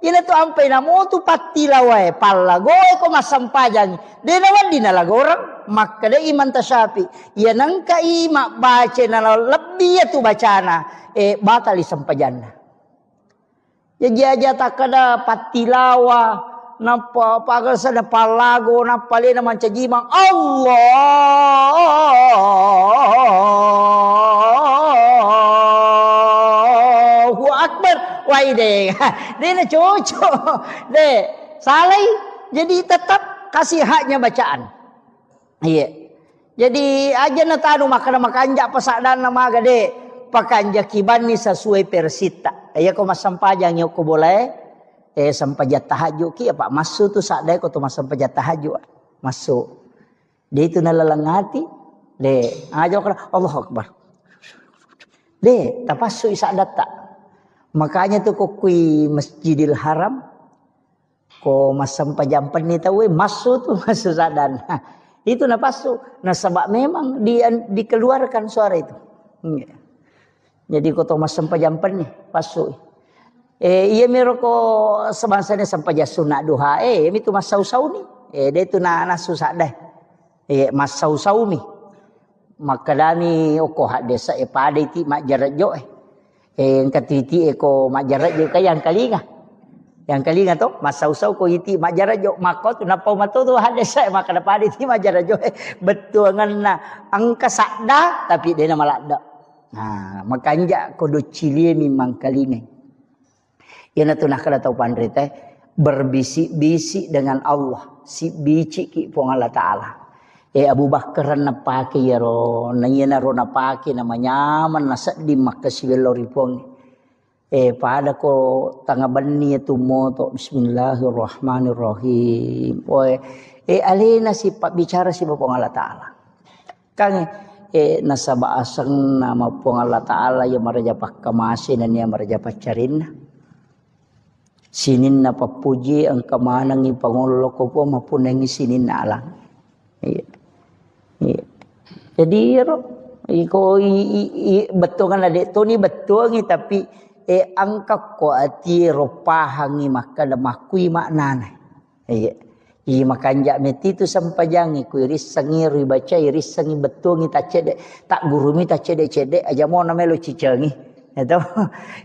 ina tu ampai na mo tu patilaway, palagoy ko masam pajang, de naman di nalagorang, maka de iman tasyapi, yan ang kaima baca na lebih tu bacana, batal isam pajan na. Ya jaja takada patilawa, napa pagal sa na palago, napali naman cajimang Allah. Akbar, wah ide, dia nak cocok, deh, salai, jadi tetap kasih haknya bacaan, iya, jadi aja nak tanu makan pasadan nama gade, pakanja kiban ni sesuai persita, ya kau masam pajang yo kau boleh, sampajat tahajud ki apa masuk tu sadai kau tu masam pajat tahajud, masuk, dia itu nalalangati, deh, aja kau Allah Akbar, deh, tapasu isadat tak. Makanya tuh kok kui Masjidil Haram ko masam pajampan ni tahu masuk tuh masuk sadan. Itu napasu. Nah sebab memang dikeluarkan suara itu. Jadi ko to masam pajampan ni pasu. Iya meroko sebangsanya sampai sunat duha. Itu masau-sau ni. Dia itu na susah deh. Masau-sau mi. Maka dani oko hak desa pada iti mak jarak jo yang katiti eko majarat jo kaya yang kalinga to masau-sau ko iti majarat jo mako tu napau mato tu hade sai maka dapat iti majarat jo betul ngana angka sakda tapi dia nama lakda. Nah makanya kodo cilie memang kalinga yana tu nak kada tau pandre teh berbisik-bisik dengan Allah si bici ki pong Allah taala. Abu Bakar napake ya ro nanya ro napake namanya man nasa di makasiwelo ripong pada ko tanga bani tu moto bismillahirrahmanirrahim alena si pak bicara si Bapa Allah taala kang nasaba asang nama Bapa Allah taala ya maraja pakamasin dan ya maraja pacarin sinin na papuji ang kamanang ipangulo ko po mapunang sinin na alang. Jadi iko betul kan adik tu ni betul ni tapi angka ko ati ropahangi maka lemakui maknana. Makan jak meti tu sampajangi ku iris sangi ri baca iris sangi betul ni tak cedek tak guru mi tak cedek aja mau namelo cicengi. Itu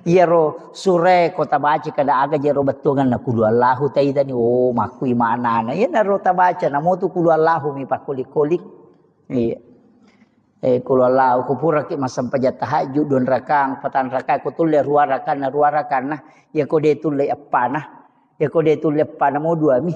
iya ro sure kota baca kada aga jero betul kan kulu Allahu taidani oh makui maknana. Ya naro ta baca namo tu kulu Allahu mi pakulik-kulik. Iya. Kulu Allah ku pura ki masam pajat tahajud 2 rakaat 4 rakaat ku tulle 2 rakaat nah ya ko de tulle apa nah ya ko de tulle apa nah mau 2 mi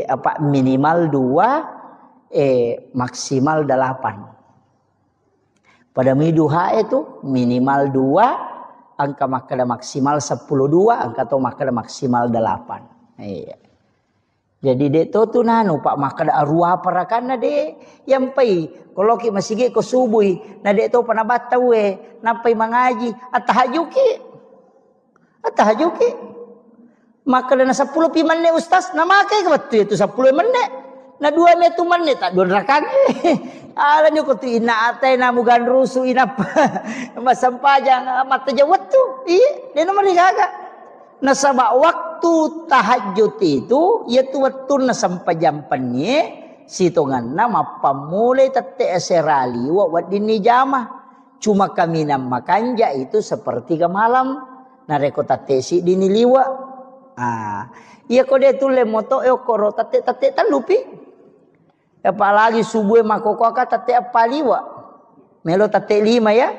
apa minimal 2 maksimal 8 pada mi duha itu minimal 2 angka makada maksimal 10 2 angka to makada maksimal 8 iya. Jadi dek tu nanu pak makada arwah parakana de yang pai kalau ki masih ko subuhi na dek tu pana batawe napai mangaji atahajuki maka na 10 pi menit ustaz na makai ke betul itu 10 menit na 2 menit tak 2 rakaat ala nyo ko tu ina atay na mugan rusu ina masampajang mata jawat tu dia nomor gaga. Nasaba waktu tahajud itu yaitu waktu na sampajampannya sitongan nama pamulai tete aserali wa wadini jama cuma kami nam makanja itu seperti ke malam nareko tate si dini liwa iya kode tu le moto koro tate talupi apalagi subuh makoko ka tate apa liwa melo tate 5 ya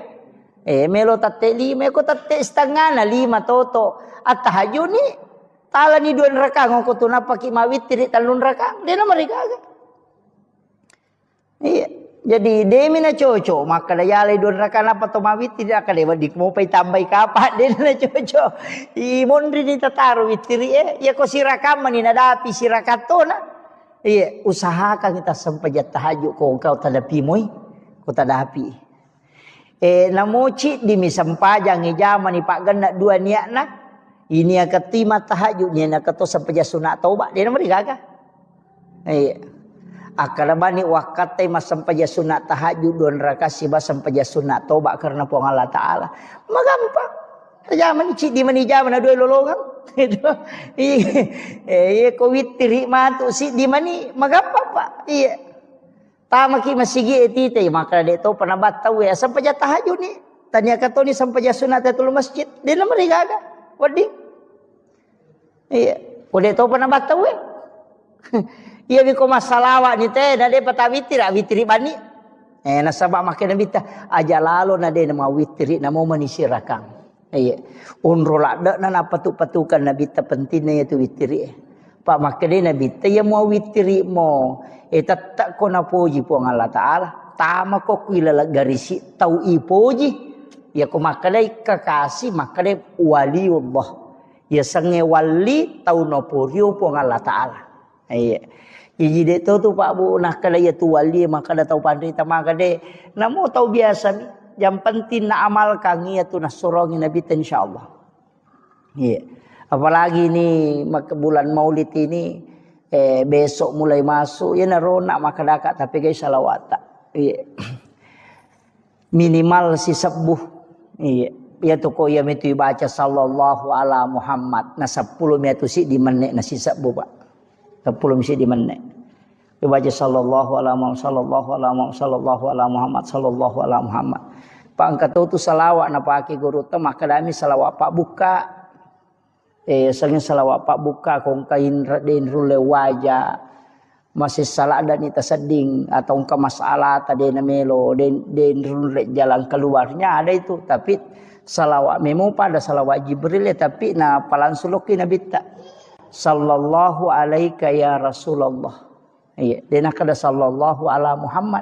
melo tate 5 ko tate setengah na 5 toto at tahajud ni tala ni 2 rakaat ngoko tu napa ki mawitri 3 rakaat dia na mereka iya Jadi demi na cocok maka daya lay don rakana patomawit tidak kada di mau pay tambay kapat din na cocok. I mondri ni tataru witiri ya ko sirakam ni nadapi sirakato na. Iya usahakan kita sampajat tahajud ko kau tadapi moy ko tadapi. Namoci di misampajang ijaman ni pak ganda dua niat na. Ini akatima tahajud ni nak to sampaja sunat taubat dia namanya gaga. Iya. Akalabani wakatai masampaja sunat tahajud don rakasi masampaja sunat toba karena po Allah Taala. Magampang. Zaman ci di mani zaman ado lologang. Itu. Ko witri matu si di mani magampang Pak. Iya. Tama ki masigi etite maka de to panabat tahu ya sampaja tahajud ni. Tanya kato ni sampaja sunat tul masjid. Dia nama gaga. Wadi. Iya. Ode to panabat tahu ya. Iya biko masalawa ni teh nade patawitri witri bani. Nasabak makin nabita aja lalu nade nama witri namo manisirakan. Iya. Unro lada na napatu-patukan nabita pentingnya itu witri. Pak makin nabita ya mau witri mo. Tatak ko na poji po ang Allah Taala. Tama ko kuilala garisi tau ipoji. Ya ko makalay kakasi makalay waliullah. Ya sange wali tau no poryo po ang Allah Taala. Iya. Jadi dia tu Pak Bu nak kada ya tu wali maka dah tahu pandai tamaka de. Namo tahu biasa yang penting nak amalkan ya tu nak sorongin Nabi insyaallah. Iya. Apalagi ni bulan Maulid ini besok mulai masuk ya narona maka dakat tapi guys salawat. Iya. Minimal si sebuh. Iya. Ya tu ko ya metu baca sallallahu ala Muhammad. Na 10 metu si di menek na si sebuh Pak. 10 mesti di mana? Dibaca sallallahu ala Muhammad sallallahu ala Muhammad sallallahu ala Muhammad sallallahu ala Muhammad. Pak angkat tu salawat na pake guru tu maka dami salawat Pak buka. Sangin salawat Pak buka kong kain den rule wajah. Masih salah dan ita seding atau ke masalah tadi na melo den rule jalan keluarnya ada itu tapi salawat memo pada salawat Jibril tapi na palansuloki nabi tak. Sallallahu alaika ya Rasulullah. Iya, dia nak ada sallallahu ala Muhammad.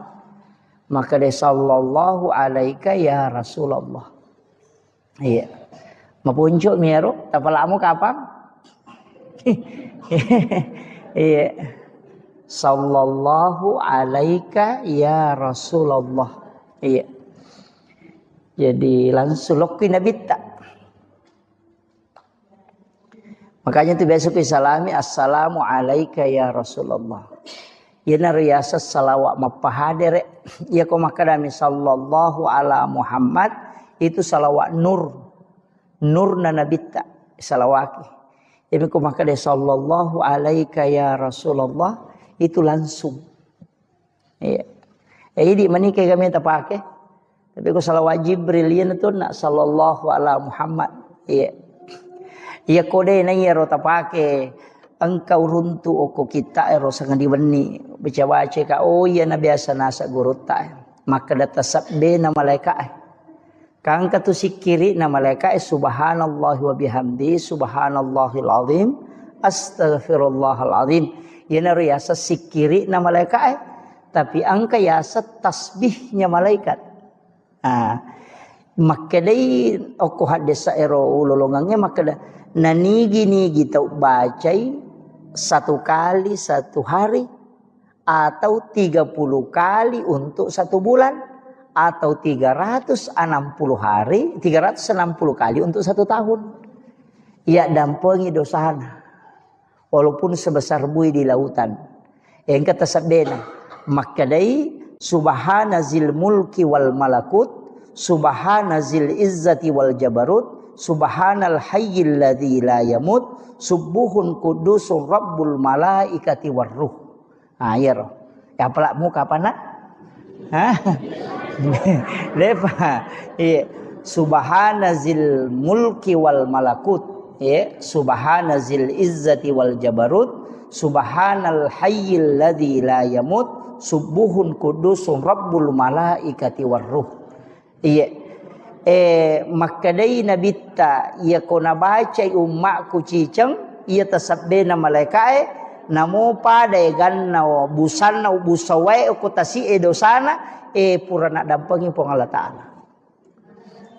Maka dia sallallahu alaika ya Rasulullah. Iya. Mapunjuk miero, tapalamu kapan? Iya. Sallallahu alaika ya Rasulullah. Iya. Jadi langsung lokin nabi tak. Makanya tu besok salami assalamu alayka ya Rasulullah. Ya nariyasa salawat mapahadir ya ko makadami sallallahu ala Muhammad itu salawat nur. Nur na nabita salawaki. Ya ko makadami sallallahu alayka ya Rasulullah itu langsung. Ya. Jadi manikah kami tak pakai. Tapi ko salawat Jibril ya tu nak sallallahu ala Muhammad. Ya. Ia kode na iya rota pake engkau runtu oko kita ero sangat diweni baca ka oh iya na biasa nasa guru ta maka data sabbe na malaikat kang katu sikiri na malaikat subhanallah wa bihamdi subhanallahil azim astaghfirullahal azim yana riasa sikiri na malaikat tapi angka yasa tasbihnya malaikat maka dai oko hadesa ero ulolongangnya maka nanigi tau bacai 1 kali 1 hari atau 30 kali untuk 1 bulan atau 360 hari 360 kali untuk 1 tahun. Ia dampengi dosana walaupun sebesar bui di lautan. Yang kata sabdena makadai subhanazil mulki wal malakut subhanazil izzati wal jabarut subhanal hayyil ladzi la yamut subuhun qudusur rabbul malaikati warruh. Ya roh. Ya pelak mu kapan nak? Lepa. Iya. Subhanazil mulki wal malakut. Iya. Subhanazil izzati wal jabarut. Subhanal hayyil ladzi la yamut subuhun qudusur rabbul malaikati warruh. Iya. Makadai nabita ia kona baca ummakku cicang ia tasabbe na malaikat namo pada ganna busanna busawai ko tasi dosana purana dampangi pong Allah Taala.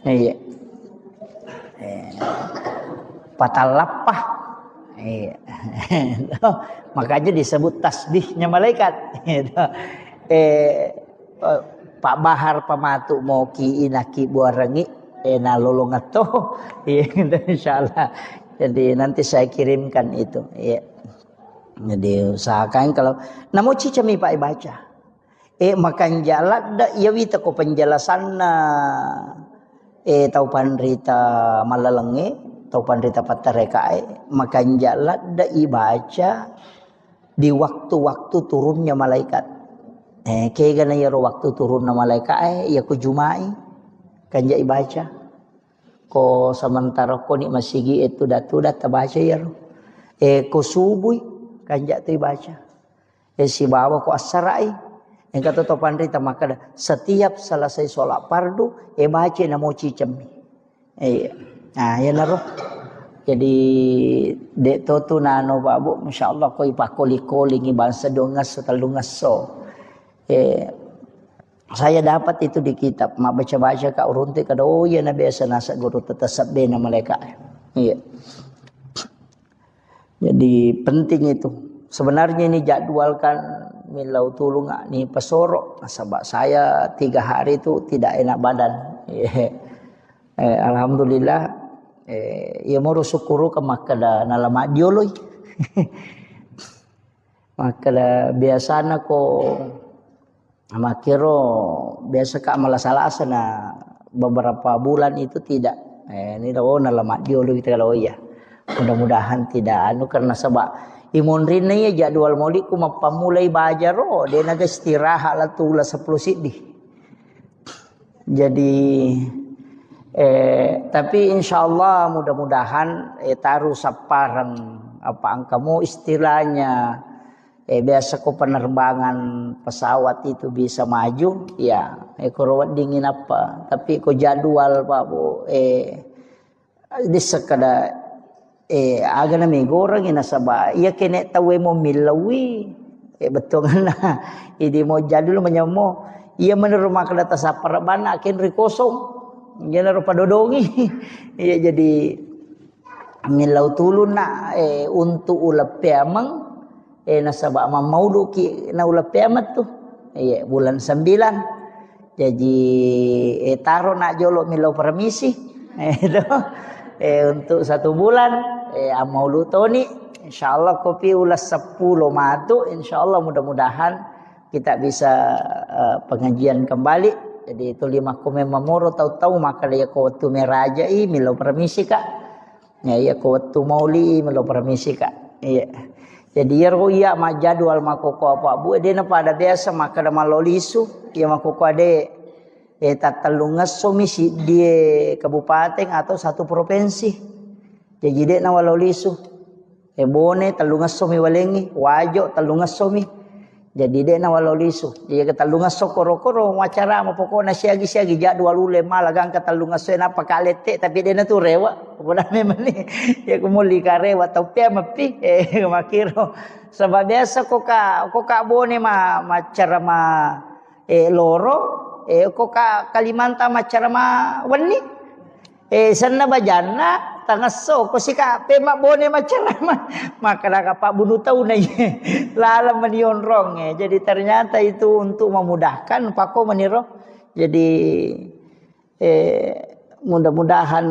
Iya. Patalapah. Iya. Makanya disebut tasbihnya malaikat. Pak Bahar pamatu mau ki inaki buarangi na lolongato. Iya, insyaallah. Jadi nanti saya kirimkan itu. Iya. Jadi usahakan kalau namo cicami Pak baca. Makan jalan da iya wita ko penjelasan na tau panrita malalenge, tau panrita patarekae, makan jalan da ibaca di waktu-waktu turunnya malaikat. Kaya gana yaro waktu turunnya malaikat ya ko jumai kanja ibaca. Ko sementara ko ni masigi itu datu baca yaro. Ko subuh kanja tu baca. Si bawa ko asarai. Yang kata topan rita maka setiap selesai sholat fardu baca namo cicami. Nah ya naruh. Jadi dek tu nano babu masyaallah ko ipakoli-koli ngi bangsa dongas talungas so. Saya dapat itu di kitab mak baca-baca ka urunti kada ya na biasa nasa guru tetasab bena mereka. Iya. Jadi penting itu. Sebenarnya ini jadwalkan milau tulung ni pesoro. Sebab saya 3 hari itu tidak enak badan. Alhamdulillah. Ya mau syukuru ke makada nalama dioloi. Makada biasana ko makiro biasa ka malasalasa na beberapa bulan itu tidak. Ini dah nalama dioloi kita kalau ya. Mudah-mudahan tidak karena sebab imun rina ya jadwal maulid ku mapamulai bajar dia naga istirahat lah tula 10 sidih. Jadi tapi insyaallah mudah-mudahan taruh saparan apa angkamu istilahnya biasa ko penerbangan pesawat itu bisa maju ya ko dingin apa tapi ko jadwal Pak Bu di sekada aga na may gorang inasaba iya kene tawe mo milawi betul na idi mo jadul manyamo iya menerima kadata sa parabana ken rikosong iya na padodongi iya jadi milaw tulun na untuk ulap piamang nasaba mamaudu ki na ulap piamat tu iya bulan 9 jadi taro na jolo milaw permisi untuk 1 bulan amaulu toni insyaallah kopi ulas 10 matu insyaallah mudah-mudahan kita bisa pengajian kembali jadi itu 5 kome mamoro tahu-tahu maka dia ko tu merajai milo permisi kak ya ko tu mauli milo permisi kak iya jadi yaro iya ma jadwal makoko apa bu dia na pada biasa maka da malolisu ya makoko ade tatalungas somisi di kabupaten atau 1 provinsi. Jadi dek na walau lisu. Bone talungas somi walengi, wajo talungas somi. Jadi dek na walau lisu. Jadi talungas sokoro-koro wacara mo pokona siagi-siagi jadwal ule malagang katalungas so na pakalete tapi dek na tu rewa. Puna memang ni ya kumuli ka rewa tau pia mapi makiro. Sebab biasa ko ka bone macara loro ko ka Kalimantan macarama wani sanna bajana tangaso ko sika pema bone macarama maka Pak bunuh tahu na lala manion rong jadi ternyata itu untuk memudahkan pako meniro jadi mudah-mudahan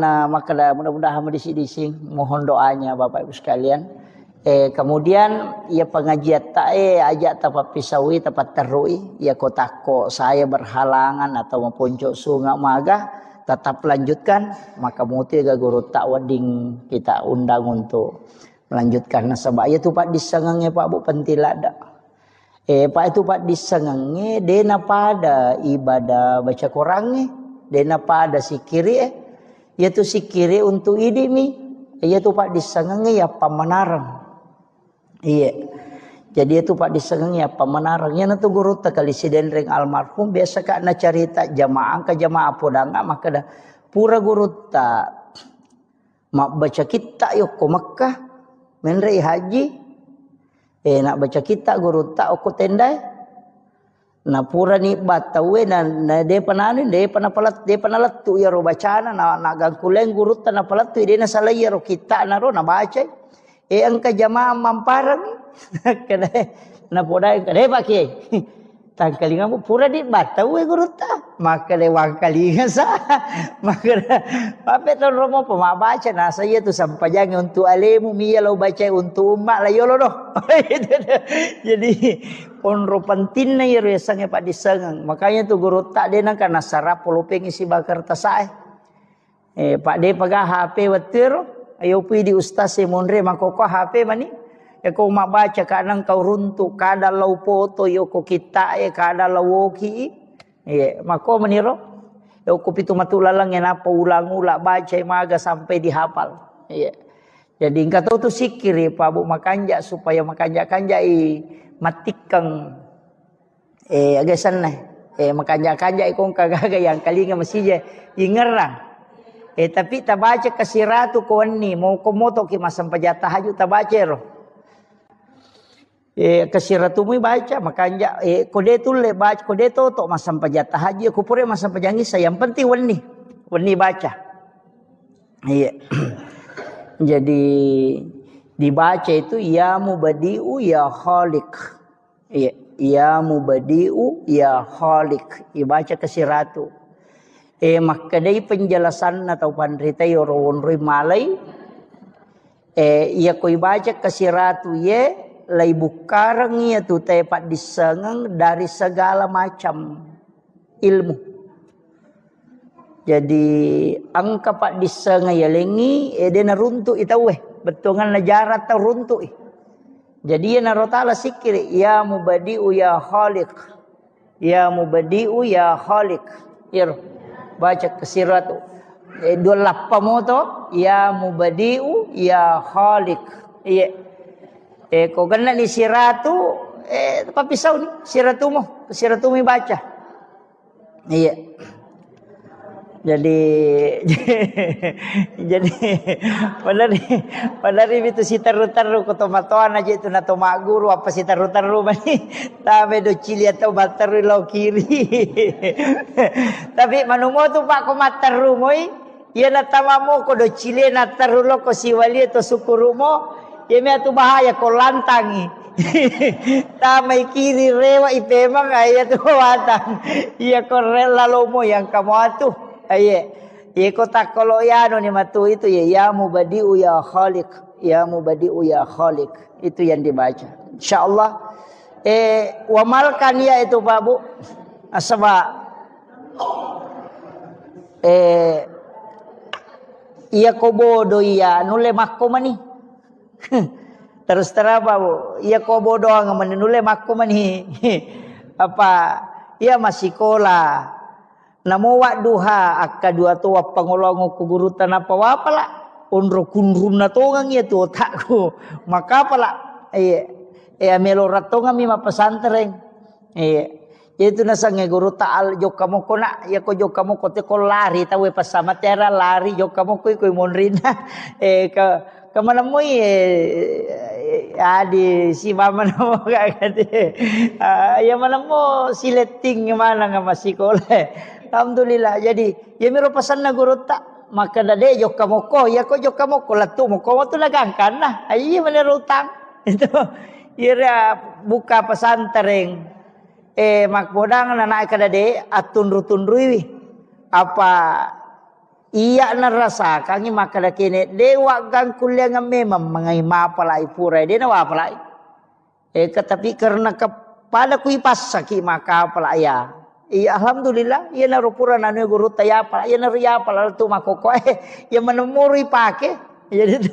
mudah-mudahan disi-disi mohon doanya Bapak Ibu sekalian. Kemudian ya pengajian ajak tapat pisawi tapat terui ya kotako saya berhalangan atau mempuncuk sungai maga tetap lanjutkan maka muti guru tak wading kita undang untuk melanjutkan nasabah ya tu Pak disangenge Pak Bu pentilada Pak itu Pak disangenge dena pada ibadah baca Qurannya dena pada sikiri ya tu sikiri untuk idimi ya tu Pak disangenge ya pamanarang. Iya. Jadi itu Pak disengengnya pemenarangnya nanti guru kali siden ring almarhum biasa kak na cerita jamaah ke jamaah podanga maka dah pura guru tak mak baca kita yuk ke Mekah menrei haji Nak baca kita guru tak aku tendai. Na pura ni batawe na de pananu de panapalat de panalatu ya ro bacana na gangkuleng guru ta na palatu de na salaya ro kita na ro na baca. Angka jamaah mamparang kada na podai kada pakai. Tangkalingan mo pura di batawe guru ta. Maka de wangkalingan sa. Maka pape ton romo pemabaca na saya tu sampajang untuk alemu miya lo baca untuk umat la yolo do. Jadi ponro penting na yero sange pak disengang. Makanya tu guru tak de nang kana sarap polopeng isi bakar tasai. Pak de paga HP wetir ayo pi di ustaz monre makoko HP mani. Kau mak baca kadang kau runtuk kada lau foto yo ko kita kada lau woki mako meniro yo ko pitu matulalang yang apa ulang-ulang baca maga sampai dihafal jadi engkau tahu tu sikir Pak Bu makanja supaya makanja-kanja matikang agak sana makanja-kanja ikong kagaga yang kali nga masih ingerang tapi tabaca kasiratu ko ni mau komoto ki masam pajata haju tabaca ro kasiratumu baca makanya kode tulle baca kode toto masam pajata haji aku pure masam pajangi saya yang penting wani baca jadi dibaca itu ya mubadiu ya khaliq ya mubadiu ya khaliq dibaca kasiratu makadai penjelasan atau pandrita yorowon malai ia koi baca kasiratu lai bukarang ia tu tepat disengang dari segala macam ilmu. Jadi angka pak disengang ya lengi dia naruntuk itawe betongan najarat tau runtuk. Jadi ya narotala sikir ya mubadiu ya khaliq. Ya mubadiu ya khaliq. Ir baca kasiratu. Dua lappa moto ya mubadiu ya khaliq. Iya. Kau kena ni siratu apa pisau ni siratumu baca iya jadi padari itu si taru-taru ko tomatoan aja itu na tomaguru apa si taru-taru mani tame do cili atau bataru lau kiri tapi manumo tu pak ko mataru moi ia na tamamo ko do cili na tarulo ko siwali atau sukurumo ya me tu bahaya ko lantangi tamai kiri rewa ipemang aya tu watang iya ko rela lomo yang kamu atu aye ye ko takolo yano ni matu itu ya mubadiu ya khaliq ya mubadiu ya khaliq itu yang dibaca insyaallah wamalkan ya itu Pak Bu asaba iya ko bodo iya nule makko mani terus terapa Bu iya ko bodo ang menule makko mani apa iya masih sekolah namo wa duha akka dua tua pangolongo ku guru tanapa wapala onro kunrum na tongang ya tu otakku maka pala melo ratonga mi mapasantren itu nasange guru taal jokamo kona ya ko jokamo ko te ko lari tawe pasama tera lari jokamo ko monrina kemana mo adi si mama namo kagade ya mana mo sileting mana nga masikole alhamdulillah jadi ya miro pasan na guru ta maka dade jokamo ko ya ko jokamo ko latu mo ko tu nagangkan nah ayi menurutang itu ira buka pesantren makbodang na naik kadade atun rutundruwi apa iya narasa kangi makada kene dewa gang kuliah memang mengai mapalai pura dia na wapalai tetapi karena kepada kui pasaki maka palaya iya alhamdulillah iya na rupura nanu guru taya pala iya na riya pala tu makoko ya menemuri pake jadi tu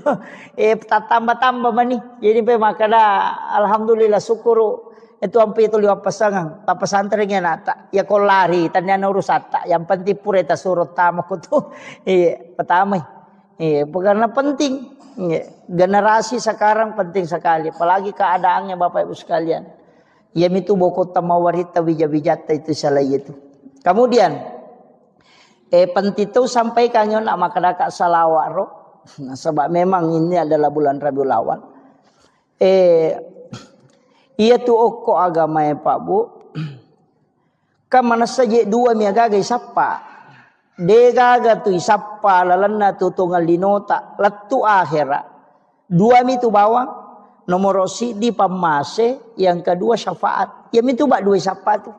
tambah-tambah mani jadi pe makada alhamdulillah syukuru itu ampe itu liwat pasangan tak pesantrennya nata ya kau lari tanya urusata yang penting pura ta surut tamu tu pertama karena penting generasi sekarang penting sekali apalagi keadaannya Bapak Ibu sekalian ya itu boko tamawarita wijabijata itu salah itu kemudian penting itu sampai kanyon nak makadaka salawaro nah, sebab memang ini adalah bulan Rabiul Awal Iya tu okko agama ya Pak Bu. Kamana saja dua mi agaga isappa. De gaga tu isappa lalanna tu tunggal linota latu akhira. Dua mi tu bawang. Nomor di pamase, yang kedua syafaat. Ya mi tu bak dua isappa tu.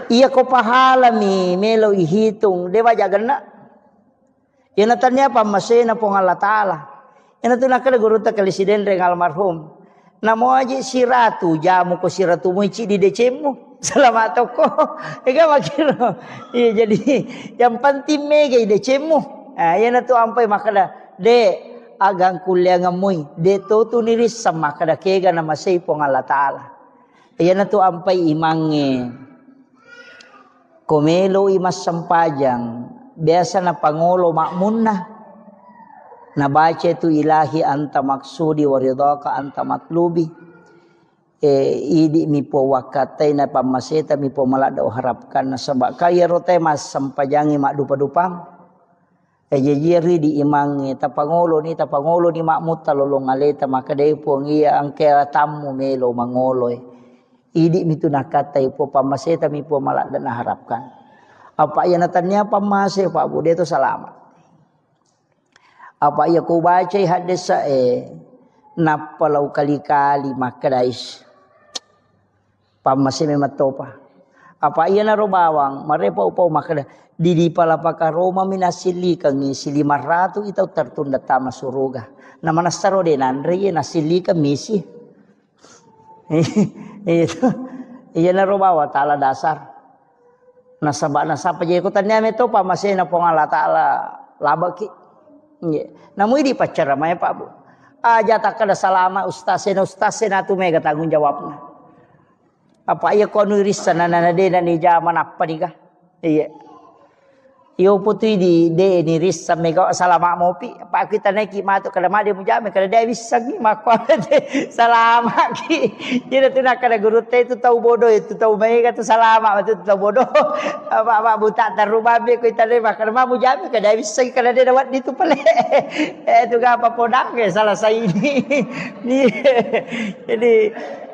Iya ko pahala mi melo ihitung dewa jagana. Ya natanya pamase na pong Allah Ta'ala. Ya natuna kada guru ta kalesiden reng almarhum. Namo aja si ratu jamu ko si ratu mo ici di decemu. Selamat toko. Ega makiro. Iya jadi yang penting mega di decemu. Ah ya natu ampai makada de agang kuliah ngamui. De to tu niris sama kada kega nama sei pong Allah Ta'ala. Ya natu ampai imange. Komelo imas sampajang. Biasa na pangolo makmunna. Nabaca itu ilahi anta maksudi waridhaka anta matlubi. Idi mi po wakatai na pamaseta mi po malada harapkan na sabak kaya rote mas sampajangi mak dupa-dupang. Jejiri di imangi tapangolo ni makmut talolong aleta makadai po ngia angke tamu melo mangoloy. Idi mi tu nakatai po pamaseta mi po malada na harapkan. Apa ia natanya pamase Pak Bu itu selamat. Apa ia ku baca hadis napalau kali-kali makadais pamase mematopa. Apa ia naro bawang marepa upau makada di palapaka Roma minasili kangi sili maratu itau tertunda tama suruga. Nama nasaro de nandre nasili ka misi. Itu ia naro bawa taala dasar. Nasaba jadi ikutannya meto pamase na pong Allah Ta'ala labaki. Namun di pacara maya Pak Bu. Aja tak ada salama ustasen atu mega tanggung jawabnya. Apa iya kono irisan nana de dan di zaman apa nih kah? Iya. Iyo putui di de ni risa mega salama mopi. Pak kita naiki matu kada made mujame kada dia bisa gi makwa salama ki. Jadi tu nak kada guru teh itu tahu bodoh itu tahu mega tu salama itu tahu bodoh. Apa buta tarubabe ko itale makar ma mujame kada bisa kada dia dawat itu pale. Itu ga apa podang ke salah saya ini. Jadi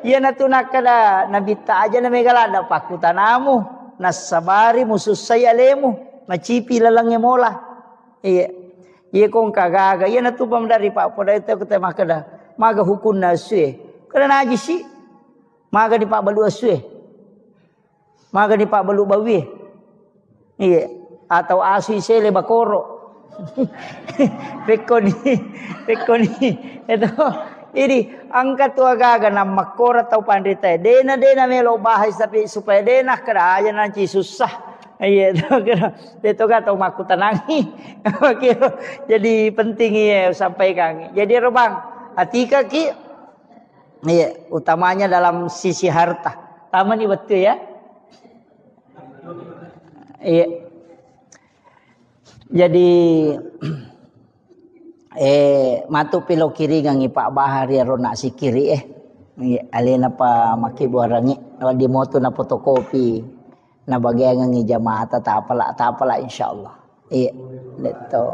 ia natu nak kada nabita aja na mega lada pakutanamu nasabari musus saya lemu. Macipi lalangnya mola. Iya. Iya kong kagaga. Iya natupam dari Pak Poda itu kita makada. Maga hukun nasue. Kada najis sih. Maga di Pak Balu asue. Maga di Pak Balu bawi. Iya. Atau asui sele bakoro. Pekoni. Itu. Ini angkat tu agaga na makora tau pandita. Dena melo bahas tapi supaya dena kada aja nanti susah. Iya, itu kan tahu maku tenangi. Jadi penting ya sampaikan. Jadi robang, atika ki, iya utamanya dalam sisi harta. Taman ini betul ya. Iya. Jadi matu pilo kiri ngangi Pak Bahar ya rona si kiri alena pa maki buarangi di moto na fotokopi. Na bagian ngi jamaah tak apalah insyaallah. Iya, itu.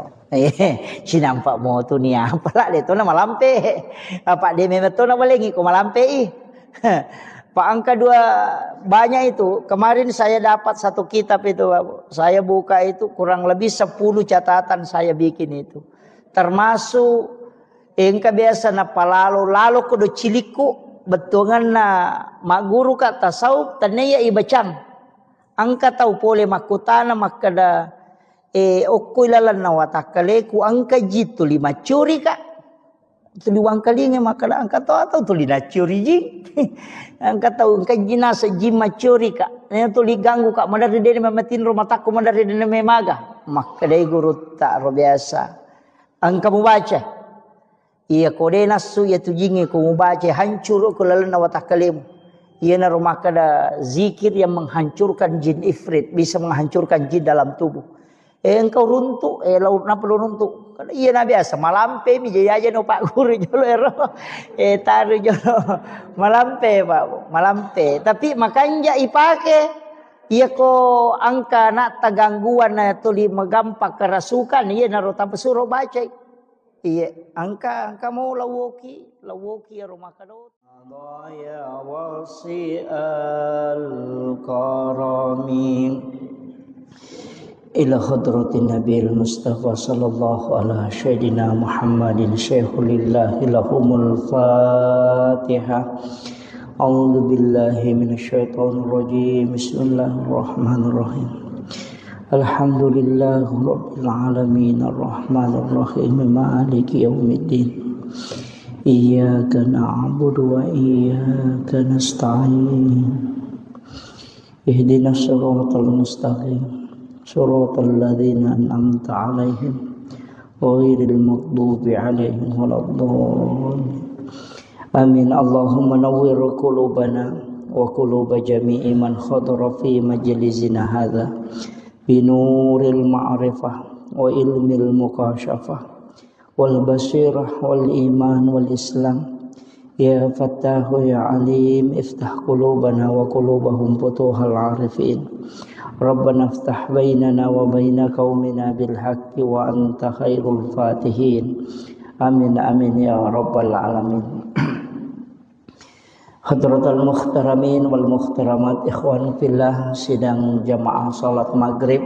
Sinampak mo tu ni apalah itu na malampe. Apa dia memeto na balengi ko malampe. Pak angka 2 banyak itu. Kemarin saya dapat satu kitab itu, saya buka itu kurang lebih 10 catatan saya bikin itu. Termasuk engka biasa na palalo lalo kudu ciliku betungan na maguru ka tasawuf tanaya ibacang. Angka tahu pole makutana makada okkoy lalan na watakale ku angka jitu 5 curi ka. Tuliwang kalinge makada angka tahu atau tuli na curi ji. Angka tahu angka jinasa jima curi ka. Nya tuli ganggu ka madari dene mamatin rumah takku madari dene memaga. Makada guru tak ro biasa. Angka mubaca. Iya kode nasu ya tujinge ku mubaca hancur ku lalan na watakalemu. Ia na rumah kada zikir yang menghancurkan jin ifrit, bisa menghancurkan jin dalam tubuh. Engkau runtuk, laut na perlu runtuk. Kada ia na biasa malampe mi jaya aja no Pak Guru jolo taru jolo malampe Pak, malampe. Tapi makanya ipake ia ko angka nak tagangguan na tuli magampak kerasukan ia na rota pesuro baca. Iya, angka mau lawoki ya rumah kadot. Ya wasi al-karami ila hadratin Nabil Mustafa sallallahu ala sayyidina Muhammadin syaikhulillah lahumul Fatihah. A'udzu billahi minasyaitonir rajim. Bismillahirrahmanirrahim. Alhamdulillahi rabbil alamin arrahmanir rahim maliki yaumiddin. Iyyaka na'budu wa iyyaka nasta'in. Ihdinas siratal mustaqim. Siratal ladzina an'amta 'alaihim ghairil maghdubi 'alaihim waladdallin. Amin. Allahumma nawwir qulubana wa quluba jami'i man khadara fi majlisina hadza binuril ma'rifah wa ilmil mukashafah wal basirah wal iman wal islam. Ya Fattahu ya Alim, iftah qulubana wa qulubahum futuhal arifin. Rabbana iftah bainana wa baina qaumina bil haqqi wa anta khairul fatihin. Amin amin ya rabbal alamin. Hadratul muhtaramin wal muhtaramat, ikhwan fillah, sidang jamaah salat maghrib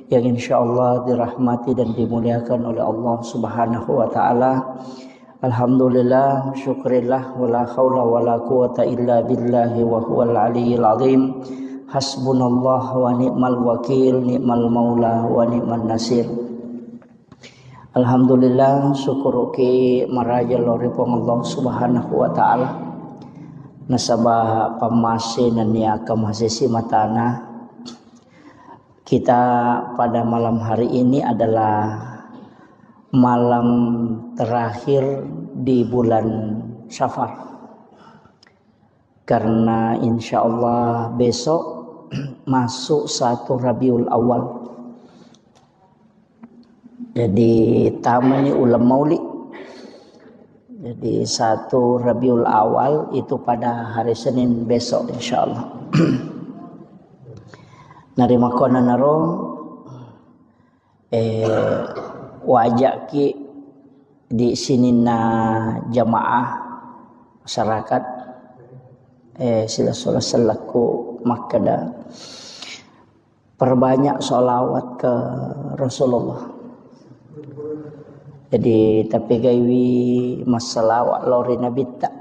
yang insyaallah dirahmati dan dimuliakan oleh Allah Subhanahu wa taala. Alhamdulillah, syukrillah, wala haula wala quwata illa billahi wa huwal aliyyil azim. Hasbunallah wa ni'mal wakil, ni'mal maula wa ni'man nasir. Alhamdulillah, syukur ki maraja loripong Allah Subhanahu wa taala. Nasabah pamase nania kamasisi matana. Kita pada malam hari ini adalah malam terakhir di bulan Syafar. Karena insya Allah besok masuk 1 Rabiul Awal. Jadi tamani ulam maulid. Jadi 1 Rabiul Awal itu pada hari Senin besok insya Allah. Narima kona naro wajak ki di sini na jamaah masyarakat sila selaku makada perbanyak sholawat ke Rasulullah. Jadi tapi gaiwi masalah lori Nabi tak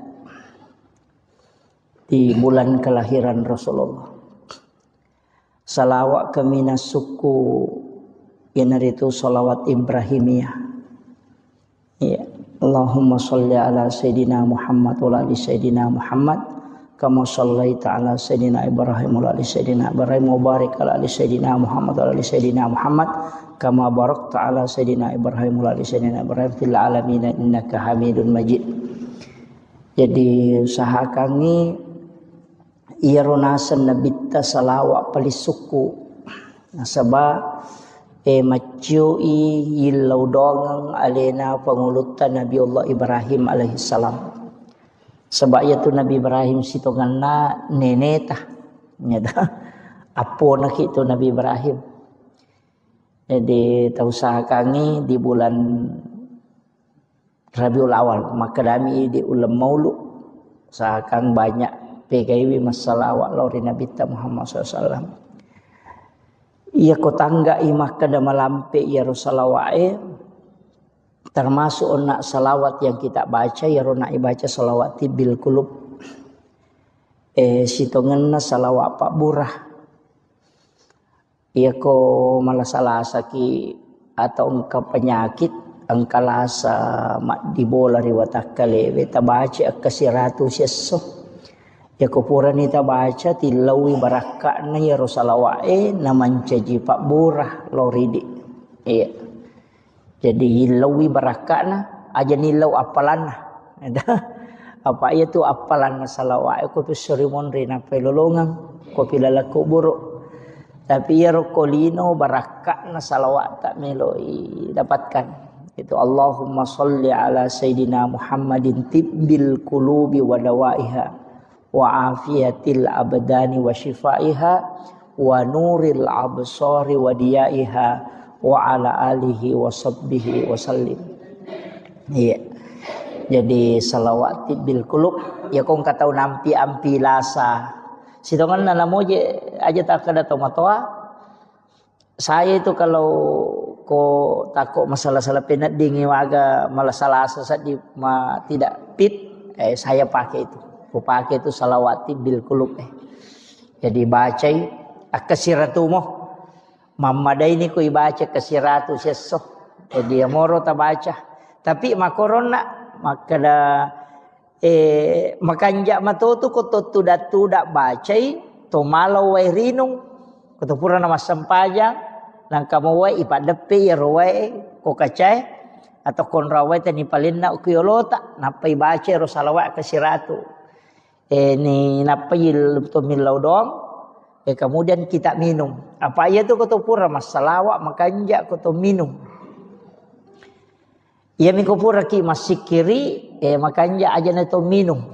di bulan kelahiran Rasulullah. Salawat kemina suku yang itu salawat Ibrahimiyah. Ya, Allahumma sholli ala sayyidina Muhammad wa ala sayyidina Muhammad kama shallaita ala sayyidina Ibrahim wa ala sayyidina Ibrahim wa barik ala sayyidina Muhammad wa ala sayyidina Muhammad kama barakta ala sayyidina Ibrahim wa ala sayyidina Ibrahim fil alamin innaka Hamidun Majid. Jadi usahakangi ia ronasan nabita salawat palisuku nasaba maciui yilau dongang alena pengulutan Nabi Allah Ibrahim alaihi salam. Sebab itu Nabi Ibrahim sitonganna nenetah nyata apo nak itu Nabi Ibrahim. Jadi tausahakangi di bulan Rabiul Awal maka kami di ulam maulud usahakan banyak PKW masalawat lori Nabi Muhammad SAW. Ia kotangga imah kada malampe ya Rasulullah termasuk nak salawat yang kita baca ya rona baca salawat bil kulub sitongenna salawat Pak Burah. Ia ko malasalasa ki atau engkau penyakit engkau lasa mak dibola riwatakale beta baca kasiratu sesso. Ya kupura nita baca tilawi barakakna ya Rasulullah naman caji Pak Burah loridi. Iya. Jadi hilawi barakakna aja nilau apalan. Apa itu apalan salawat ko piserimon rina pelolongan ko pilalaku buruk. Tapi ya rokolino barakakna salawat tak meloi dapatkan. Itu Allahumma sholli ala sayyidina Muhammadin tibbil qulubi wa dawaiha wa afiyatil abdani wa shifaiha wa nuril absari wa diyaiha wa ala alihi wa sahbihi wa sallim. Iya. Jadi salawat bil kulub ya kong katau nampi ampi lasa. Sitongan nana moje aja tak ada tomatoa. Saya itu kalau ko takut masalah-salah penat dingin waga malah salah saat di tidak fit, saya pakai itu. Ku pakai itu salawat bil kulub. Jadi baca akasiratumo. Mamada ini ku ibaca kasiratu seso. Jadi moro ta baca. Tapi makorona makada makanja matotu ko tudak bacai to malau wai rinung ko to pura nama sampajang nang kamu wai ipadepe ya wai ko kacai atau kon rawai tani palinna ukiyolota napai baca ro salawat kasiratu ni napai to milau dong kemudian kita minum apa ya tu ko to pura masalawat makanja ko to minum. Ya mikopura ki masih kiri, makanya aja neto minum.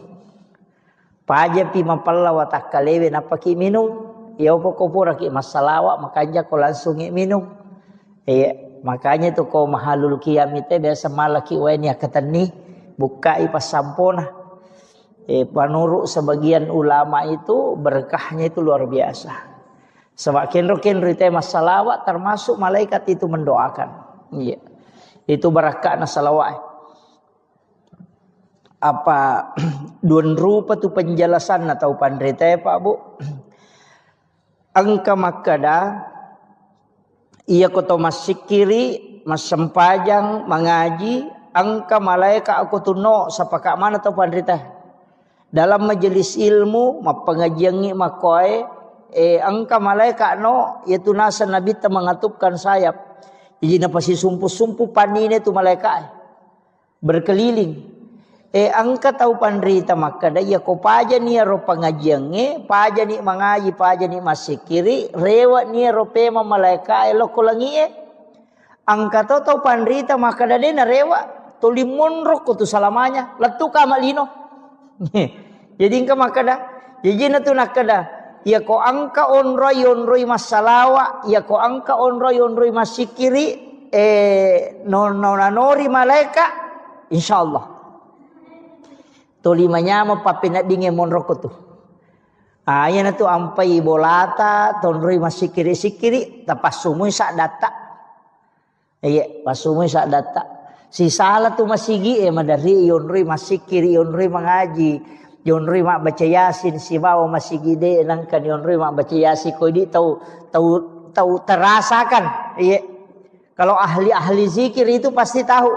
Paja pi mapalla watak kalewe napa ki minum. Ya opo kopura ki masalawa makanya ko langsung minum. Makanya tu ko mahalul kiamite biasa malaki weni akatani buka ipas sampona. Panurut sebagian ulama itu berkahnya itu luar biasa. Sebab kenro ite masalawat termasuk malaikat itu mendoakan. Iya. Itu barakah na salawat. Apa dun rupa tu penjelasan atau pandrite Pak Bu. Angka makada ia koto masikiri masempajang mengaji angka malaikat aku tuno sapaka mana tu pandrite. Dalam majelis ilmu mapengajiangi makoe angka malaikat no yaitu nasa nabi ta mengatupkan sayap. Jadi napa si sumpu panine tu malaikat berkeliling. Angka tahu pandrita maka daya ko paja ni ro pangajiange, paja ni mangaji, paja ni masikiri, rewat ni ro pema malaikat lo kolangi Angka tahu pandrita maka daya na rewa tulimun ro ko tu salamanya, latu ka malino. Jadi angka maka da, jadi na tu nakada. Ya ko angka onroy masalawa, ya ko angka onroy masikiri, nonori malaika, insyaallah. Tolimanya mo papinat dinge monroko tu. Ayan tu ampai bolata, tonroy masikiri tapasumuy sa data. Pasumuy sa data. Si sala tu masigi madari yonroy masikiri, yonroy mangaji. Yonri mak baca yasin si bawa masih gede nangkan yonri mak baca yasin kau di tahu terasakan. Iya. Kalau ahli zikir itu pasti tahu.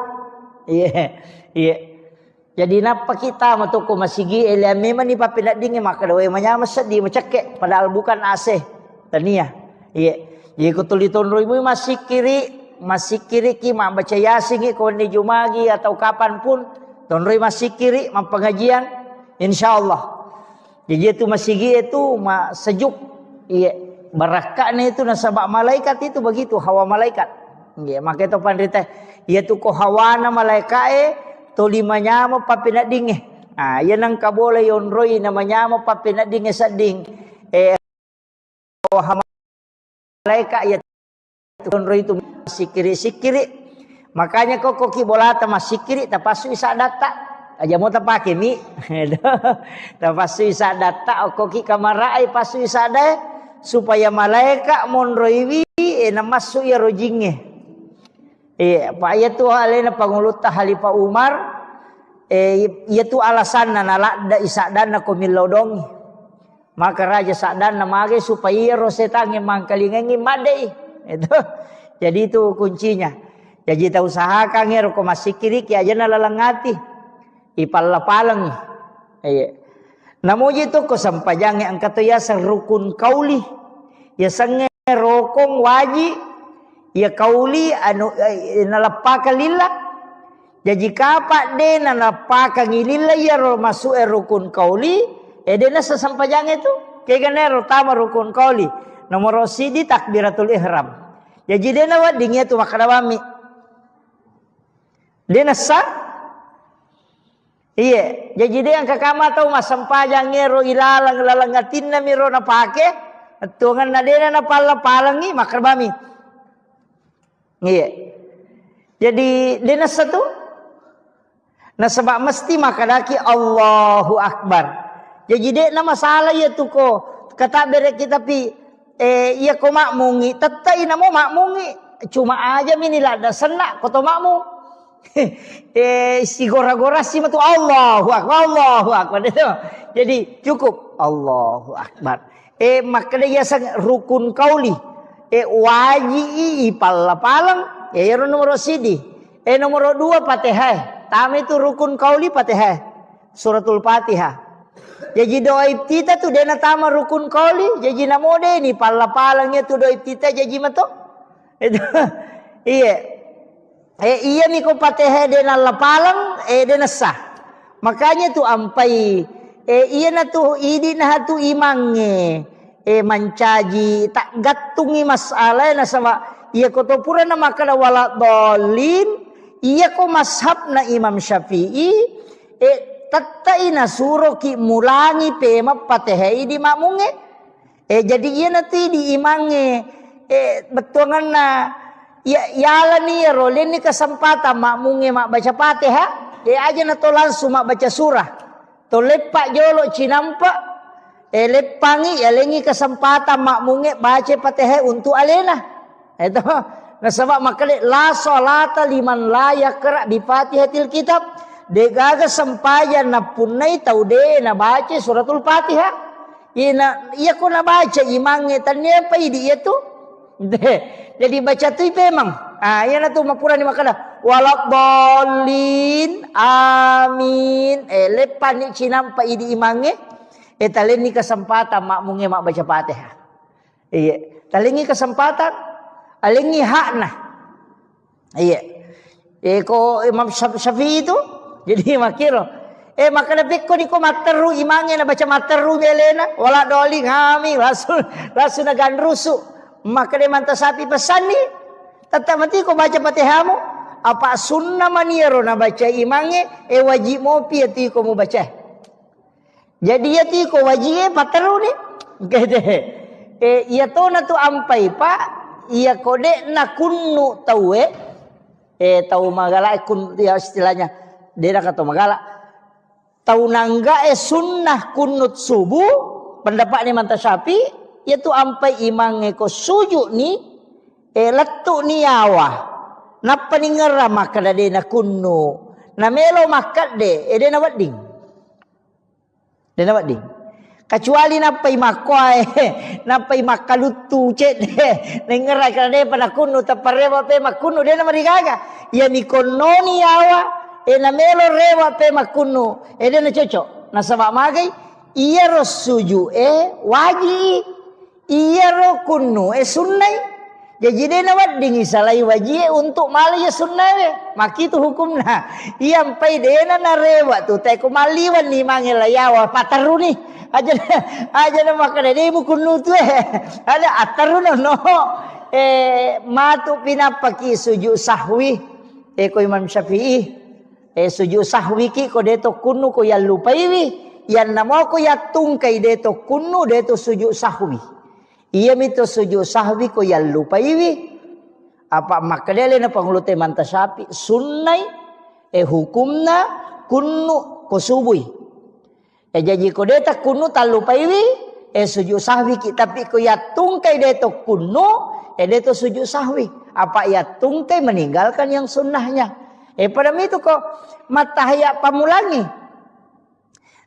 Iya. Jadi napa kita matuko masih gede memang ni papinat dingin maka doa manya masedi macake padahal bukan AC. Tania. Iya. Jadi kau tulis tonroi masih kiri ki mak baca yasin kau ni jumagi atau kapan pun tonroi masih kiri mak pengajian. InsyaAllah. Jadi itu masih itu sejuk. Iya. Barakahnya itu nasabak malaikat itu begitu. Hawa malaikat. Iya. Maka itu pandrita. Ia tu ko hawana malaikat tolimanya mo papinat dingin. Yan ang kabole yonroy namanya mo papinat dingin sa ding. Malaikat ya yonroy itu sikiri. Makanya kok kibolata masikiri tapasu isa data. Aja mau tapake mi, tapasu isa data okoki kamarai pasu isa deh supaya malaikat monroiwi namasu ya rojinge. Pak ya tu halena panguluta halifa Umar, ya tu alasan nalak da isa dan ko milodong. Maka raja sadan namage supaya rosetange mangkalingengi madei. Itu. Jadi itu kuncinya. Jadi ta usahakan ngero ko masikiri ki aja nalalangati. Ipalapalang namuji itu ko sampajang ang katuya sa rukun kauli ya sange rokong waji ya kauli anu nalapaka lillah jadi kapak de nalapaka ngilillah ya masuk rukun kauli de na sa sampajang itu kaya ganero tama rukun kauli nomor sidi takbiratul ihram jadi de na wading itu makadawami de na sa iya, jadi dia yang kakama tahu mas sampajang ngero ilalang ngatin na miro na pake, tungan na dia na palangi makarbami. Iya, jadi dia na satu, Nah sebab mesti makadaki Allahu Akbar. Jadi dek nama salah ya tu ko kata berek kita pi iya ko makmungi tetai namo makmungi cuma aja minilah ada senak koto makmu si gora-gora si matu Allahu Akbar itu. Jadi cukup Allahu Akbar. Makanya sang rukun kauli waji palang ya nomor sidi nomor 2 Fatihah. Tami itu rukun kauli Fatihah, suratul Fatihah. Jadi doa iftitah tu dena tama rukun kauli, jadi namode ni pala-palangnya tu doa iftitah jadi mato. Itu iya. Iya ni ko Fatihah dena lapalang dena sah. Makanya tu ampai iya na tu idi na tu imange mancaji tak gatungi masalah na sama iya ko to pura na makana wala dolin. Iya ko mashab na Imam Syafi'i tattaina suro ki mulangi pema Fatihah di makmunge jadi iya nanti di imange betuangan na ya ni rolin ni kesempatan makmunge mak baca Fatihah aja na to langsung mak baca surah to lepak jolo cinampa lepangi ya lengi kesempatan makmunge baca Fatihah untuk alena itu. Nah sebab makanya la salata liman la yaqra bi Fatihatil kitab degaga sempayan na punai taude na baca suratul Fatihah iya ko na baca imange tanya pa idi itu jadi baca tu memang iya na tu mapura ni makana walak dolin amin lepan ni cinampa idi imange talen ni kesempatan makmunge mak baca Fatihah iya talingi kesempatan alingi hakna. Iya. Ko Imam Syafi'i itu jadi makiro. Maka napik ko di ko materu imange na baca materu belena wala doli ngami langsung na ganrusu. Maka de manta sapi pesan ni tetap mati ko baca Fatihahmu apa sunnah maniero na baca imange wajib mo pi ti ko mo baca. Jadi ya ti ko wajib materu ni. Gede. Iya to na tu ampai pa iya kode na kunnu tahu tahu magala kun dia istilahnya dia kata magala tahu nangga sunnah kunut subuh pendapat ni manta Syafi yaitu ampai imang ko sujud ni letu ni awa napa ni ngera maka de na kunnu na melo makat de de na wading kecuali napai makwai napai makalutu cek nengerai kerana pada kunu taparewa pe makunu dia nama digaga ya mikononi awa na melo rewa pe makunu dia na cocok na sabab magai iya ro suju waji iya ro kunu sunnai jadi dia na wading isalai waji untuk malaya sunnah maki tu hukumna iya ampai dia na rewa tu teko maliwan ni mangelayawa pataruni aja na makana de mo kunu tu ada ataruno no matu pinapaki sujud sahwi ko Imam Syafi'i sujud sahwi ki ko deto kunu ko ya lupaiwi yan namo ko ya tungkai deto kunu deto sujud sahwi iya mito sujud sahwi ko ya lupaiwi apa makadele na pangulute manta Syafi'i sunnai hukumna kunu ko subui jadi ko deta kunu talupaiwi sujud sahwi ki tapi ko ya tungkai deto kunu deto sujud sahwi apa ya tungkai meninggalkan yang sunnahnya pada itu ko matahya pamulangi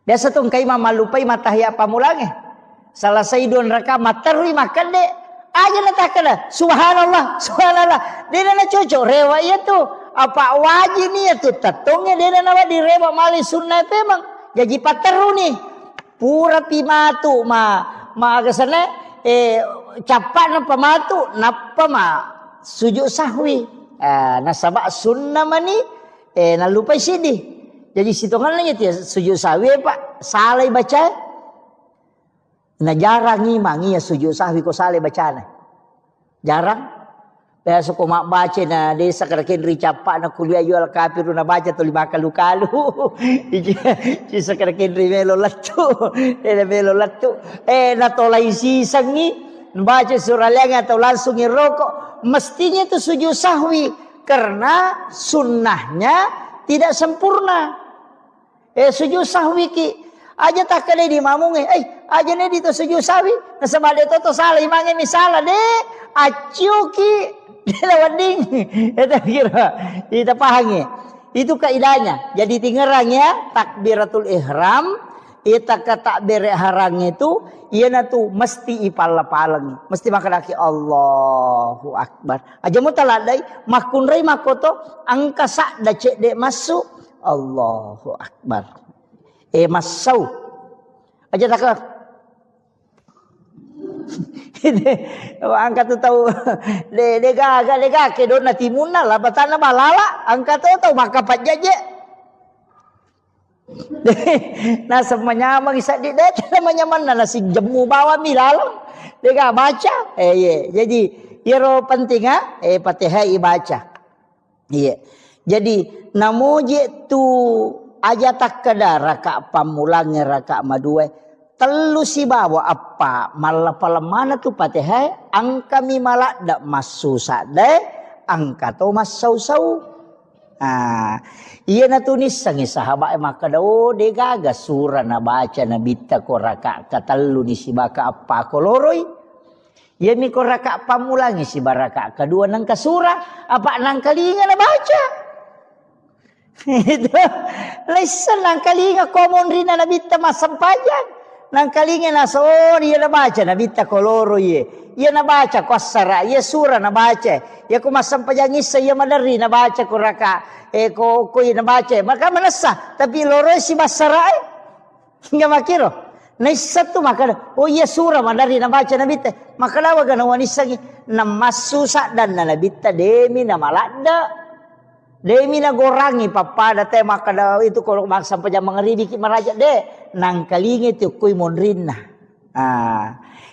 biasa tungkai mama lupai matahya pamulangi salah saidun raka matarui makan de aja natakana subhanallah dia na cocok rewa itu apa wajib ni itu tatungnya dia na di rewa mali sunnah memang jadi pateru ni pura pimatu ma agasana capat na pamatu napa ma sujud sahwi nasabak sunnah mani nalupai sidi jadi situngan lagi dia sujud sahwi pak salai baca na jarang ngimang ya sujud sahwi ko salai baca jarang biasa ko mak baca na desa karakin capak na kuliah jual kafir na baca tu lima kalu-kalu sisa karakin melo latu na tolai sisang ni baca surah lengan atau langsung ngerokok mestinya itu sujud sahwi karena sunnahnya tidak sempurna Sujud sahwi ki aja tak kali di mamung aja ne di to sujud sahwi nasabade to salah imange misala de acu ki lawading eta kira kita pahangi itu kaidahnya. Jadi tingerang ya takbiratul ihram ita ka takbir harang itu ieu tu mesti ipal-palang mesti makanaki Allahu akbar aja mu taladai makun rei makoto angka sak da cek de masuk Allahu akbar masau aja tak angkat tu tahu de gaga ke dona timuna lah batana balala angkat tu tahu maka pajaje nah semuanya mangisa di det namanya mana nasi jemu bawa milalang dega baca jadi iro penting Fatihah baca jadi namuji tu aja tak kada raka pamulangnya raka madue telu si bawa apa malah palemana tu Fatihah angka mi malak dak masu sade angka tu masau-sau iya na tunis sangi sahabat maka dao de gaga surah na baca na bitta ko raka katallu ni si baka apa koloroi iya mi ko raka pamulangi si baraka kedua nang kasura apa nang kalinga na baca itu lesan nang kalinga komon rina na bitta masampajan nang kalinga na so iya na baca na bitta koloro iya na baca ko asara iya surah na baca ya ko masampajan isa iya madari na baca ko raka ko na baca maka manasa tapi loro si basara hingga makiro na isa tu maka iya surah madari na baca na bitta maka lawa gana wanisa na masusa dan na bitta demi na malada demi na gorangi papada te maka itu kalau maksa pajang mengeribi ki maraja de nang kalingi tu kuy monrinna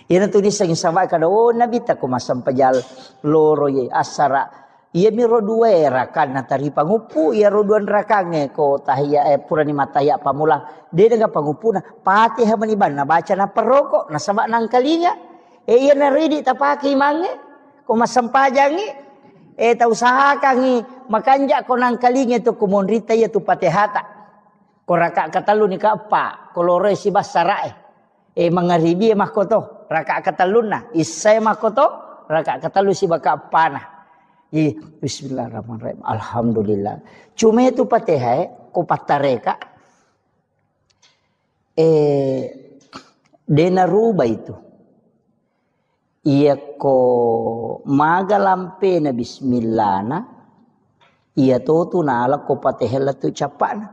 ina tulis sang sama kada nabi ta ko masam pajal loro ye asara ia miro dua rakan natari pangupu ia roduan rakange ko tahiyya purani mataya pamulang de dengan pangupuna Fatihah maniban na baca na perokok na sama nang kalinga ia na ridi tapaki mange ko masam pajangi ta usaha kangi makanja ko nang kalinga tu kumonrita ya tu Fatihata ko raka katalu ni ka apa kolore si basarae mangaribi makoto raka kataluna isay makoto raka katalu si baka apana bismillahirrahmanirrahim alhamdulillah cuma itu Fatihah ko patareka dena ruba itu iya ko magalampe na bismillah na iya to nala ko Fatihah la tu capana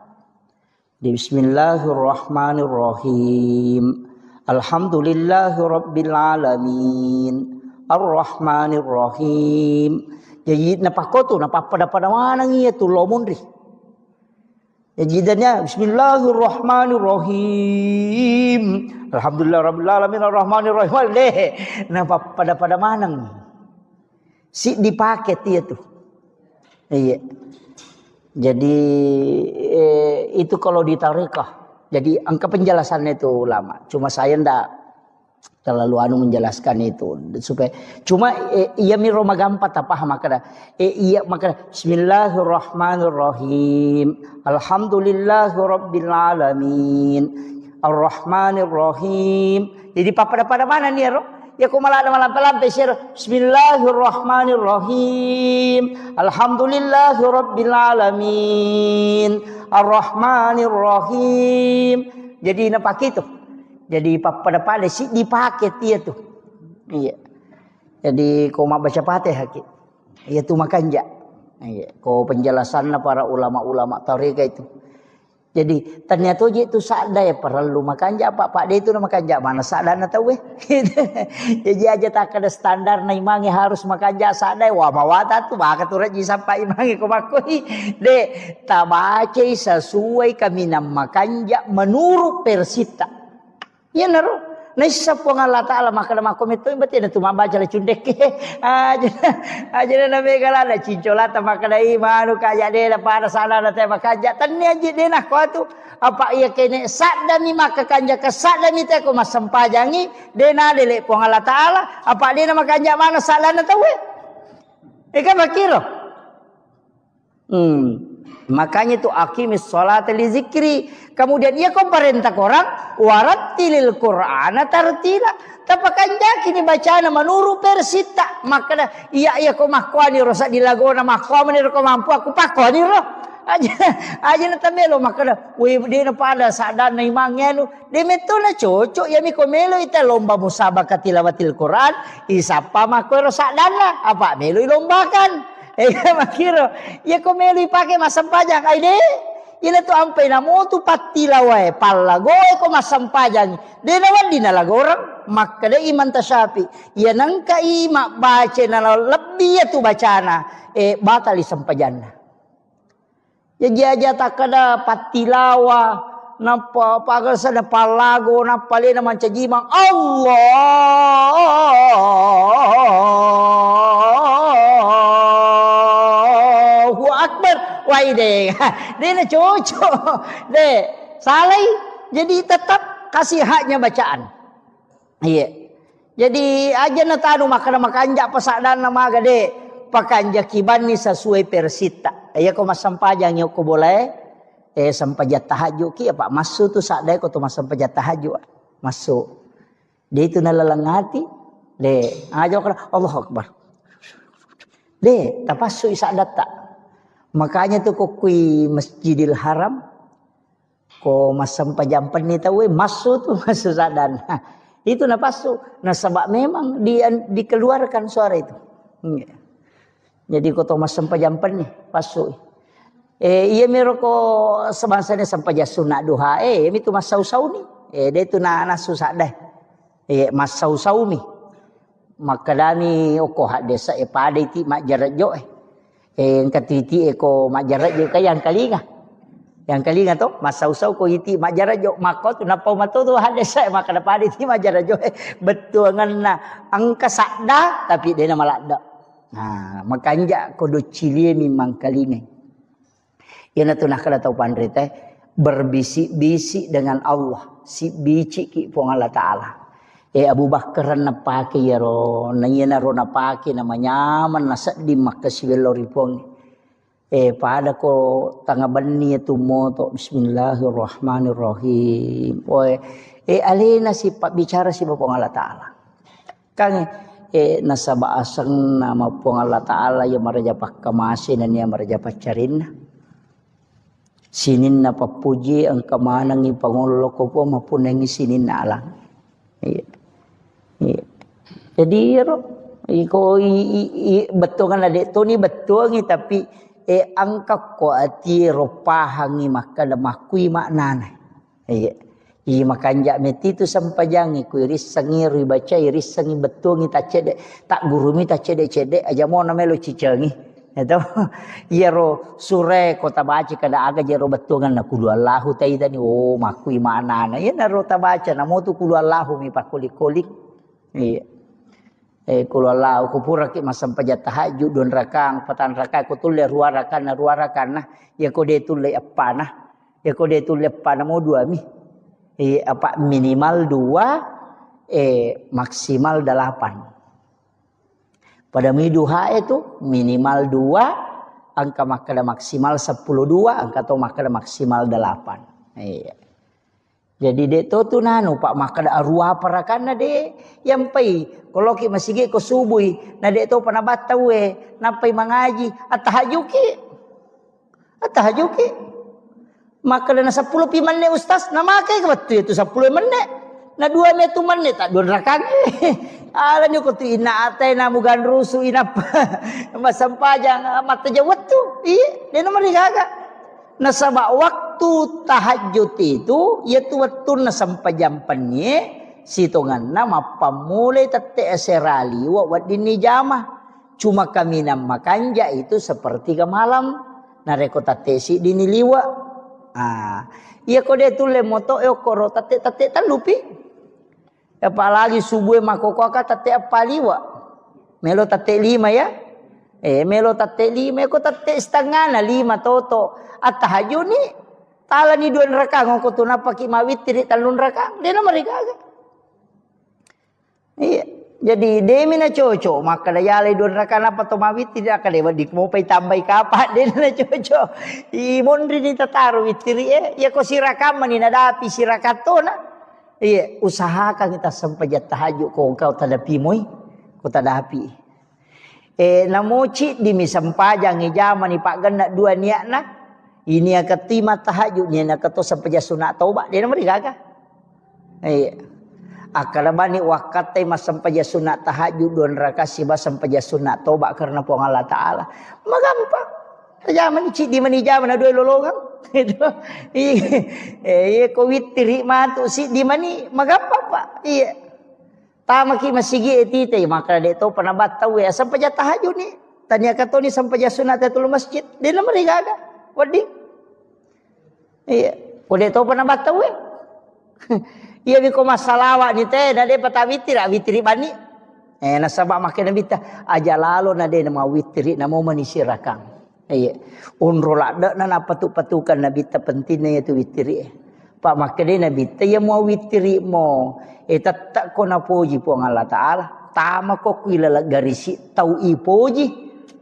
bismillahirrahmanirrahim alhamdulillahi rabbil alamin arrahmanirrahim jadi napakoto napapada mana iya tu lomondri jadi dannya bismillahirrahmanirrahim alhamdulillah rabbil alamin arrahmanirrahim deh napapada mana si dipakai dia tuh iya jadi itu kalau di tarekah jadi angka penjelasannya itu lama cuma saya ndak terlalu menjelaskan itu supaya cuma iya mi roma gampat apa makada iya makada bismillahirrahmanirrahim alhamdulillahirabbil alamin arrahmanirrahim jadi pada mana nih ro ya ko malam lampe bismillahirrahmanirrahim alhamdulillahirabbil alamin arrahmanirrahim jadi napak itu jadi pada si dipakai dia tuh iya jadi ko baca Fatihah ki iya tu makanja iya ko penjelasanna para ulama-ulama tarekat itu jadi ternyata itu sadai perlu makanja pak dia itu makanja mana sadana tahu jadi aja tak ada standar na imangi harus makanja sadai wa mawata tu baka tu raji sampai imangi ko makoi de tabace sesuai kami nam makanja menurut persita ya naro naisa po nga Allah Ta'ala makana makomito imbati na tumabaca la cundek aja na megala na cincolata makana imanu kaya de na para sana na te makaja tanni aja de na ko tu apa iya kene sadda mi makakanja ka sadda mi te ko masampajangi de na dele po nga Allah Ta'ala apa de na makanja mana sala na tawe ika makiro Makanya itu aqimis sholata li zikri. Kemudian ia kau perintah orang warattilil Qur'ana tartila. Tapakan kini bacaan menuru persita. Maka iya kau makwani rosak dilagona makwani kau mampu aku pakoni roh. Aja na tamelo maka we di na pada sadan na imangnya nu de meto na cocok ya mi komelo ita lomba musabaqah tilawatil Quran isapa mako sadan na apa melo lombakan. Makiro, ya ko melo ipake masampajang ay de. Ina to ampay na mo to patilaway palagoy ko masampajang. De naman di nalagorang makada iman tasyapi. Yan ang kaima baca na lebih tu bacana batal isampajan na. Ya jaja takada patilawa napa pagal sa palago na pali naman cajimang Allahu Akbar. Wah deh, dia na cocok deh. Salai jadi tetap kasih haknya bacaan. Iya. Jadi aja na tanu makanja pasadan nama gade pakanja kiban ni sesuai persita. Ya ko masampajang yo ko boleh sampajat tahajud ki apa masuk tu sadai ko tu masampajat tahajud masuk. Dia itu nalalangati de aja ko Allahu Akbar. De tapasu isadat tak. Makanya tuh kok kui Masjidil Haram ko masampajampan ni tahu masuk tuh masuk sadan. Itu napasu. Nah sebab memang dikeluarkan suara itu. Jadi ko to masampajampan ni pasu. Iya mero ko sebangsanya sampaja sunat duha. Mi tu masau-sau ni. Dia tu na susah dah. Masau-sau mi. Maka dami oko hak desa pada iti mak jarak jo yang katiti ko majarat jo kaya yang kalinga. Yang kalinga to masau-sau ko iti majarat jo mako tu napau mato tu hadesa maka dapat iti majarat jo betul nganna angka sakda tapi dia nama lakda. Nah makanya ko do cilie memang kalinga. Yana tu nak kada tau pandri teh berbisik-bisik dengan Allah si bici ki pong Allah Taala. Abu Bakar napake ya ro nayena ro napake namanya man nasa di makasiwelori pong pada ko tanga bani tu moto bismillahirrahmanirrahim alena si pak bicara si pong Allah Taala kang nasa baasang nama pong Allah Taala ya maraja pakamasin dan ya maraja pacarin sinin na papuji ang kamanang ipangulo ko po mapunang sinin na alang. Jadi iko betul kan adik tu ni betul ni tapi angka ko ati ropahangi maka damakui maknana. Makan jak meti tu sampajangi ku iris sangi ri baca iris sangi betul ni tak cedek tak guru mi tak cedek aja mau namelo cicangi. Itu iya ro sure kota baca kada aga jero betul kan nakulu Allahu taidani makui maknana. Ya naro ta baca namo tu kulu Allahu mi pakulik-kulik. Iya. Kulo Allah ku pura ki masampajat tahajud don rakang patan rakang ku tulle ruarakan nah ya ko de tulle apa nah ya ko de tulle apa na mo dua mi apa minimal 2 maksimal 8 pada mi duha itu minimal 2 angka makada maksimal 10 2 angka to makada maksimal 8 iya. Jadi dek tu nanu pak makada arwah parakana de yang pai kalau ki masigi ko subui na dek tu pana batawe napai mangaji atahajuki makada na 10 pi manne ustaz na makai ka betul itu 10 manne na 2 metu manne tak 2 rakang ala nyo ko tu ina atay na mugan rusu ina masampajang mata jawat tu iya de na marigaga. Nasaba waktu tahajud itu yaitu waktu na sampajampannya sitongan nama pamulai tete eserali wa dini jama cuma kami nama kanja itu seperti ke malam nareko tate si dini liwa iya kode tu le moto koro tate talupi apalagi subuh makoko ka tate apa liwa melo tate 5 ya melo tate 5 ko tate setengah na 5 toto at tahajud ni tala ni 2 rakang ko tu napaki mawitri talun rakang dia na marigaga iya Jadi demi na cocok maka dayalay doon na kanapa tumawit tidak kada di mo pay tambay kapat din na cocok. Imon rin itataro itiri ya ko sirakam ni nadapi sirakato na. Iya usahakan kita sampajat tahajud ko kau tadapi moy ko tadapi. Namuci di misampajang ijaman ni Pak Ganda dua niat na. Ini akan tima tahajud ni nak to sampajat sunat taubat dia nama gaga. Iya. Akalabani wakatai masampaja sunat tahajud don rakasi masampaja sunat toba karena po Allah Taala. Magampang. Zaman ci di mani zaman ado lolongan. Itu. Ko witri matu si di mani magampang Pak. Iya. Tama ki masigi etite maka de to panabat tahu ya sampaja tahajud ni. Tanya kato ni sampaja sunat atul masjid. Dia nama gaga. Wadi. Iya. Ko de to panabat tahu ya. Iya biko masalawa ni teh nade patawitri witri bani. Nasabak makin nabita aja lalu nade nama witri namo manisirakan. Iya. Unrola dak na patu-patukan nabita pentingnya itu witri. Pak makin nabita ya mau witri mo. Tatak ko na poji po ng Allah Taala. Tama ko kilala garisi tau ipoji.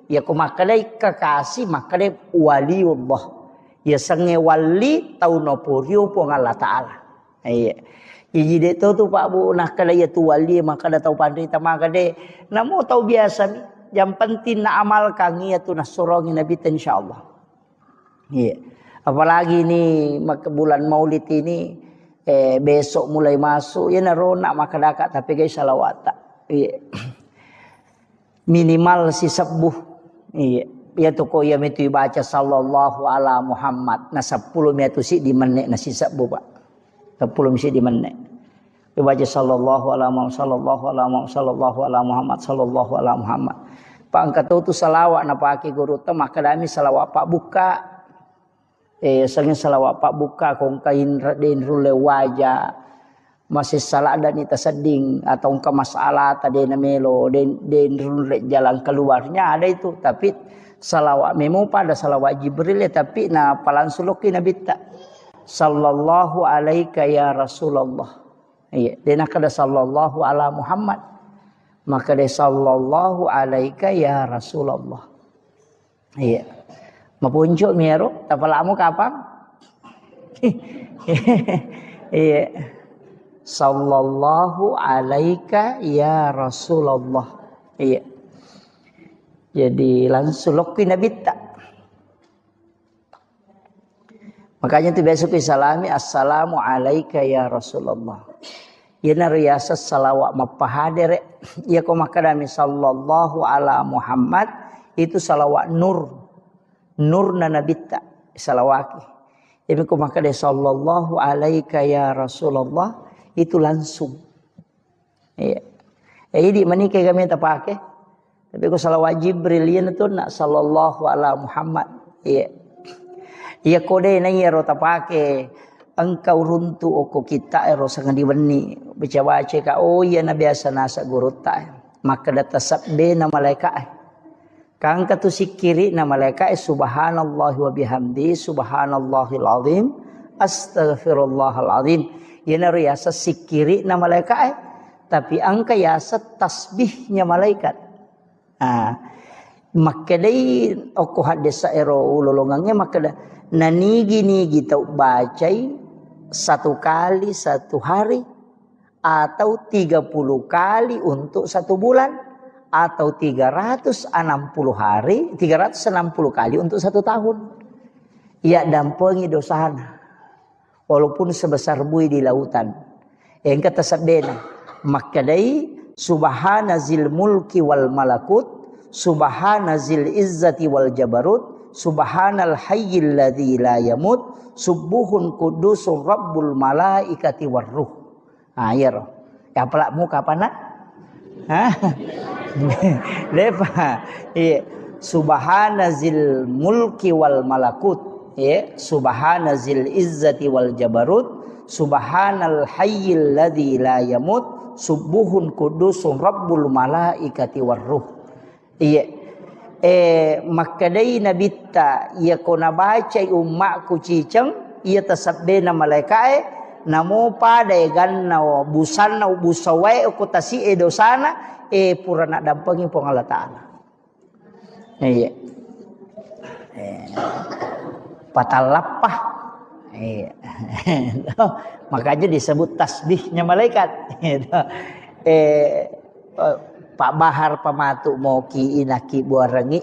Ya ko makalay kakasi makalay waliullah. Ya sange wali tau no puryo po ng Allah Taala. Iya. Jadi dia tu Pak Bu nak kada ya tu wali maka dah tahu pandai maka de namo tahu biasa ni yang penting nak amalkan ya tu nak sorongi Nabi insyaallah. Iya. Apalagi ni bulan Maulid ini besok mulai masuk ya narona maka dakat tapi guys salawat. Iya. Minimal si sebuh. Iya. Ya tu ko ya metu baca sallallahu ala Muhammad na 10 metu si di menek na si sebuh Pak. 10 mesti di mana? Baca sallallahu ala Muhammad sallallahu ala Muhammad sallallahu ala Muhammad sallallahu ala Muhammad. Pak angkat tu salawat na pakai guru tu maka kami salawat Pak buka. Sangin salawat Pak buka kong kain den rule wajah. Masih salah dan ita seding atau engkau masalah tadi na melo den rule jalan keluarnya ada itu tapi salawat memo pada salawat Jibril ya tapi na palansuluki nabi tak. Sallallahu alaika ya Rasulullah. Iya, dia nak ada sallallahu ala Muhammad. Maka dia sallallahu alaika ya Rasulullah. Iya. Mapunjuk miero, tapalamu kapan? Iya. Sallallahu alaika ya Rasulullah. Iya. Jadi langsung lokki nabi tak. Makanya tu besok salami assalamu alaika ya Rasulullah. Ya nariyasa salawat mapahadir ya ko makadami sallallahu ala Muhammad itu salawat nur na nabita salawaki. Jadi ko makade sallallahu alaika ya Rasulullah itu langsung. Iya. Jadi mani kay kami tapake. Tapi ko salawat Jibril yan tu nak sallallahu ala Muhammad. Iya. Ia kode na iya rota pake engkau runtu oko kita ero sangan diweni baca ka oh iya na biasa nasa guru ta maka data sabbe na malaikat kang katu sikiri na malaikat subhanallah wa bihamdi subhanallahil azim astaghfirullahal azim yana riasa sikiri na malaikat tapi angka yasa tasbihnya malaikat maka dai oko hadesa ero ulolongangnya maka nanigi-nigi tau bacai 1 kali 1 hari atau 30 kali untuk 1 bulan atau 360 hari 360 kali untuk 1 tahun. Ya dampengi dosana walaupun sebesar bui di lautan. Yang kata sabdena makadai subhanazil mulki wal malakut subhanazil izzati wal jabarut subhanal hayyil ladzi la yamut subuhun qudusur rabbul malaikati warruh. Ya roh. Ya pelakmu kapan nak? Lepa. Iya. Subhanazil mulki wal malakut. Iya. Subhanazil izzati wal jabarut. Subhanal hayyil ladzi la yamut subuhun qudusur rabbul malaikati warruh. Iya. Makadai nabita ia kona baca ummakku cicang ia tasabbe na malaikat namo pada ganna busanna busawai ko tasi dosana pura nak dampengi pong Allah Taala. Iya. Patalapah. Iya. Makanya disebut tasbihnya malaikat. Pak Bahar pamatu mau ki inaki buarangi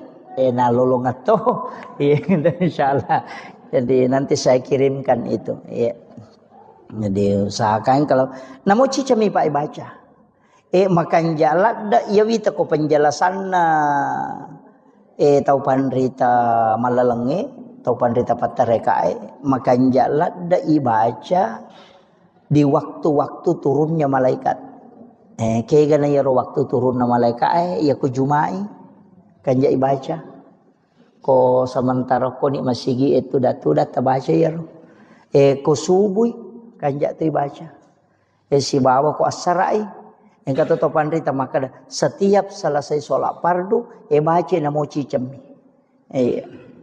na lolongat to. Iya, insyaallah. Jadi nanti saya kirimkan itu. Iya. Jadi usahakan kalau namo cicami Pak baca. Makan jalan da iya wita ko penjelasan na tau pandrita malalenge, tau pandrita patarekae, makan jalan da ibaca di waktu-waktu turunnya malaikat. Kaya gana yaro waktu turunnya malaikat ya ko jumai kanja ibaca. Ko sementara ko ni masigi itu datu baca yaro. Ko subuh kanja tu ibaca. Si bawa ko asarai. Yang kata to pandrita maka setiap selesai sholat fardu baca namo cicemi.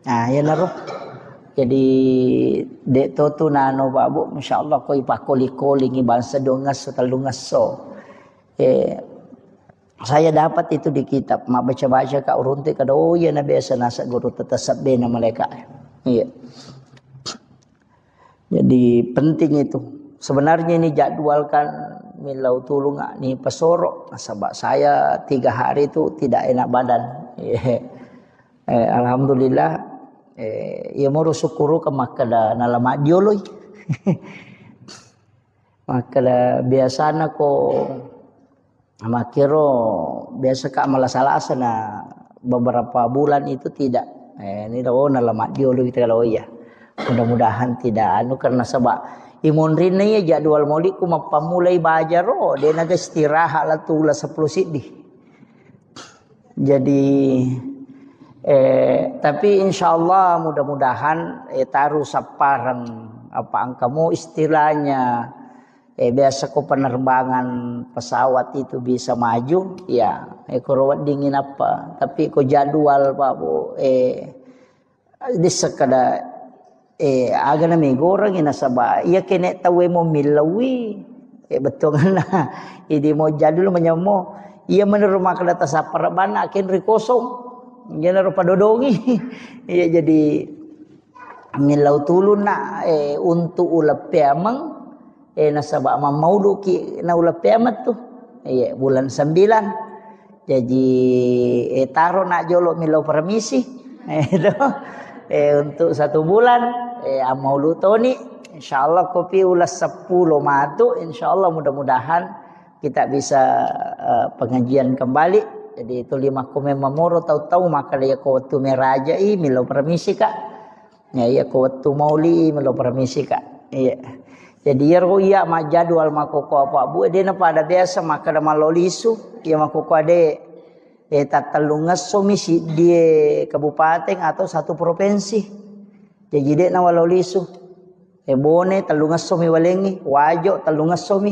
Nah ya naro. Jadi dek to nano babu masyaallah ko ipakoli-koli ngi bangsa dongas talungas so. Saya dapat itu di kitab, mak baca-baca ka urunti kada ya na biasa nasa guru tetasab bena mereka. Iya. Jadi penting itu. Sebenarnya ini jadwalkan milau tulung ni pesoro. Sebab saya 3 hari itu tidak enak badan. Alhamdulillah ya mau syukuru ke makada nalama dioloi. Makada biasana ko makiro biasa ka malasala sana beberapa bulan itu tidak. Ini dah nalama dioloi kita kalau ya. Mudah-mudahan tidak karena sebab imun rina ya jadwal maulid ku mapamulai bajar dia naga istirahat lah tula 10 sidih. Jadi tapi insyaallah mudah-mudahan taruh saparan apa angkamu istilahnya biasa ko penerbangan pesawat itu bisa maju ya korowat dingin apa tapi ko jadwal Pak Bu di sekada aga na may gorang inasaba iya kene tawe mo milawi betul na idi mo jadul manyamo iya menerima kada sa parabana ken rikosong iya na padodongi iya jadi milaw tulun na untuk ulap pemang nasaba mamaudu ki na ulap pemat tu iya bulan 9 jadi taro na jolo milaw permisi untuk 1 bulan amaulu toni insyaallah kopi ulas 10 matu insyaallah mudah-mudahan kita bisa pengajian kembali jadi itu 5 kome mamoro tahu-tahu maka dia ko tu merajai milo permisi kak ya ko tu mauli milo permisi kak iya jadi ya ma jadwal makoko apa Bu dia pada biasa maka da malolisu ya makoko ade tatalungas somisi di kabupaten atau 1 provinsi. Jadi dek na walau lisu. Bone talungas somi walengi, wajo talungas somi.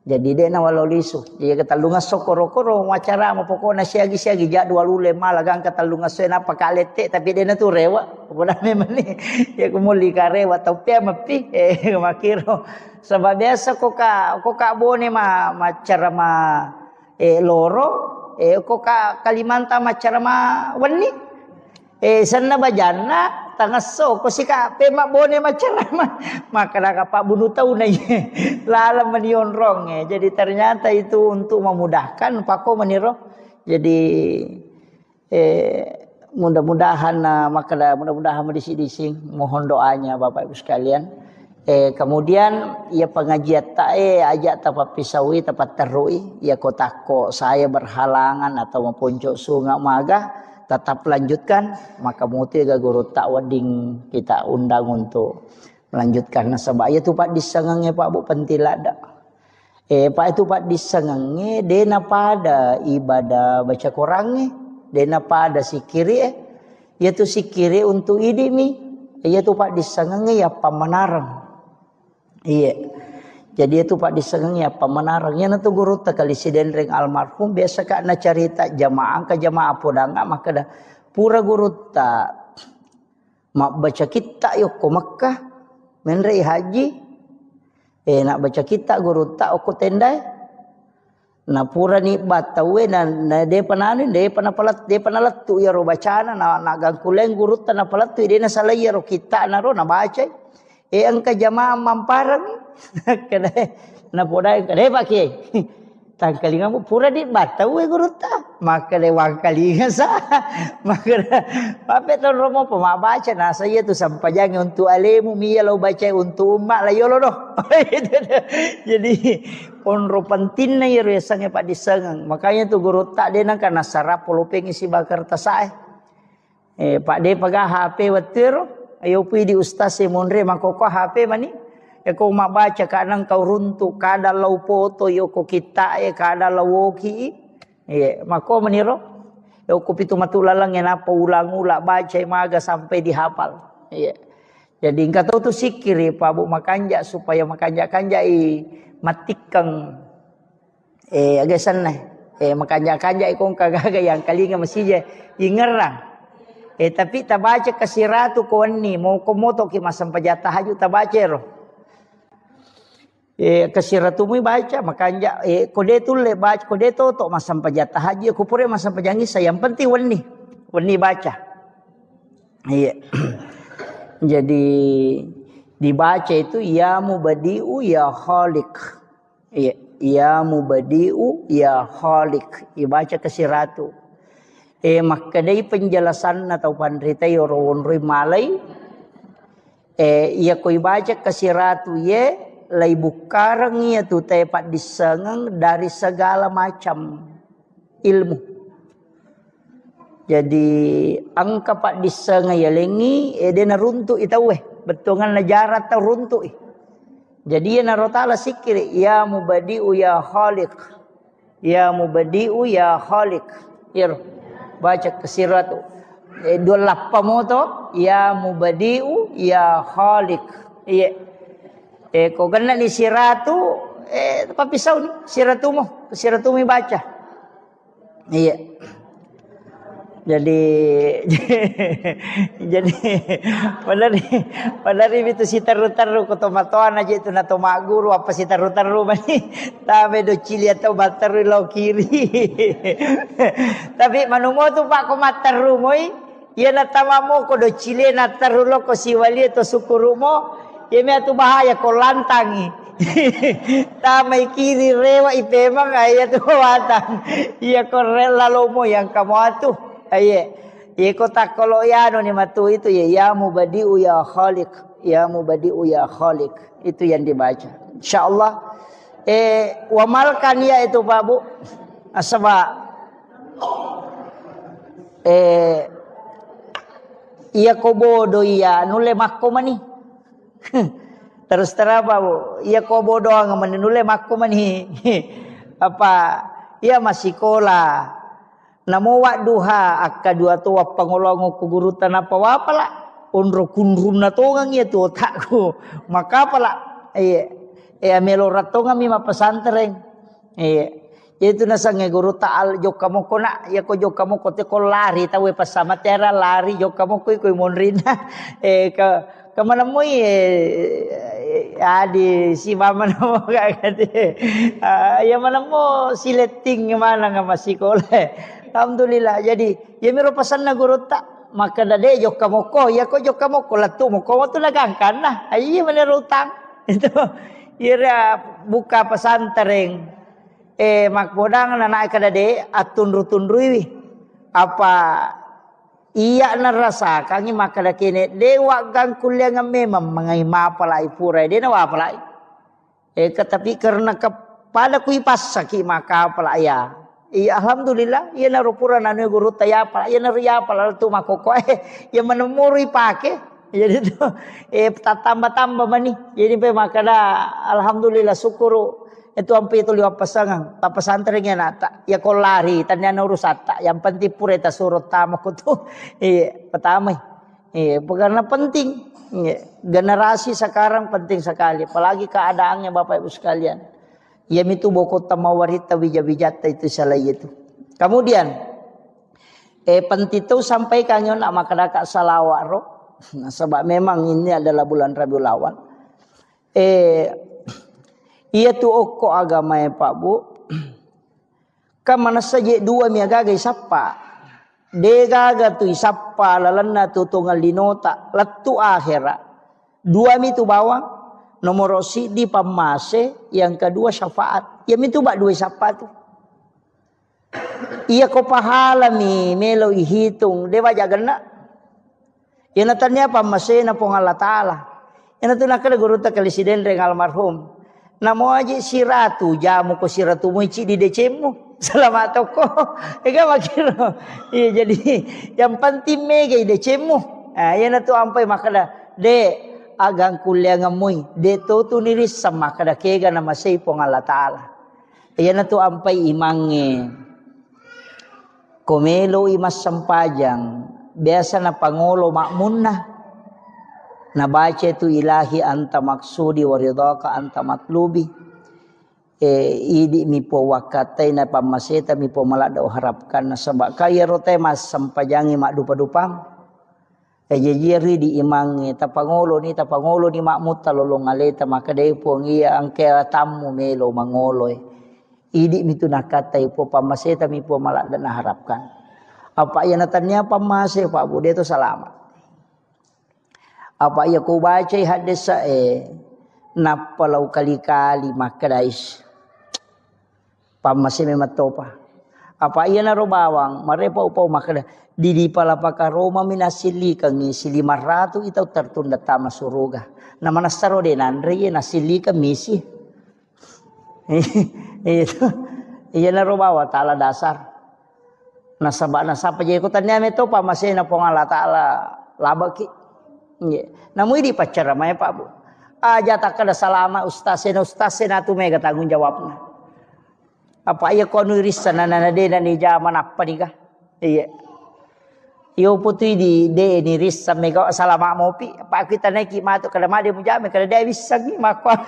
Jadi dek na walau lisu. Jadi talungas so koro-koro wacara mo pokona siagi-siagi jadwal ule malagang katalungas so na pakalete tapi dek na tu rewa. Pokona memang ni ya kumuli ka rewa tau pia mapi makiro. Sebab biasa ko ka bone macara ma loro ko ka Kalimantan macara ma wani. Sana bajana tangaso ko sika pema bone macarama maka Pak bunuh tahu na lala manion rong jadi ternyata itu untuk memudahkan pako meniro jadi mudah-mudahan mudah-mudahan disi-disi mohon doanya Bapak Ibu sekalian kemudian ya pengajian ajak tapat pisawi tapat terui ya kotako saya berhalangan atau mempuncuk sungai maga tetap lanjutkan maka muti ga guru takwading kita undang untuk melanjutkan nasabah ya tu Pak disangange Pak Bu pentilada Pak itu Pak disangange dena pada ibadah baca Qurange dena pada sikiri ya tu sikiri untuk idimi ya tu Pak disangange ya pamanarang iya jadi itu Pak disengengnya pemenarangnya nanti guru kali siden ring almarhum biasa kak na cerita jamaah ke jamaah podanga maka dah pura guru tak mak baca kita yuk ke Mekah menrei haji Nak baca kita guru tak aku tendai. Na pura ni batawe na de panani de panapalat de panalatu ya ro bacana na gangkuleng guru ta na palatu de na salaya ro kita na ro na baca. Angka jamaah mamparang kada na podai kada pakai. Tangkalingan mo pura di batawe guru ta. Maka de wangkalingan sa. Maka pape ton romo pemabaca na saya tu sampajang untuk alemu miya lo baca untuk umat la yolo doh. Jadi ponro penting na yero sange pak disengang. Makanya tu guru tak de nang kana sarap polopeng isi bakar tasae. Pak de paga HP watir ayo pi di ustaz monre makoko HP mani. Ko mabaca kadang kau runtuk kada lau foto yo ko kita kada lau woki mako meniro yo ko pitu matulalang yang apa ulang-ulang baca maga sampai dihafal jadi engkau tahu tu sikir Pak Bu makanja supaya makanja-kanja matikang agak sana makanja-kanja ikong kagaga yang kali masih je ingerang tapi tabaca kasiratu ko ni mau komoto ki masam pajata haju tabaca ro kasiratumu baca makanya kode tu le baca kode tu tok masam pajata haji aku pure masam pajangi saya yang penting wani baca jadi dibaca itu ya mubadiu ya khaliq ya mubadiu ya khaliq dibaca kasiratu maka dari penjelasan atau pandrita yorowon malai ia koi baca kasiratu lai bukarang ia tu tepat disengang dari segala macam ilmu. Jadi angka pak disengang ya lengi dia naruntuk itawe betongan najarat tau runtuk. Jadi ya narotala sikir ya mubadiu ya khaliq. Ya mubadiu ya khaliq. Baca kasiratu. Dua lappa moto ya mubadiu ya khaliq. Kau kena ni siratu papisau ni siratumu baca jadi padari itu si taru-taru ko tomatoan aja itu na tomaguru apa si taru-taru mani tabe do cili atau bataru lo kiri tapi manumo tu pak ko mataru moi ia na tamamo ko do cili na taru lo ko siwali to sukurumo yeme tu bahaya ko lantangi tamai kiri rewa ipemang aya tu watang iya ko rela lomo yang kamu atu aye ko takolo yano ni matu itu ya mubadiu ya khaliq ya mubadiu ya khaliq itu yang dibaca insyaallah wamalkan ya itu Pak Bu asaba iya ko bodo iya nule makko mani terus terapa Bu iya ko bodo ang menule makko mani apa iya masih kola namo wa duha akka dua tu pangolongo ku guru tanapa wapala onro kunrun na tongang ya tu takku maka pala melo ratonga mi mapasantren itu nasange guru taal jokamo kona ya ko jokamo ko te ko lari tawe pasama tera lari jokamo ko monrina ke mana mo adi si mama mo kagade ya mana mo sileting mana nga masikole alhamdulillah jadi ya miro pasan na guru ta maka dade jokamo ko ya ko jokamo ko latu mo ko tu nagangkan nah ayi menurutang itu ira buka pesantren makbodang na naik kadade atun rutundruwi apa iya narasa kangi makada kene dewa gang kuliah ngame mengai mapalai pura de na wapalai tapi karena kepada kui pas saki maka palaya iya alhamdulillah iya na rupura nanu guru taya pala iya na riya pala tu makoko ya menemuri pake jadi tu tambah mani jadi pe makada alhamdulillah syukuru itu ampe itu liwat pasangan tak pesantrennya nata ya kau lari tanya urusata yang penting pura ta surut tamak tu pertama karena penting generasi sekarang penting sekali apalagi keadaannya Bapak Ibu sekalian ya itu boko tamawarita wijabijata itu salah itu kemudian penting itu sampai kanyon nak makadaka salawat nah, sebab memang ini adalah bulan Rabiul Awal Iya tu okko agama ya Pak Bu. Kamana saja dua mi agaga isappa. De gaga tu isappa lalanna tu tunggal dinota latu akhira. Dua mi tu bawang, nomor di pamase, yang kedua syafaat. Ya mi tu bak dua isappa tu. Iya ko pahala mi melo ihitung dewa jagana. Ya natanya pamase na pong Allah Ta'ala. Ya natuna kada guru ta kalisiden reng almarhum. Namo aja siratu jamu ko siratu mo ici di decemu. Selamat toko. Ega makiro. Iya jadi yang penting mega ide cemu. Ah yana tu ampai makada de agang kuliah ngamui. De tu niris sama kada kega nama sei pong Allah Taala. Yana tu ampai imange. Komelo imas sampajang. Biasa na pangolo makmunna. Na baca tu ilahi anta maksudi waridaka anta matlubi. Idi mi po wakatai na pamaseta mi po malada o harapkan na sabak kaya rote mas sampajangi mak dupa-dupam jejiri di imangi tapangolo ni makmut talolong aleta makadai po ngia angke tamu melo mangoloy idi mi tu nakatai po pamaseta mi po malada na harapkan apa iya natanya pamase Pak Bu itu salamat apa iya ko baca hadis sa napalau kali-kali makadais pamasi mematopa. Apa iya naro bawang, marepa upau makada. Didi palapaka Roma minasili kangi sili maratu itau tertunda tama suruga. Nama nasaro de nandre ye nasili ka misi. Itu iya naro bawa taala dasar. Nasaba nasapa je ko tanya meto pamasi na pong Allah Taala labaki. Namu di pacara maya Pak Bu. Aja tak kada salama ustasen tu mega tanggung jawabna. Apa iya kau nulis sana nana de dan di zaman apa nih kah? Iya. Yo putri di de ni ris samega salama mopi. Apa kita naik matu kada made mujame kada dia bisa gi makwa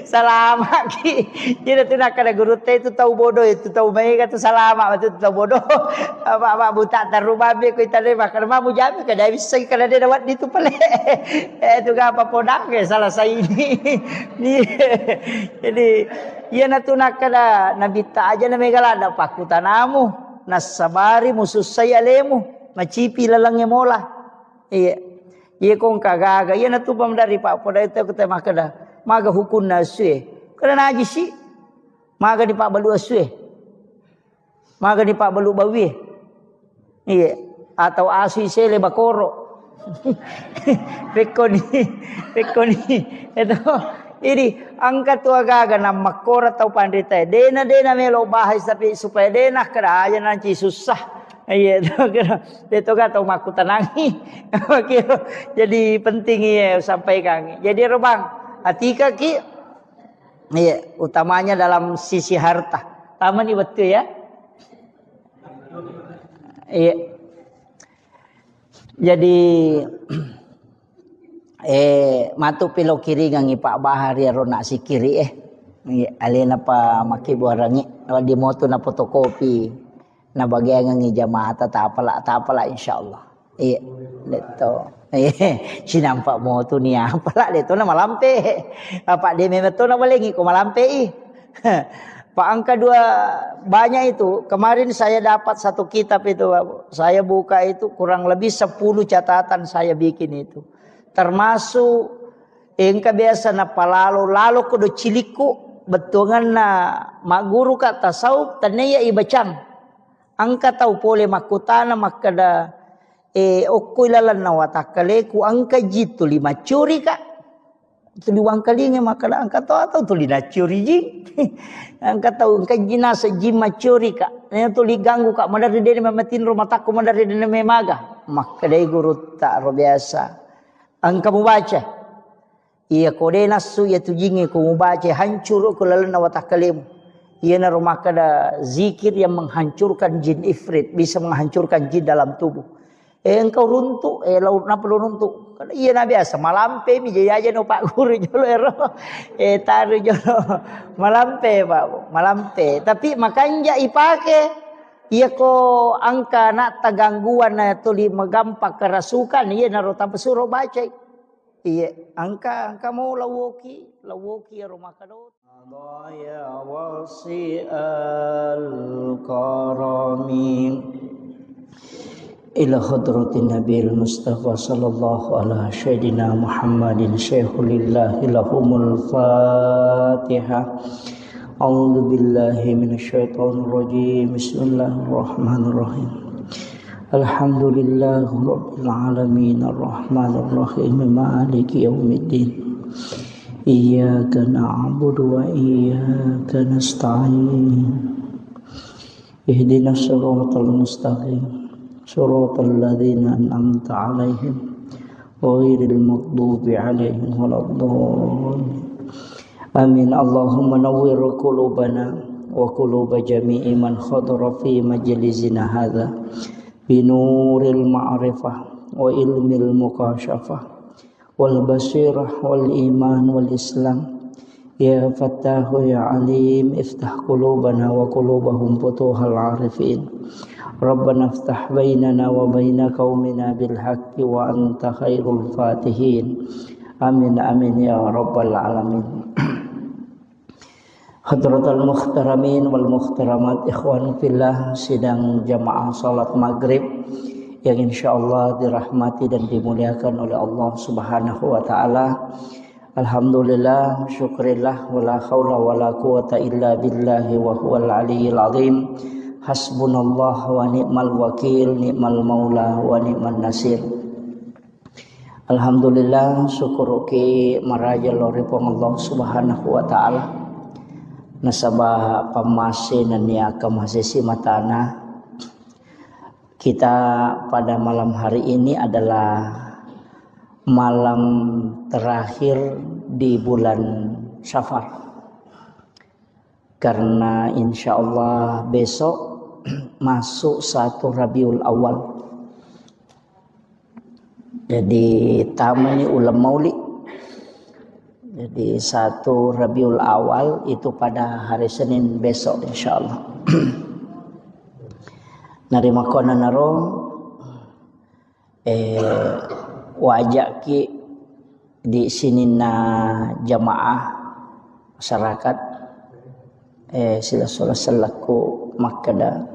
salama ki. Jadi tu nak kada guru teh itu tahu bodoh itu tahu mega tu salama itu tahu bodoh. Apa buta tarubabe ko itane makar ma mujame kada bisa kada dia dapat itu pale. Itu ga apa podang ke salah saya ini. Jadi iya natuna kada nabita aja na megalada pakutanamu nasabari musus saya lemu macipi lalangnya mola iya kong kagaga iya natu pamdari Pak poda itu kita makada maga hukun nasue kada najis si maga di Pak balu asue maga di Pak balu bawi iya atau asui sele bakoro pekoni itu ini angkat tu agaga na makora tau pandita dena melo bahas tapi supaya dena kada aja nanti susah iya itu kan tau maku tenangi jadi penting ya sampaikan jadi robang atika ki iya utamanya dalam sisi harta taman ini betul ya iya jadi matu pilo kiri ngangi Pak Bahar ya rona si kiri alena pa maki buarangi di moto na fotokopi na bagian ngangi jamaah ta apala insyaallah itu sinampak moto ni apala itu na malampe apa de memeto na balengi ko malampe Pak angka 2 banyak itu kemarin saya dapat satu kitab itu saya buka itu kurang lebih 10 catatan saya bikin itu termasuk engka biasa na palalo kudu ciliku betungan na maguru ka tasawuf tanaya ibacang angka tau pole makutana makada okkoy lalan na watakale ku angka jitu 5 curi ka tu liwang kalinge makada angka tau tuli na curi ji angka tau angka jinasa jima curi ka ne tuli ganggu ka madari dene mamatin rumah takku madari dene memaga makada guru tak biasa angka membaca iya kode nasu ya tujingi ku membaca hancur ku lalana watakalim iya na rumah kada zikir yang menghancurkan jin ifrit bisa menghancurkan jin dalam tubuh engkau runtuk laut na perlu runtuk iya na biasa malampe mi jaya no Pak guru jolo taru jolo malampe Pak malampe tapi makanya ipake iya ko angka na tagangguan na tuli magampak kerasukan iya na rota pesuro baca Iya, angka mau lawoki ya rumah kadot. Ya wasi al-karami ila hadratin Nabil Mustafa sallallahu ala sayyidina Muhammadin syaikhulillah lahumul Fatihah. A'udzu billahi minasyaitonir rajim. Bismillahirrahmanirrahim. Alhamdulillahi rabbil alamin arrahmanir rahim maliki yaumiddin. Iyyaka na'budu wa iyyaka nasta'in. Ihdinas siratal mustaqim. Siratal ladzina an'amta 'alaihim ghairil maghdubi 'alaihim waladdallin. Amin. Allahumma nawwir qulubana wa quluba jami'i man khadara fi majlisina hadza binuril ma'rifah wa ilmil mukashafah wal basirah wal iman wal islam. Ya Fattahu ya Alim, iftah qulubana wa qulubahum futuhal arifin. Rabbana iftah bainana wa baina qaumina bil haqqi wa anta khairul fatihin. Amin amin ya rabbal alamin. Hadratul muhtaramin wal muhtaramat, ikhwan fillah, sidang jamaah salat maghrib yang insyaallah dirahmati dan dimuliakan oleh Allah Subhanahu wa taala. Alhamdulillah, syukrillah, wala haula wala quwata illa billahi wa huwal aliyyil azim. Hasbunallah wa ni'mal wakil, ni'mal maula wa ni'man nasir. Alhamdulillah, syukur ki maraja loripong Allah Subhanahu wa taala. Nasabah pamase nania kamasisi matana. Kita pada malam hari ini adalah malam terakhir di bulan Syafar. Karena insya Allah besok masuk 1 Rabiul Awal. Jadi tamani ulam maulid. Jadi 1 Rabiul Awal itu pada hari Senin besok insyaallah. Narima kona naro wajak ki di sini na jamaah masyarakat sila sholat selaku makada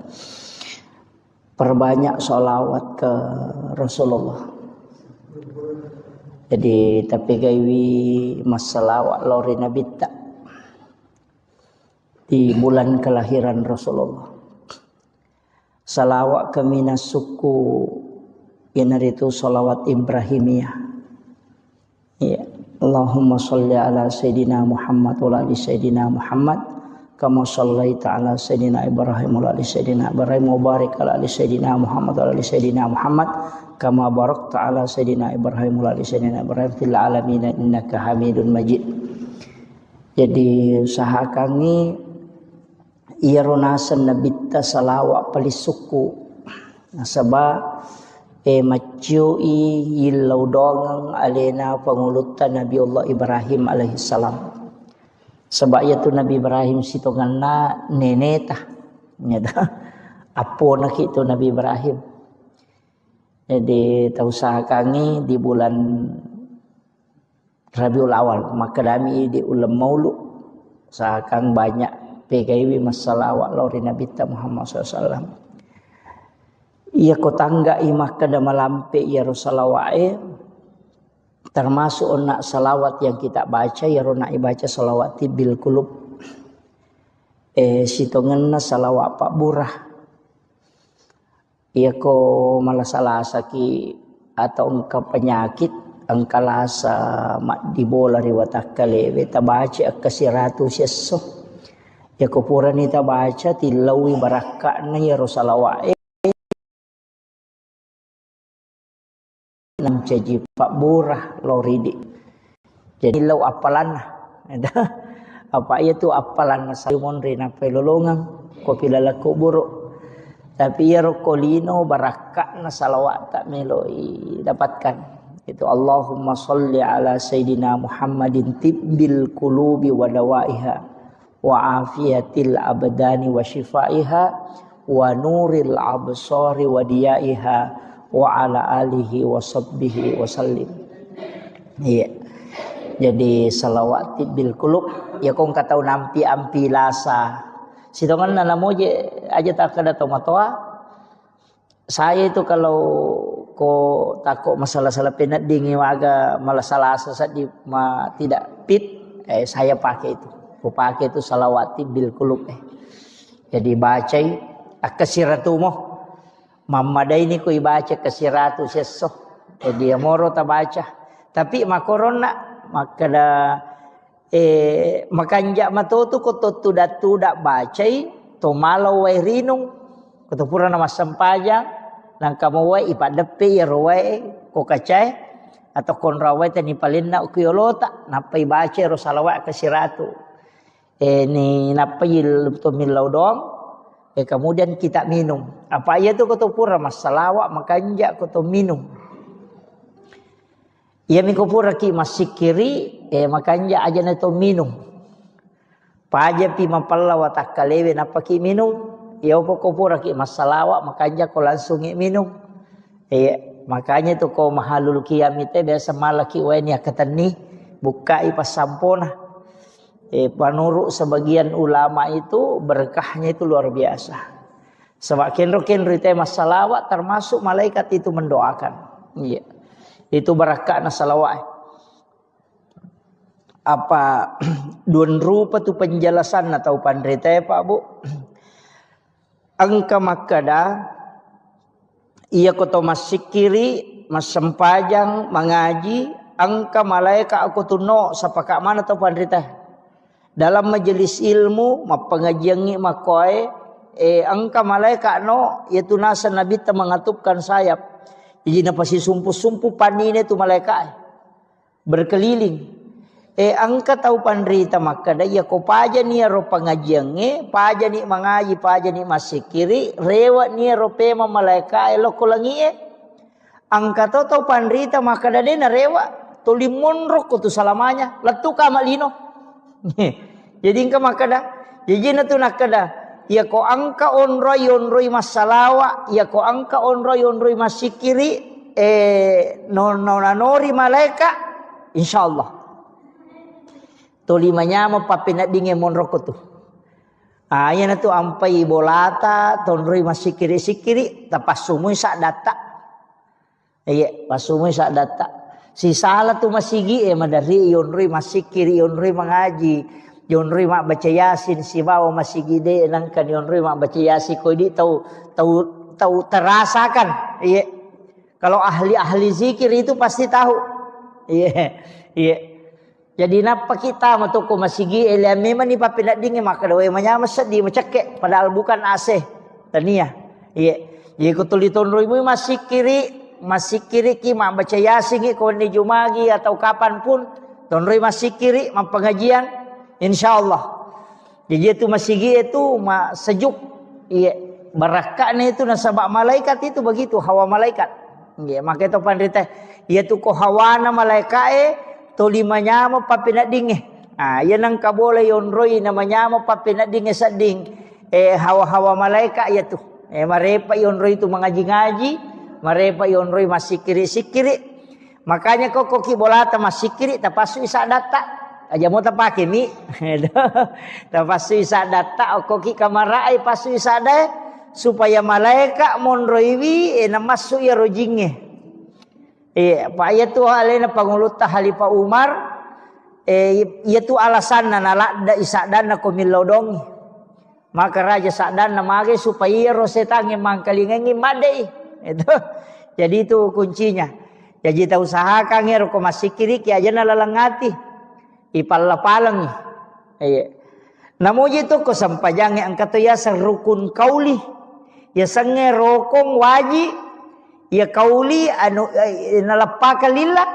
perbanyak sholawat ke Rasulullah. Jadi tapi gaiwi masalah lori Nabi tak di bulan kelahiran Rasulullah. Salawat kami suku yang itu salawat Ibrahimiyah. Ya, Allahumma sholli ala sayyidina Muhammad wa ala sayyidina Muhammad kama shallaita ala sayyidina Ibrahim wa ala sayyidina Ibrahim wa barik ala sayyidina Muhammad wa ala sayyidina Muhammad kama barakta ala sayyidina Ibrahim wa ala sayyidina Ibrahim fil alamin innaka Hamidun Majid. Jadi usahakan ni ia ronasan nabita salawat palisuku nasaba macui yilau dongang alena pengulutan Nabi Allah Ibrahim alaihi salam. Sebab itu Nabi Ibrahim sitonganna neneta nyata apo nak itu Nabi Ibrahim. Jadi tausahakan di bulan Rabiul Awal maka kami di ulam maulud usahakan banyak PKW masalah lori Nabi Muhammad SAW. Ia kotangga imah kada malampe ya Rasulullah termasuk nak salawat yang kita baca ya rona baca salawat bil kulub. Sitongenna salawat Pak Burah. Ia ko malah saki atau engkau penyakit engkau lasa mak dibola riwatakale beta baca kasiratu sesso. Ya kupura nita baca tilawi barakakna ya Rasulullah nam caji Pak Burah loridi. Jadi lau apalan apa itu apalan salmon rina pelolongan kopi lalaku buruk. Tapi ya rokolino barakakna salawat tak meloi dapatkan. Itu Allahumma sholli ala sayyidina Muhammadin tibbil qulubi wa dawaiha wa afiyatil abdani wa shifaiha wa nuril absari wa diyaiha wa ala alihi wa sahbihi wa sallim. Iya. Jadi salawat bil kulub ya kong katau nampi ampi lasa. Sitongan nana moje aja tak ada tomatoa. Saya itu kalau ko takut masalah-salah penat dingin waga malah salah sesat di tidak fit, saya pakai itu. Ko pakai itu salawat bil kulub. Jadi baca akasiratu mo. Mamada ini ko ibaca kasiratu seso. Dia moro ta baca. Tapi makorona makada makanja matoto ko tudak bacai to malau wai rinung ko to pura nama sampajang nang kamu wai ipadepe roe ko kacai atau kon rawai tani palinna ukiyolota napai baca ro salawat kasiratu ni napai to milau dong kemudian kita minum apa ya tu ko to pura masalawat makanja ko to minum. Ia mikopura ki masikiri makanja aja na to minum. Paja pi mapalla watak kalewe napa ki minum. Ia kopura ki masalawa makanja ko langsung minum. Makanya tu ko mahalul kiamite biasa malaki weni akatani buka ipas sampona. Panurut sebagian ulama itu berkahnya itu luar biasa. Sebab kenro ite masalawa termasuk malaikat itu mendoakan. Iya. Itu barakah na salawat. Apa dun rupa tu penjelasan atau pandrita Pak Bu. Angka makada ia koto masikiri masempajang mengaji angka malaikat aku tuno sapaka mana tau pandrita. Dalam majelis ilmu mapengajiangi makoe angka malaikat no yaitu nasa nabi ta mengatupkan sayap. Jadi napa si sumpu panine tu malaikat berkeliling. Angka tahu pandrita maka daya ko paja ni ro pangajiange, paja ni mangaji, paja ni masikiri, rewa ni ro pema malaikat lo kolangi Angka tahu pandrita maka dade na rewa tulimon ro ko tu salamanya, letu ka malino. Jadi angka maka da, jadi na tu nakada ya ko angka onroi masalawa ya ko angka onroi masikiri nonori malaika insyaallah to limanya mo papinat dinge monroko tu ayan tu ampai bolata tonroi masikiri tapasumui sak data pasumui sak data si salah tu masigi madari onroi masikiri onroi mengaji Yonri mak baca yasin si bawa masih gede nangkan yonri mak baca yasin kau di tahu terasakan iya kalau ahli zikir itu pasti tahu iya jadi napa kita matuku masih gede memang ni papinak dingin maka doa manya masedi macake padahal bukan AC tania iya jadi kau tulis tonroi mu masih kiri ki mak baca yasin kau ni jumagi atau kapan pun tonroi masih kiri mak pengajian InsyaAllah. Jadi itu masigi itu sejuk. Iya, barakahnya itu nasabak malaikat itu begitu hawa malaikat. Iya, maka itu pandrita. Ia tu ko hawana malaikat to limanya mo papinat dinge. Yan ang kabole yonroy namanya mo papinat dinge sading. Hawa-hawa malaikat ya tu. Marepa yonroy tu mengaji-ngaji, marepa yonroy masikiri-sikiri. Makanya kok kibolata masikiri tapasu isa data. Aja mau tapake mi, tapasu isa data okoki kamarai pasu isa ada supaya malaikat monroiwi namasu ya rojinge. Pak ya tu halena pangulut halifa Umar, ya tu alasan nala da isa dana komilodongi. Maka raja sadan namage supaya rosetange mangkalingengi madai. Itu. Jadi itu kuncinya. Jadi kita usahakan ya roko masikiri ki aja nalalangati. Ipalapalang namuji itu ko sampajange angkat ya rukun kauli ya sange rokong waji ya kauli anu nalapaka lillah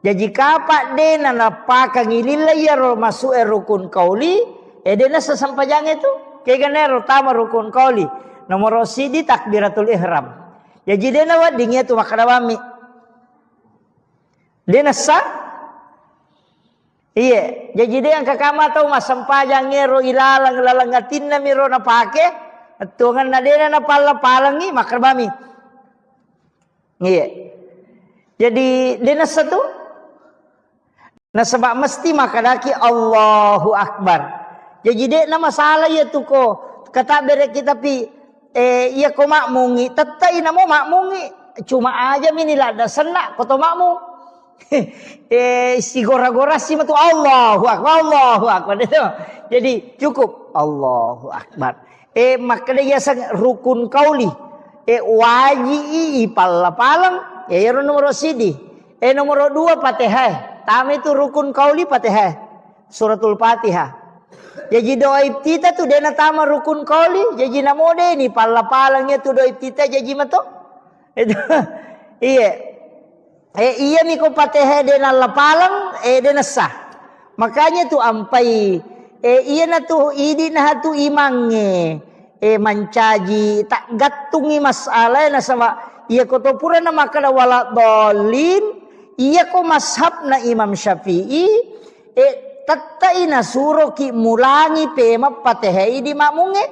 jadi kapak de nalapaka ngilillah ya ro masuk rukun kauli dena sasampajange itu kaya tama rukun kauli nomor sidi takbiratul ihram jadi dena wadingnya tu makadawami dena sa iya, jadi dia yang kakama tahu mas sampajang ngero ilalang ngatin na miro na pake, tungan na dia na palangi makarbami. Iya, jadi dia na satu, Nah sebab mesti makadaki Allahu Akbar. Jadi dek nama salah ya tu ko kata berek kita pi iya ko makmungi tetai namo makmungi cuma aja minilah ada senak koto makmung. Si gora-gora si matu Allahu Akbar itu. Jadi cukup Allahu Akbar. Makanya ya rukun kauli. Waji palang ya nomor sidi. Nomor 2 Fatihah. Tami itu rukun kauli Fatihah. Suratul Fatihah. Jadi doa iftitah tu dena tama rukun kauli. Jadi namode ni palang-palangnya tu doa iftitah jadi mato. Itu iya. Iya ni ko Fatihah dena lapalang dena sah. Makanya tu ampai iya na tu idi na tu imange mancaji tak gatungi masalah na sama iya ko to pura na makala wala dolin. Iya ko mashab na Imam Syafi'i tatai na suro ki mulangi pema Fatihah di makmunge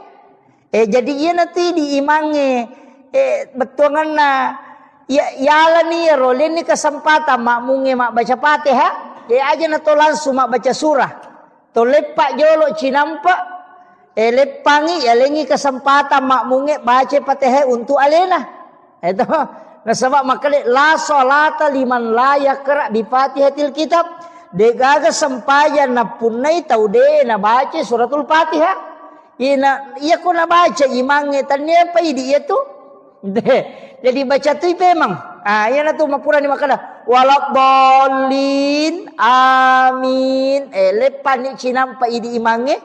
jadi iya nanti di imange betuangan na ya ni rolin ni kesempatan makmunge mak baca Fatihah aja na to langsung mak baca surah to lepak jolo cinampa lepangi ya lengi kesempatan makmunge baca Fatihah untuk alena itu. Nah sebab makanya la salata liman la yaqra bi Fatihatil kitab. De gaga sampayan na punai tau de na baca suratul Fatihah. Iya ko na baca imange tanya apa idi itu. Jadi baca tu memang. Iya na tu mapura ni makana waladdallin amin. Lepan ni cinampa idi imange.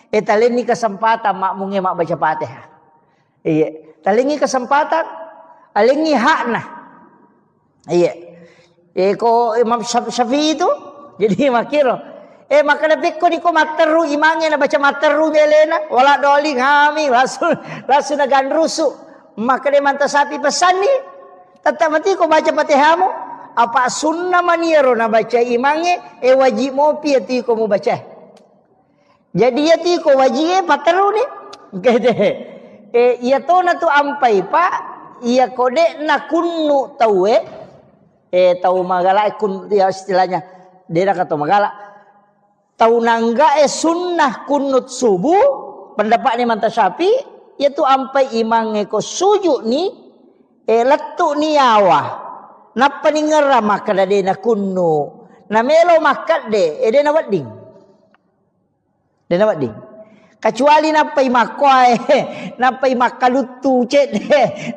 Talen ni kesempatan makmunge mak baca Fatihah. Iya, talen ni kesempatan alingi hakna. Iya. Ko Imam Syafi'i itu jadi makiro. Maka ko ni ko materu imange na baca materu melena wala doli ngami langsung nagan rusu. Maka de manta sapi pesan ni tetap mati ko baca Fatihahmu apa sunnah maniero na baca imange wajib mo pi ti ko mo baca. Jadi ya ti ko wajib materu ni. Gede. Iya to na tu ampai pak iya kode na kunnu tahu tahu magala kun ya istilahnya dia kata magala tahu nangga sunnah kunut subuh pendapat ni manta Syafi yaitu ampai imang ko sujud ni letu ni awa napa ni ngera maka de na kunnu na melo makat de de na wading kecuali napai makoy napai makalutu cet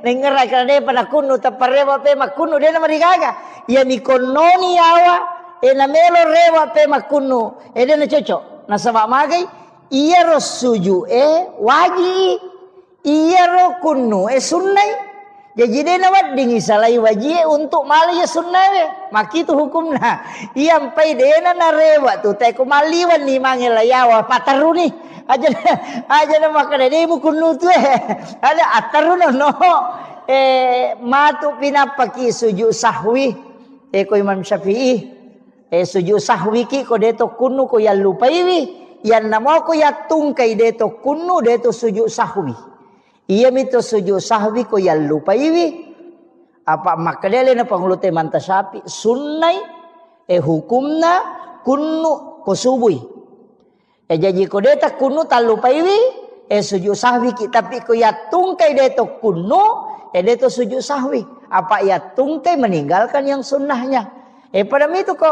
nengerai kada pada kunu taparewa pe makunu de na marigaga ya ni kononi awa na melo rewa pe makunu de na cocok na sabab magai iya ro suju waji iya ro kunu sunnai jadi de na wading salai waji untuk mali ya sunnah maki tu hukumna iya ampai de na rewa tu te ko maliwan ni mangela yawa pataru ni aja na makana de mo kunu tu ada ataru no matu pinapaki sujud sahwi ko Imam Syafi'i sujud sahwi ki ko deto kunu ko ya lupaiwi yan namo ko ya tungkai deto kunu deto sujud sahwi iya mito sujud sahwi ko ya lupaiwi apa makadele na panglute manta Syafi'i sunnai hukumna kunu ko subui jadi ko deta kunu talupaiwi sujud sahwi ki tapi ko ya tungkai deto kunu deto sujud sahwi apa ya tungkai meninggalkan yang sunnahnya pada itu ko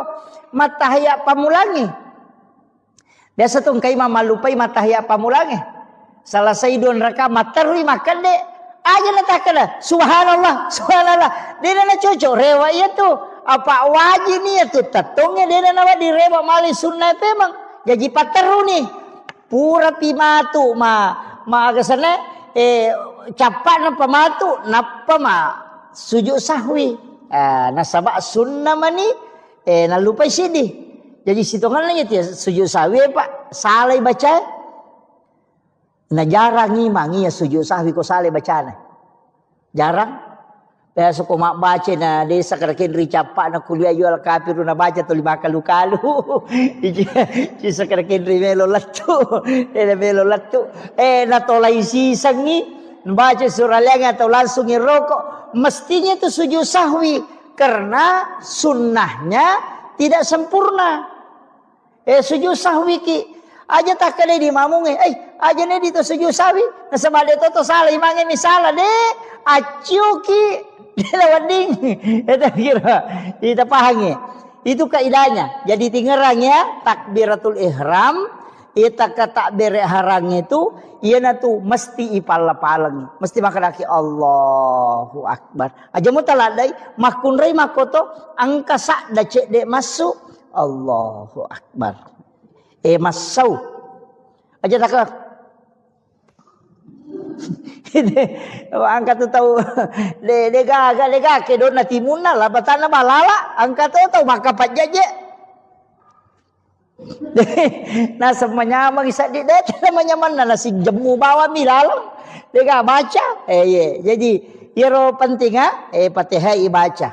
matahya pamulangi biasa tungkai mamalupai matahya pamulangi salah saidon raka matarui makan de aja natakana subhanallah dia na cocok rewa itu apa wajib ni itu tatungnya dia na di rewa mali sunnah memang jadi pateru ni pura pimatu ma agasana capak na pamatu napa ma sujud sahwi nasabak sunnah mani nalupai sidi jadi situngan lagi dia sujud sahwi pak salai baca na jarang ngimang ya sujud sahwi ko salai bacana jarang biasa ko mak baca na desa karakin capak na kuliah jual kafir na baca tu lima kalu-kalu ci sakarakin melo latu na tolai sisang ni baca surah lenga atau langsung ngerokok mestinya itu sujud sahwi karena sunnahnya tidak sempurna. Sujud sahwi ki aja tak kali di mamunge. Aja ne di to sujud sahwi. Nasabade to salah imange misalah de acu ki lawading. Eta kira kita pahangi. Itu kaidahnya. Jadi tingerang ya takbiratul ihram ita ka takbir harang itu ieu tu mesti ipala-palang. Mesti makadaki Allahu Akbar. Aja mu taladai makun rei makoto angka sakda cek dek masuk Allahu Akbar. Masau. Aja tak angkat tu tahu lega ke dona timuna lah batana balala angkat tu tahu maka pajaje. Nah semuanya mangisa di det namanya mana nasi jemu bawa milalo. Lega baca. Jadi iro penting Fatihah baca.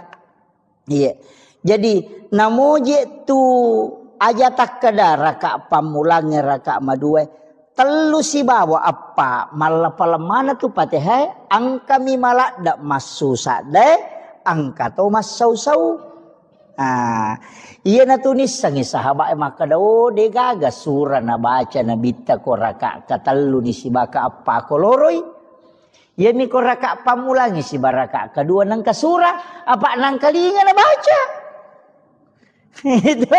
Iya. Jadi namoje tu aja tak kada raka pamulangi raka madue telu si bawa apa malah mana tu Fatihah angka mi malak dak masu sade angka to masau-sau. Iya na tunis sangi sahabat maka dao de gaga surah na baca na bitta ko raka katelu ni si baka apa ko loroi. Iya mi ko raka pamulangi si baraka kedua nang kasura apa nang kalinga na baca. Itu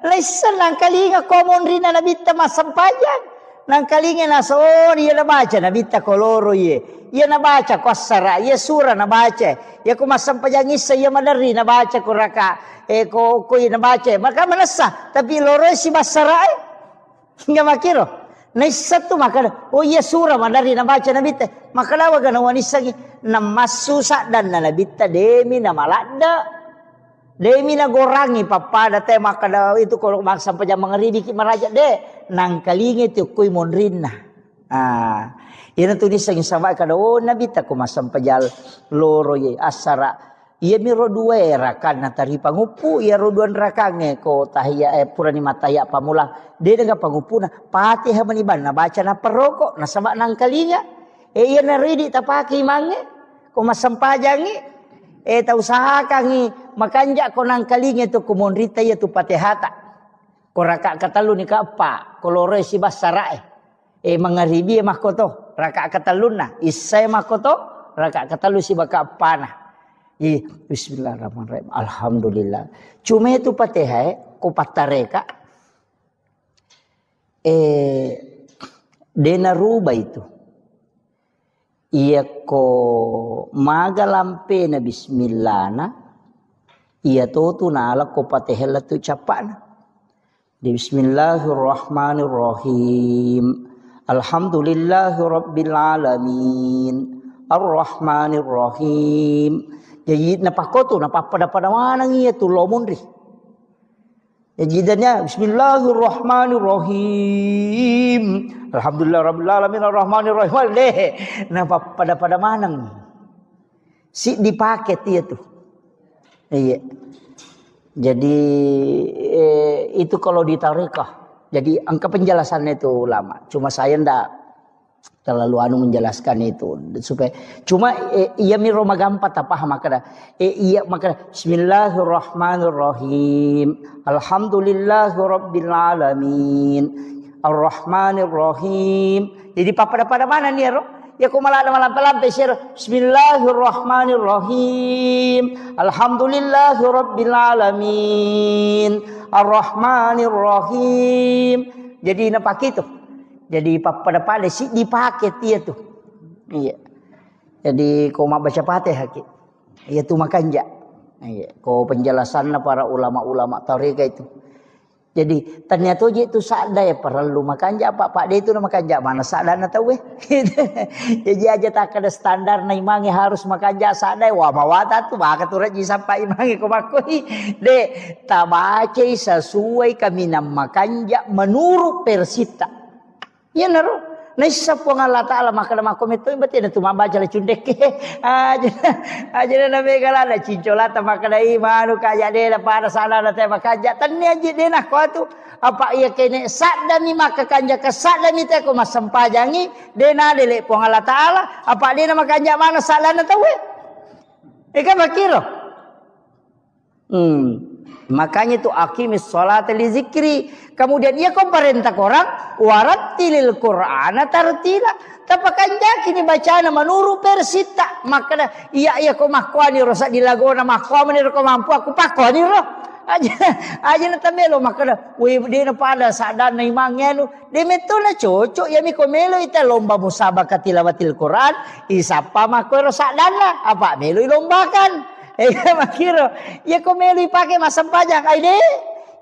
lesan nang kalinga komon rina nabita masampajan nang kalinga naso dia nabaca nabita koloro ye ia nabaca kosara ia surah nabaca ya ko masampajan isa ia madari nabaca ko raka ko nabaca maka manasa tapi loro si basara hingga makiro naisa tu maka iya surah madari nabaca nabita maka lawa gana wanisa namasu dan nabita demi namalada demi na gorangi papada te makada itu kalau maksa pajang mengeribi ki maraja de nang kalinge tu kuy monrinna. Ina tu disang sama kada nabi ta ko masam pajal loro ye asara. Ia miro dua rakan na tari pangupu ia roduan rakange ko tahiyya purani mataya pamulang de dengan pangupuna Fatihah maniban na baca na perokok na sama nang kalinga. Ia na ridi tapaki mange ko masam pajangi ta usahakan ni makanja ko nang kalinga tu kumonrita ya tu Fatihata ko raka katalu ni ka apa ko lore si basarae mangaribi makoto raka kataluna isay makoto raka katalu si baka pana bismillahirrahmanirrahim alhamdulillah cuma itu Fatihah ko patareka dena ruba itu iya ko magalampe na bismillah na iya to tunala ko Fatihah tu capana bismillahirrahmanirrahim alhamdulillahi rabbil alamin arrahmanirrahim jadi napakoto napapada mana iya tu lomondri Jadinya bismillahirrahmanirrahim. Alhamdulillah rabbil alamin arrahmanirrahim. Nah pada manang. Si dipakai dia tuh. Iya. Jadi itu kalau di tarekah. Jadi angka penjelasannya itu lama. Cuma saya ndak terlalu menjelaskan itu supaya cuma iya miro magampat apa makada iya makada bismillahirrahmanirrahim alhamdulillahirabbil alamin arrahmanirrahim jadi pada mana nih ro ya ko malam lampe bismillahirrahmanirrahim alhamdulillahirabbil alamin arrahmanirrahim jadi napak itu. Jadi pada si dipakai dia tuh. Iya. Jadi kau mau baca Fatihah ki. Iya tuh makanja. Iya. Kau penjelasannya para ulama-ulama tarekat itu. Jadi ternyata itu sadai perlu makanja pak dia itu makanja mana sadana tahu Jadi aja tak ada standar na imangi harus makanja sadai wah mawata tuh maka tuh raji sampai imangi kau makoi de tabaca sesuai kami nam makanja menurut persita. Ya naru, naisa po nga Allah Ta'ala makana makomito imbati na tumabaca la cundek aja na megala na cincolata makana imanu kaya de para sana na te makaja tanni aja de na ko tu apa iya kene sadda ni makakanja ka sadda ni te ko masampajangi de na dele po nga Allah Ta'ala apa de na makanja mana sala na tawe ika makiro Makanya itu aqimis sholata li zikri. Kemudian ia kau perintah orang warattilil Qur'ana tartila. Tapakan kini bacaan menurut persita. Maka iya kau makwani rosak dilagona makwani kau mampu aku pakwani roh. Aja na tamelo maka we di na pada sadan na imangnya no. De meto na cocok ya mi komelo ita lomba musabaqah tilawatil Qur'an. Isapa mako rosak dana apa melo lombakan. Makiro, ya komelo ipake masampajang ay de.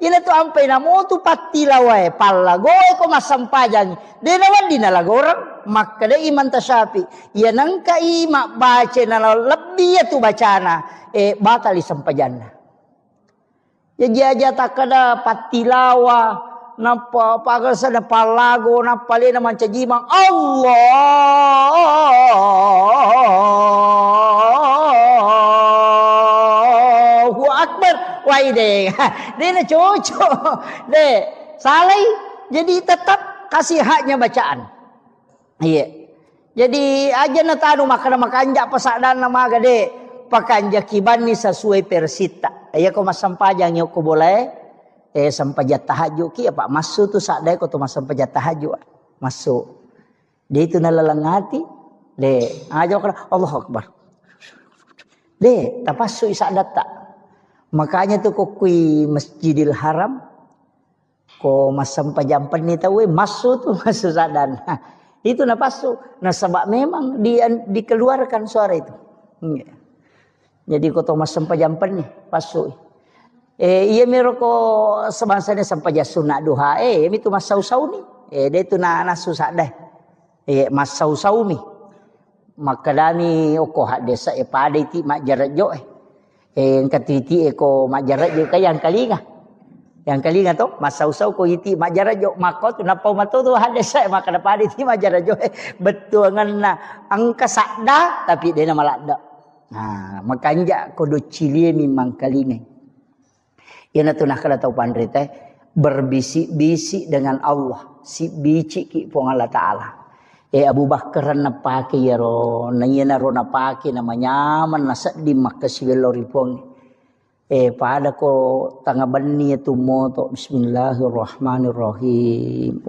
Ina tu ampai na mo tu patilaway palagoy ko masampajang. De naman di nalagorang makada iman tasyapi. Yan ang kaima baca na lebih tu bacana batal isampajan na. Ya jaja takada patilawa napa pagal sana palago napali naman cajimang Allahu Akbar. Wah deh, dia nak cocok deh. Salai jadi tetap kasih haknya bacaan. Iya. Jadi aja na tanu makanja pasadan nama gade pakanja kibani sesuai persita. Iya ko masampajang yo ko boleh sampajat tahajud ki apa masuk tu sadai ko tu masampajat tahajud masuk. Dia itu nalalangati deh. Aja ko Allahu Akbar. Deh, tapasu isadat tak. Makanya tuh kok kui Masjidil Haram ko masampajampan ni tahu masuk tuh masuk sadan. Itu napasu. Nah sebab memang dikeluarkan suara itu. Jadi ko to masampajampan ni pasuk. Iya meroko sebangsanya sampaja sunat duha. Mi tu masau-sau ni. Dia tu na susah dah. Masau-sau mi. Maka dani oko hak desa pada iti mak jarak jo yang katiti ko mak jarak jo kaya yang kalinga tu masau-sau ko iti mak jarak jo maka tu napau mato tu hak desa maka pada iti mak jarak jo betul ngana angka sakda tapi dia nama lakda. Nah makanya ko do cilie memang kalinga. Ia tu nak kala tau pandai teh berbisik-bisik dengan Allah si bici ki pong Allah Taala. Abu Bakar na pake yaro na yena ro na pake namanya man nasa di makasiwelori pong pada ko tangabani tu moto bismillahirrahmanirrahim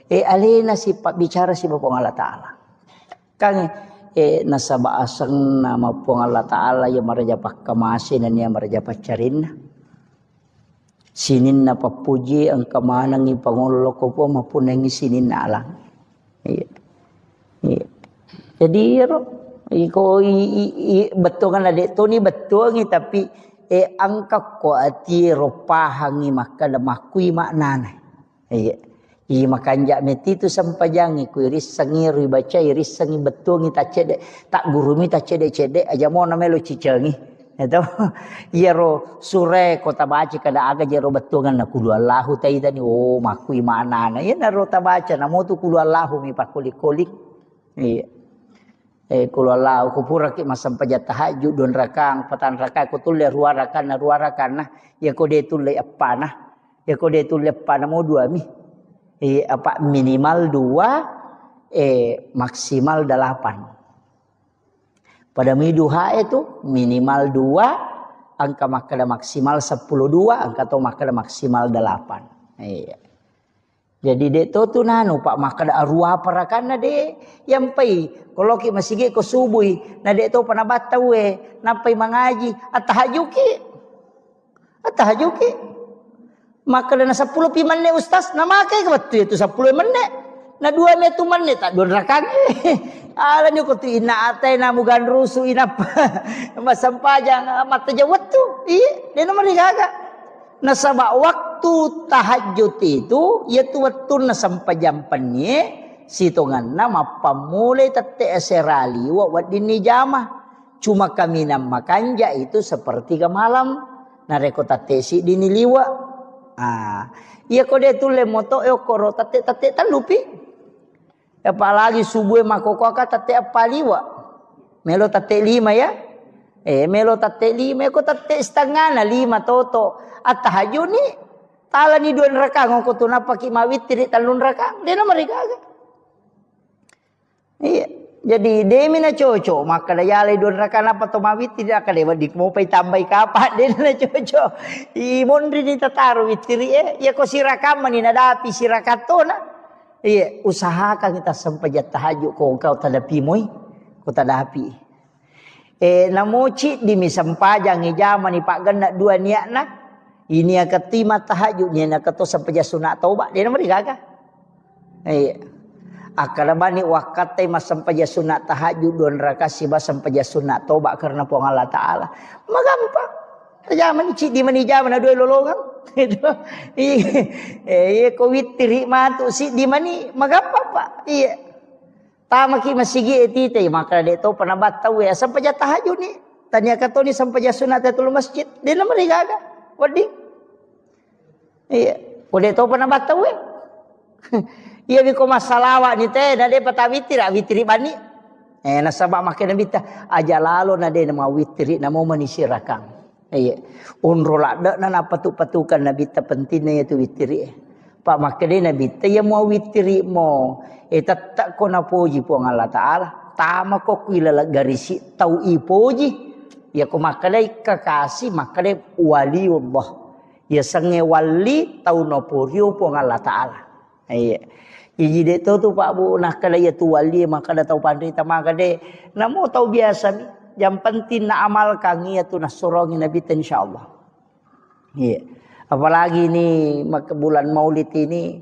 alena si pak bicara si pong Allah Taala kang nasa baasang nama pong Allah Taala yang maraja pakamasin dan yang maraja pacarin sinin na papuji ang kamanang ipangulo ko po mapunang sinin na alang. Jadi iko betul kan adik tu ni betul ni tapi angka ko ati ropahangi maka lemakui maknana. I makanja meti tu sampajangi ku iris sangi ri baca iris sangi betul ni tak cedek tak guru mi tak cedek aja mau namelo cicengi. Itu iya ro sure kota baca kada aga jero betul kan aku Allahu taida ni makui maknana. Ya na ro tabaca namo tu kulu Allahu mi pakulik-kulik. Iya. Kulo Allah ku pura ki masampajat tahajud don rakang patan rakang ku tulle ruarakan nah ya ko de tulle apa nah ya ko de tulle apa na mo dua mi apa minimal 2 maksimal 8 pada mi duha itu minimal 2 angka makada maksimal 10 2 angka to makada maksimal 8 iya. Jadi dek tu nanu pak makada arwah parakana de yang pai kalau ki masih ko subuhi na dek tu pana batawe napai mangaji atahajuki maka na 10 pi manne ustaz na makai betul itu 10 manne na 2 metu manne tak don rakan ala ni ko tu ina atai na mugan rusu ina masampajang mata jawat tu dia nomor gaga. Nasaba waktu tahajud itu yaitu waktu na sampajampannya sitongan nama pamulai tete eserali wa wadini jama cuma kami nama kanja itu seperti ke malam nareko tate si dini liwa iya kode tu le moto koro tate talupi apalagi subuh makoko ka tate apa liwa melo tate 5 ya melo tate 5 ko tate setengah na 5 toto at tahajud ni tala ni 2 rakang ko tu napaki mawit tiri talun rakang dia na marigaga iya Jadi demi na cocok maka daya lay don rakana patomawit tidak kada dik mau pay tambay kapat din na cocok. Mondri ni tataru witiri ya ko sirakam ni nadapi sirakato na. Iya usahakan kita sampai tahajud ko kau tadapi moy ko tadapi. Namoci di misampajang ijaman ni pak ganda dua niat na. Ini akan tima tahajud ni nak to sampai sunat taubat dia nama digaga. Iya. Akalabani wakate masampai sunat tahajud don rakaat siba sampai sunat tobat karena puang Allah Taala. Magampang. Zaman cik di mani zaman dua lolongan. Itu. Iya ko witri matu si di mani magampang Pak. Iya. Tamaki masigi etite maka de to panabat tahu ya sampai tahajud ni. Tanya kato ni sampai sunat tatul masjid. Dia nama digaga. Wadi. Iya. Udah to panabat tahu ya. Iya biko masalawat ni teh nade patawitri witri bani. Nasabak makin nabita aja lalu nade nama witri nama manisirakan. Iya. Unrolak dak na patu-patukan nabita pentingnya itu witri. Pak makin nabita ya mau witri mo. Tak ko na puji puang Allah Taala. Tama ko kuila garisi tau ipoji. Ya ko makalay kakasi makalay waliullah. Ya sange wali tau no puriu puang Allah Taala. Iya. Jadi dia tu Pak Bu nak kada ya tu wali maka dah tahu pandai tamaka de. Namo tahu biasa ni. Yang penting nak amalkan ia tu nak sorongin Nabi insyaallah. Iya. Apalagi ni bulan Maulid ini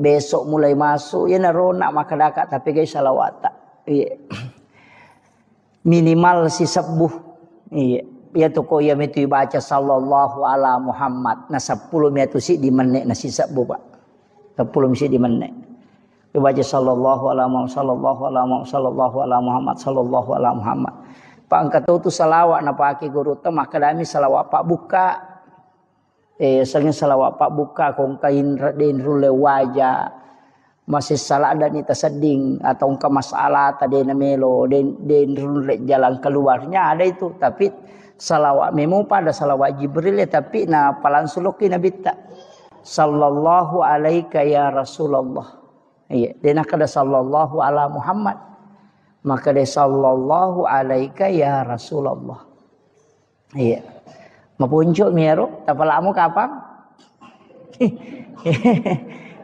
besok mulai masuk ya narona maka dakat tapi guys salawat. Iya. Minimal si sebuh. Iya. Ya tu ko ya metu baca sallallahu ala Muhammad. Na 10 metu si di menek na si sebuh Pak. 10 mesti di mana? Baca sallallahu ala Muhammad sallallahu ala Muhammad sallallahu ala Muhammad sallallahu ala Muhammad. Pak angkat tu salawat na pake guru tu maka dami salawat Pak buka. Sangin salawat Pak buka kong kain den rule wajah. Masih salah dan ita seding atau ke masalah tadi na melo den rule jalan keluarnya ada itu tapi salawat memo pada salawat Jibril tapi na palansuluki nabi tak. Sallallahu alaika ya Rasulullah. Iya, dia nak ada sallallahu ala Muhammad. Maka dia sallallahu alaika ya Rasulullah. Iya. Mapunjuk miero, tapalamu kapan?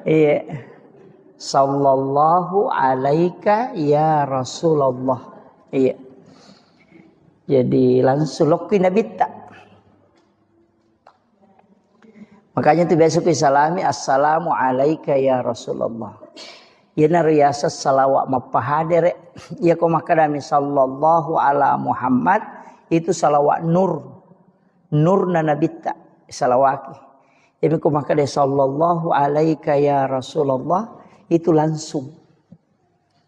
Iya. Sallallahu alaika ya Rasulullah. Iya. Jadi langsung lokin nabi tak. Makanya tu biasa ku salami assalamu alayka ya Rasulullah. Ya nariyasa salawat mapahadir ya ko makadami sallallahu ala Muhammad itu salawat nur. Nur na nabita salawaki. Ya ko makade sallallahu alayka ya Rasulullah itu langsung.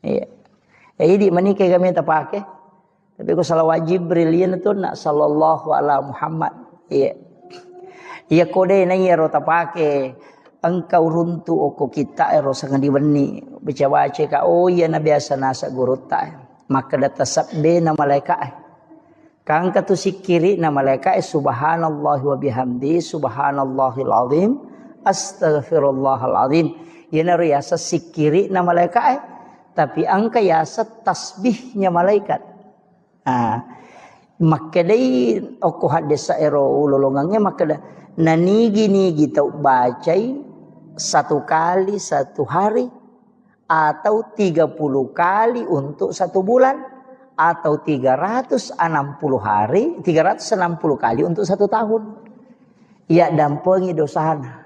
Iya. Jadi manike kami tapake. Tapi ko salawat Jibril ya tu nak sallallahu ala Muhammad. Iya. Ia kode na iya rota pake engkau runtu oko kita ero sangat diweni baca ka oh iya na biasa nasa guru ta maka data sabbe na malaikat kang katu sikiri na malaikat subhanallah wa bihamdi subhanallahil azim astaghfirullahal azim yana riasa sikiri na malaikat tapi angka yasa tasbihnya malaikat maka dai oko hadisa ero ulolongangnya maka nanigi tau bacai 1 kali 1 hari atau 30 kali untuk 1 bulan atau 360 hari 360 kali untuk 1 tahun. Ya dampengi dosana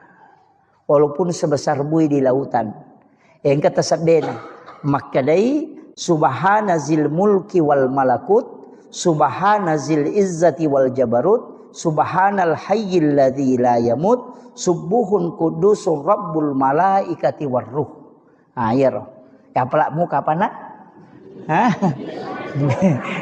walaupun sebesar bui di lautan. Yang kata sabdena makadai subhanazil mulki wal malakut subhanazil izzati wal jabarut subhanal hayyil ladzi la yamut subuhun qudusur rabbul malaikati warruh. Ya roh. Ya pelakmu kapan nak?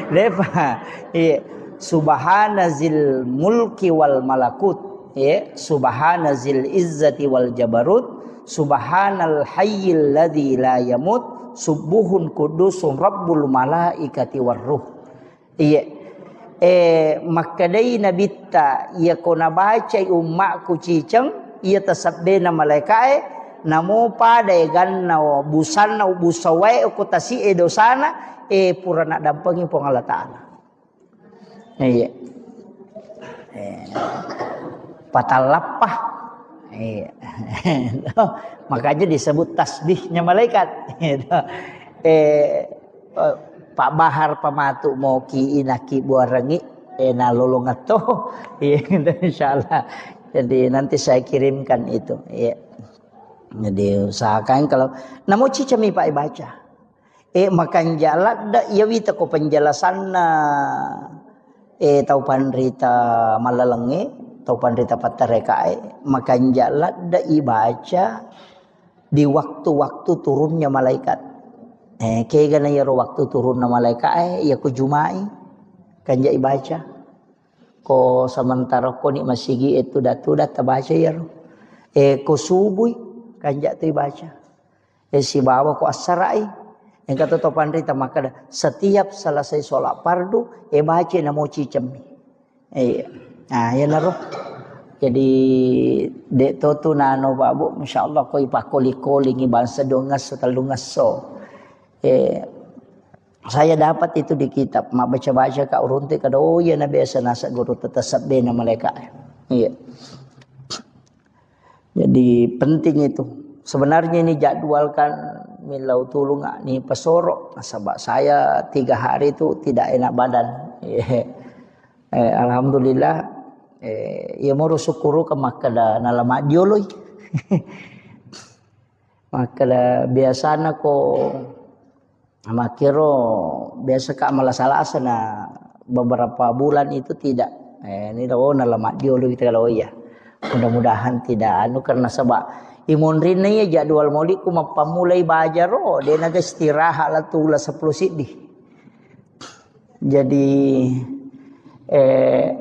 Lepa. Iya. Subhanazil mulki wal malakut. Iya. Subhanazil izzati wal jabarut. Subhanal hayyil ladzi la yamut subuhun qudusur rabbul malaikati warruh. Iya. Makadai nabita ia kona baca ummakku cicang ia tasabbe na malaikat namo pada ganna busanna busawai ko tasi dosana purana dampangi pong Allah Taala. Iya. Patalapah. Iya. Makanya disebut tasbihnya malaikat. Pak Bahar pamatu mau ki inaki buarangi na lolongato. Iya, insyaallah. Jadi nanti saya kirimkan itu. Iya. Jadi usahakan kalau namo cicami Pak baca. Makan jalan da iya wita ko penjelasan na tau panrita malalenge tau panrita patarekae makan jalan da ibaca di waktu-waktu turunnya malaikat. Kaya gana yaro waktu turunnya malaikat ya ko jumai kanja ibaca. Ko sementara ko ni masigi itu datu baca yaro. Ko subuh kanja tu ibaca. Si bawa ko asarai. Yang kata topan rita maka setiap selesai sholat fardu baca namo cicami. Nah ya naruh. Jadi dek tu nano babu masyaallah ko ipakoli-koli ngi bangsa dongas talungas so. Saya dapat itu di kitab mak baca-baca ka urunte kada ya na biasa nasa guru tetasab bena malaikat. Iya. Jadi penting itu. Sebenarnya ini jadwalkan milau tulung ni pesoro. Sebab saya 3 hari itu tidak enak badan. Alhamdulillah. Ya mau syukuru ke makada nalama dioloi. Makada biasana ko makiro biasa ka malasalasa na beberapa bulan itu tidak. Ini dah nalama dioloi kita kalau ya. Mudah-mudahan tidak karena sebab imun rina ya jadwal maulid ku mapamulai bajar dia naga istirahat lah tu lah 10 sidih. Jadi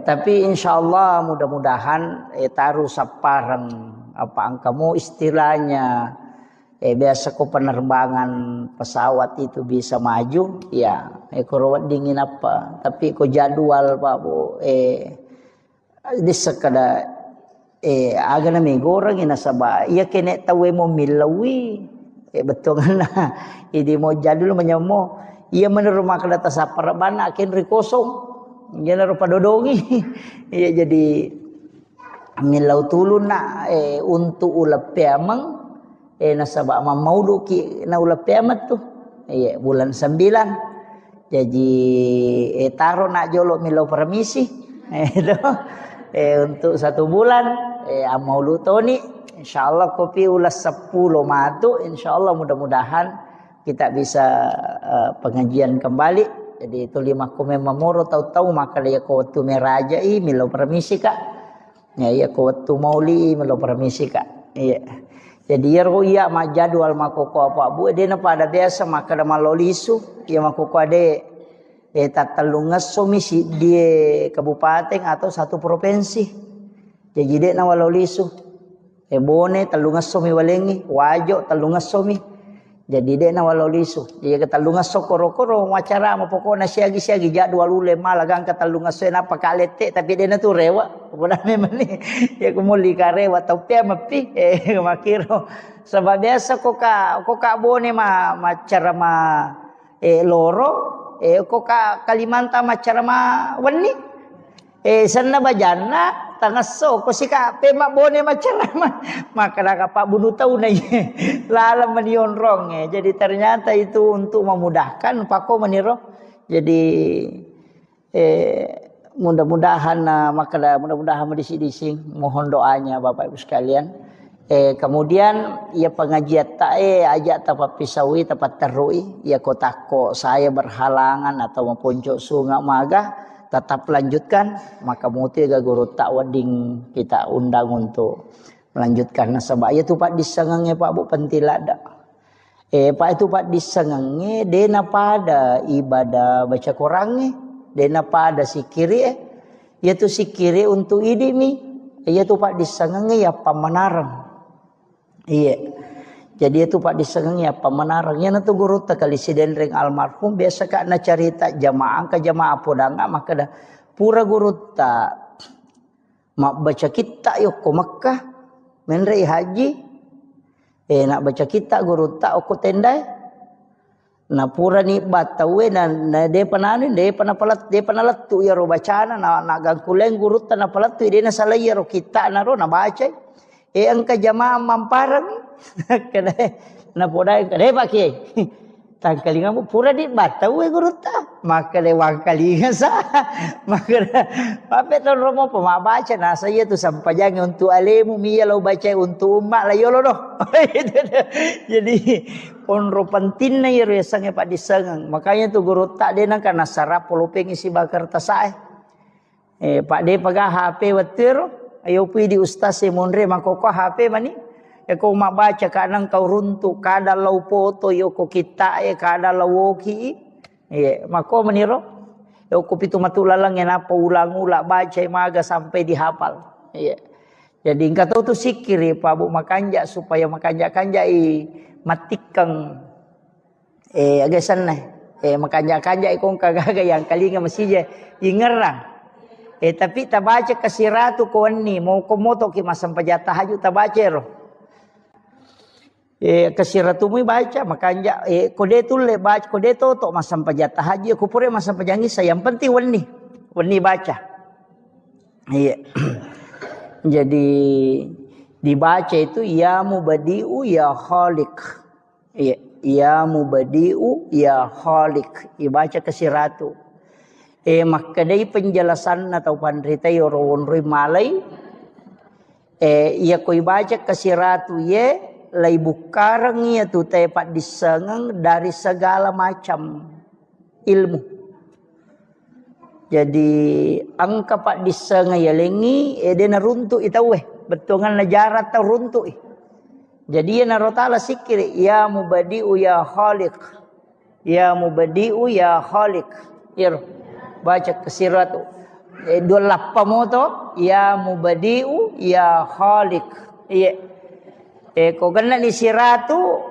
tapi insyaallah mudah-mudahan taruh saparan apa angkamu istilahnya biasa ko penerbangan pesawat itu bisa maju ya ko dingin apa tapi ko jadwal Pak Bu di sekada aga na may gorang inasaba iya kene tawe mo milawi betul na idi mo jadul manyamo iya menerima kada sa parabana ken rikosong iya na padodongi iya jadi milaw tulun na untuk ulap pemang nasaba mamaudu ki na ulap pemat tu iya bulan 9 jadi taro na jolo milaw permisi untuk 1 bulan amaulu toni insyaallah kopi ulas 10 matu insyaallah mudah-mudahan kita bisa pengajian kembali. Jadi itu 5 kome mamoro tahu-tahu maka dia ko tu merajai milo permisi kak ya ko tu mauli milo permisi kak iya jadi yaro iya ma jadwal makoko apa bu dia na pada biasa maka da malolisu ya makoko ade tatalungas somisi di kabupaten atau 1 provinsi. Jadi dek na walau lisu. Bone talungas somi walengi, wajo talungas somi. Jadi dek na walau lisu. Jadi talungas sokoro-koro wacara mo pokona siagi-siagi jadwal ule malagang katalungas so na pakalete tapi dek na tu rewa. Puna memang ni ya kumuli ka rewa tau pia mapi makiro. Sebab biasa ko ka bone macara loro ko ka Kalimantan macara wani sanna bajana tangaso ko sika pema bone macara maka Pak bunuh tahu na lala manion rong jadi ternyata itu untuk memudahkan pako meniro jadi mudah-mudahan mudah-mudahan disi-disi mohon doanya Bapak Ibu sekalian. Kemudian ya pengajian ajak tapat pisawi tapat terui ya kotako saya berhalangan atau mempuncuk sungai maga tetap lanjutkan maka muti guru tak wading kita undang untuk melanjutkan nasabah ya tu Pak disangangnya Pak Bu pentilada Pak itu Pak disangangnya dena pada ibadah baca Qurannya dena pada sikiri ya tu sikiri untuk idimi ya tu Pak disangangnya ya pamanarang. Iya. Jadi itu Pak disengengnya pemenarangnya nanti guru tak kali sidenreng almarhum biasa kak na cerita jamaah ke jamaah podanga maka dah pura guru tak mak baca kita yuk ke Mekah menrei haji Nak baca kita guru tak aku tendai. Na pura ni batawe na de panani de panapalat de panalatu ya ro bacana na gangkuleng guru ta na palatu de na salaya ro kita na ro na baca. Angka jamaah mamparang kada na podai kada pakai. Tangkalingan mo pura di batawe guru ta. Maka de wangkalingan sa. Maka pape ton romo pemabaca na saya tu sampajang untuk alemu miya lo baca untuk umat la yolo no. Jadi onro penting na yero sange pak disengang. Makanya tu guru tak dena kana sarap polopeng isi bakar tasai. Pak de paga HP wetir ayo pi di ustaz monre makoko HP mani. Ko mabaca kadang kau runtuk kada lau foto yo ko kita kada lau woki. Mako meniro. Yo ko pitu matulalang yang apa ulang-ulang baca maga sampai dihafal. Jadi engkau tahu tu sikir Pak Bu makanja supaya makanja-kanja matikang agak sana makanja-kanja ikong kagaga yang kalinya masih ingerang tapi tabaca kasiratu ko ni mau komoto ki masam pajata haju tabaca ro kasiratu mu baca makanja kode tulle baca kode to masam pajata haji ko pure masam pajangi yang penting wani baca jadi dibaca itu ya mubadi'u ya khaliq. Ya mubadi'u ya khaliq. Dibaca kasiratu. Makadai penjelasan atau pandrita yorowon rui malai. Ya ko ibaca kasiratu ye lai bukarang ya tu tepat disengang dari segala macam ilmu. Jadi angka pak disengang ya lengi dia runtuk itawe. Betungan najarat tau runtuk. Jadi ya narotala sikir ya mubadi'u ya khaliq. Ya mubadi'u ya khaliq. Baca kasiratu. Dua lappa moto ya mubadi'u ya khaliq. Ko ganna ni siratu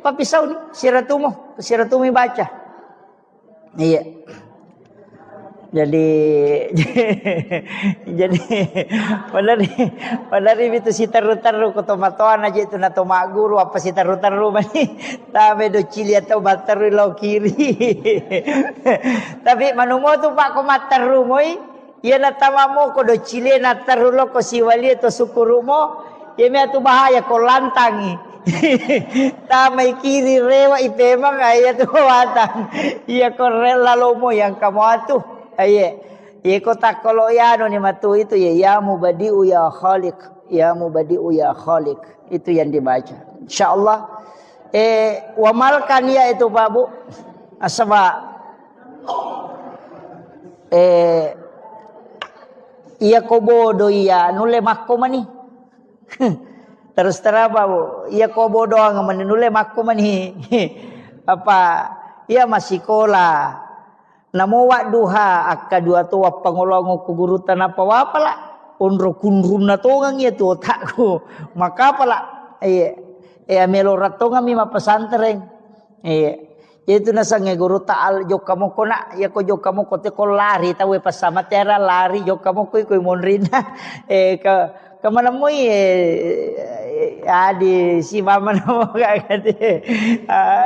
papisau ni siratu mo baca. Jadi padari itu si taru-taru ko tomatoan aja itu na tomaguru apa si taru-taru mani tame do cili atau bataru lo kiri. Tapi manumo tu pak ko mataru moy ya na tamamo ko do cili na taru lo ko siwali to sukurumo ya me tu bahaya ko lantangi. Tamay kiri rewa ipemang ay tu watang iya ko rela lomo yang kamu atu. Ko tak kalau ya no ni matu itu ya mubadi'u ya khaliq. Ya mubadi'u ya khaliq. Itu yang dibaca. Insyaallah wamalkan ya itu Pak Bu. Asaba iya ko bodo iya nule makko mani. Terus terang Pak Bu. Iya ko bodo ang nule makko mani. Apa iya masih sekolah. Namo wa duha akka dua tua pangolongo ku guru tanapa wapala onro kunrum na tongang ya tu otakku maka pala melo ratonga mi mapasantren itu nasange guru taal jokamo kona ya ko jokamo ko te ko lari tawe pasama tera lari jokamo ko monrina ka mana mo adi si mama namo kagade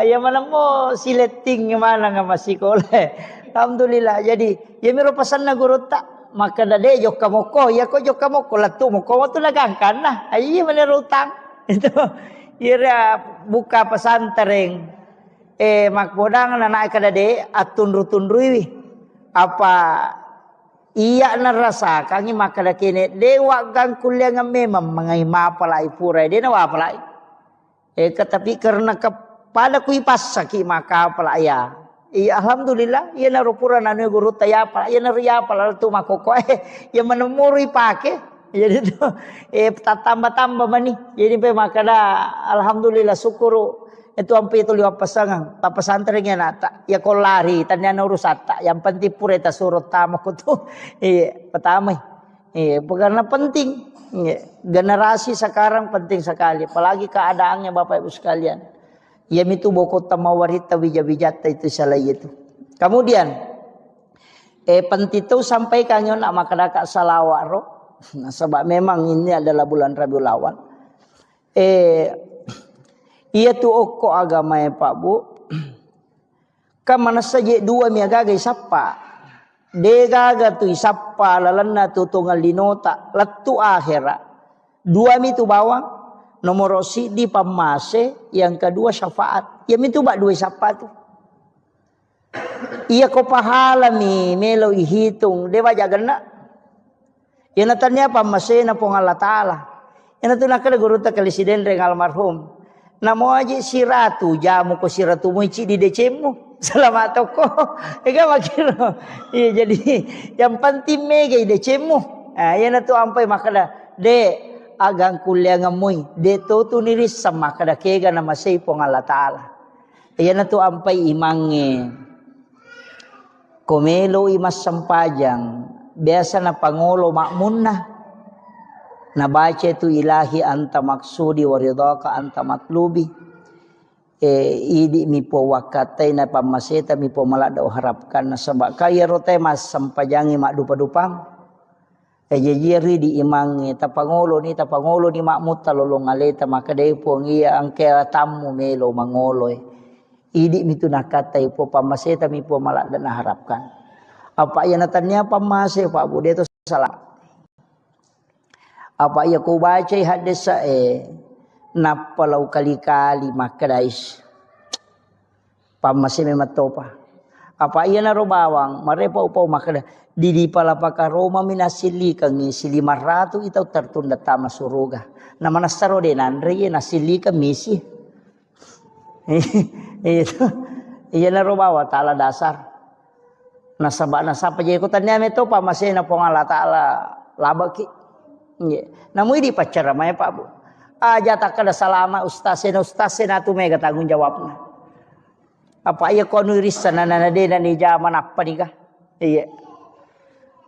ya mana mo sileting mana nga masikole. Alhamdulillah. Jadi ya miro pasan na guru tak maka dade jok kamoko ya ko jok kamoko latu mo ko tu nagangkan nah ayi menurutang itu ira buka pesantren makbodang na naik dade atun rutundruwi apa iya na rasa kangi maka kene dewa gang kuliah memang mangai mapalai pura de na wapalai tapi karena kepada kui pasaki maka palaya. Iya alhamdulillah iya narupura nanu guru tayapa iya nariapa lalu tu makoko iya menemuri pake jadi tu tambah mani jadi pe makada alhamdulillah syukuru itu ampe itu liwat pasangan ta pesantrennya nata ya ko lari tanya urusata yang penting pura ta surut tamako tu pertama karena penting generasi sekarang penting sekali apalagi keadaannya Bapak Ibu sekalian. Ya mitu boko tamawarita wijabijata itu salah itu. Kemudian pentito sampai kanyo nak makadaka salawaro. Nah, sebab memang ini adalah bulan Rabiul Awal. Iya tu oko agama ya Pak Bu. Kan mana saja dua mi agaga isapa. De gaga tu isapa lalana tu tongal linota latu akhira. Dua mi tu bawang. Nomor di pamase, yang kedua syafaat. Ya mi tu bak dua isapa tu. Iya ko pahala mi melo ihitung dewa jagana. Ya natanya pamase na pong Allah Ta'ala. Ya natuna kada guru ta kalesiden reng almarhum. Namo aja si ratu jamu ko si ratu muici di decemu. Selamat toko. Ega makiro. Iya jadi yang penting mega di decemu. Ah ya natu ampai makada de agang kuliah ngamui. De to tu niris sama kada kega nama sei pong Allah Ta'ala. Ya natu ampai imange. Komelo imas sampajang. Biasa na pangolo makmunna. Nabaca itu ilahi anta maksudi waridhaka anta matlubi. Idi mi po wakatai na pamaseta mi po malada harapkan na sabak kaya rote mas sampajangi mak dupa-dupang. Jejiri di imangi tapangolo ni makmut talolong aleta maka dai po ngia angke tamu melo mangoloy. Idi mi tu nakatai po pamaseta mi po malada na harapkan. Apa yang natanya pamase Pak Bu itu salah. Apa ia kau baca hadis napalau kali-kali makadais pamase mematopa. Apa ia naro bawang marepa upau makada di palapaka Roma minasili kangi sili maratu itau tertunda tama suruga. Nama nasaro denan reye nasili ka misi. Itu ia naro bawa ta'ala dasar. Nasapa je ko tanya meto pamase na pong Allah Ta'ala labaki. Yeah. Namun di pacara maya Pak Bu. Aja tak ada salama ustasen tu mega tanggung jawabnya. Apa iya kau nuris sana nana de dan di zaman apa nih kah? Iya.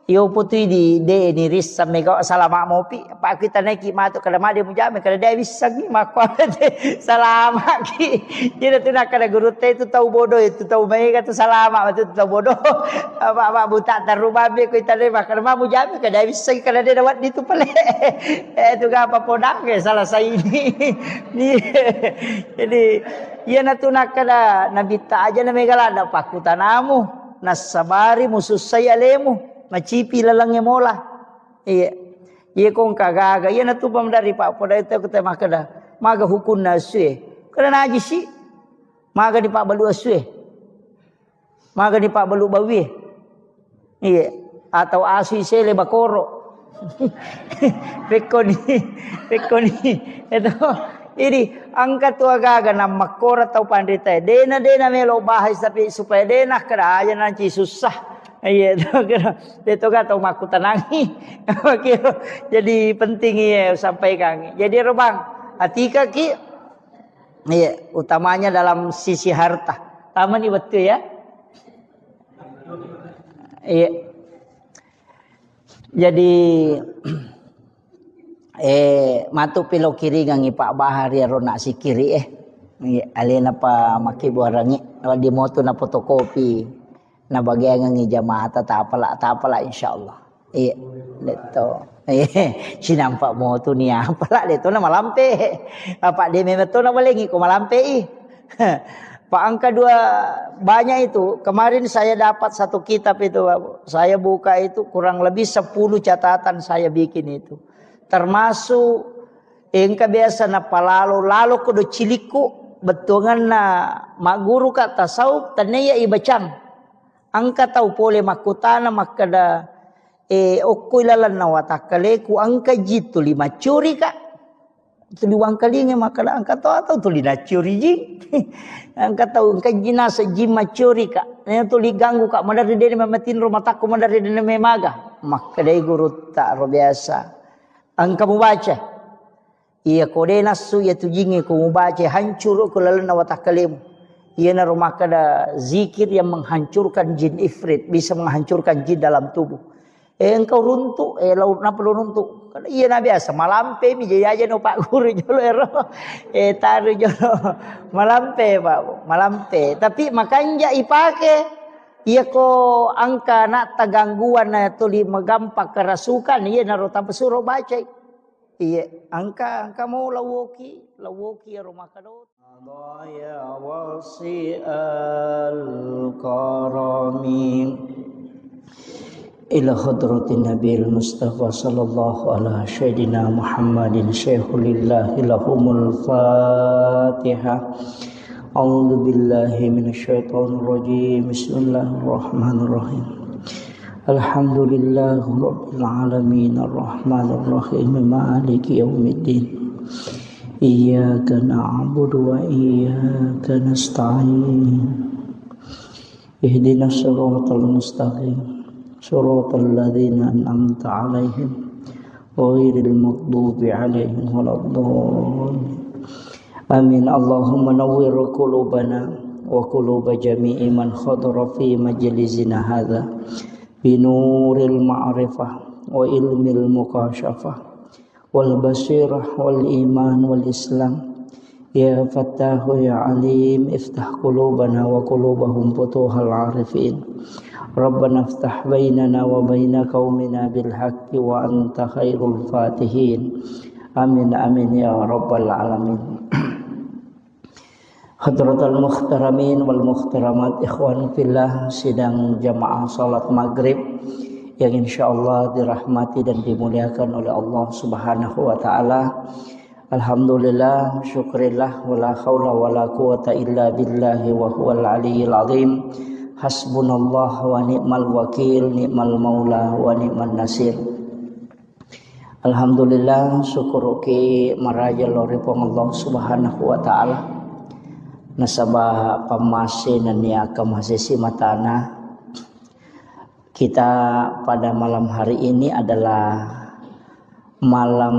Yo putri di de ni ris mega salama mopi. Apa kita naik matu kada made mujame kada dia bisa ni makwa salama ki. Jadi tu nak kada guru teh itu tahu bodoh itu tahu mega tu salama itu tahu bodoh. Apa buta terubah be kita de makan ma mujame kada bisa kada dia dapat itu pale. Itu apa podang ke salah saya ini. Jadi ia natu nak kada nabi ta aja na mega lada pakutanamu nasabari musus saya lemu. Macipi lalangnya mola. Iya. Iya kong kagaga. Iya natupam dari Pak Poda itu kita makada. Maga hukun nasue. Kada najis sih. Maga di Pak Balu asue. Maga di Pak Balu bawi. Iya. Atau asui sele bakoro. Pekoni. Itu. Ini angkat tu agaga na makora tau pandita. Dena melo bahas tapi supaya dena kada aja nanti susah. Iya, itu kan tahu maku tenangi. Jadi penting ya sampaikan. Jadi robang, atika ki, iya, utamanya dalam sisi harta. Taman ini betul ya. Iya. Jadi matu pilo kiri ngangi Pak Bahar ya rona si kiri alena pa maki buarangi di moto na fotokopi. Na bagian ng jamaah tapala insyaallah. Iya, dito. Sinampak mo to niya. Pala dito na malampe. Apa di memeto na malingi ko malampe. Pak angka 2 banyak itu. Kemarin saya dapat satu kitab itu, saya buka itu kurang lebih 10 catatan saya bikin itu. Termasuk engka biasa na palalo kudu ciliku betungan na maguru ka tasawuf tanaya ibacang. Angka tahu pole makutana makada okoy lalan na watakale ku angka jitu 5 curi ka. Itu liwang kalinge makada angka tahu atau tuli na curi ji. Angka tahu angka jinasa jima curi ka. Nya tuli ganggu ka madari dene mamatin rumah takku madari dene memaga. Makada guru tak biasa. Angka mubaca. Iya kode nasu ya tujinge ku mubaca hancur ku lalan na watakalemu. Ia na rumah kada zikir yang menghancurkan jin ifrit, bisa menghancurkan jin dalam tubuh. Engkau runtuk, laut na perlu runtuk. Iya na biasa malampe mi jaya no Pak Guru jolo ero. Taru jolo malampe Pak, malampe. Tapi makanya ipake iya ko angka na tagangguan na tuli magampak kerasukan iya na rota pesuro baca. Iya angka mau lawoki ya rumah kadot. يا واسع الكرم إلى حضرة النبي المصطفى صلى الله على سيدنا محمد شيخ لله لهم الفاتحة. أعوذ بالله من الشيطان الرجيم. بسم الله الرحمن الرحيم. الحمد لله رب العالمين الرحمن الرحيم مالك يوم الدين. إياك نعبد وإياك نستعين. اهدنا الصراط المستقيم صراط الذين أنعمت عليهم غير المغضوب عليهم ولا الضالين. آمين. اللهم نور قلوبنا وقلوب جميع من حضر في مجلسنا هذا بنور المعرفة وعلم المكاشفة والبصيرة والإيمان والإسلام. يا فتاح يا عليم افتح قلوبنا وقلوبهم فتوح العارفين. ربنا افتح بيننا وبين قومنا بالحق وأنت خير الفاتحين. آمين آمين يا رب العالمين. Hadratul Muhtaramin wal Muhtaramat, ikhwan fillah, sidang jamaah salat maghrib yang insyaallah dirahmati dan dimuliakan oleh Allah Subhanahu wa taala. Alhamdulillah, syukrillah, wala haula wala quwata illa billahi wa huwal aliyyil azim. Hasbunallah wa ni'mal wakil, ni'mal maula wa ni'man nasir. Alhamdulillah, syukur ki maraja loripong Allah Subhanahu wa taala. Nasabah pamase nania kamasisi matana. Kita pada malam hari ini adalah malam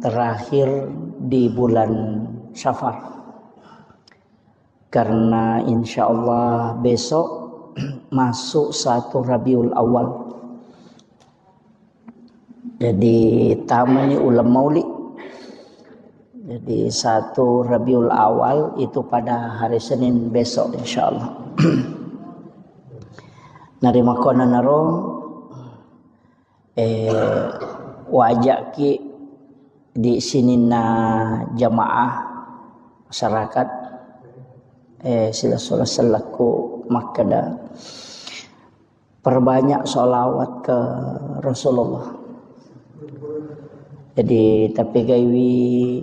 terakhir di bulan Syafar. Karena insya Allah besok masuk 1 Rabiul Awal. Jadi tamani ulam maulid. Jadi 1 Rabiul Awal itu pada hari Senin besok insyaallah. Narima kona naro wajak ki di sini na jamaah masyarakat sila sholat selaku makada perbanyak sholawat ke Rasulullah. Jadi tapi gaiwi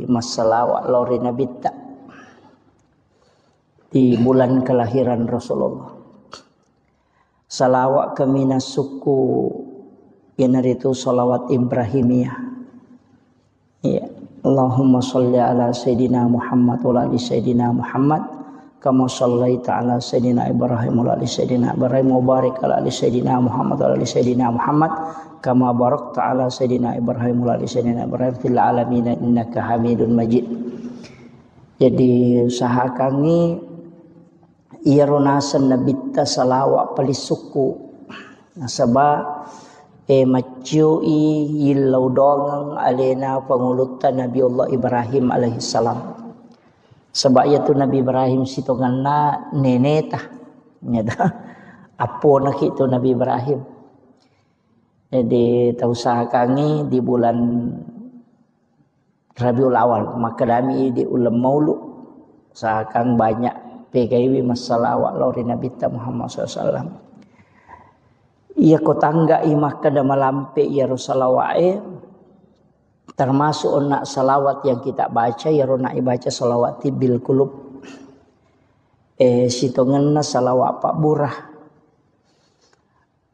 masalah lori Nabi tak di bulan kelahiran Rasulullah. Salawat kemina suku yang itu salawat Ibrahimiyah. Ya, Allahumma sholli ala Sayyidina Muhammad wa ala Sayyidina Muhammad kama shallaita ala Sayyidina Ibrahim wa ala Sayyidina Ibrahim wa barik ala Sayyidina Muhammad wa ala Sayyidina Muhammad kama barakta ala Sayyidina Ibrahim wa ala Sayyidina Ibrahim fil alamin innaka Hamidun Majid. Jadi usahakan ni ia ronasan nabita salawat paling suku nasaba macui yilau dongang alena pengulutan Nabi Allah Ibrahim alaihi salam. Sebab itu Nabi Ibrahim sitonganna nenetah nyata apo nak itu Nabi Ibrahim. Jadi tausahakan di bulan Rabiul Awal maka kami di ulam maulud usahakan banyak PKW masalah lori Nabi Muhammad SAW. Ia kotangga imah kada malampe ya Rasulullah termasuk nak salawat yang kita baca ya rona baca salawat bil kulub. Sitonganna salawat Pak Burah.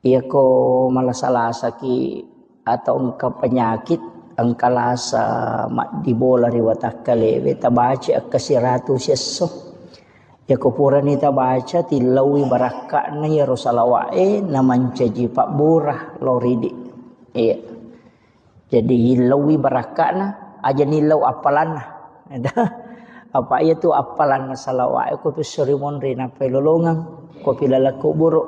Ia ko malah saki atau engkau penyakit engkalasa mak dibola riwatakale beta baca kasiratu sesso. Ya kupura ni ta baca tilawi barakakna ya Rasulullah na mancaji Pak Burah loridi. Iya. Jadi hilawi barakakna aja nilau apalan. Apa itu apalan salawat ko pisorimon rina pelolongan ko pilalaku buruk.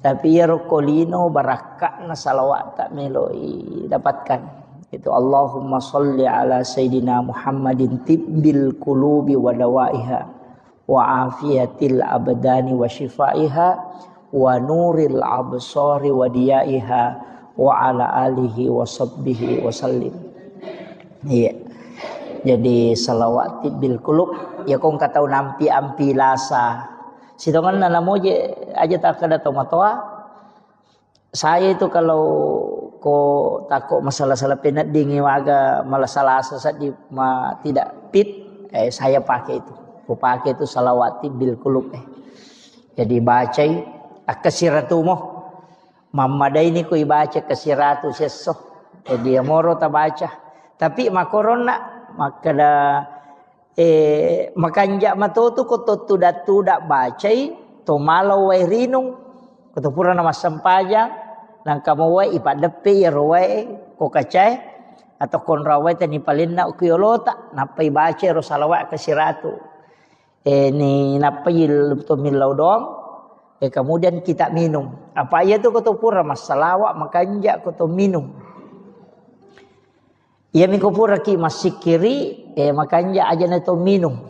Tapi ya rokolino barakakna salawat tak meloi dapatkan. Itu Allahumma sholli ala Sayyidina Muhammadin tibbil qulubi wa dawaiha wa afiyatil abdani wa shifaiha wa nuril absari wa diyaiha wa ala alihi wa sahbihi wa sallim. Iya. Jadi salawat bil qulub ya kong katau nampi ampi lasa. Sitongan na moje aja tak kada tomatoa. Saya itu kalau ko takut masalah-salah penat dingin waga malah salah sesat di tidak fit, saya pakai itu. Ku pakai itu salawati bil kulub. Jadi baca akasiratu mo. Mamada ini ku baca kasiratu seso. Dia moro ta baca. Tapi makorona makada makanja matoto ko tudak baca to malau wai rinung ko to pura nama sampajang nang kamu wai ipadepe ya roe ko kacai atau kon rawai tani palinna ukiyolota napai baca ro salawat kasiratu ni napai to milau dong kemudian kita minum apa ya tu ko to pura masalawat makanja ko to minum. Ia mikopura ki masikiri makanya aja na to minum.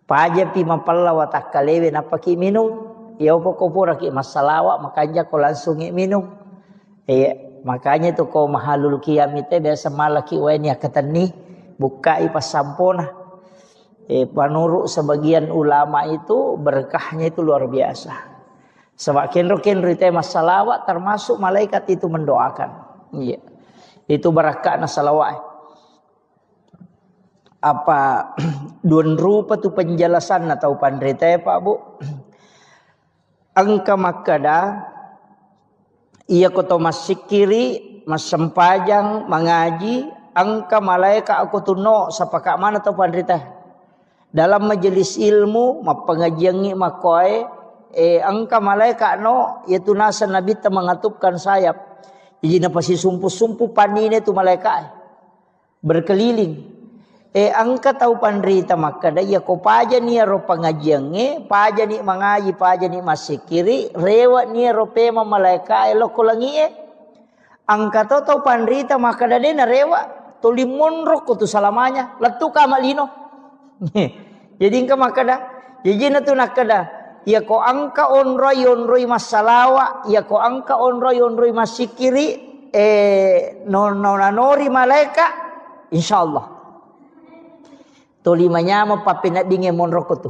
Paja pi mapalla watak kalewe napa ki minum. Ia kopura ki masalawa makanya ko langsung minum. Makanya tu ko mahalul kiamite biasa malaki weni akatani buka ipas sampona. Panurut sebagian ulama itu berkahnya itu luar biasa. Sebab kenro ite masalawa termasuk malaikat itu mendoakan. Iya. Itu barakah na salawat. Apa duan rupa tu penjelasan atau pandrita Pak Bu. Angka makada ia koto masikiri masempajang mengaji angka malaikat aku tuno sapaka mana tau pandrita. Dalam majelis ilmu mapengajiangi makoe angka malaikat no yaitu nasa nabi ta mengatupkan sayap. Jadi napa si sumpu-sumpu panine tu malaikat berkeliling. Angka tahu pandrita maka daya ko paja ni ro pangajiange, paja ni mangaji, paja ni masikiri, rewa ni ro pema malaikat lo kolangi Angka tahu pandrita maka dade na rewa tulimon ro ko tu salamanya, letu ka malino. Jadi angka maka da, jadi na tu nakada ya ko angka onroi masalawa ya ko angka onroi masikiri nonori malaika insyaallah to limanya mo papinat dinge monroko tu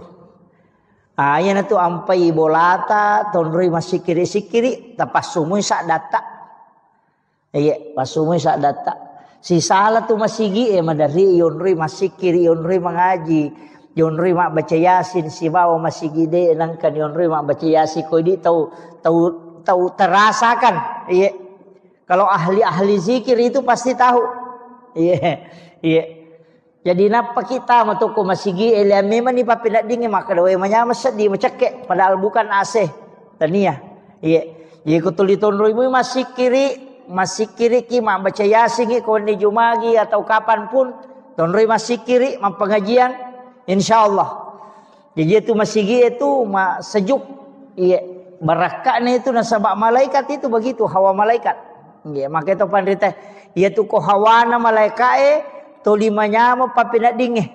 ayan tu ampai bolata tonroi masikiri tapasumui sak data pasumui sak data si salah tu masigi madari yonroi masikiri yonroi mengaji yonroi mak baca yasin si bawa masih gede nangkan yonroi mak baca yasin kau di tahu terasakan. Iya. Kalau ahli zikir itu pasti tahu. Iya. Jadi napa kita matuko masih gede memang ni papinak dingin maka doa manya masedi macake padahal bukan AC. Tania. Iya. Jadi kau tulis tonroi masih kiri ki mak baca yasin kau ni jumagi atau kapan pun tonroi masih kiri mak pengajian insyaallah. Jadi itu masih itu sejuk. Iya, barakahnya itu nasabak malaikat itu begitu hawa malaikat. Iya, maka itu pandrita ia tu ko hawana malaikat to limanya mo papinat dinge.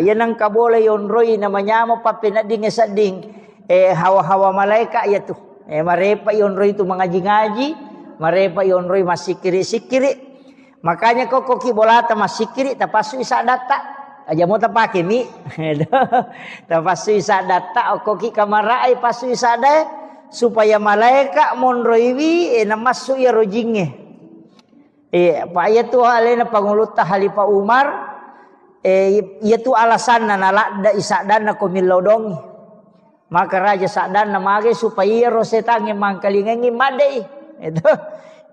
Yan ang kabole yonroi namanya mo papinat dinge sading hawa-hawa malaikat ya tu. Marepa yonroi tu mengaji-ngaji, marepa yonroi masikiri-sikiri. Makanya kok ki bolata masikiri tapasu isa data. Aja mau tapake mi, tapasu isa data okoki kamarai pasu isa deh supaya malaikat monroiwi namasu ya rojinge. Pak ya tu alena pangulut Halifa Umar, ya tu alasan nalak da isa dan ko milodongi. Maka raja sadan namage supaya rosetange mangkalingengi madai. Itu.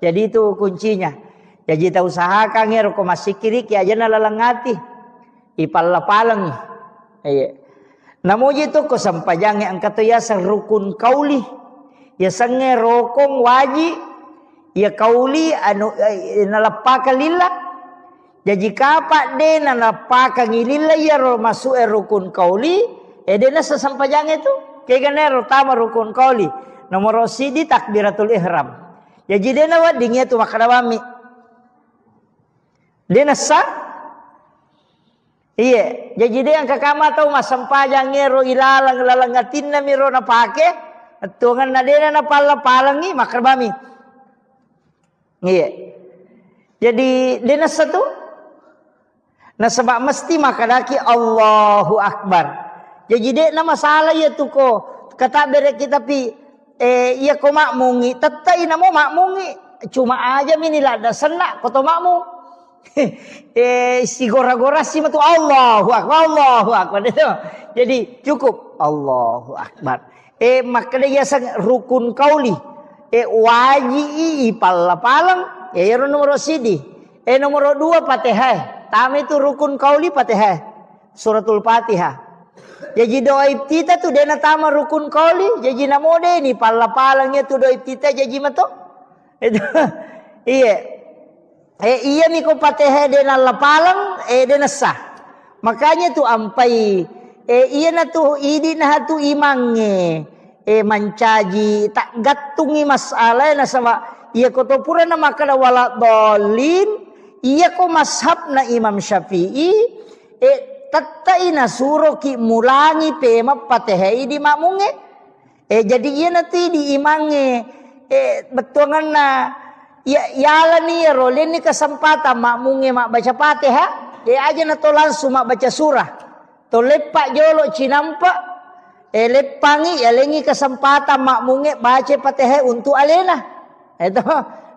Jadi itu kuncinya. Jadi ta usahakan ngero ko masikiri ki aja nalalangati. Ipalapalang namuji tu ko sampajange angkat ya rukun kauli ya sange rokong waji ya kauli anu nalapaka lillah jadi kapak de nalapaka ngilillah ya ro masuk rukun kauli dena sasampajange tu kaya tama rukun kauli nomor sidi takbiratul ihram jadi dena wadingnya tu makadawami dena sa. Iya, jadi dia yang kakama tahu masampajang ngero ilalang ngatin na miro na pake, tungan na dia na palang ni makarbami. Iya, jadi dia na satu. Nah sebab mesti makadaki Allahu Akbar. Jadi dek na masalah ya tu ko kata bere kita pi iya ko makmungi tetai namo makmungi cuma aja minilah ada senak ko to makmung. Si gora-gora si matu Allahu Akbar itu. Jadi cukup Allahu Akbar. Maka dia sang rukun kauli. Waji pala palang. Nomor sidi. Nomor 2 Fatihah. Tami itu rukun kauli Fatihah. Suratul Fatihah. Jadi doa iftitah tu dia tama rukun kauli. Jadi namode ni pala palangnya tu doa iftitah jadi mato. Itu. Iya. Iya ni ko Fatihah dia lapalang dia sah. Makanya tu ampai iya na tu idi na tu imange mancaji tak gatungi masalah na sama iya ko to pura na makala wala dolin iya ko mashab na Imam Syafi'i tatai na suro ki mulangi pema Fatihah di makmunge jadi iya na tu di imange betuangan na ya ni rolin ni kesempatan makmunge mak baca Fatihah aja na to langsung mak baca surah to lepak jolo cinampa lepangi alengi kesempatan makmunge baca Fatihah untuk alena itu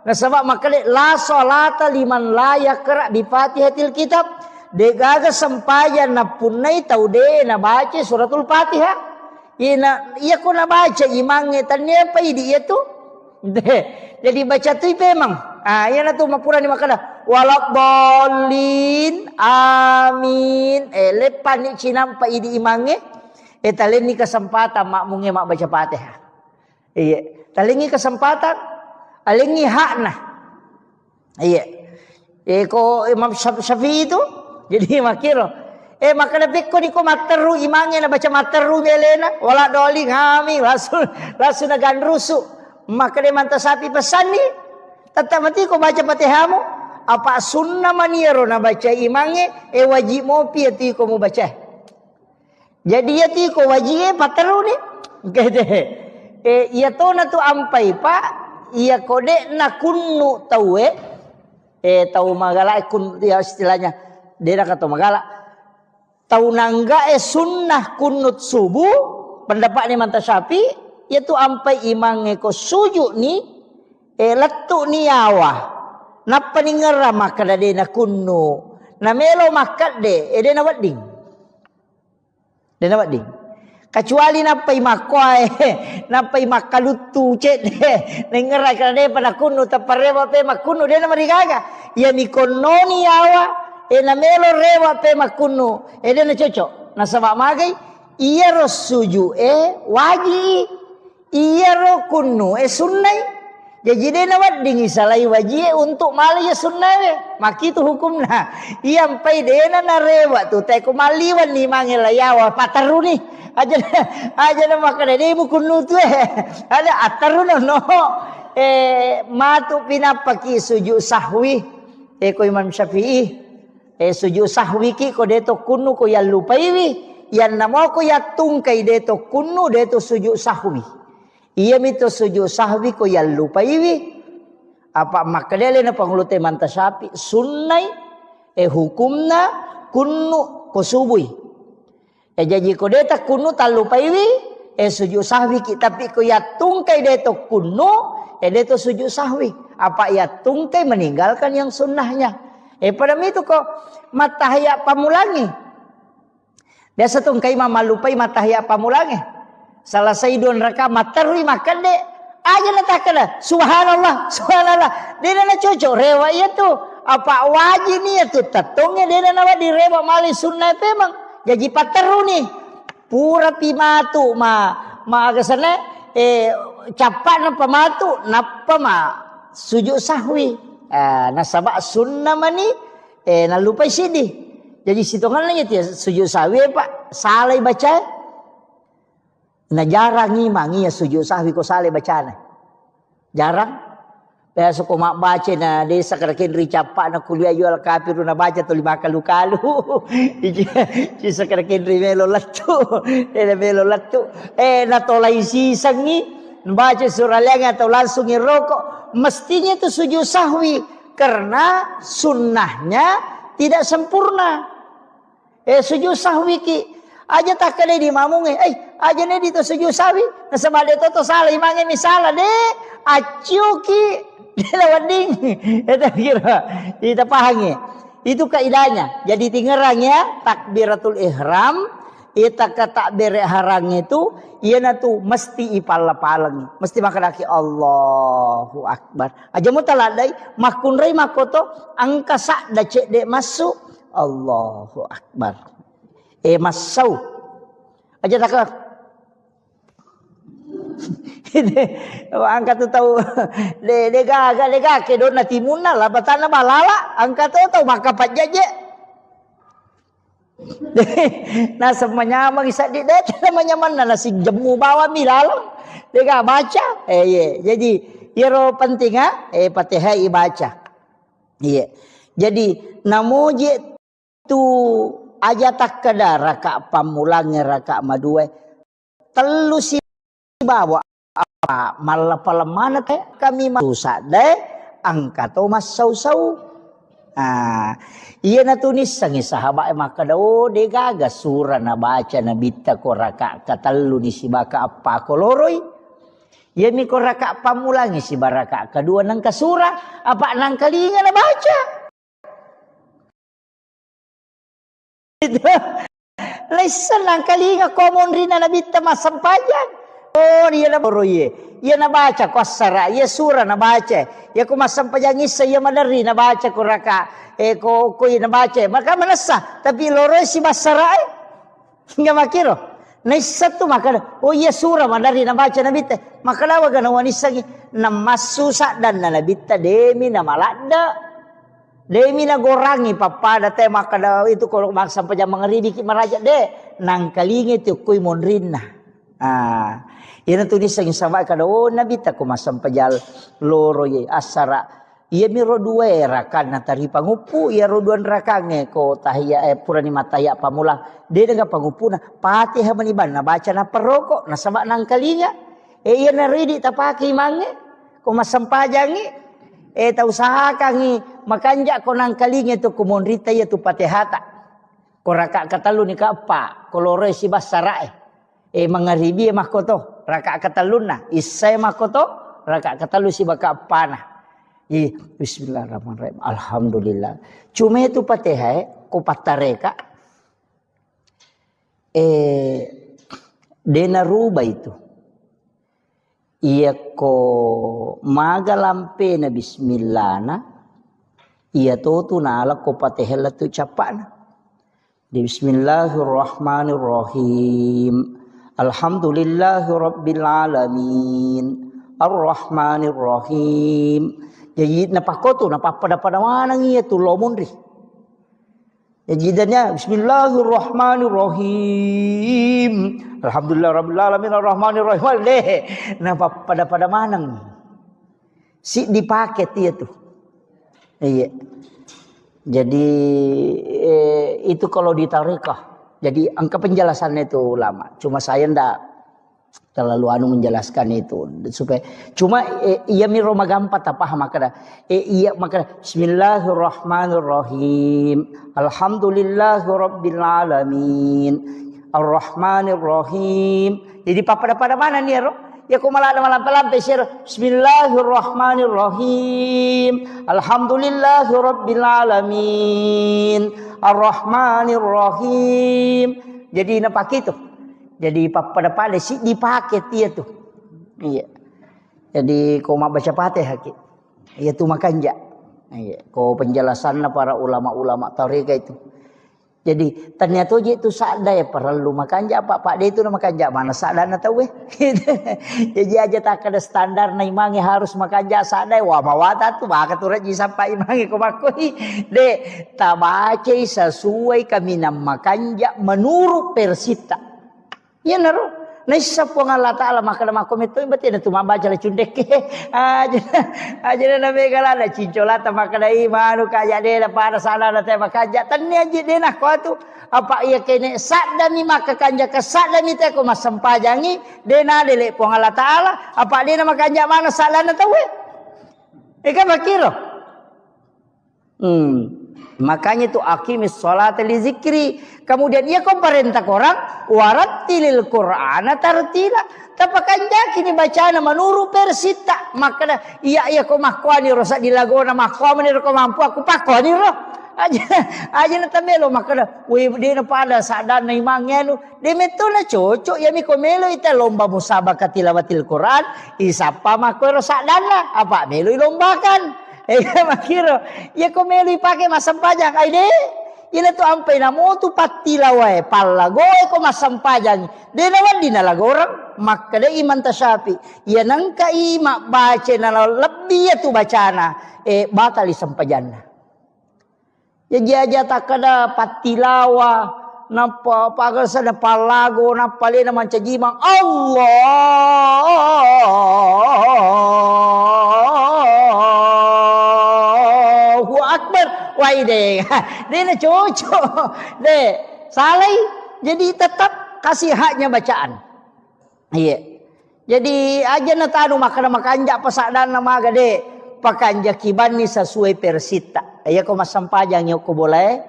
nah sebab makale la salata liman la yaqra bi Fatihatil kitab de gaga sempayan na punai tau de na baca suratul Fatihah iya ko na baca imange tanya apa idi itu jadi baca tu memang iya na tu mapura ni makala walaqdallin amin lepan ni cinampa idi imange talen ni kesempatan makmunge mak baca Fatihah iya talengi kesempatan alengi hakna iya ko Imam Syafi'i itu jadi makiro makana pekko ni ko materu imange na baca materu melena walaqdallin amin langsung na ganrusu maka dia mantap sapi pesan ni tetap mati ko baca Fatihahmu apa sunnah maniero na baca imange wajib mo pi ti ko mo baca jadi ya ti ko wajib pataru ni kete iya to na tu ampai pa iya kode na kunnu tawe tau magala kun dia istilahnya dia kata magala tau nangga sunnah kunut subuh pendapat ni mantap sapi yaitu ampai imange ko sujud ni letuk ni awa napa ni ngera maka de na kunno na melo makat de de na wading kecuali napa imakwai napa imakalutu cet de ngera kada de pada kunno taparewa pe makunno de na marigaga ya ni konno ni awa na melo rewa pe makunno de na cocok na sabab magai iya ro sujud wajib iya ro kunno sunnah jadi dia nak dingi salai wajib untuk mali ya sunnah maki tu hukumna iya ampai dia na rewa tu tai ko maliwan ni mangel yawa pataru ni aja na makana dia mu kunno tu ada ataru no matu pinapaki sujud sahwi ko Imam Syafi'i sujud sahwi ki ko de to kunno ko ya lupai wi yan namo ko ya tungkai de to kunno de to sujud sahwi iya mito sujud sahwi ko ya lupai wi apa makadele na pangulute manta sapi sunnai hukumna kunnu ko subui jadi ko deta kunnu ta lupai wi sujud sahwi ki tapi ko ya tungkai deto kunnu deto sujud sahwi apa ya tungkai meninggalkan yang sunnahnya pada itu ko matahya pamulangi biasa tungkai mama lupai matahya pamulangi salah saidon raka matarui makan de aja natakala subhanallah dia na cocok rewa itu apa wajib ni itu tatongnya dia na di rewa mali sunnah memang jadi pataru ni pura pimatu ma agasana capak na pamatu napa ma sujud sahwi nasabak sunnah mani na lupa sidi jadi situngan lagi dia sujud sahwi pak salai baca na jarang ngimangi ya sujud sahwi ko sale bacana jarang biasa ko mak baca na desa karakin ricapa na kuliah jual kafir na baca to 5 kalu ci sakarakin melo lattu na tolai sisang ni baca surah lenga atau langsung ngerokok mestinya itu sujud sahwi karena sunnahnya tidak sempurna. Sujud sahwi ki aja tak kena di mamung aja ne di to sujud sahwi na sama de to salah imange misala de acu ki de lawading eta kira kita pahangi itu kaidahnya. Jadi tingerang ya takbiratul ihram eta ka takbir harang itu ieu tu mesti ipal-palang mesti makanaki Allahu akbar aja mu taladai makun rei makoto angka sak da cek de masuk Allahu akbar masau aja tak angkat tu tahu de gaga ke dona timuna lah batana balala angkat tu tahu maka pajaje nah semuanya mangisa di det namanya mana nasi jemu bawa milalang dega baca jadi iro penting Fatihah ibaca jadi namuji tu aja tak kada raka pamulangi raka madue telu si bawa apa malah palemana kami susah deh angkat tu mas sau iya na tunis sangi sahabat maka dao de gaga surah na baca na bitta ko raka katalu ni si baka apa koloroi iya mi ko raka pamulangi si baraka kedua nang kasura apa nang kalinga na baca Lesan lang kalinga komon rin na nabita masampayan. Iya na boroye. Iya na baca ko asara. Iya sura na baca. Iya ko masampayan isa. Iya madari na baca ko raka. Ko iya na baca. Maka manasa. Tapi loroy si masara Nga makiro. Na isa tu maka. Iya sura madari na baca nabita. Maka lawa ganawan isa. Na masusa dan na nabita. Demi na malada. Demi na gorangi papada te maka itu kalau maksa pajang mengeribi ki maraja de nang kalingi tu kuy monrin na. Ina tulis sang sama kada nabi ta ko masam pajal loro ye asara. Ia miro dua rakan na tari pangupu ia roduan rakange ko tahia purani mataya pamula de dengan pangupuna Fatihah maniban na baca na perokok na sama nang kalinga. Ia na ridi tapaki mange ko masam pajangi ta usaha kangi makanja ko nang kalinga tu kumonrita ya tu Fatihata ko raka katalu ni ka apa kolore si basarae mangaribi makoto raka kataluna isay makoto raka katalu si baka apana bismillahirrahmanirrahim alhamdulillah cuma itu Fatihah ko patareka dena ruba itu iya ko magalampe na bismillah na iya to tunala ko Fatihah tu capana bismillahirrahmanirrahim alhamdulillahi rabbil alamin arrahmanirrahim jadi napakoto napapada mana iya tu lomondri jadinya bismillahirrahmanirrahim alhamdulillah rabbil alamin arrahmanirrahim deh napapada manang si dipakai dia tuh iya jadi itu kalau di tarekah jadi angka penjelasannya itu lama cuma saya ndak terlalu menjelaskan itu supaya cuma iya mi roma gampat apa maka iya maka bismillahirrahmanirrahim alhamdulillahirabbil alamin arrahmanirrahim jadi pada mana nih ro ya ko malam pesir bismillahirrahmanirrahim alhamdulillahirabbil alamin arrahmanirrahim jadi napak itu jadi pada sih dipakai dia tuh iya jadi ko baca Fatihah ki iya tuh makanja iya ko penjelasannya para ulama-ulama tarekat itu jadi ternyata itu sadai perlu makanja pak dia itu makanja mana sadana tahu jadi aja tak ada standar na imangi harus makanja sadai wa mawata tu baka turut sampai imangi ko makoi de tabace sesuai kami nam makanja menurut persita ya naro naisa po nga Allah Ta'ala makana makomito imbati na tumabaca la cundek aja na megala na cincolata makana imanu kaya de na para sana na te makaja tanni aja de na ko tu apa iya kene sadda mi makakanja ka sadda mi te ko masampajangi de na dele po nga Allah Ta'ala apa de na makanja mana sala na tawe ika makiro Makanya itu aqimis sholata li zikri. Kemudian ia kau perintah orang warattilil Qur'ana tartila. Tapakan kini bacaan menuru persita. Maka iya kau makwani rosak dilagona makwani kau mampu aku pakoni roh. Aja na tamelo maka we di na pada sadar na imangnya nu de metona cocok ya mi komelo ita lomba musabaqah tilawatil Quran isapa mako rosak dana apa melo lombakan. Makiro, ya kau meli pakai masam pajang, ay de, ina tu ampai namo tu patilawai, palagoy ko masam pajang, de nawan di nalagorang, maka de iman tasyapi, ya nangka ima baca na lebih ya tu bacana, batal isam pajana. Ya jaja takada patilawa, napa pagal sana palago, napa le na mancajimang Allah. Akbar, wah deh, dia nak cocok, deh, salai, jadi tetap kasih haknya bacaan, iya, jadi aja nak tanu makan jak pasadan nama gade, pakanja kiban ni sesuai persita, ya kau masam pajang yo kau boleh,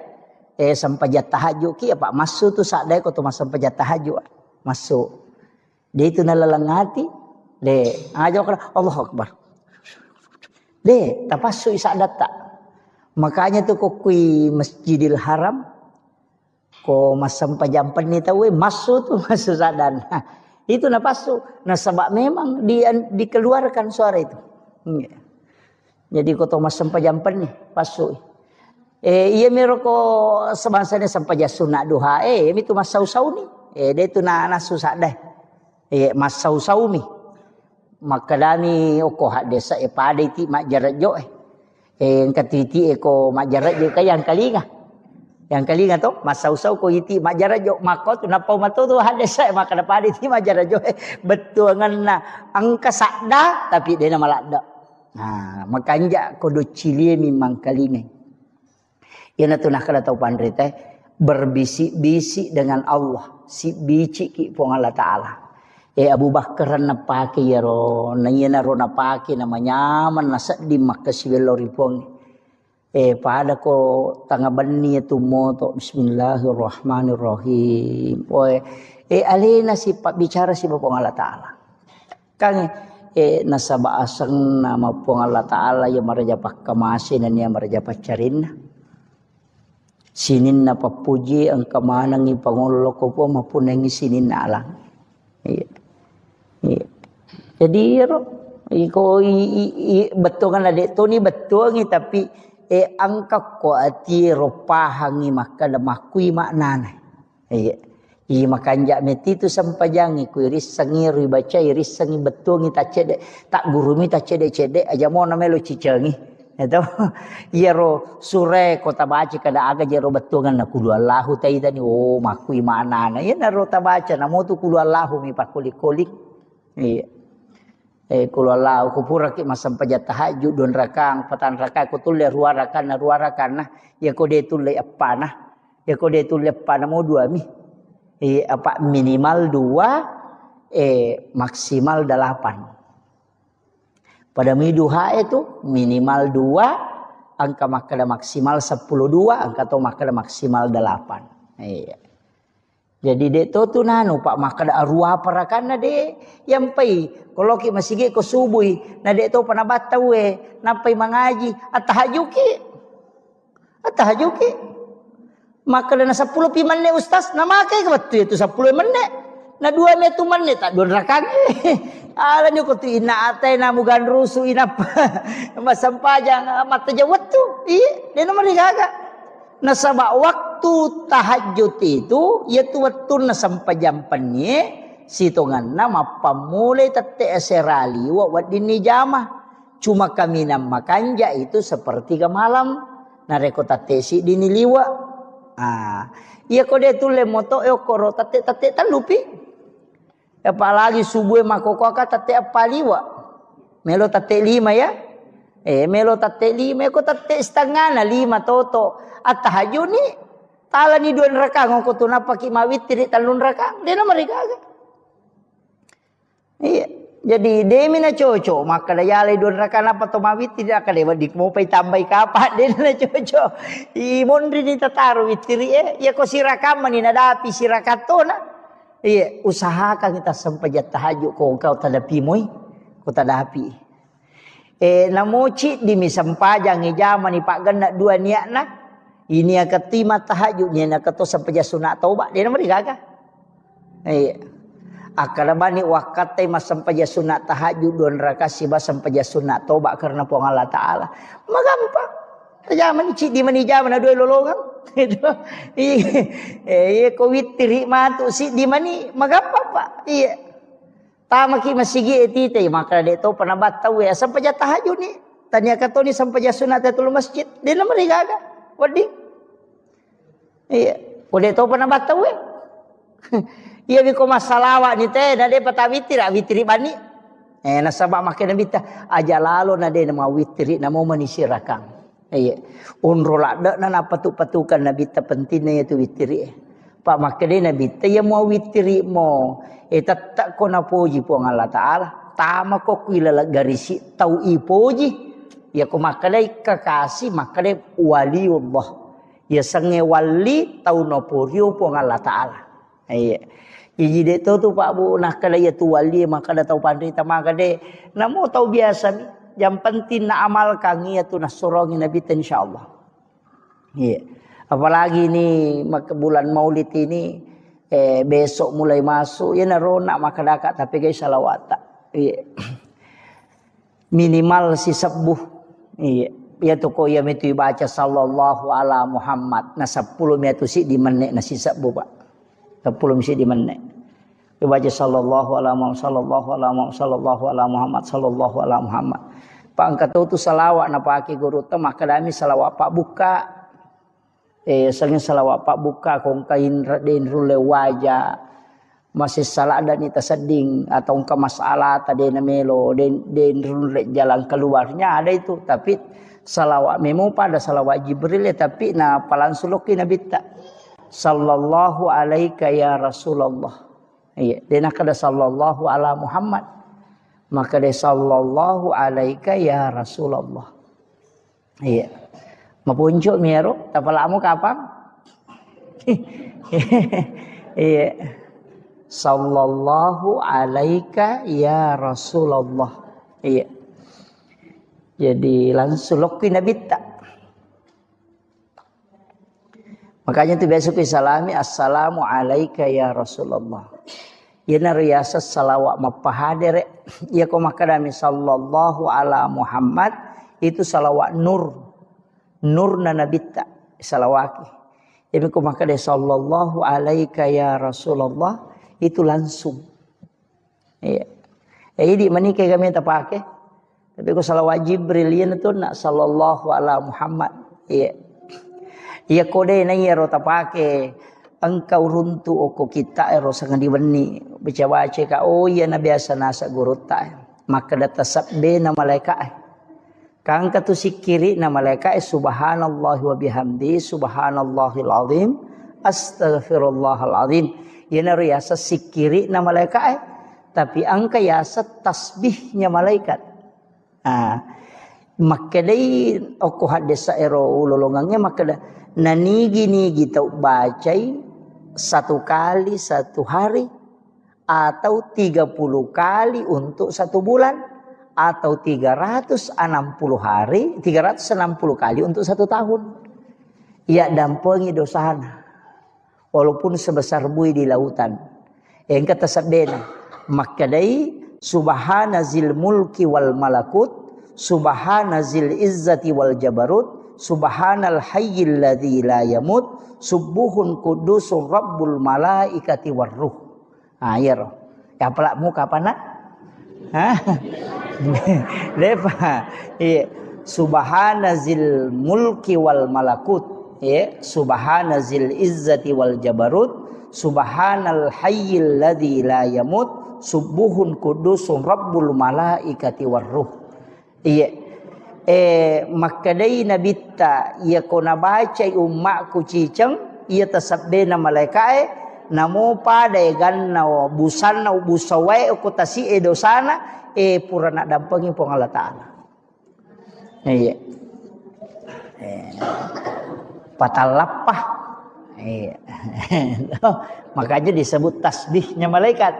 sampajat tahajud ki apa masuk tu sadai kau tu masam pajat tahajud, masuk, dia itu nalalangati, deh, aja kau Allah Akbar, deh, tapasu isadat tak. Makanya tuh kok kui Masjidil Haram ko masam pajampan ni tahu masuk tuh masuk sadan. Itu napasu. Nah sebab memang dikeluarkan suara itu. Jadi ko to masam pajampan ni pasu. Iya mero ko sebangsanya sampai sunat duha. Itu masau-sau ni. Dia itu na susah deh. Masau-sau mi. Maka dami oko hak desa pada iti mak jarak jo yang katiti eko majarat jo kaya yang kalinga tu masau-sau ko iti majarat jo mako tu napau mato tu hade sai maka dapat iti majarat jo betul ngana angka sakda tapi dia nama lakda. Nah makanya kodo cilie memang kalinga. Yana tu nak kada tau pandri teh berbisik-bisik dengan Allah si bici ki pong Allah Taala. Abu Bakar napake ya ro nanya ro napake namanya man nasa di makasibelo ripong pada ko tanga bani tu moto bismillahirrahmanirrahim alena si pak bicara si bapong Allah Taala kang nasaba asang nama pong Allah Taala ya maraja pakamasin dan ya maraja pacarin sinin na papuji ang kamanang ipangulo ko po mapunang sinin na alang. Jadi iko betul kan adik tu ni betul ni tapi angka ko ati ropahangi maka damakui maknana. Makan jak meti tu sampajangi ku iris sangi ri baca iris sangi betul ni tak cedek tak guru mi tak cedek aja mau namelo cicengi. Itu iya ro sure kota baca kada aga jero betul kan kulu Allahu tai tadi makui maknana. Ya naro ta baca namo tu kulu Allahu mi pakulik-kulik. Iya. Kulo Allah ku pura ki masam pajat tahajud don rakang patan rakang ku tulle ruarakan nah ya ko de tulle apa nah ya ko de tulle apa mau dua mi apa minimal 2 maksimal 8 pada mi duha itu minimal 2 angka makada maksimal 10 2 angka to makada maksimal 8 iya. Jadi dek tu nanu pak makada arwah parakana de yang pai kalau ki masih ko subui na dek tu pana batawe napai mangaji atahajuki makada na 10 pi manne ustaz na makai ke betul itu 10 manne na 2 metu manne tak don rakang ala ni ko tu ina atai na mugan rusu ina masampajang mata jawat tu de na marigaga. Nah sabak waktu tahajud itu yaitu waktu na sampai jam penye sitongan nama pamulai tete serali wak dini jamah cuma kami nama kanja itu seperti ke malam nareko tate si dini liwa iya kode tu le moto koro tate talupi apalagi subuh makoko tate apa liwa melo tate 5 ya melo tate 5 ko tate setengah na 5 toto at tahajud ni tala ni 2 rakang ko tu napa ki mawit tiri talun rakang dia na marigaga iya Jadi demi na cocok maka dayalay doon rakana patumawit tidak kada wadik mo pay tambay kapat din na cocok. Imon rin itataro witiri ya ko sirakam ni nadapi sirakato na. Iya usahakan kita sampajat tahajud ko kau tadapi moy ko tadapi. Namuci di misampajang ijaman ni pak ganda dua niat na. Ini akatima tahajud ni na kato sampajat sunat taubat dia namanya gaga. Iya. Akalabani wakatay masampaja sunat tahajud don rakasi ba sampaja sunat toba karena po Allah Taala. Magampang. Tajaman ci di mani jaman na doy lologang. Iya ko witiri matu si di mani magampang pa. Iya. Tama ki masigi etite maka deto panabat tahu ya sampaja tahajud ni. Tanya kato ni sampaja sunat tatul masjid. Di naman gaga. Wadi. Iya. Udah to panabat tahu ya. Iya biko masalawa ni teh nade patawitiri witiri bani. Nasabak makin nabita aja lalu nade nama witiri namo manisirakan. Iya. Unrola dak na patu-patukan nabita pentingnya itu witiri. Pak makin nabita ya mau witiri mo. Tatak ko na puji po ng Allah Taala. Tama ko kilala garisi tau ipoji. Ya ko makalay kakasi makalay waliullah. Ya sange wali tau no puryo po ng Allah Taala. Iya. Jadi deto tu Pak Bu nak kada ya tu wali maka da tahu pandai tamaka de namo tahu biasa ni yang penting na amal kang ya tu nasurong nabi insyaallah. Iya. Apalagi ni bulan Maulid ini besok mulai masuk ya narona maka dakat tapi guys salawat. Iya. Minimal si sebuh. Iya. Ya tu ko ya metu baca sallallahu ala Muhammad na 10 metu si di menek na si sebuh Pak. 10 mesti di mana? Baca sallallahu ala Muhammad sallallahu ala Muhammad sallallahu ala Muhammad sallallahu ala Muhammad. Pak angkat tu salawat na paki guru teh maka dami salawat Pak buka. Sangin salawat Pak buka kong kain den rule wajah. Masih salah dan ita seding atau ka masalah tadi na melo den rule jalan keluarnya ada itu tapi salawat memo pada salawat Jibril ya tapi na palansuloki nabi ta. Sallallahu alaika ya Rasulullah. Iya, dia nak ada sallallahu ala Muhammad. Maka dia sallallahu alaika ya Rasulullah. Iya. Mapunjuk miero, tapalamu kapan? Iya. Sallallahu alaika ya Rasulullah. Iya. Jadi langsung lokki nabi tak. Makanya tu biasa ku salami assalamu alayka ya Rasulullah. Ya nariyasa salawat mapahadir ya ko makadami sallallahu ala Muhammad itu salawat nur. Nur na nabita salawaki. Ya ko makadami sallallahu alayka ya Rasulullah itu langsung. Iya. Jadi mani kay kami tapake. Tapi ko salawat Jibril yan tu nak sallallahu ala Muhammad. Iya. Ia kode na iya rota pake engkau runtu oko kita ero sangan diweni baca-baca ka oh iya na biasa nasa guru ta maka data sabbe na malaikat kang katu sikiri na malaikat subhanallah wa bihamdi subhanallahil azim astaghfirullahal azim yana riasa sikiri na malaikat tapi angka yasa tasbihnya malaikat maka dai oko hadesa ero ulolongangnya maka nanigi-nigi tau bacai 1 kali 1 hari atau 30 kali untuk 1 bulan atau 360 hari 360 kali untuk 1 tahun. Ia dampengi dosana walaupun sebesar bui di lautan. Yang kata sabdena makadai subhanazil mulki wal malakut subhanazil izzati wal jabarut subhanal hayyil ladzi la yamut subuhun qudusur rabbul malaikati warruh. Ya roh. Ya pelakmu kapan nak? Lepa. Iya. Subhanazil mulki wal malakut. Iya. Subhanazil izzati wal jabarut. Subhanal hayyil ladzi la yamut subuhun qudusur rabbul malaikati warruh. Iya. Makadai nabita ia kona baca ummakku cicang ia tasabbe na malaikat namo pada ganna busanna busawai ko tasi dosana pura nak dampengi pong Allah Taala. Iya. Patalapah. Iya. Makanya disebut tasbihnya malaikat.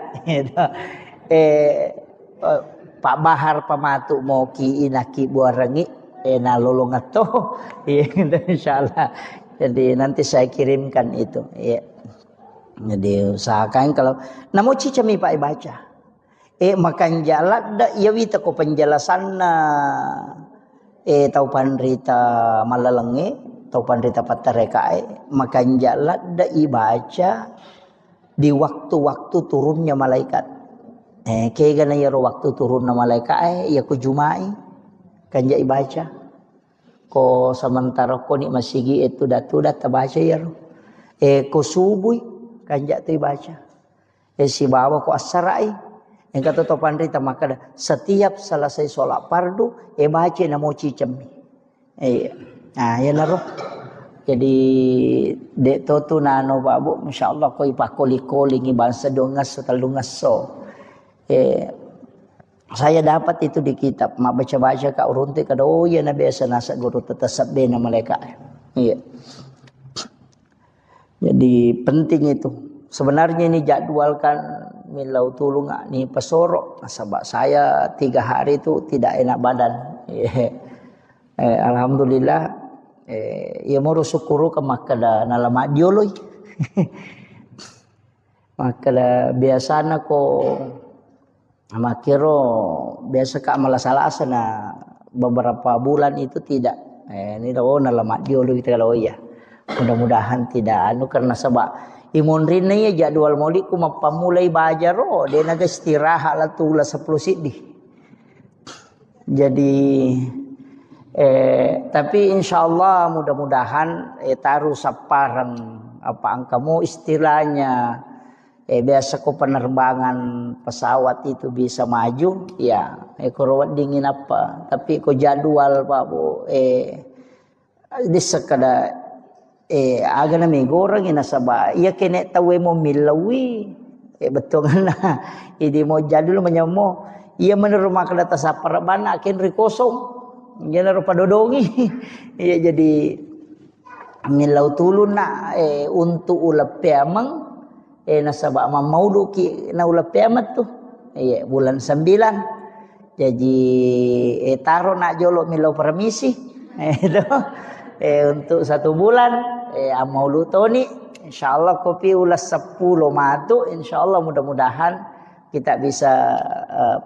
Pak Bahar pamatu mau ki inaki buarangi na lolongat toh. Iya, insyaallah. Jadi nanti saya kirimkan itu. Iya. Jadi usahakan kalau namo cicami Pak baca. Makan jalak da iya wita ko penjelasan na tau panrita malalenge tau panrita patarekae makan jalak da ibaca di waktu-waktu turunnya malaikat. Kaya gana yaro waktu turun na malaikat ya ko jumai kanja ibaca. Ko sementara ko ni masigi itu datu baca yaro. Ko subuh kanja tu ibaca. Si bawa ko asarai. Yang kata topan rita maka setiap selesai sholat fardu baca namo cicem. Nah ya naruh. Jadi dek tu nano babu masyaallah ko ipakoli-koli ngi bangsa dongas talungas so. Saya dapat itu di kitab mak baca-baca ka urunti kada ya na biasa nasa guru tetasab bena mereka. Iya. Jadi penting itu. Sebenarnya ini jadwalkan milau tulung ni pesorok nasabak saya 3 hari itu tidak enak badan. Alhamdulillah ya mau syukuru ke makada nalama dioloi. Makada biasana ko makiro biasa ka malasalasa na beberapa bulan itu tidak. Ini dah nalama dioloi kita kalau ya. Mudah-mudahan tidak karena sebab imun rinna ya jadwal maulid ku mapamulai bajar dia naga istirahat lah tula 10 sidih. Jadi tapi insyaallah mudah-mudahan taruh saparang apa angkamu istilahnya biasa ko penerbangan pesawat itu bisa maju ya korowat dingin apa tapi ko jadwal Pak Bu di sekada aga na may gorang inasaba iya kene tawe mo milawi betul na idi mo jadul manyamo iya menerima kedata sa parabana ken rikosong iya na padodongi iya jadi milaw tulun na untuk ulap piamang nasaba mamaudu ki na ulap piamat tu iya bulan 9 jadi taro na jolo milaw permisi untuk 1 bulan amaulu toni insyaallah kopi ulas 10 matu insyaallah mudah-mudahan kita bisa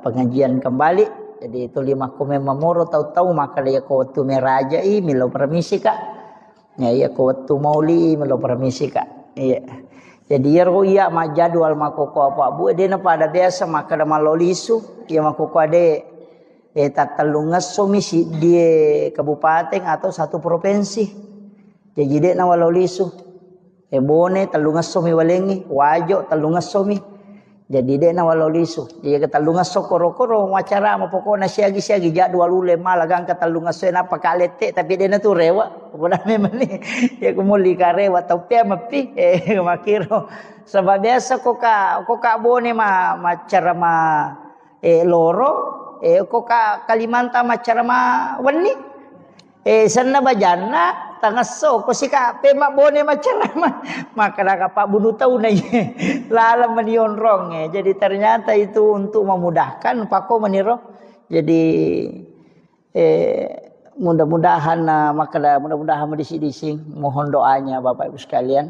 pengajian kembali. Jadi itu 5 ko memamoro tahu-tahu maka dia ko tu merajai milo permisi kak ya ko tu mauli milo permisi kak iya jadi ya ma jadwal makoko apa bu dia na pada biasa maka da malolisu ya makoko ade tatalungas somisi di kabupaten atau 1 provinsi. Jadi dek na walau lisu. Bone talungas somi walengi, wajo talungas somi. Jadi dek na walau lisu. Jadi talungas so koro-koro wacara mo pokokna siagi-siagi jadwal ule malagang katalungas so na pakalete tapi dek na tu rewa. Puna memang ni ya kumuli ka rewa tau pia mapi makiro. Sebab biasa ko ka bone macara ma loro ko ka Kalimantan macara ma wani. Sana bajana tangaso ko sika pema bone macara maka Pak bunuh tahu na lalam manion rong jadi ternyata itu untuk memudahkan pako meniro jadi mudah-mudahan mudah-mudahan disi-disi mohon doanya Bapak Ibu sekalian.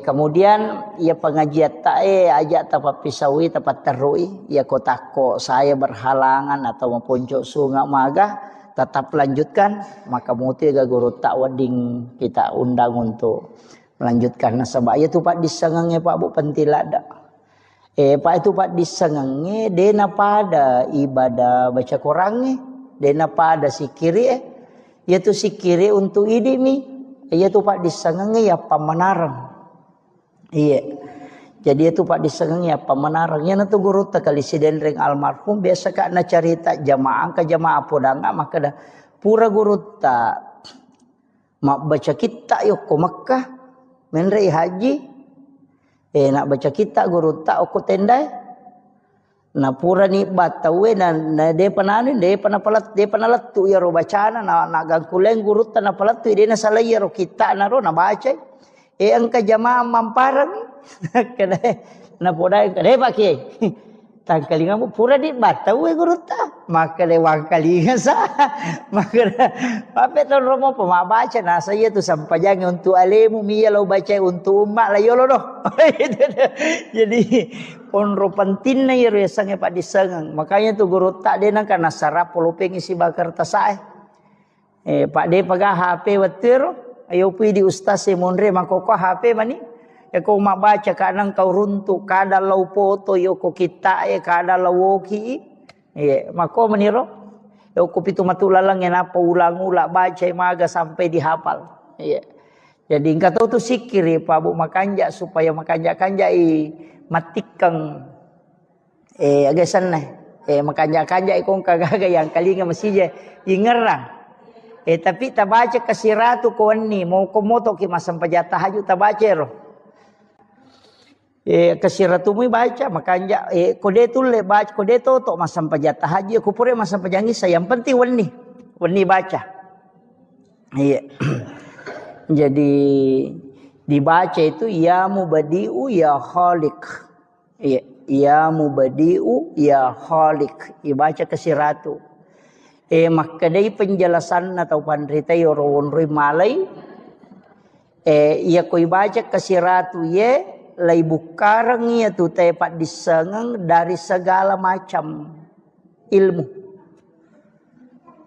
Kemudian ya pengajian ajak tapat pisawi tapat terui ya kotako saya berhalangan atau mempuncuk sungai maga tetap lanjutkan maka muti ga guru tak wading kita undang untuk melanjutkan nasabah ya tu Pak disangange Pak Bu pentilada Pak itu Pak disangange dena pada ibadah baca Qurange dena pada sikiri ya tu sikiri untuk idimi ya tu Pak disangange ya pamanarang iya jadi itu Pak disengengnya pemenarangnya na tu guru ta kali siden ring almarhum biasa ka na carita jamaah ka jamaah podanga maka dah pura guru ta mak baca kita yo ko Makkah menrei haji Nak baca kita guru tak aku tendai. Na pura ni batawe na de pananin de panalattu ya ro bacana na gangkuleng guru ta na palattu de na salaya ro kita na ro na baca. Angka jamaah mamparang kada na podai kada pak kiai. Tangkalinga mo pura di batawe guru ta. Maka de wangkalinga sa. Maka pape ton romo pemabaca na saya tu sampajang untuk alemu miya lo baca untuk umat la yolo doh. Jadi ponro penting na yero sange pak disengang. Makanya tu guru tak de nang kana sarap polopeng isi bakar tasae. Pak de paga HP watir ayo pi di ustaz monre makoko HP mani. Ko mabaca kadang kau runtuk kada lau foto yo ko kita kada lau woki mako meniro yo ko pitu matulalang yang apa ulang-ulang baca maga sampai dihafal jadi engkau tahu tu sikir Pak Bu makanja supaya makanja matikang agak sana makanja kong kagaga yang kali masih je ingerang tapi tabaca kasiratu ko ni mau komoto ki masam pajata haju tabaca ro kasiratumui baca makanya kode tu le baca kode tu tok masam pajata haji aku pure masam pajangi saya yang penting wani baca jadi dibaca itu ya mubadiu ya khaliq ya mubadiu ya khaliq dibaca kasiratu maka dari penjelasan atau pandrita yorowon malai ia koi baca kasiratu lai bukarang ia tu tepat disengang dari segala macam ilmu.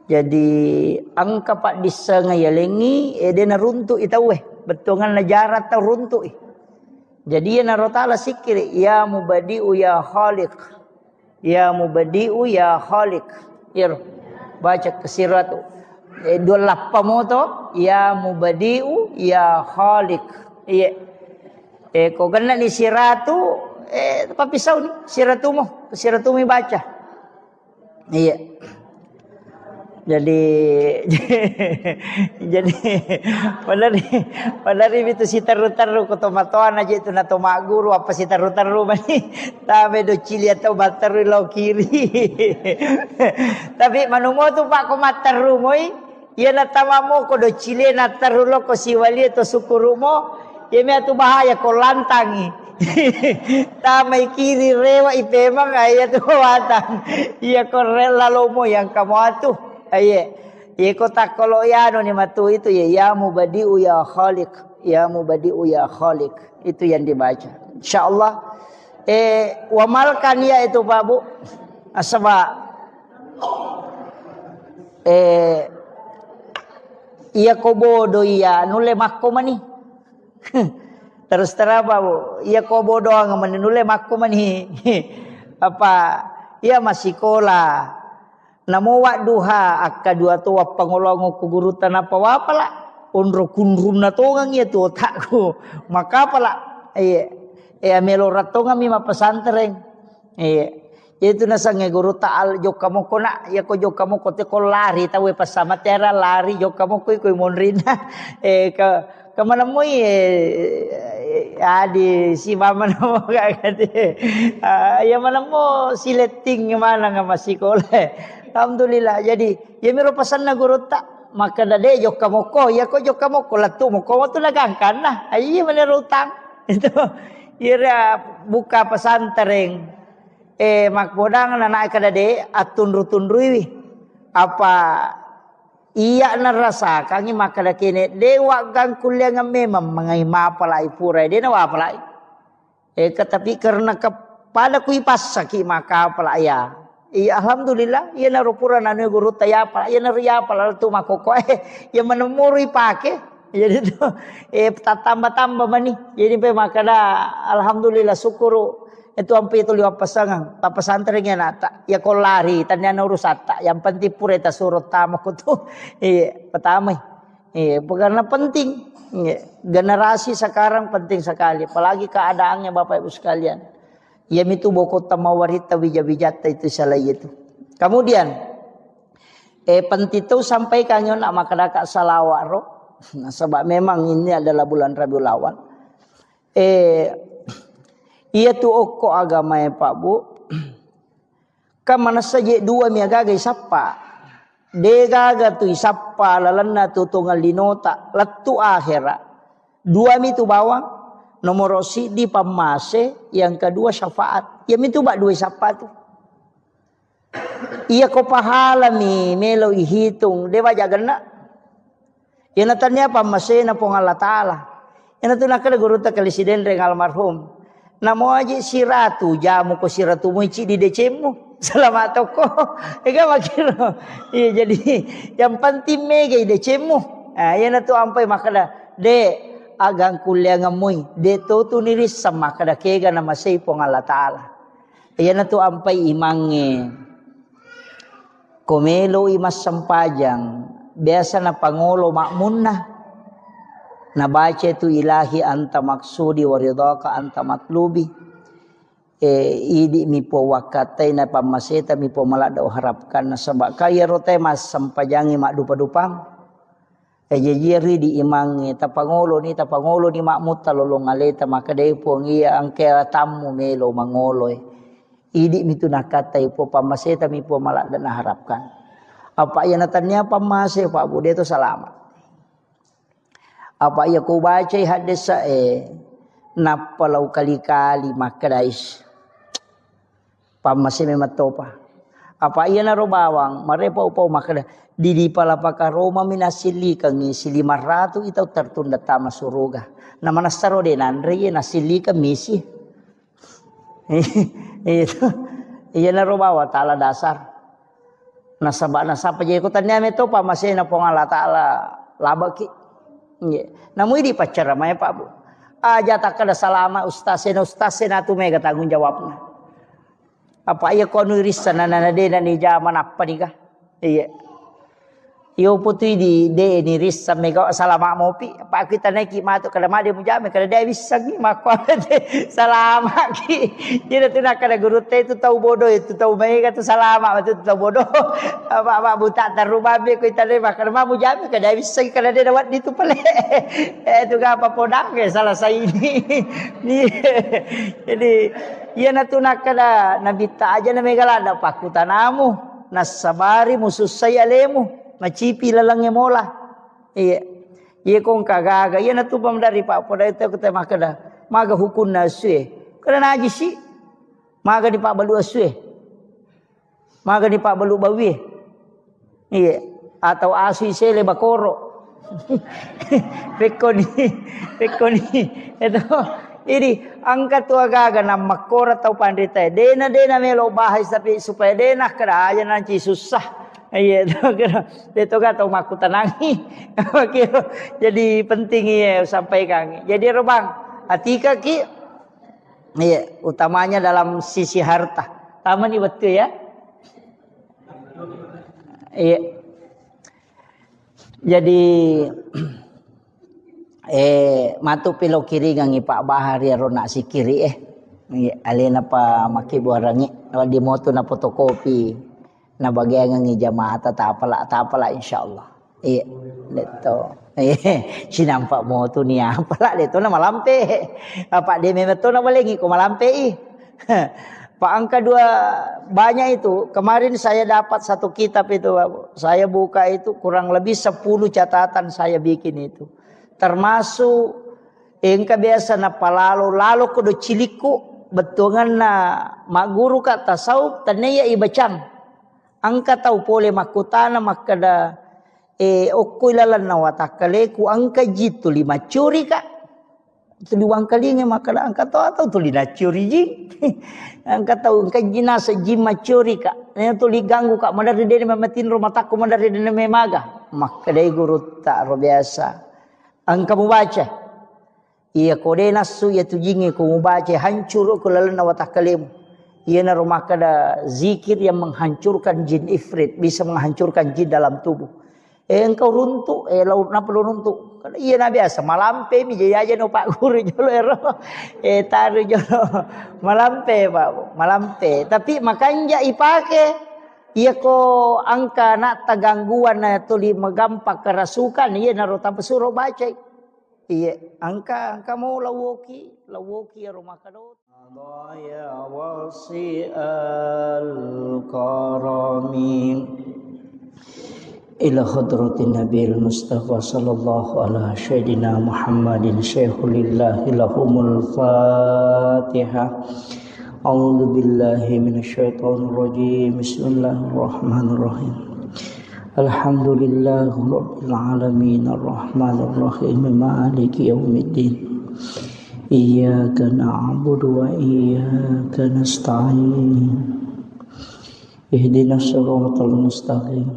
Jadi angka pak disengang ya lengi dia naruntuk itawe betongan najarat tau runtuk. Jadi ya narotala sikir ya mubadiu ya khaliq. Ya mubadiu ya khaliq. Baca kesiratu. Dua lappa moto ya mubadiu ya khaliq. Iya. Kau kena ni siratu apa pisau ni siratumu baca jadi pada itu si taru ko tomatoan aja itu na tomak guru apa si taru mani tabe do cili atau bataru lo kiri tapi manumo tu pak ko mataru moi ia na tamamo ko do cili na taru lo ko siwali to sukurumo ya mea tu bahaya ko lantangi. Tamai kiri rewa ipemang ayat tu watang. Iya ko rela lomo yang kamu atuh. Iya. Iya ko tak kalau ya no ni matu itu ya mubadiu ya khaliq. Ya mubadiu ya khaliq. Itu yang dibaca. Insyaallah wamalkan ya itu Pak Bu. Asaba iya ko bodo iya nule makko mani. Terus terang Bu, ia ko bodoh menule makku mani apa ia masih kola namo wak duha akka dua tua pangolongo ku guru tanapa wapala unro kunrum na tongang ia tu otakku maka pala melo ratonga mi ma pesantren itu nasange guru taal jok kamu kona ya ko jok kamu kote ko lari tawe pasama tera lari jok kamu ko monrina kemana mo di si mama namo kagad ya mana mo sileting mana nga masikole alhamdulillah jadi ya miro pasan na guru tak maka dade jok kamu ko ya ko jok kamu ko latu mo ko tu nagangkan nah ayi menurutang itu ira buka pesantren makbodang na naik kadade atun rutundruwi apa iya narasa kangi makada kene dewa gang kuliah ngame mengai mapalai pura dia na wapalai tapi karena kepada kui pas saki maka palaya iya alhamdulillah iya na rupura nanu guru taya pala iya na riya pala tu makoko ya menemuri pake jadi tu tambah mani jadi pe makada alhamdulillah syukuru itu ampi itu liwat pasangan tak pesantrennya nata ya kau lari tanya urusata yang penting pura ta surut tamak itu pertama karena penting generasi sekarang penting sekali apalagi keadaannya Bapak Ibu sekalian ya itu boko tamawarita wijabijata itu salah itu kemudian penting itu sampai kanyon nak makadaka salawaro nah, sebab memang ini adalah bulan Rabiul Awal Iya tu okko agama ya Pak Bu. Kamana saja dua mi agaga isappa. De gaga tu isappa lalanna tu tunggal dinota latu akhira. Dua mi tu bawang, nomor di pamase, yang kedua syafaat. Ya mi tu bak dua isappa tu. Iya ko pahala mi melo ihitung dewa jagana. Ya natanya pamase na pong Allah Ta'ala. Ya natuna kada guru ta kalisiden reng almarhum. Namo aja siratu jamu ko siratu muici di decemu. Selamat toko. Ega makiro. Iya jadi yang penting mega ide cemu. Ah ya na tu ampai makada de agang kuliah ngamui. De tu niris sama kada kega nama sei pong Allah Ta'ala. Ya na tu ampai imange. Komelo imas sampajang. Biasa na pangolo makmunna. Nabaca itu ilahi anta maksudi waridhaka anta matlubi. Idi mi po wakatai na pamaseta mi po malada harapkan na sabak kaya rote mas sampajangi mak dupa-dupang. Jejiri di imangi tapangolo ni makmut talolong aleta maka dai po ngia angke tamu melo mangoloy. Idi mi tu nakatai po pamaseta mi po malada na harapkan. Apa ia natanya pamase Pak Bu dia tu selamat. Apa ia ku baca hadis napalau kali-kali makadais. Pamase mematopa. Apa ia naro bawang marepa upau makada di palapaka Roma minasili kangi sili maratu itau tertunda tama suruga. Nama nasaro de nandre ye nasili ka misi. Itu ia naro bawa ta'ala dasar. Nasapa je ko tanya meto pamase na pong Allah Ta'ala labaki. Namun di pacara maya Pak Bu. Aja tak kada salama ustasen tu mega tanggung jawabna. Apa iya kono irisan nana de dan di zaman apa nih kah? Iya. Yo putui di de ni risa mega salama mopi. Apa kita naiki matuk kada made mujame kada dia bisa ni makwa de salama ki. Jadi tu nak kada guru te itu tahu bodoh itu tahu mega tu salama itu tahu bodoh. Apa buta terubah be kita de makan ma mujame kada bisa kada dia dapat itu pale. Tu apa podang ke salah saya ini. Jadi ia natu nak kada nabita aja na mega lada pakutanamu nasabari musus saya lemu. Macipi lalangnya mola. Iya. Iya kong kagaga. Iya natu pamdari Pak pada itu kita makada. Maga hukun na asue. Kada najis si. Maga di Pak balu asue. Maga di Pak balu bawi. Iya. Atau asui sele bakoro. Pekoni. Itu. Ini angkat tu agaga na makora tau pandita. Dena melo bahas tapi supaya dena kada aja nanti susah. Iya, itu kan tahu maku tenangi. Jadi penting ya sampaikan. Jadi robang hati kaki. Iya, utamanya dalam sisi harta. Taman ini betul ya. Iya. Jadi matu pilo kiri ngangi Pak Bahar ya rona si kiri alena pa maki buarangi di moto na fotokopi. Na bagian ng jamaah tapala insyaallah. Iya, dito. Sinampak mo to niya. Pala dito na malampe. Apa dia memeto na balengi ko malampe. Pak angka 2 banyak itu. Kemarin saya dapat satu kitab itu, saya buka itu kurang lebih 10 catatan saya bikin itu. Termasuk engka biasa na palalo kudu ciliku betungan na maguru ka tasawuf tanaya ibacang. Angka tahu pole makutana makada okkoy lalan na watakale ku angka jitu 5 curi ka. Itu liwang kalinge makada angka tahu atau tuli na curi ji. Angka tahu angka jinasa jima curi ka. Nya tuli ganggu ka madari dene mamatin rumah takku madari dene memaga. Makada guru tak biasa. Angka mubaca. Iya kode nasu ya tujinge ku mubaca hancur ku lalan na watakalemu. Ia na rumah kada zikir yang menghancurkan jin ifrit, bisa menghancurkan jin dalam tubuh. Engkau runtuk, laut na perlu runtuk. Iya na biasa malampe mi jaya no Pak Guru jolo taru jolo malampe Pak, malampe. Tapi makanya ipake iya ko angka na tagangguan na tuli magampak kerasukan iya na rota pesuro baca. Iya angka mau lawoki ya rumah kadot. يا واسع الكرم إلى حضرة النبي المصطفى صلى الله على سيدنا محمد شيخ لله لهم الفاتحة. أعوذ بالله من الشيطان الرجيم. بسم الله الرحمن الرحيم. الحمد لله رب العالمين الرحمن الرحيم مالك يوم الدين. إياك نعبد وإياك نستعين. اهدنا الصراط المستقيم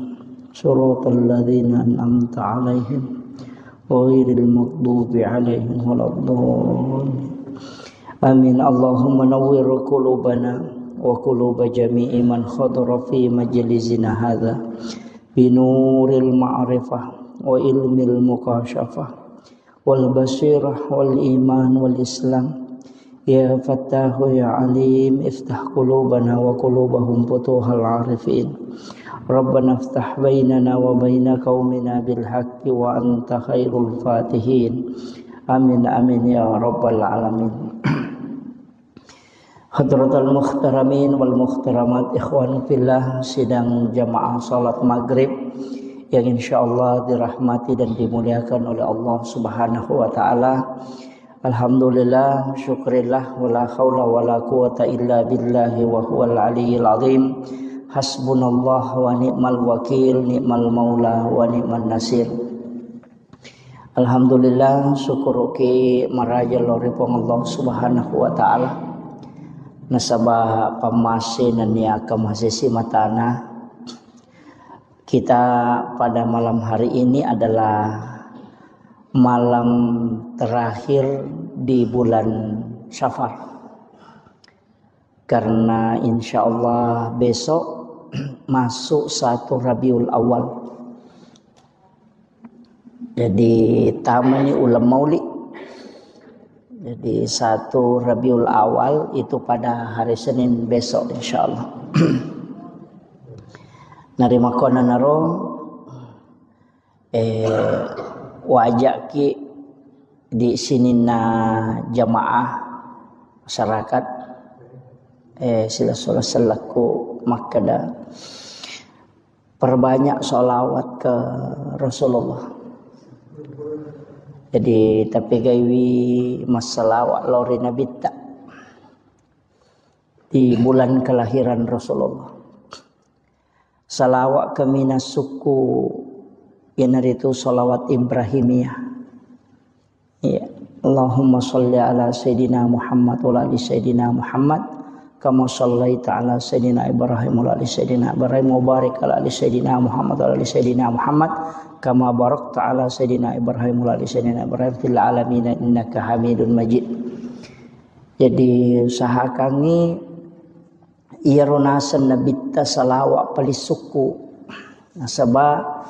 صراط الذين أنعمت عليهم غير المغضوب عليهم ولا الضالين. آمين. اللهم نور قلوبنا وقلوب جميع من حضر في مجلسنا هذا بنور المعرفة وعلم المكاشفة والبصيرة والإيمان والإسلام. يا فتاح يا عليم افتح قلوبنا وقلوبهم فتوح العارفين. ربنا افتح بيننا وبين قومنا بالحق وأنت خير الفاتحين. آمين آمين يا رب العالمين. Hadratul Mukhtaramin wal Mukhtaramat, ikhwan fillah, sidang jamaah salat maghrib yang insyaallah dirahmati dan dimuliakan oleh Allah Subhanahu wa taala. Alhamdulillah, syukrillah, wala haula wala quwata illa billahi wa huwal aliyyil azim. Hasbunallah wa ni'mal wakil, ni'mal maula wa ni'man nasir. Alhamdulillah, syukur ki maraja loripong Allah Subhanahu wa taala. Nasabah pamasi nania kemasisi matana. Kita pada malam hari ini adalah malam terakhir di bulan Syafar. Karena insya Allah besok masuk 1 Rabiul Awal. Jadi tamani ulam maulid. Jadi 1 Rabiul Awal itu pada hari Senin besok insya Allah. Narima kona naro wajak ki di sini na jamaah masyarakat sila sholat selaku makada perbanyak sholawat ke Rasulullah. Jadi tapi gawi masalah lori Nabi tak di bulan kelahiran Rasulullah. Salawat kami suku yang itu salawat Ibrahimiyah. Ya. Allahumma sholli ala Sayyidina Muhammad wa ala Sayyidina Muhammad kama shallaita ala Sayyidina Ibrahim wa ala Sayyidina Ibrahim wa barik ala Sayyidina Muhammad wa ala Sayyidina Muhammad kama barakta ala Sayyidina Ibrahim wa ala Sayyidina Ibrahim fil alamin innaka Hamidun Majid. Jadi sahakani ia ronasan nabita salawat palisuku nasaba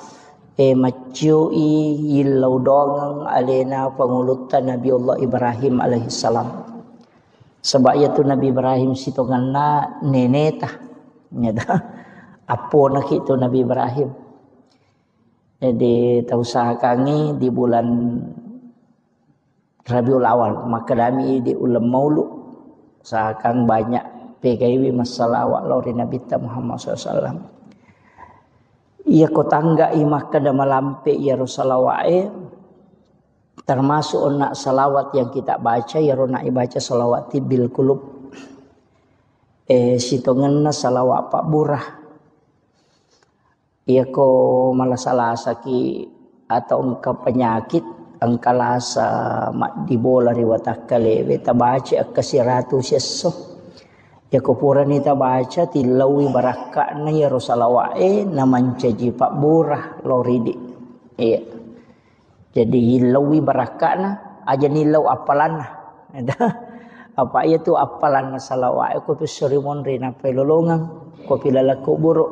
macui yilau dongang alena pangulutan Nabiullah Ibrahim alaihi salam. Sebab itu Nabi Ibrahim sitonganna neneta nyata apo nak itu Nabi Ibrahim. Jadi tahu sahakangi di bulan Rabiul Awal maka kami di ulam maulud sahakang banyak PKW masalah lori Nabi Muhammad SAW. Ia kotangga imah kada malampe ya Rasulullah termasuk nak salawat yang kita baca ya rona baca salawat bil kulub sitonganna salawat Pak Burah. Ia ko malah saki atau engkau penyakit angkalasa mak dibola riwatakale beta baca kasiratu sesso. Ya kupura nita baca tilawi barakakna ya Rasulullah namancaji Pak Burah loridi. Iya. Jadi hilawi barakakna aja nilau apalana. Apa itu apalana salawat ko pisorimon rina pelolongan ko pilalaku buruk.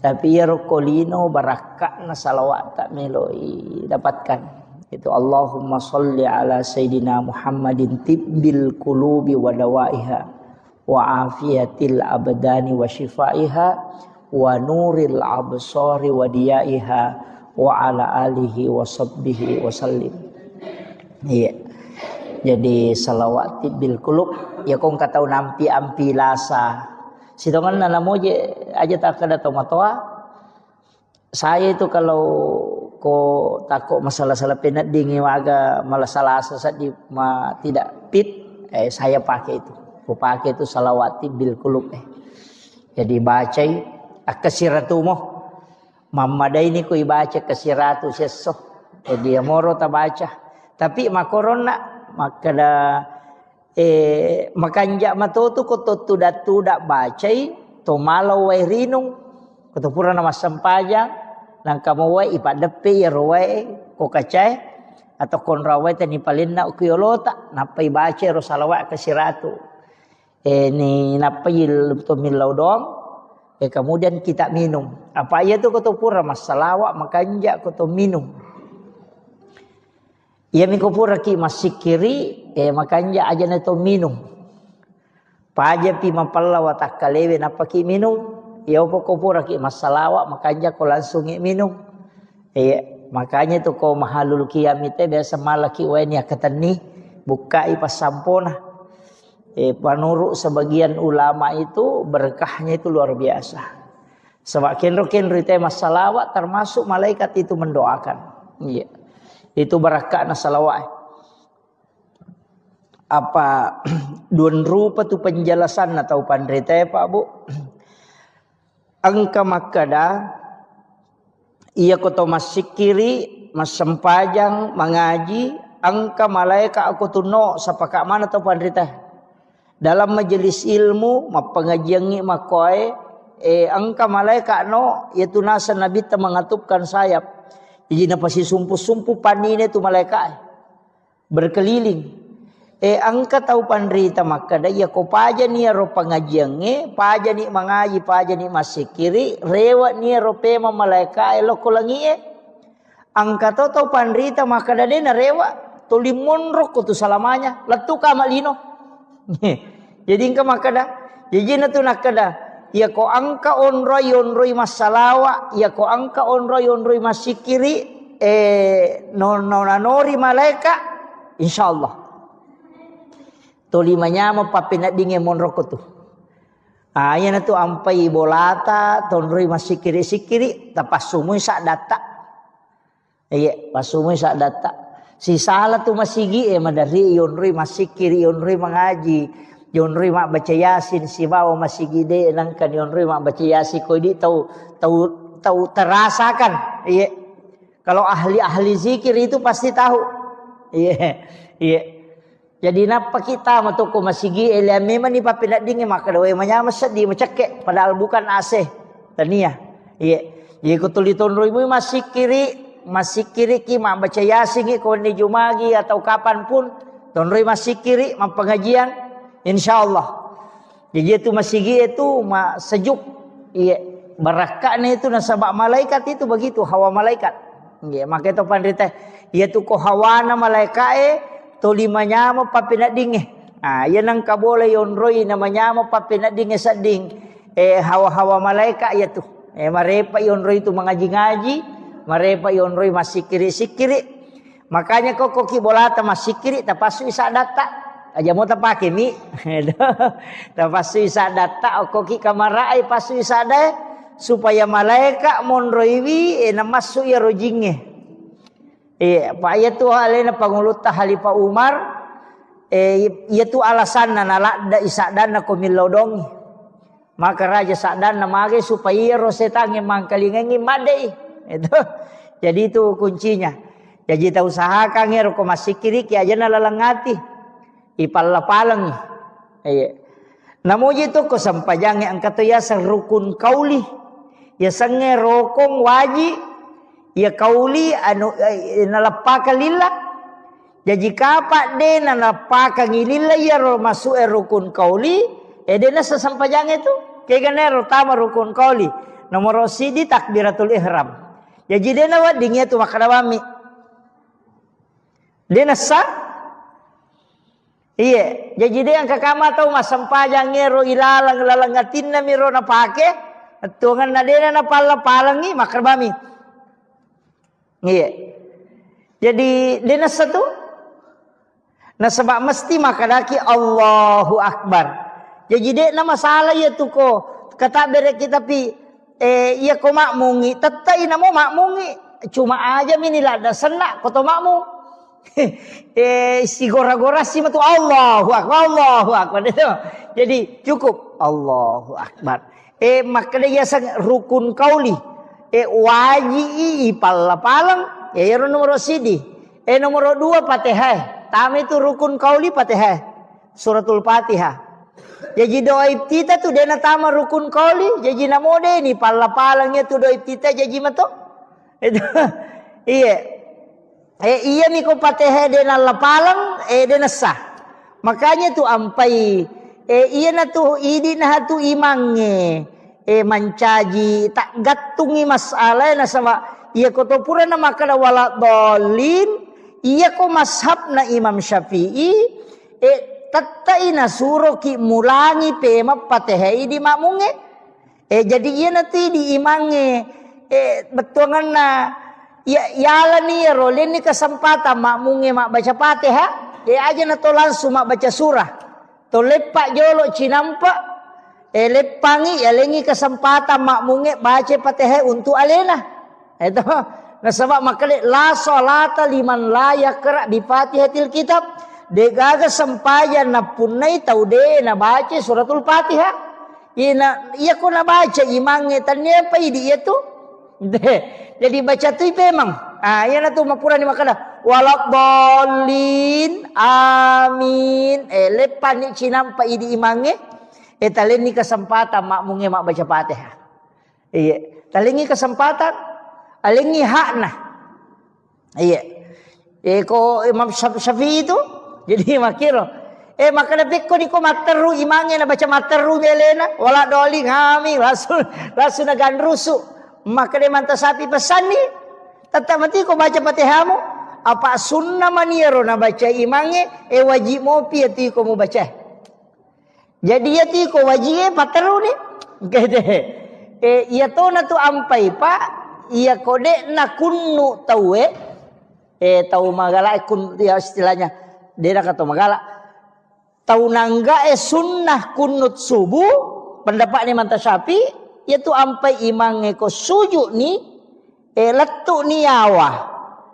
Tapi ya rokolino barakakna salawat tak meloi dapatkan. Itu Allahumma sholli ala Sayyidina Muhammadin tibbil qulubi wa dawaiha wa afiyatil abdani wa shifaiha wa nuril absari wa diyaiha wa ala alihi wa sahbihi wa sallim. Iya. Jadi salawat bil qulub ya kong katau nampi ampi lasa. Sitongan na namo je aja tak kada tomatoa. Saya itu kalau ko takut masalah-salah penat dingin waga malah salah sesat di tidak fit, saya pakai itu. Ku pakai itu salawati bil kulub. Jadi baca akasiratu mo. Mamadai ini ku baca kasiratu seso. Dia moro ta baca. Tapi makorona makada makanja matoto ko tudak baca to malau wai rinung ko to pura nama sampajang nang kamu wai ipadepe ya roe ko kacai atau kon rawai tani palinna ukiyolota napai baca ro salawat kasiratu ni napai to milau dong kemudian kita minum apa ya tu ko to pura masalawat makanja ko to minum. Ia mikopura ki masikiri makanya aja neto minum. Paja pi mapalla watak kalewe napa ki minum. Ia opo kopura ki masalawa makanya ko langsung minum. Makanya tu ko mahalul kiamite biasa malaki weni akatani buka ipas sampona. Panurut sebagian ulama itu berkahnya itu luar biasa. Sebab kenro ite masalawat termasuk malaikat itu mendoakan. Iya. Itu barakah na salawat. Apa duan rupa tu penjelasan atau pandrita Pak Bu. Angka makada ia koto masikiri masempajang mengaji angka malaikat aku tuno sapaka mana tau pandrita. Dalam majelis ilmu mapengajiangi makoe angka malaikat no yaitu nasa nabi ta mengatupkan sayap. Jadi pasti sumpu-sumpu panine tu malaikat berkeliling. Angka tahu pandrita maka daya ko paja ni ro pangajiange, paja ni mangaji, paja ni masikiri, rewat ni ro pema malaikat lo kolangi Angka tahu pandrita maka daya na rewat to limonro ko tu salamanya, letu ka malino. Jadi angka maka dah. Jadi na tu nakada ya ko angka onroi masalawa ya ko angka onroi masikiri nonori malaika insyaallah to limanya mo papinat dinge monroko tu ayan tu ampai bolata tonroi masikiri tapasumui sak data pasumui sak data si salah tu masigi madari onroi masikiri onroi mengaji Yonri mak baca yasin si bawa masih gede nangkan yonri mak baca yasin kau di tahu terasakan. Iya. Kalau ahli zikir itu pasti tahu. Iya. Jadi napa kita matuku masih gede memang ni papinat dingin maka doa manya sedih macake padahal bukan AC. Tania. Iya. Jadi kau tulis tonroi masih kiri ki mak baca yasin kau ni jumagi atau kapan pun tonroi masih kiri mak pengajian. InsyaAllah. Jadi itu masih itu sejuk. Iya. Barakahnya itu nasabak malaikat itu begitu. Hawa malaikat. Iya. Maka itu pandrita. Ia tu ko hawana malaikat to limanya mo papinat dingin. Yan ang kabole yonroy namanya mo papinat dingin sa ding. Hawa-hawa malaikat ya tu. Marepa yonroy itu mengaji-ngaji. Marepa yonroy masikiri-sikiri. Makanya kok kibolata masikiri tapasu isa data. Aja mau tapake mi, tapasu isa data okoki kamarai pasu isa ada supaya malaikat monroiwi namasu ya rojinge. Pak ya tu halena pangulut halifa Umar, ya tu alasan nala da isa dana komilo dongi. Maka raja sadan namage supaya rosetange mangkalingengi madai. Itu. Jadi itu kuncinya. Jadi ta usahakan ngero ko masikiri ki aja nalalangati. Ipalapalang namuji itu ko sampajange angkat ya sang rukun kauli ya sange rokong waji ya kauli anu nalapaka lillah jadi kapak de nalapaka ngilillah ya ro masuk rukun kauli dena sasampajange itu kegane tama rukun kauli nomor sidi takbiratul ihram jadi dena wadingnya tu makadawami dena sa iya, jadi dia yang kakama tahu masampajang ngero ilalang lalangatin na miro na pake, tungan na dia na palangi makarbami. Iya, jadi dia na satu Nah sebab mesti makadaki Allahu Akbar. Jadi dek na masalah ya tu ko kata bere kita pi iya ko makmungi tetai namo makmungi cuma aja minilah ada senak ko to makmung. Si gora-gora si matu Allahu Akbar itu. Jadi cukup Allahu Akbar. Maka dia sang rukun kauli. Waji palang ya nomor sidi. Nomor 2 Fatihah. Tami itu rukun kauli Fatihah. Suratul Fatihah. Jadi doa iftitah tu dena tama rukun kauli. Jadi namode ni palang-palangnya tu doa iftitah jadi mato. Itu. Iya. Iya ni ko Fatihah dena lapalang dena sah. Makanya tu ampai iya na tu idi na tu imange mancaji tak gatungi masalah na sama iya ko to pura na makada wala dolin. Iya ko mashab na Imam Syafi'i tatai na suro ki mulangi pema Fatihah di makmunge jadi iya nanti di imange betuangan na ya ni rolin ni kesempatan makmunge mak baca Fatihah aja na to langsung mak baca surah to lepak jolo cinampa lepangi lengi kesempatan makmunge baca Fatihah untuk alena itu. Nah sebab makanya la salata liman la yaqra bi Fatihatil kitab. Degaga sempayan na punai tau de na baca suratul Fatihah. Iya ko na baca imange tanya apa idi itu. Jadi baca tu memang. Iya na tu mapura ni makana walak dolin amin. Lepan ni cinampa idi imange. Talen ni kesempatan makmunge mak baca Fatihah. Iya, talen ni kesempatan alingi hak nah. Iya. Ko Imam Syafi'i itu jadi makiro. Maka lebih ko ni ko materu imange na baca materu belena wala doli ngami langsung na ganrusu. Maka de manta sapi pesan ni tetap mati ko baca Fatihahmu apa sunnah maniero na baca imange wajib mo pi ti ko mo baca. Jadi ya ti ko wajib materu ni. Gede. Iya to na tu ampai pak iya kode na kunnu tahu tahu magala kun ya istilahnya dia kata magala tahu nangga sunnah kunut subuh pendapat ni manta Syafi yaitu ampai imange ko sujud ni letu ni awa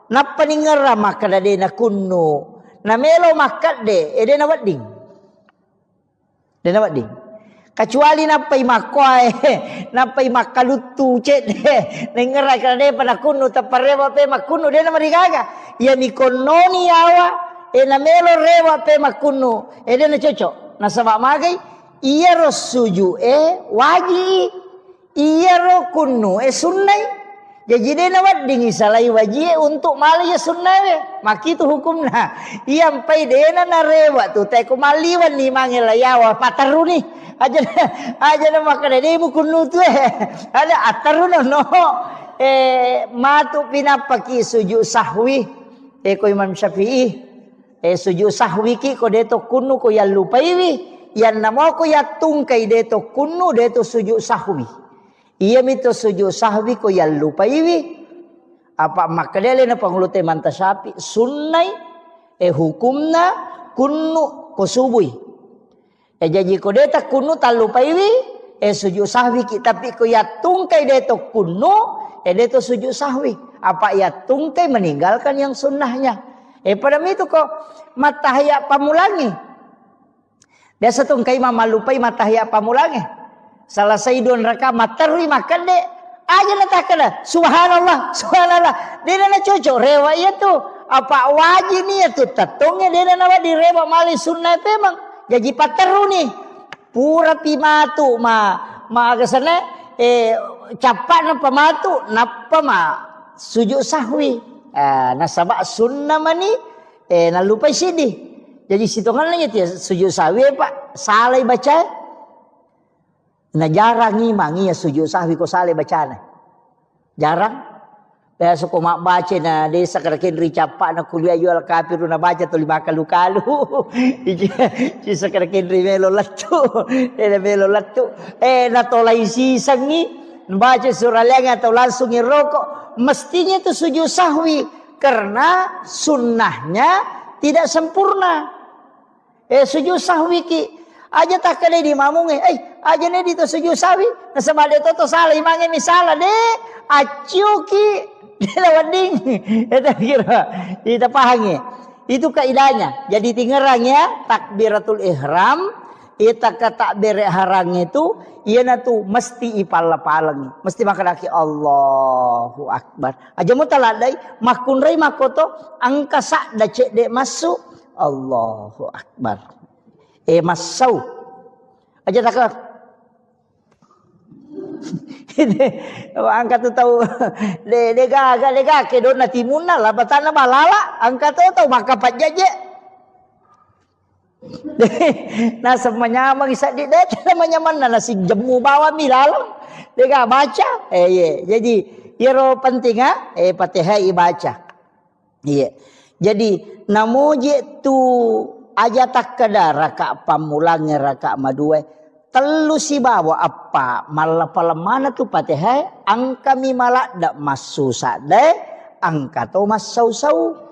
napa ni ngera maka de na kunnu na melo makat de na wading kecuali napai makwai napai makalutu cek de nengerai kana de pada kunu taparewa pe makunu de na marigaga ya mikononi awa na melo rewa pe makunu de na cocok na sabab magai iya ro suju waji iya ro kunu sunnai jadi de na wading salai waji untuk mali ya sunnah maki tu hukumna iya ampai de na rewa tu tai ko maliwan ni mangela yawa pataruni aja na makana de mo kunu tu ada ataruno no matu pinapaki sujud sahwi ko Imam Syafi'i sujud sahwi ki ko deto kunu ko ya lupaiwi yan namo ko ya tungkai deto kunu deto sujud sahwi iya mito sujud sahwi ko ya lupaiwi apa makadele na pangulute manta Syafi'i sunnai hukumna kunu ko subui jadi ko deta kunu talupaiwi sujud sahwi tapi ko ya tungkai deto kunu deto sujud sahwi apa ya tungkai meninggalkan yang sunnahnya pada itu ko matahya pamulangi biasa tungkai mamalupai matahya pamulangi salah saidon raka matarwi makan de aja natakana subhanallah dia na cocok rewa itu apa wajib ni itu tatungnya dia na di rewa mali sunnah memang jadi pateru ni pura pimatu ma kesana capat na pamatu napa ma sujud sahwi nasabak sunnah mani nalupai sidi jadi situngan lagi dia sujud sahwi pak salai baca na jarang ngimang ya sujud sahwi ko salai baca na jarang biasa ko mak baca na desa karakin ricapak na kuliah jual kafir na baca tu 5 kalu-kalu. Ci sakarakin ri melo latu. Melo latu. Na tolai sisang ni baca surah leng atau langsung ngerokok mestinya itu sujud sahwi karena sunnahnya tidak sempurna. Sujud sahwi ki aja tak kena di mamung aja ne di to sujud sahwi na sama de to salah imange misala de acu ki lawan ding eta kira kita pahangi itu kaidahnya. Jadi tingerang ya takbiratul ihram ita ka takbir harang itu ieu tu mesti ipala-palang mesti makadaki Allahu akbar aja mu taladai makun rei makoto angka sak da cek de masuk Allahu akbar masau aja tak angkat tu tahu de gaga ke dona timuna lah batana balala angkat tu tahu maka pajaje nah semuanya mangisa di det namanya mana nasi jemu bawa milal dega baca jadi iro penting Fatihah ibaca jadi namoje tu aja tak kada raka pamulangnya raka madue telu si bawa apa malah palemana tu Fatihah angka mi malak dak masu sade angka tu masau-sau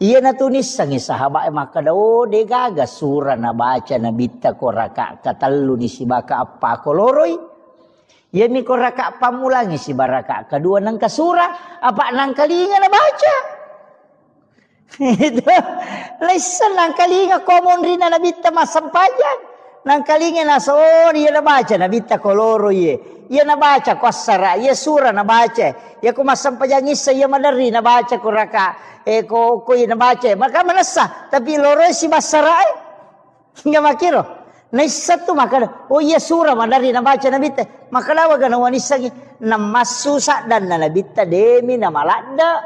iya na tunis sangi sahabat maka do de gaga surah na baca na bitta ko raka katalu ni si baka apa ko loroi iya mi ko raka pamulangi si baraka kedua nang ka surah apa nang kalinga na baca itu lesan nang kalinga komon rina na bitta masampajan nang kalinga na so iya na baca na bitta ko loroi iya na baca ko asara iya surah na baca ya ko masampajan isa iya madari na baca ko raka ko na baca maka manasa tapi loroi si basara hingga makiro naisa tu maka iya surah madari na baca na bitta maka lawa gana wanisa na masusa dan na bitta demi na malada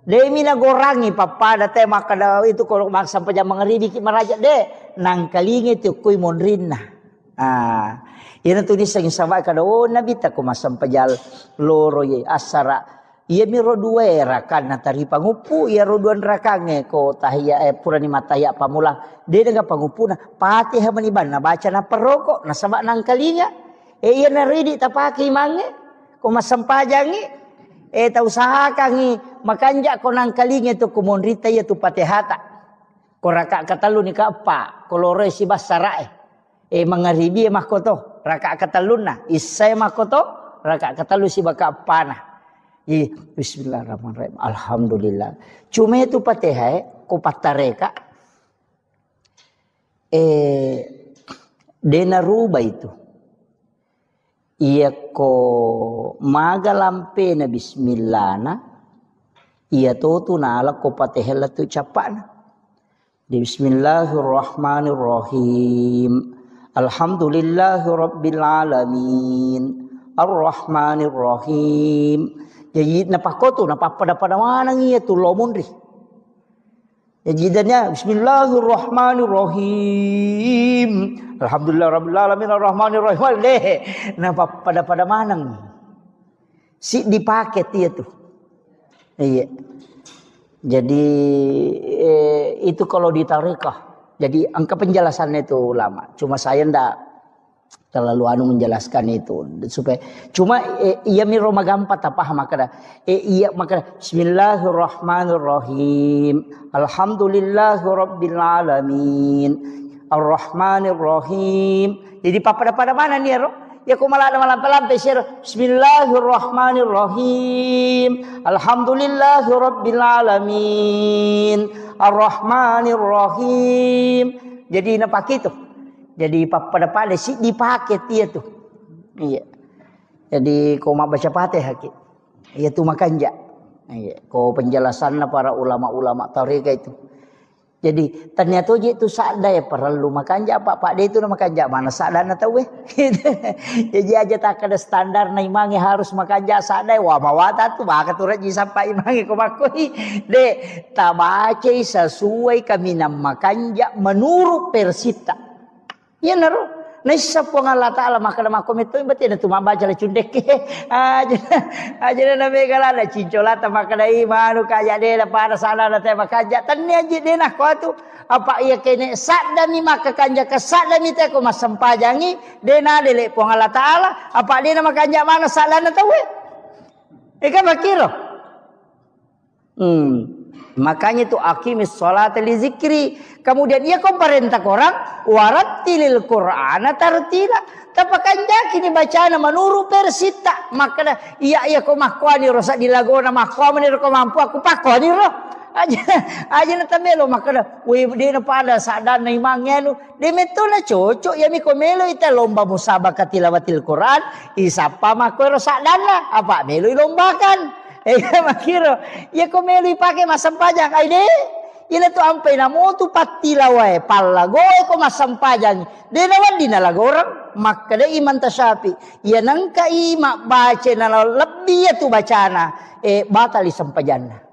demi na gorangi papada te maka itu kalau sampai jam mengeribi ki maraja de nang kalingi tu kuy monrinna ina tunis sang sama kada na bitta ko masampajal loro ye asara iya miro dua rakan natari pangupu iya roduan rakange ko tahiyya purani mataya pamulang de dengan pangupuna Fatihah maniban na baca na perokok na sama nang kalinga iya na ridi tapaki mange ko masampajangi ta usahakangi makanja ko nang kalinga tu kumonrita ya tu Fatihah ko raka katalu ni ka apa ko lore si basara mangaribi makoto raka kataluna isay makoto raka katalu si baka apana Bismillahirrahmanirrahim. Alhamdulillah. Cuma itu Fatihah ko patareka dena ruba itu. Iya ko magalampe na bismillah na iya to tunala ko Fatihah la tu capana. Bismillahirrahmanirrahim. Alhamdulillahirabbil alamin. Ar-Rahmanir-Rahim. Jadi napakoto napapada mana iya tu lomondri. Jadi dannya Bismillahirrahmanirrahim. Alhamdulillahirabbil alamin ar-Rahmanir-Rahim. Napapada mana. Si dipakai dia tu. Iya. Jadi itu kalau di tarekah. Jadi angka penjelasannya itu lama. Cuma saya ndak terlalu menjelaskan itu supaya cuma iya miro magampat apa makada iya makada Bismillahirrahmanirrahim Alhamdulillahirabbil alamin Ar-Rahmanir-Rahim. Jadi pada mana nih ro ya ko malam sir Bismillahirrahmanirrahim Alhamdulillahirabbil alamin Ar-Rahmanir-Rahim. Jadi napak itu. Jadi pada si dipakai dia tuh. Iya. Jadi kau mau baca Fatihah ki. Iya tuh makanja. Iya. Kau penjelasannya para ulama-ulama tarekat itu. Jadi ternyata itu sada ya perlu makanja pak dia itu nama makanja mana sada na tahu Jadi aja tak ada standar na imangi harus makanja sada wa mawata tu baka tu raji sampai imangi ko makoi de tabace sesuai kami nam makanja menurut persita. Ya naro, naisa po nga Allah Ta'ala makadama komento imbati na tumamba jala cundek aja na megala na cincolata makadai manu kaya de na para sana na te makaja tanni aja de na ko tu apa iya kene sadda mi makakanja ka sadda mi te ko masampajangi de na dele po nga Allah Ta'ala apa de na makanja mana sala na tawe ika makiro Makanya itu aqimis sholata li zikri. Kemudian ia kau perintah orang warattilil Qur'ana tartila. Tapakan jaki ni bacaan menurut persita. Maka iya kau makuani rosak dilagona makuani kau mampu aku pakuani roh. Aja na tamelo maka we di na pada sadan na imangnya nu de meto na cocok ya mi komelo ita lomba musabaqah tilawatil Quran isapa mako sadan na apa melo lombakan makiro ya komelo ipake masampajang ai de ina tu ampai na mo tu patilawai palagoy ko masampajang de nawan dinalagorang maka de iman tasyafi ya nang kaima baca na lebih ya tu bacana batali sampajanna.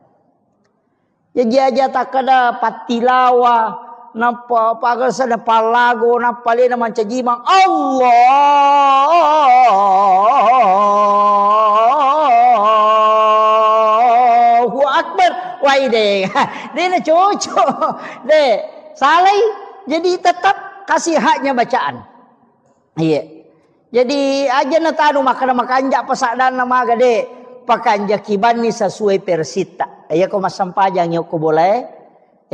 Ya jaja takada patilawa napa pagal sada palago napa le na mancajimang Allahu Akbar waide dia na cocok de salai jadi tetap kasih haknya bacaan iya jadi aja na tanu makanja pasadan nama gade pakanja kibani sesuai persita. Ya kau masampajang ya kau boleh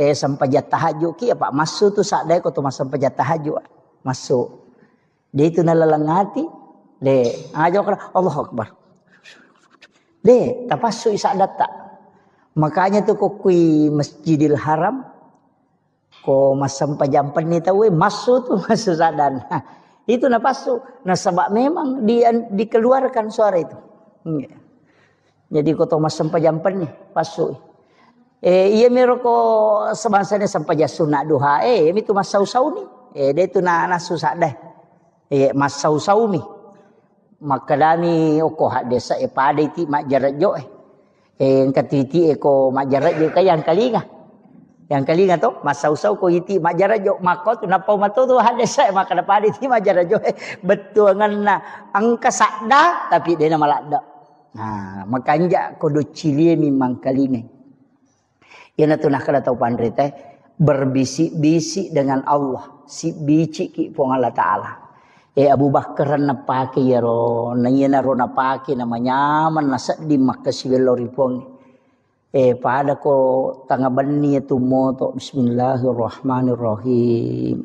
sampajat tahajud ki apa masuk tu sadai kau tu masampajat tahajud masuk dia itu nalalangati de aja kau Allahu Akbar de tapasu isadat tak makanya tu kau kui Masjidil Haram kau masampajang ni tahu masuk tu masuk sadan itu napasu nasabak memang dia dikeluarkan suara itu. Jadi kau tahu mas sampajampan ni pasuk. Ia meroko sebangsanya sampaja sunat duha. Ini tu mas sau-sau ni. Dia tu na susah dah. Mas sau-sau ni. Maka dani oko hak desa pada iti mak jarak jo. Katiti eko mak jarak jo kaya yang kalinga. Yang kalinga tu mas sau-sau ko iti mak jarak jo. Maka tu napau matu tu hak desa maka dapat iti mak jarak jo. Betul ngana angka sakda tapi dia nama lakda. Nah, makanya kodo cilie memang kali ini. Ia tu nak kena tahu pandai teh berbisik-bisik dengan Allah, si bicik ki pong Allah Taala. Abu Bakar na pake ya ro, na iya na ro na pake namanya man nasak di makasiwelori pong. Pada ko tangabani tu moto Bismillahirrahmanirrahim.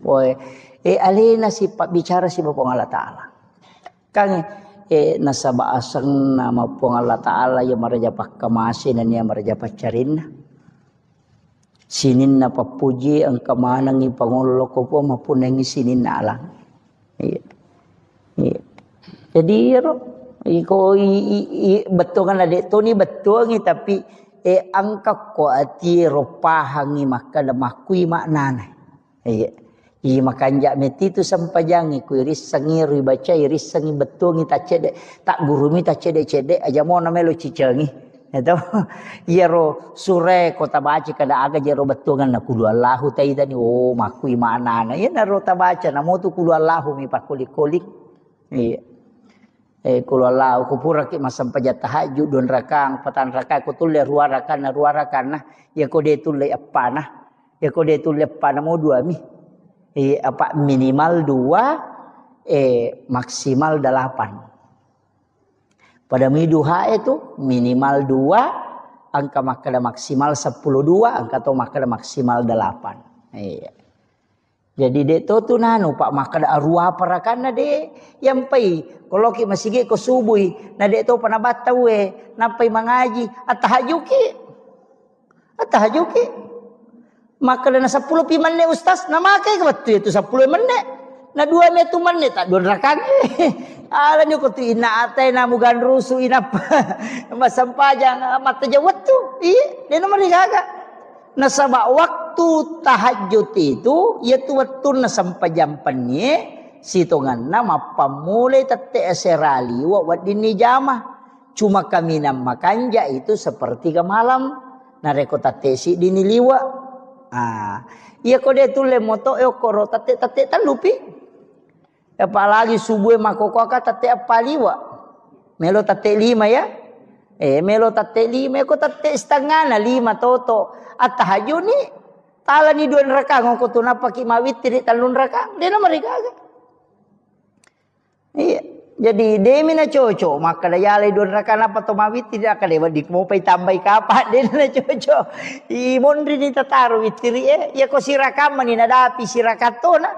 Alina si pak bicara si pong Allah Taala. Kang nasaba asang nama puang Allah Ta'ala yang merajapak kemasin dan yang merajapak carin sinin na papuji ang kamanang ipangulo ko po mapunang sinin na alang jadi iko betul kan ada tu ni betul ni tapi angka ko ati ropahangi maka lemakui maknana iya makanja meti tu sampajangi ku iris sangi ri baca iris sangi betul ngi tacede tak guru mi tacede aja mau namelo cicengi itu iya ro sure kota baca kada aga jero betul kan kudu Allahu taidani makui mana iya na ro tabaca namo tu kudu Allahu mi pakulik iya kudu Allahu kupura ki masampajat tahajud don rakang patan rakang ku tulle ruarakan nah ya ko de tulle apa nah ya ko de tulle apa namo dua mi apa minimal 2 maksimal 8 pada miduha itu minimal 2 angka makada maksimal 10 2 angka to makada maksimal 8 jadi de to tu nanu pak makada arua parakana de yang pai kalau ki masih ko subuh na de to panabata we napai mangaji atahajuki maka na 10 piman ne ustaz na makai ka betul itu 10 menit na 2 metu menit tak 2 rakang ala nyo ko tu ina atay na mugan rusu ina masampajang mata jawat tu dia nomor gaga na sabak waktu tahajud itu yaitu waktu na sampajam penye sitongan na mapamulay tate aserali wa wadini jama cuma kami na makanja itu seperti ke malam na rekotate si diniliwa. Iya ko de tule moto koro tate tan lupi. Apalagi subuh makoko ka tate apaliwa. Melo tate 5 ya. Melo tate 5 ko tate setengah na 5 toto. At tahajud ni tala ni 2 rakang ko tunapa ki mawit tiri talun rakang. De na marigaga. Iya. Jadi demi na cocok maka dayalay don rakana patomawit tidak kada di mo pay tambay kapat din na cocok. Imon rin itataro witiri ya ko sirakam ni nadapi sirakato na.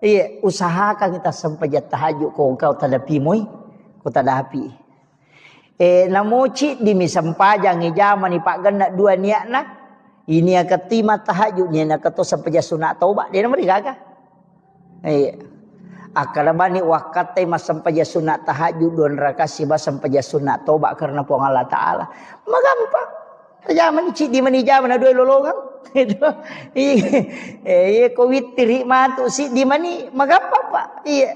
Iya usahakan kita sampajat tahajud ko kau tadapi moy ko tadapi. Namoci di misampajang ijaman ni Pak Ganda dua niat na. Ini akatima tahajud ni nak to sampajat sunat taubat dia nama digaga. Iya. Akarabani wakatay masampajat sunat tahajud don rakasi ba sampajat sunat taubat karena po Allah Taala. Magampang. Jaman ci di mani jaman aduh lologang. Iya ko witiri matu si di mani magampang Pak. Iya.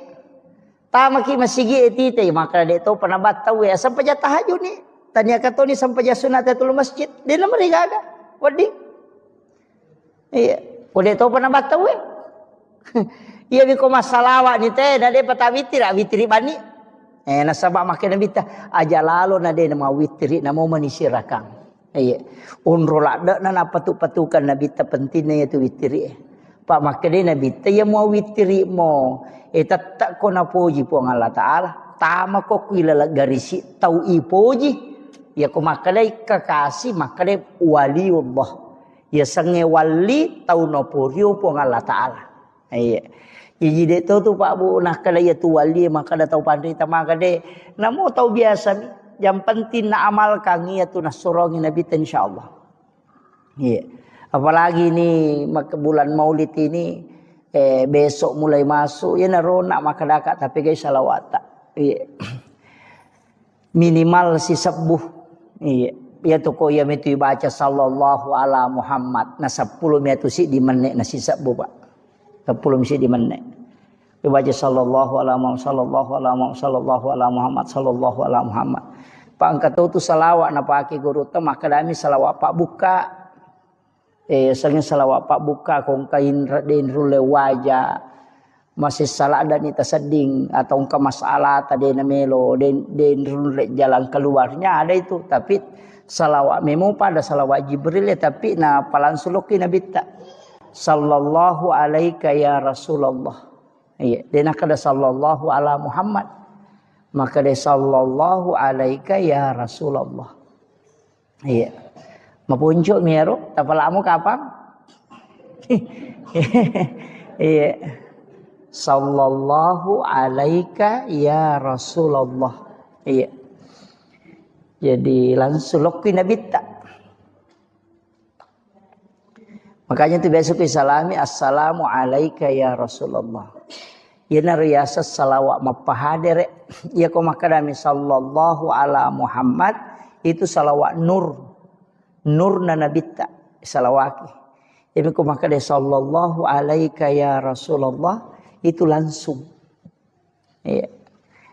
Tama ki masigi etite maka deto panabat tahu ya sampajat tahajud ni. Tanya kato ni sampajat sunat tatul masjid. Dia nama digaga. Wadi. Iya. Ko deto panabat tahu ya. Iya biko masalawa ni teh nade patawitiri witiri bani. Nasabak makin nabita aja lalo nade nama witiri namo manisirakan. Iya. Unro lada na patu-patukan nabita pentingnya itu witiri. Pak makin nabita ya mau witiri mo. Tatak ko na poji po ang Allah Ta'ala. Tama ko kuilala garisi tau ipoji. Ya ko makalay kakasi makalay waliullah. Ya sange wali tau no poryo po ang Allah Ta'ala. Iya. Jadi dito tu Pak Bu nak kalaya tu wali maka dah tahu pandai tamaka de. Namo tahu biasa yang penting na amal kang ia tu nasurongin nabi insyaallah. Iya. Apalagi ni bulan Maulid ini besok mulai masuk ya narona maka dakat tapi guys salawat. Iya. Minimal si sebuh. Iya. Ya tu ko ya metu baca sallallahu ala Muhammad na 10 metu si di menek na si sebuh Pak. 10 mesti di menek. Baca sallallahu ala Muhammad sallallahu ala Muhammad sallallahu ala Muhammad sallallahu ala Muhammad. Pak angkat tu salawat na pake guru ta maka dami salawat Pak buka. Sangin salawat Pak buka kong kain den rule wajah. Masih salah dan ita seding atau ke masalah tadi na melo den rule jalan keluarnya ada itu tapi salawat memo pada salawat Jibril ya tapi na palan suluki nabi ta. Sallallahu alaika ya Rasulullah. Iya, dia nak ada sallallahu ala Muhammad. Maka dia sallallahu alaika ya Rasulullah. Iya. Mapunjuk miero, tapalamu kapan? Iya. Sallallahu alaika ya Rasulullah. Iya. Jadi langsung lokki nabi tak. Makanya itu biasa salami assalamu alaika ya Rasulullah. Ya nariyasa salawat mapahadere ya ko makadami sallallahu ala Muhammad itu salawat nur na nabita salawaki. Ya ko makade sallallahu alaika ya Rasulullah itu langsung. Iya.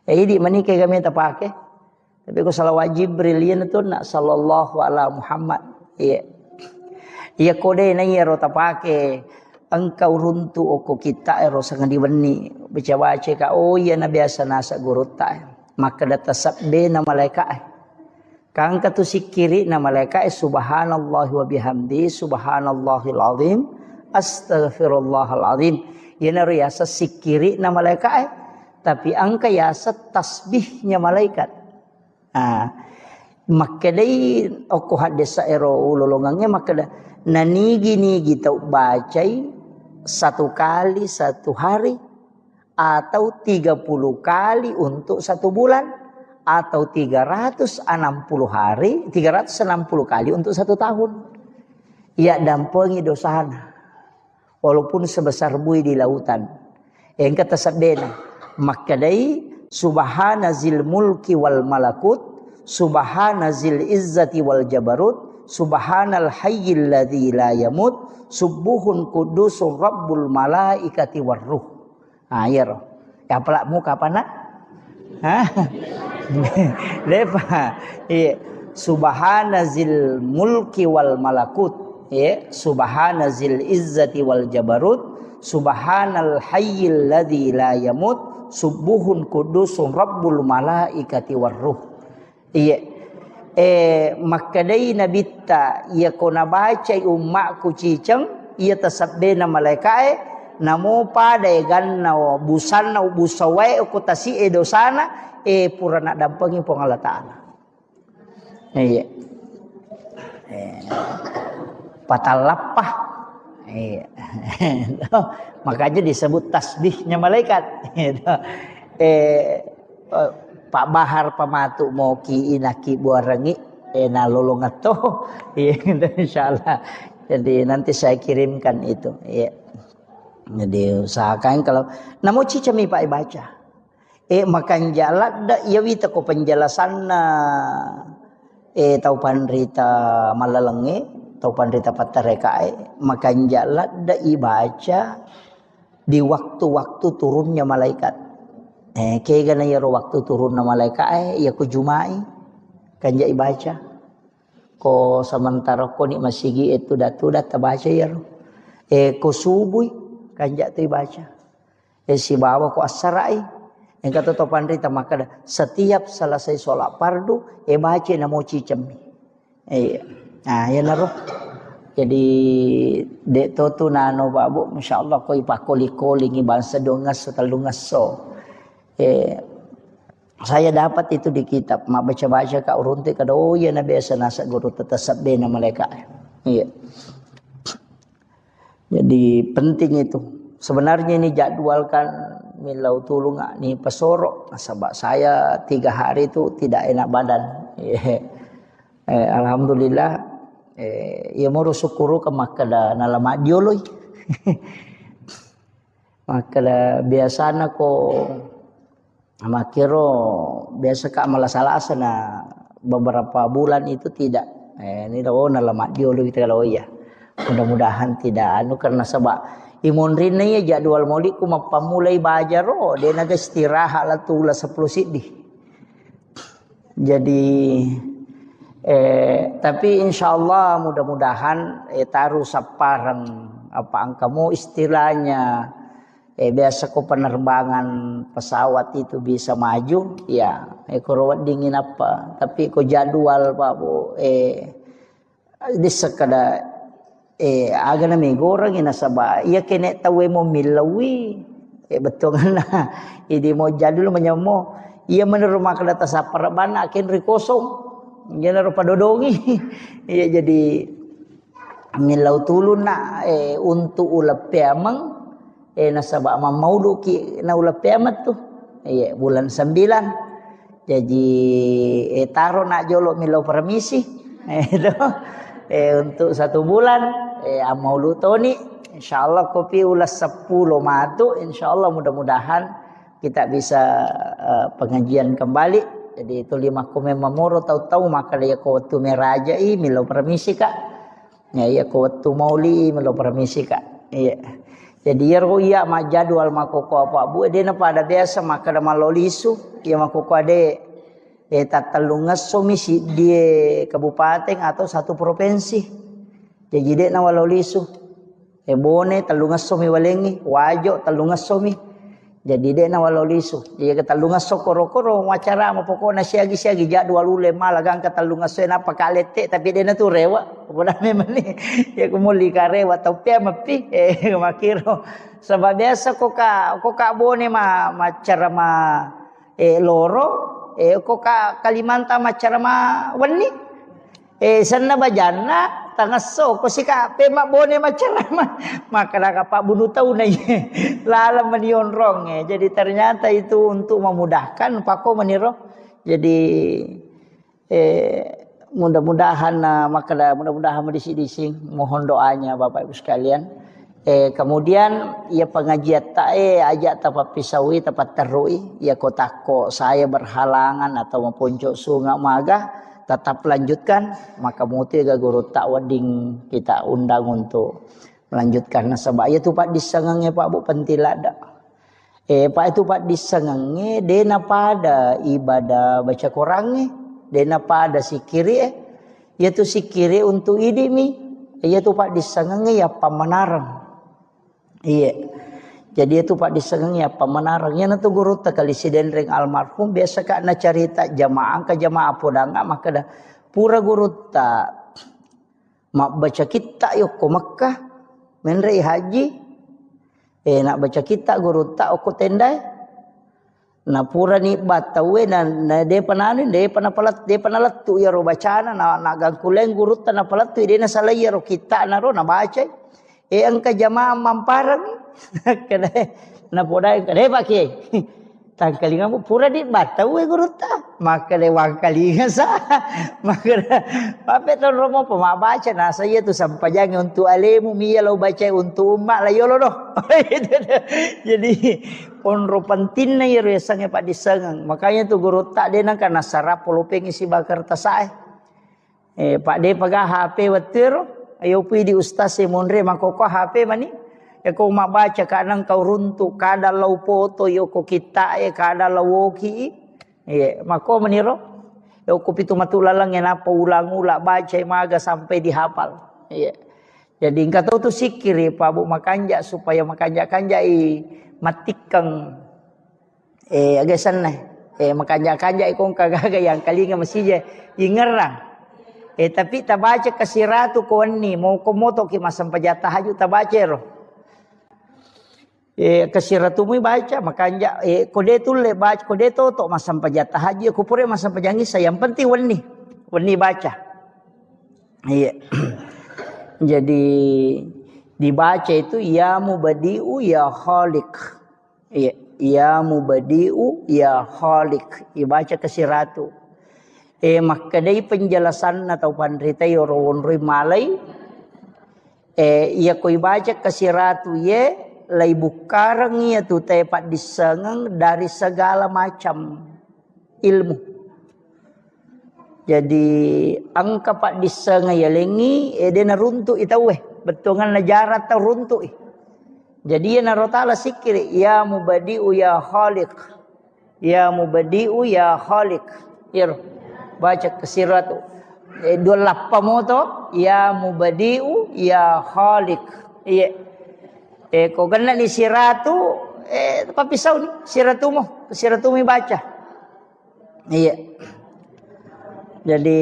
Jadi manike kami ta pake. Tapi ko salawat Jibril ya itu nak sallallahu ala Muhammad. Iya. Ia kode na iya rota pake engkau runtu oko kita ero sangat diweni baca-baca ka oh iya na biasa nasa guru ta maka data sabde na malaikat kang katu sikiri na malaikat subhanallah wa bihamdi subhanallahil azim astaghfirullahal azim yana riasa sikiri na malaikat tapi angka yasa tasbihnya malaikat maka dai oko hadesa ero ulolongangnya maka nanigi tau bacai 1 kali 1 hari atau 30 kali untuk 1 bulan atau 360 hari 360 kali untuk 1 tahun. Ya dampengi dosana walaupun sebesar bui di lautan. Yang kata sabdena makadai subhanazil mulki wal malakut subhanazil izzati wal jabarut subhanal hayyil ladzi la yamut subuhun qudusun rabbul malaikati warruh. Ya roh. Ya pelak muka apa nak? Lepa. Iya. Subhanazil mulki wal malakut. Iya. Subhanazil izzati wal jabarut. Subhanal hayyil ladzi la yamut subuhun qudusun rabbul malaikati warruh. Iya. Makadai nabita ia kona baca ummakku cicang ia tasabde na malaikat namo pada ganna busanna busawai ko tasi dosana purana dampangi pong Allah Taala. Iya. Patalapah. Iya. Makanya disebut tasbihnya malaikat. Pak Bahar pamatu mau ki inaki buarangi nalolongato. Iya, insyaallah. Jadi nanti saya kirimkan itu. Iya. Jadi usahakan kalau namo cicami Pak baca. Makan jalan da ya wita ko penjelasan tau panrita malalenge tau panrita patarekae makan jalan da ibaca di waktu-waktu turunnya malaikat. Kaya gana yaro waktu turunnya malaikat ya ko jumai kanja ibaca. Ko sementara ko ni masigi itu datu baca yaro. Ko subuh kanja tu ibaca. Si bawa ko asarai. Yang kata topan rita maka setiap selesai sholat fardu baca namo cicami. Nah ya naruh. Jadi dek tu nano babu masyaallah ko ipakoli-koli ngi bangsa dongas talungas so. Saya dapat itu di kitab mak baca-baca ka urunte kada ya na biasa nasa guru tetasab bena mereka. Iya. Jadi penting itu. Sebenarnya ini jadwalkan milau tulung ni pesoro sebab saya 3 hari itu tidak enak badan. Alhamdulillah ya mau syukuru ke makada nalama dioloi. Makada biasana ko makiro biasa ka malasalasa na beberapa bulan itu tidak. Ini nalama dioloi kita kalau ya. Mudah-mudahan tidak karena sebab imun rina ya jadwal mauli ku mapamulai bajaro dia naga istirahat lah tula 10 sidih. Jadi tapi insyaallah mudah-mudahan taruh saparang apa angkamu istilahnya biasa ko penerbangan pesawat itu bisa maju ya korowat dingin apa tapi ko jadwal Pak Bu di sekada aga na may gorang inasaba iya kene tawe mo milawi betul na idi mo jadul manyamo iya menerima kada sa parabana ken rikosong iya na padodongi iya jadi milaw tulun na untuk ulap pemang nasaba mamaudu ki na ulap pemat tu iya bulan 9 jadi taro na jolo milaw permisi itu untuk 1 bulan amaulu toni insyaallah kopi ulas 10 matu insyaallah mudah-mudahan kita bisa pengajian kembali. Jadi itu 5 kume mamoro tahu-tahu maka dia ko waktu meraja milo permisi kak ya ko waktu mauli milo permisi kak iya jadi yaro iya ma jadwal makoko apa bu dia na pada biasa maka da malolisu ya makoko ade tatalungas somisi di kabupaten atau 1 provinsi. Jadi dek na walau lisu. Bone talungas somi walengi, wajo talungas somi. Jadi dek na walau lisu. Jadi talungas so koro-koro wacara mo pokona siagi-siagi jadwal ule malagang katalungas so na pakalete tapi dek na tu rewa. Pokona memang ni ya kumuli ka rewa tau pia mapi makiro. Sebab biasa ko ka bone macara ma loro ko ka Kalimantan macara ma wani. Sana bajana tangaso ko sika pema bone macarama maka Pak bunuh tahu na lala manion rong jadi ternyata itu untuk memudahkan pako meniro jadi mudah-mudahan mudah-mudahan disi-disi mohon doanya Bapak Ibu sekalian. Kemudian ya pengajian ajak tapat pisawi tapat terui ya kotako saya berhalangan atau mempuncuk sungai maga tetap lanjutkan maka muti guru takwading kita undang untuk melanjutkan nasabah itu Pak disengenge Pak Bu pentilada Pak itu Pak disengenge dena pada ibadah baca Qurannya dena pada sikiri yaitu sikiri untuk idimi yaitu Pak disengenge ya pamenarang iya jadi itu Pak disengenge apa menarangnya nanti guru tak kali si denreng almarhum biasa kak na cerita jamaah ke jamaah podanga maka dah pura guru tak mak baca kita yuk ke Mekah menrei haji Nak baca kitab guru tak aku tendai. Na pura ni batawe na de panani de panapalat de panalatu ya ro bacana na gangkuleng guru ta na palatu de na salaya ro kita na ro na baca angka jamaah mamparang kada na podai kada pak kiai tangkalinga mo pura di batawe guru ta maka lewang kalinga sa maka pape ton romo pemabaca na saya tu sampajang untuk alemu mia lo baca untuk umat la yolo doh. Jadi onro penting na yero sange pak disengang. Makanya tu guru tak dia nang kana sarap polopeng isi bakar tasai. Pak de paga HP wetir ayo pi di ustaz semonre makoko HP mani. Ya kau mak baca kadang kau runtuk kada lau foto yo ko kita kada lau woki. Mako meniro. Yo ko pitu matu lalang yang apa ulang-ulang baca maga sampai dihafal. Jadi engkau tahu tu sikir Pak Bu makanja supaya makanja-kanja matikang agasan na makanja-kanja ikong kagaga yang kalinga masih ingerang tapi tabaca kasiratu ko ni mau komoto ki masam pajata haju tabaca ro kasiratu mu baca makanja kode tu le baca kode to masam pajata haji aku pure masam pajangi saya yang penting wani baca jadi dibaca itu ya mubadi'u ya khaliq. Ya mubadi'u ya khaliq. Dibaca kasiratu. Makadai penjelasan atau pandrita yorowon rui malay. Ya ko ibaca kasiratu ye lay bukarang ya tu tepat disengang dari segala macam ilmu. Jadi angka pak disengang ya lengi dia naruntuk itaweh. Betungan najarat tau runtuk. Jadi ya narotala sikir ya mubadi'u ya khaliq. Ya mubadi'u ya khaliq. Ya baca kasiratu. Dua lappa moto ya mubadi'u ya khaliq. Iya. Ko ganna ni siratu papisau ni siratu mo baca. Iya. Jadi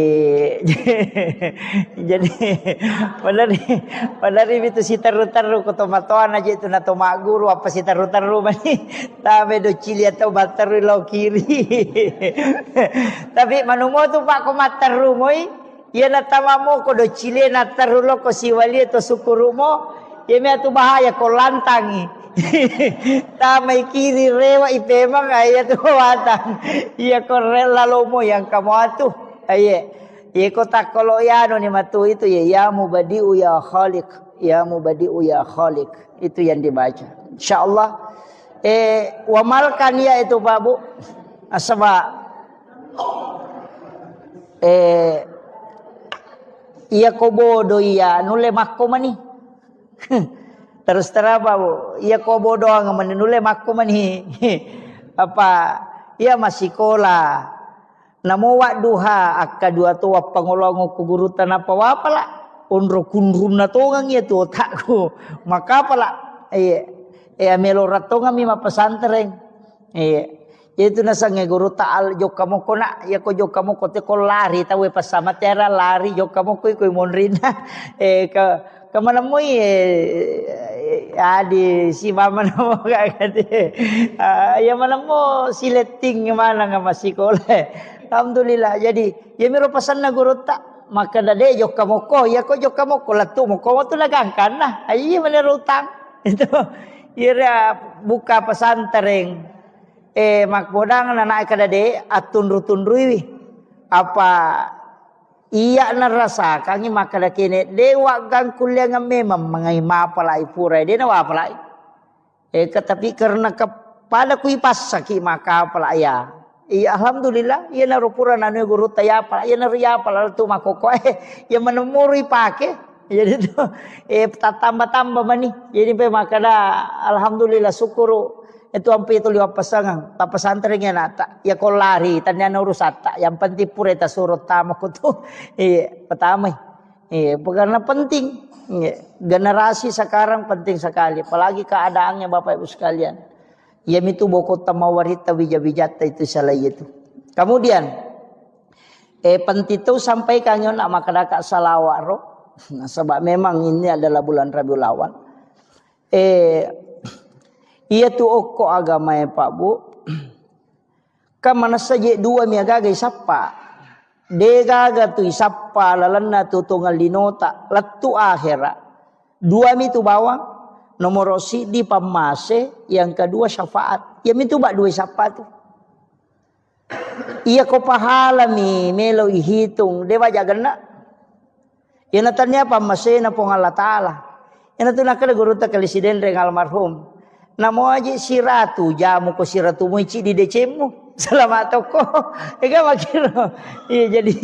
padari itu si taru-taru ko tomatoan aja itu na tomak guru apa si taru-taru mani tabe do cili atau bataru lo kiri. Tapi manumo tu pak ko mataru moi ya na tamamo ko do cili na taru lo ko si wali to sukurumo ya me tu bahaya ko lantangi. Tamai kiri rewa ipemang ayat tu watang. Iya ko rela lomo yang kamu atuh. Ko tak kalau ya ni matu itu ya mubadi'u ya khaliq. Ya mubadi'u ya khaliq. Itu yang dibaca. Insyaallah wamalkan ya itu Pak Bu. Asaba iya ko bodo iya nule makko mani. Terus terang Pak Bu. Iya ko bodo ang mani nule makko mani. Apa iya masih sekolah. Namo wa duha akka dua tua pangolongo ku guru tanapa wapala onro kunrum na tongang ya tu otakku maka pala melo ratonga mi mapasantren itu nasange guru taal jok kamu kona ya ko jok kamu kote ko lari tawe pasama tera lari jok kamu ko monrina ke mana mo adi si mama namo kagate ya mana mo sileting mana nga masikole. Alhamdulillah. Jadi ya miro pasan na guru tak maka dade jok kamoko ya ko jok kamoko latu mo ko tu lagangkan nah ayi menurutang itu ira buka pesantren makbodang na naik kadade atun rutundruwi apa iya na rasa kangi maka dakene dewa gang kuliah memang mangai mapalai pura de na wapalai tapi karena kepada kui pasaki maka palaya. Iya alhamdulillah iya narupura nanu guru tayapa iya nariyapa lalu tu makoko ya menemuri pake jadi tu tambah mani jadi pe makada alhamdulillah syukuru itu ampe itu liwat pasangan tak pesantrennya nata ya ko lari tanya urusata yang penting pura ta surut tamaku tu pertama karena penting generasi sekarang penting sekali apalagi keadaannya Bapak Ibu sekalian. Yaitu boko tamawarita wijabijata itu salah itu. Kemudian pentito sampai kanyon nak makadaka salawaro. Nah, sebab memang ini adalah bulan Rabiul Awal. Iya tu oko agama ya Pak Bu. Kamana saja dua mi agaga isapa. De gaga tu isapa lalanna tu tunggal linota latu akhira. Dua mi tu bawang, nomor di pamase, yang kedua syafaat. Ya mi tu bak dua isapa tu. Iya ko pahala mi melo ihitung dewa jagana. Ya natanya pamase na pong Allah Ta'ala. Ya natuna kada guru ta kalesiden reng almarhum. Namo aja si ratu jamu ko si ratu muici di decemu. Selamat toko. Ega makiro. Iya jadi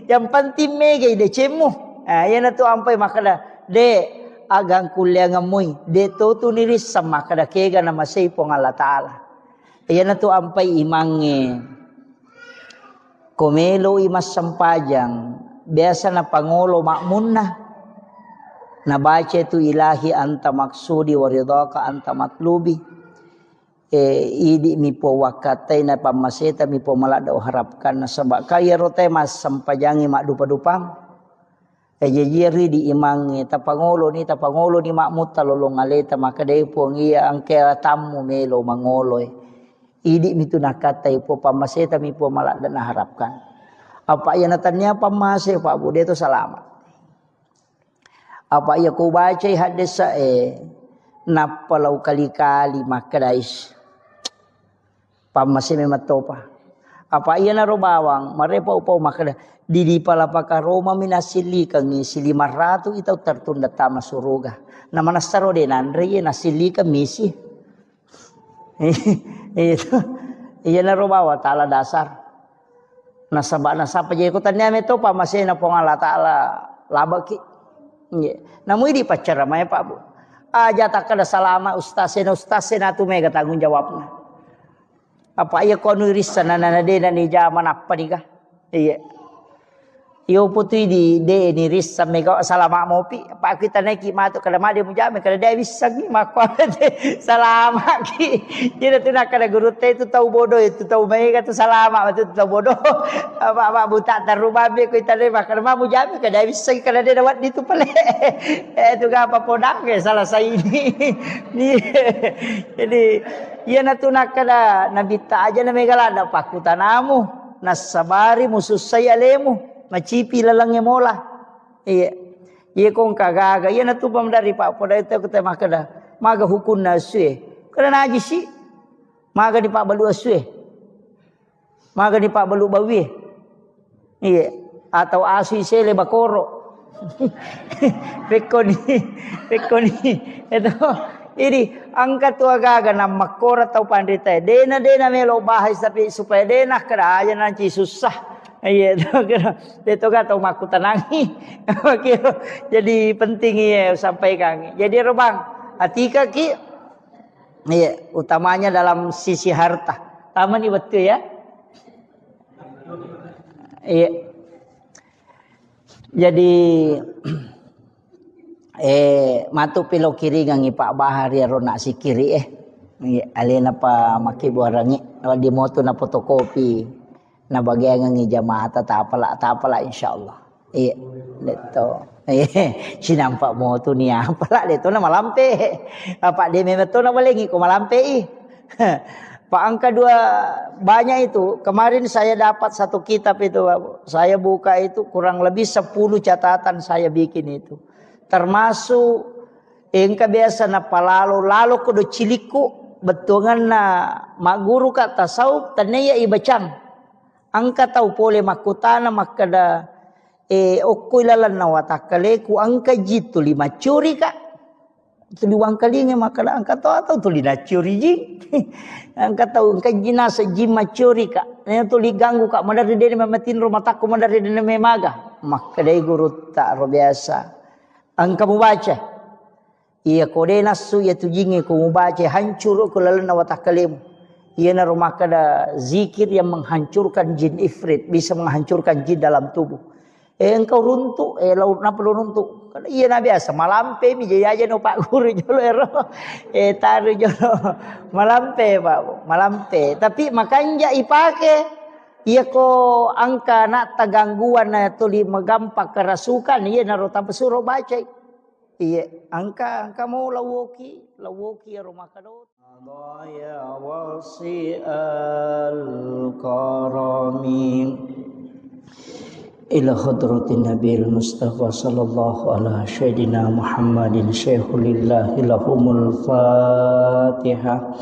yang penting mega di decemu. Ah ya natu ampai makada de agang kuliah ngamui. De to tu niris sama kada kega nama sei pong Allah Ta'ala. Ya natu ampai imange. Komelo imas sampajang. Biasa na pangolo makmunna. Nabaca itu ilahi anta maksudi waridhaka anta matlubi. Idi mi po wakatai na pamaseta mi po malada harapkan na sabak kaya rote mas sampajangi mak dupa-dupang. Jejiri di imangi tapangolo ni makmut talolong aleta maka dai po ngia angke tamu melo mangoloy. Idi mi tu nakatai po pamaseta mi po malada na harapkan. Apa yang natanya pamase Pak Bu dia tu selamat. Apa ia ku baca hadis napalau kali-kali makadais pamasi mematopa. Apa ia naro bawang marepa upau makada di palapaka Roma minasili kangi sili maratu itau tertunda tama suruga. Nama nasaro de nandre nasili ka misi. Itu ia naro bawa taala dasar. Nasapa je ko tanya metopa masih na pong Allah Ta'ala labaki. Namun di pacar ramai Pak Bu. Aja tak ada salama ustazena tu mega tanggung jawabnya. Apa iya konu risana nana de ni zaman apa nih kah? Iya. Yo putri di de ni risa mega salama mopi. Pak kita naik matu kada made mujame kada dia bisa gi makwa salama ki. Jadi tu nak kada guru teh itu tahu bodoh itu tahu mega tu salama itu tahu bodoh. Apa buta terubah be kita de makan ma mujame kada bisa kada dia dapat itu pale. Tu apa podang ke salah saya ini. Jadi ia natu nak kada nabi ta aja na mega lada pakutanamu nasabari musus saya lemu. Macipi lalangnya mola. Iya. Iya kong kagaga. Iya natupam dari Pak Poda itu kita makada. Maga hukun nasue. Kada najis sih. Maga di Pak Balu asue. Maga di Pak Balu bawi. Iya. Atau asui sele bakoro. Pekoni. Itu. Ini angkat tu agaga na makora tau pandita. Dena melo bahas tapi supaya dena kada aja nanti susah. Iya, itu kan tahu maku tenangi. Jadi penting ya sampaikan. Jadi Robang, atika ki, iya utamanya dalam sisi harta. Taman ini betul ya. Iya. Jadi matu pilo kiri ngangi Pak Bahar ya rona si kiri alena pa maki buarangi di moto na fotokopi. Na bagian ngi jamaah tak apalah insyaallah. Iya, itu. Sinampak mo tu ni apalah itu na malampe. Apa dia memang tu na balengi ko malampe. Pak angka 2 banyak itu. Kemarin saya dapat satu kitab itu. Saya buka itu kurang lebih 10 catatan saya bikin itu. Termasuk engka biasa na palalo lalo kudu ciliku betungan na maguru ka tasawuf tanaya ibacang. Angka tahu pole makutana makada okuilalan na watakale ku angka jitu 5 curi ka. Tu liwang kalinge makada angka tahu atau tu lina curi ji. Angka tahu angka jinasa jima curi ka. Nya tu liganggu ka mandari dene mematin rumah takku mandari dene memaga. Makada guru tak biasa. Angka mubaca. Iya kode nasu ya tu jinge ku mubaca hancur ku lalan na watakalemu. Ia na rumah kada zikir yang menghancurkan jin ifrit, bisa menghancurkan jin dalam tubuh. Engkau runtuk, laut na perlu runtuk. Iya na biasa malampe mi jaya aja no Pak Guru jolo ero. Taru jolo malampe Pak, malampe. Tapi makanya ipake iya ko angka nak tagangguan na tuli magampak kerasukan iya na rota pesuro baca. Iya, angka mau lawoki ya rumah kadot. Ya wasi al-karami ila hadratin Nabil Mustafa sallallahu ala sayyidina Muhammadin syaikhulillah lahumul Fatihah.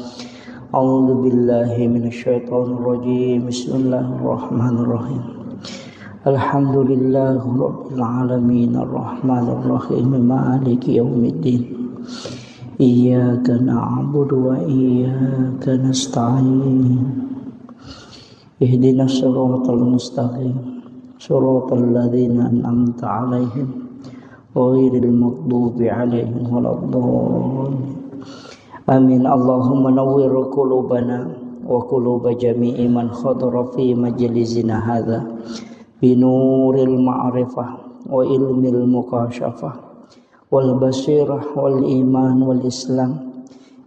A'udzu billahi minasyaitonir rajim. Bismillahirrahmanirrahim. Alhamdulillah rabbil alamin arrahmanir rahim maliki yaumiddin. Iyyaka na'budu wa iyyaka nasta'in. Ihdinas siratal mustaqim. Siratal ladzina an'amta 'alaihim ghairil maghdubi 'alaihim waladdallin. Amin. Allahumma nawwir qulubana wa quluba jami'i man khadara fi majlisina hadza binuril ma'rifah wa ilmil mukashafah wal basirah wal iman wal islam.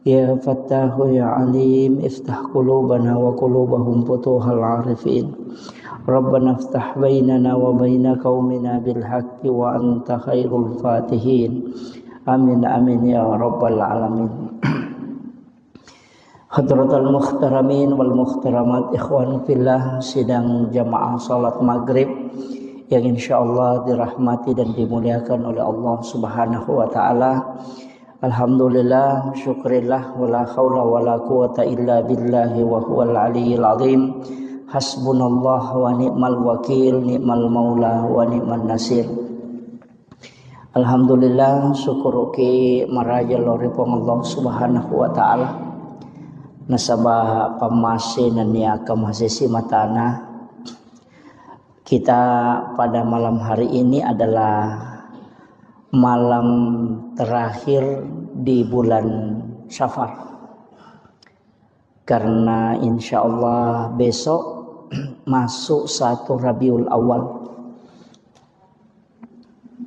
Ya Fattahu ya Alim, iftah qulubana wa qulubahum futuhal arifin. Rabbana iftah bainana wa baina qaumina bil haqqi wa anta khairul fatihin. Amin amin ya rabbal alamin. Hadratul muhtaramin wal muhtaramat, ikhwan fillah, sidang jamaah salat maghrib yang insyaallah dirahmati dan dimuliakan oleh Allah Subhanahu wa taala. Alhamdulillah, syukurillah, wala haula wala quwata illa billahi wa huwal aliyyil azim. Hasbunallah wa ni'mal wakil, ni'mal maula wa ni'man nasir. Alhamdulillah, syukur ki maraja loripong Allah Subhanahu wa taala. Nasabah pamase nania kemasisi matana. Kita pada malam hari ini adalah malam terakhir di bulan Syafar. Karena insya Allah besok masuk 1 Rabiul Awal.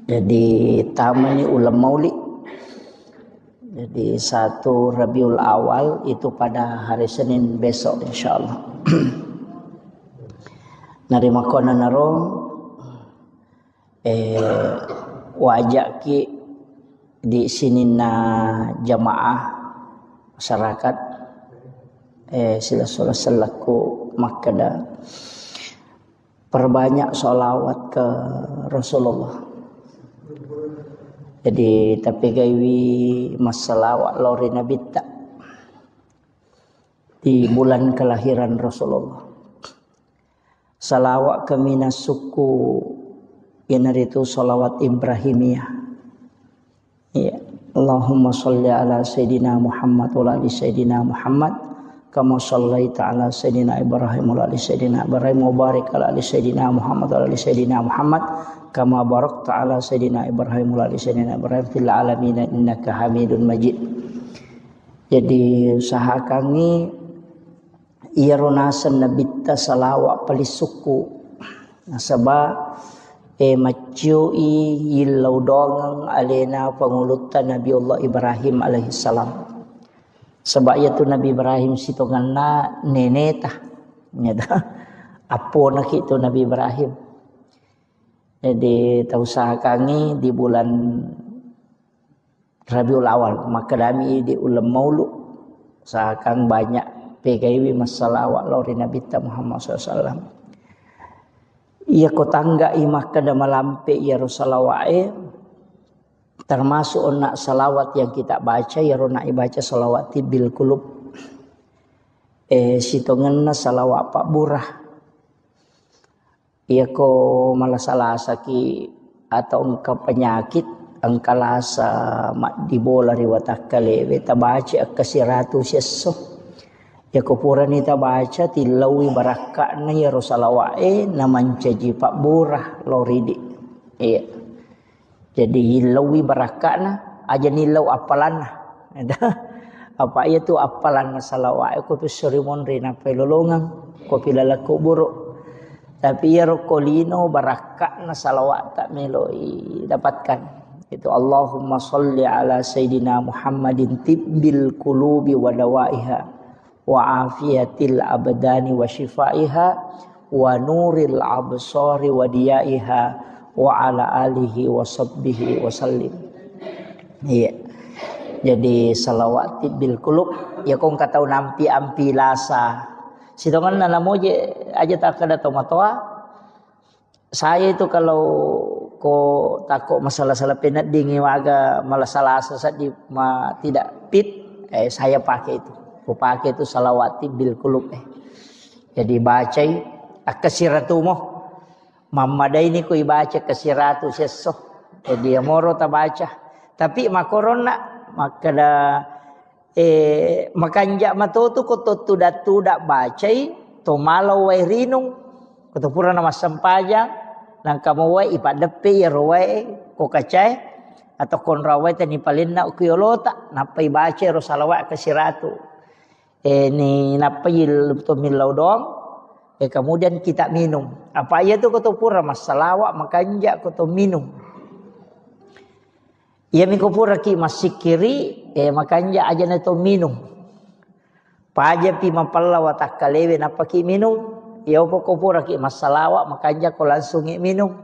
Jadi tamani ulam maulid. Jadi 1 Rabiul Awal itu pada hari Senin besok insyaallah. Narima kona naro wajak ki di sini na jamaah masyarakat sila selaku makada perbanyak sholawat ke Rasulullah. Jadi tapi gaiwi masalawat lori Nabi tak di bulan kelahiran Rasulullah. Salawat kami nasuku yang itu salawat Ibrahimiyah. Ya, Allahumma sholli ala Sayyidina Muhammad wa ala Sayyidina Muhammad kama shallaita ala Sayyidina Ibrahim wa ala Sayyidina Ibrahim wa barik ala Sayyidina Muhammad wa ala Sayyidina Muhammad kama barakta ala Sayyidina Ibrahim wa ala Sayyidina Ibrahim fil alamin innaka Hamidun Majid. Jadi sahakangi ironasan nabita salawat palisuku nasaba maciui yilau dongang alena pengulutan Nabiullah Ibrahim alaihi salam. Sebab itu Nabi Ibrahim sitonganna nenetah nyata apo nak itu Nabi Ibrahim. Jadi tausahakangi di bulan Rabiul Awal maka kami di ulam maulud sahakang banyak PKIW masalawat lori Nabi Muhammad SAW. Ia kotangga imah kada malampe ya Rasulullah termasuk onak salawat yang kita baca ya rona baca salawat bil kulub. Sitonganna salawat Pak Burah. Ia ko malasalasa ki atau engkau penyakit angkalasa mak dibola riwatakale beta baca kasiratu sesso. Ya kupuran ita baca tilawi barakakna ya Rasulullah naman caji Pak Burah loridi. Iya. Jadi hilawi barakakna aja nilau apalan. Apa itu apalan salawat ko tu serimon rina pelolongan ko pilalaku buruk. Tapi ya rokolino barakakna salawat tak meloi dapatkan. Itu Allahumma sholli ala Sayyidina Muhammadin tibbil qulubi wa dawaiha wa afiyatil abdani wa shifaiha wa nuril absari wa diyaiha wa ala alihi wa sahbihi wa sallim. Iya. Jadi salawat bil kulub ya kong katau nampi ampi lasa. Sitongan na namo je aja tak kada tomatoa. Saya itu kalau ko takut masalah-salah penat dingin waga malah salah sesat di tidak fit, saya pakai itu. Ku pakai itu salawat bil kulub. Jadi baca akasiratumo. Mamada ini ku baca kasiratu sesso. Jadi moro ta baca. Tapi makorona makada makanja matotu ko tuda bacai to malau wai rinung ko to pura nama sampajang nang kamu wai ipadepe ya roe ko kacai atau kon rawai tani palinna ukiyolota napai baca ro salawat kasiratu ni napai to milau dong kemudian kita minum apa ya tu ko to pura masalawat makanja ko to minum. Ia mikopura ki masikiri makanja aja na to minum. Paja pi mapalla watak kalewe napa ki minum. Ia kopura ki masalawa makanja ko langsung minum.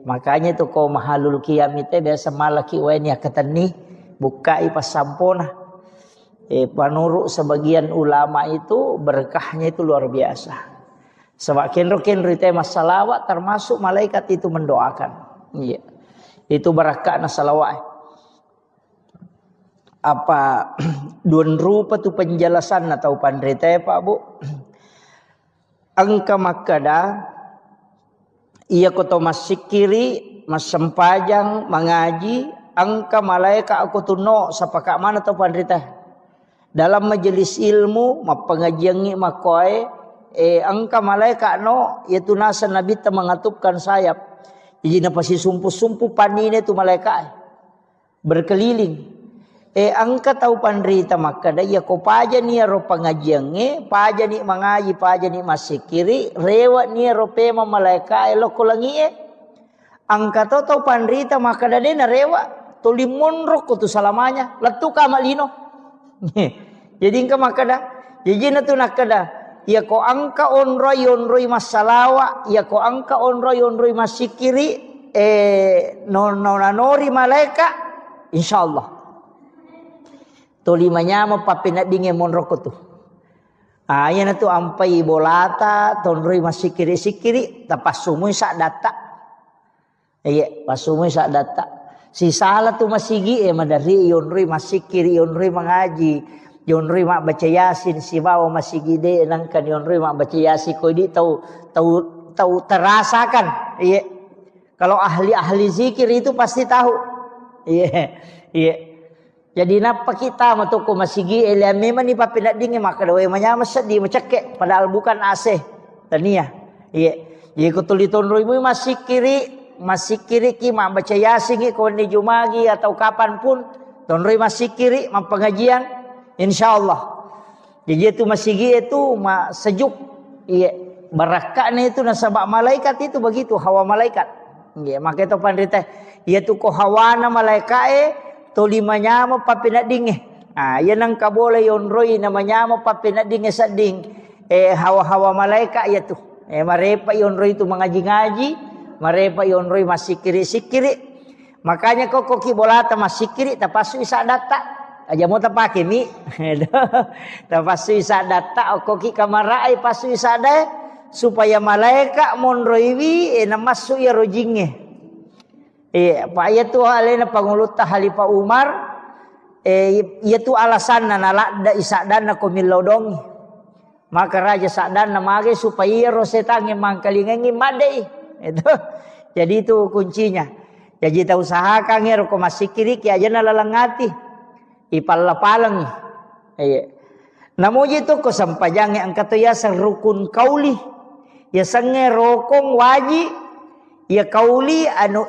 Makanya tu ko mahalul kiamite biasa malaki weni akatani bukai pasampona. Panurut sebagian ulama itu berkahnya itu luar biasa. Sebab kenro ite masalawa termasuk malaikat itu mendoakan. Iya. Itu barakah na salawat. Apa dun rupa tu penjelasan atau pandrite Pak Bu. Angka makada ia koto masikiri masempajang mengaji angka malaikat aku tuno sapaka mana tu pandrite. Dalam majelis ilmu mapengajiangi makoe angka malaikat no yaitu nasa nabi ta mengatupkan sayap. Jadi napasi sumpu-sumpu panine tu malaikat berkeliling. Angka tahu pandrita makada ya ko paja ni ro pangajiange, paja ni mangaji, paja ni masikiri, rewa ni ro pema malaikat lo kolangi Angka tahu pandrita makada de na rewa tolimon ro ko tu salamanya, letu ka malino. Jadi angka makada, jadi na tu nakada ya ko angka onroi masalawa ya ko angka onroi masikiri nonori malaika insyaallah tolimanya mo papina dinge monroko tu ayan tu ampai bolata tonroi masikiri sikiri tapasumu sa data pasumu sa data si salah tu masigi madari yonroi masikiri yonroi mengaji Yonroi mak baca yasin si bawa masih gede nangkan yonroi mak baca yasin kau di tahu terasakan kalau ahli zikir itu pasti tahu jadi napa kita matuku masih gede memang ni papinat dingin maka doa menyama sedih mencekek padahal bukan AC tania jadi kau tuli tonroi masih kiri ki mak baca yasin kau ni jumagi atau kapan pun tonroi masih kiri mak pengajian insyaallah. Jadi itu masigi itu sejuk. Barakahnya itu nasabak malaikat itu begitu hawa malaikat. Maka itu pandrita itu ko hawana malaikat tolimanya mo papinat dinge. Yan ang kabole yonroi namanya mo papinat dinge sading hawa-hawa malaikat itu. Marepa yonroi itu mengaji-ngaji, marepa yonroi masikiri-sikiri. Makanya kok kibolata masikiri tapasu isa data. Aja mau tapake mi, tapasu isa data okoki kamarai pasu isa deh supaya malaikat monroiwi namasu ya rojinge. Pak ya tu alena panguluta halifa Umar ya tu alasan nalada isa dana komilodongi. Maka raja sadana mage supaya rosetange mangkalingengi madei. Itu. Jadi itu kuncinya. Jadi ta usahakan ngero ko masikiri ki aja nalalangati. Ipalapalang namo itu ko sampajange angkat ya rukun kauli ya sange rokong waji ya kauli anu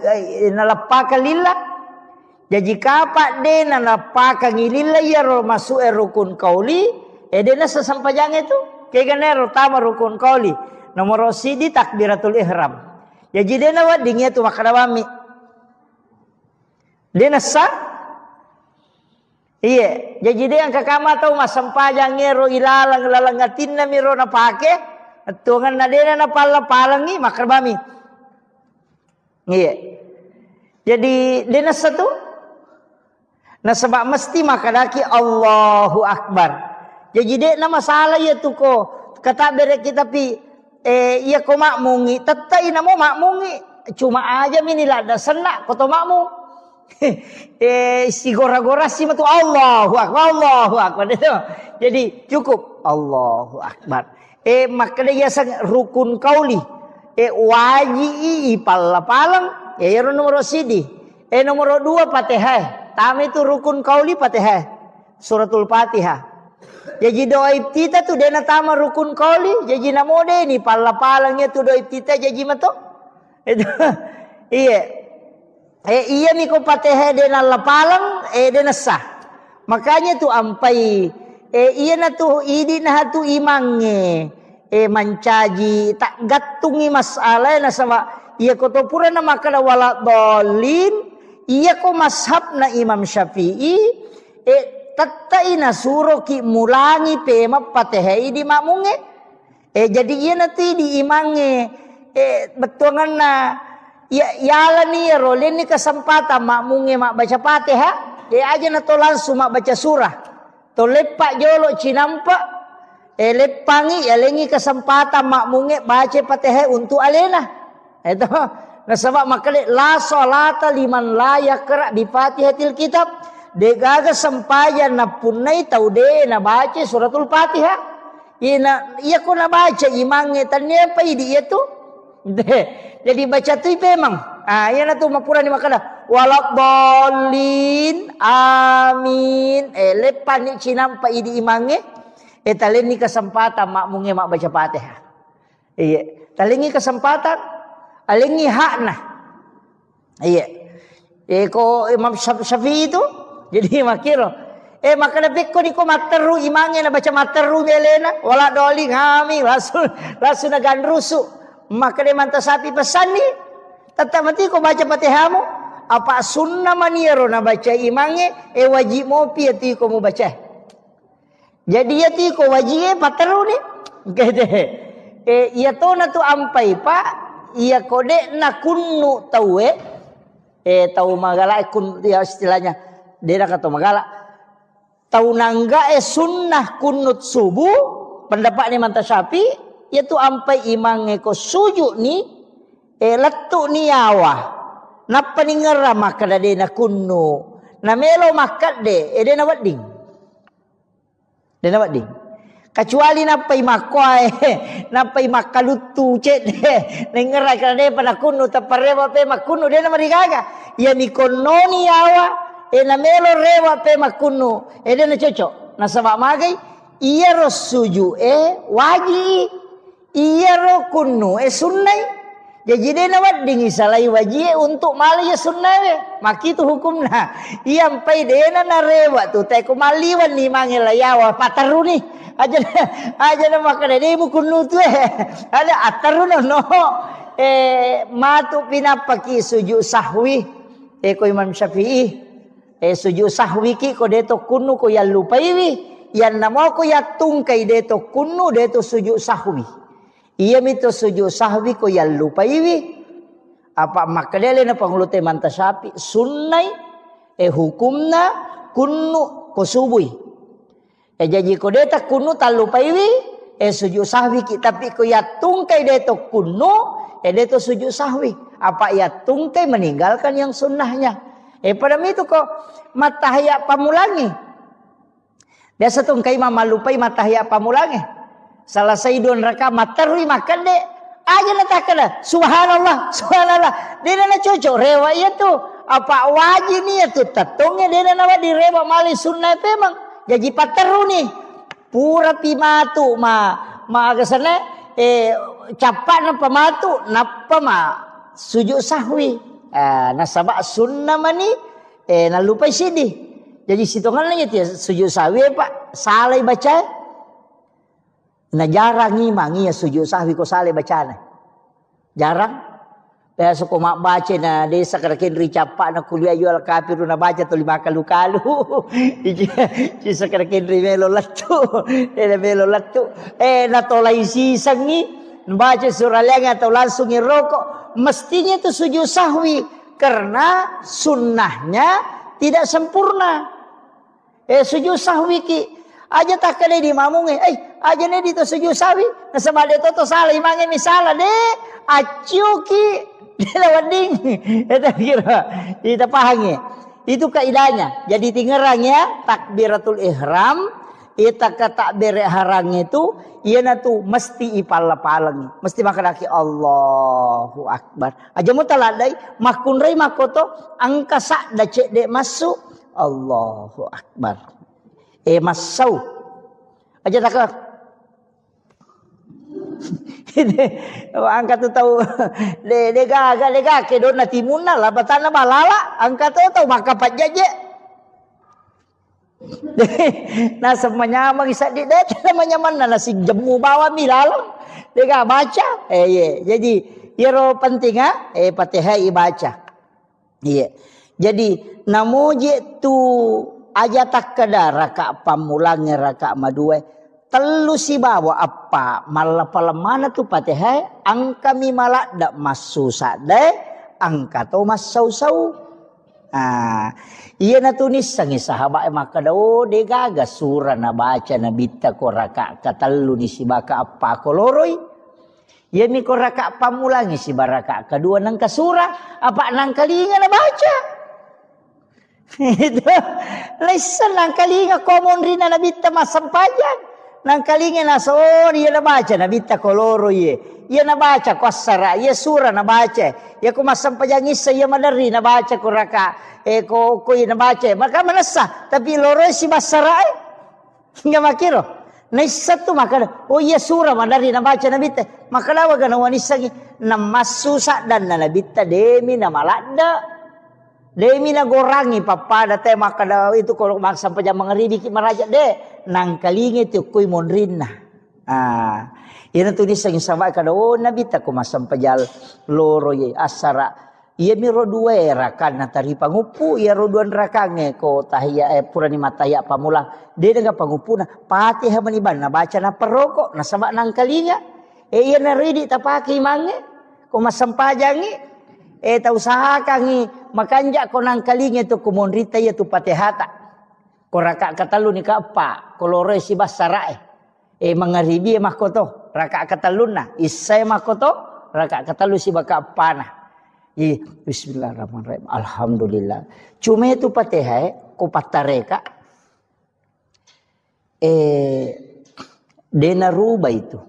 nalapaka lillah jadi kapak de nalapaka ngilillah ya masuk rukun kauli dena sasampajange itu kegane tama rukun kauli nomor sidi takbiratul ihram jadi dena wa dingnya tu makadawami dena sa jadi dia yang kakama tahu mas sampajang ngero ilalang ngatin na miro na pake tungan na dena na palangi makarbami. Jadi dena satu Nah sebab mesti makadaki Allahu Akbar. Jadi dek nama salah ya tu ko kata berek kita pi iya ko makmungi tetai namo makmungi cuma aja minilah ada senak koto makmung si gora-gora si matu Allahu Akbar itu. Jadi cukup Allahu Akbar. Makanya ya sang rukun kauli waji ipal palang ya nomor sidi nomor 2 Fatihah. Tami itu rukun kauli Fatihah suratul Fatihah. Jadi doa iftitah tu dena tama rukun kauli. Jadi namo de ni pala-palangnya tu doa iftitah jadi mato. Itu iya. Iya ni ko Fatihah dena lapalang dena sah. Makanya tu ampai iya na tu idi na tu imange mancaji tak gatungi masalah na sama iya ko to pura na makala wala dolin iya ko mashab na Imam Syafi'i tatai na suro ki mulangi pema Fatihah di makmunge jadi iya nanti di imange betuangan na ya yala ni rolin ni kesempatan makmunge mak baca Fatihah dia aja na to langsung mak baca surah to lepak jolo cinampa lepangi ya lengi kesempatan makmunge baca Fatihah untuk alena itu nah sebab makale la salata liman la yaqra bi Fatihatil kitab degaga sempayan na punai tau de na baca suratul Fatihah iya ko na baca imange tanya apa idi itu jadi baca tu memang iya na tu mapura ni makana walak dolin amin lepan ni cinampa idi imange talen ni kesempatan makmunge mak baca Fatihah iya talingi kesempatan alingi hak nah iya ko Imam Syafi'i itu jadi makiro makana pekko ni ko materu imange na baca materu melena wala doli ngami langsung na ganrusu maka de manta sapi pesan ni tetap mati ko baca Fatihahmu apa sunnah maniero na baca imange wajib mo pi ti ko mo baca jadi ya ti ko wajib materu ni kete iya to na tu ampai pa iya kode na kunnu tawe tau magala kun dia istilahnya dia kata magala tau nangga sunnah kunut subuh pendapat ni manta Syafi yaitu ampai imange ko sujud ni letuk ni awa napa ni ngera maka de na kunnu na melo makat de de na wading kecuali napai makwai napai makalutu cek de ngera kada de pada kunnu taparewa pe makunu de na marigaga ya ni kononi awa na melo rewa pe makunu de na cocok na sama magai iya ro suju waji iya ro kunnu sunnai jadi de na wading salai waji untuk mali ya sunnai maki tu hukumna iya ampai de na rewa tu te ko maliwan ni mangela yawa pataru ni aja na makane de mu kunnu tu ada ataru no matu pinapaki suju sahwi ko Imam Syafi'i sujud sahwi ki ko deto kunu ko ya lupaiwi yan namo ko ya tungkai deto kunu deto sujud sahwi iya mito sujud sahwi ko ya lupaiwi apa makadele na pangulute manta Syafi sunnai hukumna kunu ko subui jadi ko deta kunu talupaiwi sujud sahwi ki tapi ko ya tungkai deto kunu deto sujud sahwi apa ya tungkai meninggalkan yang sunnahnya pada itu kok matahya pamulangi. Biasa tuh kai mama lupai matahya pamulangi. Salah saidun raka materui makan de. Aja natakala subhanallah. Dia na cocok rewa itu apa wajib ni itu tatongnya dia na di rewa mali sunnah memang. Jadi pateru ni. Pura pimatu ma agasana capak na pamatu napa ma sujud sahwi. Nasabak sunnah mani nalupai sidi jadi sitongan lagi dia sujud sahwi pak salai baca na jarang ngimangi ya sujud sahwi ko salai baca jarang biasa ko mak baca na desa karakin ricapak na kuliah jual kafir na baca tu lima kalu ci sakarakin ri melo latu na tolai sisang ni baca surah lengan atau langsung ngerokok mestinya itu sujud sahwi karena sunnahnya tidak sempurna Sujud sahwi ki aja tak kali di mamung aja ne di to sujud sahwi na sama de to salah imange misala de acu ki de lawading eta kira kita pahangi itu kaidahnya. Jadi tingerangnya takbiratul ihram ita ka takbir ihram itu ieu tu mesti ipala-palang mesti makadaki Allahu akbar aja mu taladai makun rei makoto angka sak da cek de masuk Allahu akbar masau aja tak angkat tu tahu lega ke dona timuna lah batana balala angkat tu tahu maka pajaje nah semuanya mangisa di det namanya mana nasi jemu bawa milalang lega baca jadi iro penting Fatihah baca jadi namuji tu aja tak kada raka pamulangnya raka madue telu si bawa apa malah palemana tu Fatihah angka mi malak dak masu sade angka tu masau-sau iya na tunis sangi sahabat maka dao de gaga surah na baca na bitta ko raka katalu ni si baka apa koloroi iya mi ko raka pamulangi si baraka kedua nang kasura apa nang kalinga na baca itu lesan nang kalinga komon rina na bitta masampajan nang kalinga na so iya na baca na bitta koloro iya na baca ko asara iya surah na baca iya ko masampajan isa iya madari na baca ko raka ko na baca maka manasa tapi loro si basara hingga makiro na isa tu maka iya surah madari na baca na bitta maka lawa gana wanisa na masusa dan na bitta demi na malada demi na gorangi papada te maka itu kalau maksa pajang mengeribi ki maraja de nang kalingi tu kuy monrinna ina tulis sang sama kada nabi ta ko masam pajal loro ye asara ia miro dua rakan na tari pangupu ia roduan rakange ko tahiyya purani mataya pamulang de daga pangupuna Fatihah maniban na baca na peroko na sama nang kalinga ia na ridi tapaki mange ko masam pajangi ta usahakangi makanja ko nang kalinga tu kumonrita ya tu Fatihata ko raka katalu ni ka apa kolore si basara mangaribi makoto raka kataluna isay makoto raka katalu si baka apana bismillahirrahmanirrahim alhamdulillah cuma itu Fatihah ko patareka dena ruba itu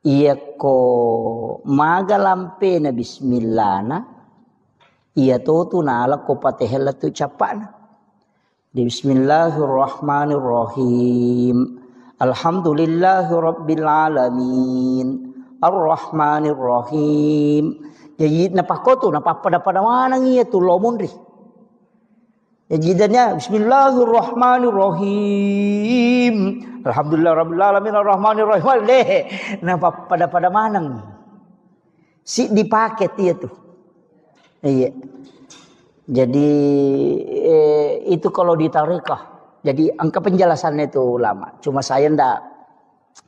iya ko magalampe na bismillah na iya to tunala ko Fatihah tu capana bismillahirrahmanirrahim alhamdulillahi rabbil alamin arrahmanirrahim jadi napakoto napapada mana iya tu lomundri jadi bismillahirrahmanirrahim alhamdulillah rabbil alamin arrahmanirrahim napapada manang si dipakai dia tuh iya jadi itu kalau di tarekah jadi angka penjelasannya itu lama cuma saya ndak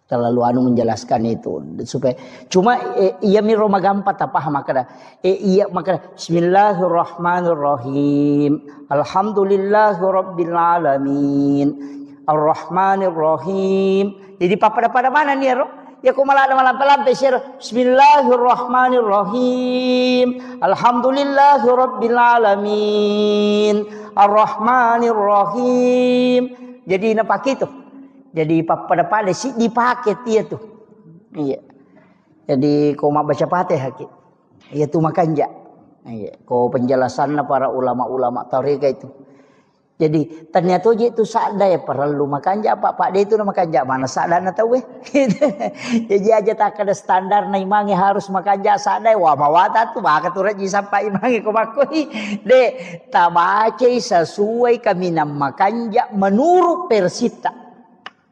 terlalu menjelaskan itu supaya cuma iya mi roma gampat apa makada iya makada bismillahirrahmanirrahim alhamdulillahirabbil alamin arrahmanirrahim jadi pada mana nih ro ya ko malam lampe sir bismillahirrahmanirrahim alhamdulillahirabbil alamin arrahmanirrahim jadi napak itu jadi pada sih dipakai dia tuh iya jadi ko baca Fatihah ki iya tuh makanja iya ko penjelasannya para ulama-ulama tarekat itu jadi ternyata itu sada ya perlu makanja pak dia itu makanja mana sada na tahu jadi aja tak ada standar na imangi harus makanja sada wa mawata tu baka tu raji sampai imangi ko makoi de tabace sesuai kami nam makanja menurut persita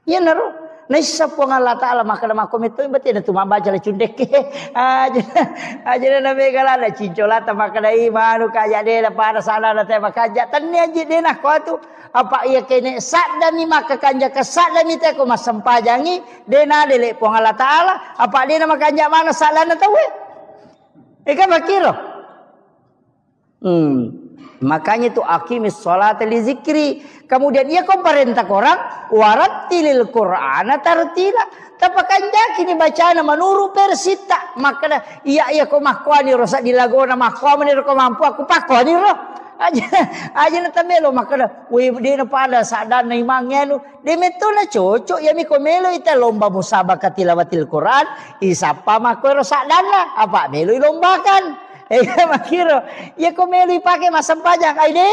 ya naro naisa po nga Allah Ta'ala makana makomito imbati na tumabaca la cundek aja na megala na cincolata makana imanu kaya de na para sana na te makanja tanni aja de na ko tu apa iya kene sadda mi makakanja ka sadda mi te ko masampajangi de na dele po nga Allah Ta'ala apa de na makanja mana sala na tawe ika makiro Makanya itu aqimis sholata li zikri. Kemudian ia kau perintah orang warattilil Qur'ana tartila. Tapakan kini bacaan menuru persita. Maka iya kau makwani rosak dilagona makwani kau mampu aku pakwani roh. Aja na tamelo maka we di na pada sadar na imangnya nu de metona cocok ya mi komelo ita lomba musabaqah tilawatil Quran isapa mako sadana apa melo lombakan. Makiro, ya kau meli pakai masam pajang, ay de,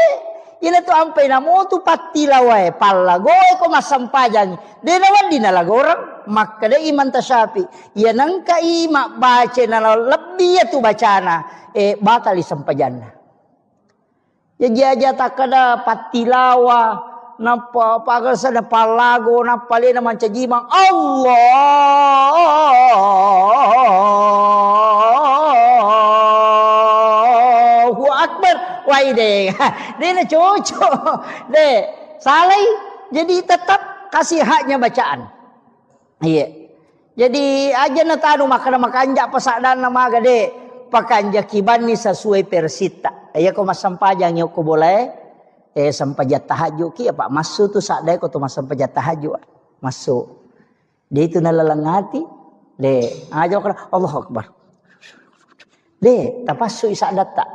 ina tu ampai namo tu patilawai, palagoy ko masam pajang, de nawan di nalagorang, maka de iman tasyapi, ya nangka ima baca na lebih ya tu bacana, batal isampajanna. Ya jaja takada patilawa, napa pagal sana palago, napa le na mancajimang Allah. Wah deh, dia nak cocok, deh salai, jadi tetap kasih haknya bacaan. Iya, jadi aja na tanu makanja pasadan nama gade, pakanja kibani sesuai persita. Iya kau masam pajang yo kau boleh, sampajat tahajud ki apa masuk tu sadai kau tu masam pajat tahajud masuk. Dia itu nalalangati, deh aja kau Allah Akbar, deh tapasu isadat tak.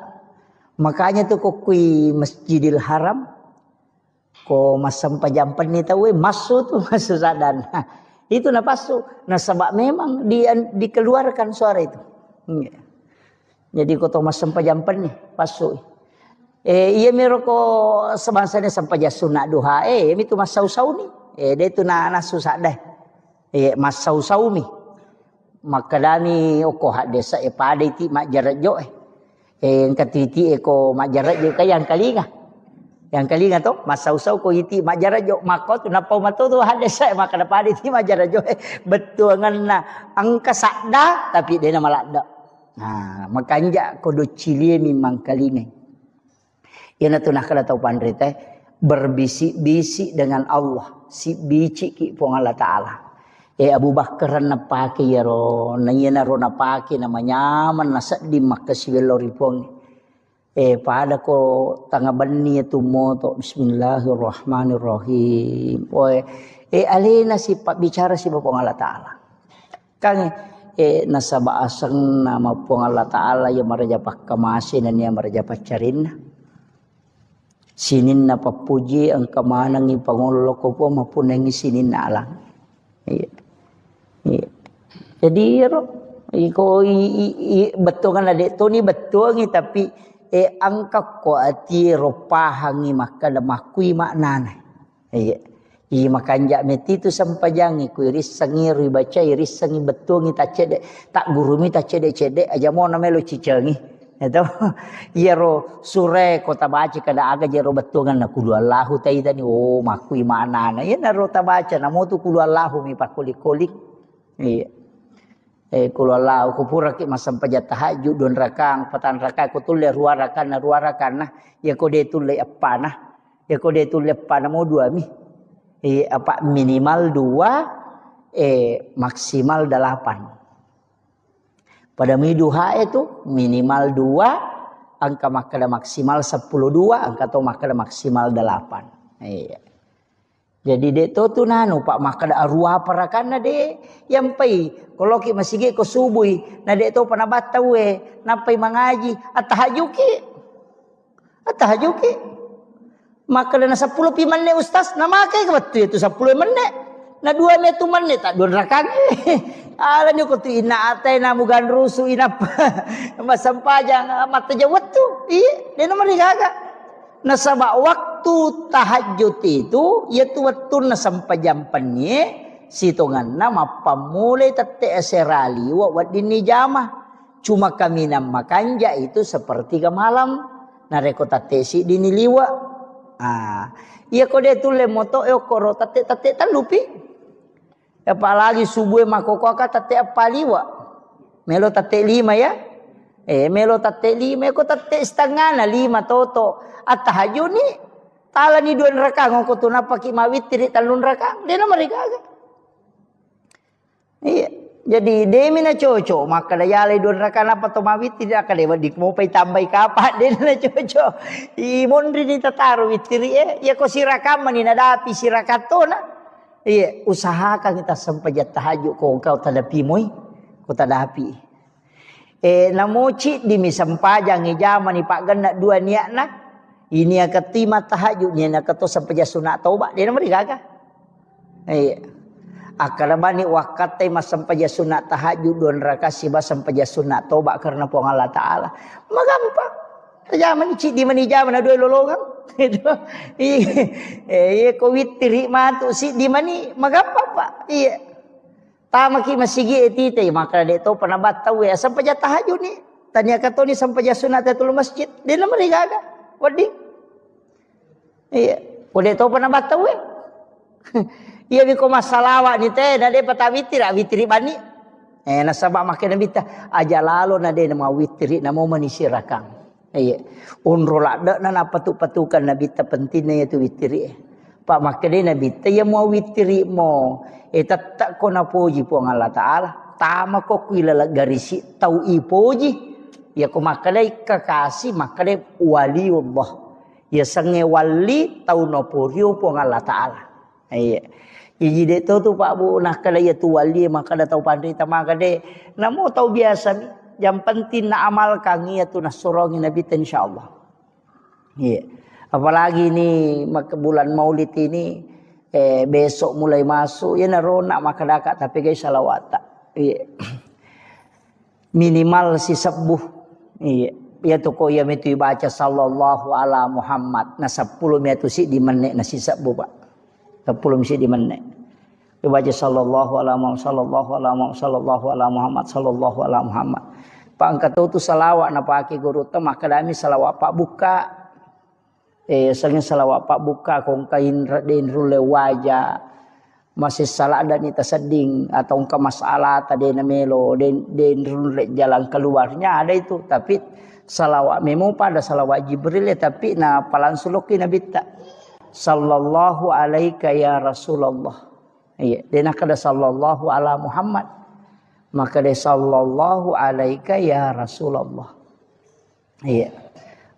Makanya tuh kok kui Masjidil Haram ko masam pajampan ni tahu masuk tuh masuk sadan. Itu napasu. Nah sebab memang dikeluarkan suara itu. Jadi ko to masam pajampan ni pasuk. Iya mero ko sebangsanya sampai sunat duha. Mi tu masau-sau ni. Dia tu na susah dah. Masau-sau mi. Maka dami oko hak desa pada iti mak jarak jo yang katiti eko majarat jo kayang kalinga. Yang kalinga tu masau-sau ko iti majarat jo mako tu napau mato tu hade sai maka dapat iti majarat jo betul nganna angka sakda tapi dia nama lakda. Nah, makanya kodo cilie memang kalinga. Yana tu nak kada tau pandri teh berbisik-bisik dengan Allah, si bici ki pong Allah Taala. Abu Bakar napake ya ro nayena ro napake namanya man nasak di makasibelo ripong pada ko tanga bani tu moto bismillahirrahmanirrahim alena si bicara si bapong Allah Taala kang nasaba asang nama pong Allah Taala ya maraja pakamasin dan ya maraja pacarin sinin na papuji ang kamanang ipangolo ko po mapunang sinin na alang. Jadi iko betul kan adik tu ni betul ni tapi angka ko ati ropahangi maka lemakui maknana. I makanja meti tu sampajangi ku iris sangi ri baca iris sangi betul ni tak cedek tak guru mi tak cedek aja mau namelo cicengi. Itu iya ro sure kota baca kada aga jero betul kan kulu Allahu tai tani oh makui maknana. Ya na ro ta baca namo tu kulu Allahu mi pakulik-kulik. Iya. Kulo Allah ku pura ki masam pajat tahajud don rakang patan rakang ku tulle ruarakan nah ya ko de tulle apa nah ya ko de tulle apa mau dua mi apa minimal 2 maksimal 8 pada mi duha itu minimal 2 angka makada maksimal 10 2 angka to makada maksimal 8 iya. Jadi dek tu nanu pak makada arwah parakana de yang pai kalau ki masih ko subui na dek tu pana batawe napai mangaji atahajuki maka na 10 pi manne ustaz na makai ke betul itu 10 manne na 2 metu manne tak don rakang ala nyo ko tu ina atai na mugan rusu ina masampajang mata jawat tu de na marigaga. Nah sabak waktu tahajud itu yaitu waktu na sampajampannya sitongan nama pamulai tete eserali wa dini jama cuma kami nama kanja itu seperti ke malam nareko tate si dini liwa iya kode tu le moto koro tate talupi apalagi subuh makoko ka tate apa liwa melo tate 5 ya melo tate 5 ko tate setengah na 5 toto at tahajud ni tala ni 2 rakang ko tu napa ki mawit tiri talun rakang dia na marigaga iya Jadi demi na cocok maka dayalay doon rakana patumawit tidak kada dik mo pay tambay kapat din na cocok. Imon rin itataro witiri ya ko sirakam ni nadapi sirakato na. Iya usahakan kita sampajat tahajud ko kau tadapi moy ko tadapi. Namoci di misampajang ijaman ni pak ganda dua niat na. Ini akatima tahajud ni nak to sampaja sunat taubat dia namanya gaga. Iya. Akarabani wakatay masampaja sunat tahajud don rakasi ba sampaja sunat toba karena po Allah Taala. Magampang. Zaman ni di mani zaman ado lologang. Iya ko witri matu si di mani magampang Pak. Iya. Tama ki masigi etite maka deto panabat tahu ya sampaja tahajud ni. Tanya kato ni sampaja sunat tatul masjid. Dia nama gaga. Wadi. Iya. Udah to panabat tahu ya. Iya biko masalawa ni teh nade patawitri witri bani. Nasabak makin nabita aja lalo nade nama witri namo manisirakan. Iya. Unrola dak na patu-patukan nabita pentingnya itu witri. Pak makin nabita ya mau witri mo. Tatak ko na poji po ng Allah Ta'ala. Tama ko kuilala garisi tau ipoji. Ya ko makalay kakasi makalay waliullah. Ya sange wali tau no poryo po ng Allah Ta'ala. Iya. Jadi deto tu Pak Bu nak kada ya tu wali maka da tahu pandai tamaka de namo tahu biasa ni yang penting nak amal kang ya tu nasurong nabi insyaallah. Iya. Apalagi ni bulan Maulid ini besok mulai masuk ya narona maka dakat tapi guys salawat. Iya. Minimal si sebuh. Iya. Ya tu ko ya metu baca sallallahu ala Muhammad na 10 metu si di menit na si sebuh Pak. 10 mesti di mana? Dibaca sallallahu ala Muhammad sallallahu ala Muhammad sallallahu ala Muhammad sallallahu ala Muhammad. Pak angkat tu salawat na pake guru teh maka kami salawat Pak buka. Sangin salawat Pak buka kong kain den rule wajah. Masih salah dan ita seding atau ke masalah tadi na melo den rule jalan keluarnya ada itu tapi salawat memang pada salawat Jibril ya tapi na palansuloki nabi tak. Sallallahu alaika ya Rasulullah. Iya, dia nak ada sallallahu ala Muhammad. Maka dia sallallahu alaika ya Rasulullah. Iya.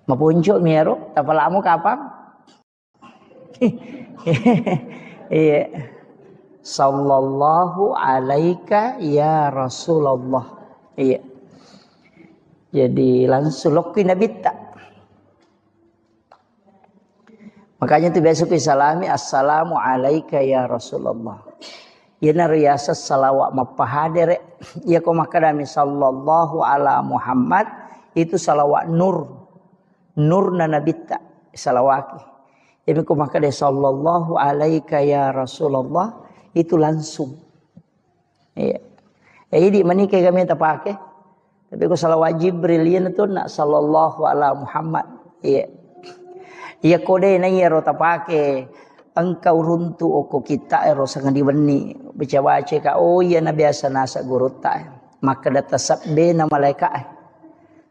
Mapunjuk miero, tapalamu kapan? Iya. Sallallahu alaika ya Rasulullah. Iya. Jadi langsung loki nabi tak. Makanya itu besok salami assalamu alaika ya Rasulullah. Ya nariyasa salawat mapahader ya ko makadami sallallahu ala Muhammad itu salawat nur na nabita salawaki. Ya ko makade sallallahu alaika ya Rasulullah itu langsung. Iya. Jadi mani kay kami tapake. Tapi ko salawat Jibril yan to na sallallahu ala Muhammad. Iya. Ia kode na iya rota pake engkau runtu oko kita ero sangan diweni baca ka oh iya na biasa nasa guru ta maka data sabbe na malaikat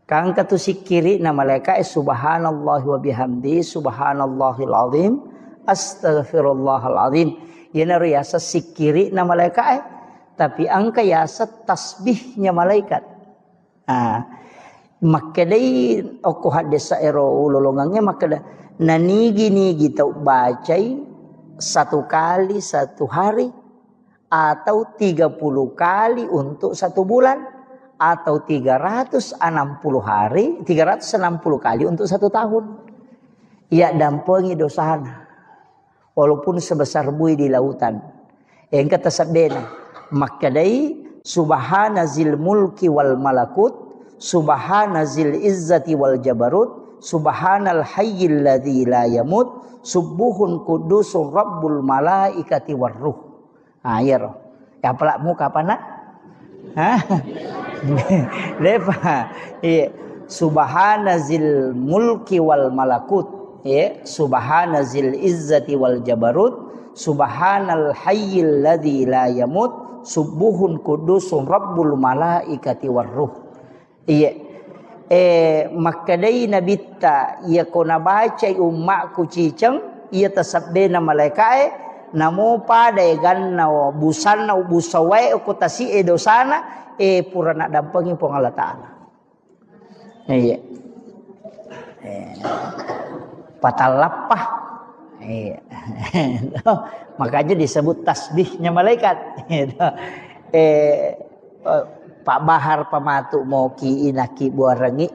kang katu sikiri na malaikat subhanallah wa bihamdi subhanallahil azim astaghfirullahal azim yana riasa sikiri na malaikat tapi angka yasa tasbihnya malaikat maka dai oko hadesa ero ulolongangnya maka nanigi tau bacai 1 kali 1 hari atau 30 kali untuk 1 bulan atau 360 hari 360 kali untuk 1 tahun. Ya dampengi dosana walaupun sebesar buih di lautan. Yang kata sabdena makadai subhanazil mulki wal malakut subhanazil izzati wal jabarut subhanal hayyil ladzi la yamut subuhun kudusur rabbul malaikati warruh. Ya roh. Ya pelakmu kapan nak? Lepa. Iya. Subhanazil mulki wal malakut. Iya. Subhanazil izzati wal jabarut. Subhanal hayyil ladzi la yamut subuhun kudusur rabbul malaikati warruh. Iya. Makadai nabita ia kona baca ummakku cicang ia tasabbe na malaikat namo pada ganna busanna busawai ko tasi dosana pura nak dampengi pong Allah Taala. Iya. Patalapah. Iya. Makanya disebut tasbihnya malaikat. Pak Bahar pamatu mau ki inaki buarangi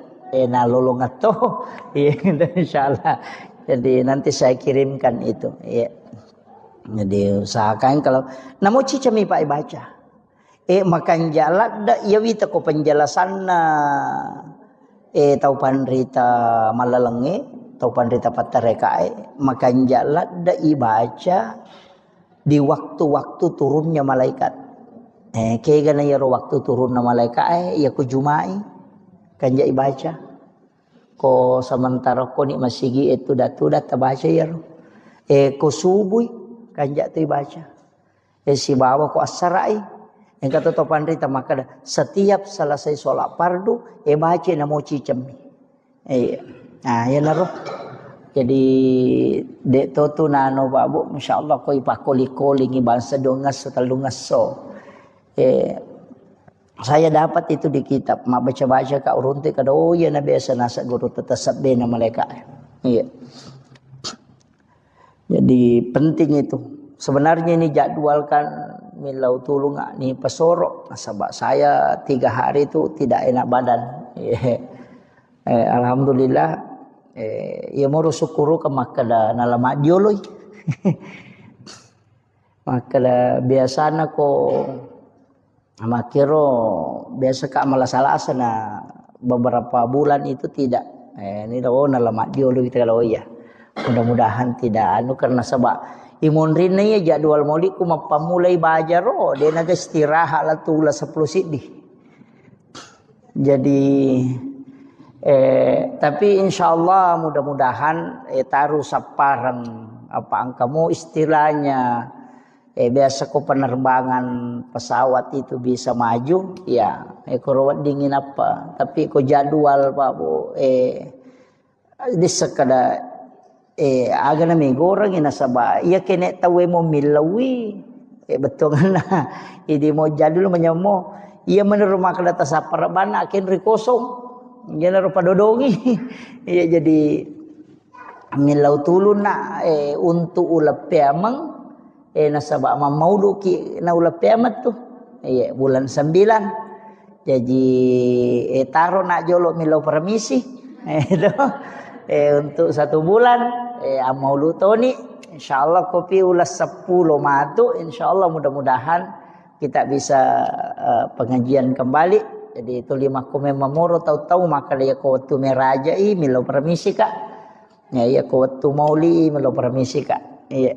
na lolongato. Iya, insyaallah. Jadi nanti saya kirimkan itu. Iya. Jadi usahakan kalau namo cicami Pak baca. Makan jalak da ya wita ko penjelasan na tau panrita malalenge tau panrita patarekae makan jalak da ibaca di waktu-waktu turunnya malaikat. Kaya gana ya waktu turun na malaikat ya ko jumai kanja ibaca. Ko sementara ko ni masigi itu datu baca ya ro. Ko subuh kanja tu ibaca. Si bawa ko asarai. Yang kata topan rita maka setiap selesai sholat fardu baca namo cicem. Nah ya naruh. Jadi dek tu nano babu masyaallah ko ipakoli-koli ngibasa dongas talungas so. Saya dapat itu di kitab mak baca-baca ka urunti kada ya na biasa nasa guru tetasab bena mereka. Iya. Jadi penting itu. Sebenarnya ini jadwalkan milau tulung ni pesorok sebab saya 3 hari itu tidak enak badan. Alhamdulillah ya mau syukuru ke makada nalama dioloi. Makada biasana ko makiro biasa ka malah sana beberapa bulan itu tidak. Ini nalama dioloi kita kalau ya. Mudah-mudahan tidak karena sebab imun rina ya jadwal mauli ku mapamulai bajar dia naga istirahat lah tula 10 sidih. Jadi tapi insyaallah mudah-mudahan taruh saparan apa angkamu istilahnya biasa ko penerbangan pesawat itu bisa maju ya ko dingin apa tapi ko jadwal Pak Bu di sekada aga na may gorang inasaba iya kene tawe mo milawi betul na idi mo jadul manyamo iya menerima kada ta sa parabana ken rikosong yana ro padodongi iya jadi milaw tulun na untuk ulap pemang nasaba mamaudu ki na ulap pemat tu iya bulan 9 jadi taro na jolo milaw permisi untuk 1 bulan amaulu toni insyaallah kopi ulas 10 matu insyaallah mudah-mudahan kita bisa pengajian kembali. Jadi itu 5 kome mamoro tahu-tahu maka dia ko tu merajai milo permisi kak ya ko tu mauli milo permisi kak iya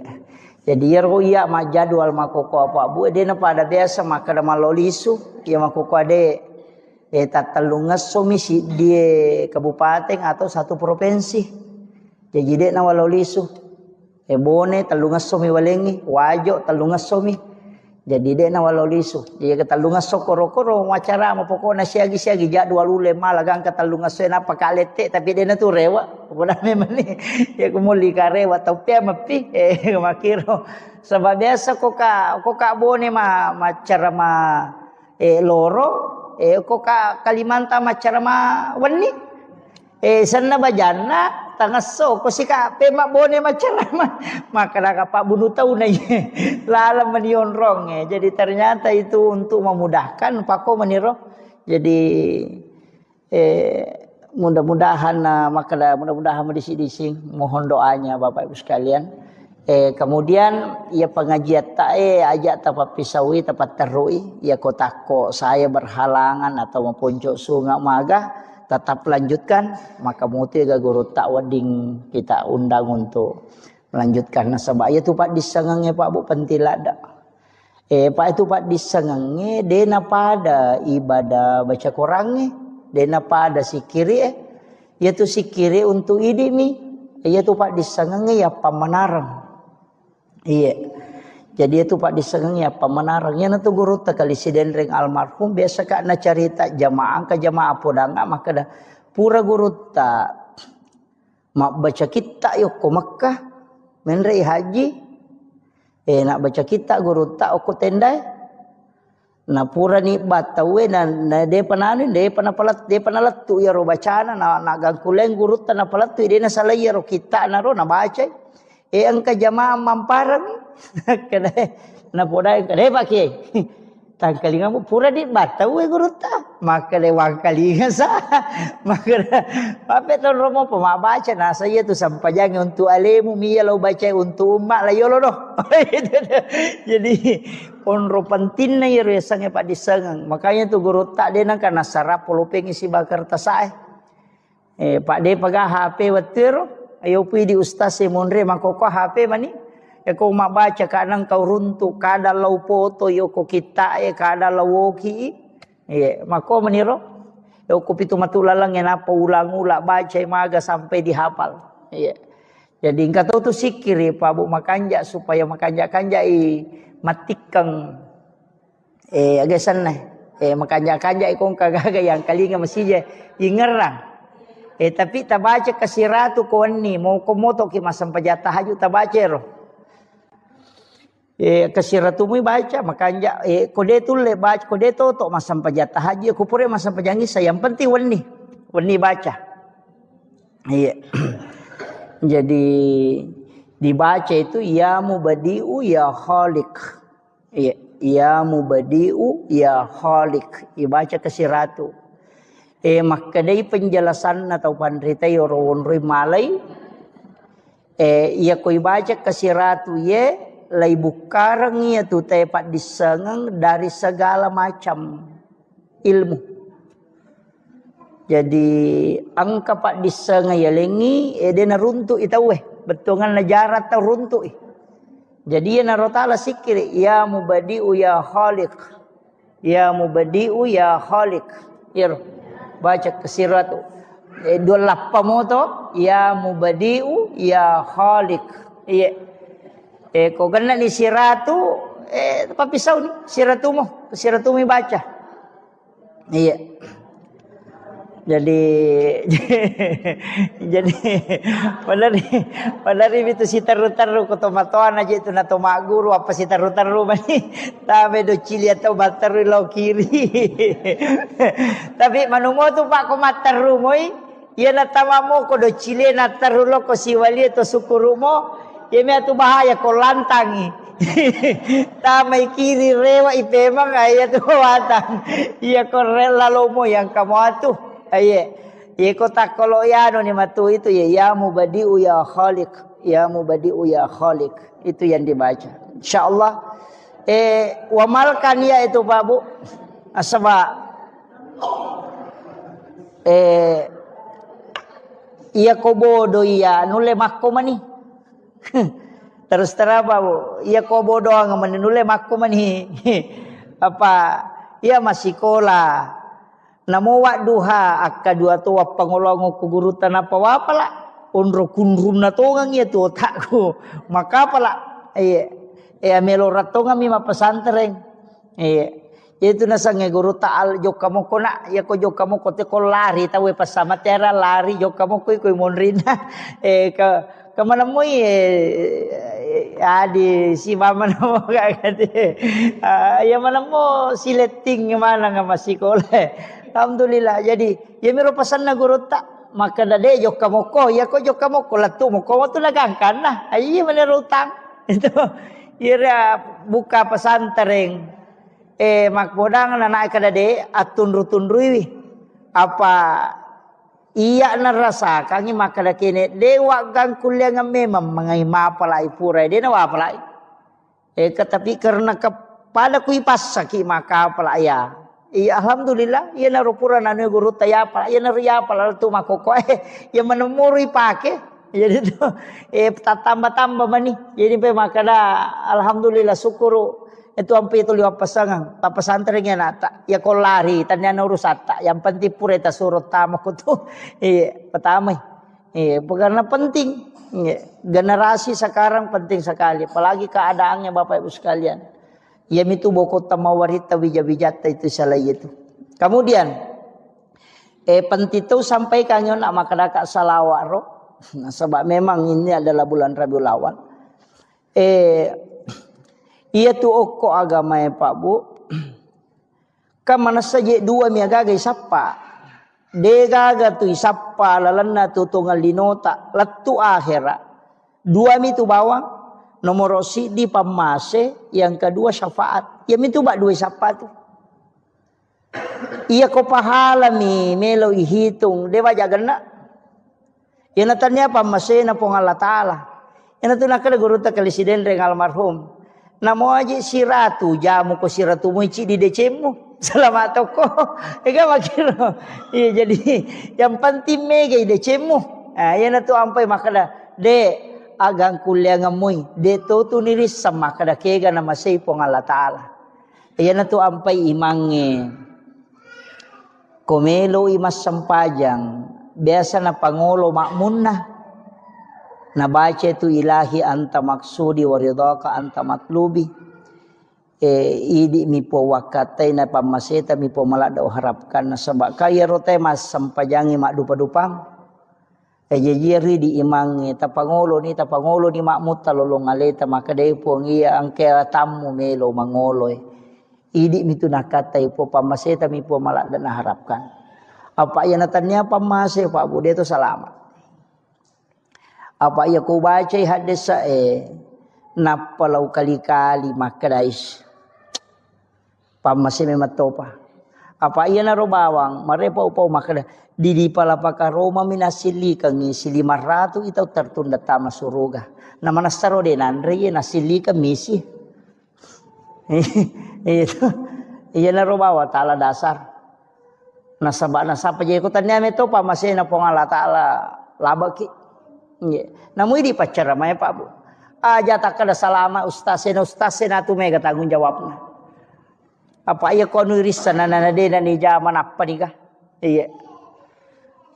jadi ya ma jadwal makoko apa bu dia na pada biasa maka da malolisu ya makoko ade tatalungas somisi di kabupaten atau 1 provinsi. Jadi dek na walolisu. Bone talungas somi walengi, wajo talungas somi. Jadi dek na walolisu. Jadi talungas so koro-koro wacara mo pokokna siagi-siagi jadwal ule malagang katalungas so na pakalete tapi dek na tu rewa. Puna memang ni ya kumuli ka rewa tau pia mapi makiro. Sebab biasa ko ka bone macara loro ko ka Kalimantan macara wani sana bajana tangaso ko sika pema bone macara maka Pak bunuh tahu na lala manion rong jadi ternyata itu untuk memudahkan pako meniro jadi mudah-mudahan mudah-mudahan disi-disi mohon doanya Bapak Ibu sekalian. Kemudian ya pengajian ajak tapat pisawi tapat terui ya kotako saya berhalangan atau mempuncuk sungai maga tetap lanjutkan maka muti ga guru tak wading kita undang untuk melanjutkan nasabah ya tu Pak disangange Pak Bu pentilada Pak itu Pak disangange dena pada ibadah baca Qurange dena pada sikiri ya tu sikiri untuk idimi ya tu Pak disangange ya pamanarang. Iya. Jadi itu Pak disengengnya pemenarangnya nanti guru tak kali siden ring almarhum biasa kak na cerita jamaah ke jamaah podanga maka dah pura guru tak mak baca kita yuk ke Mekah menrei haji Nak baca kita guru tak aku tendai. Na pura ni batawe na de pananu de panalat tu ya ro bacana na gangkuleng guru ta na palat tu de na salaya ro kita na ro na baca. Angka jamaah mamparang kada na podai kada pakai. Tangkalinga mo pura di batawe guru ta. Maka de wangkalinga sa. Maka pape ton romo pemabaca na saya tu sampajang untuk alemu miya lo baca untuk umat la yolo doh. Jadi onro penting na yero sange pak disengang. Makanya tu guru tak de nang kana sarap polopeng isi bakar tasae. Pak de paga HP watir ayo pi di ustaz monre makoko HP mani. Ko mabaca kadang kau runtuk kada lau foto yo ko kita kada lau woki mako meniro yo ko pitu matulalang yang apa ulang-ulang baca maga sampai dihafal jadi engkau tahu tu sikir Pak Bu makanja supaya makanja matikang agak sana makanja ikong kagaga yang kali nga masih ingerang tapi tabaca kasiratu ko ni mau komoto ki masam pajata haju tabaca ro kasiratumui baca makanya kode tu le baca kode to masam pajata haji aku pure masam pajangi saya yang penting wani baca jadi dibaca itu ya mubadiu ya khaliq ya mubadiu ya khaliq dibaca kasiratu maka dari penjelasan atau pandrita yoron malai ia koi baca kasiratu lai bukarang ia tu tepat disengang dari segala macam ilmu. Jadi angka pak disengang ya lengi dia naruntuk itawe betongan najarat tau runtuk. Jadi ya narotala sikir ya mubadiu ya khaliq. Ya mubadiu ya khaliq. Baca kesiratu. Dua lappa moto ya mubadiu ya khaliq. Iya. Kau kena ni siratu apa pisau ni siratumu baca iya jadi pada itu si taru ko tomatoan aja itu na tomak guru apa si taru mani tabe do cili atau bataru lo kiri tapi manumo tu pak ko mataru moi ia na tamamo ko do cili na taru lo ko siwali to sukurumo ya mea tu bahaya ko lantangi tamai kiri rewa ipemang aya tu watang iya ko rela lomo yang kamu atuh aye iya ko takolo yano ni matu itu ya mubadiu ya khaliq ya mubadiu ya khaliq itu yang dibaca insyaallah wamalkan ya itu Pak Bu asaba iya ko bodo iya nule makko mani terus terapa Bu iya ko bodo ang menule makko mani apa iya masih kola namo wa duha akka dua to pangolongo ku guru tanapa wapala unro kunrum na tongang iya tu otakku maka pala melo ratonga mi mapasantren itu nasange guru taal jok kamu kona ya ko jok kamu ko te ko lari tawe pasama tera lari jok kamu ko monrina ke mana mo di si mama mo kagade ya mana mo sileting mana nga masikole alhamdulillah jadi ya miro pasan na guru ta maka dade jok kamu ko ya ko jok kamu ko latu mo ko tu lagangkan nah ayi mana utang itu ira buka pesantren makbodang na naik kadade atun rutundruwi apa iya narasa kangi makada kene dewa gang kuliah memang mengai mapalai pura dia na wapalai tapi karena kepada kui pasaki maka apalaya iya alhamdulillah iya na rupura nanu guru taya pala iya na riya pala tu makoko ya menemuri pake jadi tu tambah mani jadi pe makada alhamdulillah syukuru itu ampe itu liwat pasangan tak pesantrennya nata ya ko lari tanya urusata yang penting pura ta surut tamu tu pertama karena penting generasi sekarang penting sekali apalagi keadaannya Bapak Ibu sekalian ya mitu boko tamawarita wijabijata itu salah itu kemudian penting itu sampai kanyo nak makadaka salawaro nah, sebab memang ini adalah bulan Rabiul Awal Iya tu okko agama ya Pak Bu. Kamana saja dua mi agaga isappa. De gaga tu isappa lalanna tu tongal linota latu akhira. Dua mi tu bawang, nomor di pamase, yang kedua syafaat. Ya mi tu bak dua isappa tu. Iya ko pahala mi melo ihitung dewa jagana. Ya natanya pamase na pong Allah Ta'ala. Ya natuna kada guru ta kalisiden reng almarhum. Namo aja siratu jamu ko siratu muici di decemu. Selamat toko. Ega makiro. Iya jadi yang penting mega decemu. Ah ya natu ampai makada de agang kuliah ngamui. De to tu niris sama kada kega nama sei pong Allah Ta'ala. Iya natu ampai imange. Komelo imas sampajang. Biasa na pangolo makmunna. Nabaca itu ilahi anta maksudi waridhaka anta matlubi. Idi mi po wakatai na pamaseta mi po malada harapkan na sabak kaya rote mas sampajangi mak dupa-dupang. Jejiri di imangi tapangolo ni makmut talolong aleta maka dai po ngia angke tamu melo mangoloy. Idi mi tu nakatai po pamaseta mi po malada na harapkan. Apa yang natanya pamase Pak Bu dia tu selamat. Apa ia ku baca hadis napalau kali-kali makadais pamase mematopa. Apa ia naro bawang marepa upau makada di palapaka Roma minasili kangi sili maratu itau tertunda tama suruga. Nama nasaro de nandre ia nasili ka misi. Itu ia naro bawa tala dasar. Nasapa je ko tanya meto pamase na pong Allah Ta'ala labaki. Yeah. Namun di pacara maya Pak Bu. Aja tak ada salama ustasena tu mega tanggung jawabnya. Apa iya kono irisan nana de dan di zaman apa nih kah? Iya.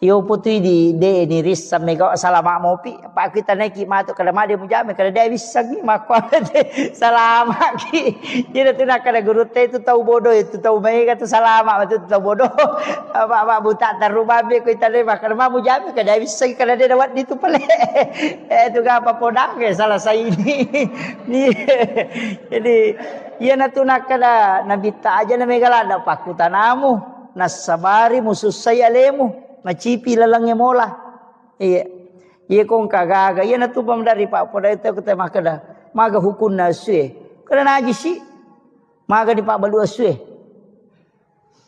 Yo putri di de ni irisan mega salama mopi. Apa kita naik matu kada made mujame kada dia bisa gi makwa de salama ki. Jadi tu nak kada guru teh itu tahu bodoh itu tahu mega tu salama itu tahu bodoh. Apa buta terubah be kita de kada ma mujame kada bisa kada dia dawat itu pale. Itu ga apa podang ke salah saya ini. Jadi ia natuna kada nabita aja na mega lada pakutanamu nasabari musus saya lemu. Macipi lalangnya mola. Iya. Iya kong kagaga. Iya natupam dari Pak Poda itu kita makada. Maga hukun nasue. Kada najis sih. Maga di Pak Balu asue.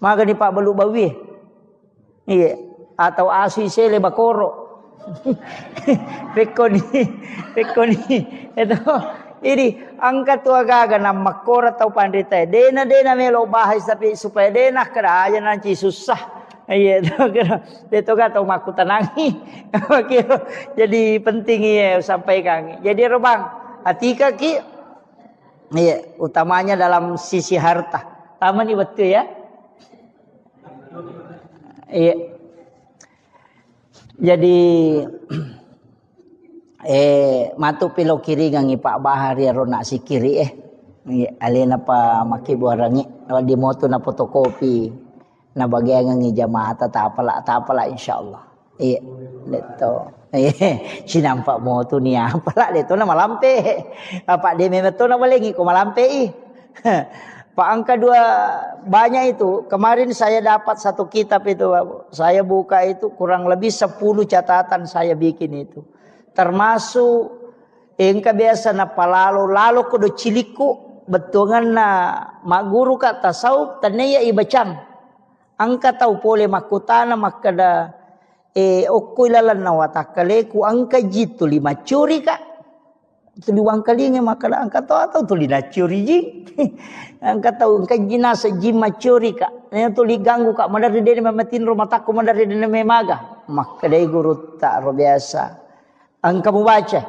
Maga di Pak Balu bawi. Iya. Atau asui sele bakoro. Pekoni. Itu. Ini angkat tu agaga na makora tau pandita. Dena melo bahas tapi supaya dena kada aja nanti susah. Iya, itu kan tahu maku tenangi. Jadi penting ya sampaikan. Jadi robang hati kaki. Iya, utamanya dalam sisi harta. Taman ini betul ya. Iya. Jadi matu pilo kiri ngangi Pak Bahar ya ronak si kiri Iya, alena pa maki buarangi. Di moto na fotokopi. Na bagian ng jamaah tapala insyaallah. Iya, dito. Sinampak mo to niya. Pala dito na malampe. Apa dia memeto na balengi ko malampe. Pak angka 2 banyak itu. Kemarin saya dapat satu kitab itu, saya buka itu kurang lebih 10 catatan saya bikin itu. Termasuk engka biasa na palalo ko do ciliku betungan na maguru ka tasawuf tanaya ibacang. Angka tahu pole makutana makada okkoy lalan na watakale ku angka jitu 5 curi ka. Itu liwang kalinge makada angka tahu atau tuli na curi ji. Angka tahu angka jinasa jima curi ka. Nya tuli ganggu ka madari dene mamatin rumah takku madari dene memaga. Makada guru tak ro biasa. Angka membaca